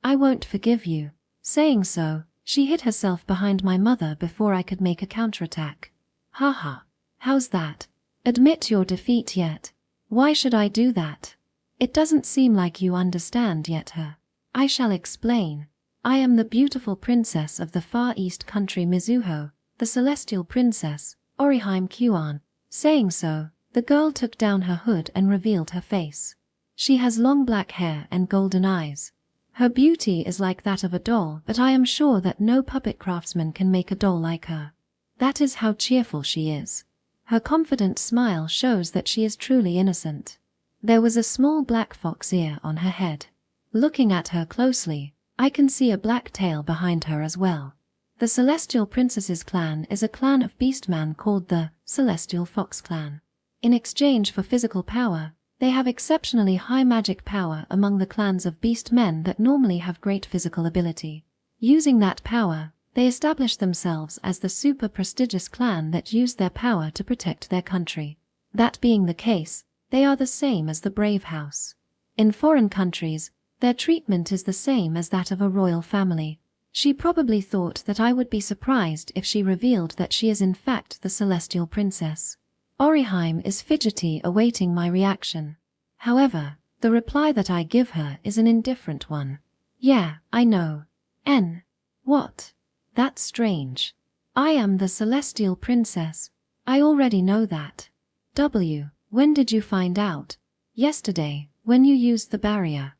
I won't forgive you. Saying so, she hid herself behind my mother before I could make a counterattack. Haha. How's that? Admit your defeat yet. Why should I do that? It doesn't seem like you understand yet her. I shall explain. I am the beautiful princess of the Far East country Mizuho, the celestial princess, Orihime. Saying so, the girl took down her hood and revealed her face. She has long black hair and golden eyes. Her beauty is like that of a doll, but I am sure that no puppet craftsman can make a doll like her. That is how cheerful she is. Her confident smile shows that she is truly innocent. There was a small black fox ear on her head. Looking at her closely, I can see a black tail behind her as well. The Celestial Princess's clan is a clan of beastmen called the Celestial Fox Clan. In exchange for physical power, they have exceptionally high magic power among the clans of beastmen that normally have great physical ability. Using that power, they establish themselves as the super prestigious clan that use their power to protect their country. That being the case, they are the same as the Brave House. In foreign countries, their treatment is the same as that of a royal family. She probably thought that I would be surprised if she revealed that she is in fact the Celestial Princess. Orihime is fidgety, awaiting my reaction. However, the reply that I give her is an indifferent one. Yeah, I know. What? That's strange. I am the Celestial Princess. I already know that. When did you find out? Yesterday, when you used the barrier.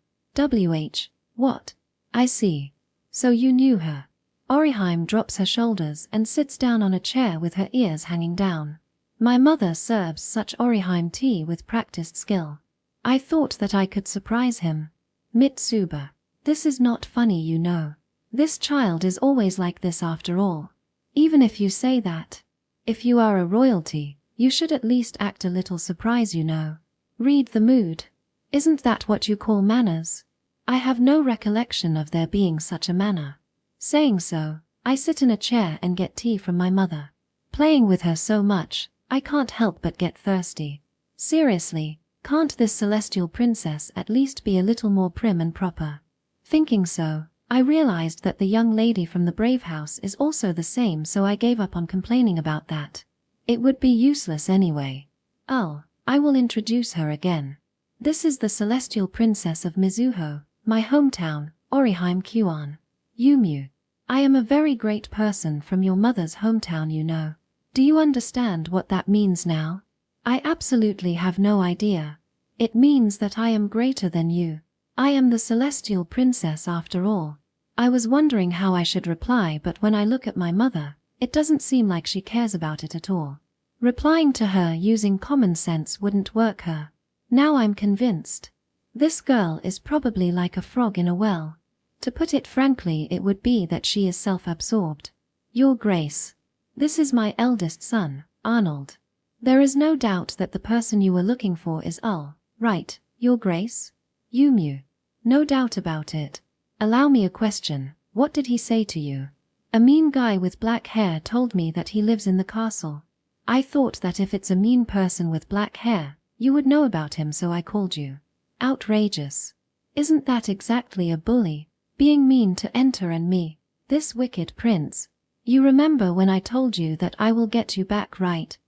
What? I see. So you knew her. Orihime drops her shoulders and sits down on a chair with her ears hanging down. My mother serves such Orihime tea with practiced skill. I thought that I could surprise him. Mitsuba, this is not funny, you know. This child is always like this after all. Even if you say that. If you are a royalty, you should at least act a little surprised, you know. Read the mood. Isn't that what you call manners? I have no recollection of there being such a manner. Saying so, I sit in a chair and get tea from my mother. Playing with her so much, I can't help but get thirsty. Seriously, can't this celestial princess at least be a little more prim and proper? Thinking so, I realized that the young lady from the Brave House is also the same, so I gave up on complaining about that. It would be useless anyway. I will introduce her again. This is the Celestial Princess of Mizuho, my hometown, Orihime. Yumu. I am a very great person from your mother's hometown, you know. Do you understand what that means now? I absolutely have no idea. It means that I am greater than you. I am the Celestial Princess after all. I was wondering how I should reply, but when I look at my mother, it doesn't seem like she cares about it at all. Replying to her using common sense wouldn't work her. Now I'm convinced. This girl is probably like a frog in a well. To put it frankly, it would be that she is self-absorbed. Your Grace. This is my eldest son, Arnold. There is no doubt that the person you were looking for is right, Your Grace? Yumu. No doubt about it. Allow me a question. What did he say to you? A mean guy with black hair told me that he lives in the castle. I thought that if it's a mean person with black hair, you would know about him, so I called you. Outrageous. Isn't that exactly a bully? Being mean to Enter and me, this wicked prince. You remember when I told you that I will get you back, right?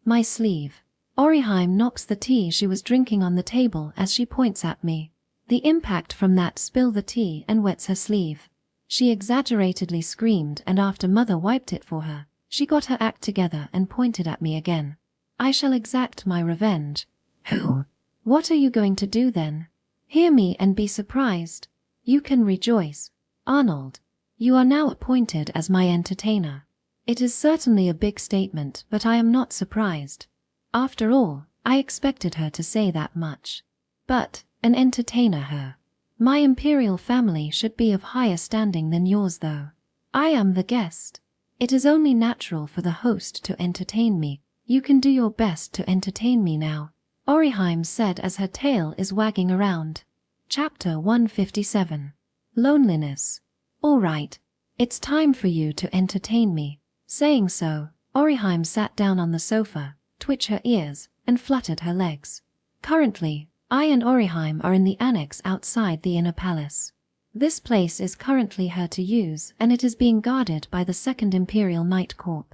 My sleeve. Orihime knocks the tea she was drinking on the table as she points at me. The impact from that spills the tea and wets her sleeve. She exaggeratedly screamed, and after mother wiped it for her, she got her act together and pointed at me again. I shall exact my revenge. Who? What are you going to do then? Hear me and be surprised. You can rejoice. Arnold, you are now appointed as my entertainer. It is certainly a big statement, but I am not surprised. After all, I expected her to say that much. But, an entertainer her. My imperial family should be of higher standing than yours though. I am the guest. It is only natural for the host to entertain me. You can do your best to entertain me now, Orim said as her tail is wagging around. Chapter 157. Loneliness. All right. It's time for you to entertain me. Saying so, Orim sat down on the sofa, twitched her ears, and fluttered her legs. Currently, I and Orim are in the annex outside the inner palace. This place is currently her to use and it is being guarded by the 2nd Imperial Night Corps.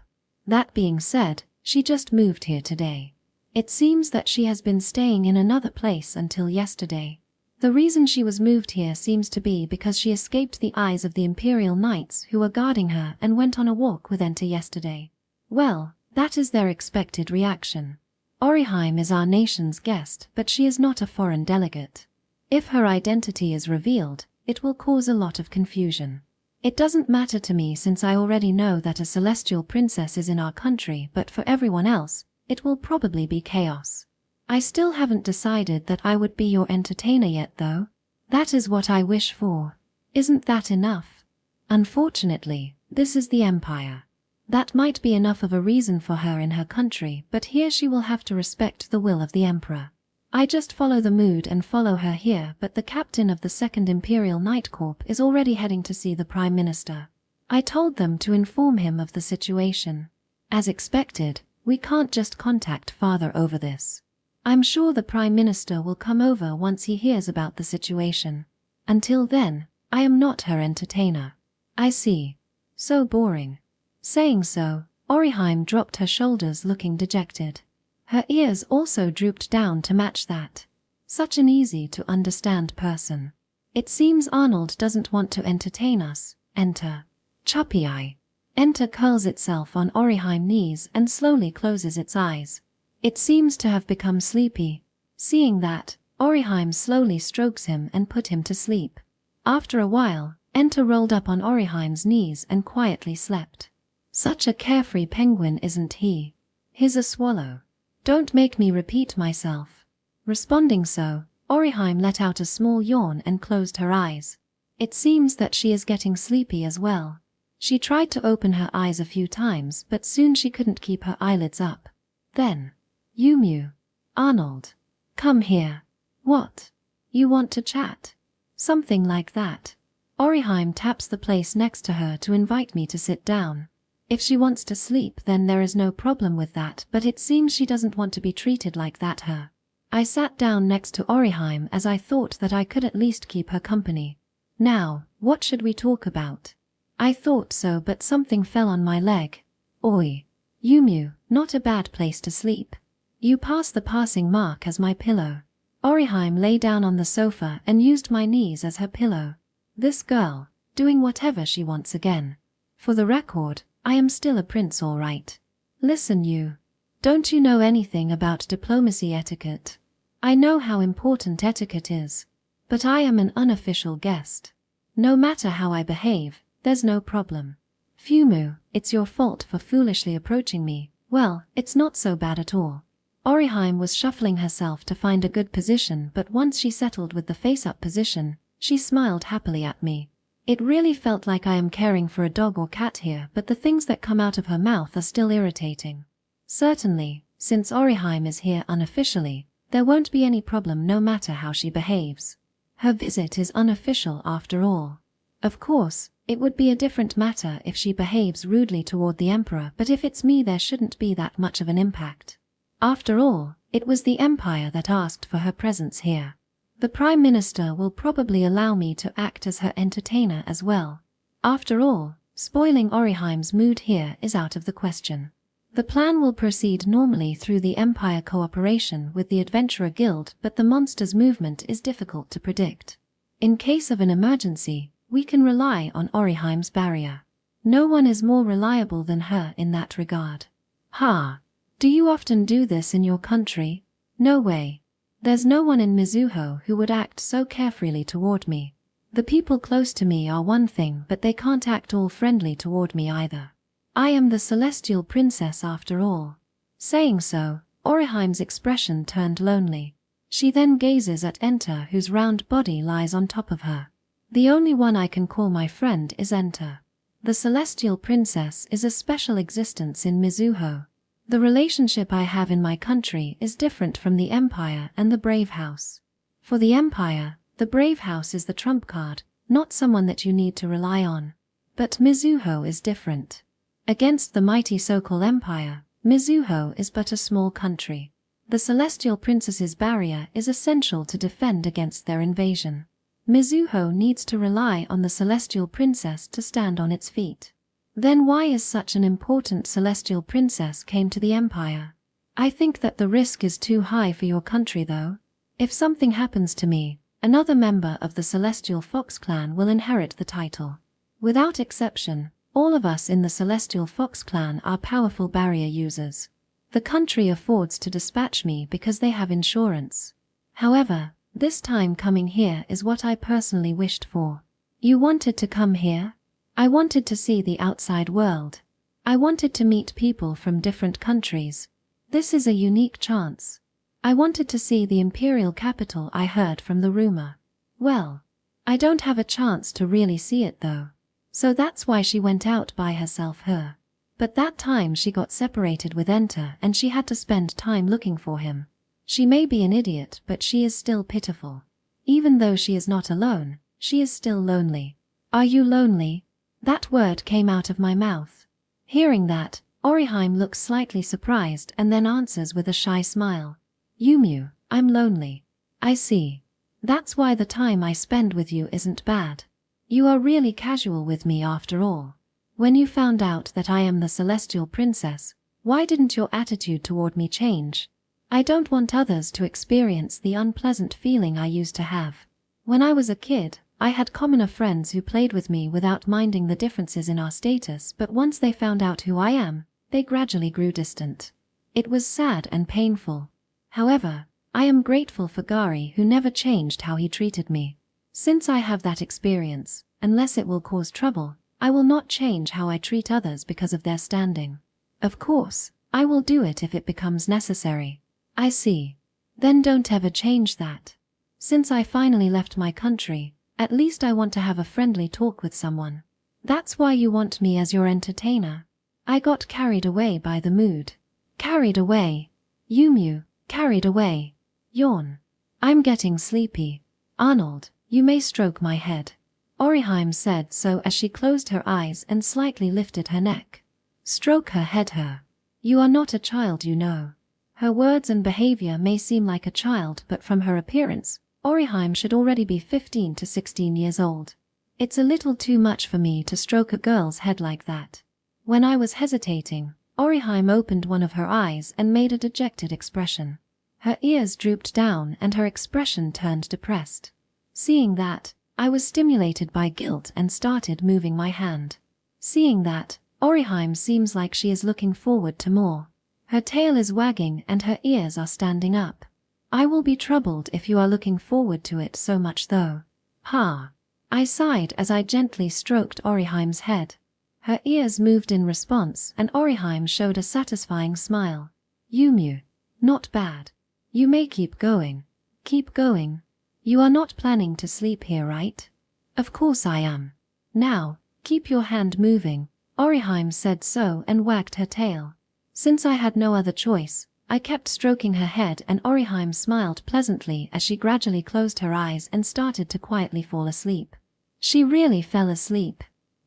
That being said, she just moved here today. It seems that she has been staying in another place until yesterday. The reason she was moved here seems to be because she escaped the eyes of the Imperial Knights who were guarding her and went on a walk with Enter yesterday. Well, that is their expected reaction. Orim is our nation's guest, but she is not a foreign delegate. If her identity is revealed, it will cause a lot of confusion. It doesn't matter to me since I already know that a celestial princess is in our country, but for everyone else, it will probably be chaos. I still haven't decided that I would be your entertainer yet though. That is what I wish for. Isn't that enough? Unfortunately, this is the Empire. That might be enough of a reason for her in her country, but here she will have to respect the will of the Emperor. I just follow the mood and follow her here, but the captain of the 2nd Imperial Night Corps is already heading to see the Prime Minister. I told them to inform him of the situation. As expected, we can't just contact father over this. I'm sure the Prime Minister will come over once he hears about the situation. Until then, I am not her entertainer. I see. So boring. Saying so, Orim dropped her shoulders looking dejected. Her ears also drooped down to match that. Such an easy to understand person. It seems Arnold doesn't want to entertain us. Enter. Chuppy eye. Enter curls itself on Orim's knees and slowly closes its eyes. It seems to have become sleepy. Seeing that, Orim slowly strokes him and put him to sleep. After a while, Enter rolled up on Orim's knees and quietly slept. Such a carefree penguin, isn't he? He's a swallow. Don't make me repeat myself. Responding so, Orim let out a small yawn and closed her eyes. It seems that she is getting sleepy as well. She tried to open her eyes a few times, but soon she couldn't keep her eyelids up. Then, Yumu. Arnold. Come here. What? You want to chat? Something like that. Orim taps the place next to her to invite me to sit down. If she wants to sleep, then there is no problem with that, but it seems she doesn't want to be treated like that her. I sat down next to Orim as I thought that I could at least keep her company. Now, what should we talk about? I thought so, but something fell on my leg. Oi. Yumu, not a bad place to sleep. You pass the passing mark as my pillow. Orim lay down on the sofa and used my knees as her pillow. This girl, doing whatever she wants again. For the record, I am still a prince all right. Listen you. Don't you know anything about diplomacy etiquette? I know how important etiquette is. But I am an unofficial guest. No matter how I behave, there's no problem. Fumu, it's your fault for foolishly approaching me. Well, it's not so bad at all. Orim was shuffling herself to find a good position, but once she settled with the face-up position, she smiled happily at me. It really felt like I am caring for a dog or cat here, but the things that come out of her mouth are still irritating. Certainly, since Orim is here unofficially, there won't be any problem no matter how she behaves. Her visit is unofficial after all. Of course, it would be a different matter if she behaves rudely toward the Emperor, but if it's me there shouldn't be that much of an impact. After all, it was the Empire that asked for her presence here. The Prime Minister will probably allow me to act as her entertainer as well. After all, spoiling Orim's mood here is out of the question. The plan will proceed normally through the Empire cooperation with the Adventurer Guild, but the monster's movement is difficult to predict. In case of an emergency, we can rely on Orim's barrier. No one is more reliable than her in that regard. Ha! Do you often do this in your country? No way. There's no one in Mizuho who would act so carefreely toward me. The people close to me are one thing, but they can't act all friendly toward me either. I am the celestial princess after all. Saying so, Oriheim's expression turned lonely. She then gazes at Enter, whose round body lies on top of her. The only one I can call my friend is Enter. The celestial princess is a special existence in Mizuho. The relationship I have in my country is different from the Empire and the Brave House. For the Empire, the Brave House is the trump card, not someone that you need to rely on. But Mizuho is different. Against the mighty so-called Empire, Mizuho is but a small country. The celestial princess's barrier is essential to defend against their invasion. Mizuho needs to rely on the celestial princess to stand on its feet. Then why is such an important celestial princess came to the Empire? I think that the risk is too high for your country though. If something happens to me, another member of the Celestial Fox clan will inherit the title. Without exception, all of us in the Celestial Fox clan are powerful barrier users. The country affords to dispatch me because they have insurance. However, this time coming here is what I personally wished for. You wanted to come here? I wanted to see the outside world. I wanted to meet people from different countries. This is a unique chance. I wanted to see the imperial capital I heard from the rumor. Well, I don't have a chance to really see it though. So that's why she went out by herself her. But that time she got separated with Enter and she had to spend time looking for him. She may be an idiot but she is still pitiful. Even though she is not alone, she is still lonely. Are you lonely? That word came out of my mouth. Hearing that, Oriheim looks slightly surprised and then answers with a shy smile. Yumu, I'm lonely. I see. That's why the time I spend with you isn't bad. You are really casual with me after all. When you found out that I am the celestial princess, why didn't your attitude toward me change? I don't want others to experience the unpleasant feeling I used to have. When I was a kid, I had commoner friends who played with me without minding the differences in our status, but once they found out who I am, they gradually grew distant. It was sad and painful. However, I am grateful for Gari who never changed how he treated me. Since I have that experience, unless it will cause trouble, I will not change how I treat others because of their standing. Of course, I will do it if it becomes necessary. I see. Then don't ever change that. Since I finally left my country, at least I want to have a friendly talk with someone. That's why you want me as your entertainer. I got carried away by the mood. Carried away. Yumu, carried away. Yawn. I'm getting sleepy. Arnold, you may stroke my head. Oriheim said so as she closed her eyes and slightly lifted her neck. Stroke her head her. You are not a child, you know. Her words and behavior may seem like a child, but from her appearance, Oriheim should already be 15 to 16 years old. It's a little too much for me to stroke a girl's head like that. When I was hesitating, Oriheim opened one of her eyes and made a dejected expression. Her ears drooped down and her expression turned depressed. Seeing that, I was stimulated by guilt and started moving my hand. Seeing that, Oriheim seems like she is looking forward to more. Her tail is wagging and her ears are standing up. I will be troubled if you are looking forward to it so much though. Ha! I sighed as I gently stroked Oriheim's head. Her ears moved in response and Oriheim showed a satisfying smile. Yumu. Not bad. You may keep going. Keep going. You are not planning to sleep here, right? Of course I am. Now, keep your hand moving. Oriheim said so and wagged her tail. Since I had no other choice, I kept stroking her head and Oriheim smiled pleasantly as she gradually closed her eyes and started to quietly fall asleep. She really fell asleep.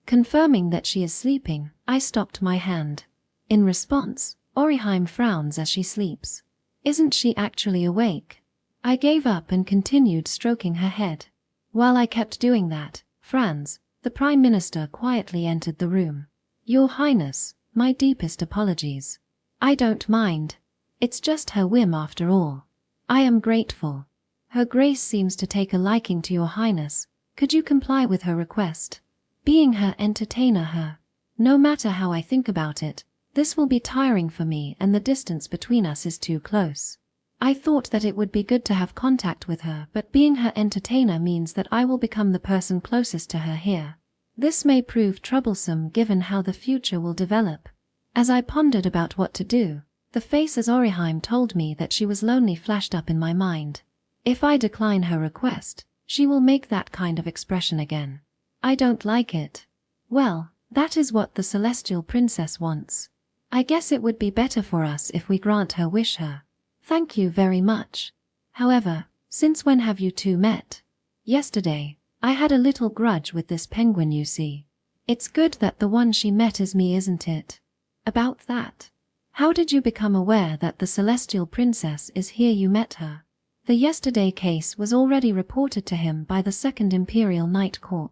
Confirming that she is sleeping, I stopped my hand. In response, Oriheim frowns as she sleeps. Isn't she actually awake? I gave up and continued stroking her head. While I kept doing that, Franz, the Prime Minister, quietly entered the room. Your Highness, my deepest apologies. I don't mind. It's just her whim after all. I am grateful. Her Grace seems to take a liking to your Highness. Could you comply with her request? Being her entertainer her. No matter how I think about it, this will be tiring for me and the distance between us is too close. I thought that it would be good to have contact with her, but being her entertainer means that I will become the person closest to her here. This may prove troublesome given how the future will develop. As I pondered about what to do, The face as Orihime told me that she was lonely flashed up in my mind. If I decline her request, she will make that kind of expression again. I don't like it. Well, that is what the celestial princess wants. I guess it would be better for us if we grant her wish her. Thank you very much. However, since when have you two met? Yesterday. I had a little grudge with this penguin, you see. It's good that the one she met is me, isn't it? About that. How did you become aware that the celestial princess is here? You met her. The yesterday case was already reported to him by the 2nd Imperial Night Corps.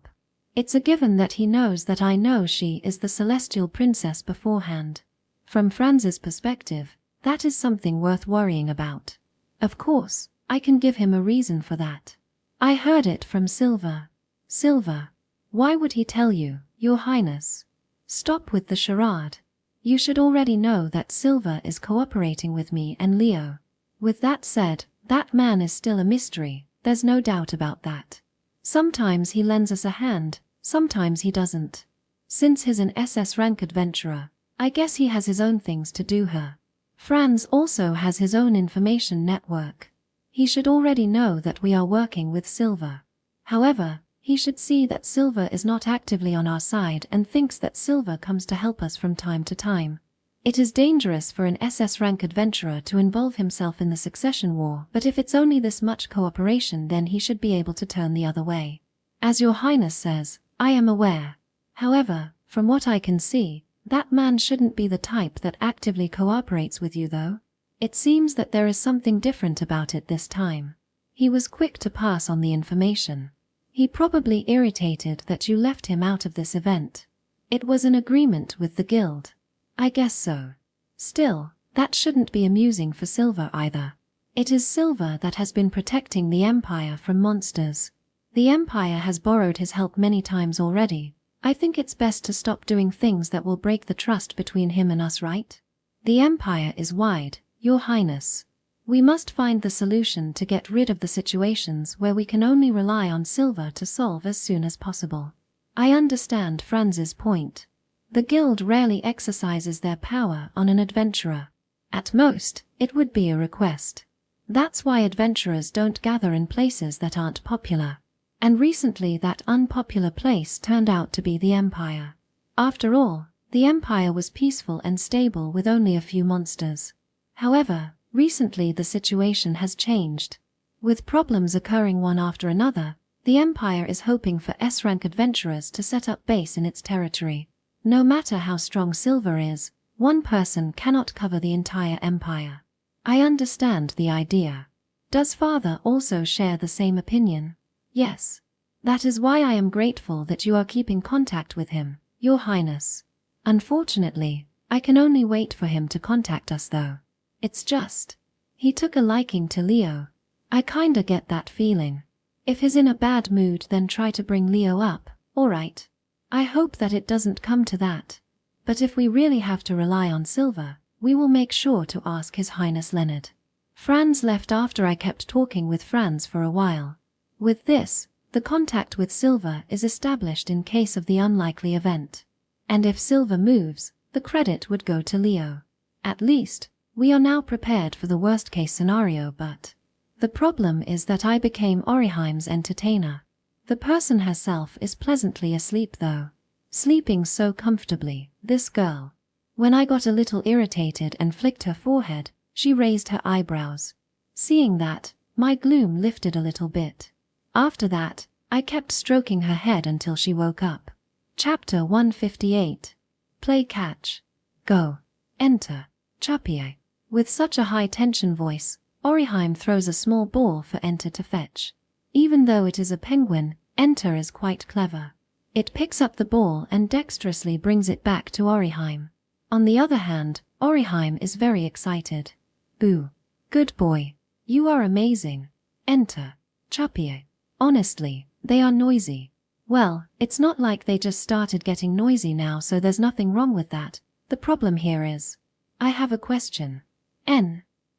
It's a given that he knows that I know she is the celestial princess beforehand. From Franz's perspective, that is something worth worrying about. Of course, I can give him a reason for that. I heard it from Silver. Silver? Why would he tell you, Your Highness? Stop with the charade. You should already know that Silver is cooperating with me and Leo. With that said, that man is still a mystery, there's no doubt about that. Sometimes he lends us a hand, sometimes he doesn't. Since he's an SS rank adventurer, I guess he has his own things to do here. Franz also has his own information network. He should already know that we are working with Silver. However, he should see that Silver is not actively on our side and thinks that Silver comes to help us from time to time. It is dangerous for an SS rank adventurer to involve himself in the succession war, but if it's only this much cooperation, then he should be able to turn the other way. As Your Highness says, I am aware. However, from what I can see, that man shouldn't be the type that actively cooperates with you though. It seems that there is something different about it this time. He was quick to pass on the information. He probably irritated that you left him out of this event. It was an agreement with the guild. I guess so. Still, that shouldn't be amusing for Silver either. It is Silver that has been protecting the Empire from monsters. The Empire has borrowed his help many times already. I think it's best to stop doing things that will break the trust between him and us, right? The Empire is wide, Your Highness. We must find the solution to get rid of the situations where we can only rely on Silver to solve as soon as possible. I understand Franz's point. The guild rarely exercises their power on an adventurer. At most, it would be a request. That's why adventurers don't gather in places that aren't popular. And recently that unpopular place turned out to be the Empire. After all, the Empire was peaceful and stable with only a few monsters. However, recently the situation has changed. With problems occurring one after another, the Empire is hoping for S-rank adventurers to set up base in its territory. No matter how strong Silver is, one person cannot cover the entire Empire. I understand the idea. Does Father also share the same opinion? Yes. That is why I am grateful that you are keeping contact with him, Your Highness. Unfortunately, I can only wait for him to contact us though. It's just, he took a liking to Leo. I kinda get that feeling. If he's in a bad mood, then try to bring Leo up, alright. I hope that it doesn't come to that. But if we really have to rely on Silver, we will make sure to ask His Highness Leonard. Franz left after I kept talking with Franz for a while. With this, the contact with Silver is established in case of the unlikely event. And if Silver moves, the credit would go to Leo. At least, we are now prepared for the worst-case scenario, but the problem is that I became Orihime's entertainer. The person herself is pleasantly asleep though. Sleeping so comfortably, this girl. When I got a little irritated and flicked her forehead, she raised her eyebrows. Seeing that, my gloom lifted a little bit. After that, I kept stroking her head until she woke up. Chapter 158. Play catch. Go. Enter. Chapie. With such a high-tension voice, Orihime throws a small ball for Enter to fetch. Even though it is a penguin, Enter is quite clever. It picks up the ball and dexterously brings it back to Orihime. On the other hand, Orihime is very excited. Boo. Good boy. You are amazing. Enter. Chapie. Honestly, they are noisy. Well, it's not like they just started getting noisy now, so there's nothing wrong with that. The problem here is, I have a question.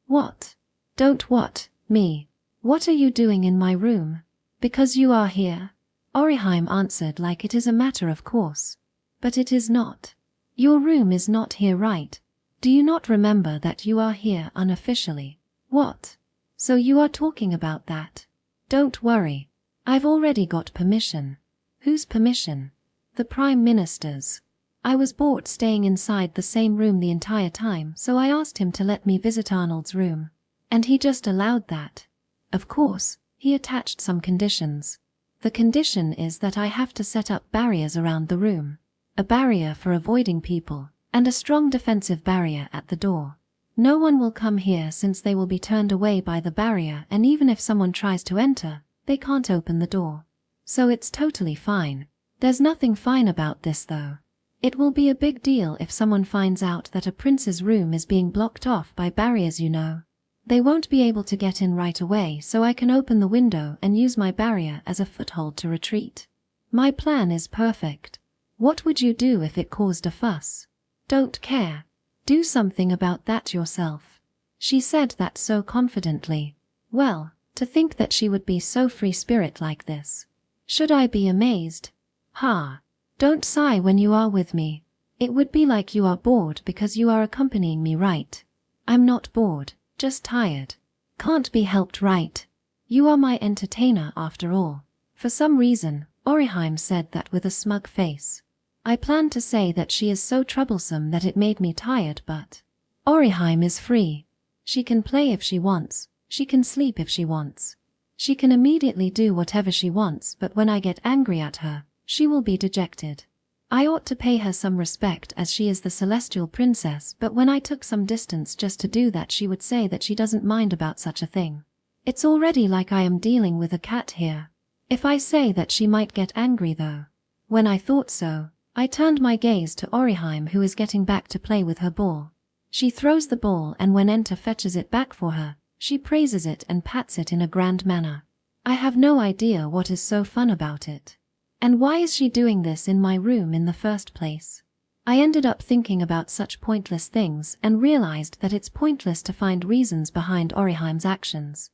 What? Don't what, me. What are you doing in my room? Because you are here? Orihime answered like it is a matter of course. But it is not. Your room is not here, right? Do you not remember that you are here unofficially? What? So you are talking about that? Don't worry. I've already got permission. Whose permission? The Prime Minister's. I was bored staying inside the same room the entire time, so I asked him to let me visit Arnold's room. And he just allowed that. Of course, he attached some conditions. The condition is that I have to set up barriers around the room. A barrier for avoiding people, and a strong defensive barrier at the door. No one will come here since they will be turned away by the barrier, and even if someone tries to enter, they can't open the door. So it's totally fine. There's nothing fine about this though. It will be a big deal if someone finds out that a prince's room is being blocked off by barriers, you know. They won't be able to get in right away, so I can open the window and use my barrier as a foothold to retreat. My plan is perfect. What would you do if it caused a fuss? Don't care. Do something about that yourself. She said that so confidently. Well, to think that she would be so free-spirit like this. Should I be amazed? Ha! Don't sigh when you are with me. It would be like you are bored because you are accompanying me, right? I'm not bored, just tired. Can't be helped, right? You are my entertainer after all. For some reason, Orim said that with a smug face. I planned to say that she is so troublesome that it made me tired, but Orim is free. She can play if she wants, she can sleep if she wants. She can immediately do whatever she wants, but when I get angry at her, she will be dejected. I ought to pay her some respect as she is the celestial princess, but when I took some distance just to do that, she would say that she doesn't mind about such a thing. It's already like I am dealing with a cat here. If I say that, she might get angry though. When I thought so, I turned my gaze to Orim, who is getting back to play with her ball. She throws the ball, and when Enter fetches it back for her, she praises it and pats it in a grand manner. I have no idea what is so fun about it. And why is she doing this in my room in the first place? I ended up thinking about such pointless things and realized that it's pointless to find reasons behind Orim's actions.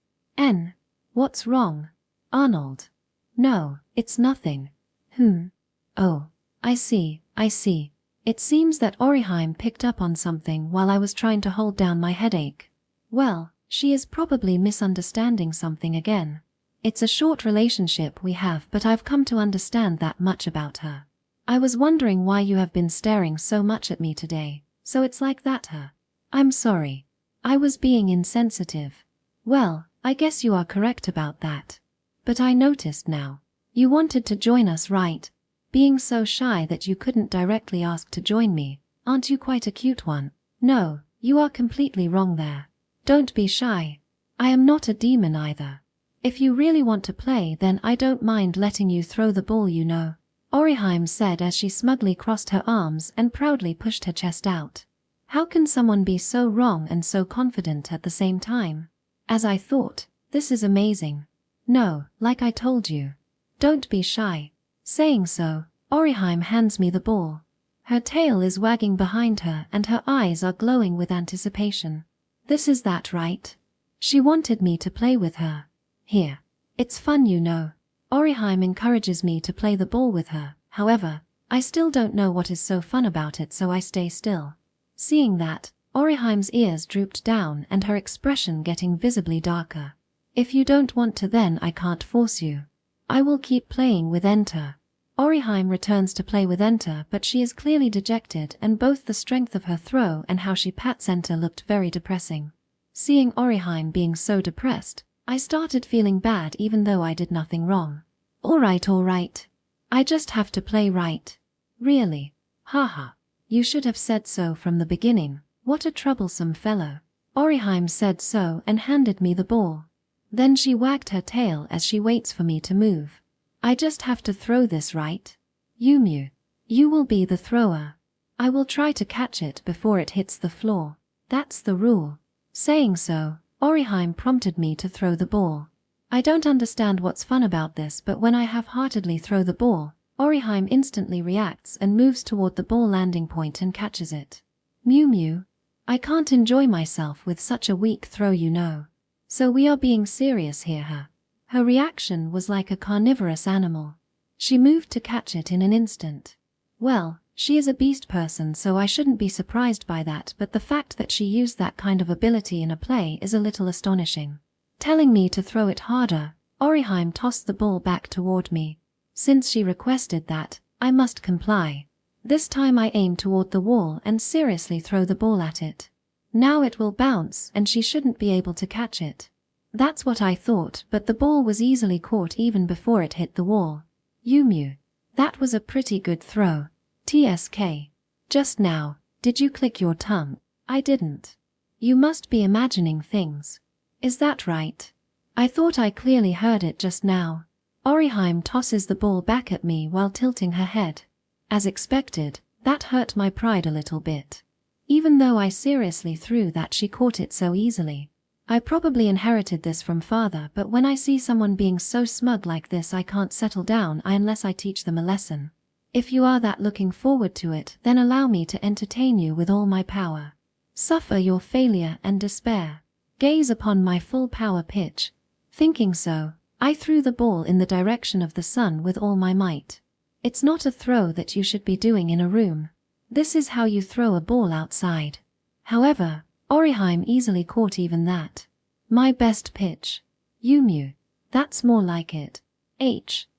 What's wrong? Arnold? No, it's nothing. Oh. I see. It seems that Orim picked up on something while I was trying to hold down my headache. Well, she is probably misunderstanding something again. It's a short relationship we have, but I've come to understand that much about her. I was wondering why you have been staring so much at me today, so it's like that, huh? I'm sorry. I was being insensitive. Well, I guess you are correct about that. But I noticed now. You wanted to join us, right? Being so shy that you couldn't directly ask to join me, aren't you quite a cute one? No, you are completely wrong there. Don't be shy. I am not a demon either. If you really want to play, then I don't mind letting you throw the ball, you know, Orim said as she smugly crossed her arms and proudly pushed her chest out. How can someone be so wrong and so confident at the same time? As I thought, this is amazing. No, like I told you. Don't be shy. Saying so, Orim hands me the ball. Her tail is wagging behind her and her eyes are glowing with anticipation. This is that, right? She wanted me to play with her. Here. It's fun, you know. Orim encourages me to play the ball with her. However, I still don't know what is so fun about it, so I stay still. Seeing that, Orim's ears drooped down and her expression getting visibly darker. If you don't want to, then I can't force you. I will keep playing with Enter. Orim returns to play with Enter, but she is clearly dejected, and both the strength of her throw and how she pats Enter looked very depressing. Seeing Orim being so depressed, I started feeling bad even though I did nothing wrong. Alright. I just have to play, right? Really? Haha. You should have said so from the beginning. What a troublesome fellow. Orim said so and handed me the ball. Then she wagged her tail as she waits for me to move. I just have to throw this, right? You will be the thrower. I will try to catch it before it hits the floor. That's the rule. Saying so, Orim prompted me to throw the ball. I don't understand what's fun about this, but when I half-heartedly throw the ball, Orim instantly reacts and moves toward the ball landing point and catches it. Mew. I can't enjoy myself with such a weak throw, you know. So we are being serious here, huh? Her reaction was like a carnivorous animal. She moved to catch it in an instant. Well, She is a beast person, so I shouldn't be surprised by that, but the fact that she used that kind of ability in a play is a little astonishing. Telling me to throw it harder, Orim tossed the ball back toward me. Since she requested that, I must comply. This time I aim toward the wall and seriously throw the ball at it. Now it will bounce and she shouldn't be able to catch it. That's what I thought, but the ball was easily caught even before it hit the wall. Yumu. That was a pretty good throw. TSK. Just now, did you click your tongue? I didn't. You must be imagining things. Is that right? I thought I clearly heard it just now. Orim tosses the ball back at me while tilting her head. As expected, that hurt my pride a little bit. Even though I seriously threw that, she caught it so easily. I probably inherited this from father, but when I see someone being so smug like this, I can't settle down unless I teach them a lesson. If you are that looking forward to it, then allow me to entertain you with all my power. Suffer your failure and despair. Gaze upon my full power pitch. Thinking so, I threw the ball in the direction of the sun with all my might. It's not a throw that you should be doing in a room. This is how you throw a ball outside. However, Orim easily caught even that. My best pitch. Yumu. That's more like it.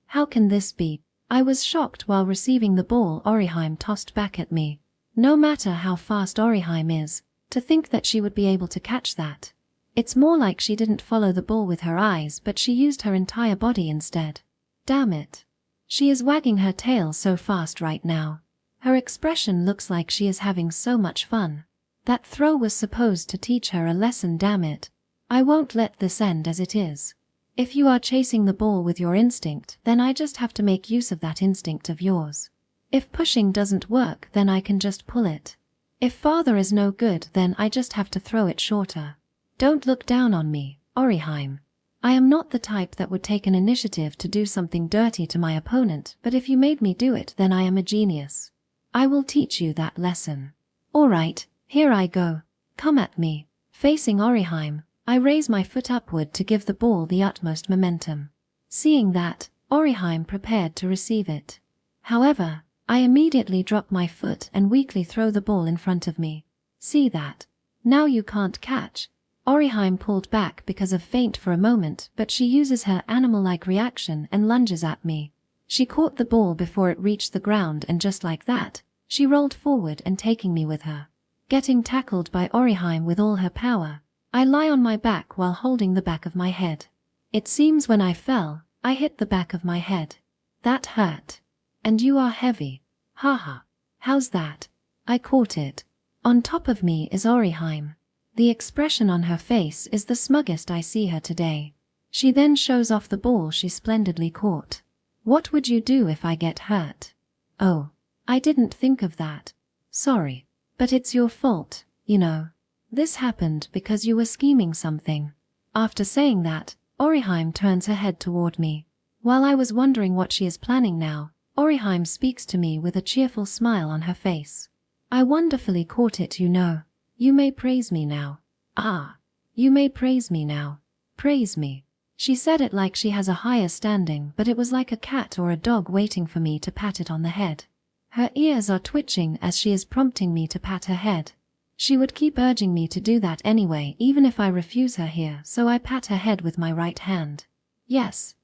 How can this be? I was shocked while receiving the ball Orim tossed back at me. No matter how fast Orim is, to think that she would be able to catch that. It's more like she didn't follow the ball with her eyes, but she used her entire body instead. Damn it. She is wagging her tail so fast right now. Her expression looks like she is having so much fun. That throw was supposed to teach her a lesson, damn it. I won't let this end as it is. If you are chasing the ball with your instinct, then I just have to make use of that instinct of yours. If pushing doesn't work, then I can just pull it. If father is no good, then I just have to throw it shorter. Don't look down on me, Orim. I am not the type that would take an initiative to do something dirty to my opponent, but if you made me do it, then I am a genius. I will teach you that lesson. Alright, here I go. Come at me. Facing Orim, I raise my foot upward to give the ball the utmost momentum. Seeing that, Orim prepared to receive it. However, I immediately drop my foot and weakly throw the ball in front of me. See that? Now you can't catch. Orim pulled back because of feint for a moment, but she uses her animal-like reaction and lunges at me. She caught the ball before it reached the ground, and just like that, she rolled forward and taking me with her. Getting tackled by Orim with all her power, I lie on my back while holding the back of my head. It seems when I fell, I hit the back of my head. That hurt. And you are heavy. Haha. How's that? I caught it. On top of me is Orim. The expression on her face is the smuggest I see her today. She then shows off the ball she splendidly caught. What would you do if I get hurt? Oh, I didn't think of that. Sorry. But it's your fault, you know. This happened because you were scheming something. After saying that, Orim turns her head toward me. While I was wondering what she is planning now, Orim speaks to me with a cheerful smile on her face. I wonderfully caught it, you know. You may praise me now. Ah. You may praise me now. Praise me. She said it like she has a higher standing, but it was like a cat or a dog waiting for me to pat it on the head. Her ears are twitching as she is prompting me to pat her head. She would keep urging me to do that anyway, even if I refuse her here, so I pat her head with my right hand. Yes,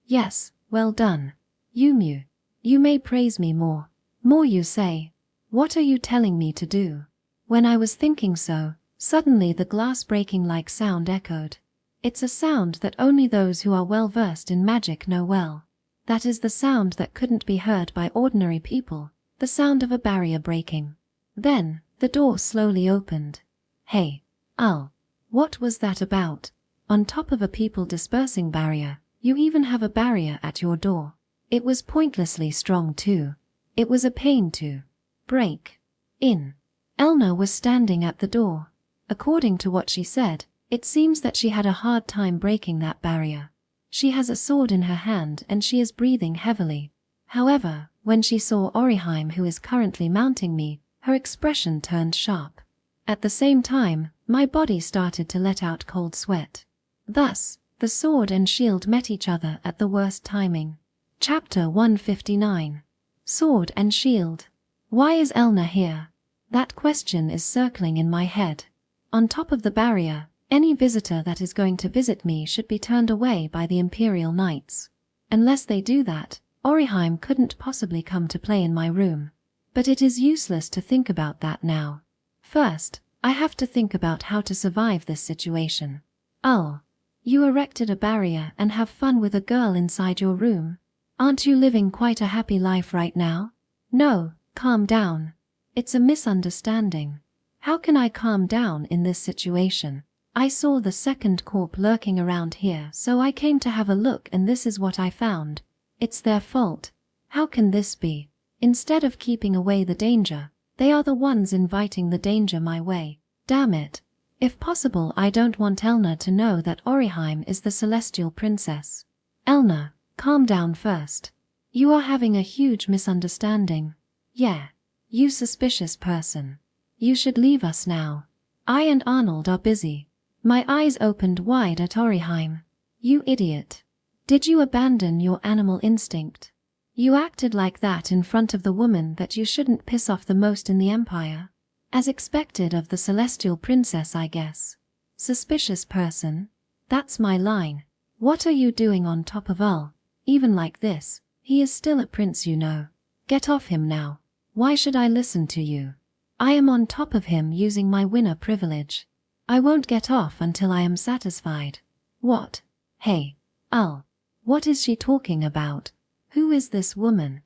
well done. Yumu. You may praise me more. More you say. What are you telling me to do? When I was thinking so, suddenly the glass breaking like sound echoed. It's a sound that only those who are well versed in magic know well. That is the sound that couldn't be heard by ordinary people, the sound of a barrier breaking. Then, the door slowly opened. Hey, Al. What was that about? On top of a people dispersing barrier, you even have a barrier at your door. It was pointlessly strong too. It was a pain to break in. Elna was standing at the door. According to what she said, it seems that she had a hard time breaking that barrier. She has a sword in her hand and she is breathing heavily. However, when she saw Orim, who is currently mounting me, her expression turned sharp. At the same time, my body started to let out cold sweat. Thus, the sword and shield met each other at the worst timing. Chapter 159. Sword and Shield. Why is Elna here? That question is circling in my head. On top of the barrier, any visitor that is going to visit me should be turned away by the Imperial Knights. Unless they do that, Orim couldn't possibly come to play in my room. But it is useless to think about that now. First, I have to think about how to survive this situation. Oh, you erected a barrier and have fun with a girl inside your room? Aren't you living quite a happy life right now? No, calm down. It's a misunderstanding. How can I calm down in this situation? I saw the second corp lurking around here, so I came to have a look, and this is what I found. It's their fault. How can this be? Instead of keeping away the danger, they are the ones inviting the danger my way. Damn it. If possible, I don't want Elna to know that Orim is the celestial princess. Elna, calm down first. You are having a huge misunderstanding. Yeah. You suspicious person. You should leave us now. I and Arnold are busy. My eyes opened wide at Orim. You idiot. Did you abandon your animal instinct? You acted like that in front of the woman that you shouldn't piss off the most in the Empire. As expected of the celestial princess, I guess. Suspicious person. That's my line. What are you doing on top of all? Even like this, he is still a prince, you know. Get off him now. Why should I listen to you? I am on top of him using my winner privilege. I won't get off until I am satisfied. What? Hey. What is she talking about? Who is this woman?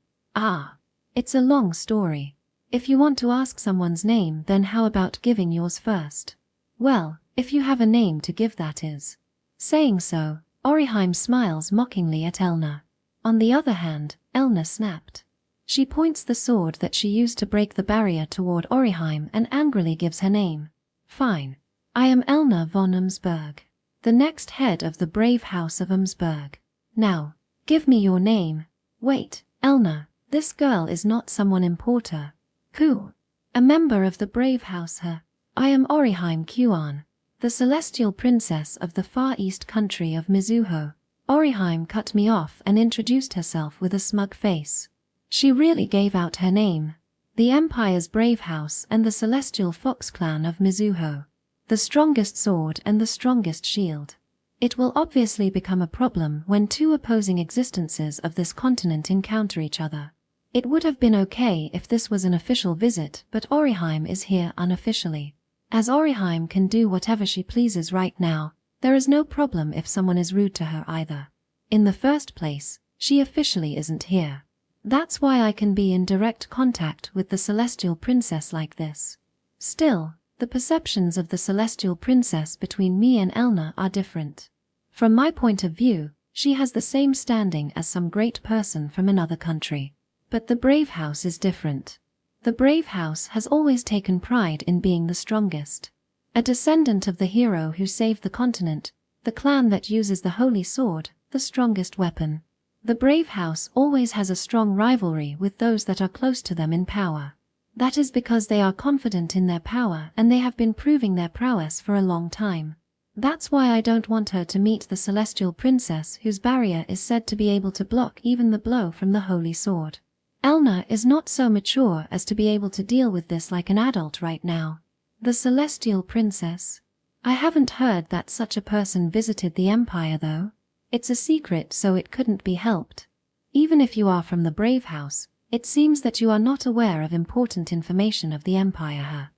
It's a long story. If you want to ask someone's name, then how about giving yours first? Well, if you have a name to give, that is. Saying so, Orim smiles mockingly at Elna. On the other hand, Elna snapped. She points the sword that she used to break the barrier toward Orim and angrily gives her name. Fine. I am Elna von Umsberg, the next head of the brave house of Umsberg. Now, give me your name. Wait, Elna, this girl is not someone importer. Who? A member of the brave house, her. I am Orim Yuriaan, the celestial princess of the far east country of Mizuho. Orim cut me off and introduced herself with a smug face. She really gave out her name. The Empire's brave house and the celestial fox clan of Mizuho. The strongest sword and the strongest shield. It will obviously become a problem when two opposing existences of this continent encounter each other. It would have been okay if this was an official visit, but Orim is here unofficially. As Orim can do whatever she pleases right now, there is no problem if someone is rude to her either. In the first place, she officially isn't here. That's why I can be in direct contact with the celestial princess like this. Still, the perceptions of the celestial princess between me and Elna are different. From my point of view, she has the same standing as some great person from another country. But the brave house is different. The brave house has always taken pride in being the strongest. A descendant of the hero who saved the continent, the clan that uses the holy sword, the strongest weapon. The brave house always has a strong rivalry with those that are close to them in power. That is because they are confident in their power and they have been proving their prowess for a long time. That's why I don't want her to meet the celestial princess whose barrier is said to be able to block even the blow from the holy sword. Elna is not so mature as to be able to deal with this like an adult right now. The celestial princess? I haven't heard that such a person visited the Empire though. It's a secret, so it couldn't be helped. Even if you are from the brave house, it seems that you are not aware of important information of the Empire.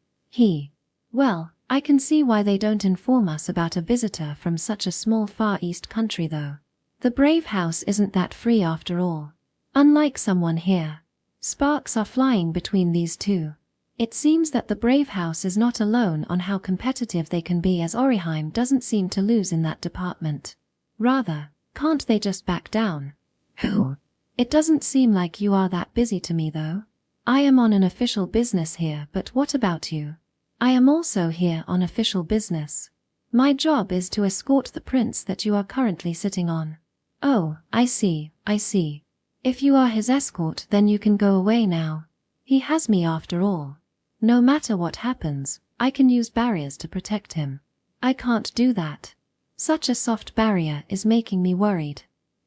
Well, I can see why they don't inform us about a visitor from such a small Far East country though. The brave house isn't that free after all. Unlike someone here. Sparks are flying between these two. It seems that the brave house is not alone on how competitive they can be, as Orim doesn't seem to lose in that department. Rather, can't they just back down? Who? It doesn't seem like you are that busy to me though. I am on an official business here, but what about you? I am also here on official business. My job is to escort the prince that you are currently sitting on. Oh, I see. If you are his escort, then you can go away now. He has me after all. No matter what happens, I can use barriers to protect him. I can't do that. Such a soft barrier is making me worried.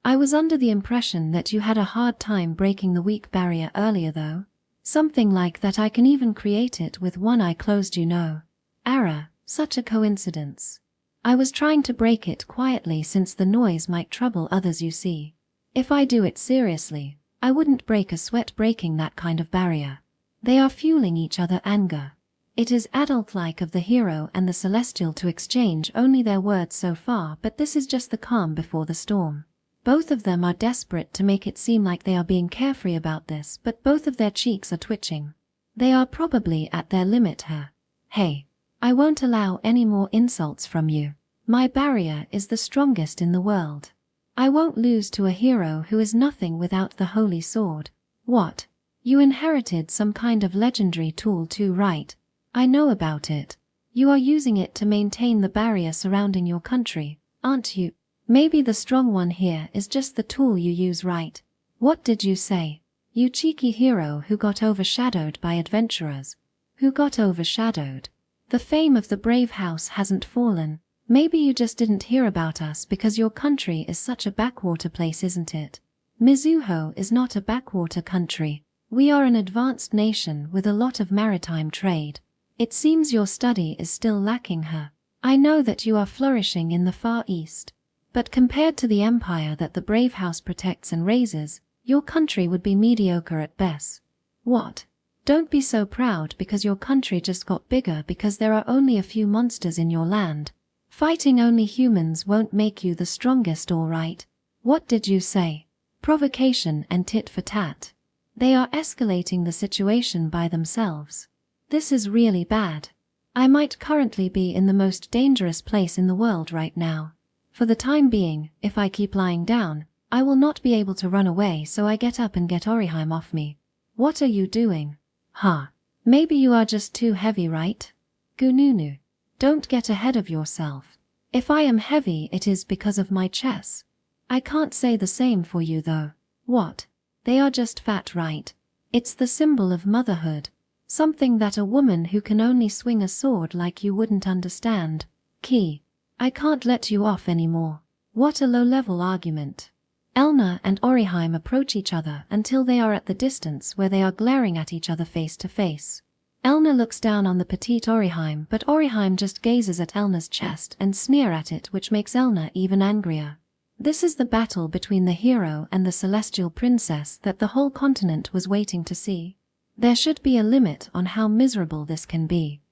I was under the impression that you had a hard time breaking the weak barrier earlier though. Something like that. I can even create it with one eye closed, you know. Ara, such a coincidence. I was trying to break it quietly since the noise might trouble others, you see. If I do it seriously, I wouldn't break a sweat breaking that kind of barrier. They are fueling each other anger. It is adult-like of the hero and the celestial to exchange only their words so far, but this is just the calm before the storm. Both of them are desperate to make it seem like they are being carefree about this, but both of their cheeks are twitching. They are probably at their limit here. Hey, I won't allow any more insults from you. My barrier is the strongest in the world. I won't lose to a hero who is nothing without the holy sword. What? You inherited some kind of legendary tool too, right? I know about it. You are using it to maintain the barrier surrounding your country, aren't you? Maybe the strong one here is just the tool you use, right? What did you say? You cheeky hero who got overshadowed by adventurers. Who got overshadowed? The fame of the brave house hasn't fallen. Maybe you just didn't hear about us because your country is such a backwater place, isn't it? Mizuho is not a backwater country. We are an advanced nation with a lot of maritime trade. It seems your study is still lacking her. I know that you are flourishing in the Far East. But compared to the empire that the brave house protects and raises, your country would be mediocre at best. What? Don't be so proud because your country just got bigger because there are only a few monsters in your land. Fighting only humans won't make you the strongest, all right? What did you say? Provocation and tit for tat. They are escalating the situation by themselves. This is really bad. I might currently be in the most dangerous place in the world right now. For the time being, if I keep lying down, I will not be able to run away, so I get up and get Orim off me. What are you doing? Huh. Maybe you are just too heavy, right? Gununu. Don't get ahead of yourself. If I am heavy, it is because of my chess. I can't say the same for you though. What? They are just fat, right? It's the symbol of motherhood. Something that a woman who can only swing a sword like you wouldn't understand. Key. I can't let you off anymore. What a low-level argument. Elna and Orim approach each other until they are at the distance where they are glaring at each other face to face. Elna looks down on the petite Orim, but Orim just gazes at Elna's chest and sneer at it, which makes Elna even angrier. This is the battle between the hero and the celestial princess that the whole continent was waiting to see. There should be a limit on how miserable this can be.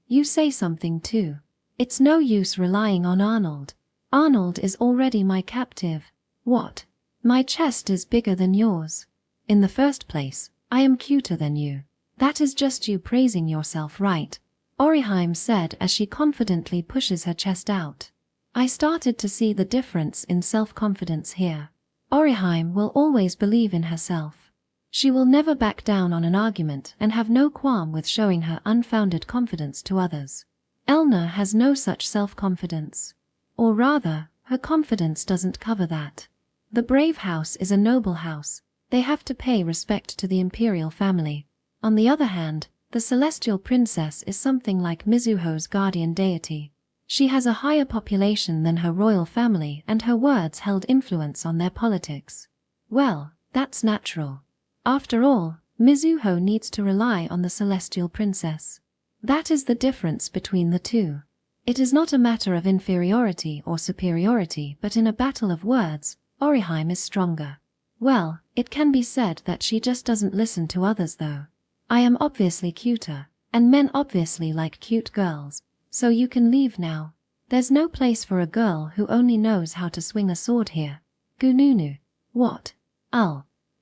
You say something too. It's no use relying on Arnold. Arnold is already my captive. What? My chest is bigger than yours. In the first place, I am cuter than you. That is just you praising yourself, right? Orim said as she confidently pushes her chest out. I started to see the difference in self-confidence here. Orim will always believe in herself. She will never back down on an argument and have no qualm with showing her unfounded confidence to others. Elna has no such self-confidence. Or rather, her confidence doesn't cover that. The brave house is a noble house. They have to pay respect to the imperial family. On the other hand, the celestial princess is something like Mizuho's guardian deity. She has a higher population than her royal family, and her words held influence on their politics. Well, that's natural. After all, Mizuho needs to rely on the celestial princess. That is the difference between the two. It is not a matter of inferiority or superiority, but in a battle of words, Orim is stronger. Well, it can be said that she just doesn't listen to others though. I am obviously cuter, and men obviously like cute girls, so you can leave now. There's no place for a girl who only knows how to swing a sword here. Gununu. What?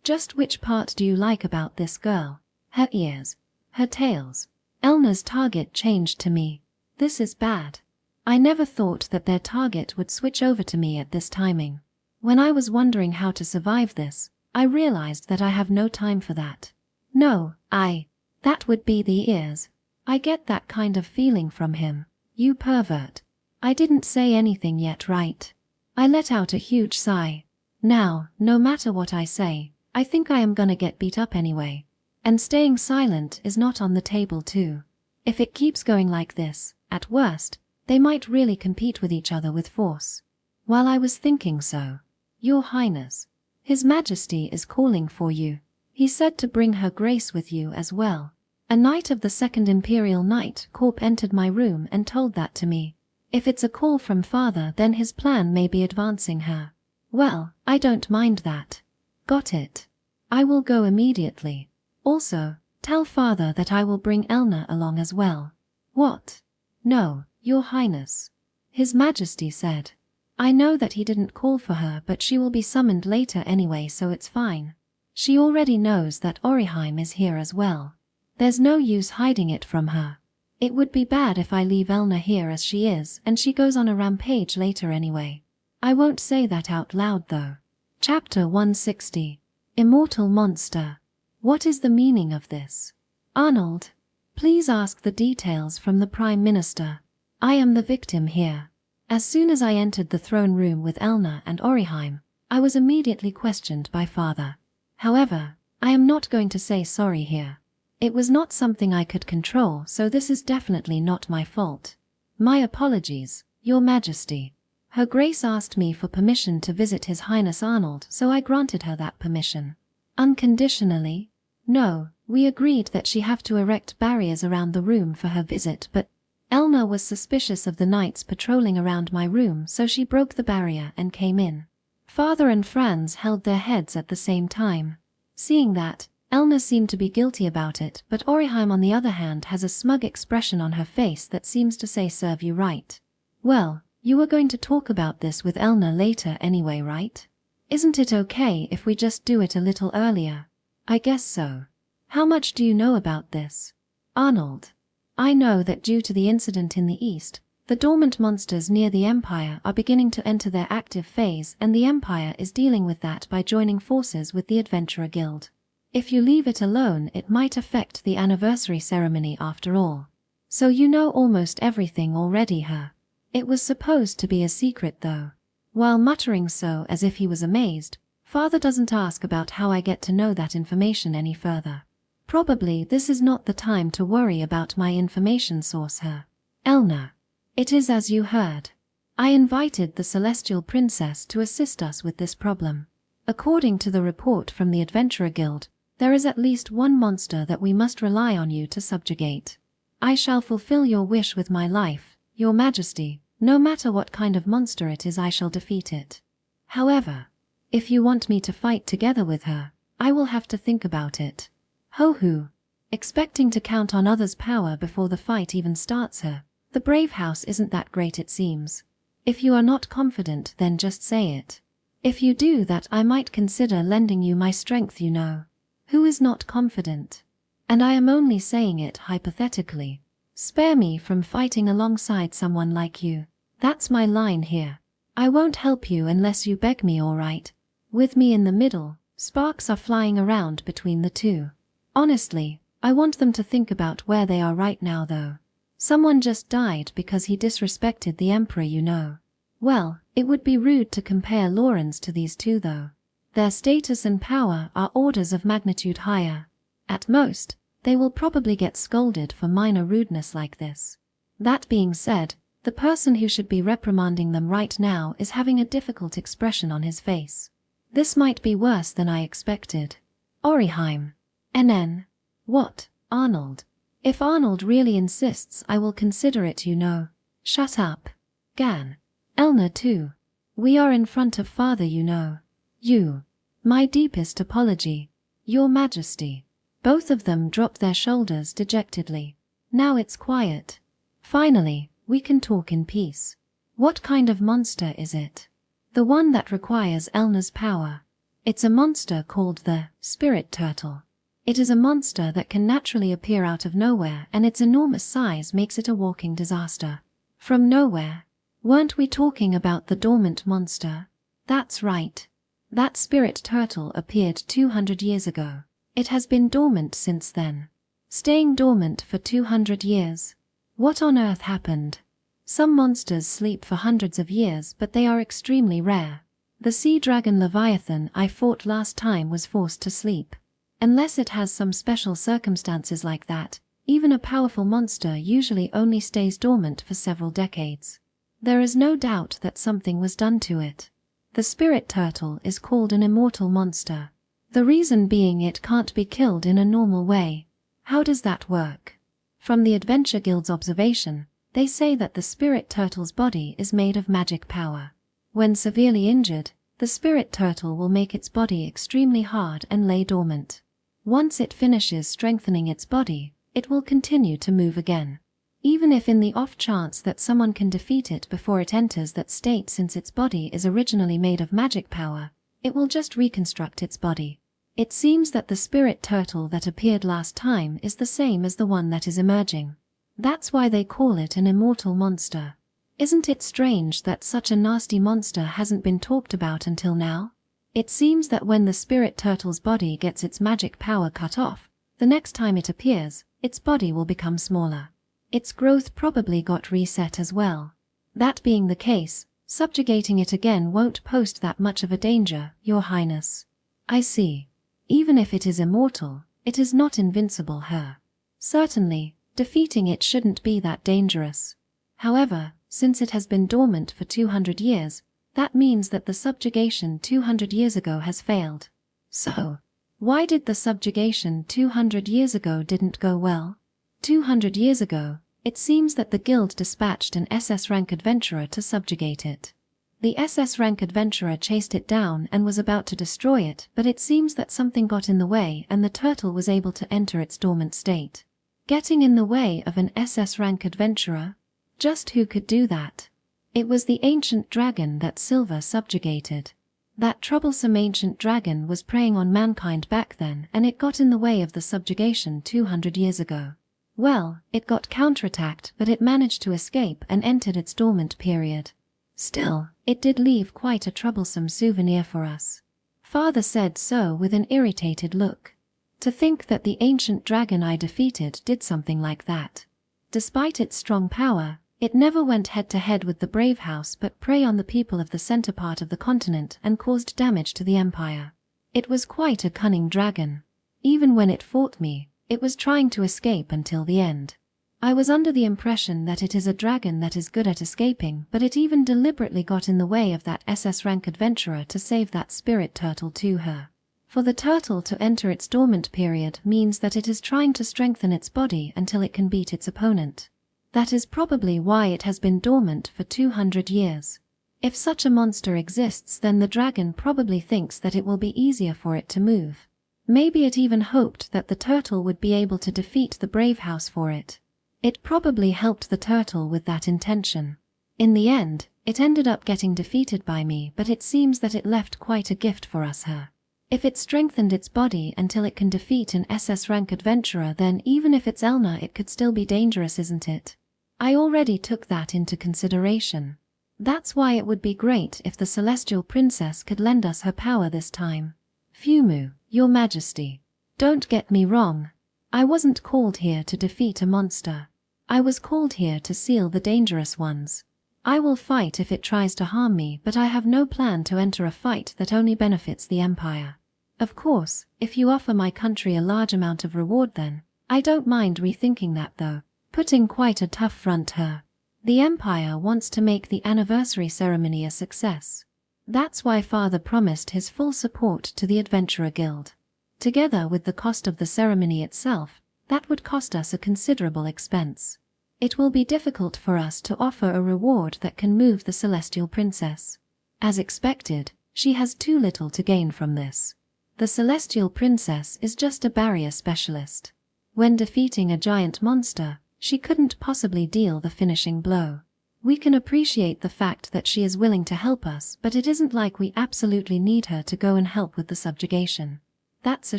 Just which part do you like about this girl? Her ears? Her tails? Elna's target changed to me. This is bad. I never thought that their target would switch over to me at this timing. When I was wondering how to survive this, I realized that I have no time for that. No, that would be the ears. I get that kind of feeling from him. You pervert. I didn't say anything yet, right? I let out a huge sigh. Now, no matter what I say, I think I am gonna get beat up anyway. And staying silent is not on the table too. If it keeps going like this, at worst, they might really compete with each other with force. While I was thinking so, Your Highness, His Majesty is calling for you. He said to bring her grace with you as well. A knight of the 2nd Imperial Knight Corps entered my room and told that to me. If it's a call from father, then his plan may be advancing her. Well, I don't mind that. Got it. I will go immediately. Also, tell father that I will bring Elna along as well. What? No, Your Highness. His Majesty said. I know that he didn't call for her, but she will be summoned later anyway, so it's fine. She already knows that Orim is here as well. There's no use hiding it from her. It would be bad if I leave Elna here as she is and she goes on a rampage later anyway. I won't say that out loud though. Chapter 160. Immortal Monster. What is the meaning of this? Arnold, please ask the details from the Prime Minister. I am the victim here. As soon as I entered the throne room with Elna and Orim, I was immediately questioned by father. However, I am not going to say sorry here. It was not something I could control, so this is definitely not my fault. My apologies, Your Majesty. Her Grace asked me for permission to visit His Highness Arnold, so I granted her that permission. Unconditionally? No, we agreed that she have to erect barriers around the room for her visit, but Elna was suspicious of the knights patrolling around my room, so she broke the barrier and came in. Father and Franz held their heads at the same time. Seeing that, Elna seemed to be guilty about it, but Orim on the other hand has a smug expression on her face that seems to say serve you right. Well, you were going to talk about this with Elna later anyway, right? Isn't it okay if we just do it a little earlier? I guess so. How much do you know about this? Arnold. I know that due to the incident in the east, the dormant monsters near the Empire are beginning to enter their active phase, and the Empire is dealing with that by joining forces with the Adventurer Guild. If you leave it alone, it might affect the anniversary ceremony after all. So you know almost everything already, her. It was supposed to be a secret though. While muttering so as if he was amazed, father doesn't ask about how I get to know that information any further. Probably this is not the time to worry about my information source, her. Elna. It is as you heard. I invited the Celestial Princess to assist us with this problem. According to the report from the Adventurer Guild, there is at least one monster that we must rely on you to subjugate. I shall fulfill your wish with my life, Your Majesty. No matter what kind of monster it is, I shall defeat it. However, if you want me to fight together with her, I will have to think about it. Ho-hoo. Expecting to count on others' power before the fight even starts, her. The Brave House isn't that great, it seems. If you are not confident, then just say it. If you do that, I might consider lending you my strength, you know. Who is not confident? And I am only saying it hypothetically. Spare me from fighting alongside someone like you. That's my line here. I won't help you unless you beg me, all right? With me in the middle, sparks are flying around between the two. Honestly, I want them to think about where they are right now though. Someone just died because he disrespected the Emperor, you know. Well, it would be rude to compare Lawrence to these two though. Their status and power are orders of magnitude higher. At most, they will probably get scolded for minor rudeness like this. That being said, the person who should be reprimanding them right now is having a difficult expression on his face. This might be worse than I expected. Orim. NN. What, Arnold? If Arnold really insists, I will consider it, you know. Shut up. Gan. Elna too. We are in front of father, you know. You. My deepest apology. Your Majesty. Both of them drop their shoulders dejectedly. Now it's quiet. Finally, we can talk in peace. What kind of monster is it? The one that requires Elna's power. It's a monster called the Spirit Turtle. It is a monster that can naturally appear out of nowhere, and its enormous size makes it a walking disaster. From nowhere? Weren't we talking about the dormant monster? That's right. That spirit turtle appeared 200 years ago. It has been dormant since then. Staying dormant for 200 years. What on earth happened? Some monsters sleep for hundreds of years, but they are extremely rare. The sea dragon Leviathan I fought last time was forced to sleep. Unless it has some special circumstances like that, even a powerful monster usually only stays dormant for several decades. There is no doubt that something was done to it. The spirit turtle is called an immortal monster. The reason being it can't be killed in a normal way. How does that work? From the Adventure Guild's observation, they say that the spirit turtle's body is made of magic power. When severely injured, the spirit turtle will make its body extremely hard and lay dormant. Once it finishes strengthening its body, it will continue to move again. Even if in the off chance that someone can defeat it before it enters that state, since its body is originally made of magic power, it will just reconstruct its body. It seems that the spirit turtle that appeared last time is the same as the one that is emerging. That's why they call it an immortal monster. Isn't it strange that such a nasty monster hasn't been talked about until now? It seems that when the spirit turtle's body gets its magic power cut off, the next time it appears, its body will become smaller. Its growth probably got reset as well. That being the case, subjugating it again won't pose that much of a danger, Your Highness. I see. Even if it is immortal, it is not invincible, Her. Certainly, defeating it shouldn't be that dangerous. However, since it has been dormant for 200 years, that means that the subjugation 200 years ago has failed. So, why did the subjugation 200 years ago didn't go well? 200 years ago, it seems that the guild dispatched an SS rank adventurer to subjugate it. The SS rank adventurer chased it down and was about to destroy it, but it seems that something got in the way and the turtle was able to enter its dormant state. Getting in the way of an SS rank adventurer? Just who could do that? It was the ancient dragon that Silver subjugated. That troublesome ancient dragon was preying on mankind back then, and it got in the way of the subjugation 200 years ago. Well, it got counterattacked, but it managed to escape and entered its dormant period. Still, it did leave quite a troublesome souvenir for us. Father said so with an irritated look. To think that the ancient dragon I defeated did something like that. Despite its strong power, it never went head-to-head with the Brave House but preyed on the people of the center part of the continent and caused damage to the Empire. It was quite a cunning dragon. Even when it fought me, it was trying to escape until the end. I was under the impression that it is a dragon that is good at escaping, but it even deliberately got in the way of that SS rank adventurer to save that spirit turtle to her. For the turtle to enter its dormant period means that it is trying to strengthen its body until it can beat its opponent. That is probably why it has been dormant for 200 years. If such a monster exists, then the dragon probably thinks that it will be easier for it to move. Maybe it even hoped that the turtle would be able to defeat the Brave House for it. It probably helped the turtle with that intention. In the end, it ended up getting defeated by me, but it seems that it left quite a gift for us, Her. If it strengthened its body until it can defeat an SS rank adventurer, then even if it's Elna, it could still be dangerous, isn't it? I already took that into consideration. That's why it would be great if the Celestial Princess could lend us her power this time. Fumu, Your Majesty. Don't get me wrong. I wasn't called here to defeat a monster. I was called here to seal the dangerous ones. I will fight if it tries to harm me, but I have no plan to enter a fight that only benefits the Empire. Of course, if you offer my country a large amount of reward, then I don't mind rethinking that, though. Putting quite a tough front, Her. The Empire wants to make the anniversary ceremony a success. That's why Father promised his full support to the Adventurer Guild. Together with the cost of the ceremony itself, that would cost us a considerable expense. It will be difficult for us to offer a reward that can move the Celestial Princess. As expected, she has too little to gain from this. The Celestial Princess is just a barrier specialist. When defeating a giant monster, she couldn't possibly deal the finishing blow. We can appreciate the fact that she is willing to help us, but it isn't like we absolutely need her to go and help with the subjugation. That's a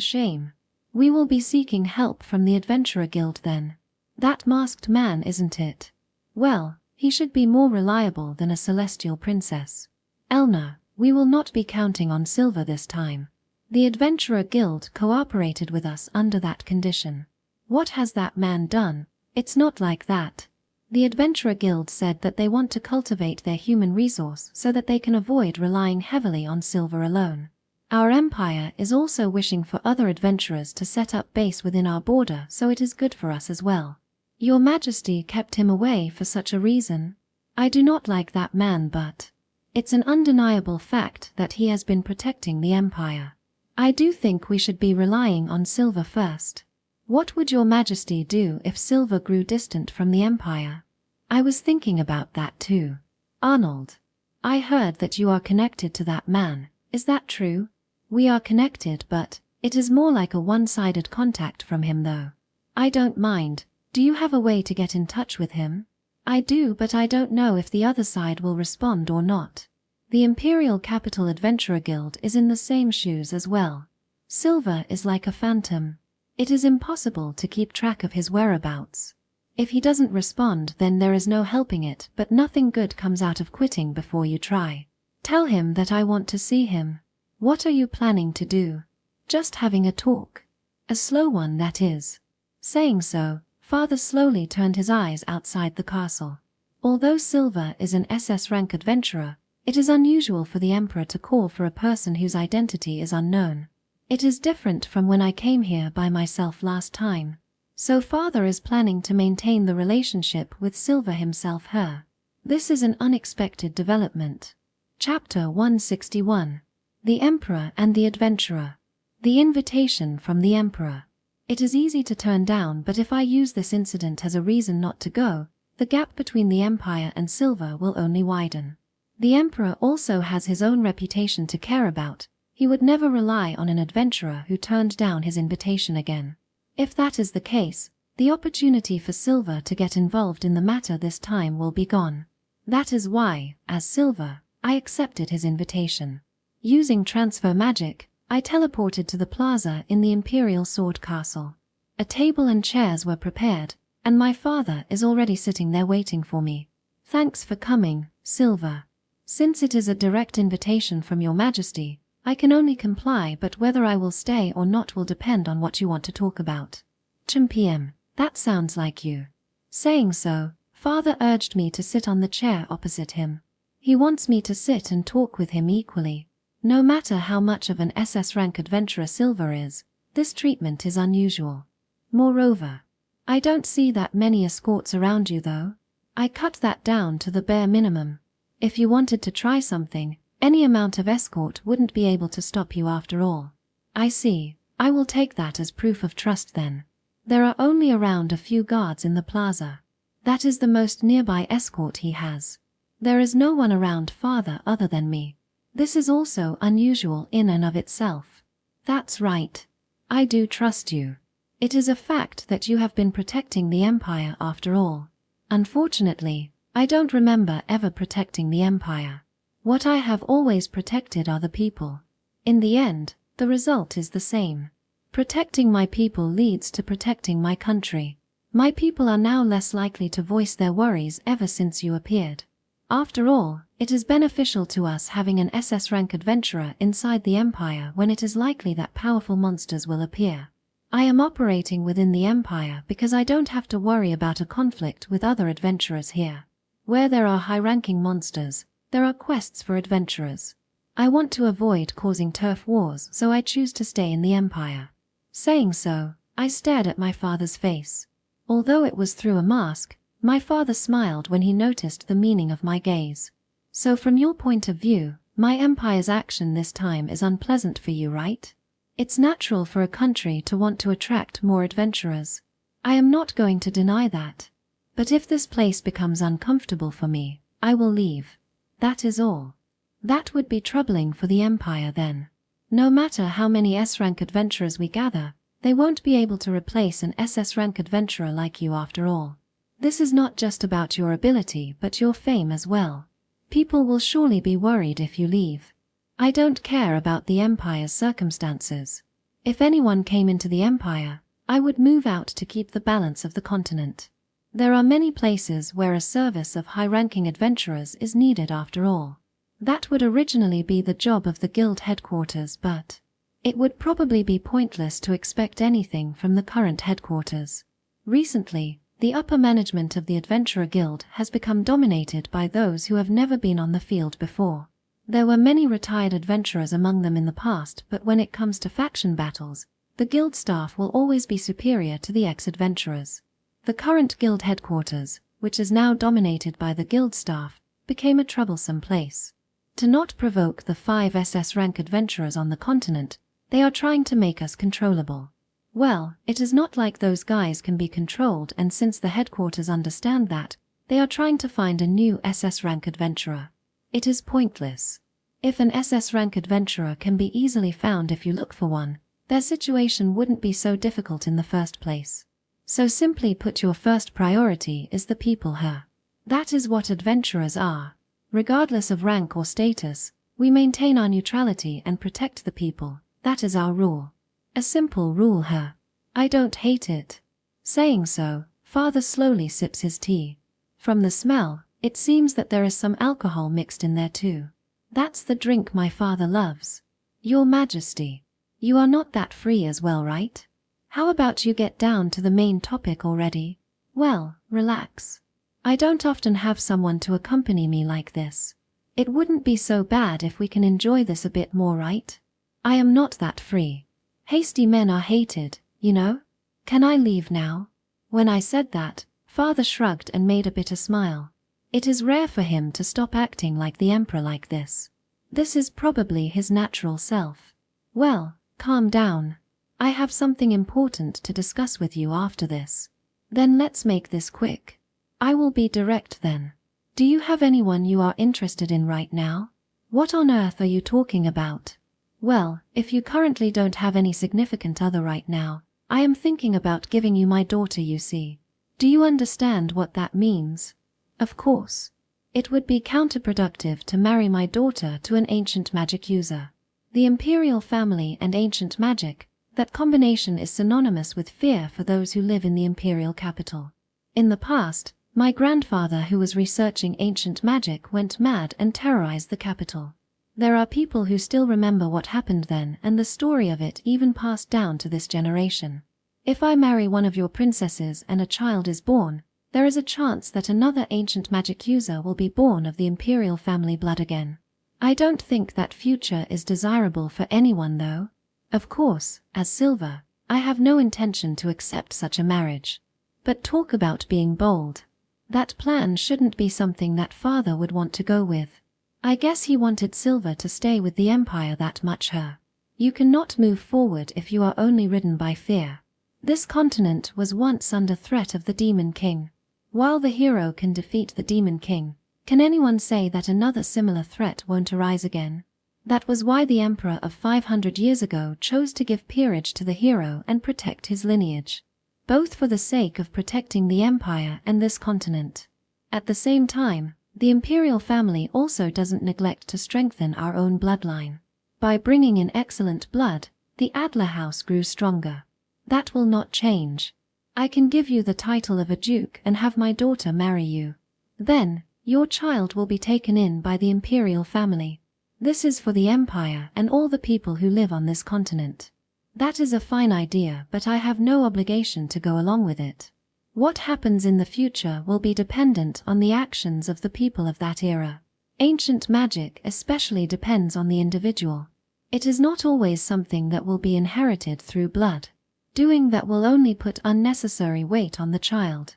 shame. We will be seeking help from the Adventurer Guild then. That masked man, isn't it? Well, he should be more reliable than a Celestial Princess. Elna, we will not be counting on Silver this time. The Adventurer Guild cooperated with us under that condition. What has that man done? It's not like that. The Adventurer Guild said that they want to cultivate their human resource so that they can avoid relying heavily on Silver alone. Our empire is also wishing for other adventurers to set up base within our border, so it is good for us as well. Your Majesty kept him away for such a reason. I do not like that man, but it's an undeniable fact that he has been protecting the empire. I do think we should be relying on silver first. What would your majesty do if silver grew distant from the empire? I was thinking about that too. Arnold. I heard that you are connected to that man, is that true? We are connected, but it is more like a one-sided contact from him though. I don't mind. Do you have a way to get in touch with him? I do, but I don't know if the other side will respond or not. The Imperial Capital Adventurer Guild is in the same shoes as well. Silver is like a phantom. It is impossible to keep track of his whereabouts. If he doesn't respond, then there is no helping it, but nothing good comes out of quitting before you try. Tell him that I want to see him. What are you planning to do? Just having a talk. A slow one, that is. Saying so, Father slowly turned his eyes outside the castle. Although Silver is an SS rank adventurer, it is unusual for the Emperor to call for a person whose identity is unknown. It is different from when I came here by myself last time. So Father is planning to maintain the relationship with Silver himself-her. This is an unexpected development. Chapter 161. The Emperor and the Adventurer. The invitation from the Emperor. It is easy to turn down, but if I use this incident as a reason not to go, the gap between the Empire and Silver will only widen. The Emperor also has his own reputation to care about. He would never rely on an adventurer who turned down his invitation again. If that is the case, the opportunity for Silver to get involved in the matter this time will be gone. That is why, as Silver, I accepted his invitation. Using transfer magic, I teleported to the plaza in the Imperial Sword Castle. A table and chairs were prepared, and my father is already sitting there waiting for me. Thanks for coming, Silver. Since it is a direct invitation from your majesty, I can only comply, but whether I will stay or not will depend on what you want to talk about. PM, that sounds like you. Saying so, Father urged me to sit on the chair opposite him. He wants me to sit and talk with him equally. No matter how much of an SS rank adventurer Silver is, this treatment is unusual. Moreover, I don't see that many escorts around you though. I cut that down to the bare minimum. If you wanted to try something, any amount of escort wouldn't be able to stop you after all. I see. I will take that as proof of trust then. There are only around a few guards in the plaza. That is the most nearby escort he has. There is no one around Father other than me. This is also unusual in and of itself. That's right. I do trust you. It is a fact that you have been protecting the Empire after all. Unfortunately, I don't remember ever protecting the Empire. What I have always protected are the people. In the end, the result is the same. Protecting my people leads to protecting my country. My people are now less likely to voice their worries ever since you appeared. After all, it is beneficial to us having an SS rank adventurer inside the Empire when it is likely that powerful monsters will appear. I am operating within the Empire because I don't have to worry about a conflict with other adventurers here. Where there are high-ranking monsters, there are quests for adventurers. I want to avoid causing turf wars, so I choose to stay in the Empire. Saying so, I stared at my father's face. Although it was through a mask, my father smiled when he noticed the meaning of my gaze. So from your point of view, my Empire's action this time is unpleasant for you, right? It's natural for a country to want to attract more adventurers. I am not going to deny that. But if this place becomes uncomfortable for me, I will leave. That is all. That would be troubling for the Empire then. No matter how many S-rank adventurers we gather, they won't be able to replace an SS-rank adventurer like you after all. This is not just about your ability but your fame as well. People will surely be worried if you leave. I don't care about the Empire's circumstances. If anyone came into the Empire, I would move out to keep the balance of the continent. There are many places where a service of high-ranking adventurers is needed after all. That would originally be the job of the guild headquarters, but it would probably be pointless to expect anything from the current headquarters. Recently, the upper management of the Adventurer Guild has become dominated by those who have never been on the field before. There were many retired adventurers among them in the past, but when it comes to faction battles, the guild staff will always be superior to the ex-adventurers. The current guild headquarters, which is now dominated by the guild staff, became a troublesome place. To not provoke the 5 SS rank adventurers on the continent, They are trying to make us controllable. Well, it is not like those guys can be controlled, and since the headquarters understand that, they are trying to find a new SS rank adventurer. It is pointless. If an SS rank adventurer can be easily found if you look for one, their situation wouldn't be so difficult in the first place. So simply put, your first priority is the people here. That is what adventurers are. Regardless of rank or status, we maintain our neutrality and protect the people. That is our rule. A simple rule here. I don't hate it. Saying so, father slowly sips his tea. From the smell, it seems that there is some alcohol mixed in there too. That's the drink my father loves. Your Majesty, you are not that free as well, right? How about you get down to the main topic already? Well, relax. I don't often have someone to accompany me like this. It wouldn't be so bad if we can enjoy this a bit more, right? I am not that free. Hasty men are hated, you know? Can I leave now? When I said that, father shrugged and made a bitter smile. It is rare for him to stop acting like the emperor like this. This is probably his natural self. Well, calm down. I have something important to discuss with you after this. Then let's make this quick. I will be direct then. Do you have anyone you are interested in right now? What on earth are you talking about? Well, if you currently don't have any significant other right now, I am thinking about giving you my daughter, you see. Do you understand what that means? Of course. It would be counterproductive to marry my daughter to an ancient magic user. The imperial family and ancient magic, that combination is synonymous with fear for those who live in the imperial capital. In the past, my grandfather, who was researching ancient magic, went mad and terrorized the capital. There are people who still remember what happened then, and the story of it even passed down to this generation. If I marry one of your princesses and a child is born, there is a chance that another ancient magic user will be born of the imperial family blood again. I don't think that future is desirable for anyone though. Of course, as Silver, I have no intention to accept such a marriage. But talk about being bold. That plan shouldn't be something that father would want to go with. I guess he wanted Silver to stay with the Empire that much her. You cannot move forward if you are only ridden by fear. This continent was once under threat of the Demon King. While the hero can defeat the Demon King, can anyone say that another similar threat won't arise again? That was why the Emperor of 500 years ago chose to give peerage to the hero and protect his lineage. Both for the sake of protecting the Empire and this continent. At the same time, the imperial family also doesn't neglect to strengthen our own bloodline. By bringing in excellent blood, the Adler house grew stronger. That will not change. I can give you the title of a duke and have my daughter marry you. Then, your child will be taken in by the imperial family. This is for the Empire and all the people who live on this continent. That is a fine idea, but I have no obligation to go along with it. What happens in the future will be dependent on the actions of the people of that era. Ancient magic especially depends on the individual. It is not always something that will be inherited through blood. Doing that will only put unnecessary weight on the child.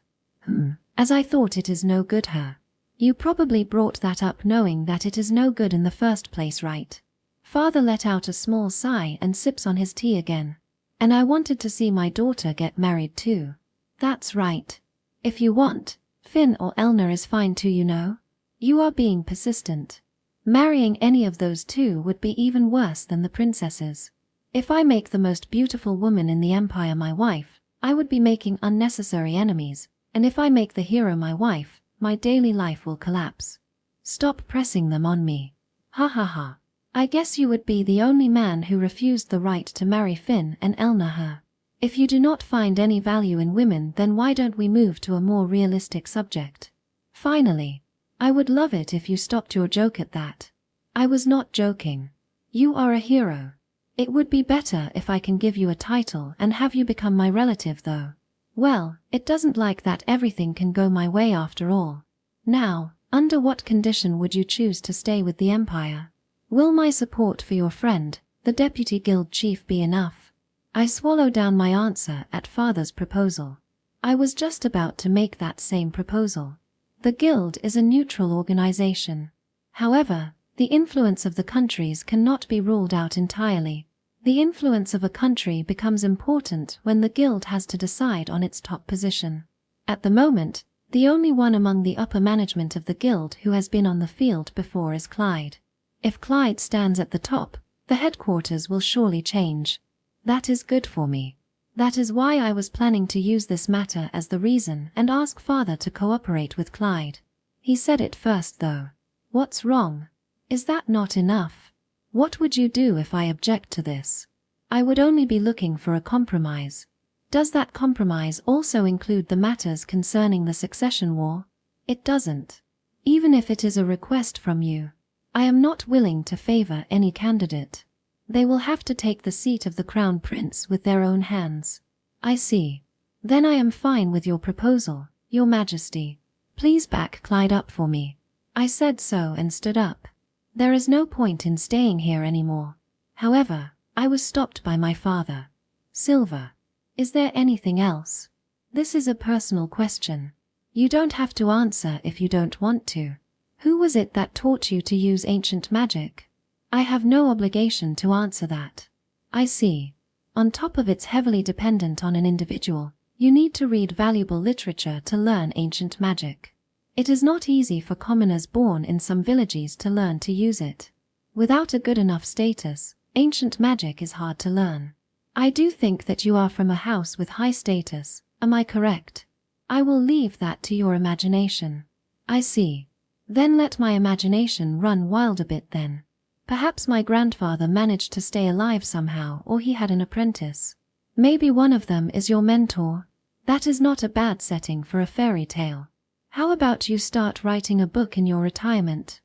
As I thought it is no good her. You probably brought that up knowing that it is no good in the first place, right? Father let out a small sigh and sips on his tea again. And I wanted to see my daughter get married too. That's right. If you want, Finn or Elna is fine too, you know. You are being persistent. Marrying any of those two would be even worse than the princesses. If I make the most beautiful woman in the Empire my wife, I would be making unnecessary enemies, and if I make the hero my wife, my daily life will collapse. Stop pressing them on me. Ha ha ha. I guess you would be the only man who refused the right to marry Finn and Elna her. If you do not find any value in women, then why don't we move to a more realistic subject? Finally, I would love it if you stopped your joke at that. I was not joking. You are a hero. It would be better if I can give you a title and have you become my relative though. Well, it doesn't like that everything can go my way after all. Now, under what condition would you choose to stay with the Empire? Will my support for your friend, the deputy guild chief, be enough? I swallow down my answer at father's proposal. I was just about to make that same proposal. The guild is a neutral organization. However, the influence of the countries cannot be ruled out entirely. The influence of a country becomes important when the guild has to decide on its top position. At the moment, the only one among the upper management of the guild who has been on the field before is Clyde. If Clyde stands at the top, the headquarters will surely change. That is good for me. That is why I was planning to use this matter as the reason and ask Father to cooperate with Clyde. He said it first though. What's wrong? Is that not enough? What would you do if I object to this? I would only be looking for a compromise. Does that compromise also include the matters concerning the succession war? It doesn't. Even if it is a request from you, I am not willing to favor any candidate. They will have to take the seat of the crown prince with their own hands. I see. Then I am fine with your proposal, Your Majesty. Please back Clyde up for me. I said so and stood up. There is no point in staying here anymore. However, I was stopped by my father. Silver. Is there anything else? This is a personal question. You don't have to answer if you don't want to. Who was it that taught you to use ancient magic? I have no obligation to answer that. I see. On top of it's heavily dependent on an individual, you need to read valuable literature to learn ancient magic. It is not easy for commoners born in some villages to learn to use it. Without a good enough status, ancient magic is hard to learn. I do think that you are from a house with high status, am I correct? I will leave that to your imagination. I see. Then let my imagination run wild a bit then. Perhaps my grandfather managed to stay alive somehow, or he had an apprentice. Maybe one of them is your mentor. That is not a bad setting for a fairy tale. How about you start writing a book in your retirement?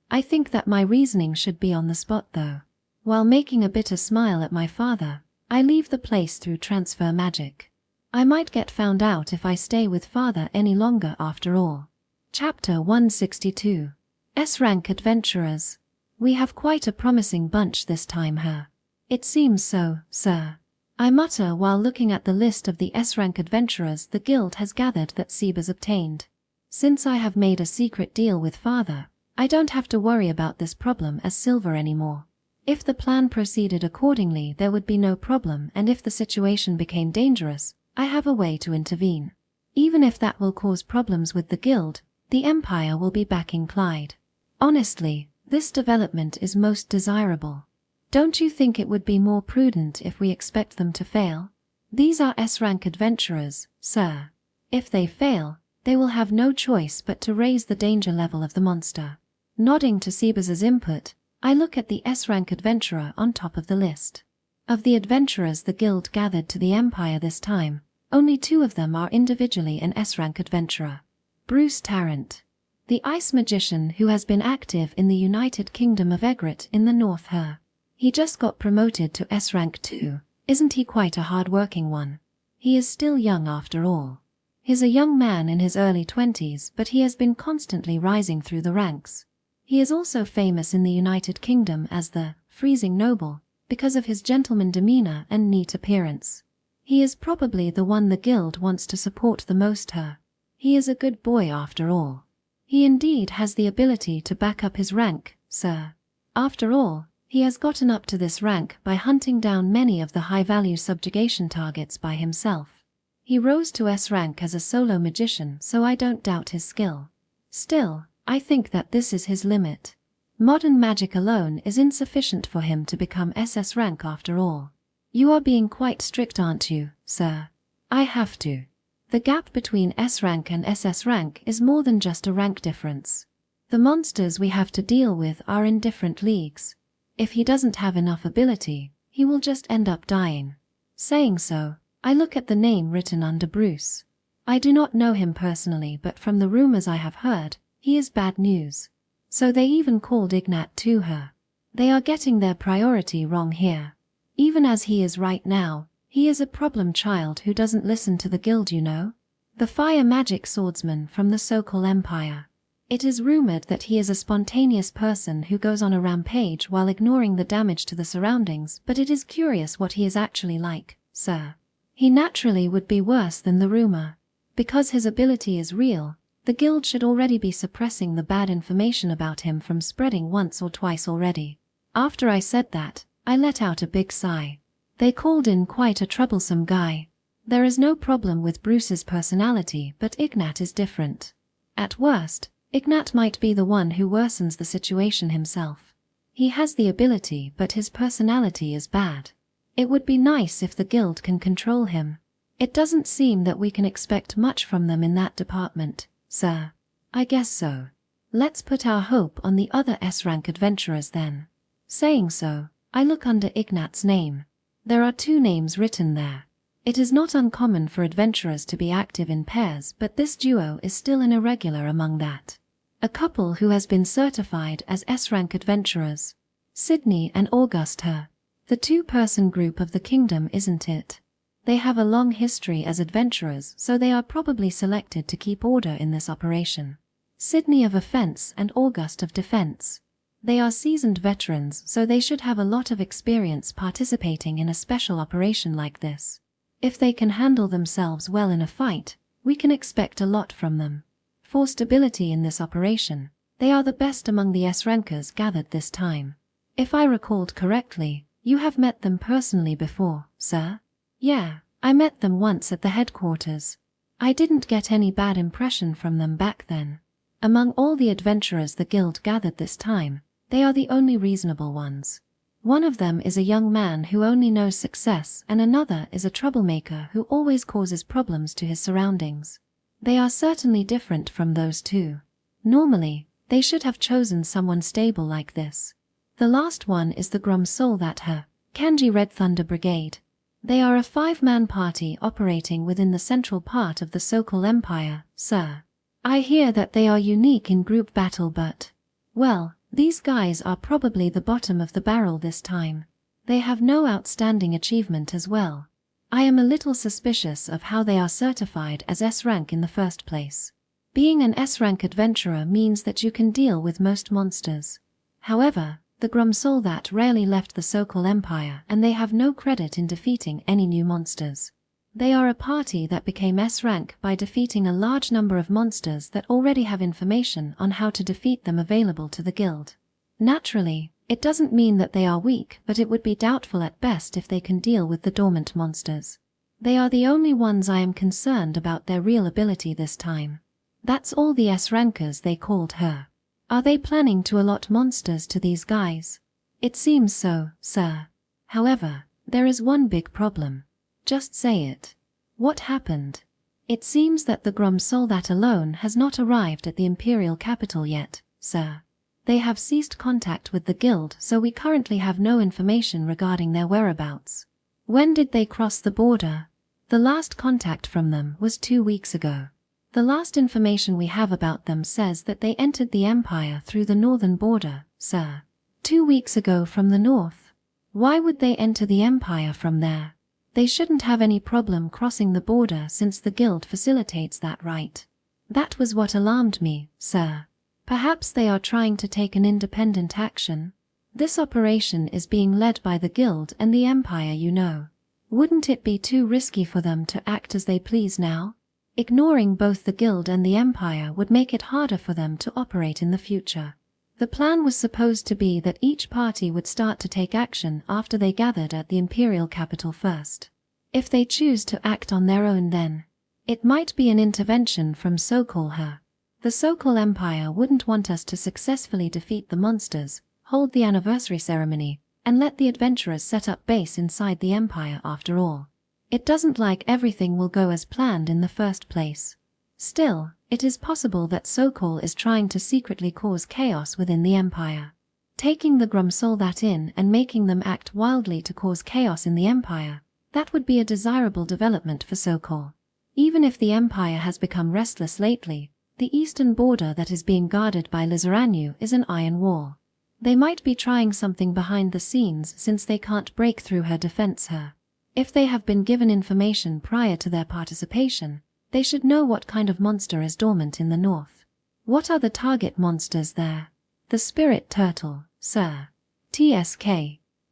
I think that my reasoning should be on the spot though. While making a bitter smile at my father, I leave the place through transfer magic. I might get found out if I stay with father any longer after all. Chapter 162. S-Rank Adventurers. We have quite a promising bunch this time, huh? It seems so, sir. I mutter while looking at the list of the S-Rank adventurers the guild has gathered that Sebas obtained. Since I have made a secret deal with father, I don't have to worry about this problem as silver anymore. If the plan proceeded accordingly, there would be no problem, and if the situation became dangerous, I have a way to intervene. Even if that will cause problems with the guild, the Empire will be backing Clyde. Honestly, this development is most desirable. Don't you think it would be more prudent if we expect them to fail? These are S-Rank adventurers, sir. If they fail, they will have no choice but to raise the danger level of the monster. Nodding to Sebas's input, I look at the S-Rank adventurer on top of the list. Of the adventurers the guild gathered to the Empire this time, only 2 of them are individually an S-Rank adventurer. Bruce Tarrant, the ice magician who has been active in the United Kingdom of Egret in the North Her. He just got promoted to S-Rank 2, isn't he quite a hard-working one? He is still young after all. He's a young man in his early 20s, but he has been constantly rising through the ranks. He is also famous in the United Kingdom as the Freezing Noble, because of his gentleman demeanor and neat appearance. He is probably the one the guild wants to support the most her. He is a good boy after all. He indeed has the ability to back up his rank, sir. After all, he has gotten up to this rank by hunting down many of the high-value subjugation targets by himself. He rose to S rank as a solo magician, so I don't doubt his skill. Still, I think that this is his limit. Modern magic alone is insufficient for him to become SS rank after all. You are being quite strict, aren't you, sir? I have to. The gap between S rank and SS rank is more than just a rank difference. The monsters we have to deal with are in different leagues. If he doesn't have enough ability, he will just end up dying. Saying so, I look at the name written under Bruce. I do not know him personally, but from the rumors I have heard, he is bad news. So they even called Ignat to her. They are getting their priority wrong here. Even as he is right now, he is a problem child who doesn't listen to the guild, you know. The fire magic swordsman from the so-called Empire. It is rumored that he is a spontaneous person who goes on a rampage while ignoring the damage to the surroundings, but it is curious what he is actually like, sir. He naturally would be worse than the rumor. Because his ability is real, the guild should already be suppressing the bad information about him from spreading once or twice already. After I said that, I let out a big sigh. They called in quite a troublesome guy. There is no problem with Bruce's personality, but Ignat is different. At worst, Ignat might be the one who worsens the situation himself. He has the ability, but his personality is bad. It would be nice if the guild can control him. It doesn't seem that we can expect much from them in that department, sir. I guess so. Let's put our hope on the other S-rank adventurers then. Saying so, I look under Ignat's name. There are 2 names written there. It is not uncommon for adventurers to be active in pairs, but this duo is still an irregular among that. A couple who has been certified as S-rank adventurers. Sydney and Augusta. The 2-person group of the kingdom, isn't it? They have a long history as adventurers, so they are probably selected to keep order in this operation. Sydney of offense and August of defense. They are seasoned veterans, so they should have a lot of experience participating in a special operation like this. If they can handle themselves well in a fight, we can expect a lot from them. For stability in this operation, they are the best among the S-rankers gathered this time. If I recalled correctly, you have met them personally before, sir? Yeah, I met them once at the headquarters. I didn't get any bad impression from them back then. Among all the adventurers the guild gathered this time, they are the only reasonable ones. One of them is a young man who only knows success, and another is a troublemaker who always causes problems to his surroundings. They are certainly different from those 2. Normally, they should have chosen someone stable like this. The last one is the Grum Soul that her, Kanji Red Thunder Brigade. They are a 5-man party operating within the central part of the Sokol Empire, sir. I hear that they are unique in group battle, but, well, these guys are probably the bottom of the barrel this time. They have no outstanding achievement as well. I am a little suspicious of how they are certified as S-rank in the first place. Being an S-rank adventurer means that you can deal with most monsters. However, the Grum Soul that rarely left the Sokol Empire, and they have no credit in defeating any new monsters. They are a party that became S-rank by defeating a large number of monsters that already have information on how to defeat them available to the guild. Naturally, it doesn't mean that they are weak, but it would be doubtful at best if they can deal with the dormant monsters. They are the only ones I am concerned about their real ability this time. That's all the S-rankers they called her. Are they planning to allot monsters to these guys? It seems so, sir. However, there is one big problem. Just say it. What happened? It seems that the Grum Soul that alone has not arrived at the Imperial capital yet, sir. They have ceased contact with the guild, so we currently have no information regarding their whereabouts. When did they cross the border? The last contact from them was 2 weeks ago. The last information we have about them says that they entered the Empire through the northern border, sir. 2 weeks ago from the north. Why would they enter the Empire from there? They shouldn't have any problem crossing the border since the guild facilitates that right. That was what alarmed me, sir. Perhaps they are trying to take an independent action. This operation is being led by the guild and the Empire, you know. Wouldn't it be too risky for them to act as they please now? Ignoring both the guild and the Empire would make it harder for them to operate in the future. The plan was supposed to be that each party would start to take action after they gathered at the Imperial capital first. If they choose to act on their own then, it might be an intervention from Sokol her. The Sokol Empire wouldn't want us to successfully defeat the monsters, hold the anniversary ceremony, and let the adventurers set up base inside the Empire after all. It doesn't like everything will go as planned in the first place. Still, it is possible that Sokol is trying to secretly cause chaos within the Empire. Taking the Grum Soul that in and making them act wildly to cause chaos in the Empire, that would be a desirable development for Sokol. Even if the Empire has become restless lately, the eastern border that is being guarded by Lizaranu is an iron wall. They might be trying something behind the scenes since they can't break through her defense her. If they have been given information prior to their participation, they should know what kind of monster is dormant in the north. What are the target monsters there? The spirit turtle, sir. TSK.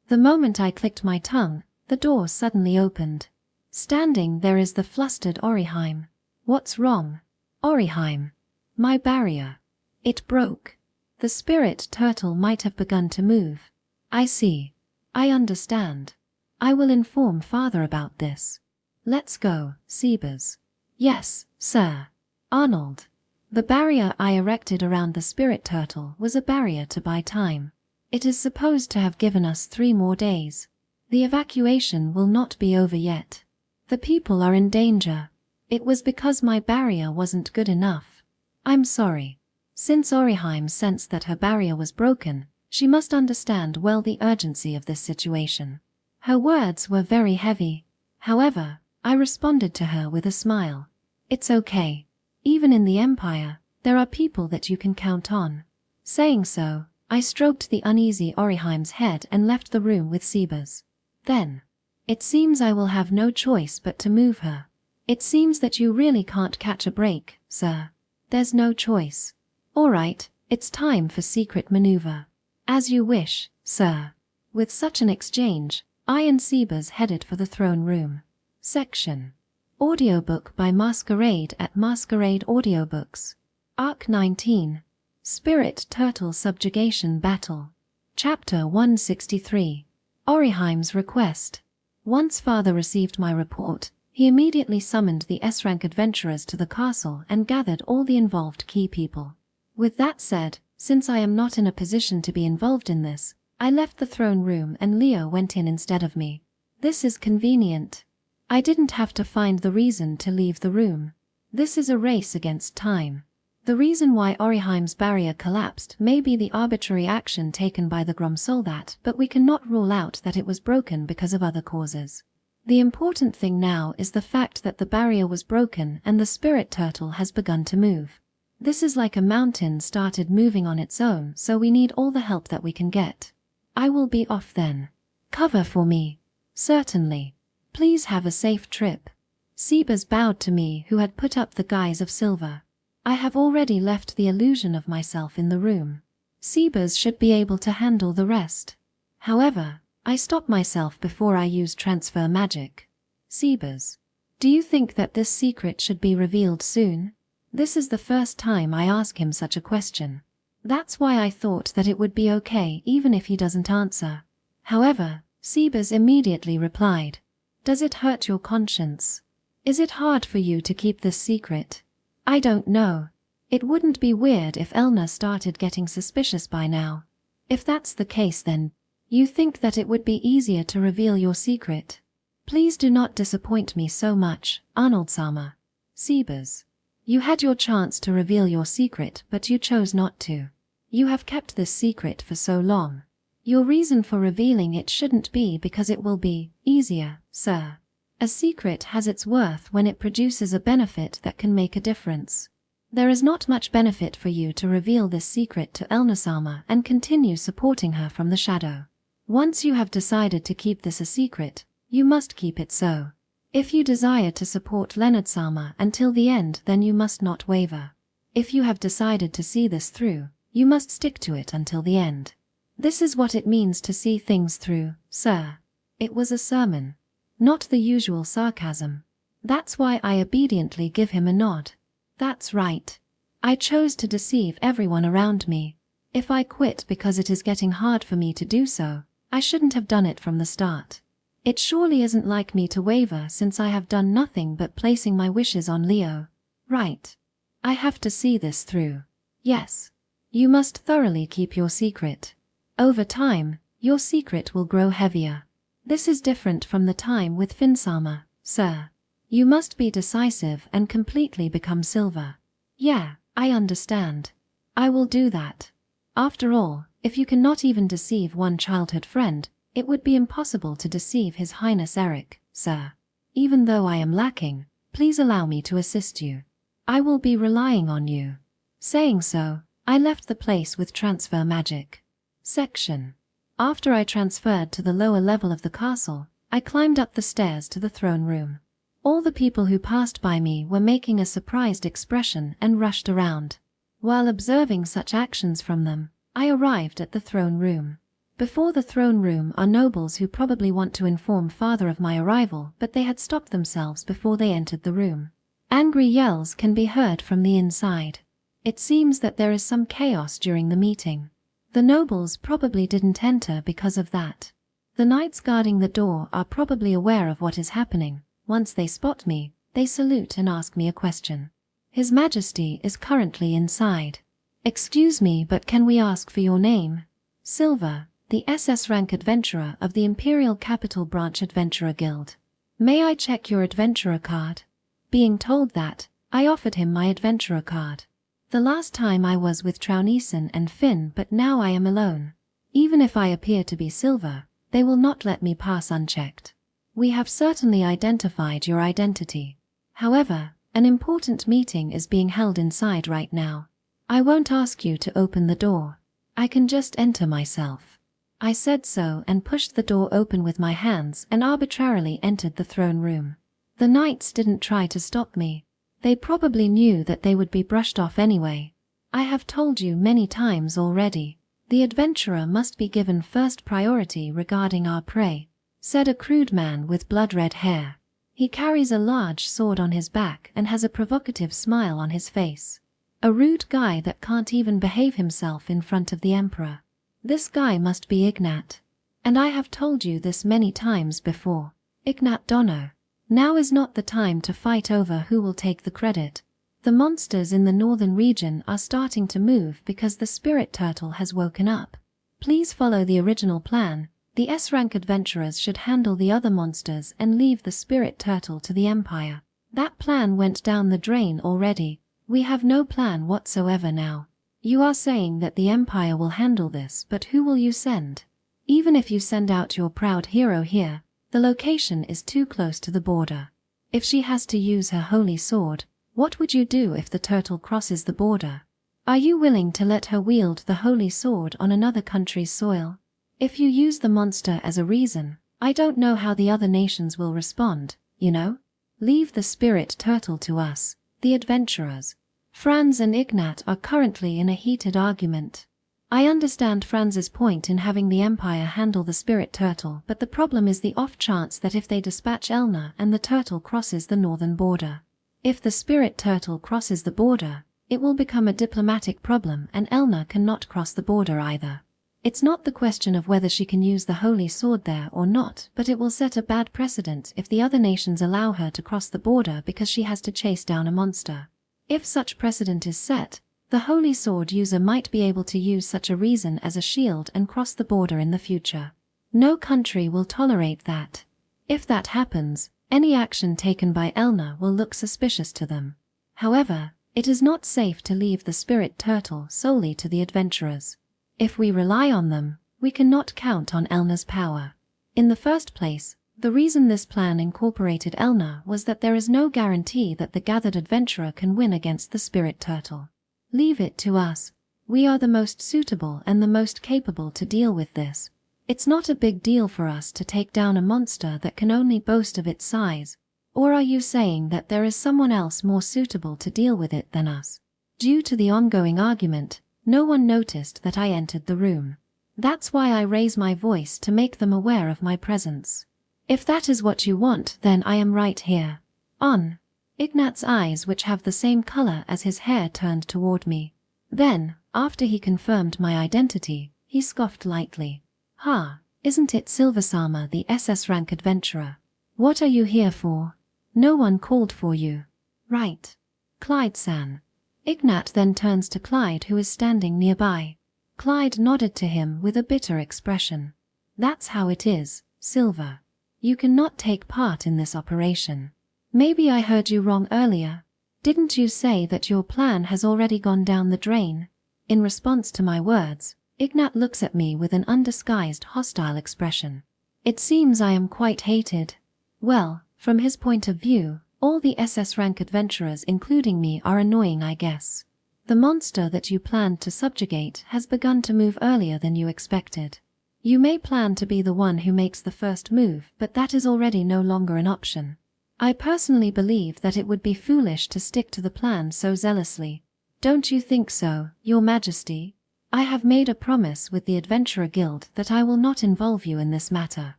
The moment I clicked my tongue, the door suddenly opened. Standing there is the flustered Orihime. What's wrong? Orihime. My barrier. It broke. The spirit turtle might have begun to move. I see. I understand. I will inform father about this. Let's go, Sebas. Yes, sir. Arnold. The barrier I erected around the spirit turtle was a barrier to buy time. It is supposed to have given us 3 more days. The evacuation will not be over yet. The people are in danger. It was because my barrier wasn't good enough. I'm sorry. Since Orim sensed that her barrier was broken, she must understand well the urgency of this situation. Her words were very heavy. However, I responded to her with a smile. It's okay. Even in the Empire, there are people that you can count on. Saying so, I stroked the uneasy Orim's head and left the room with Sebas. Then, it seems I will have no choice but to move her. It seems that you really can't catch a break, sir. There's no choice. All right, it's time for secret maneuver. As you wish, sir. With such an exchange, I and Sebas headed for the throne room. Section. Audiobook by Masquerade at Masquerade Audiobooks. Arc 19. Spirit Turtle Subjugation Battle. Chapter 163. Orim's Request. Once father received my report, he immediately summoned the S-rank adventurers to the castle and gathered all the involved key people. With that said, since I am not in a position to be involved in this, I left the throne room and Leo went in instead of me. This is convenient. I didn't have to find the reason to leave the room. This is a race against time. The reason why Orim's barrier collapsed may be the arbitrary action taken by the Gromsoldat, but we cannot rule out that it was broken because of other causes. The important thing now is the fact that the barrier was broken and the spirit turtle has begun to move. This is like a mountain started moving on its own, so we need all the help that we can get. I will be off then. Cover for me. Certainly. Please have a safe trip. Sebas bowed to me, who had put up the guise of silver. I have already left the illusion of myself in the room. Sebas should be able to handle the rest. However, I stop myself before I use transfer magic. Sebas, do you think that this secret should be revealed soon? This is the first time I ask him such a question. That's why I thought that it would be okay even if he doesn't answer. However, Sebas immediately replied, "Does it hurt your conscience? Is it hard for you to keep this secret? I don't know. It wouldn't be weird if Elna started getting suspicious by now. If that's the case, then you think that it would be easier to reveal your secret? Please do not disappoint me so much, Arnold-sama." Sebas, you had your chance to reveal your secret, but you chose not to. You have kept this secret for so long. Your reason for revealing it shouldn't be because it will be easier, sir. A secret has its worth when it produces a benefit that can make a difference. There is not much benefit for you to reveal this secret to Elna-sama and continue supporting her from the shadow. Once you have decided to keep this a secret, you must keep it so. If you desire to support Leonard-sama until the end, then you must not waver. If you have decided to see this through, you must stick to it until the end. This is what it means to see things through, sir. It was a sermon. Not the usual sarcasm. That's why I obediently give him a nod. That's right. I chose to deceive everyone around me. If I quit because it is getting hard for me to do so, I shouldn't have done it from the start. It surely isn't like me to waver since I have done nothing but placing my wishes on Leo. Right. I have to see this through. Yes. You must thoroughly keep your secret. Over time, your secret will grow heavier. This is different from the time with Finsama, sir. You must be decisive and completely become silver. Yeah, I understand. I will do that. After all, if you cannot even deceive one childhood friend, it would be impossible to deceive His Highness Eric, sir. Even though I am lacking, please allow me to assist you. I will be relying on you. Saying so, I left the place with transfer magic. Section. After I transferred to the lower level of the castle, I climbed up the stairs to the throne room. All the people who passed by me were making a surprised expression and rushed around. While observing such actions from them, I arrived at the throne room. Before the throne room are nobles who probably want to inform father of my arrival, but they had stopped themselves before they entered the room. Angry yells can be heard from the inside. It seems that there is some chaos during the meeting. The nobles probably didn't enter because of that. The knights guarding the door are probably aware of what is happening. Once they spot me, they salute and ask me a question. His Majesty is currently inside. Excuse me, but can we ask for your name? Silver, the SS rank adventurer of the Imperial Capital Branch Adventurer Guild. May I check your adventurer card? Being told that, I offered him my adventurer card. The last time I was with Trauneson and Finn, but now I am alone. Even if I appear to be Silver, they will not let me pass unchecked. We have certainly identified your identity. However, an important meeting is being held inside right now. I won't ask you to open the door. I can just enter myself. I said so and pushed the door open with my hands and arbitrarily entered the throne room. The knights didn't try to stop me. They probably knew that they would be brushed off anyway. I have told you many times already. The adventurer must be given first priority regarding our prey, said a crude man with blood-red hair. He carries a large sword on his back and has a provocative smile on his face. A rude guy that can't even behave himself in front of the Emperor. This guy must be Ignat. And I have told you this many times before. Ignat Dono. Now is not the time to fight over who will take the credit. The monsters in the northern region are starting to move because the spirit turtle has woken up. Please follow the original plan. The S-rank adventurers should handle the other monsters and leave the spirit turtle to the Empire. That plan went down the drain already. We have no plan whatsoever now. You are saying that the Empire will handle this, but who will you send? Even if you send out your proud hero here, the location is too close to the border. If she has to use her holy sword, what would you do if the turtle crosses the border? Are you willing to let her wield the holy sword on another country's soil? If you use the monster as a reason, I don't know how the other nations will respond, you know? Leave the spirit turtle to us, the adventurers. Franz and Ignat are currently in a heated argument. I understand Franz's point in having the Empire handle the spirit turtle, but the problem is the off chance that if they dispatch Elna and the turtle crosses the northern border. If the spirit turtle crosses the border, it will become a diplomatic problem and Elna cannot cross the border either. It's not the question of whether she can use the holy sword there or not, but it will set a bad precedent if the other nations allow her to cross the border because she has to chase down a monster. If such precedent is set, the holy sword user might be able to use such a reason as a shield and cross the border in the future. No country will tolerate that. If that happens, any action taken by Elna will look suspicious to them. However, it is not safe to leave the spirit turtle solely to the adventurers. If we rely on them, we cannot count on Elna's power. In the first place, the reason this plan incorporated Elna was that there is no guarantee that the gathered adventurer can win against the spirit turtle. Leave it to us. We are the most suitable and the most capable to deal with this. It's not a big deal for us to take down a monster that can only boast of its size. Or are you saying that there is someone else more suitable to deal with it than us? Due to the ongoing argument, no one noticed that I entered the room. That's why I raise my voice to make them aware of my presence. If that is what you want, then I am right here. On. Ignat's eyes, which have the same color as his hair, turned toward me. Then, after he confirmed my identity, he scoffed lightly. Ha, isn't it Silversama, the SS rank adventurer? What are you here for? No one called for you. Right. Clyde-san. Ignat then turns to Clyde, who is standing nearby. Clyde nodded to him with a bitter expression. That's how it is, Silver. You cannot take part in this operation. Maybe I heard you wrong earlier. Didn't you say that your plan has already gone down the drain? In response to my words, Ignat looks at me with an undisguised hostile expression. It seems I am quite hated. Well, from his point of view, all the SS rank adventurers including me are annoying, I guess. The monster that you planned to subjugate has begun to move earlier than you expected. You may plan to be the one who makes the first move, but that is already no longer an option. I personally believe that it would be foolish to stick to the plan so zealously. Don't you think so, Your Majesty? I have made a promise with the Adventurer Guild that I will not involve you in this matter.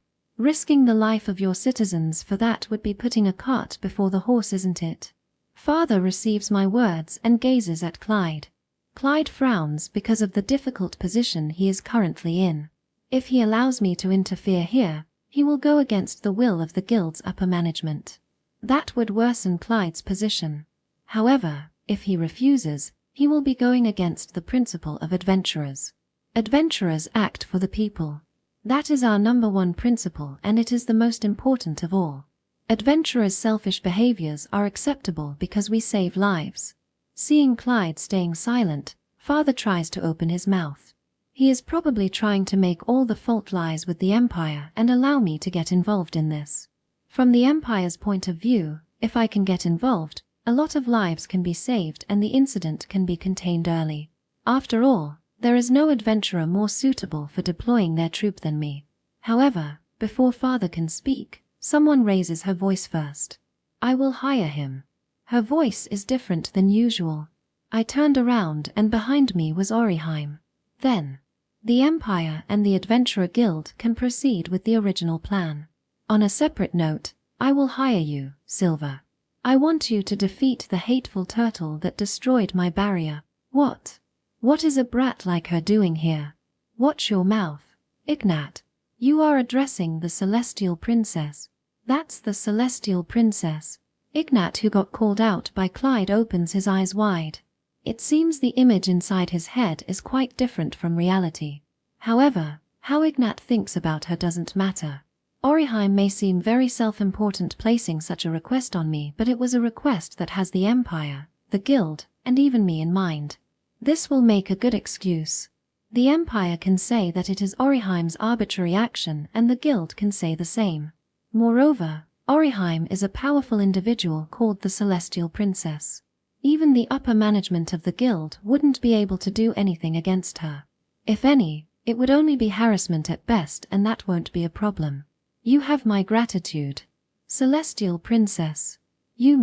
Risking the life of your citizens for that would be putting a cart before the horse, isn't it? Father receives my words and gazes at Clyde. Clyde frowns because of the difficult position he is currently in. If he allows me to interfere here, he will go against the will of the guild's upper management. That would worsen Clyde's position. However, if he refuses, he will be going against the principle of adventurers. Adventurers act for the people. That is our #1 principle, and it is the most important of all. Adventurers' selfish behaviors are acceptable because we save lives. Seeing Clyde staying silent, Father tries to open his mouth. He is probably trying to make all the fault lies with the Empire and allow me to get involved in this. From the Empire's point of view, if I can get involved, a lot of lives can be saved and the incident can be contained early. After all, there is no adventurer more suitable for deploying their troop than me. However, before Father can speak, someone raises her voice first. I will hire him. Her voice is different than usual. I turned around and behind me was Orim. Then, the Empire and the Adventurer Guild can proceed with the original plan. On a separate note, I will hire you, Silver. I want you to defeat the hateful turtle that destroyed my barrier. What? What is a brat like her doing here? Watch your mouth. Ignat. You are addressing the Celestial Princess. That's the Celestial Princess. Ignat, who got called out by Clyde, opens his eyes wide. It seems the image inside his head is quite different from reality. However, how Ignat thinks about her doesn't matter. Orim may seem very self-important placing such a request on me, but it was a request that has the Empire, the Guild, and even me in mind. This will make a good excuse. The Empire can say that it is Orim's arbitrary action and the Guild can say the same. Moreover, Orim is a powerful individual called the Celestial Princess. Even the upper management of the Guild wouldn't be able to do anything against her. If any, it would only be harassment at best, and that won't be a problem. You have my gratitude. Celestial Princess. You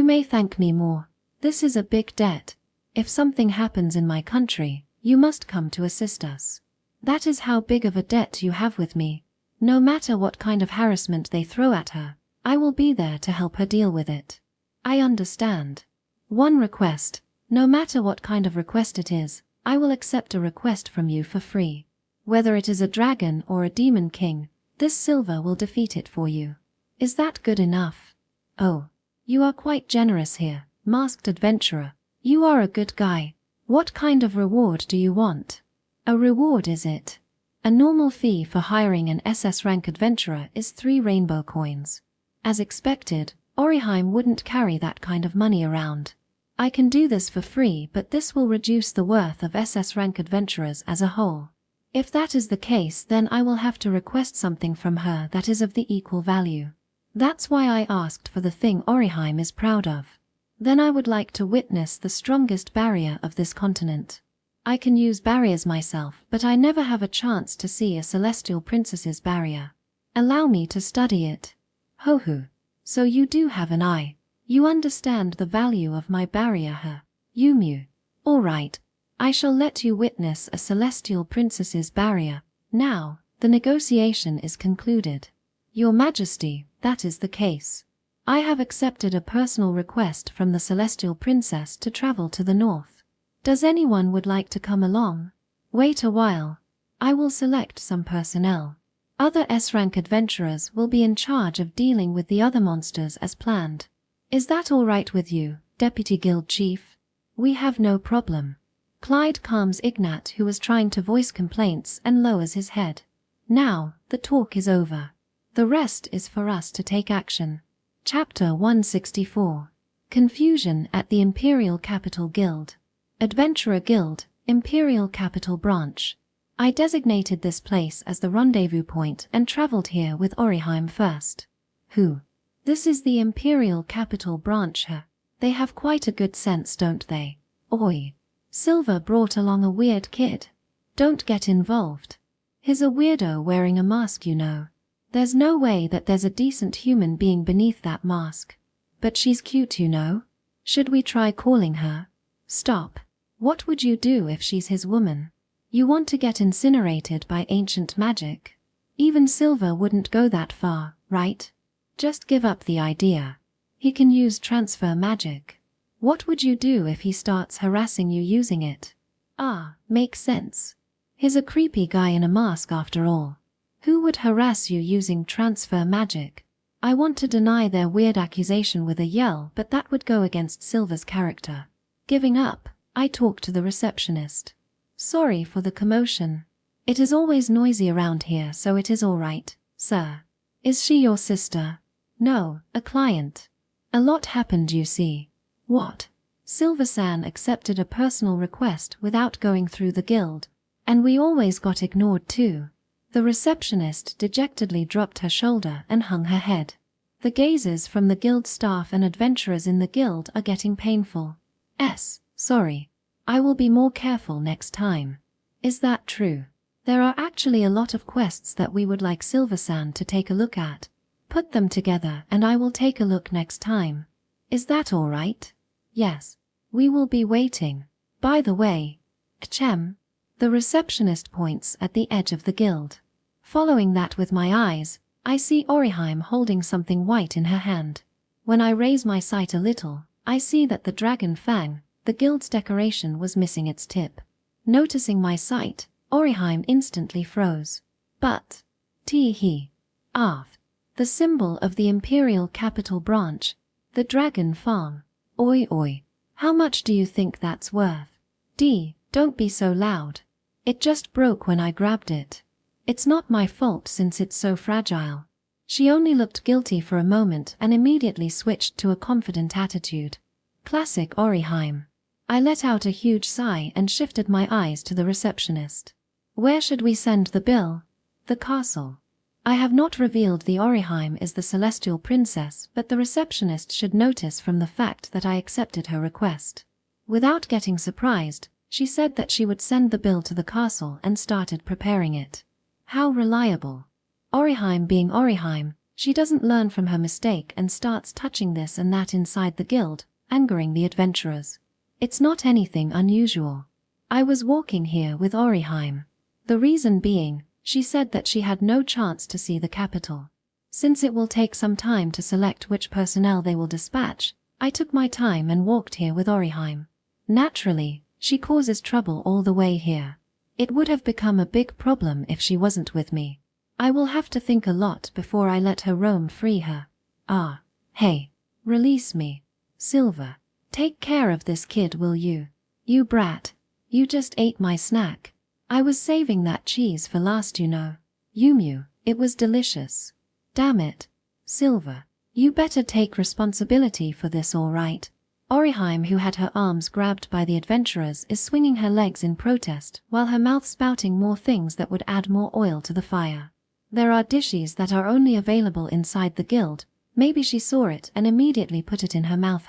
may thank me more. This is a big debt. If something happens in my country, you must come to assist us. That is how big of a debt you have with me. No matter what kind of harassment they throw at her, I will be there to help her deal with it. I understand. One request. No matter what kind of request it is, I will accept a request from you for free. Whether it is a dragon or a demon king, this silver will defeat it for you. Is that good enough? Oh, you are quite generous here, masked adventurer. You are a good guy. What kind of reward do you want? A reward, is it? A normal fee for hiring an SS rank adventurer is 3 rainbow coins. As expected, Orim wouldn't carry that kind of money around. I can do this for free, but this will reduce the worth of SS rank adventurers as a whole. If that is the case, then I will have to request something from her that is of the equal value. That's why I asked for the thing Orim is proud of. Then I would like to witness the strongest barrier of this continent. I can use barriers myself, but I never have a chance to see a celestial princess's barrier. Allow me to study it. Ho-ho. So you do have an eye. You understand the value of my barrier, huh? You. All right. I shall let you witness a celestial princess's barrier. Now, the negotiation is concluded. Your Majesty, that is the case. I have accepted a personal request from the celestial princess to travel to the north. Does anyone would like to come along? Wait a while. I will select some personnel. Other S-rank adventurers will be in charge of dealing with the other monsters as planned. Is that all right with you, Deputy Guild Chief? We have no problem. Clyde calms Ignat, who was trying to voice complaints, and lowers his head. Now, the talk is over. The rest is for us to take action. Chapter 164. Confusion at the Imperial Capital Guild. Adventurer Guild, Imperial Capital Branch. I designated this place as the rendezvous point and traveled here with Orim first. Who? This is the Imperial Capital Branch, huh? They have quite a good sense, don't they? Oi. Silver brought along a weird kid. Don't get involved. He's a weirdo wearing a mask, you know. There's no way that there's a decent human being beneath that mask. But she's cute, you know. Should we try calling her? Stop. What would you do if she's his woman? You want to get incinerated by ancient magic? Even Silver wouldn't go that far, right? Just give up the idea. He can use transfer magic. What would you do if he starts harassing you using it? Ah, makes sense. He's a creepy guy in a mask after all. Who would harass you using transfer magic? I want to deny their weird accusation with a yell, but that would go against Silver's character. Giving up, I talk to the receptionist. Sorry for the commotion. It is always noisy around here, so it is all right, sir. Is she your sister? No, a client. A lot happened, you see. What? Silver-san accepted a personal request without going through the guild. And we always got ignored too. The receptionist dejectedly dropped her shoulder and hung her head. The gazes from the guild staff and adventurers in the guild are getting painful. Sorry. I will be more careful next time. Is that true? There are actually a lot of quests that we would like Silver-san to take a look at. Put them together and I will take a look next time. Is that all right? Yes. We will be waiting. By the way, Chem. The receptionist points at the edge of the guild. Following that with my eyes, I see Orim holding something white in her hand. When I raise my sight a little, I see that the dragon fang, the guild's decoration, was missing its tip. Noticing my sight, Orim instantly froze. But, tee-hee. The symbol of the imperial capital branch, the dragon farm. Oi. How much do you think that's worth? Don't be so loud. It just broke when I grabbed it. It's not my fault since it's so fragile. She only looked guilty for a moment and immediately switched to a confident attitude. Classic Orim. I let out a huge sigh and shifted my eyes to the receptionist. Where should we send the bill? The castle. I have not revealed the Orim is the celestial princess, but the receptionist should notice from the fact that I accepted her request. Without getting surprised, she said that she would send the bill to the castle and started preparing it. How reliable. Orim being Orim, she doesn't learn from her mistake and starts touching this and that inside the guild, angering the adventurers. It's not anything unusual. I was walking here with Orim. The reason being, she said that she had no chance to see the capital. Since it will take some time to select which personnel they will dispatch, I took my time and walked here with Orim. Naturally, she causes trouble all the way here. It would have become a big problem if she wasn't with me. I will have to think a lot before I let her roam free her. Hey. Release me. Silver. Take care of this kid, will you? You brat. You just ate my snack. I was saving that cheese for last, you know. Mew, it was delicious. Damn it. Silver. You better take responsibility for this, all right? Orim, who had her arms grabbed by the adventurers, is swinging her legs in protest, while her mouth spouting more things that would add more oil to the fire. There are dishes that are only available inside the guild. Maybe she saw it and immediately put it in her mouth.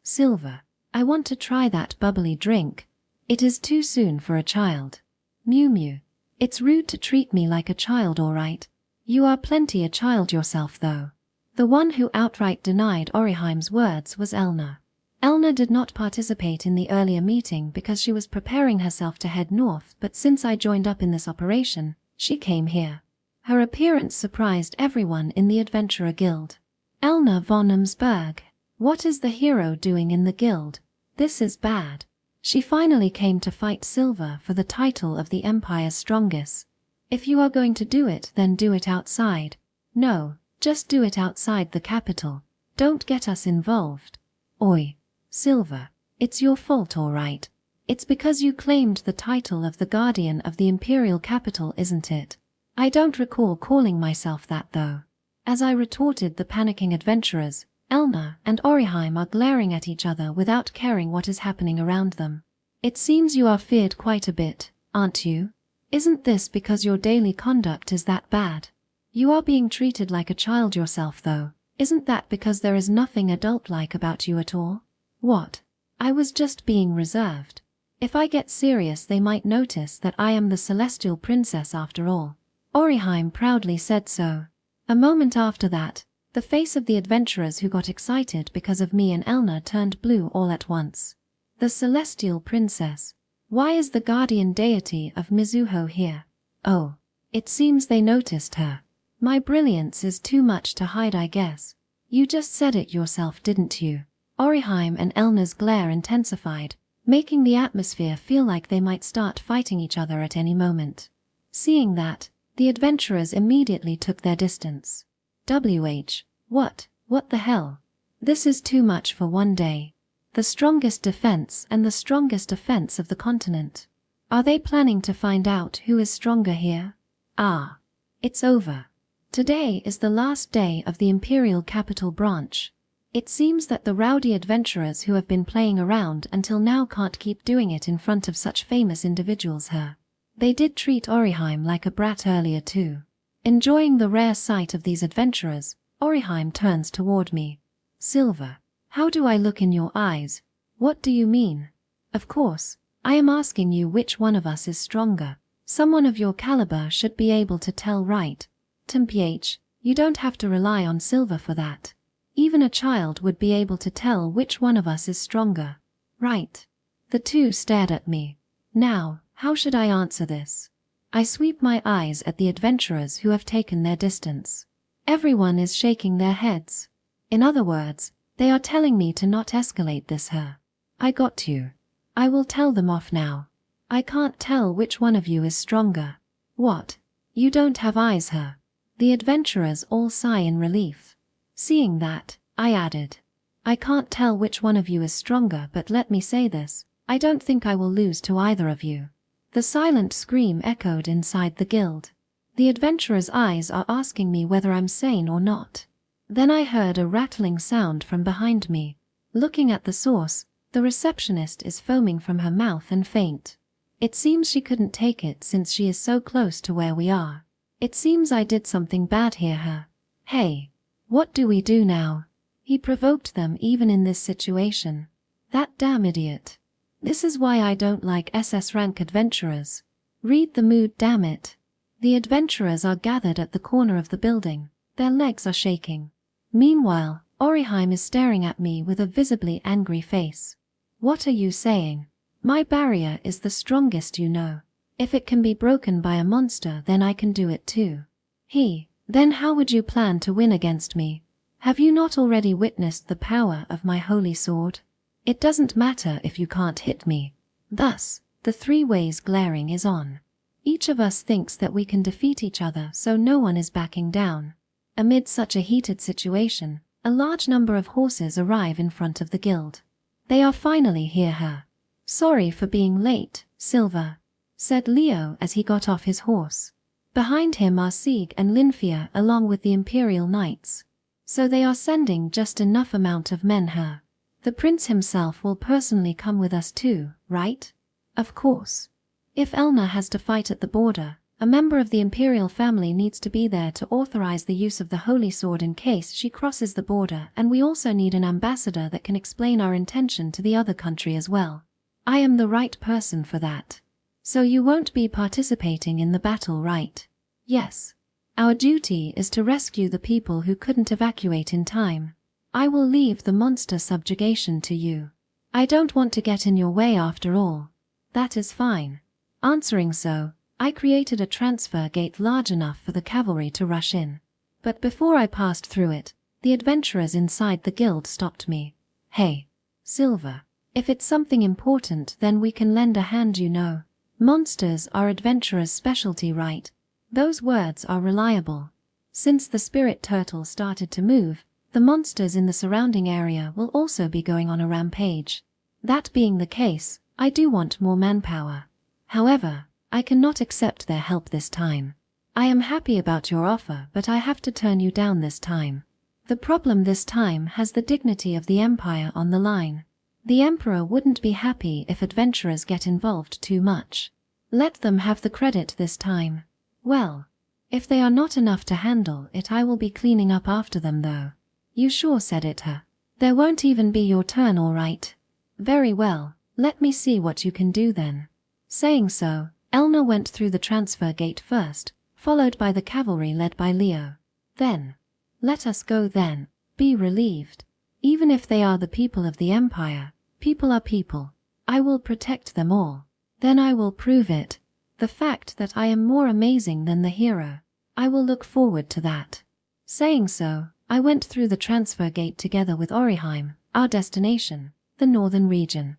Silver. I want to try that bubbly drink. It is too soon for a child. Mew. It's rude to treat me like a child, all right? You are plenty a child yourself, though. The one who outright denied Orim's words was Elna. Elna did not participate in the earlier meeting because she was preparing herself to head north, but since I joined up in this operation, she came here. Her appearance surprised everyone in the Adventurer Guild. Elna von Umsberg. What is the hero doing in the guild? This is bad. She finally came to fight Silver for the title of the Empire's strongest. If you are going to do it, then do it outside. No, just do it outside the capital. Don't get us involved. Oi. Silver, it's your fault, all right. It's because you claimed the title of the Guardian of the Imperial Capital, isn't it? I don't recall calling myself that, though. As I retorted the panicking adventurers, Elna and Orim are glaring at each other without caring what is happening around them. It seems you are feared quite a bit, aren't you? Isn't this because your daily conduct is that bad? You are being treated like a child yourself, though. Isn't that because there is nothing adult-like about you at all? What? I was just being reserved. If I get serious, they might notice that I am the celestial princess after all. Orim proudly said so. A moment after that, the face of the adventurers who got excited because of me and Elna turned blue all at once. The celestial princess. Why is the guardian deity of Mizuho here? Oh, it seems they noticed her. My brilliance is too much to hide, I guess. You just said it yourself, didn't you? Orim and Elna's glare intensified. making the atmosphere feel like they might start fighting each other at any moment. Seeing that, the adventurers immediately took their distance. What the hell? This is too much for one day. The strongest defense and the strongest offense of the continent. Are they planning to find out who is stronger here? Ah, it's over. Today is the last day of the Imperial Capital branch. It seems that the rowdy adventurers who have been playing around until now can't keep doing it in front of such famous individuals here. They did treat Orim like a brat earlier too. Enjoying the rare sight of these adventurers, Orim turns toward me. Silver, how do I look in your eyes? What do you mean? Of course, I am asking you which one of us is stronger. Someone of your caliber should be able to tell, right? Temph, you don't have to rely on Silver for that. Even a child would be able to tell which one of us is stronger, right? The two stared at me. Now, how should I answer this? I sweep my eyes at the adventurers who have taken their distance. Everyone is shaking their heads. In other words, they are telling me to not escalate this here. I got you. I will tell them off now. I can't tell which one of you is stronger. What? You don't have eyes here? The adventurers all sigh in relief. Seeing that, I added, I can't tell which one of you is stronger, but let me say this, I don't think I will lose to either of you. The silent scream echoed inside the guild. The adventurers' eyes are asking me whether I'm sane or not. Then I heard a rattling sound from behind me. Looking at the source, the receptionist is foaming from her mouth and faint. It seems she couldn't take it since she is so close to where we are. It seems I did something bad here. Hey, what do we do now? He provoked them even in this situation. That damn idiot. This is why I don't like SS rank adventurers. Read the mood, damn it. The adventurers are gathered at the corner of the building. Their legs are shaking. Meanwhile, Orim is staring at me with a visibly angry face. What are you saying? My barrier is the strongest, you know. If it can be broken by a monster, then I can do it too. Then how would you plan to win against me? Have you not already witnessed the power of my holy sword? It doesn't matter if you can't hit me. Thus, the three ways glaring is on. Each of us thinks that we can defeat each other, so no one is backing down. Amid such a heated situation, a large number of horses arrive in front of the guild. They are finally here. Sorry for being late, Silver, said Leo as he got off his horse. Behind him are Sieg and Lynia along with the Imperial Knights. So they are sending just enough amount of men here. The prince himself will personally come with us too, right? Of course. If Elna has to fight at the border, a member of the Imperial family needs to be there to authorize the use of the Holy Sword in case she crosses the border, and we also need an ambassador that can explain our intention to the other country as well. I am the right person for that. So you won't be participating in the battle, right? Yes. Our duty is to rescue the people who couldn't evacuate in time. I will leave the monster subjugation to you. I don't want to get in your way after all. That is fine. Answering so, I created a transfer gate large enough for the cavalry to rush in. But before I passed through it, the adventurers inside the guild stopped me. Hey, Silver, if it's something important then we can lend a hand, you know. Monsters are adventurers' specialty, right? Those words are reliable. Since the spirit turtle started to move, the monsters in the surrounding area will also be going on a rampage. That being the case, I do want more manpower. However, I cannot accept their help this time. I am happy about your offer, but I have to turn you down this time. The problem this time has the dignity of the Empire on the line. The Emperor wouldn't be happy if adventurers get involved too much. Let them have the credit this time. Well, if they are not enough to handle it, I will be cleaning up after them though. You sure said it, huh? There won't even be your turn, all right. Very well, let me see what you can do then. Saying so, Elna went through the transfer gate first, followed by the cavalry led by Leo. Then, let us go then, be relieved. Even if they are the people of the Empire, people are people. I will protect them all. Then I will prove it. The fact that I am more amazing than the hero. I will look forward to that. Saying so, I went through the transfer gate together with Orim, our destination, the northern region.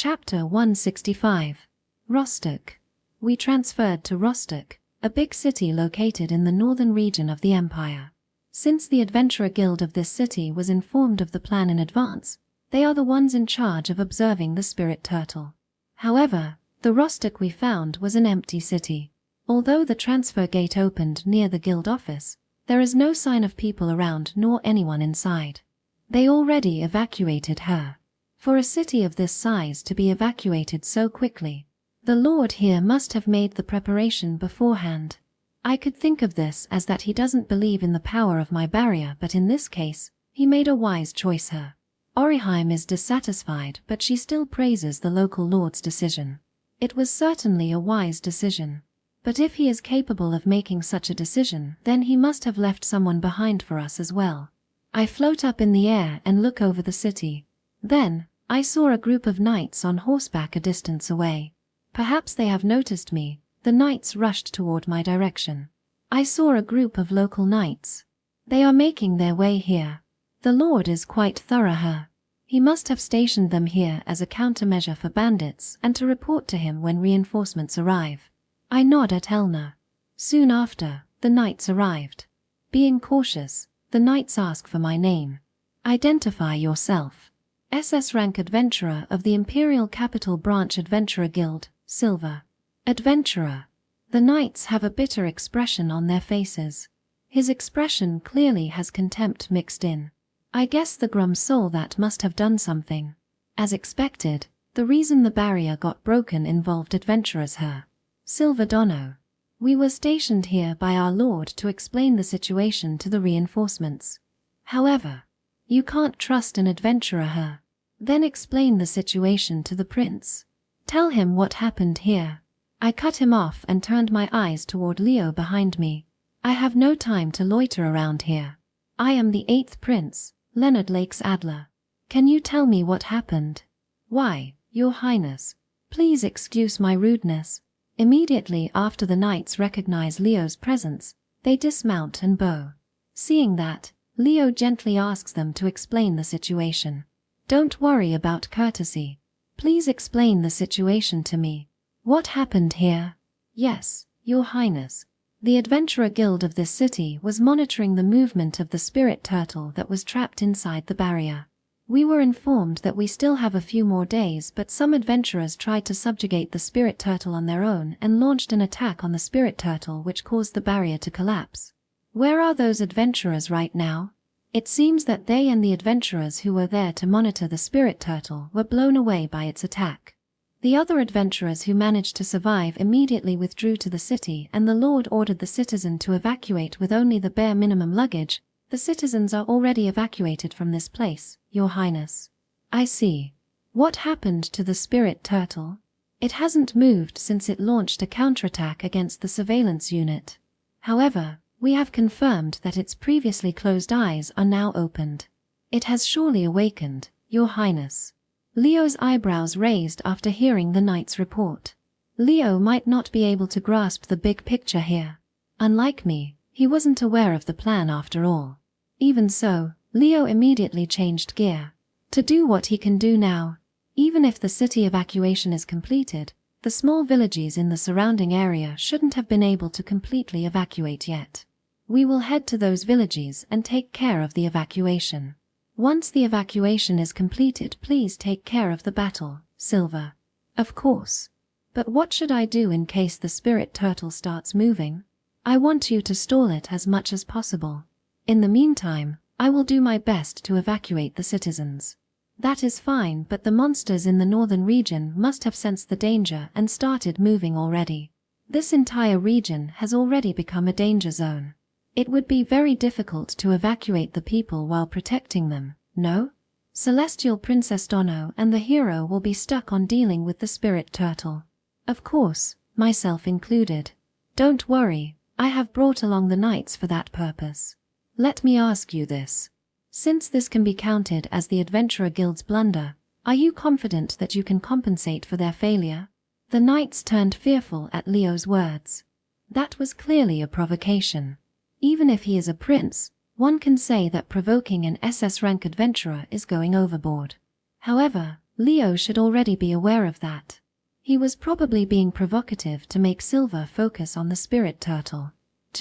Chapter 165. Rostock. We transferred to Rostock, a big city located in the northern region of the Empire. Since the Adventurer Guild of this city was informed of the plan in advance, they are the ones in charge of observing the spirit turtle. However, the Rostock we found was an empty city. Although the transfer gate opened near the guild office, there is no sign of people around nor anyone inside. They already evacuated her. For a city of this size to be evacuated so quickly, the Lord here must have made the preparation beforehand. I could think of this as that he doesn't believe in the power of my barrier, but in this case, he made a wise choice here. Orim is dissatisfied, but she still praises the local lord's decision. It was certainly a wise decision. But if he is capable of making such a decision, then he must have left someone behind for us as well. I float up in the air and look over the city. Then, I saw a group of knights on horseback a distance away. Perhaps they have noticed me. The knights rushed toward my direction. I saw a group of local knights. They are making their way here. The Lord is quite thorough here. He must have stationed them here as a countermeasure for bandits and to report to him when reinforcements arrive. I nod at Elna. Soon after, the knights arrived. Being cautious, the knights ask for my name. Identify yourself. SS rank adventurer of the Imperial Capital Branch Adventurer Guild, Silver. Adventurer. The knights have a bitter expression on their faces. His expression clearly has contempt mixed in. I guess the Grum soul that must have done something. As expected, the reason the barrier got broken involved adventurers here. Silver Dono. We were stationed here by our lord to explain the situation to the reinforcements. However, you can't trust an adventurer here. Then explain the situation to the prince. Tell him what happened here. I cut him off and turned my eyes toward Leo behind me. I have no time to loiter around here. I am the 8th prince, Leonard Lakes Adler. Can you tell me what happened? Why, your highness. Please excuse my rudeness. Immediately after the knights recognize Leo's presence, they dismount and bow. Seeing that, Leo gently asks them to explain the situation. Don't worry about courtesy. Please explain the situation to me. What happened here? Yes, your highness. The Adventurer Guild of this city was monitoring the movement of the spirit turtle that was trapped inside the barrier. We were informed that we still have a few more days, but some adventurers tried to subjugate the spirit turtle on their own and launched an attack on the spirit turtle which caused the barrier to collapse. Where are those adventurers right now? It seems that they and the adventurers who were there to monitor the spirit turtle were blown away by its attack. The other adventurers who managed to survive immediately withdrew to the city, and the Lord ordered the citizen to evacuate with only the bare minimum luggage. The citizens are already evacuated from this place, your highness. I see. What happened to the spirit turtle? It hasn't moved since it launched a counterattack against the surveillance unit. However, we have confirmed that its previously closed eyes are now opened. It has surely awakened, your highness. Leo's eyebrows raised after hearing the knight's report. Leo might not be able to grasp the big picture here. Unlike me, he wasn't aware of the plan after all. Even so, Leo immediately changed gear. To do what he can do now. Even if the city evacuation is completed, the small villages in the surrounding area shouldn't have been able to completely evacuate yet. We will head to those villages and take care of the evacuation. Once the evacuation is completed, please take care of the battle, Silver. Of course. But what should I do in case the spirit turtle starts moving? I want you to stall it as much as possible. In the meantime, I will do my best to evacuate the citizens. That is fine, but the monsters in the northern region must have sensed the danger and started moving already. This entire region has already become a danger zone. It would be very difficult to evacuate the people while protecting them, no? Celestial Princess Dono and the hero will be stuck on dealing with the spirit turtle. Of course, myself included. Don't worry, I have brought along the knights for that purpose. Let me ask you this. Since this can be counted as the Adventurer Guild's blunder, are you confident that you can compensate for their failure? The knights turned fearful at Leo's words. That was clearly a provocation. Even if he is a prince, one can say that provoking an SS rank adventurer is going overboard. However, Leo should already be aware of that. He was probably being provocative to make Silver focus on the spirit turtle.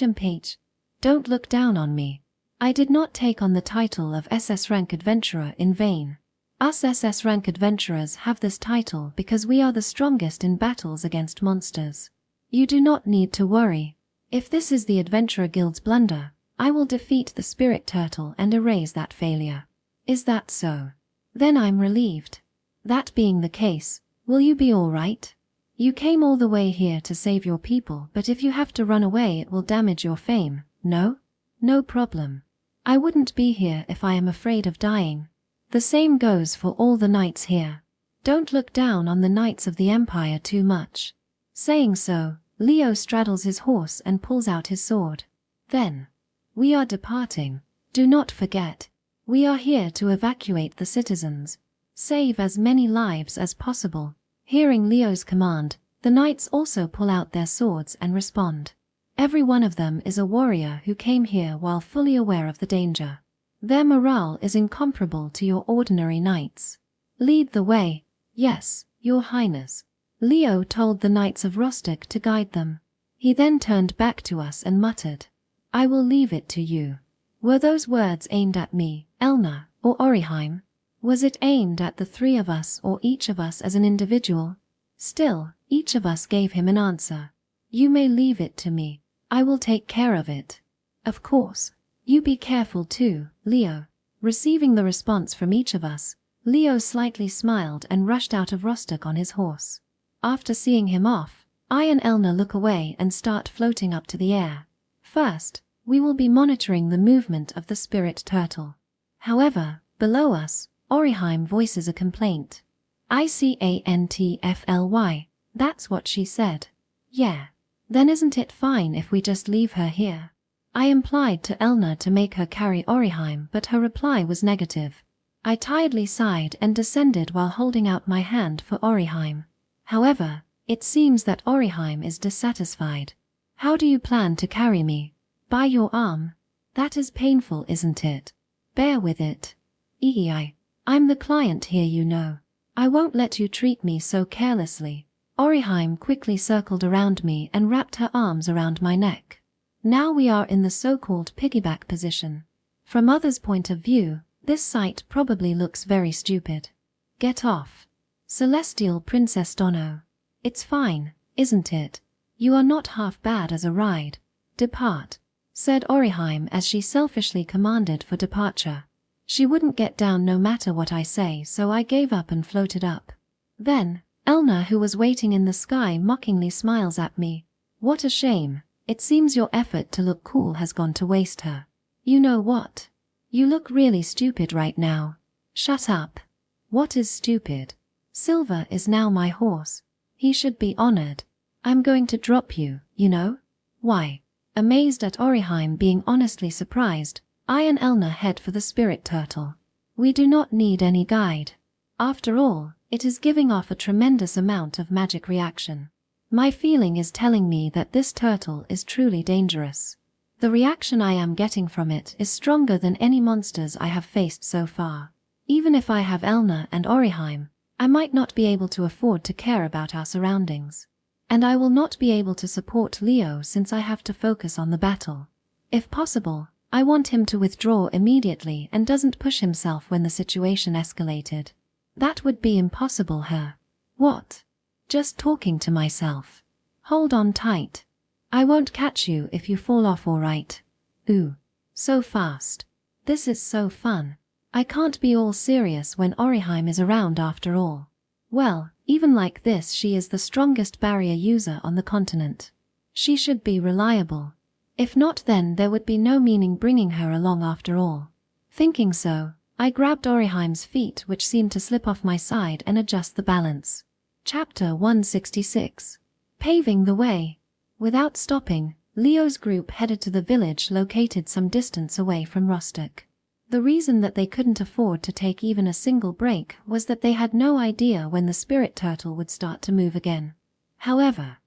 Rampage. Don't look down on me. I did not take on the title of SS rank adventurer in vain. Us SS rank adventurers have this title because we are the strongest in battles against monsters. You do not need to worry. If this is the Adventurer Guild's blunder, I will defeat the spirit turtle and erase that failure. Is that so? Then I'm relieved. That being the case, will you be all right? You came all the way here to save your people, but if you have to run away it will damage your fame, no? No problem. I wouldn't be here if I am afraid of dying. The same goes for all the knights here. Don't look down on the knights of the Empire too much. Saying so, Leo straddles his horse and pulls out his sword. Then, we are departing. Do not forget. We are here to evacuate the citizens. Save as many lives as possible. Hearing Leo's command, the knights also pull out their swords and respond. Every one of them is a warrior who came here while fully aware of the danger. Their morale is incomparable to your ordinary knights. Lead the way. Yes, your highness. Leo told the knights of Rostok to guide them. He then turned back to us and muttered, I will leave it to you. Were those words aimed at me, Elna, or Orim? Was it aimed at the three of us or each of us as an individual? Still, each of us gave him an answer. You may leave it to me. I will take care of it. Of course. You be careful too, Leo. Receiving the response from each of us, Leo slightly smiled and rushed out of Rostok on his horse. After seeing him off, I and Elna look away and start floating up to the air. First, we will be monitoring the movement of the spirit turtle. However, below us, Orim voices a complaint. ICANTFLY, that's what she said. Yeah. Then isn't it fine if we just leave her here? I implied to Elna to make her carry Orim, but her reply was negative. I tiredly sighed and descended while holding out my hand for Orim. However, it seems that Orim is dissatisfied. How do you plan to carry me? By your arm? That is painful, isn't it? Bear with it. I'm the client here, you know. I won't let you treat me so carelessly. Orim quickly circled around me and wrapped her arms around my neck. Now we are in the so-called piggyback position. From others' point of view, this sight probably looks very stupid. Get off. Celestial Princess Dono. It's fine, isn't it? You are not half bad as a ride. Depart, said Orim as she selfishly commanded for departure. She wouldn't get down no matter what I say, so I gave up and floated up. Then, Elna, who was waiting in the sky, mockingly smiles at me. What a shame. It seems your effort to look cool has gone to waste her. You know what? You look really stupid right now. Shut up. What is stupid? Silver is now my horse. He should be honored. I'm going to drop you, you know? Why? Amazed at Orim being honestly surprised, I and Elna head for the spirit turtle. We do not need any guide. After all, it is giving off a tremendous amount of magic reaction. My feeling is telling me that this turtle is truly dangerous. The reaction I am getting from it is stronger than any monsters I have faced so far. Even if I have Elna and Orim, I might not be able to afford to care about our surroundings. And I will not be able to support Leo since I have to focus on the battle. If possible, I want him to withdraw immediately and doesn't push himself when the situation escalated. That would be impossible, her. What? Just talking to myself. Hold on tight. I won't catch you if you fall off, all right. Ooh. So fast. This is so fun. I can't be all serious when Orim is around after all. Well, even like this she is the strongest barrier user on the continent. She should be reliable. If not, then there would be no meaning bringing her along after all. Thinking so, I grabbed Orim's feet, which seemed to slip off my side, and adjust the balance. Chapter 166. Paving the way. Without stopping, Leo's group headed to the village located some distance away from Rostok. The reason that they couldn't afford to take even a single break was that they had no idea when the spirit turtle would start to move again. However,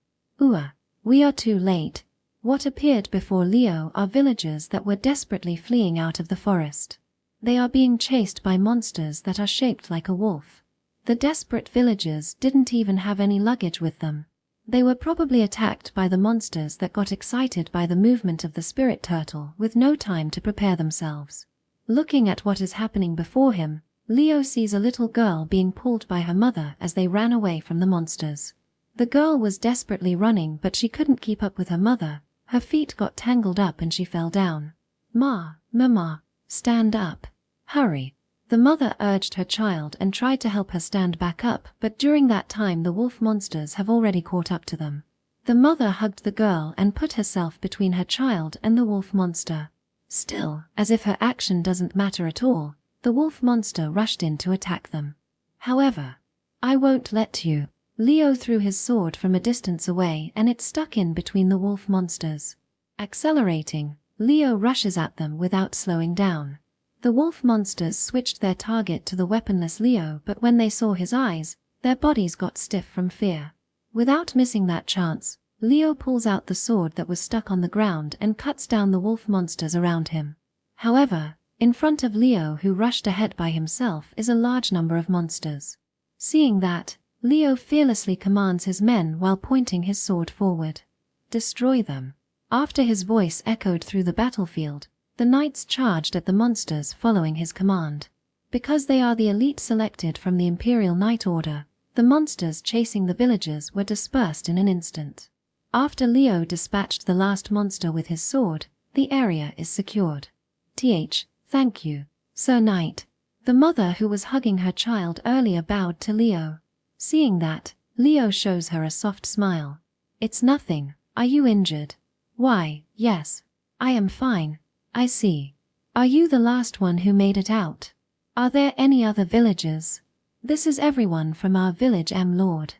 we are too late. What appeared before Leo are villagers that were desperately fleeing out of the forest. They are being chased by monsters that are shaped like a wolf. The desperate villagers didn't even have any luggage with them. They were probably attacked by the monsters that got excited by the movement of the spirit turtle with no time to prepare themselves. Looking at what is happening before him, Leo sees a little girl being pulled by her mother as they ran away from the monsters. The girl was desperately running, but she couldn't keep up with her mother. Her feet got tangled up and she fell down. Mama, stand up. Hurry. The mother urged her child and tried to help her stand back up, but during that time the wolf monsters have already caught up to them. The mother hugged the girl and put herself between her child and the wolf monster. Still, as if her action doesn't matter at all, the wolf monster rushed in to attack them. However, I won't let you. Leo threw his sword from a distance away and it stuck in between the wolf monsters. Accelerating, Leo rushes at them without slowing down. The wolf monsters switched their target to the weaponless Leo, but when they saw his eyes, their bodies got stiff from fear. Without missing that chance, Leo pulls out the sword that was stuck on the ground and cuts down the wolf monsters around him. However, in front of Leo, who rushed ahead by himself, is a large number of monsters. Seeing that, Leo fearlessly commands his men while pointing his sword forward. Destroy them. After his voice echoed through the battlefield, the knights charged at the monsters following his command. Because they are the elite selected from the Imperial Knight Order, the monsters chasing the villagers were dispersed in an instant. After Leo dispatched the last monster with his sword, the area is secured. Thank you, Sir Knight. The mother who was hugging her child earlier bowed to Leo. Seeing that, Leo shows her a soft smile. It's nothing. Are you injured? Why, yes. I am fine. I see. Are you the last one who made it out? Are there any other villagers? This is everyone from our village, Lord.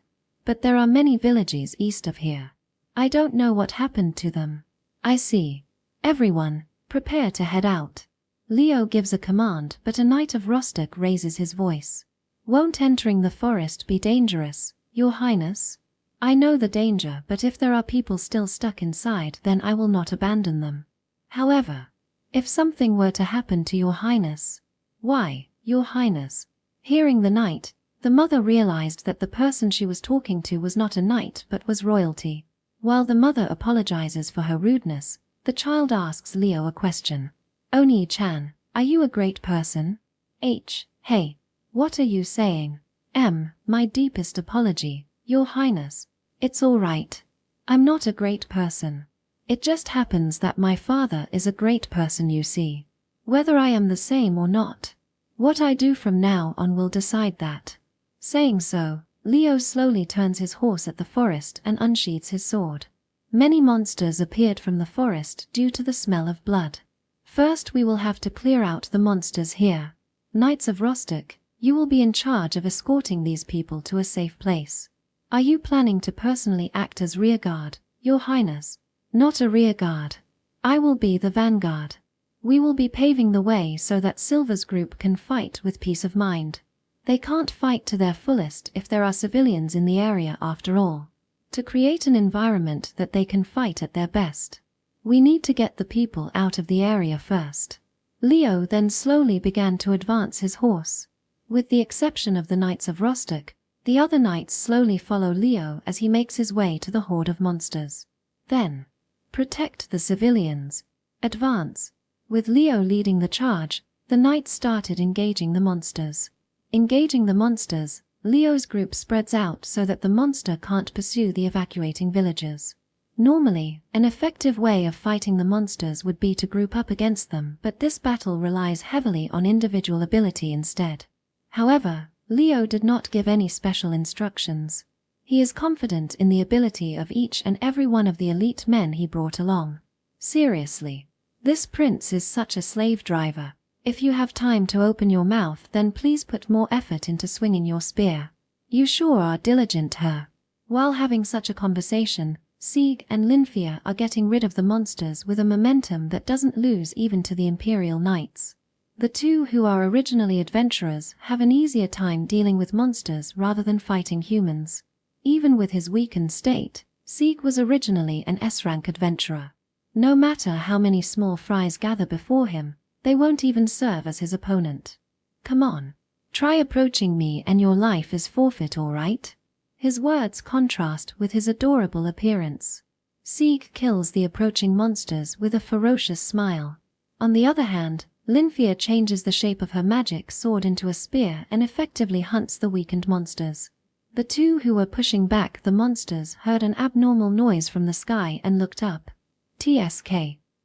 But there are many villages east of here. I don't know what happened to them. I see. Everyone, prepare to head out. Leo gives a command, but a knight of Rustic raises his voice. Won't entering the forest be dangerous, Your Highness? I know the danger, but if there are people still stuck inside, then I will not abandon them. However, if something were to happen to Your Highness. Why, Your Highness? Hearing the knight, the mother realized that the person she was talking to was not a knight but was royalty. While the mother apologizes for her rudeness, the child asks Leo a question. Oni-chan, are you a great person? Hey, what are you saying? My deepest apology, Your Highness. It's all right. I'm not a great person. It just happens that my father is a great person, you see. Whether I am the same or not, what I do from now on will decide that. Saying so, Leo slowly turns his horse at the forest and unsheathes his sword. Many monsters appeared from the forest due to the smell of blood. First we will have to clear out the monsters here. Knights of Rustic, you will be in charge of escorting these people to a safe place. Are you planning to personally act as rearguard, Your Highness? Not a rearguard. I will be the vanguard. We will be paving the way so that Silver's group can fight with peace of mind. They can't fight to their fullest if there are civilians in the area after all. To create an environment that they can fight at their best, we need to get the people out of the area first. Leo then slowly began to advance his horse. With the exception of the Knights of Rustic, the other knights slowly follow Leo as he makes his way to the horde of monsters. Then, protect the civilians. Advance. With Leo leading the charge, the knights started engaging the monsters. Engaging the monsters, Leo's group spreads out so that the monster can't pursue the evacuating villagers. Normally, an effective way of fighting the monsters would be to group up against them, but this battle relies heavily on individual ability instead. However, Leo did not give any special instructions. He is confident in the ability of each and every one of the elite men he brought along. Seriously, this prince is such a slave driver. If you have time to open your mouth, then please put more effort into swinging your spear. You sure are diligent, her. While having such a conversation, Sieg and Lynia are getting rid of the monsters with a momentum that doesn't lose even to the Imperial Knights. The two who are originally adventurers have an easier time dealing with monsters rather than fighting humans. Even with his weakened state, Sieg was originally an S-rank adventurer. No matter how many small fries gather before him, they won't even serve as his opponent. Come on. Try approaching me and your life is forfeit, all right? His words contrast with his adorable appearance. Sieg kills the approaching monsters with a ferocious smile. On the other hand, Lynia changes the shape of her magic sword into a spear and effectively hunts the weakened monsters. The two who were pushing back the monsters heard an abnormal noise from the sky and looked up. TSK.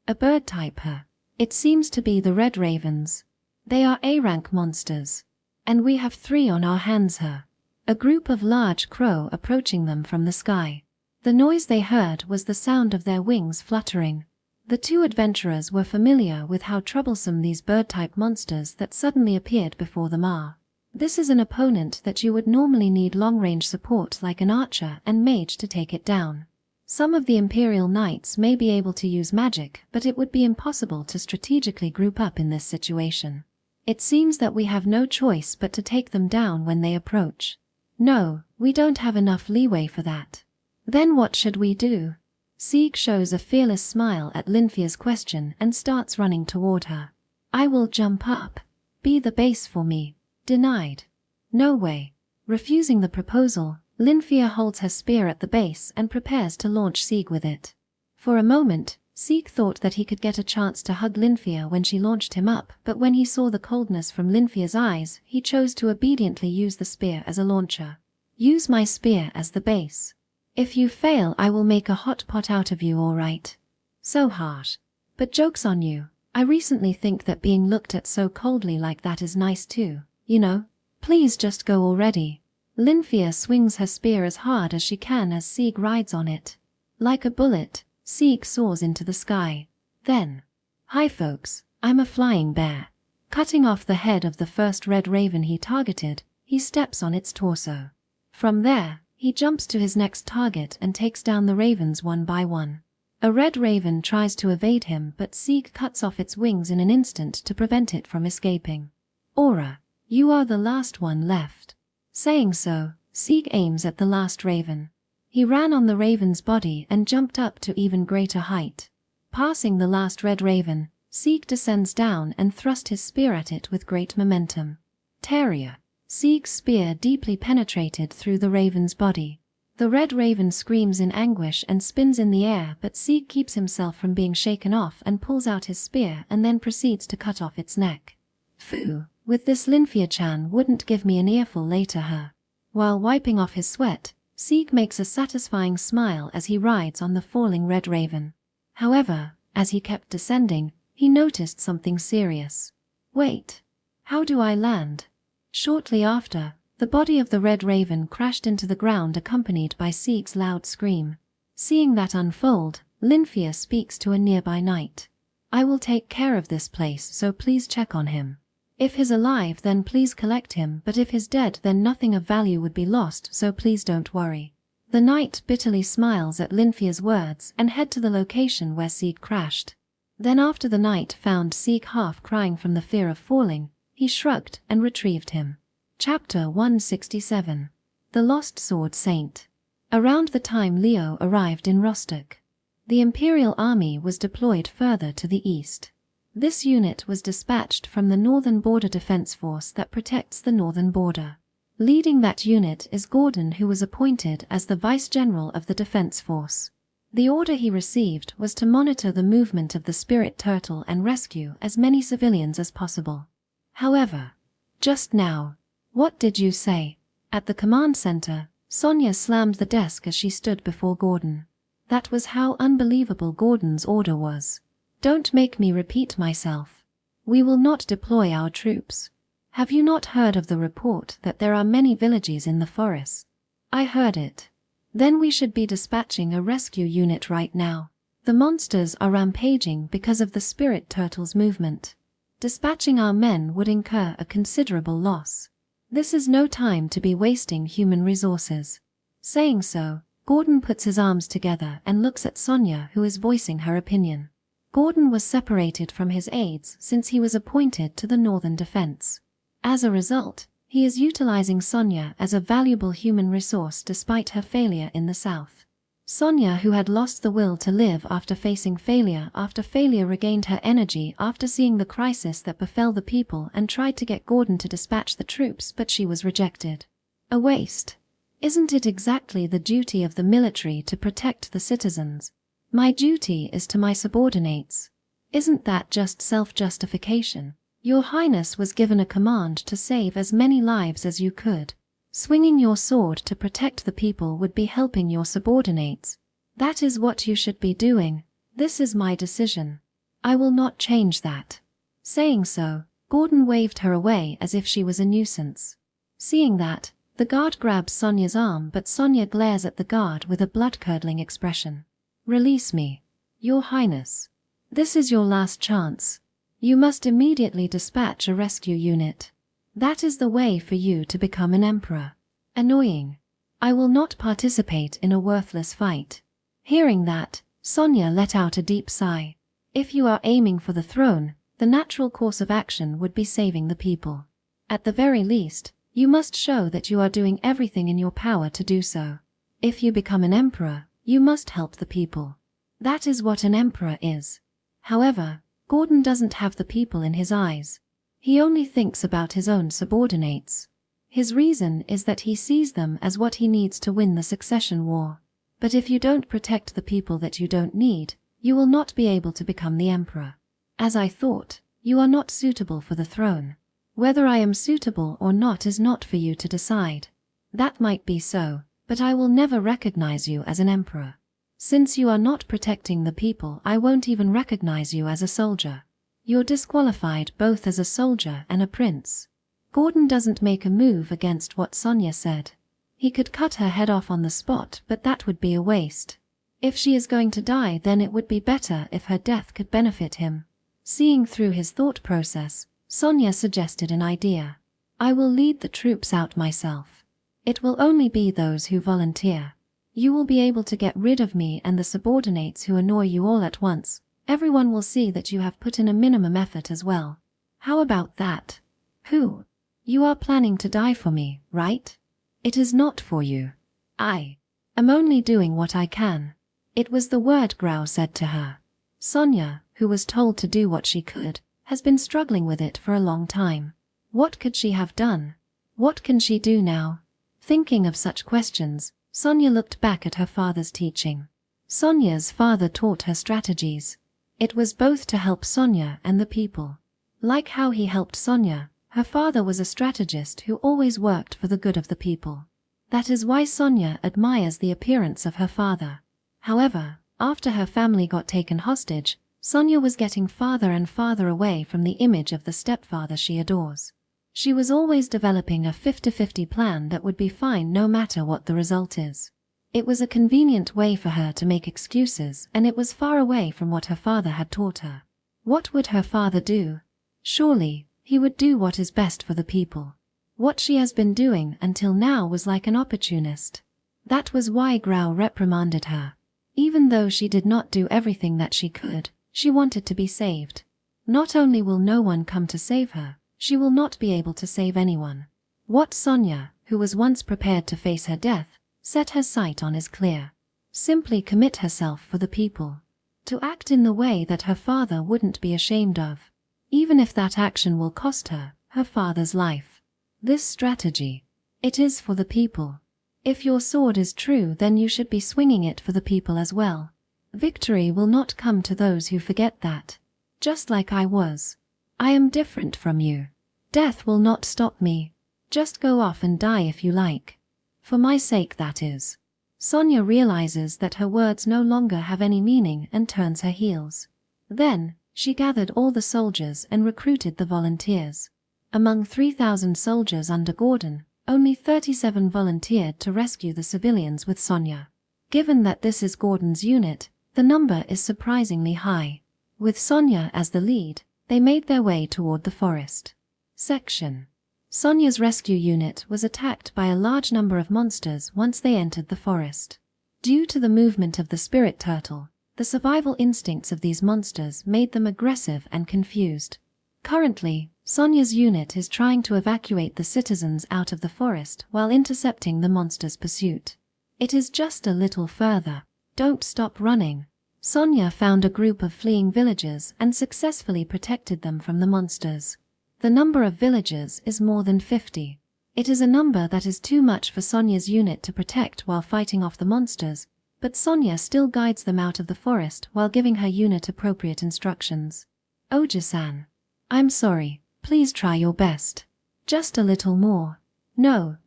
A bird type her. It seems to be the red ravens. They are A-rank monsters. And we have 3 on our hands her. A group of large crow approaching them from the sky. The noise they heard was the sound of their wings fluttering. The 2 adventurers were familiar with how troublesome these bird-type monsters that suddenly appeared before them are. This is an opponent that you would normally need long-range support like an archer and mage to take it down. Some of the Imperial Knights may be able to use magic, but it would be impossible to strategically group up in this situation. It seems that we have no choice but to take them down when they approach. No, we don't have enough leeway for that. Then what should we do? Sieg shows a fearless smile at Lynia's question and starts running toward her. I will jump up. Be the base for me. Denied. No way. Refusing the proposal, Lynia holds her spear at the base and prepares to launch Sieg with it. For a moment, Sieg thought that he could get a chance to hug Lynia when she launched him up, but when he saw the coldness from Lynia's eyes, he chose to obediently use the spear as a launcher. Use my spear as the base. If you fail, I will make a hot pot out of you, all right. So harsh. But joke's on you. I recently think that being looked at so coldly like that is nice too, you know? Please just go already. Lynia swings her spear as hard as she can as Sieg rides on it. Like a bullet, Sieg soars into the sky. Then, hi folks, I'm a flying bear. Cutting off the head of the first red raven he targeted, he steps on its torso. From there, he jumps to his next target and takes down the ravens one by one. A red raven tries to evade him, but Sieg cuts off its wings in an instant to prevent it from escaping. Aura, you are the last one left. Saying so, Sieg aims at the last raven. He ran on the raven's body and jumped up to even greater height. Passing the last red raven, Sieg descends down and thrust his spear at it with great momentum. Terrier. Sieg's spear deeply penetrated through the raven's body. The red raven screams in anguish and spins in the air, but Sieg keeps himself from being shaken off and pulls out his spear and then proceeds to cut off its neck. Phew, with this Lynia-chan wouldn't give me an earful later her. While wiping off his sweat, Sieg makes a satisfying smile as he rides on the falling red raven. However, as he kept descending, he noticed something serious. Wait, how do I land? Shortly after, the body of the red raven crashed into the ground accompanied by Sieg's loud scream. Seeing that unfold, Lynia speaks to a nearby knight. I will take care of this place, so please check on him. If he's alive, then please collect him, but if he's dead, then nothing of value would be lost, so please don't worry. The knight bitterly smiles at Lynia's words and head to the location where Sieg crashed. Then after the knight found Sieg half crying from the fear of falling, he shrugged and retrieved him. Chapter 167. The Lost Sword Saint. Around the time Leo arrived in Rostock, the Imperial Army was deployed further to the east. This unit was dispatched from the Northern Border Defense Force that protects the northern border. Leading that unit is Gordon, who was appointed as the Vice-General of the Defense Force. The order he received was to monitor the movement of the spirit turtle and rescue as many civilians as possible. However, just now, what did you say? At the command center, Sonia slammed the desk as she stood before Gordon. That was how unbelievable Gordon's order was. Don't make me repeat myself. We will not deploy our troops. Have you not heard of the report that there are many villages in the forest? I heard it. Then we should be dispatching a rescue unit right now. The monsters are rampaging because of the spirit turtle's movement. Dispatching our men would incur a considerable loss. This is no time to be wasting human resources. Saying so, Gordon puts his arms together and looks at Sonia, who is voicing her opinion. Gordon was separated from his aides since he was appointed to the Northern Defense. As a result, he is utilizing Sonia as a valuable human resource despite her failure in the south. Sonia, who had lost the will to live after facing failure after failure, regained her energy after seeing the crisis that befell the people and tried to get Gordon to dispatch the troops, but she was rejected. A waste. Isn't it exactly the duty of the military to protect the citizens? My duty is to my subordinates. Isn't that just self-justification? Your Highness was given a command to save as many lives as you could. Swinging your sword to protect the people would be helping your subordinates. That is what you should be doing. This is my decision. I will not change that. Saying so, Gordon waved her away as if she was a nuisance. Seeing that, the guard grabs Sonia's arm, but Sonia glares at the guard with a blood-curdling expression. Release me. Your Highness. This is your last chance. You must immediately dispatch a rescue unit. That is the way for you to become an emperor. Annoying. I will not participate in a worthless fight. Hearing that, Sonia let out a deep sigh. If you are aiming for the throne, the natural course of action would be saving the people. At the very least, you must show that you are doing everything in your power to do so. If you become an emperor, you must help the people. That is what an emperor is. However, Gordon doesn't have the people in his eyes. He only thinks about his own subordinates. His reason is that he sees them as what he needs to win the succession war. But if you don't protect the people that you don't need, you will not be able to become the emperor. As I thought, you are not suitable for the throne. Whether I am suitable or not is not for you to decide. That might be so, but I will never recognize you as an emperor. Since you are not protecting the people, I won't even recognize you as a soldier. You're disqualified both as a soldier and a prince. Gordon doesn't make a move against what Sonia said. He could cut her head off on the spot, but that would be a waste. If she is going to die, then it would be better if her death could benefit him. Seeing through his thought process, Sonia suggested an idea. I will lead the troops out myself. It will only be those who volunteer. You will be able to get rid of me and the subordinates who annoy you all at once. Everyone will see that you have put in a minimum effort as well. How about that? Who? You are planning to die for me, right? It is not for you. I am only doing what I can. It was the word Grau said to her. Sonia, who was told to do what she could, has been struggling with it for a long time. What could she have done? What can she do now? Thinking of such questions, Sonia looked back at her father's teaching. Sonia's father taught her strategies. It was both to help Sonia and the people. Like how he helped Sonia, her father was a strategist who always worked for the good of the people. That is why Sonia admires the appearance of her father. However, after her family got taken hostage, Sonia was getting farther and farther away from the image of the stepfather she adores. She was always developing a 50-50 plan that would be fine no matter what the result is. It was a convenient way for her to make excuses, and it was far away from what her father had taught her. What would her father do? Surely, he would do what is best for the people. What she has been doing until now was like an opportunist. That was why Grau reprimanded her. Even though she did not do everything that she could, she wanted to be saved. Not only will no one come to save her, she will not be able to save anyone. What Sonia, who was once prepared to face her death, set her sight on is clear. Simply commit herself for the people. To act in the way that her father wouldn't be ashamed of. Even if that action will cost her father's life. This strategy, it is for the people. If your sword is true, then you should be swinging it for the people as well. Victory will not come to those who forget that. Just like I was. I am different from you. Death will not stop me. Just go off and die if you like. For my sake, that is. Sonia realizes that her words no longer have any meaning and turns her heels. Then, she gathered all the soldiers and recruited the volunteers. Among 3,000 soldiers under Gordon, only 37 volunteered to rescue the civilians with Sonia. Given that this is Gordon's unit, the number is surprisingly high. With Sonia as the lead, they made their way toward the forest. Section. Sonia's rescue unit was attacked by a large number of monsters once they entered the forest. Due to the movement of the spirit turtle, the survival instincts of these monsters made them aggressive and confused. Currently, Sonia's unit is trying to evacuate the citizens out of the forest while intercepting the monsters' pursuit. It is just a little further. Don't stop running. Sonia found a group of fleeing villagers and successfully protected them from the monsters. The number of villagers is more than 50. It is a number that is too much for Sonia's unit to protect while fighting off the monsters, but Sonia still guides them out of the forest while giving her unit appropriate instructions. Oji-san. I'm sorry, please try your best. Just a little more. No,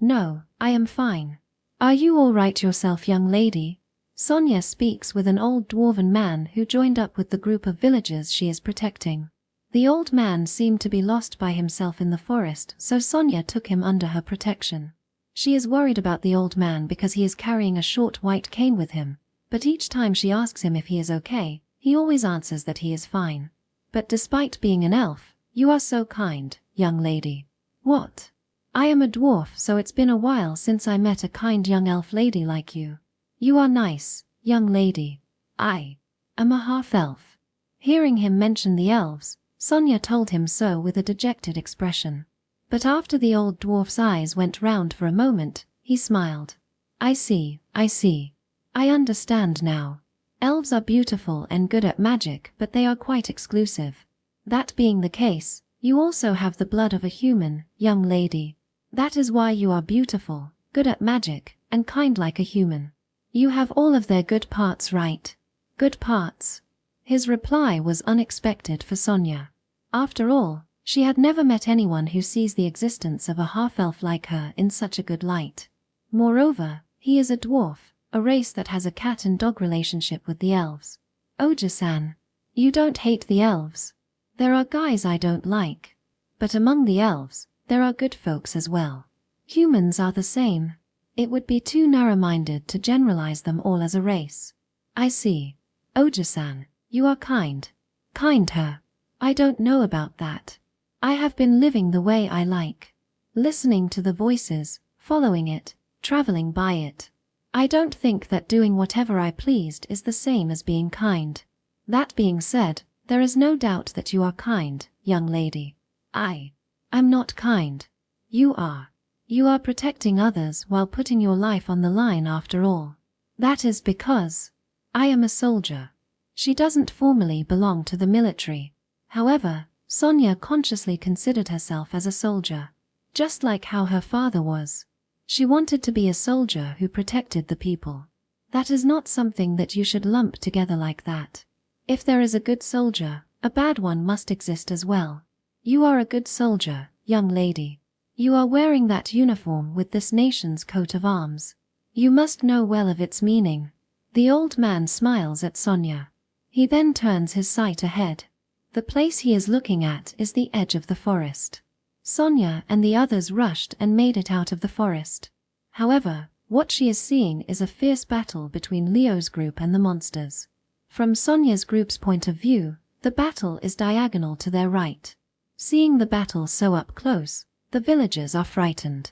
I am fine. Are you all right yourself, young lady? Sonia speaks with an old dwarven man who joined up with the group of villagers she is protecting. The old man seemed to be lost by himself in the forest, so Sonia took him under her protection. She is worried about the old man because he is carrying a short white cane with him, but each time she asks him if he is okay, he always answers that he is fine. But despite being an elf, you are so kind, young lady. What? I am a dwarf, so it's been a while since I met a kind young elf lady like you. You are nice, young lady. I am a half-elf. Hearing him mention the elves, Sonia told him so with a dejected expression. But after the old dwarf's eyes went round for a moment, he smiled. I see. I understand now. Elves are beautiful and good at magic, but they are quite exclusive. That being the case, you also have the blood of a human, young lady. That is why you are beautiful, good at magic, and kind like a human. You have all of their good parts, right? Good parts. His reply was unexpected for Sonia. After all, she had never met anyone who sees the existence of a half-elf like her in such a good light. Moreover, he is a dwarf, a race that has a cat and dog relationship with the elves. Oji-san, you don't hate the elves. There are guys I don't like. But among the elves, there are good folks as well. Humans are the same. It would be too narrow-minded to generalize them all as a race. I see. Oji-san, you are kind. Kind her. I don't know about that. I have been living the way I like. Listening to the voices, following it, traveling by it. I don't think that doing whatever I pleased is the same as being kind. That being said, there is no doubt that you are kind, young lady. I am not kind. You are. You are protecting others while putting your life on the line after all. That is because I am a soldier. She doesn't formally belong to the military. However, Sonia consciously considered herself as a soldier, just like how her father was. She wanted to be a soldier who protected the people. That is not something that you should lump together like that. If there is a good soldier, a bad one must exist as well. You are a good soldier, young lady. You are wearing that uniform with this nation's coat of arms. You must know well of its meaning. The old man smiles at Sonia. He then turns his sight ahead. The place he is looking at is the edge of the forest. Sonia and the others rushed and made it out of the forest. However, what she is seeing is a fierce battle between Leo's group and the monsters. From Sonia's group's point of view, the battle is diagonal to their right. Seeing the battle so up close, the villagers are frightened.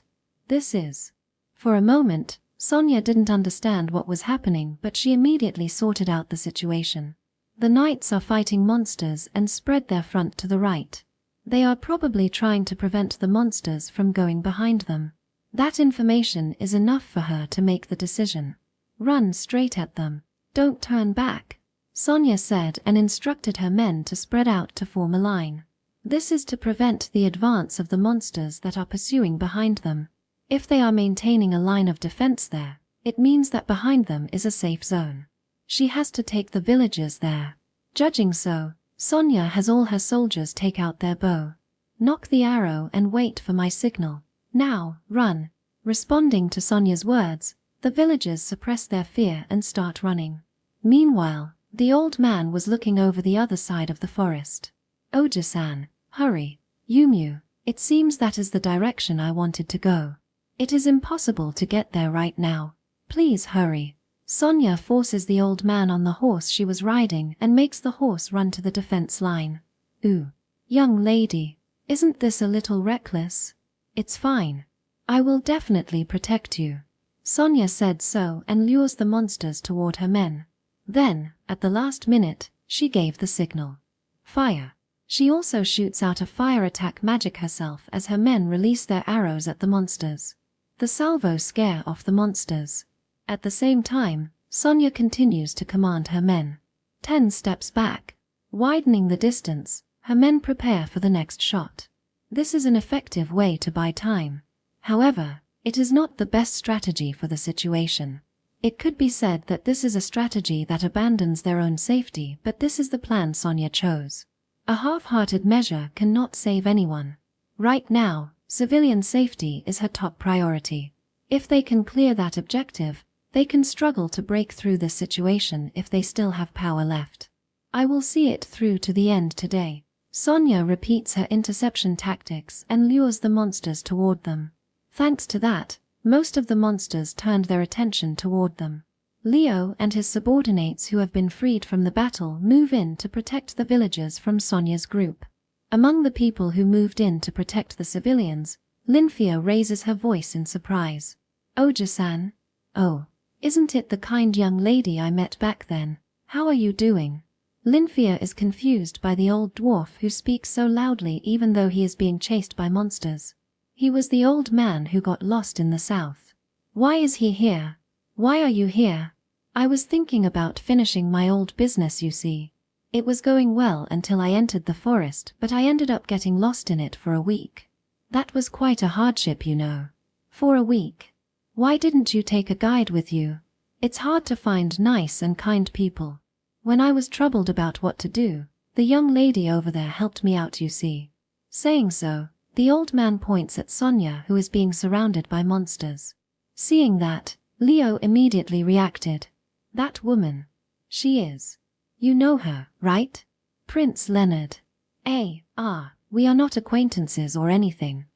For a moment, Sonia didn't understand what was happening, but she immediately sorted out the situation. The knights are fighting monsters and spread their front to the right. They are probably trying to prevent the monsters from going behind them. That information is enough for her to make the decision. Run straight at them. Don't turn back, Sonia said and instructed her men to spread out to form a line. This is to prevent the advance of the monsters that are pursuing behind them. If they are maintaining a line of defense there, it means that behind them is a safe zone. She has to take the villagers there. Judging so, Sonia has all her soldiers take out their bow. Knock the arrow and wait for my signal. Now, run. Responding to Sonia's words, the villagers suppress their fear and start running. Meanwhile, the old man was looking over the other side of the forest. Oji-san, hurry. Yumiu, it seems that is the direction I wanted to go. It is impossible to get there right now. Please hurry. Sonia forces the old man on the horse she was riding and makes the horse run to the defense line. Ooh, young lady, isn't this a little reckless? It's fine. I will definitely protect you. Sonia said so and lures the monsters toward her men. Then, at the last minute, she gave the signal. Fire. She also shoots out a fire attack magic herself as her men release their arrows at the monsters. The salvos scare off the monsters. At the same time, Sonia continues to command her men. 10 steps back. Widening the distance, her men prepare for the next shot. This is an effective way to buy time. However, it is not the best strategy for the situation. It could be said that this is a strategy that abandons their own safety, but this is the plan Sonia chose. A half-hearted measure cannot save anyone. Right now, civilian safety is her top priority. If they can clear that objective, they can struggle to break through this situation if they still have power left. I will see it through to the end today. Sonia repeats her interception tactics and lures the monsters toward them. Thanks to that, most of the monsters turned their attention toward them. Leo and his subordinates who have been freed from the battle move in to protect the villagers from Sonia's group. Among the people who moved in to protect the civilians, Lynia raises her voice in surprise. Oja-san? Oh, isn't it the kind young lady I met back then? How are you doing? Lynia is confused by the old dwarf who speaks so loudly even though he is being chased by monsters. He was the old man who got lost in the south. Why is he here? Why are you here? I was thinking about finishing my old business, you see. It was going well until I entered the forest, but I ended up getting lost in it for a week. That was quite a hardship, you know. For a week. Why didn't you take a guide with you? It's hard to find nice and kind people. When I was troubled about what to do, the young lady over there helped me out, you see. Saying so, the old man points at Sonia, who is being surrounded by monsters. Seeing that, Leo immediately reacted. That woman. She is. You know her, right? Prince Leonard. We are not acquaintances or anything.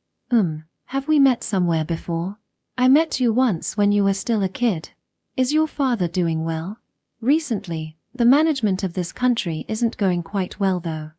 Have we met somewhere before? I met you once when you were still a kid. Is your father doing well? Recently, the management of this country isn't going quite well though.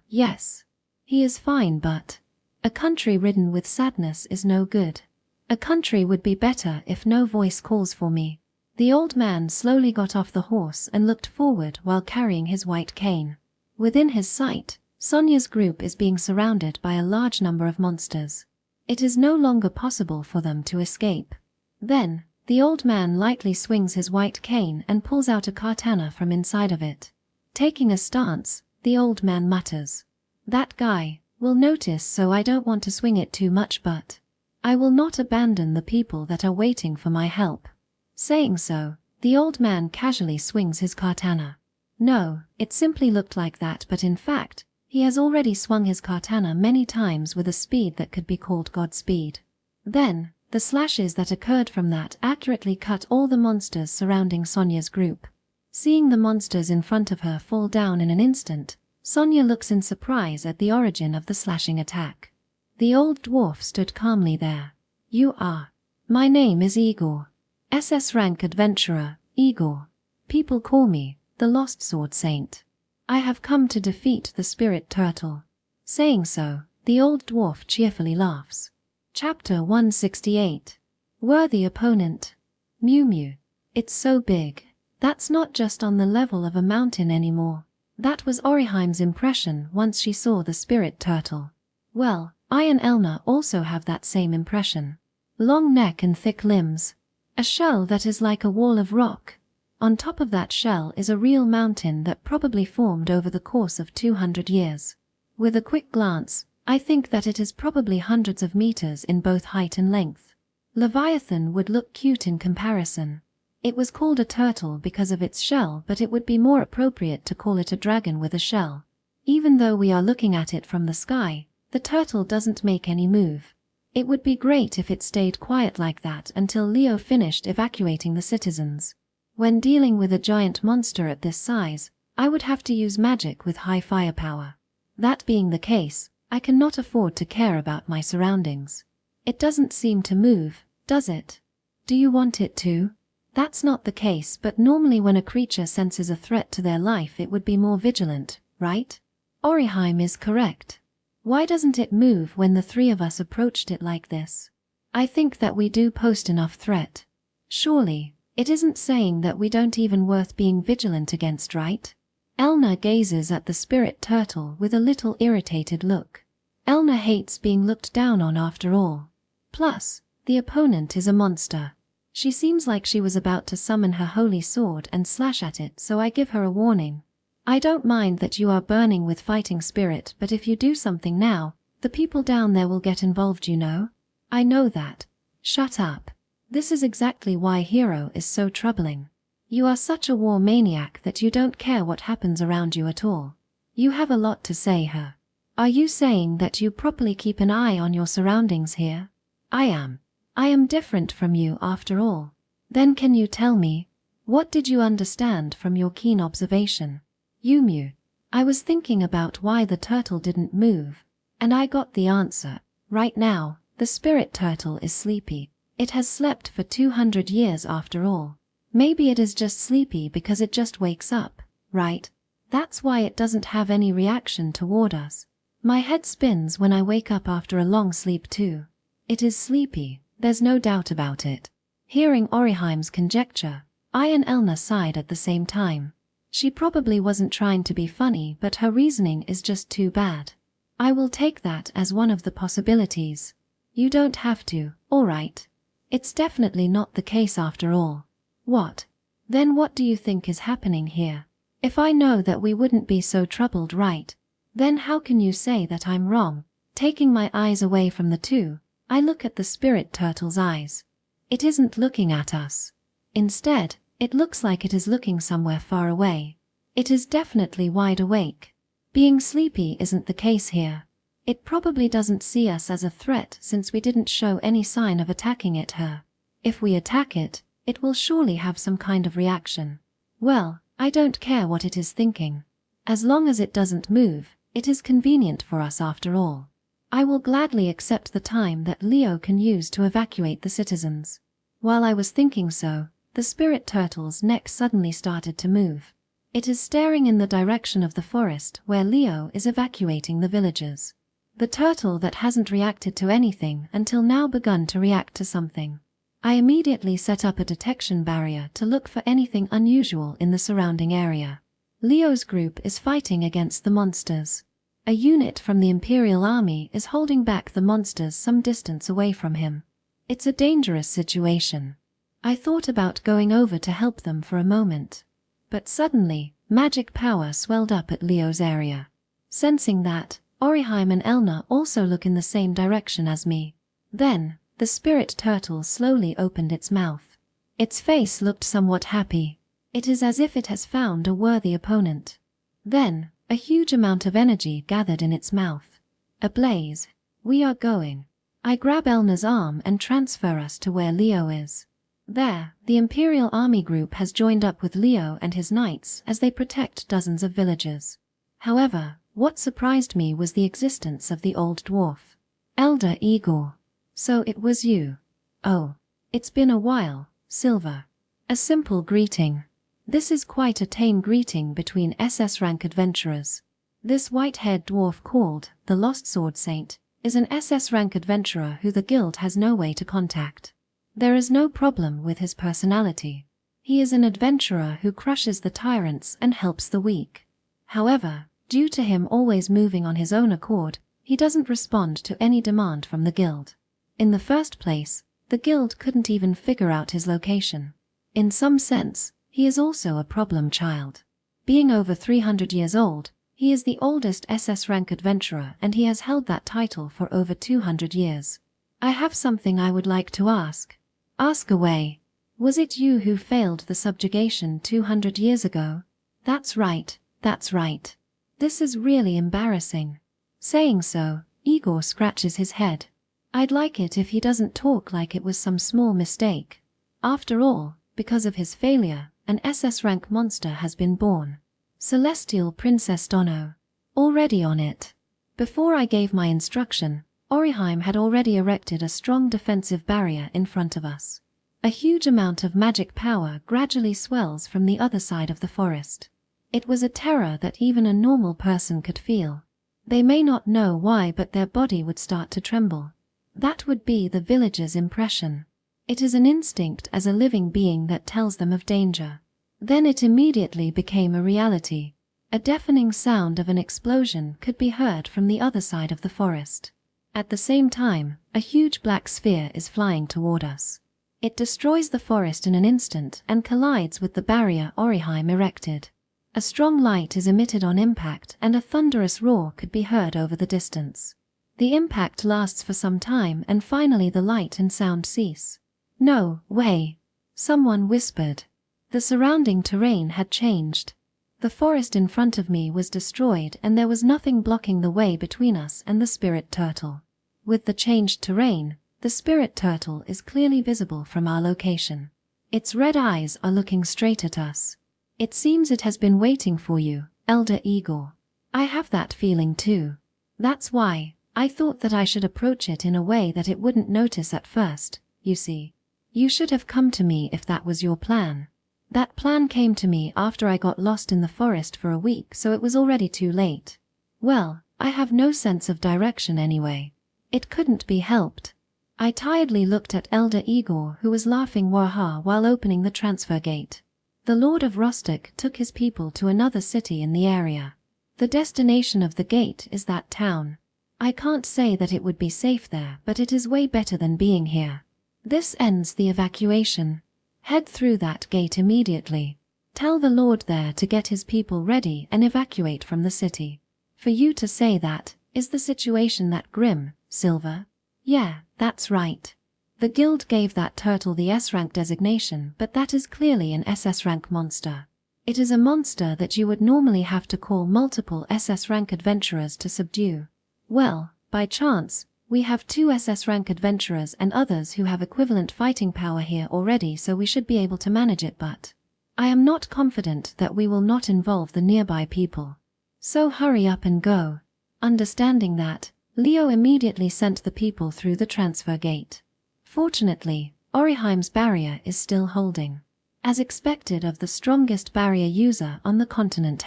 Yes. He is fine, but a country ridden with sadness is no good. A country would be better if no voice calls for me. The old man slowly got off the horse and looked forward while carrying his white cane. Within his sight, Sonia's group is being surrounded by a large number of monsters. It is no longer possible for them to escape. Then, the old man lightly swings his white cane and pulls out a katana from inside of it. Taking a stance, the old man mutters, "That guy will notice, so I don't want to swing it too much, but I will not abandon the people that are waiting for my help." Saying so, the old man casually swings his katana. No, it simply looked like that, but in fact, he has already swung his katana many times with a speed that could be called God speed. Then, the slashes that occurred from that accurately cut all the monsters surrounding Sonia's group. Seeing the monsters in front of her fall down in an instant, Sonia looks in surprise at the origin of the slashing attack. The old dwarf stood calmly there. "You are. My name is Igor. SS rank adventurer, Igor. People call me the Lost Sword Saint. I have come to defeat the spirit turtle." Saying so, the old dwarf cheerfully laughs. Chapter 168. Worthy opponent. Mew Mew. It's so big. That's not just on the level of a mountain anymore. That was Oriheim's impression once she saw the spirit turtle. Well, I and Elna also have that same impression. Long neck and thick limbs. A shell that is like a wall of rock. On top of that shell is a real mountain that probably formed over the course of 200 years. With a quick glance, I think that it is probably hundreds of meters in both height and length. Leviathan would look cute in comparison. It was called a turtle because of its shell, but it would be more appropriate to call it a dragon with a shell. Even though we are looking at it from the sky, the turtle doesn't make any move. It would be great if it stayed quiet like that until Leo finished evacuating the citizens. When dealing with a giant monster at this size, I would have to use magic with high firepower. That being the case, I cannot afford to care about my surroundings. It doesn't seem to move, does it? Do you want it to? That's not the case, but normally when a creature senses a threat to their life it would be more vigilant, right? Oriheim is correct. Why doesn't it move when the three of us approached it like this? I think that we do pose enough threat. Surely, it isn't saying that we don't even worth being vigilant against, right? Elna gazes at the spirit turtle with a little irritated look. Elna hates being looked down on after all. Plus, the opponent is a monster. She seems like she was about to summon her holy sword and slash at it, so I give her a warning. I don't mind that you are burning with fighting spirit, but if you do something now, the people down there will get involved, you know? I know that. Shut up. This is exactly why Hero is so troubling. You are such a war maniac that you don't care what happens around you at all. You have a lot to say, her. Are you saying that you properly keep an eye on your surroundings here? I am. I am different from you after all. Then can you tell me, what did you understand from your keen observation? Yumu. I was thinking about why the turtle didn't move, and I got the answer. Right now, the spirit turtle is sleepy. It has slept for 200 years after all. Maybe it is just sleepy because it just wakes up, right? That's why it doesn't have any reaction toward us. My head spins when I wake up after a long sleep too. It is sleepy, there's no doubt about it. Hearing Oriheim's conjecture, I and Elna sighed at the same time. She probably wasn't trying to be funny, but her reasoning is just too bad. I will take that as one of the possibilities. You don't have to, alright. It's definitely not the case after all. What? Then what do you think is happening here? If I know that we wouldn't be so troubled, right? Then how can you say that I'm wrong? Taking my eyes away from the two, I look at the spirit turtle's eyes. It isn't looking at us. Instead, it looks like it is looking somewhere far away. It is definitely wide awake. Being sleepy isn't the case here. It probably doesn't see us as a threat since we didn't show any sign of attacking it her. If we attack it, it will surely have some kind of reaction. Well, I don't care what it is thinking. As long as it doesn't move, it is convenient for us after all. I will gladly accept the time that Leo can use to evacuate the citizens. While I was thinking so, the spirit turtle's neck suddenly started to move. It is staring in the direction of the forest where Leo is evacuating the villagers. The turtle that hasn't reacted to anything until now begun to react to something. I immediately set up a detection barrier to look for anything unusual in the surrounding area. Leo's group is fighting against the monsters. A unit from the Imperial Army is holding back the monsters some distance away from him. It's a dangerous situation. I thought about going over to help them for a moment. But suddenly, magic power swelled up at Leo's area. Sensing that, Oriheim and Elna also look in the same direction as me. Then, the spirit turtle slowly opened its mouth. Its face looked somewhat happy. It is as if it has found a worthy opponent. Then, a huge amount of energy gathered in its mouth. Ablaze. We are going. I grab Elna's arm and transfer us to where Leo is. There, the Imperial Army group has joined up with Leo and his knights as they protect dozens of villagers. However, what surprised me was the existence of the old dwarf. Elder Igor. So it was you. Oh. It's been a while, Silver. A simple greeting. This is quite a tame greeting between SS rank adventurers. This white-haired dwarf called the Lost Sword Saint is an SS rank adventurer who the guild has no way to contact. There is no problem with his personality. He is an adventurer who crushes the tyrants and helps the weak. However, due to him always moving on his own accord, he doesn't respond to any demand from the guild. In the first place, the guild couldn't even figure out his location. In some sense, he is also a problem child. Being over 300 years old, he is the oldest SS rank adventurer and he has held that title for over 200 years. I have something I would like to ask. Ask away. Was it you who failed the subjugation 200 years ago? That's right, that's right. This is really embarrassing. Saying so, Igor scratches his head. I'd like it if he doesn't talk like it was some small mistake. After all, because of his failure, an SS rank monster has been born. Celestial Princess Dono. Already on it. Before I gave my instruction, Oriheim had already erected a strong defensive barrier in front of us. A huge amount of magic power gradually swells from the other side of the forest. It was a terror that even a normal person could feel. They may not know why, but their body would start to tremble. That would be the villager's impression. It is an instinct as a living being that tells them of danger. Then it immediately became a reality. A deafening sound of an explosion could be heard from the other side of the forest. At the same time, a huge black sphere is flying toward us. It destroys the forest in an instant and collides with the barrier Orim erected. A strong light is emitted on impact and a thunderous roar could be heard over the distance. The impact lasts for some time and finally the light and sound cease. "No way," someone whispered. The surrounding terrain had changed. The forest in front of me was destroyed and there was nothing blocking the way between us and the spirit turtle. With the changed terrain, the spirit turtle is clearly visible from our location. Its red eyes are looking straight at us. It seems it has been waiting for you, Elder Igor. I have that feeling too. That's why I thought that I should approach it in a way that it wouldn't notice at first, you see. You should have come to me if that was your plan. That plan came to me after I got lost in the forest for a week, so it was already too late. Well, I have no sense of direction anyway. It couldn't be helped. I tiredly looked at Elder Igor, who was laughing waha while opening the transfer gate. The Lord of Rostok took his people to another city in the area. The destination of the gate is that town. I can't say that it would be safe there, but it is way better than being here. This ends the evacuation. Head through that gate immediately. Tell the Lord there to get his people ready and evacuate from the city. For you to say that, is the situation that grim, Silver? Yeah, that's right. The guild gave that turtle the S-rank designation, but that is clearly an SS-rank monster. It is a monster that you would normally have to call multiple SS-rank adventurers to subdue. Well, by chance, we have 2 SS-rank adventurers and others who have equivalent fighting power here already, so we should be able to manage it, but I am not confident that we will not involve the nearby people. So hurry up and go. Understanding that, Leo immediately sent the people through the transfer gate. Fortunately, Orim's barrier is still holding. As expected of the strongest barrier user on the continent,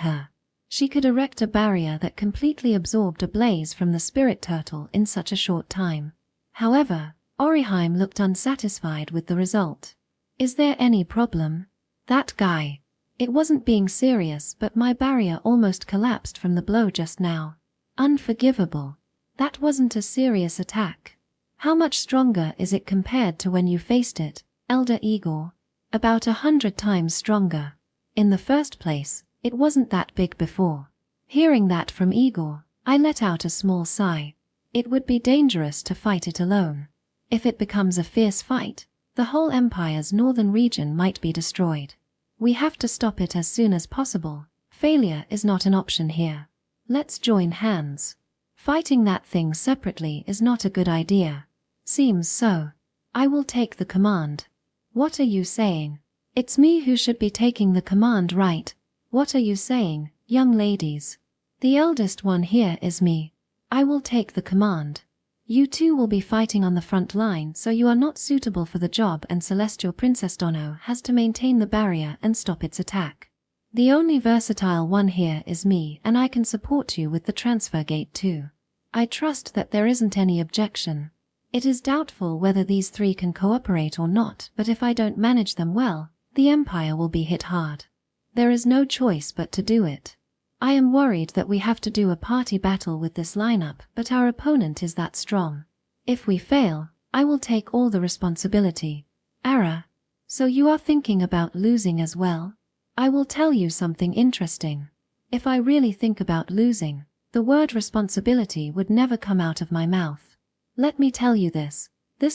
she could erect a barrier that completely absorbed a blaze from the spirit turtle in such a short time. However, Orim looked unsatisfied with the result. "Is there any problem?" "That guy. It wasn't being serious, but my barrier almost collapsed from the blow just now." "Unforgivable. That wasn't a serious attack." "How much stronger is it compared to when you faced it, Elder Igor?" "About 100 times stronger. In the first place, it wasn't that big before." Hearing that from Igor, I let out a small sigh. It would be dangerous to fight it alone. If it becomes a fierce fight, the whole Empire's northern region might be destroyed. We have to stop it as soon as possible. Failure is not an option here. Let's join hands. Fighting that thing separately is not a good idea. Seems so. I will take the command. What are you saying? It's me who should be taking the command, right? What are you saying, young ladies? The eldest one here is me. I will take the command. You two will be fighting on the front line, so you are not suitable for the job, and Celestial Princess Dono has to maintain the barrier and stop its attack. The only versatile one here is me, and I can support you with the transfer gate too. I trust that there isn't any objection. It is doubtful whether these 3 can cooperate or not, but if I don't manage them well, the Empire will be hit hard. There is no choice but to do it. I am worried that we have to do a party battle with this lineup, but our opponent is that strong. If we fail, I will take all the responsibility. Ara, so you are thinking about losing as well? I will tell you something interesting. If I really think about losing, the word responsibility would never come out of my mouth. Let me tell you this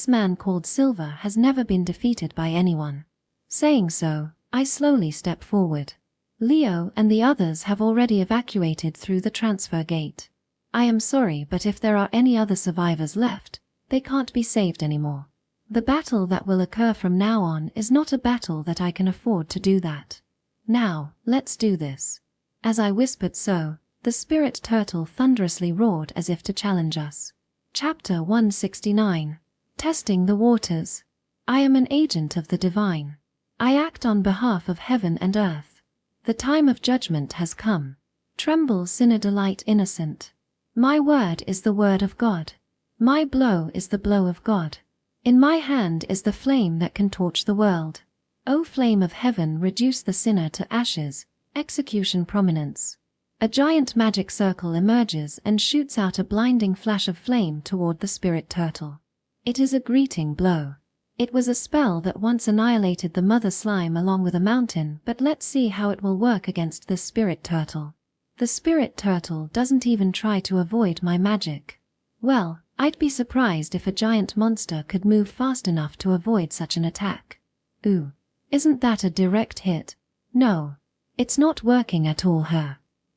man called Silver has never been defeated by anyone. Saying so, I slowly step forward. Leo and the others have already evacuated through the transfer gate. I am sorry, but if there are any other survivors left, they can't be saved anymore. The battle that will occur from now on is not a battle that I can afford to do that. Now, let's do this. As I whispered so, the spirit turtle thunderously roared as if to challenge us. Chapter 169. Testing the Waters. I am an agent of the divine. I act on behalf of heaven and earth. The time of judgment has come. Tremble, sinner, delight, innocent. My word is the word of God. My blow is the blow of God. In my hand is the flame that can torch the world. O flame of heaven, reduce the sinner to ashes. Execution prominence. A giant magic circle emerges and shoots out a blinding flash of flame toward the spirit turtle. It is a greeting blow. It was a spell that once annihilated the mother slime along with a mountain, but let's see how it will work against this spirit turtle. The spirit turtle doesn't even try to avoid my magic. Well, I'd be surprised if a giant monster could move fast enough to avoid such an attack. Ooh, isn't that a direct hit? No, it's not working at all.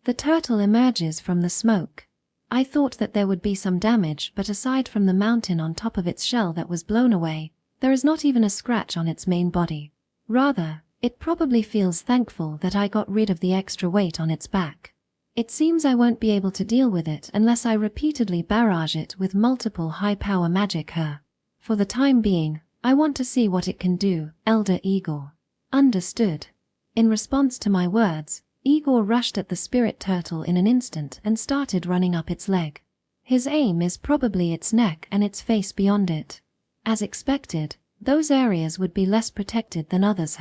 The turtle emerges from the smoke. I thought that there would be some damage, but aside from the mountain on top of its shell that was blown away, there is not even a scratch on its main body. Rather, it probably feels thankful that I got rid of the extra weight on its back. It seems I won't be able to deal with it unless I repeatedly barrage it with multiple high-power magic. For the time being, I want to see what it can do, Elder Igor. Understood. In response to my words, Igor rushed at the spirit turtle in an instant and started running up its leg. His aim is probably its neck and its face beyond it. As expected, those areas would be less protected than others.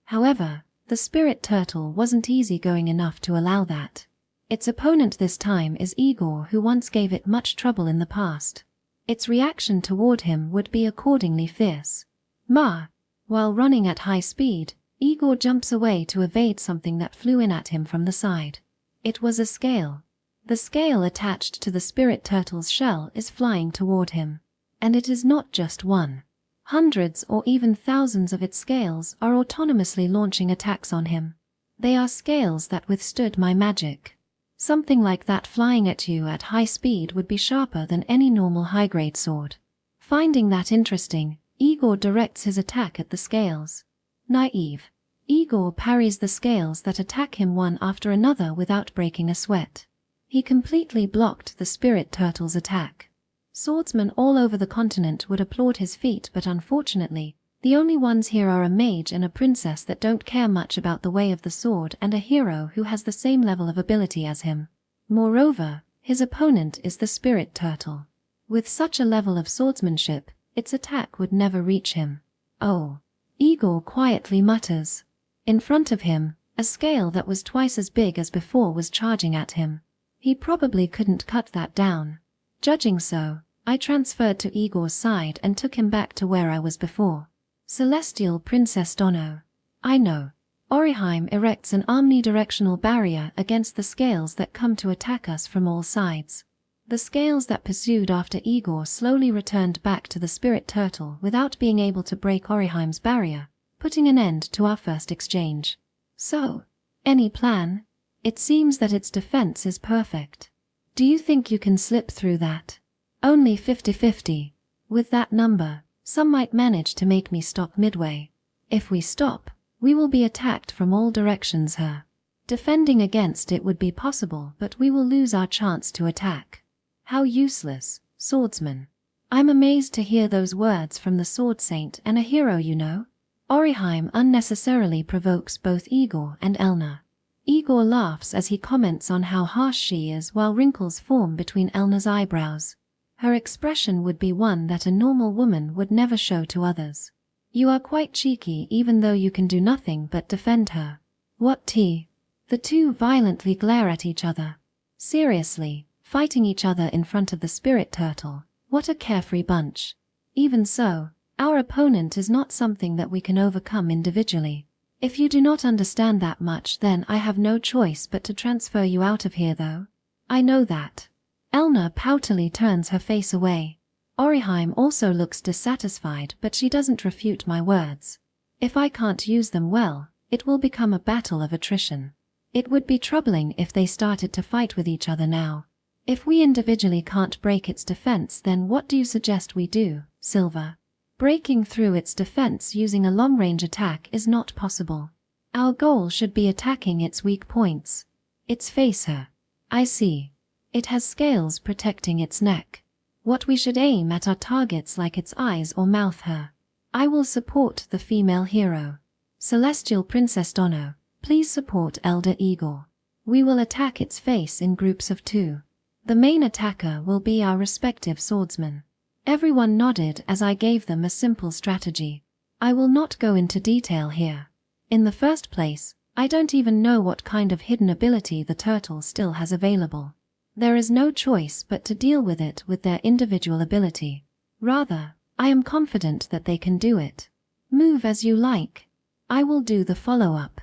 However, the spirit turtle wasn't easygoing enough to allow that. Its opponent this time is Igor, who once gave it much trouble in the past. Its reaction toward him would be accordingly fierce. While running at high speed, Igor jumps away to evade something that flew in at him from the side. It was a scale. The scale attached to the spirit turtle's shell is flying toward him. And it is not just one. Hundreds or even thousands of its scales are autonomously launching attacks on him. They are scales that withstood my magic. Something like that flying at you at high speed would be sharper than any normal high-grade sword. Finding that interesting, Igor directs his attack at the scales. Naive. Igor parries the scales that attack him one after another without breaking a sweat. He completely blocked the spirit turtle's attack. Swordsmen all over the continent would applaud his feat, but unfortunately, the only ones here are a mage and a princess that don't care much about the way of the sword, and a hero who has the same level of ability as him. Moreover, his opponent is the spirit turtle. With such a level of swordsmanship, its attack would never reach him. Oh. Igor quietly mutters. In front of him, a scale that was twice as big as before was charging at him. He probably couldn't cut that down. Judging so, I transferred to Igor's side and took him back to where I was before. Celestial Princess.Dono. I know. Orim erects an omnidirectional barrier against the scales that come to attack us from all sides. The scales that pursued after Igor slowly returned back to the spirit turtle without being able to break Orim's barrier, putting an end to our first exchange. So, any plan? It seems that its defense is perfect. Do you think you can slip through that? Only 50-50. With that number, some might manage to make me stop midway. If we stop, we will be attacked from all directions. Defending against it would be possible, but we will lose our chance to attack. How useless, swordsman. I'm amazed to hear those words from the sword saint and a hero, you know. Orim unnecessarily provokes both Igor and Elna. Igor laughs as he comments on how harsh she is while wrinkles form between Elna's eyebrows. Her expression would be one that a normal woman would never show to others. You are quite cheeky even though you can do nothing but defend her. What tea? The two violently glare at each other. Seriously, fighting each other in front of the spirit turtle. What a carefree bunch. Even so, our opponent is not something that we can overcome individually. If you do not understand that much, then I have no choice but to transfer you out of here though. I know that. Elna poutily turns her face away. Orim also looks dissatisfied, but she doesn't refute my words. If I can't use them well, it will become a battle of attrition. It would be troubling if they started to fight with each other now. If we individually can't break its defense, then what do you suggest we do, Silver? Breaking through its defense using a long-range attack is not possible. Our goal should be attacking its weak points. Its face. I see. It has scales protecting its neck. What we should aim at are targets like its eyes or mouth. I will support the female hero. Celestial Princess.Dono, please support Elder Igor. We will attack its face in groups of 2. The main attacker will be our respective swordsmen. Everyone nodded as I gave them a simple strategy. I will not go into detail here. In the first place, I don't even know what kind of hidden ability the turtle still has available. There is no choice but to deal with it with their individual ability. Rather, I am confident that they can do it. Move as you like. I will do the follow-up.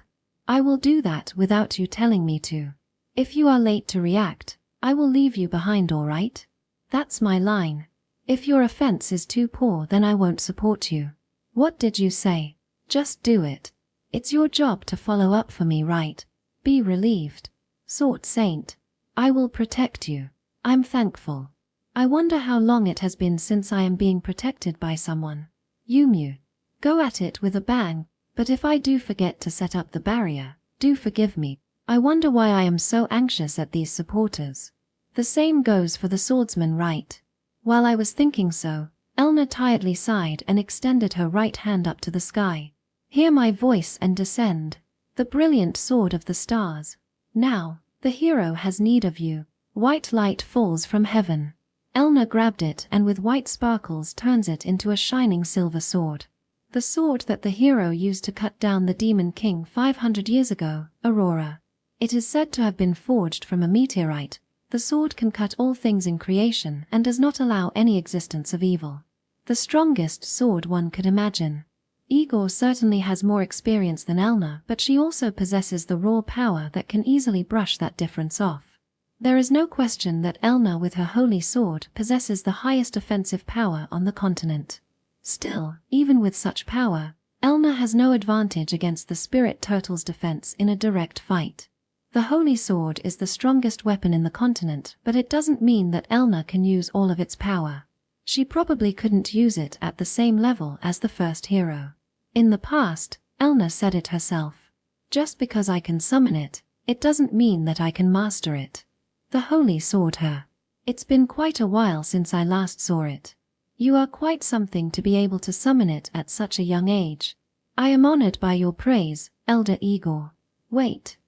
I will do that without you telling me to. If you are late to react, I will leave you behind, all right? That's my line. If your offense is too poor, then I won't support you. What did you say? Just do it. It's your job to follow up for me, right? Be relieved. Sword Saint. I will protect you. I'm thankful. I wonder how long it has been since I am being protected by someone. Yumu. Go at it with a bang, but if I do forget to set up the barrier, do forgive me. I wonder why I am so anxious at these supporters. The same goes for the swordsman, right? While I was thinking so, Elna tiredly sighed and extended her right hand up to the sky. Hear my voice and descend, the brilliant sword of the stars. Now, the hero has need of you. White light falls from heaven. Elna grabbed it and with white sparkles turns it into a shining silver sword. The sword that the hero used to cut down the Demon King 500 years ago, Aurora. It is said to have been forged from a meteorite. The sword can cut all things in creation and does not allow any existence of evil. The strongest sword one could imagine. Igor certainly has more experience than Elna, but she also possesses the raw power that can easily brush that difference off. There is no question that Elna with her holy sword possesses the highest offensive power on the continent. Still, even with such power, Elna has no advantage against the spirit turtle's defense in a direct fight. The holy sword is the strongest weapon in the continent, but it doesn't mean that Elna can use all of its power. She probably couldn't use it at the same level as the first hero. In the past, Elna said it herself. Just because I can summon it, it doesn't mean that I can master it. The holy sword her. It's been quite a while since I last saw it. You are quite something to be able to summon it at such a young age. I am honored by your praise, Elder Igor. Wait.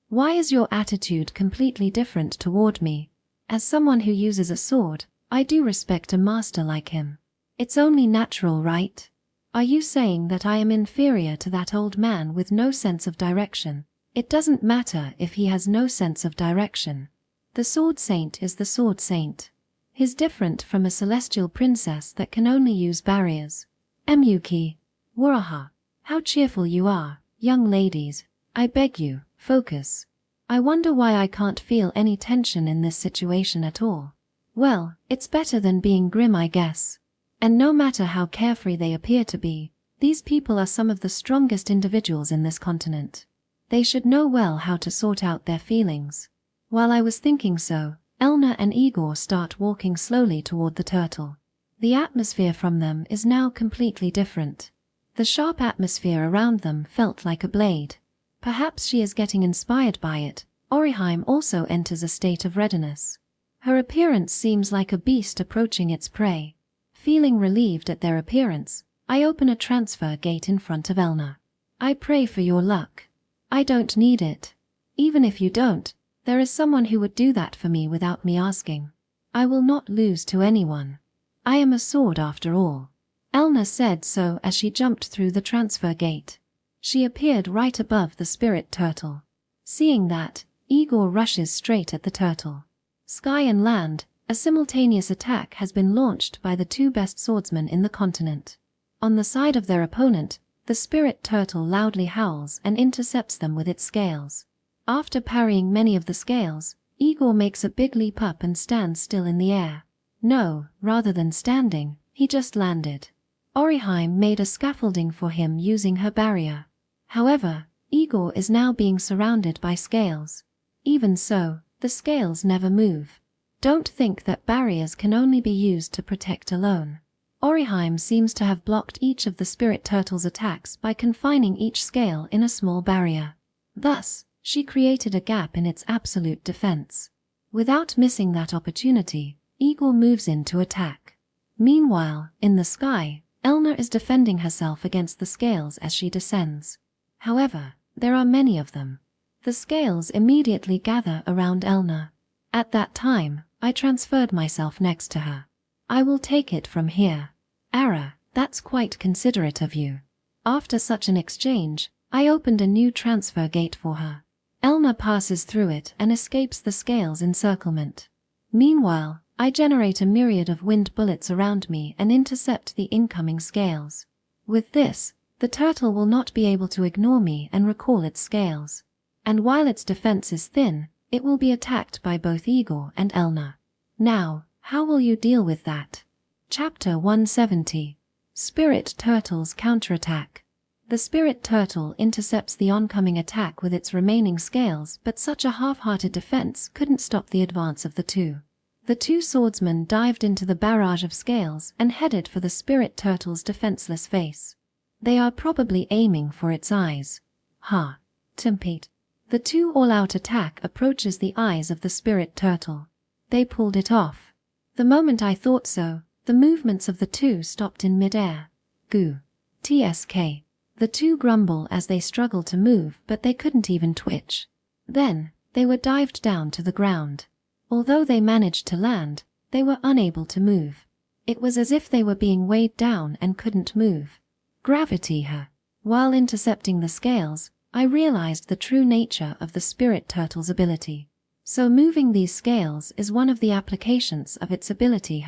Why is your attitude completely different toward me? As someone who uses a sword, I do respect a master like him. It's only natural, right? Are you saying that I am inferior to that old man with no sense of direction? It doesn't matter if he has no sense of direction. The Sword Saint is the Sword Saint. He's different from a celestial princess that can only use barriers. Emuki. Waraha. How cheerful you are, young ladies. I beg you, focus. I wonder why I can't feel any tension in this situation at all. Well, it's better than being grim, I guess. And no matter how carefree they appear to be, these people are some of the strongest individuals in this continent. They should know well how to sort out their feelings. While I was thinking so, Elna and Igor start walking slowly toward the turtle. The atmosphere from them is now completely different. The sharp atmosphere around them felt like a blade. Perhaps she is getting inspired by it. Orim also enters a state of readiness. Her appearance seems like a beast approaching its prey. Feeling relieved at their appearance, I open a transfer gate in front of Elna. I pray for your luck. I don't need it. Even if you don't, there is someone who would do that for me without me asking. I will not lose to anyone. I am a sword after all. Elna said so as she jumped through the transfer gate. She appeared right above the spirit turtle. Seeing that, Igor rushes straight at the turtle. Sky and land, a simultaneous attack has been launched by the two best swordsmen in the continent. On the side of their opponent, the spirit turtle loudly howls and intercepts them with its scales. After parrying many of the scales, Igor makes a big leap up and stands still in the air. No, rather than standing, he just landed. Orim made a scaffolding for him using her barrier. However, Igor is now being surrounded by scales. Even so, the scales never move. Don't think that barriers can only be used to protect alone. Orim seems to have blocked each of the spirit turtle's attacks by confining each scale in a small barrier. Thus, she created a gap in its absolute defense. Without missing that opportunity, Igor moves in to attack. Meanwhile, in the sky, Elna is defending herself against the scales as she descends. However, there are many of them. The scales immediately gather around Elna. At that time, I transferred myself next to her. I will take it from here. Ara, that's quite considerate of you. After such an exchange, I opened a new transfer gate for her. Elna passes through it and escapes the scales' encirclement. Meanwhile, I generate a myriad of wind bullets around me and intercept the incoming scales. With this, the turtle will not be able to ignore me and recall its scales. And while its defense is thin, it will be attacked by both Igor and Elna. Now, how will you deal with that? Chapter 170. Spirit Turtle's Counterattack. The Spirit Turtle intercepts the oncoming attack with its remaining scales, but such a half-hearted defense couldn't stop the advance of the two. The two swordsmen dived into the barrage of scales and headed for the Spirit Turtle's defenseless face. They are probably aiming for its eyes. Ha! Timpete. The two all-out attack approaches the eyes of the Spirit Turtle. They pulled it off. The moment I thought so, the movements of the two stopped in mid-air. Goo. TSK. The two grumble as they struggle to move, but they couldn't even twitch. Then, they were dived down to the ground. Although they managed to land, they were unable to move. It was as if they were being weighed down and couldn't move. Gravity. While intercepting the scales, I realized the true nature of the Spirit Turtle's ability. So moving these scales is one of the applications of its ability.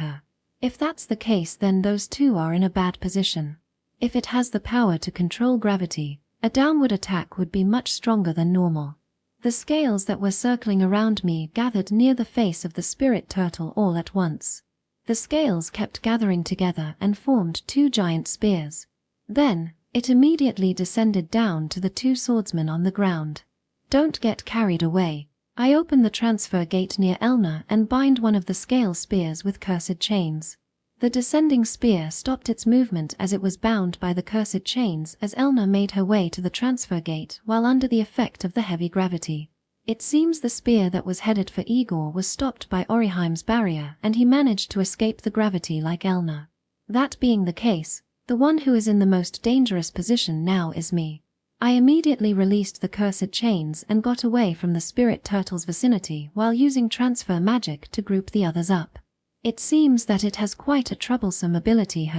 If that's the case, then those two are in a bad position. If it has the power to control gravity, a downward attack would be much stronger than normal. The scales that were circling around me gathered near the face of the Spirit Turtle all at once. The scales kept gathering together and formed two giant spears. Then, it immediately descended down to the two swordsmen on the ground. Don't get carried away. I open the transfer gate near Elna and bind one of the scale spears with cursed chains. The descending spear stopped its movement as it was bound by the cursed chains as Elna made her way to the transfer gate while under the effect of the heavy gravity. It seems the spear that was headed for Igor was stopped by Oriheim's barrier and he managed to escape the gravity like Elna. That being the case, the one who is in the most dangerous position now is me. I immediately released the cursed chains and got away from the Spirit Turtle's vicinity while using transfer magic to group the others up. It seems that it has quite a troublesome ability.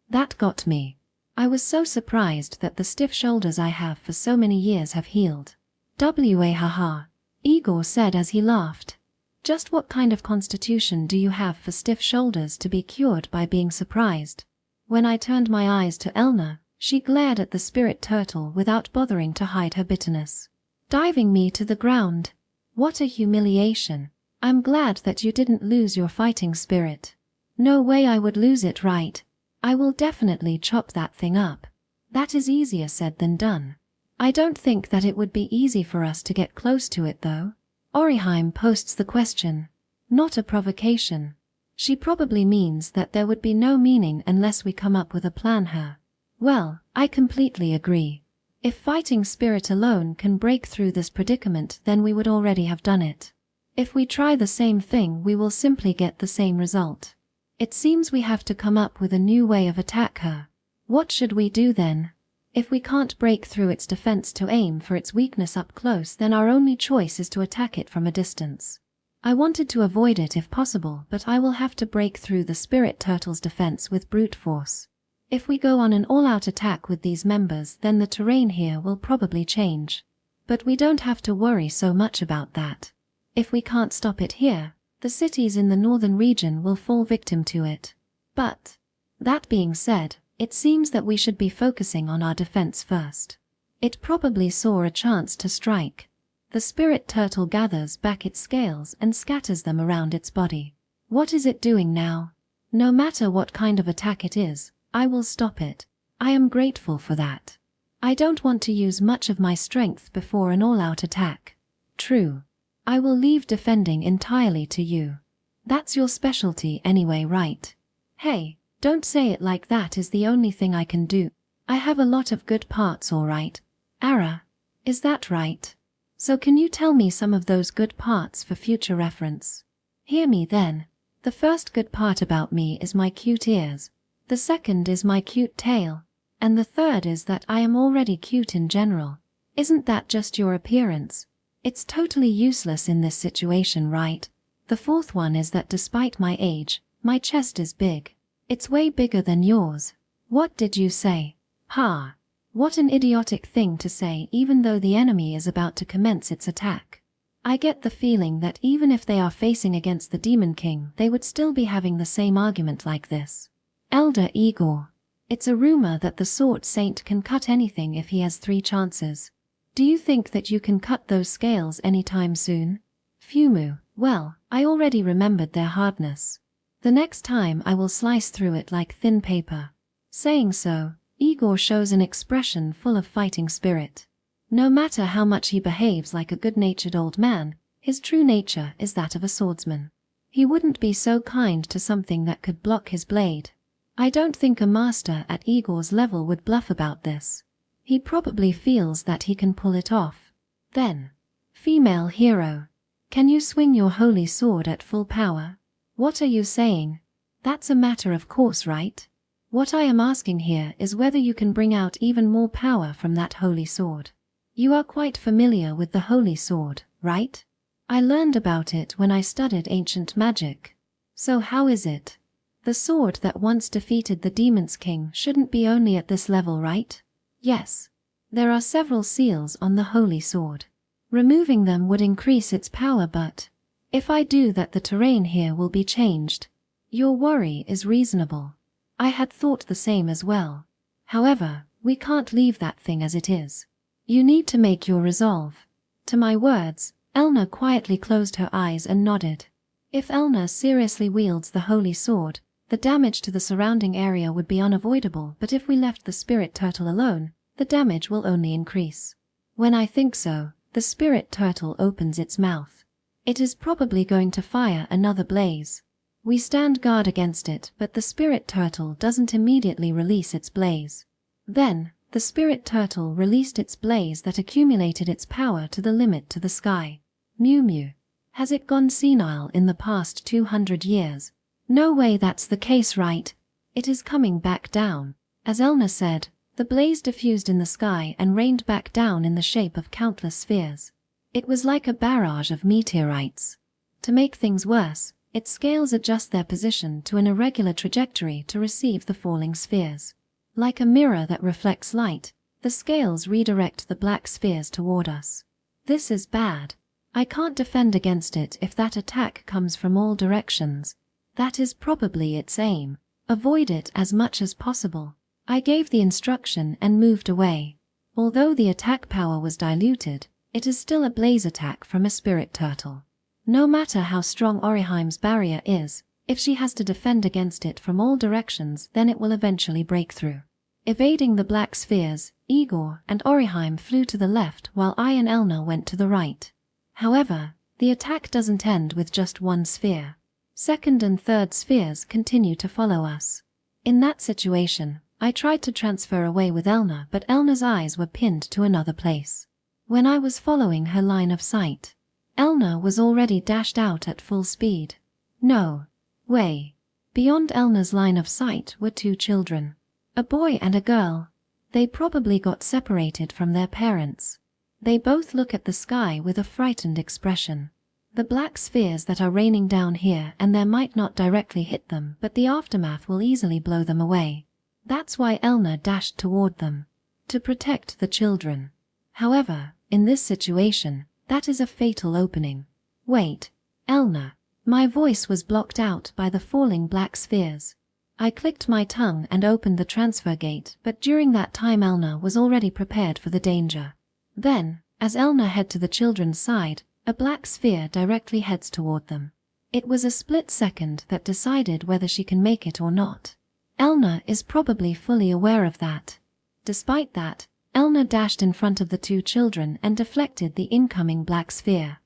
That got me. I was so surprised that the stiff shoulders I have for so many years have healed. Haha, Igor said as he laughed. Just what kind of constitution do you have for stiff shoulders to be cured by being surprised? When I turned my eyes to Elna, she glared at the Spirit Turtle without bothering to hide her bitterness. Diving me to the ground. What a humiliation. I'm glad that you didn't lose your fighting spirit. No way I would lose it, right? I will definitely chop that thing up. That is easier said than done. I don't think that it would be easy for us to get close to it though. Oriheim posts the question. Not a provocation. She probably means that there would be no meaning unless we come up with a plan. Well, I completely agree. If fighting spirit alone can break through this predicament, then we would already have done it. If we try the same thing, we will simply get the same result. It seems we have to come up with a new way of attack her. What should we do then? If we can't break through its defense to aim for its weakness up close, then our only choice is to attack it from a distance. I wanted to avoid it if possible, but I will have to break through the Spirit Turtle's defense with brute force. If we go on an all-out attack with these members, then the terrain here will probably change. But we don't have to worry so much about that. If we can't stop it here, the cities in the northern region will fall victim to it. But, that being said, it seems that we should be focusing on our defense first. It probably saw a chance to strike. The Spirit Turtle gathers back its scales and scatters them around its body. What is it doing now? No matter what kind of attack it is, I will stop it. I am grateful for that. I don't want to use much of my strength before an all-out attack. True. I will leave defending entirely to you. That's your specialty anyway, right? Hey, don't say it like that is the only thing I can do. I have a lot of good parts, alright. Ara, is that right? So can you tell me some of those good parts for future reference? Hear me then. The first good part about me is my cute ears. The second is my cute tail. And the third is that I am already cute in general. Isn't that just your appearance? It's totally useless in this situation, right? The fourth one is that despite my age, my chest is big. It's way bigger than yours. What did you say? Ha! What an idiotic thing to say even though the enemy is about to commence its attack. I get the feeling that even if they are facing against the Demon King, they would still be having the same argument like this. Elder Igor. It's a rumor that the Sword Saint can cut anything if he has 3 chances. Do you think that you can cut those scales anytime soon? Fumu. Well, I already remembered their hardness. The next time I will slice through it like thin paper. Saying so, Igor shows an expression full of fighting spirit. No matter how much he behaves like a good-natured old man, his true nature is that of a swordsman. He wouldn't be so kind to something that could block his blade. I don't think a master at Igor's level would bluff about this. He probably feels that he can pull it off. Then, female hero. Can you swing your holy sword at full power? What are you saying? That's a matter of course, right? What I am asking here is whether you can bring out even more power from that holy sword. You are quite familiar with the holy sword, right? I learned about it when I studied ancient magic. So how is it? The sword that once defeated the Demon's King shouldn't be only at this level, right? Yes. There are several seals on the holy sword. Removing them would increase its power, but if I do that, the terrain here will be changed. Your worry is reasonable. I had thought the same as well. However, we can't leave that thing as it is. You need to make your resolve. To my words, Elna quietly closed her eyes and nodded. If Elna seriously wields the holy sword, the damage to the surrounding area would be unavoidable, but if we left the spirit turtle alone, the damage will only increase. When I think so, the spirit turtle opens its mouth. It is probably going to fire another blaze. We stand guard against it, but the spirit turtle doesn't immediately release its blaze. Then, the spirit turtle released its blaze that accumulated its power to the limit to the sky. Mew mew. Has it gone senile in the past 200 years? No way, that's the case, right? It is coming back down. As Elna said, the blaze diffused in the sky and rained back down in the shape of countless spheres. It was like a barrage of meteorites. To make things worse, its scales adjust their position to an irregular trajectory to receive the falling spheres. Like a mirror that reflects light, the scales redirect the black spheres toward us. This is bad. I can't defend against it if that attack comes from all directions. That is probably its aim. Avoid it as much as possible. I gave the instruction and moved away. Although the attack power was diluted, it is still a blaze attack from a spirit turtle. No matter how strong Oriheim's barrier is, if she has to defend against it from all directions, then it will eventually break through. Evading the black spheres, Igor and Oriheim flew to the left while I and Elna went to the right. However, the attack doesn't end with just one sphere. Second and third spheres continue to follow us. In that situation, I tried to transfer away with Elna, but Elna's eyes were pinned to another place. When I was following her line of sight, Elna was already dashed out at full speed. No way. Beyond Elna's line of sight were 2 children. A boy and a girl. They probably got separated from their parents. They both look at the sky with a frightened expression. The black spheres that are raining down here, and there might not directly hit them, but the aftermath will easily blow them away. That's why Elna dashed toward them. To protect the children. However, in this situation, that is a fatal opening. Wait, Elna. My voice was blocked out by the falling black spheres. I clicked my tongue and opened the transfer gate, but during that time Elna was already prepared for the danger. Then, as Elna head to the children's side, a black sphere directly heads toward them. It was a split second that decided whether she can make it or not. Elna is probably fully aware of that. Despite that, Elna dashed in front of the 2 children and deflected the incoming black sphere.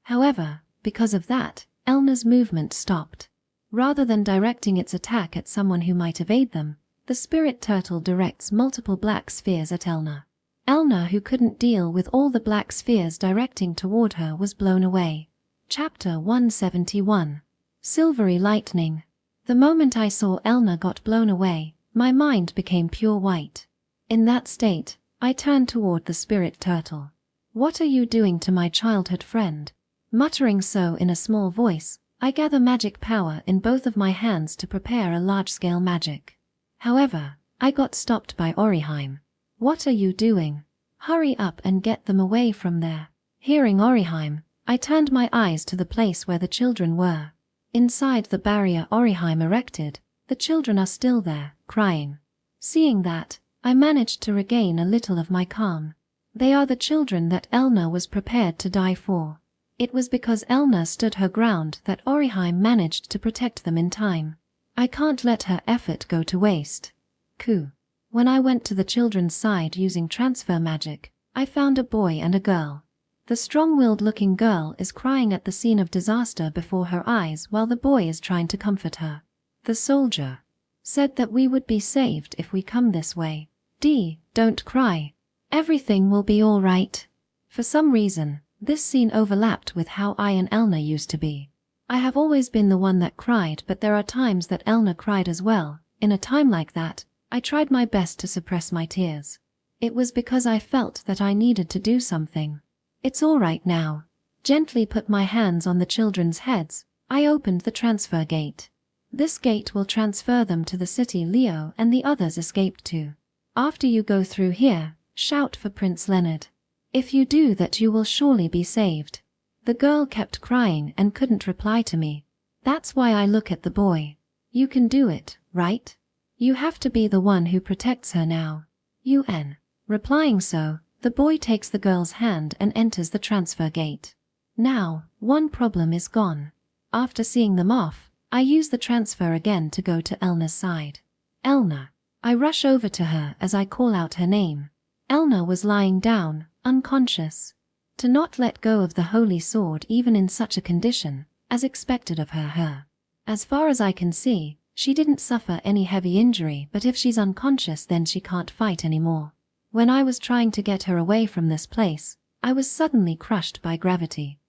However, because of that, Elna's movement stopped. Rather than directing its attack at someone who might evade them, the spirit turtle directs multiple black spheres at Elna. Elna, who couldn't deal with all the black spheres directing toward her, was blown away. Chapter 171. Silvery Lightning. The moment I saw Elna got blown away, my mind became pure white. In that state, I turned toward the spirit turtle. What are you doing to my childhood friend? Muttering so in a small voice, I gather magic power in both of my hands to prepare a large-scale magic. However, I got stopped by Oriheim. What are you doing? Hurry up and get them away from there. Hearing Orihime, I turned my eyes to the place where the children were. Inside the barrier Orihime erected, the children are still there, crying. Seeing that, I managed to regain a little of my calm. They are the children that Elna was prepared to die for. It was because Elna stood her ground that Orihime managed to protect them in time. I can't let her effort go to waste. When I went to the children's side using transfer magic, I found a boy and a girl. The strong-willed looking girl is crying at the scene of disaster before her eyes while the boy is trying to comfort her. The soldier said that we would be saved if we come this way. Don't cry. Everything will be all right. For some reason, this scene overlapped with how I and Elna used to be. I have always been the one that cried, but there are times that Elna cried as well. In a time like that, I tried my best to suppress my tears. It was because I felt that I needed to do something. It's all right now. Gently put my hands on the children's heads. I opened the transfer gate. This gate will transfer them to the city Leo and the others escaped to. After you go through here, shout for Prince Leonard. If you do that, you will surely be saved. The girl kept crying and couldn't reply to me. That's why I look at the boy. You can do it, right? You have to be the one who protects her now. Replying so, the boy takes the girl's hand and enters the transfer gate. Now, one problem is gone. After seeing them off, I use the transfer again to go to Elna's side. Elna. I rush over to her as I call out her name. Elna was lying down, unconscious. To not let go of the holy sword even in such a condition, as expected of her. As far as I can see, she didn't suffer any heavy injury, but if she's unconscious then she can't fight anymore. When I was trying to get her away from this place, I was suddenly crushed by gravity.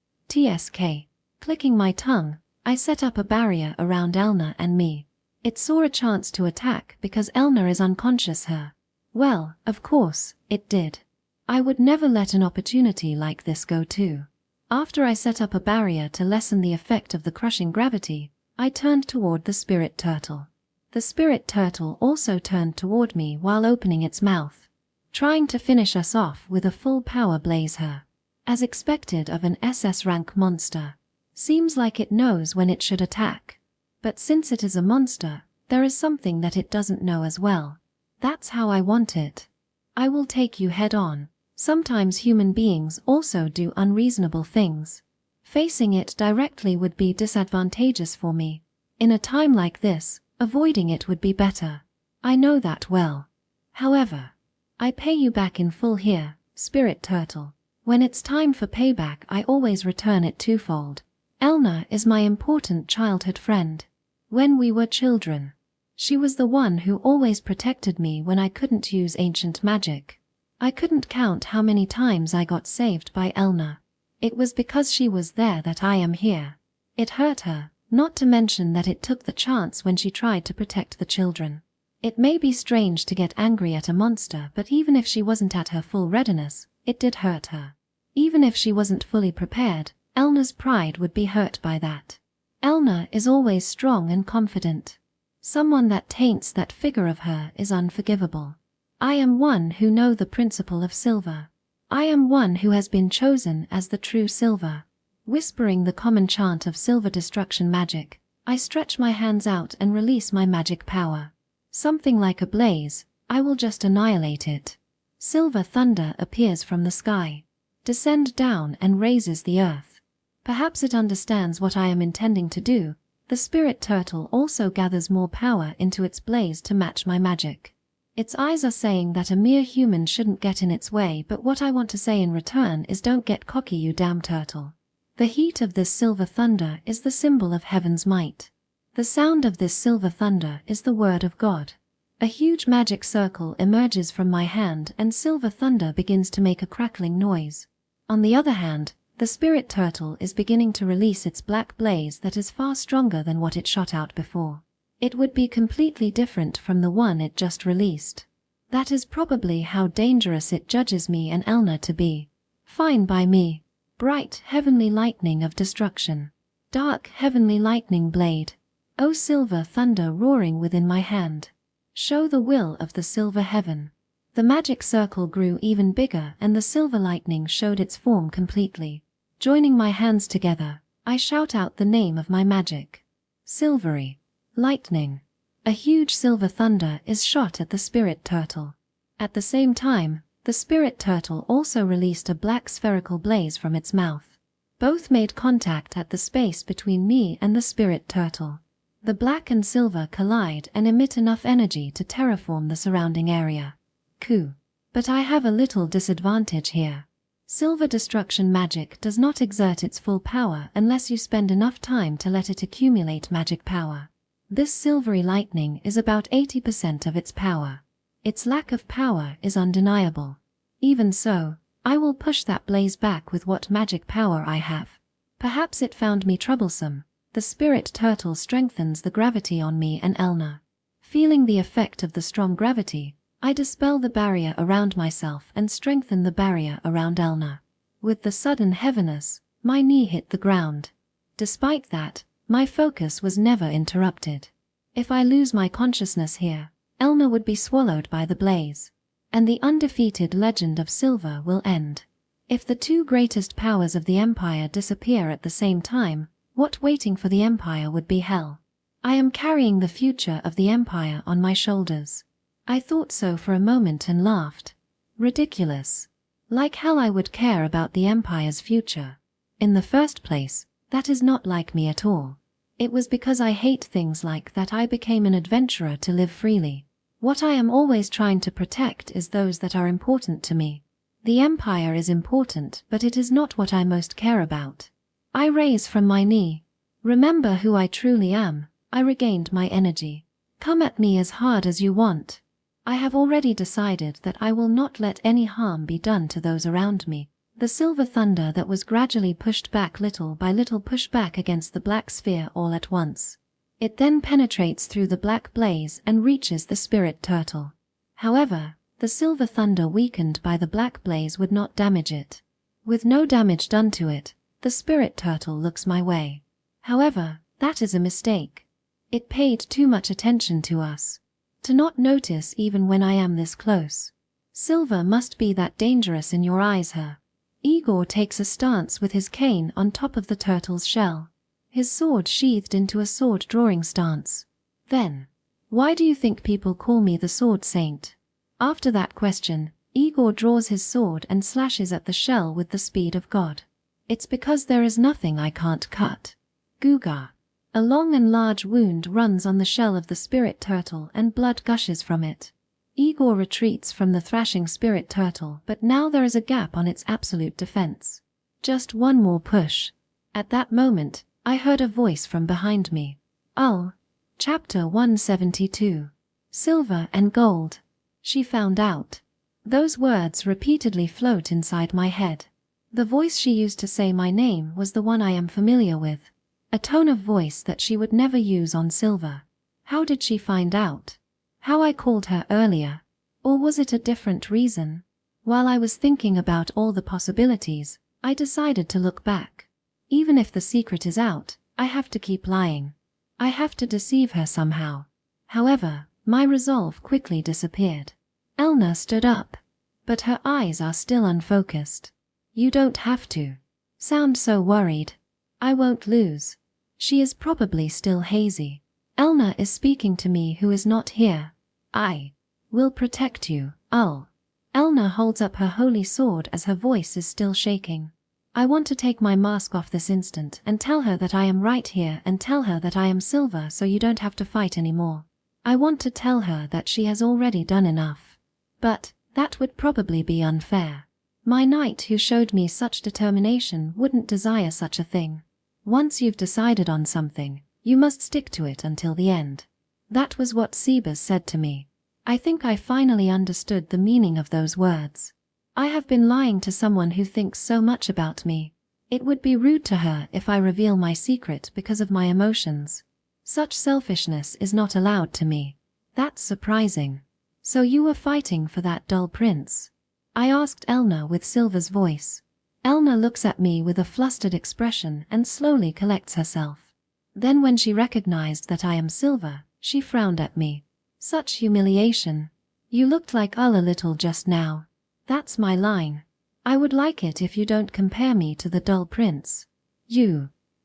Clicking my tongue, I set up a barrier around Elna and me. It saw a chance to attack because Elna is unconscious her. Well, of course, it did. I would never let an opportunity like this go too. After I set up a barrier to lessen the effect of the crushing gravity, I turned toward the spirit turtle. The spirit turtle also turned toward me while opening its mouth, trying to finish us off with a full power blaze her. As expected of an SS rank monster. Seems like it knows when it should attack. But since it is a monster, there is something that it doesn't know as well. That's how I want it. I will take you head on. Sometimes human beings also do unreasonable things. Facing it directly would be disadvantageous for me. In a time like this, avoiding it would be better. I know that well. However, I pay you back in full here, Spirit Turtle. When it's time for payback, I always return it twofold. Elna is my important childhood friend. When we were children, she was the one who always protected me when I couldn't use ancient magic. I couldn't count how many times I got saved by Elna. It was because she was there that I am here. It hurt her, not to mention that it took the chance when she tried to protect the children. It may be strange to get angry at a monster, but even if she wasn't at her full readiness, it did hurt her. Even if she wasn't fully prepared, Elna's pride would be hurt by that. Elna is always strong and confident. Someone that taints that figure of her is unforgivable. I am one who know the principle of silver. I am one who has been chosen as the true silver. Whispering the common chant of silver destruction magic, I stretch my hands out and release my magic power. Something like a blaze, I will just annihilate it. Silver thunder appears from the sky, descend down and raises the earth. Perhaps it understands what I am intending to do. The spirit turtle also gathers more power into its blaze to match my magic. Its eyes are saying that a mere human shouldn't get in its way, but what I want to say in return is don't get cocky, you damn turtle. The heat of this silver thunder is the symbol of heaven's might. The sound of this silver thunder is the word of God. A huge magic circle emerges from my hand and silver thunder begins to make a crackling noise. On the other hand, the spirit turtle is beginning to release its black blaze that is far stronger than what it shot out before. It would be completely different from the one it just released. That is probably how dangerous it judges me and Elna to be. Fine by me. Bright heavenly lightning of destruction. Dark heavenly lightning blade. O silver thunder roaring within my hand. Show the will of the silver heaven. The magic circle grew even bigger and the silver lightning showed its form completely. Joining my hands together, I shout out the name of my magic. Silvery lightning. A huge silver thunder is shot at the spirit turtle. At the same time, the spirit turtle also released a black spherical blaze from its mouth. Both made contact at the space between me and the spirit turtle. The black and silver collide and emit enough energy to terraform the surrounding area. Cool. But I have a little disadvantage here. Silver destruction magic does not exert its full power unless you spend enough time to let it accumulate magic power. This silvery lightning is about 80% of its power. Its lack of power is undeniable. Even so, I will push that blaze back with what magic power I have. Perhaps it found me troublesome. The spirit turtle strengthens the gravity on me and Elna. Feeling the effect of the strong gravity, I dispel the barrier around myself and strengthen the barrier around Elna. With the sudden heaviness, my knee hit the ground. Despite that, my focus was never interrupted. If I lose my consciousness here, Elna would be swallowed by the blaze, and the undefeated legend of silver will end. If the two greatest powers of the Empire disappear at the same time, what waiting for the Empire would be hell? I am carrying the future of the Empire on my shoulders. I thought so for a moment and laughed. Ridiculous. Like hell I would care about the Empire's future. In the first place, that is not like me at all. It was because I hate things like that I became an adventurer to live freely. What I am always trying to protect is those that are important to me. The Empire is important, but it is not what I most care about. I raise from my knee. Remember who I truly am. I regained my energy. Come at me as hard as you want. I have already decided that I will not let any harm be done to those around me. The silver thunder that was gradually pushed back little by little pushed back against the black sphere all at once. It then penetrates through the black blaze and reaches the spirit turtle. However, the silver thunder weakened by the black blaze would not damage it. With no damage done to it, the spirit turtle looks my way. However, that is a mistake. It paid too much attention to us. To not notice even when I am this close. Silver must be that dangerous in your eyes, her. Igor takes a stance with his cane on top of the turtle's shell. His sword sheathed into a sword drawing stance. Then, why do you think people call me the Sword Saint? After that question, Igor draws his sword and slashes at the shell with the speed of God. It's because there is nothing I can't cut. Guga. A long and large wound runs on the shell of the spirit turtle and blood gushes from it. Igor retreats from the thrashing spirit turtle, but now there is a gap on its absolute defense. Just one more push. At that moment, I heard a voice from behind me. Chapter 172. Silver and gold. She found out. Those words repeatedly float inside my head. The voice she used to say my name was the one I am familiar with. A tone of voice that she would never use on Silver. How did she find out? How I called her earlier? Or was it a different reason? While I was thinking about all the possibilities, I decided to look back. Even if the secret is out, I have to keep lying. I have to deceive her somehow. However, my resolve quickly disappeared. Elna stood up. But her eyes are still unfocused. You don't have to sound so worried. I won't lose. She is probably still hazy. Elna is speaking to me who is not here. I will protect you, Elna holds up her holy sword as her voice is still shaking. I want to take my mask off this instant and tell her that I am right here and tell her that I am Silver so you don't have to fight anymore. I want to tell her that she has already done enough. But that would probably be unfair. My knight who showed me such determination wouldn't desire such a thing. Once you've decided on something, you must stick to it until the end. That was what Sebas said to me. I think I finally understood the meaning of those words. I have been lying to someone who thinks so much about me. It would be rude to her if I reveal my secret because of my emotions. Such selfishness is not allowed to me. That's surprising. So you were fighting for that dull prince? I asked Elna with Silver's voice. Elna looks at me with a flustered expression and slowly collects herself. Then when she recognized that I am Silver, she frowned at me. Such humiliation. You looked like a little just now. That's my line. I would like it if you don't compare me to the dull prince.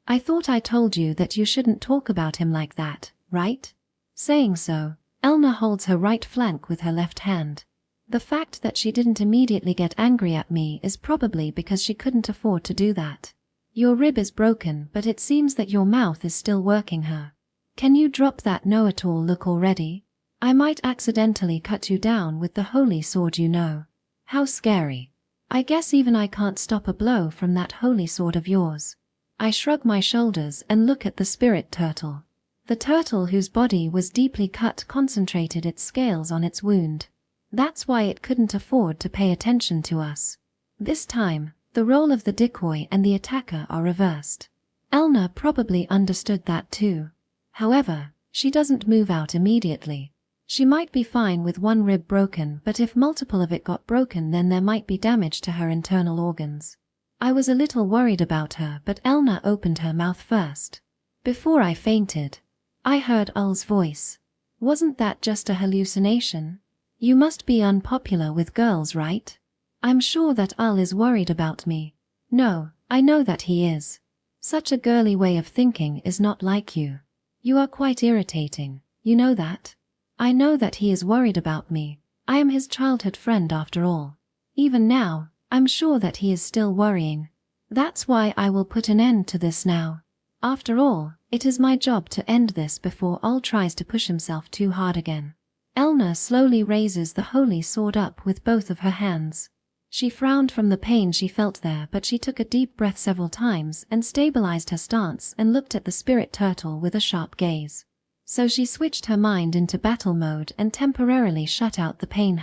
I thought I told you that you shouldn't talk about him like that, right? Saying so, Elna holds her right flank with her left hand. The fact that she didn't immediately get angry at me is probably because she couldn't afford to do that. Your rib is broken, but it seems that your mouth is still working her. Can you drop that know-it-all look already? I might accidentally cut you down with the holy sword, you know. How scary. I guess even I can't stop a blow from that holy sword of yours. I shrug my shoulders and look at the spirit turtle. The turtle, whose body was deeply cut, concentrated its scales on its wound. That's why it couldn't afford to pay attention to us. This time, the role of the decoy and the attacker are reversed. Elna probably understood that too. However, she doesn't move out immediately. She might be fine with one rib broken, but if multiple of it got broken, then there might be damage to her internal organs. I was a little worried about her, but Elna opened her mouth first. Before I fainted, I heard Ul's voice. Wasn't that just a hallucination? You must be unpopular with girls, right? I'm sure that Ul is worried about me. No, I know that he is. Such a girly way of thinking is not like you. You are quite irritating, you know that? I know that he is worried about me. I am his childhood friend after all. Even now, I'm sure that he is still worrying. That's why I will put an end to this now. After all, it is my job to end this before Ul tries to push himself too hard again. Elna slowly raises the holy sword up with both of her hands. She frowned from the pain she felt there, but she took a deep breath several times and stabilized her stance and looked at the spirit turtle with a sharp gaze. So she switched her mind into battle mode and temporarily shut out the pain.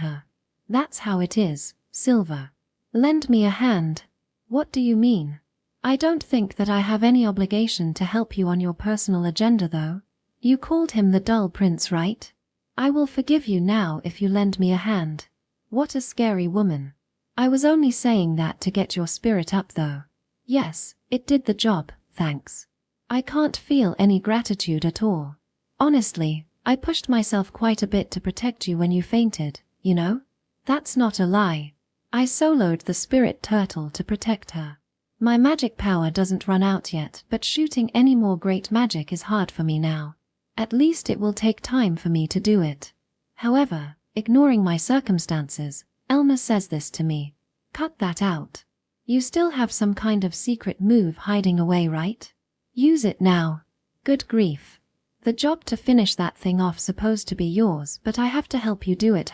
That's how it is, Silver. Lend me a hand. What do you mean? I don't think that I have any obligation to help you on your personal agenda, though. You called him the dull prince, right? I will forgive you now if you lend me a hand. What a scary woman. I was only saying that to get your spirit up, though. Yes, it did the job, thanks. I can't feel any gratitude at all. Honestly, I pushed myself quite a bit to protect you when you fainted, you know? That's not a lie. I soloed the spirit turtle to protect her. My magic power doesn't run out yet, but shooting any more great magic is hard for me now. At least it will take time for me to do it. However, ignoring my circumstances, Elna says this to me. Cut that out. You still have some kind of secret move hiding away, right? Use it now. Good grief. The job to finish that thing off supposed to be yours, but I have to help you do it.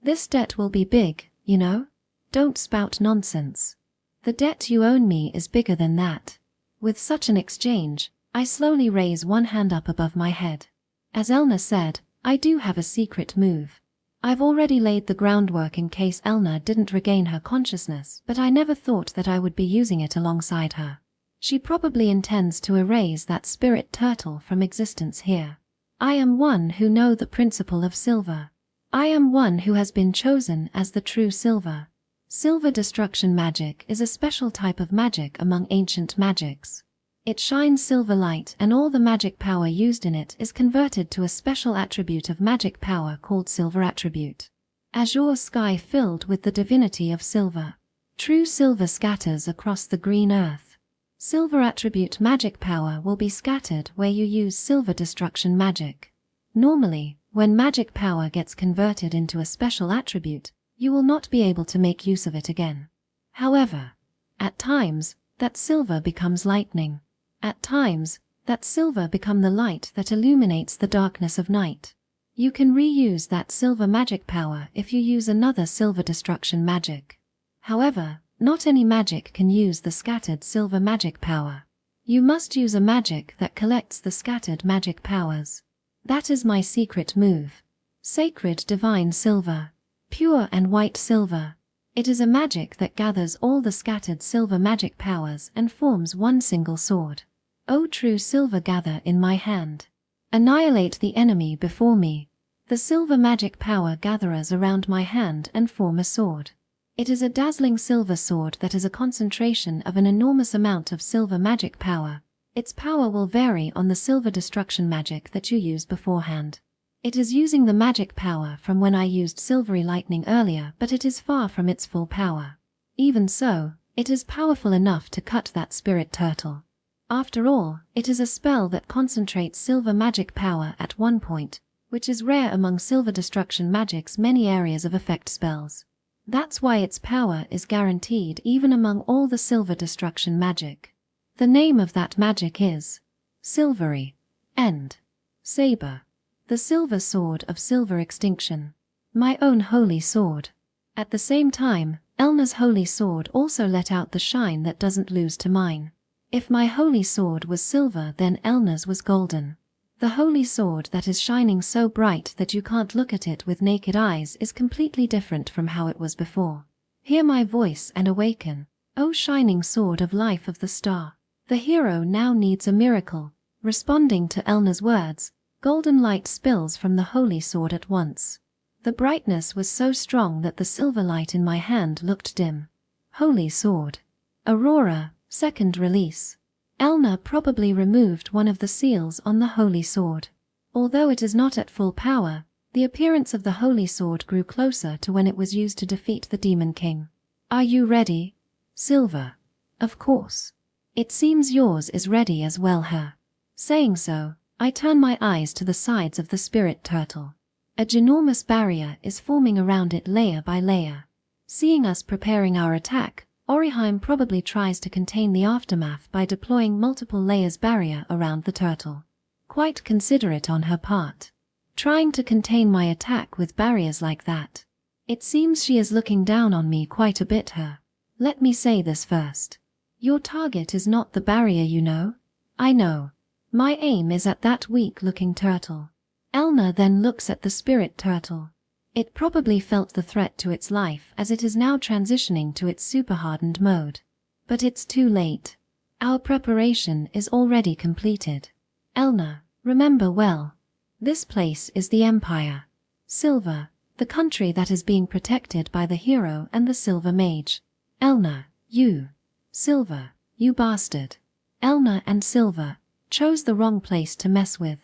This debt will be big, you know? Don't spout nonsense. The debt you owe me is bigger than that. With such an exchange, I slowly raise one hand up above my head. As Elna said, I do have a secret move. I've already laid the groundwork in case Elna didn't regain her consciousness, but I never thought that I would be using it alongside her. She probably intends to erase that spirit turtle from existence here. I am one who know the principle of silver. I am one who has been chosen as the true silver. Silver destruction magic is a special type of magic among ancient magics. It shines silver light, and all the magic power used in it is converted to a special attribute of magic power called silver attribute. Azure sky filled with the divinity of silver. True silver scatters across the green earth. Silver attribute magic power will be scattered where you use silver destruction magic. Normally, when magic power gets converted into a special attribute, you will not be able to make use of it again. However, at times, that silver becomes lightning. At times, that silver becomes the light that illuminates the darkness of night. You can reuse that silver magic power if you use another silver destruction magic. However, not any magic can use the scattered silver magic power. You must use a magic that collects the scattered magic powers. That is my secret move. Sacred Divine Silver. Pure and white silver. It is a magic that gathers all the scattered silver magic powers and forms one single sword. O true silver, gather in my hand. Annihilate the enemy before me. The silver magic power gatherers around my hand and form a sword. It is a dazzling silver sword that is a concentration of an enormous amount of silver magic power. Its power will vary on the silver destruction magic that you use beforehand. It is using the magic power from when I used silvery lightning earlier, but it is far from its full power. Even so, it is powerful enough to cut that spirit turtle. After all, it is a spell that concentrates silver magic power at one point, which is rare among silver destruction magic's many areas of effect spells. That's why its power is guaranteed even among all the silver destruction magic. The name of that magic is Silvery End Saber, the silver sword of silver extinction. My own holy sword. At the same time, Elna's holy sword also let out the shine that doesn't lose to mine. If my holy sword was silver, then Elna's was golden. The holy sword that is shining so bright that you can't look at it with naked eyes is completely different from how it was before. Hear my voice and awaken, O shining sword of life of the star. The hero now needs a miracle. Responding to Elna's words, golden light spills from the holy sword at once. The brightness was so strong that the silver light in my hand looked dim. Holy sword. Aurora, second release. Elna probably removed one of the seals on the holy sword. Although it is not at full power, the appearance of the holy sword grew closer to when it was used to defeat the Demon King. Are you ready? Silver. Of course. It seems yours is ready as well, her. Saying so, I turn my eyes to the sides of the spirit turtle. A ginormous barrier is forming around it layer by layer. Seeing us preparing our attack, Orim probably tries to contain the aftermath by deploying multiple layers barrier around the turtle. Quite considerate on her part. Trying to contain my attack with barriers like that. It seems she is looking down on me quite a bit, her. Let me say this first. Your target is not the barrier, you know. I know. My aim is at that weak-looking turtle. Elna then looks at the spirit turtle. It probably felt the threat to its life as it is now transitioning to its super-hardened mode. But it's too late. Our preparation is already completed. Elna, remember well. This place is the Empire. Silver, the country that is being protected by the hero and the Silver Mage. Elna, you. Silver, you bastard. Elna and Silver chose the wrong place to mess with.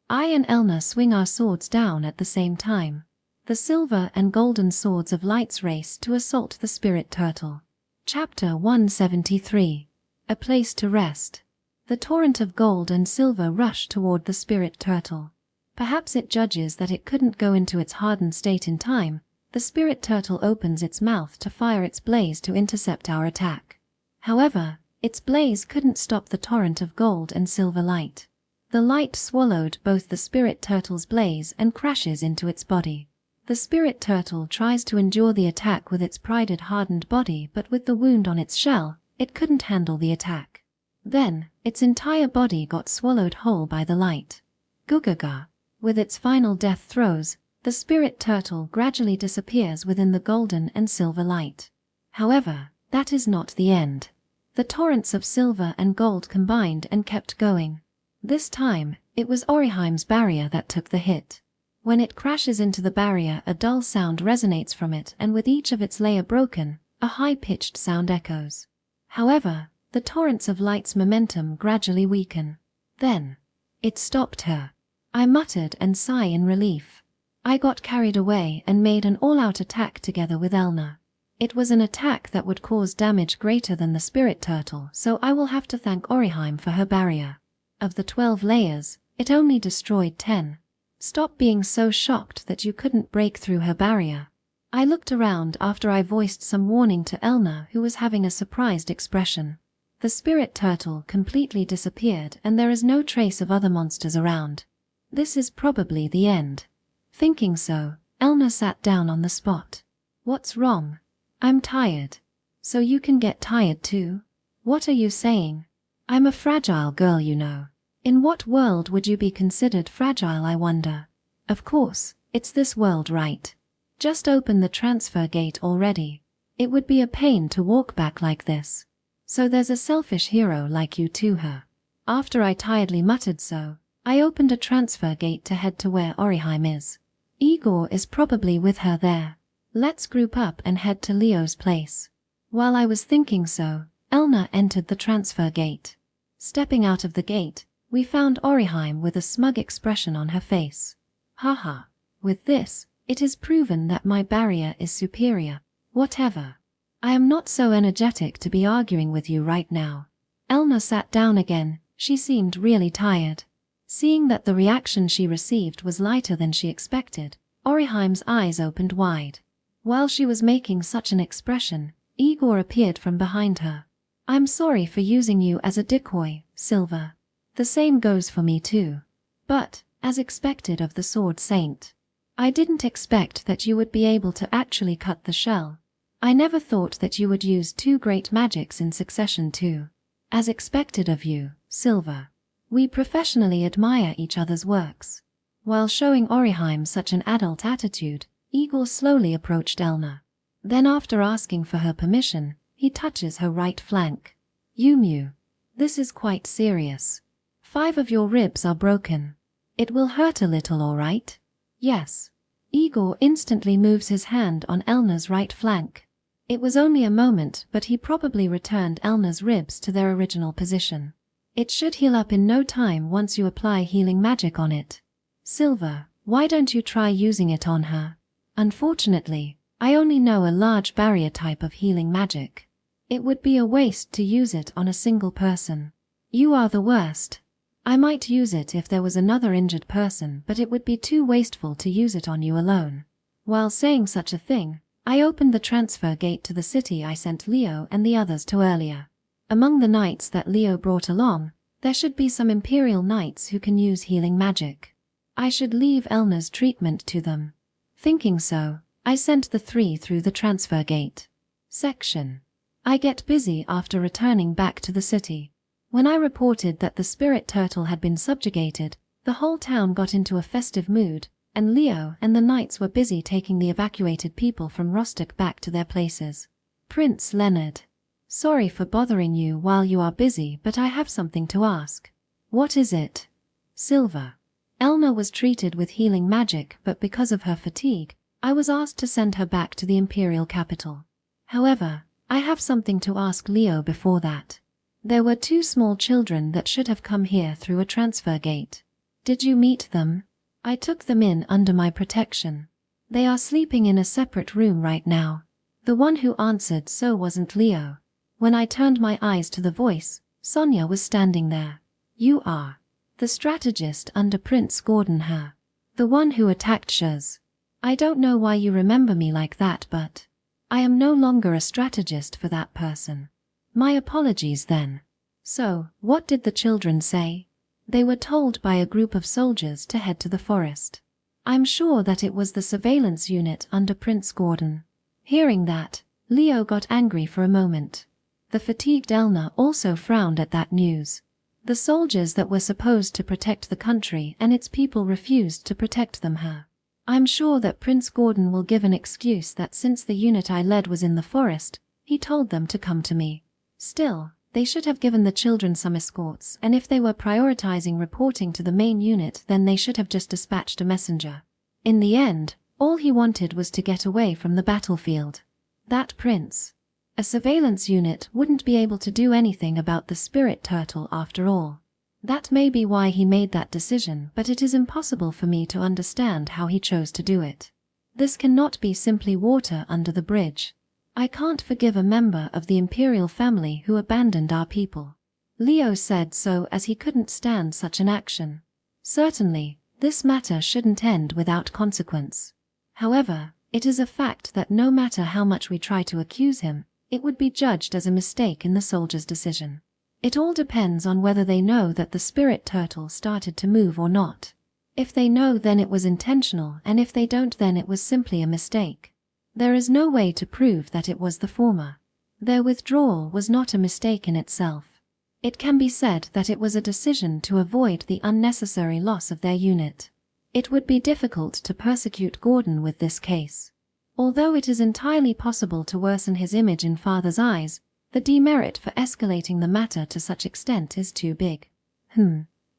I and Elna swing our swords down at the same time. The silver and golden swords of lights race to assault the spirit turtle. Chapter 173. A place to rest. The torrent of gold and silver rush toward the spirit turtle. Perhaps it judges that it couldn't go into its hardened state in time. The spirit turtle opens its mouth to fire its blaze to intercept our attack. However, its blaze couldn't stop the torrent of gold and silver light. The light swallowed both the spirit turtle's blaze and crashes into its body. The spirit turtle tries to endure the attack with its prided hardened body, but with the wound on its shell, it couldn't handle the attack. Then, its entire body got swallowed whole by the light. Gugaga. With its final death throes, the spirit turtle gradually disappears within the golden and silver light. However, that is not the end. The torrents of silver and gold combined and kept going. This time, it was Orim's barrier that took the hit. When it crashes into the barrier, a dull sound resonates from it, and with each of its layer broken, a high-pitched sound echoes. However, the torrents of light's momentum gradually weaken. Then, it stopped her. I muttered and sigh in relief. I got carried away and made an all-out attack together with Elna. It was an attack that would cause damage greater than the spirit turtle, so I will have to thank Orim for her barrier. Of the 12 layers, it only destroyed 10. Stop being so shocked that you couldn't break through her barrier. I looked around after I voiced some warning to Elna, who was having a surprised expression. The spirit turtle completely disappeared and there is no trace of other monsters around. This is probably the end. Thinking so, Elna sat down on the spot. What's wrong? I'm tired. So you can get tired too? What are you saying? I'm a fragile girl, you know. In what world would you be considered fragile, I wonder? Of course, it's this world, right? Just open the transfer gate already. It would be a pain to walk back like this. So there's a selfish hero like you to her. After I tiredly muttered so, I opened a transfer gate to head to where Orim is. Igor is probably with her there. Let's group up and head to Leo's place. While I was thinking so, Elna entered the transfer gate. Stepping out of the gate, we found Orim with a smug expression on her face. Haha. With this, it is proven that my barrier is superior. Whatever. I am not so energetic to be arguing with you right now. Elna sat down again. She seemed really tired. Seeing that the reaction she received was lighter than she expected, Oriheim's eyes opened wide. While she was making such an expression, Igor appeared from behind her. I'm sorry for using you as a decoy, Silver. The same goes for me too. But, as expected of the Sword Saint, I didn't expect that you would be able to actually cut the shell. I never thought that you would use 2 great magics in succession too. As expected of you, Silver. We professionally admire each other's works. While showing Oriheim such an adult attitude, Igor slowly approached Elna. Then after asking for her permission, he touches her right flank. Yumu. This is quite serious. 5 of your ribs are broken. It will hurt a little, all right? Yes. Igor instantly moves his hand on Elna's right flank. It was only a moment, but he probably returned Elna's ribs to their original position. It should heal up in no time once you apply healing magic on it. Silver, why don't you try using it on her? Unfortunately, I only know a large barrier type of healing magic. It would be a waste to use it on a single person. You are the worst. I might use it if there was another injured person, but it would be too wasteful to use it on you alone. While saying such a thing, I opened the transfer gate to the city I sent Leo and the others to earlier. Among the knights that Leo brought along, there should be some Imperial knights who can use healing magic. I should leave Elna's treatment to them. Thinking so, I sent the 3 through the transfer gate. Section. I get busy after returning back to the city. When I reported that the spirit turtle had been subjugated, the whole town got into a festive mood, and Leo and the knights were busy taking the evacuated people from Rostock back to their places. Prince Leonard. Sorry for bothering you while you are busy, but I have something to ask. What is it? Silver. Elna was treated with healing magic, but because of her fatigue, I was asked to send her back to the Imperial capital. However, I have something to ask Leo before that. There were 2 small children that should have come here through a transfer gate. Did you meet them? I took them in under my protection. They are sleeping in a separate room right now. The one who answered so wasn't Leo. When I turned my eyes to the voice, Sonia was standing there. You are the strategist under Prince Gordon her. The one who attacked Shaz. I don't know why you remember me like that, but I am no longer a strategist for that person. My apologies then. So, what did the children say? They were told by a group of soldiers to head to the forest. I'm sure that it was the surveillance unit under Prince Gordon. Hearing that, Leo got angry for a moment. The fatigued Elna also frowned at that news. The soldiers that were supposed to protect the country and its people refused to protect them her. I'm sure that Prince Gordon will give an excuse that since the unit I led was in the forest, he told them to come to me. Still, they should have given the children some escorts, and if they were prioritizing reporting to the main unit, then they should have just dispatched a messenger. In the end, all he wanted was to get away from the battlefield. That prince. A surveillance unit wouldn't be able to do anything about the spirit turtle after all. That may be why he made that decision, but it is impossible for me to understand how he chose to do it. This cannot be simply water under the bridge. I can't forgive a member of the Imperial family who abandoned our people. Leo said so as he couldn't stand such an action. Certainly, this matter shouldn't end without consequence. However, it is a fact that no matter how much we try to accuse him, it would be judged as a mistake in the soldiers' decision. It all depends on whether they know that the spirit turtle started to move or not. If they know, then it was intentional, and if they don't, then it was simply a mistake. There is no way to prove that it was the former. Their withdrawal was not a mistake in itself. It can be said that it was a decision to avoid the unnecessary loss of their unit. It would be difficult to persecute Gordon with this case. Although it is entirely possible to worsen his image in father's eyes, the demerit for escalating the matter to such extent is too big.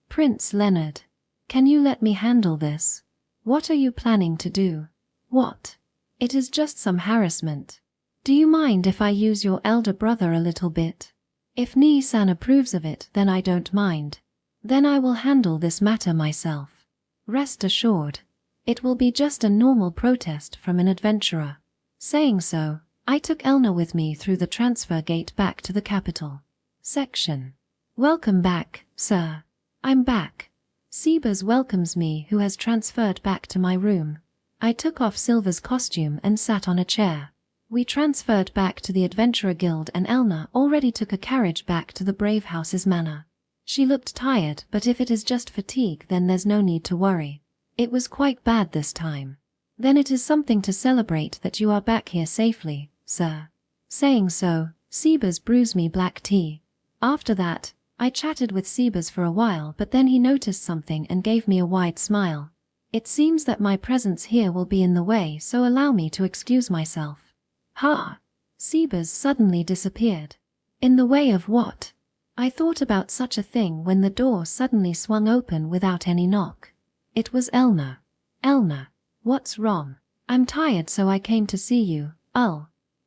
Prince Leonard, can you let me handle this? What are you planning to do? What? It is just some harassment. Do you mind if I use your elder brother a little bit? If Ni-san approves of it, then I don't mind. Then I will handle this matter myself. Rest assured. It will be just a normal protest from an adventurer. Saying so, I took Elna with me through the transfer gate back to the capital. Section. Welcome back, sir. I'm back. Sebas welcomes me, who has transferred back to my room. I took off Silver's costume and sat on a chair. We transferred back to the Adventurer Guild and Elna already took a carriage back to the Brave House's manor. She looked tired, but if it is just fatigue then there's no need to worry. It was quite bad this time. Then it is something to celebrate that you are back here safely, sir. Saying so, Sebas brews me black tea. After that, I chatted with Sebas for a while, but then he noticed something and gave me a wide smile. It seems that my presence here will be in the way, so allow me to excuse myself. Ha! Sebas suddenly disappeared. In the way of what? I thought about such a thing when the door suddenly swung open without any knock. It was Elna. Elna, what's wrong? I'm tired, so I came to see you.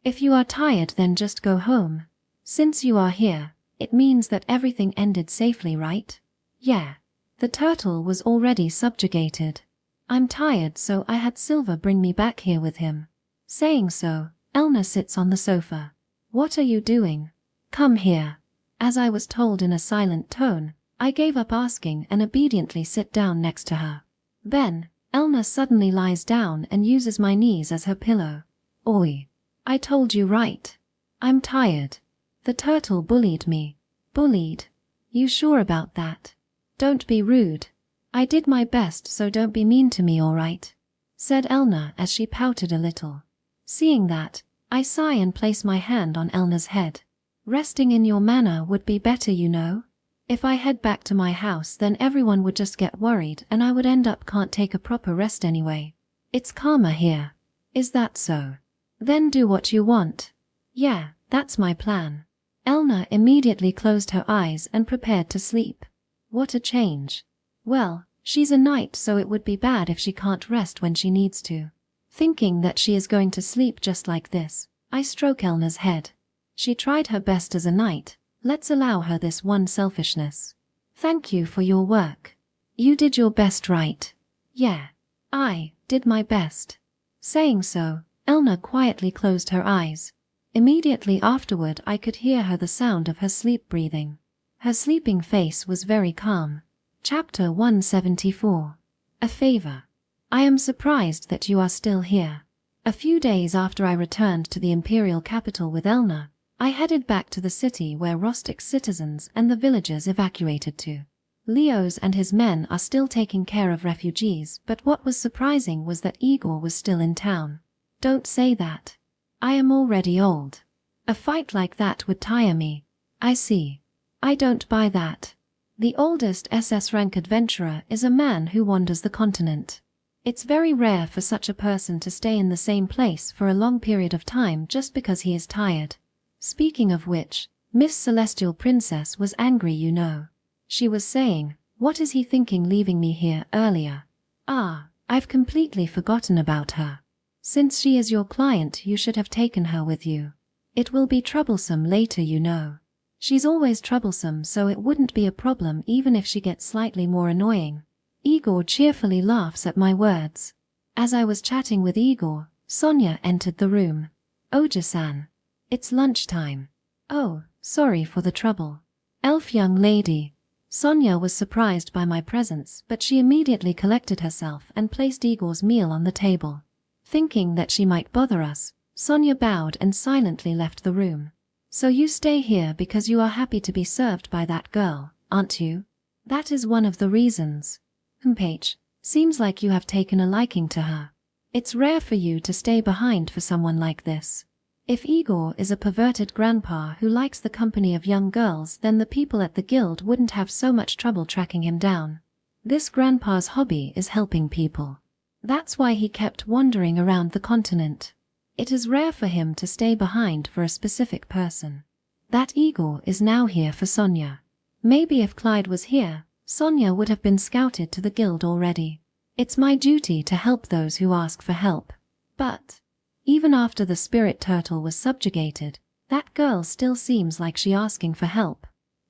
If you are tired then just go home. Since you are here, it means that everything ended safely, right? Yeah. The turtle was already subjugated. I'm tired, so I had Silver bring me back here with him. Saying so, Elna sits on the sofa. What are you doing? Come here. As I was told in a silent tone, I gave up asking and obediently sit down next to her. Then, Elna suddenly lies down and uses my knees as her pillow. Oi. I told you right. I'm tired. The turtle bullied me. Bullied? You sure about that? Don't be rude. I did my best, so don't be mean to me, alright? Said Elna as she pouted a little. Seeing that, I sigh and place my hand on Elna's head. Resting in your manor would be better, you know. If I head back to my house then everyone would just get worried and I would end up can't take a proper rest anyway. It's calmer here. Is that so? Then do what you want. Yeah, that's my plan. Elna immediately closed her eyes and prepared to sleep. What a change. Well, she's a knight, so it would be bad if she can't rest when she needs to. Thinking that she is going to sleep just like this, I stroke Elna's head. She tried her best as a knight. Let's allow her this one selfishness. Thank you for your work. You did your best, right? Yeah. I did my best. Saying so, Elna quietly closed her eyes. Immediately afterward I could hear her the sound of her sleep breathing. Her sleeping face was very calm. Chapter 174. A favor. I am surprised that you are still here. A few days after I returned to the imperial capital with Elna, I headed back to the city where Rostic's citizens and the villagers evacuated to. Leos and his men are still taking care of refugees, but what was surprising was that Igor was still in town. Don't say that. I am already old. A fight like that would tire me. I see. I don't buy that. The oldest SS rank adventurer is a man who wanders the continent. It's very rare for such a person to stay in the same place for a long period of time just because he is tired. Speaking of which, Miss Celestial Princess was angry, you know. She was saying, what is he thinking leaving me here earlier? I've completely forgotten about her. Since she is your client, you should have taken her with you. It will be troublesome later, you know. She's always troublesome, so it wouldn't be a problem even if she gets slightly more annoying. Igor cheerfully laughs at my words. As I was chatting with Igor, Sonia entered the room. Oja-san. It's lunchtime. Oh, sorry for the trouble. Elf young lady. Sonia was surprised by my presence, but she immediately collected herself and placed Igor's meal on the table. Thinking that she might bother us, Sonia bowed and silently left the room. So you stay here because you are happy to be served by that girl, aren't you? That is one of the reasons. Rampage, seems like you have taken a liking to her. It's rare for you to stay behind for someone like this. If Igor is a perverted grandpa who likes the company of young girls, then the people at the guild wouldn't have so much trouble tracking him down. This grandpa's hobby is helping people. That's why he kept wandering around the continent. It is rare for him to stay behind for a specific person. That Igor is now here for Sonia. Maybe if Clyde was here, Sonia would have been scouted to the guild already. It's my duty to help those who ask for help. But even after the spirit turtle was subjugated, that girl still seems like she's asking for help.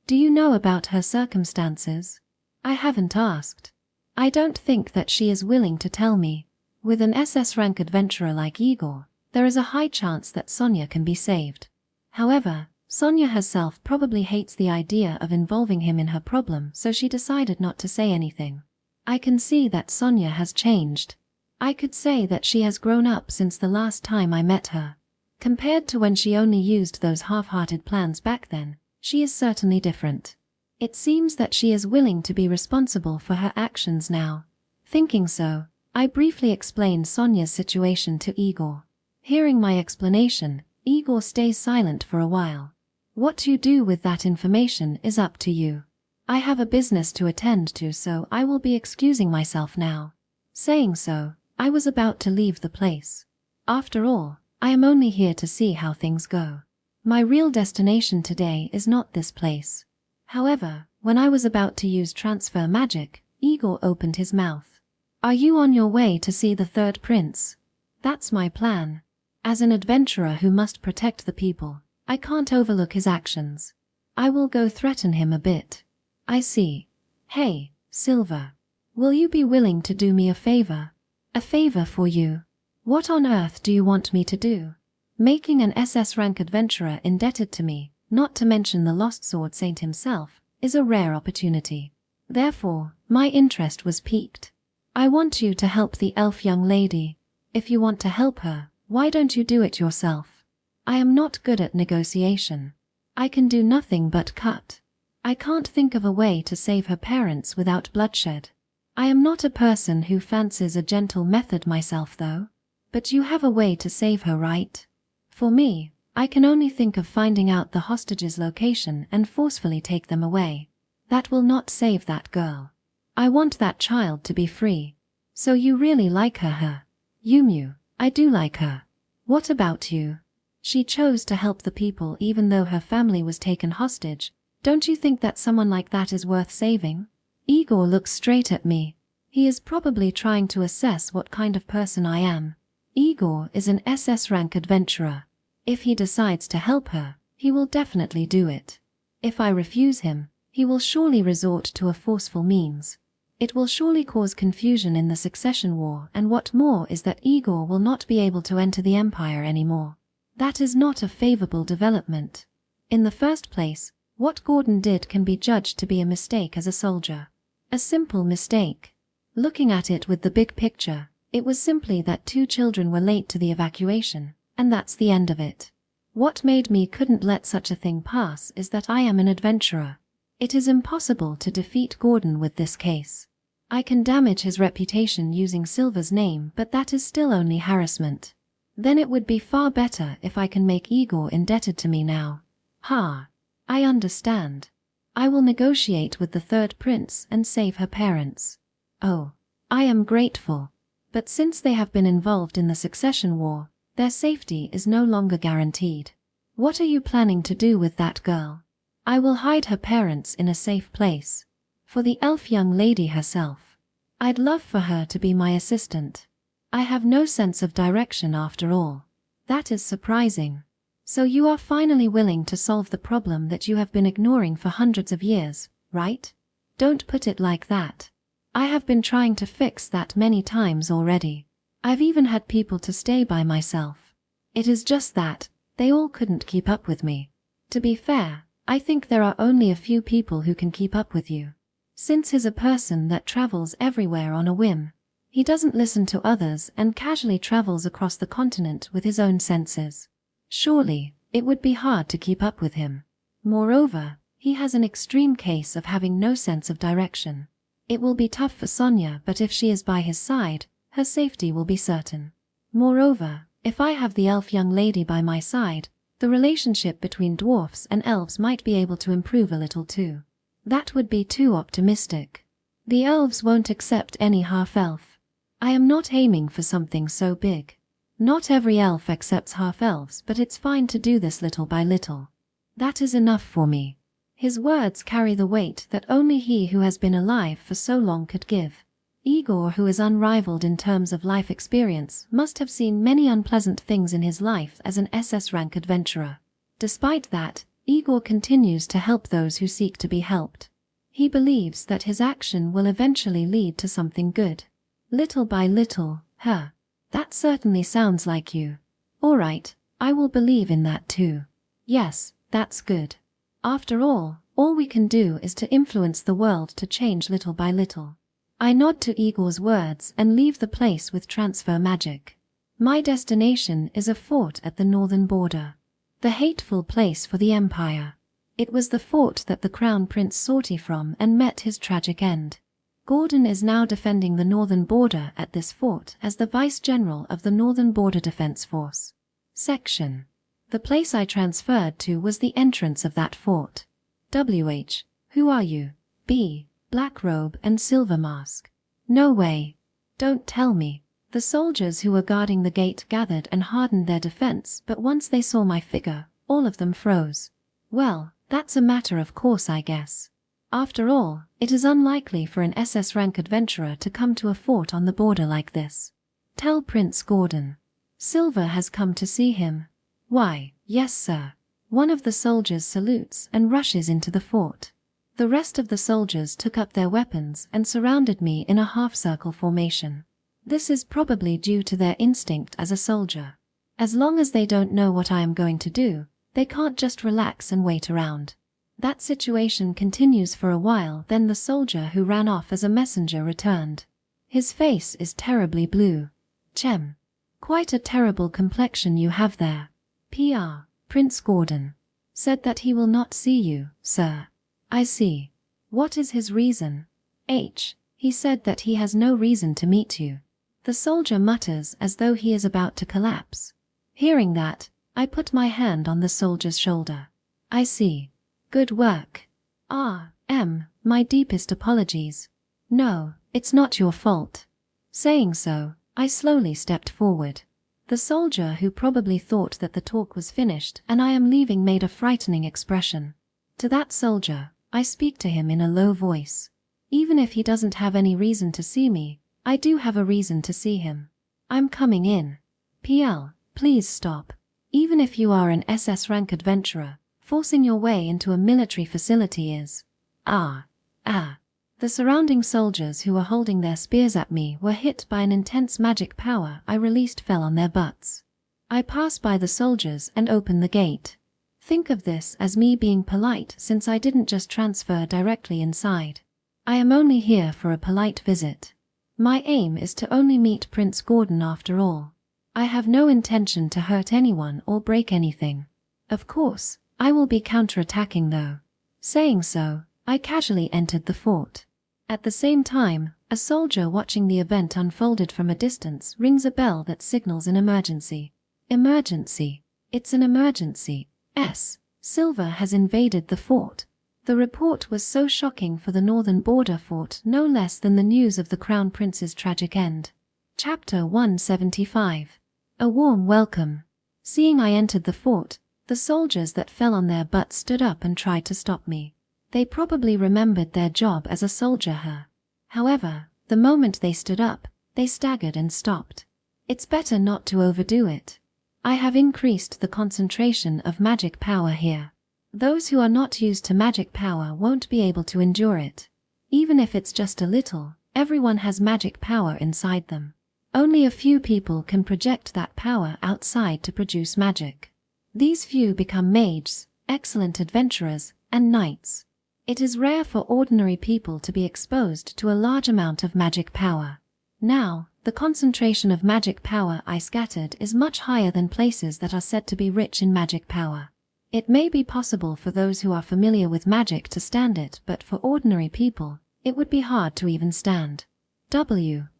Do you know about her circumstances? I haven't asked. I don't think that she is willing to tell me. With an SS rank adventurer like Igor, there is a high chance that Sonia can be saved. However, Sonia herself probably hates the idea of involving him in her problem, so she decided not to say anything. I can see that Sonia has changed. I could say that she has grown up since the last time I met her. Compared to when she only used those half-hearted plans back then, she is certainly different. It seems that she is willing to be responsible for her actions now. Thinking so, I briefly explained Sonia's situation to Igor. Hearing my explanation, Igor stays silent for a while. What you do with that information is up to you. I have a business to attend to, so I will be excusing myself now. Saying so, I was about to leave the place. After all, I am only here to see how things go. My real destination today is not this place. However, when I was about to use transfer magic, Igor opened his mouth. Are you on your way to see the third prince? That's my plan. As an adventurer who must protect the people, I can't overlook his actions. I will go threaten him a bit. I see. Hey, Silver. Will you be willing to do me a favor? A favor for you? What on earth do you want me to do? Making an SS rank adventurer indebted to me, not to mention the Lost Sword Saint himself, is a rare opportunity. Therefore, my interest was piqued. I want you to help the elf young lady. If you want to help her, why don't you do it yourself? I am not good at negotiation. I can do nothing but cut. I can't think of a way to save her parents without bloodshed. I am not a person who fancies a gentle method myself though. But you have a way to save her, right? For me, I can only think of finding out the hostages' location and forcefully take them away. That will not save that girl. I want that child to be free. So you really like her? Yumu, I do like her. What about you? She chose to help the people even though her family was taken hostage. Don't you think that someone like that is worth saving? Igor looks straight at me. He is probably trying to assess what kind of person I am. Igor is an SS rank adventurer. If he decides to help her, he will definitely do it. If I refuse him, he will surely resort to a forceful means. It will surely cause confusion in the succession war, and what more is that Igor will not be able to enter the Empire anymore. That is not a favorable development. In the first place, what Gordon did can be judged to be a mistake as a soldier. A simple mistake. Looking at it with the big picture, it was simply that 2 children were late to the evacuation, and that's the end of it. What made me couldn't let such a thing pass is that I am an adventurer. It is impossible to defeat Gordon with this case. I can damage his reputation using Silver's name, but that is still only harassment. Then it would be far better if I can make Igor indebted to me now. Ha! I understand. I will negotiate with the third prince and save her parents. Oh, I am grateful. But since they have been involved in the succession war, their safety is no longer guaranteed. What are you planning to do with that girl? I will hide her parents in a safe place. For the elf young lady herself, I'd love for her to be my assistant. I have no sense of direction after all. That is surprising. So you are finally willing to solve the problem that you have been ignoring for hundreds of years, right? Don't put it like that. I have been trying to fix that many times already. I've even had people to stay by myself. It is just that they all couldn't keep up with me. To be fair, I think there are only a few people who can keep up with you. Since he's a person that travels everywhere on a whim, he doesn't listen to others and casually travels across the continent with his own senses. Surely, it would be hard to keep up with him. Moreover, he has an extreme case of having no sense of direction. It will be tough for Sonia, but if she is by his side, her safety will be certain. Moreover, if I have the elf young lady by my side, the relationship between dwarfs and elves might be able to improve a little too. That would be too optimistic. The elves won't accept any half-elf. I am not aiming for something so big. Not every elf accepts half-elves, but it's fine to do this little by little. That is enough for me. His words carry the weight that only he who has been alive for so long could give. Igor, who is unrivaled in terms of life experience, must have seen many unpleasant things in his life as an SS rank adventurer. Despite that, Igor continues to help those who seek to be helped. He believes that his action will eventually lead to something good. Little by little, That certainly sounds like you. All right, I will believe in that too. Yes, that's good. After all we can do is to influence the world to change little by little. I nod to Igor's words and leave the place with transfer magic. My destination is a fort at the northern border. The hateful place for the Empire. It was the fort that the Crown Prince sortie from and met his tragic end. Gordon is now defending the northern border at this fort as the Vice-General of the Northern Border Defense Force. Section. The place I transferred to was the entrance of that fort. WH. Who are you? B. Black robe and silver mask. No way. Don't tell me. The soldiers who were guarding the gate gathered and hardened their defense, but once they saw my figure, all of them froze. Well, that's a matter of course, I guess. After all, it is unlikely for an SS rank adventurer to come to a fort on the border like this. Tell Prince Gordon. Silver has come to see him. Why, yes sir. One of the soldiers salutes and rushes into the fort. The rest of the soldiers took up their weapons and surrounded me in a half-circle formation. This is probably due to their instinct as a soldier. As long as they don't know what I am going to do, they can't just relax and wait around. That situation continues for a while, then the soldier who ran off as a messenger returned. His face is terribly blue. Chem. Quite a terrible complexion you have there. PR. Prince Gordon. Said that he will not see you, sir. I see. What is his reason? H. He said that he has no reason to meet you. The soldier mutters as though he is about to collapse. Hearing that, I put my hand on the soldier's shoulder. I see. Good work. My deepest apologies. No, it's not your fault. Saying so, I slowly stepped forward. The soldier, who probably thought that the talk was finished and I am leaving, made a frightening expression. To that soldier, I speak to him in a low voice. Even if he doesn't have any reason to see me, I do have a reason to see him. I'm coming in. PL, please stop. Even if you are an SS rank adventurer, forcing your way into a military facility is... The surrounding soldiers who were holding their spears at me were hit by an intense magic power I released, fell on their butts. I pass by the soldiers and open the gate. Think of this as me being polite, since I didn't just transfer directly inside. I am only here for a polite visit. My aim is to only meet Prince Gordon after all. I have no intention to hurt anyone or break anything. Of course, I will be counterattacking though. Saying so, I casually entered the fort. At the same time, a soldier watching the event unfolded from a distance rings a bell that signals an emergency. Emergency. It's an emergency. Silver has invaded the fort. The report was so shocking for the northern border fort, no less than the news of the Crown Prince's tragic end. Chapter 175. A warm welcome. Seeing I entered the fort, the soldiers that fell on their butts stood up and tried to stop me. They probably remembered their job as a soldier. However, the moment they stood up, they staggered and stopped. It's better not to overdo it. I have increased the concentration of magic power here. Those who are not used to magic power won't be able to endure it. Even if it's just a little, everyone has magic power inside them. Only a few people can project that power outside to produce magic. These few become mages, excellent adventurers, and knights. It is rare for ordinary people to be exposed to a large amount of magic power. Now, the concentration of magic power I scattered is much higher than places that are said to be rich in magic power. It may be possible for those who are familiar with magic to stand it, but for ordinary people, it would be hard to even stand.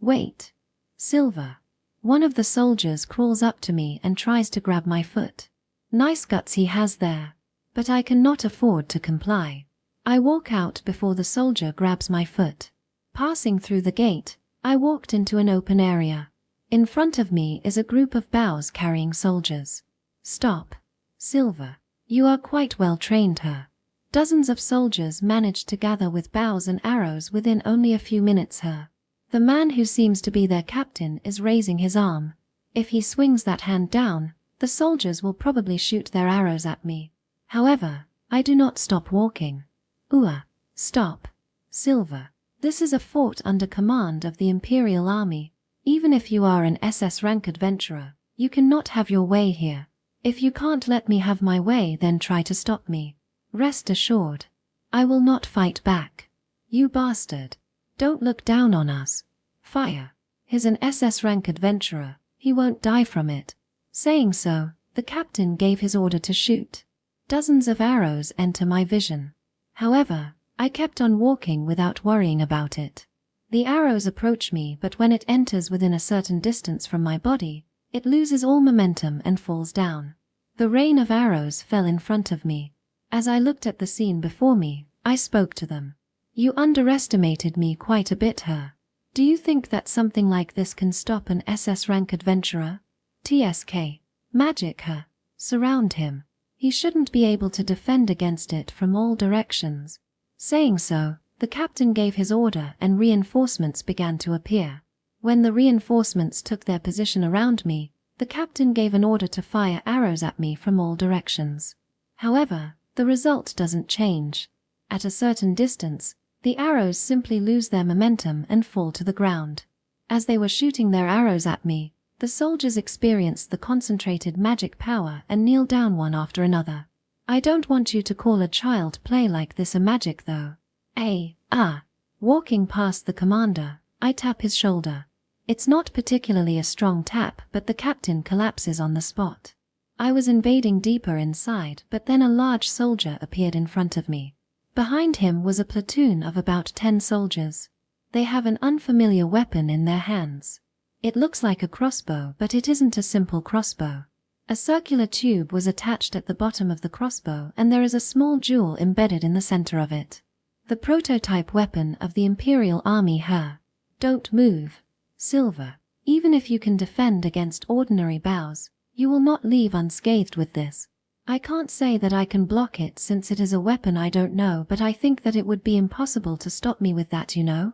Wait. Silver. One of the soldiers crawls up to me and tries to grab my foot. Nice guts he has there. But I cannot afford to comply. I walk out before the soldier grabs my foot. Passing through the gate, I walked into an open area. In front of me is a group of bows carrying soldiers. Stop. Silver. You are quite well trained, her. Dozens of soldiers managed to gather with bows and arrows within only a few minutes, her. The man who seems to be their captain is raising his arm. If he swings that hand down, the soldiers will probably shoot their arrows at me. However, I do not stop walking. Stop. Silver. This is a fort under command of the Imperial Army. Even if you are an SS rank adventurer, you cannot have your way here. If you can't let me have my way, then try to stop me. Rest assured, I will not fight back. You bastard. Don't look down on us. Fire. He's an SS rank adventurer, he won't die from it. Saying so, the captain gave his order to shoot. Dozens of arrows enter my vision. However, I kept on walking without worrying about it. The arrows approach me, but when it enters within a certain distance from my body, it loses all momentum and falls down. The rain of arrows fell in front of me. As I looked at the scene before me, I spoke to them. You underestimated me quite a bit, her. Do you think that something like this can stop an SS rank adventurer? TSK. Magic, her. Surround him. He shouldn't be able to defend against it from all directions. Saying so, the captain gave his order and reinforcements began to appear. When the reinforcements took their position around me, the captain gave an order to fire arrows at me from all directions. However, the result doesn't change. At a certain distance, the arrows simply lose their momentum and fall to the ground. As they were shooting their arrows at me, the soldiers experienced the concentrated magic power and kneeled down one after another. I don't want you to call a child play like this a magic though. Walking past the commander, I tap his shoulder. It's not particularly a strong tap, but the captain collapses on the spot. I was invading deeper inside, but then a large soldier appeared in front of me. Behind him was a platoon of about 10 soldiers. They have an unfamiliar weapon in their hands. It looks like a crossbow, but it isn't a simple crossbow. A circular tube was attached at the bottom of the crossbow, and there is a small jewel embedded in the center of it. The prototype weapon of the Imperial Army, her. Don't move. Silver. Even if you can defend against ordinary bows, you will not leave unscathed with this. I can't say that I can block it since it is a weapon I don't know, but I think that it would be impossible to stop me with that, you know?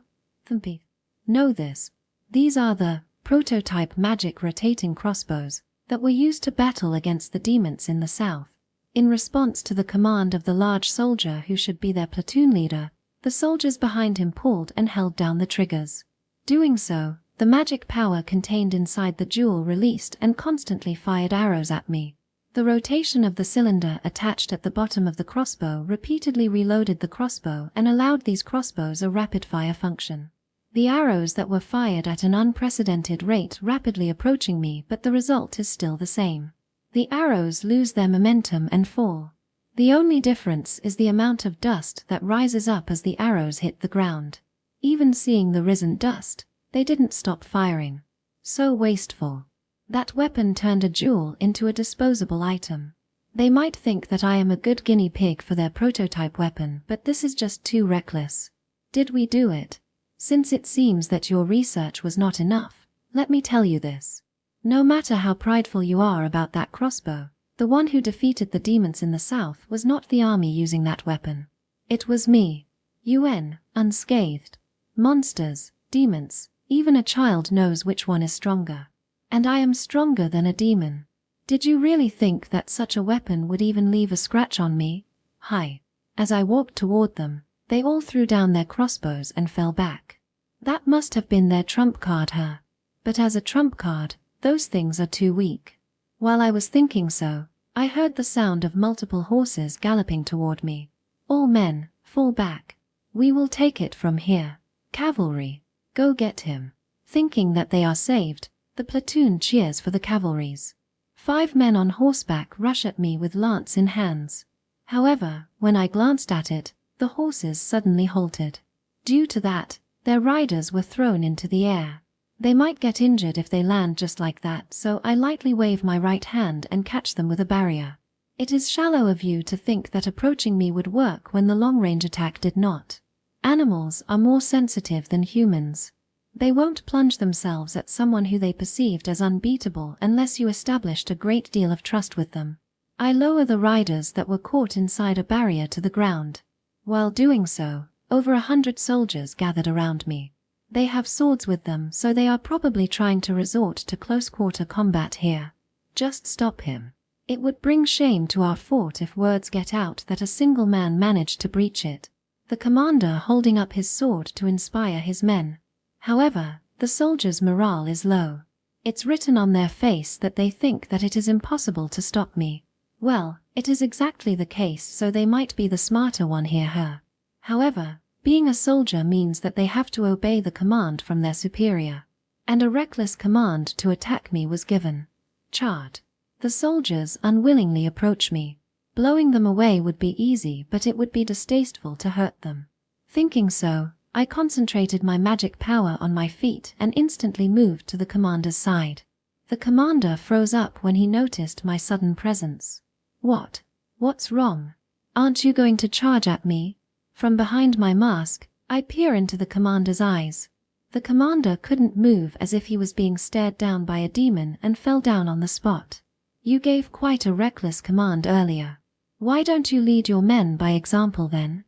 Thumpy. Know this. These are the prototype magic rotating crossbows that were used to battle against the demons in the south. In response to the command of the large soldier who should be their platoon leader, the soldiers behind him pulled and held down the triggers. Doing so, the magic power contained inside the jewel released and constantly fired arrows at me. The rotation of the cylinder attached at the bottom of the crossbow repeatedly reloaded the crossbow and allowed these crossbows a rapid-fire function. The arrows that were fired at an unprecedented rate rapidly approaching me, but the result is still the same. The arrows lose their momentum and fall. The only difference is the amount of dust that rises up as the arrows hit the ground. Even seeing the risen dust, they didn't stop firing. So wasteful. That weapon turned a jewel into a disposable item. They might think that I am a good guinea pig for their prototype weapon, but this is just too reckless. Did we do it? Since it seems that your research was not enough, let me tell you this. No matter how prideful you are about that crossbow, the one who defeated the demons in the south was not the army using that weapon. It was me. UN, unscathed. Monsters, demons, even a child knows which one is stronger. And I am stronger than a demon. Did you really think that such a weapon would even leave a scratch on me? Hi. As I walked toward them, they all threw down their crossbows and fell back. That must have been their trump card, her. But as a trump card, those things are too weak. While I was thinking so, I heard the sound of multiple horses galloping toward me. All men, fall back. We will take it from here. Cavalry, go get him. Thinking that they are saved, the platoon cheers for the cavalries. 5 men on horseback rush at me with lance in hands. However, when I glanced at it, the horses suddenly halted. Due to that, their riders were thrown into the air. They might get injured if they land just like that, so I lightly wave my right hand and catch them with a barrier. It is shallow of you to think that approaching me would work when the long-range attack did not. Animals are more sensitive than humans. They won't plunge themselves at someone who they perceived as unbeatable unless you established a great deal of trust with them. I lower the riders that were caught inside a barrier to the ground. While doing so, over 100 soldiers gathered around me. They have swords with them, so they are probably trying to resort to close-quarter combat here. Just stop him. It would bring shame to our fort if words get out that a single man managed to breach it. the commander holding up his sword to inspire his men. However, the soldiers' morale is low. It's written on their face that they think that it is impossible to stop me. Well, it is exactly the case, so they might be the smarter one here. However, being a soldier means that they have to obey the command from their superior. And a reckless command to attack me was given. Chart. The soldiers unwillingly approach me. Blowing them away would be easy, but it would be distasteful to hurt them. Thinking so, I concentrated my magic power on my feet and instantly moved to the commander's side. The commander froze up when he noticed my sudden presence. What's wrong? Aren't you going to charge at me? From behind my mask, I peer into the commander's eyes. The commander couldn't move, as if he was being stared down by a demon, and fell down on the spot. You gave quite a reckless command earlier. Why don't you lead your men by example then?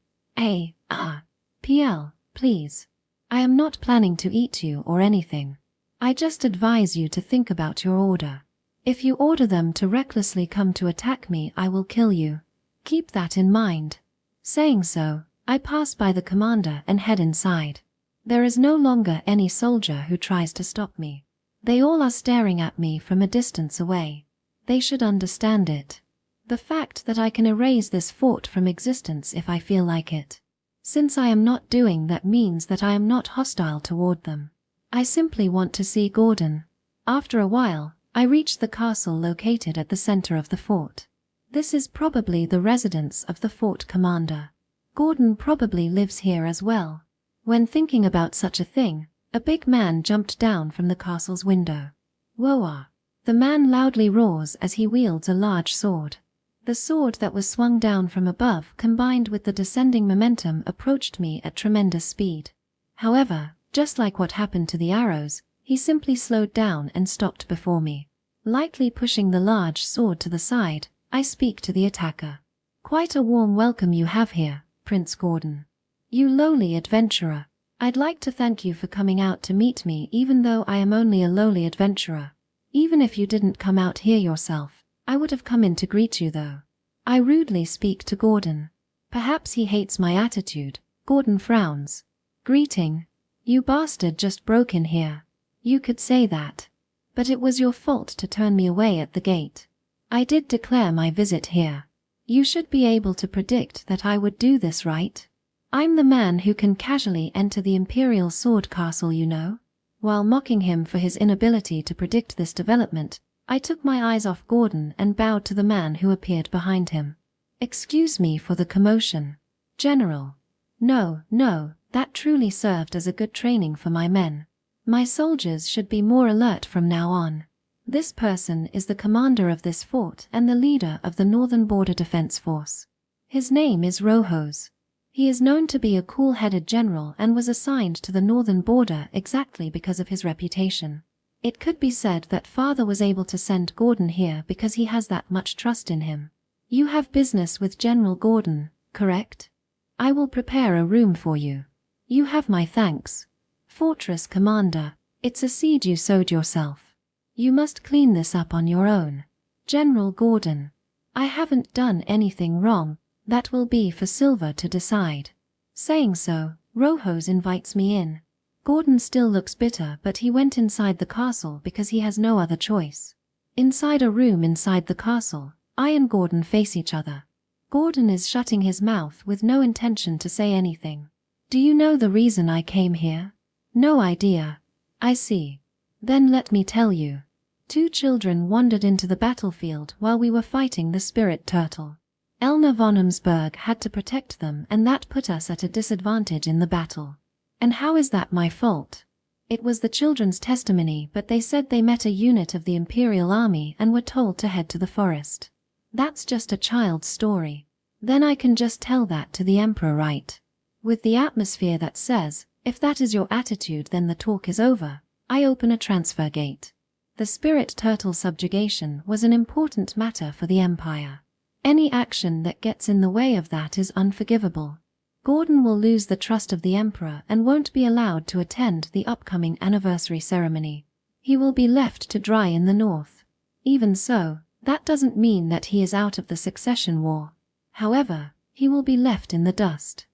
PL, please. I am not planning to eat you or anything. I just advise you to think about your order. If you order them to recklessly come to attack me, I will kill you. Keep that in mind. Saying so, I pass by the commander and head inside. There is no longer any soldier who tries to stop me. They all are staring at me from a distance away. They should understand it. The fact that I can erase this fort from existence if I feel like it. Since I am not doing that means that I am not hostile toward them. I simply want to see Gordon. After a while, I reach the castle located at the center of the fort. This is probably the residence of the fort commander. Gordon probably lives here as well. When thinking about such a thing, a big man jumped down from the castle's window. Woah! The man loudly roars as he wields a large sword. The sword that was swung down from above, combined with the descending momentum, approached me at tremendous speed. However, just like what happened to the arrows, he simply slowed down and stopped before me. Lightly pushing the large sword to the side, I speak to the attacker. Quite a warm welcome you have here, Prince Gordon. You lowly adventurer. I'd like to thank you for coming out to meet me, even though I am only a lowly adventurer. Even if you didn't come out here yourself, I would have come in to greet you though. I rudely speak to Gordon. Perhaps he hates my attitude. Gordon frowns. Greeting. You bastard just broke in here. You could say that. But it was your fault to turn me away at the gate. I did declare my visit here. You should be able to predict that I would do this, right? I'm the man who can casually enter the Imperial Sword Castle, you know. While mocking him for his inability to predict this development, I took my eyes off Gordon and bowed to the man who appeared behind him. Excuse me for the commotion. General. No, that truly served as a good training for my men. My soldiers should be more alert from now on. This person is the commander of this fort and the leader of the Northern Border Defense Force. His name is Rohos. He is known to be a cool-headed general and was assigned to the northern border exactly because of his reputation. It could be said that Father was able to send Gordon here because he has that much trust in him. You have business with General Gordon, correct? I will prepare a room for you. You have my thanks. Fortress Commander, it's a seed you sowed yourself. You must clean this up on your own. General Gordon, I haven't done anything wrong. That will be for Silver to decide. Saying so, Rohos invites me in. Gordon still looks bitter, but he went inside the castle because he has no other choice. Inside a room inside the castle, I and Gordon face each other. Gordon is shutting his mouth with no intention to say anything. Do you know the reason I came here? No idea. I see. Then let me tell you. 2 children wandered into the battlefield while we were fighting the spirit turtle. Elna von Umsberg had to protect them, and that put us at a disadvantage in the battle. And how is that my fault? It was the children's testimony, but they said they met a unit of the Imperial Army and were told to head to the forest. That's just a child's story. Then I can just tell that to the Emperor, right? With the atmosphere that says, if that is your attitude then the talk is over, I open a transfer gate. The spirit turtle subjugation was an important matter for the Empire. Any action that gets in the way of that is unforgivable. Gordon will lose the trust of the Emperor and won't be allowed to attend the upcoming anniversary ceremony. He will be left to dry in the north. Even so, that doesn't mean that he is out of the succession war. However, he will be left in the dust.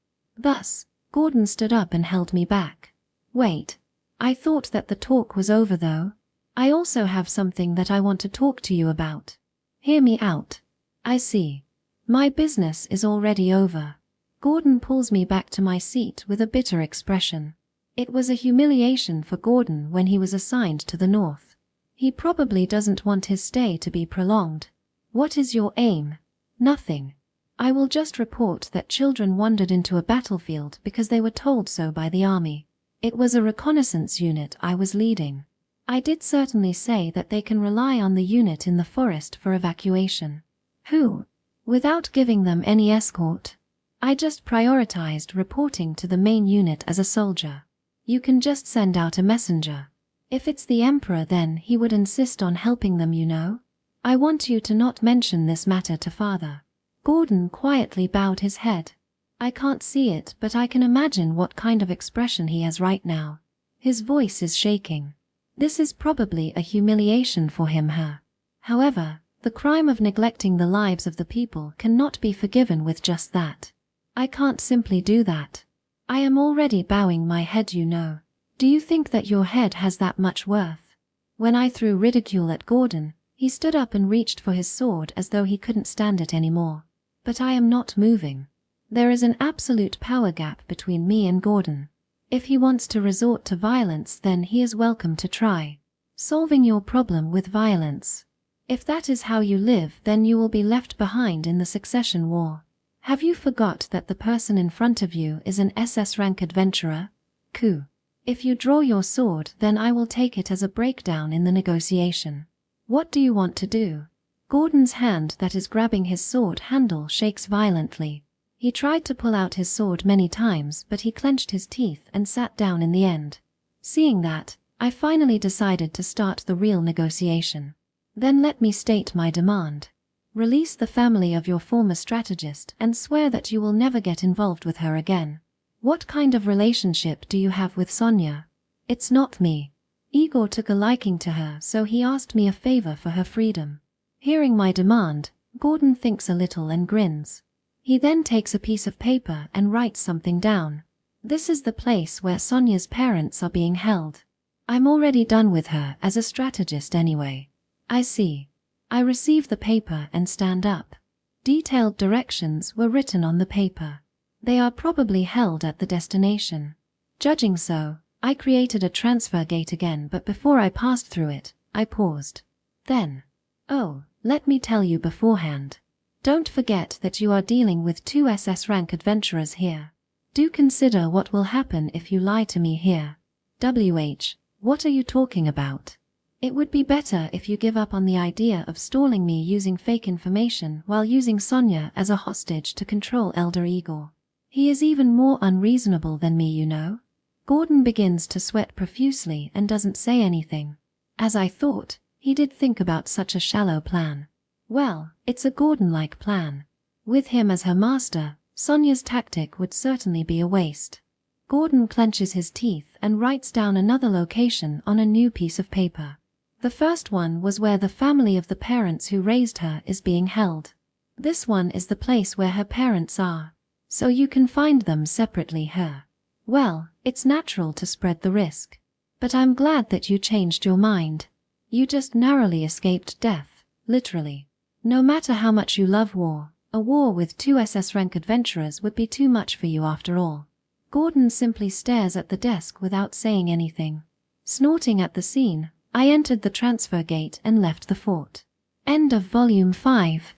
Thus, Gordon stood up and held me back. Wait. I thought that the talk was over though. I also have something that I want to talk to you about. Hear me out. I see. My business is already over. Gordon pulls me back to my seat with a bitter expression. It was a humiliation for Gordon when he was assigned to the north. He probably doesn't want his stay to be prolonged. What is your aim? Nothing. I will just report that children wandered into a battlefield because they were told so by the army. It was a reconnaissance unit I was leading. I did certainly say that they can rely on the unit in the forest for evacuation. Who? Without giving them any escort? I just prioritized reporting to the main unit as a soldier. You can just send out a messenger. If it's the emperor, then he would insist on helping them, you know. I want you to not mention this matter to father. Gordon quietly bowed his head. I can't see it, but I can imagine what kind of expression he has right now. His voice is shaking. This is probably a humiliation for him, her. However, the crime of neglecting the lives of the people cannot be forgiven with just that. I can't simply do that. I am already bowing my head, you know. Do you think that your head has that much worth? When I threw ridicule at Gordon, he stood up and reached for his sword as though he couldn't stand it anymore. But I am not moving. There is an absolute power gap between me and Gordon. If he wants to resort to violence, then he is welcome to try. Solving your problem with violence. If that is how you live, then you will be left behind in the succession war. Have you forgot that the person in front of you is an SS rank adventurer? Coup. If you draw your sword, then I will take it as a breakdown in the negotiation. What do you want to do? Gordon's hand that is grabbing his sword handle shakes violently. He tried to pull out his sword many times, but he clenched his teeth and sat down in the end. Seeing that, I finally decided to start the real negotiation. Then let me state my demand. Release the family of your former strategist and swear that you will never get involved with her again. What kind of relationship do you have with Sonia? It's not me. Igor took a liking to her, so he asked me a favor for her freedom. Hearing my demand, Gordon thinks a little and grins. He then takes a piece of paper and writes something down. This is the place where Sonia's parents are being held. I'm already done with her as a strategist anyway. I see. I receive the paper and stand up. Detailed directions were written on the paper. They are probably held at the destination. Judging so, I created a transfer gate again, but before I passed through it, I paused. Then, oh, let me tell you beforehand. Don't forget that you are dealing with 2 SS rank adventurers here. Do consider what will happen if you lie to me here. WH, what are you talking about? It would be better if you give up on the idea of stalling me using fake information while using Sonia as a hostage to control Elder Igor. He is even more unreasonable than me, you know. Gordon begins to sweat profusely and doesn't say anything. As I thought, he did think about such a shallow plan. Well, it's a Gordon-like plan. With him as her master, Sonia's tactic would certainly be a waste. Gordon clenches his teeth and writes down another location on a new piece of paper. The first one was where the family of the parents who raised her is being held. This one is the place where her parents are. So you can find them separately, her. Well, it's natural to spread the risk. But I'm glad that you changed your mind. You just narrowly escaped death, literally. No matter how much you love war, a war with 2 SS rank adventurers would be too much for you after all. Gordon simply stares at the desk without saying anything. Snorting at the scene, I entered the transfer gate and left the fort. End of Volume 5.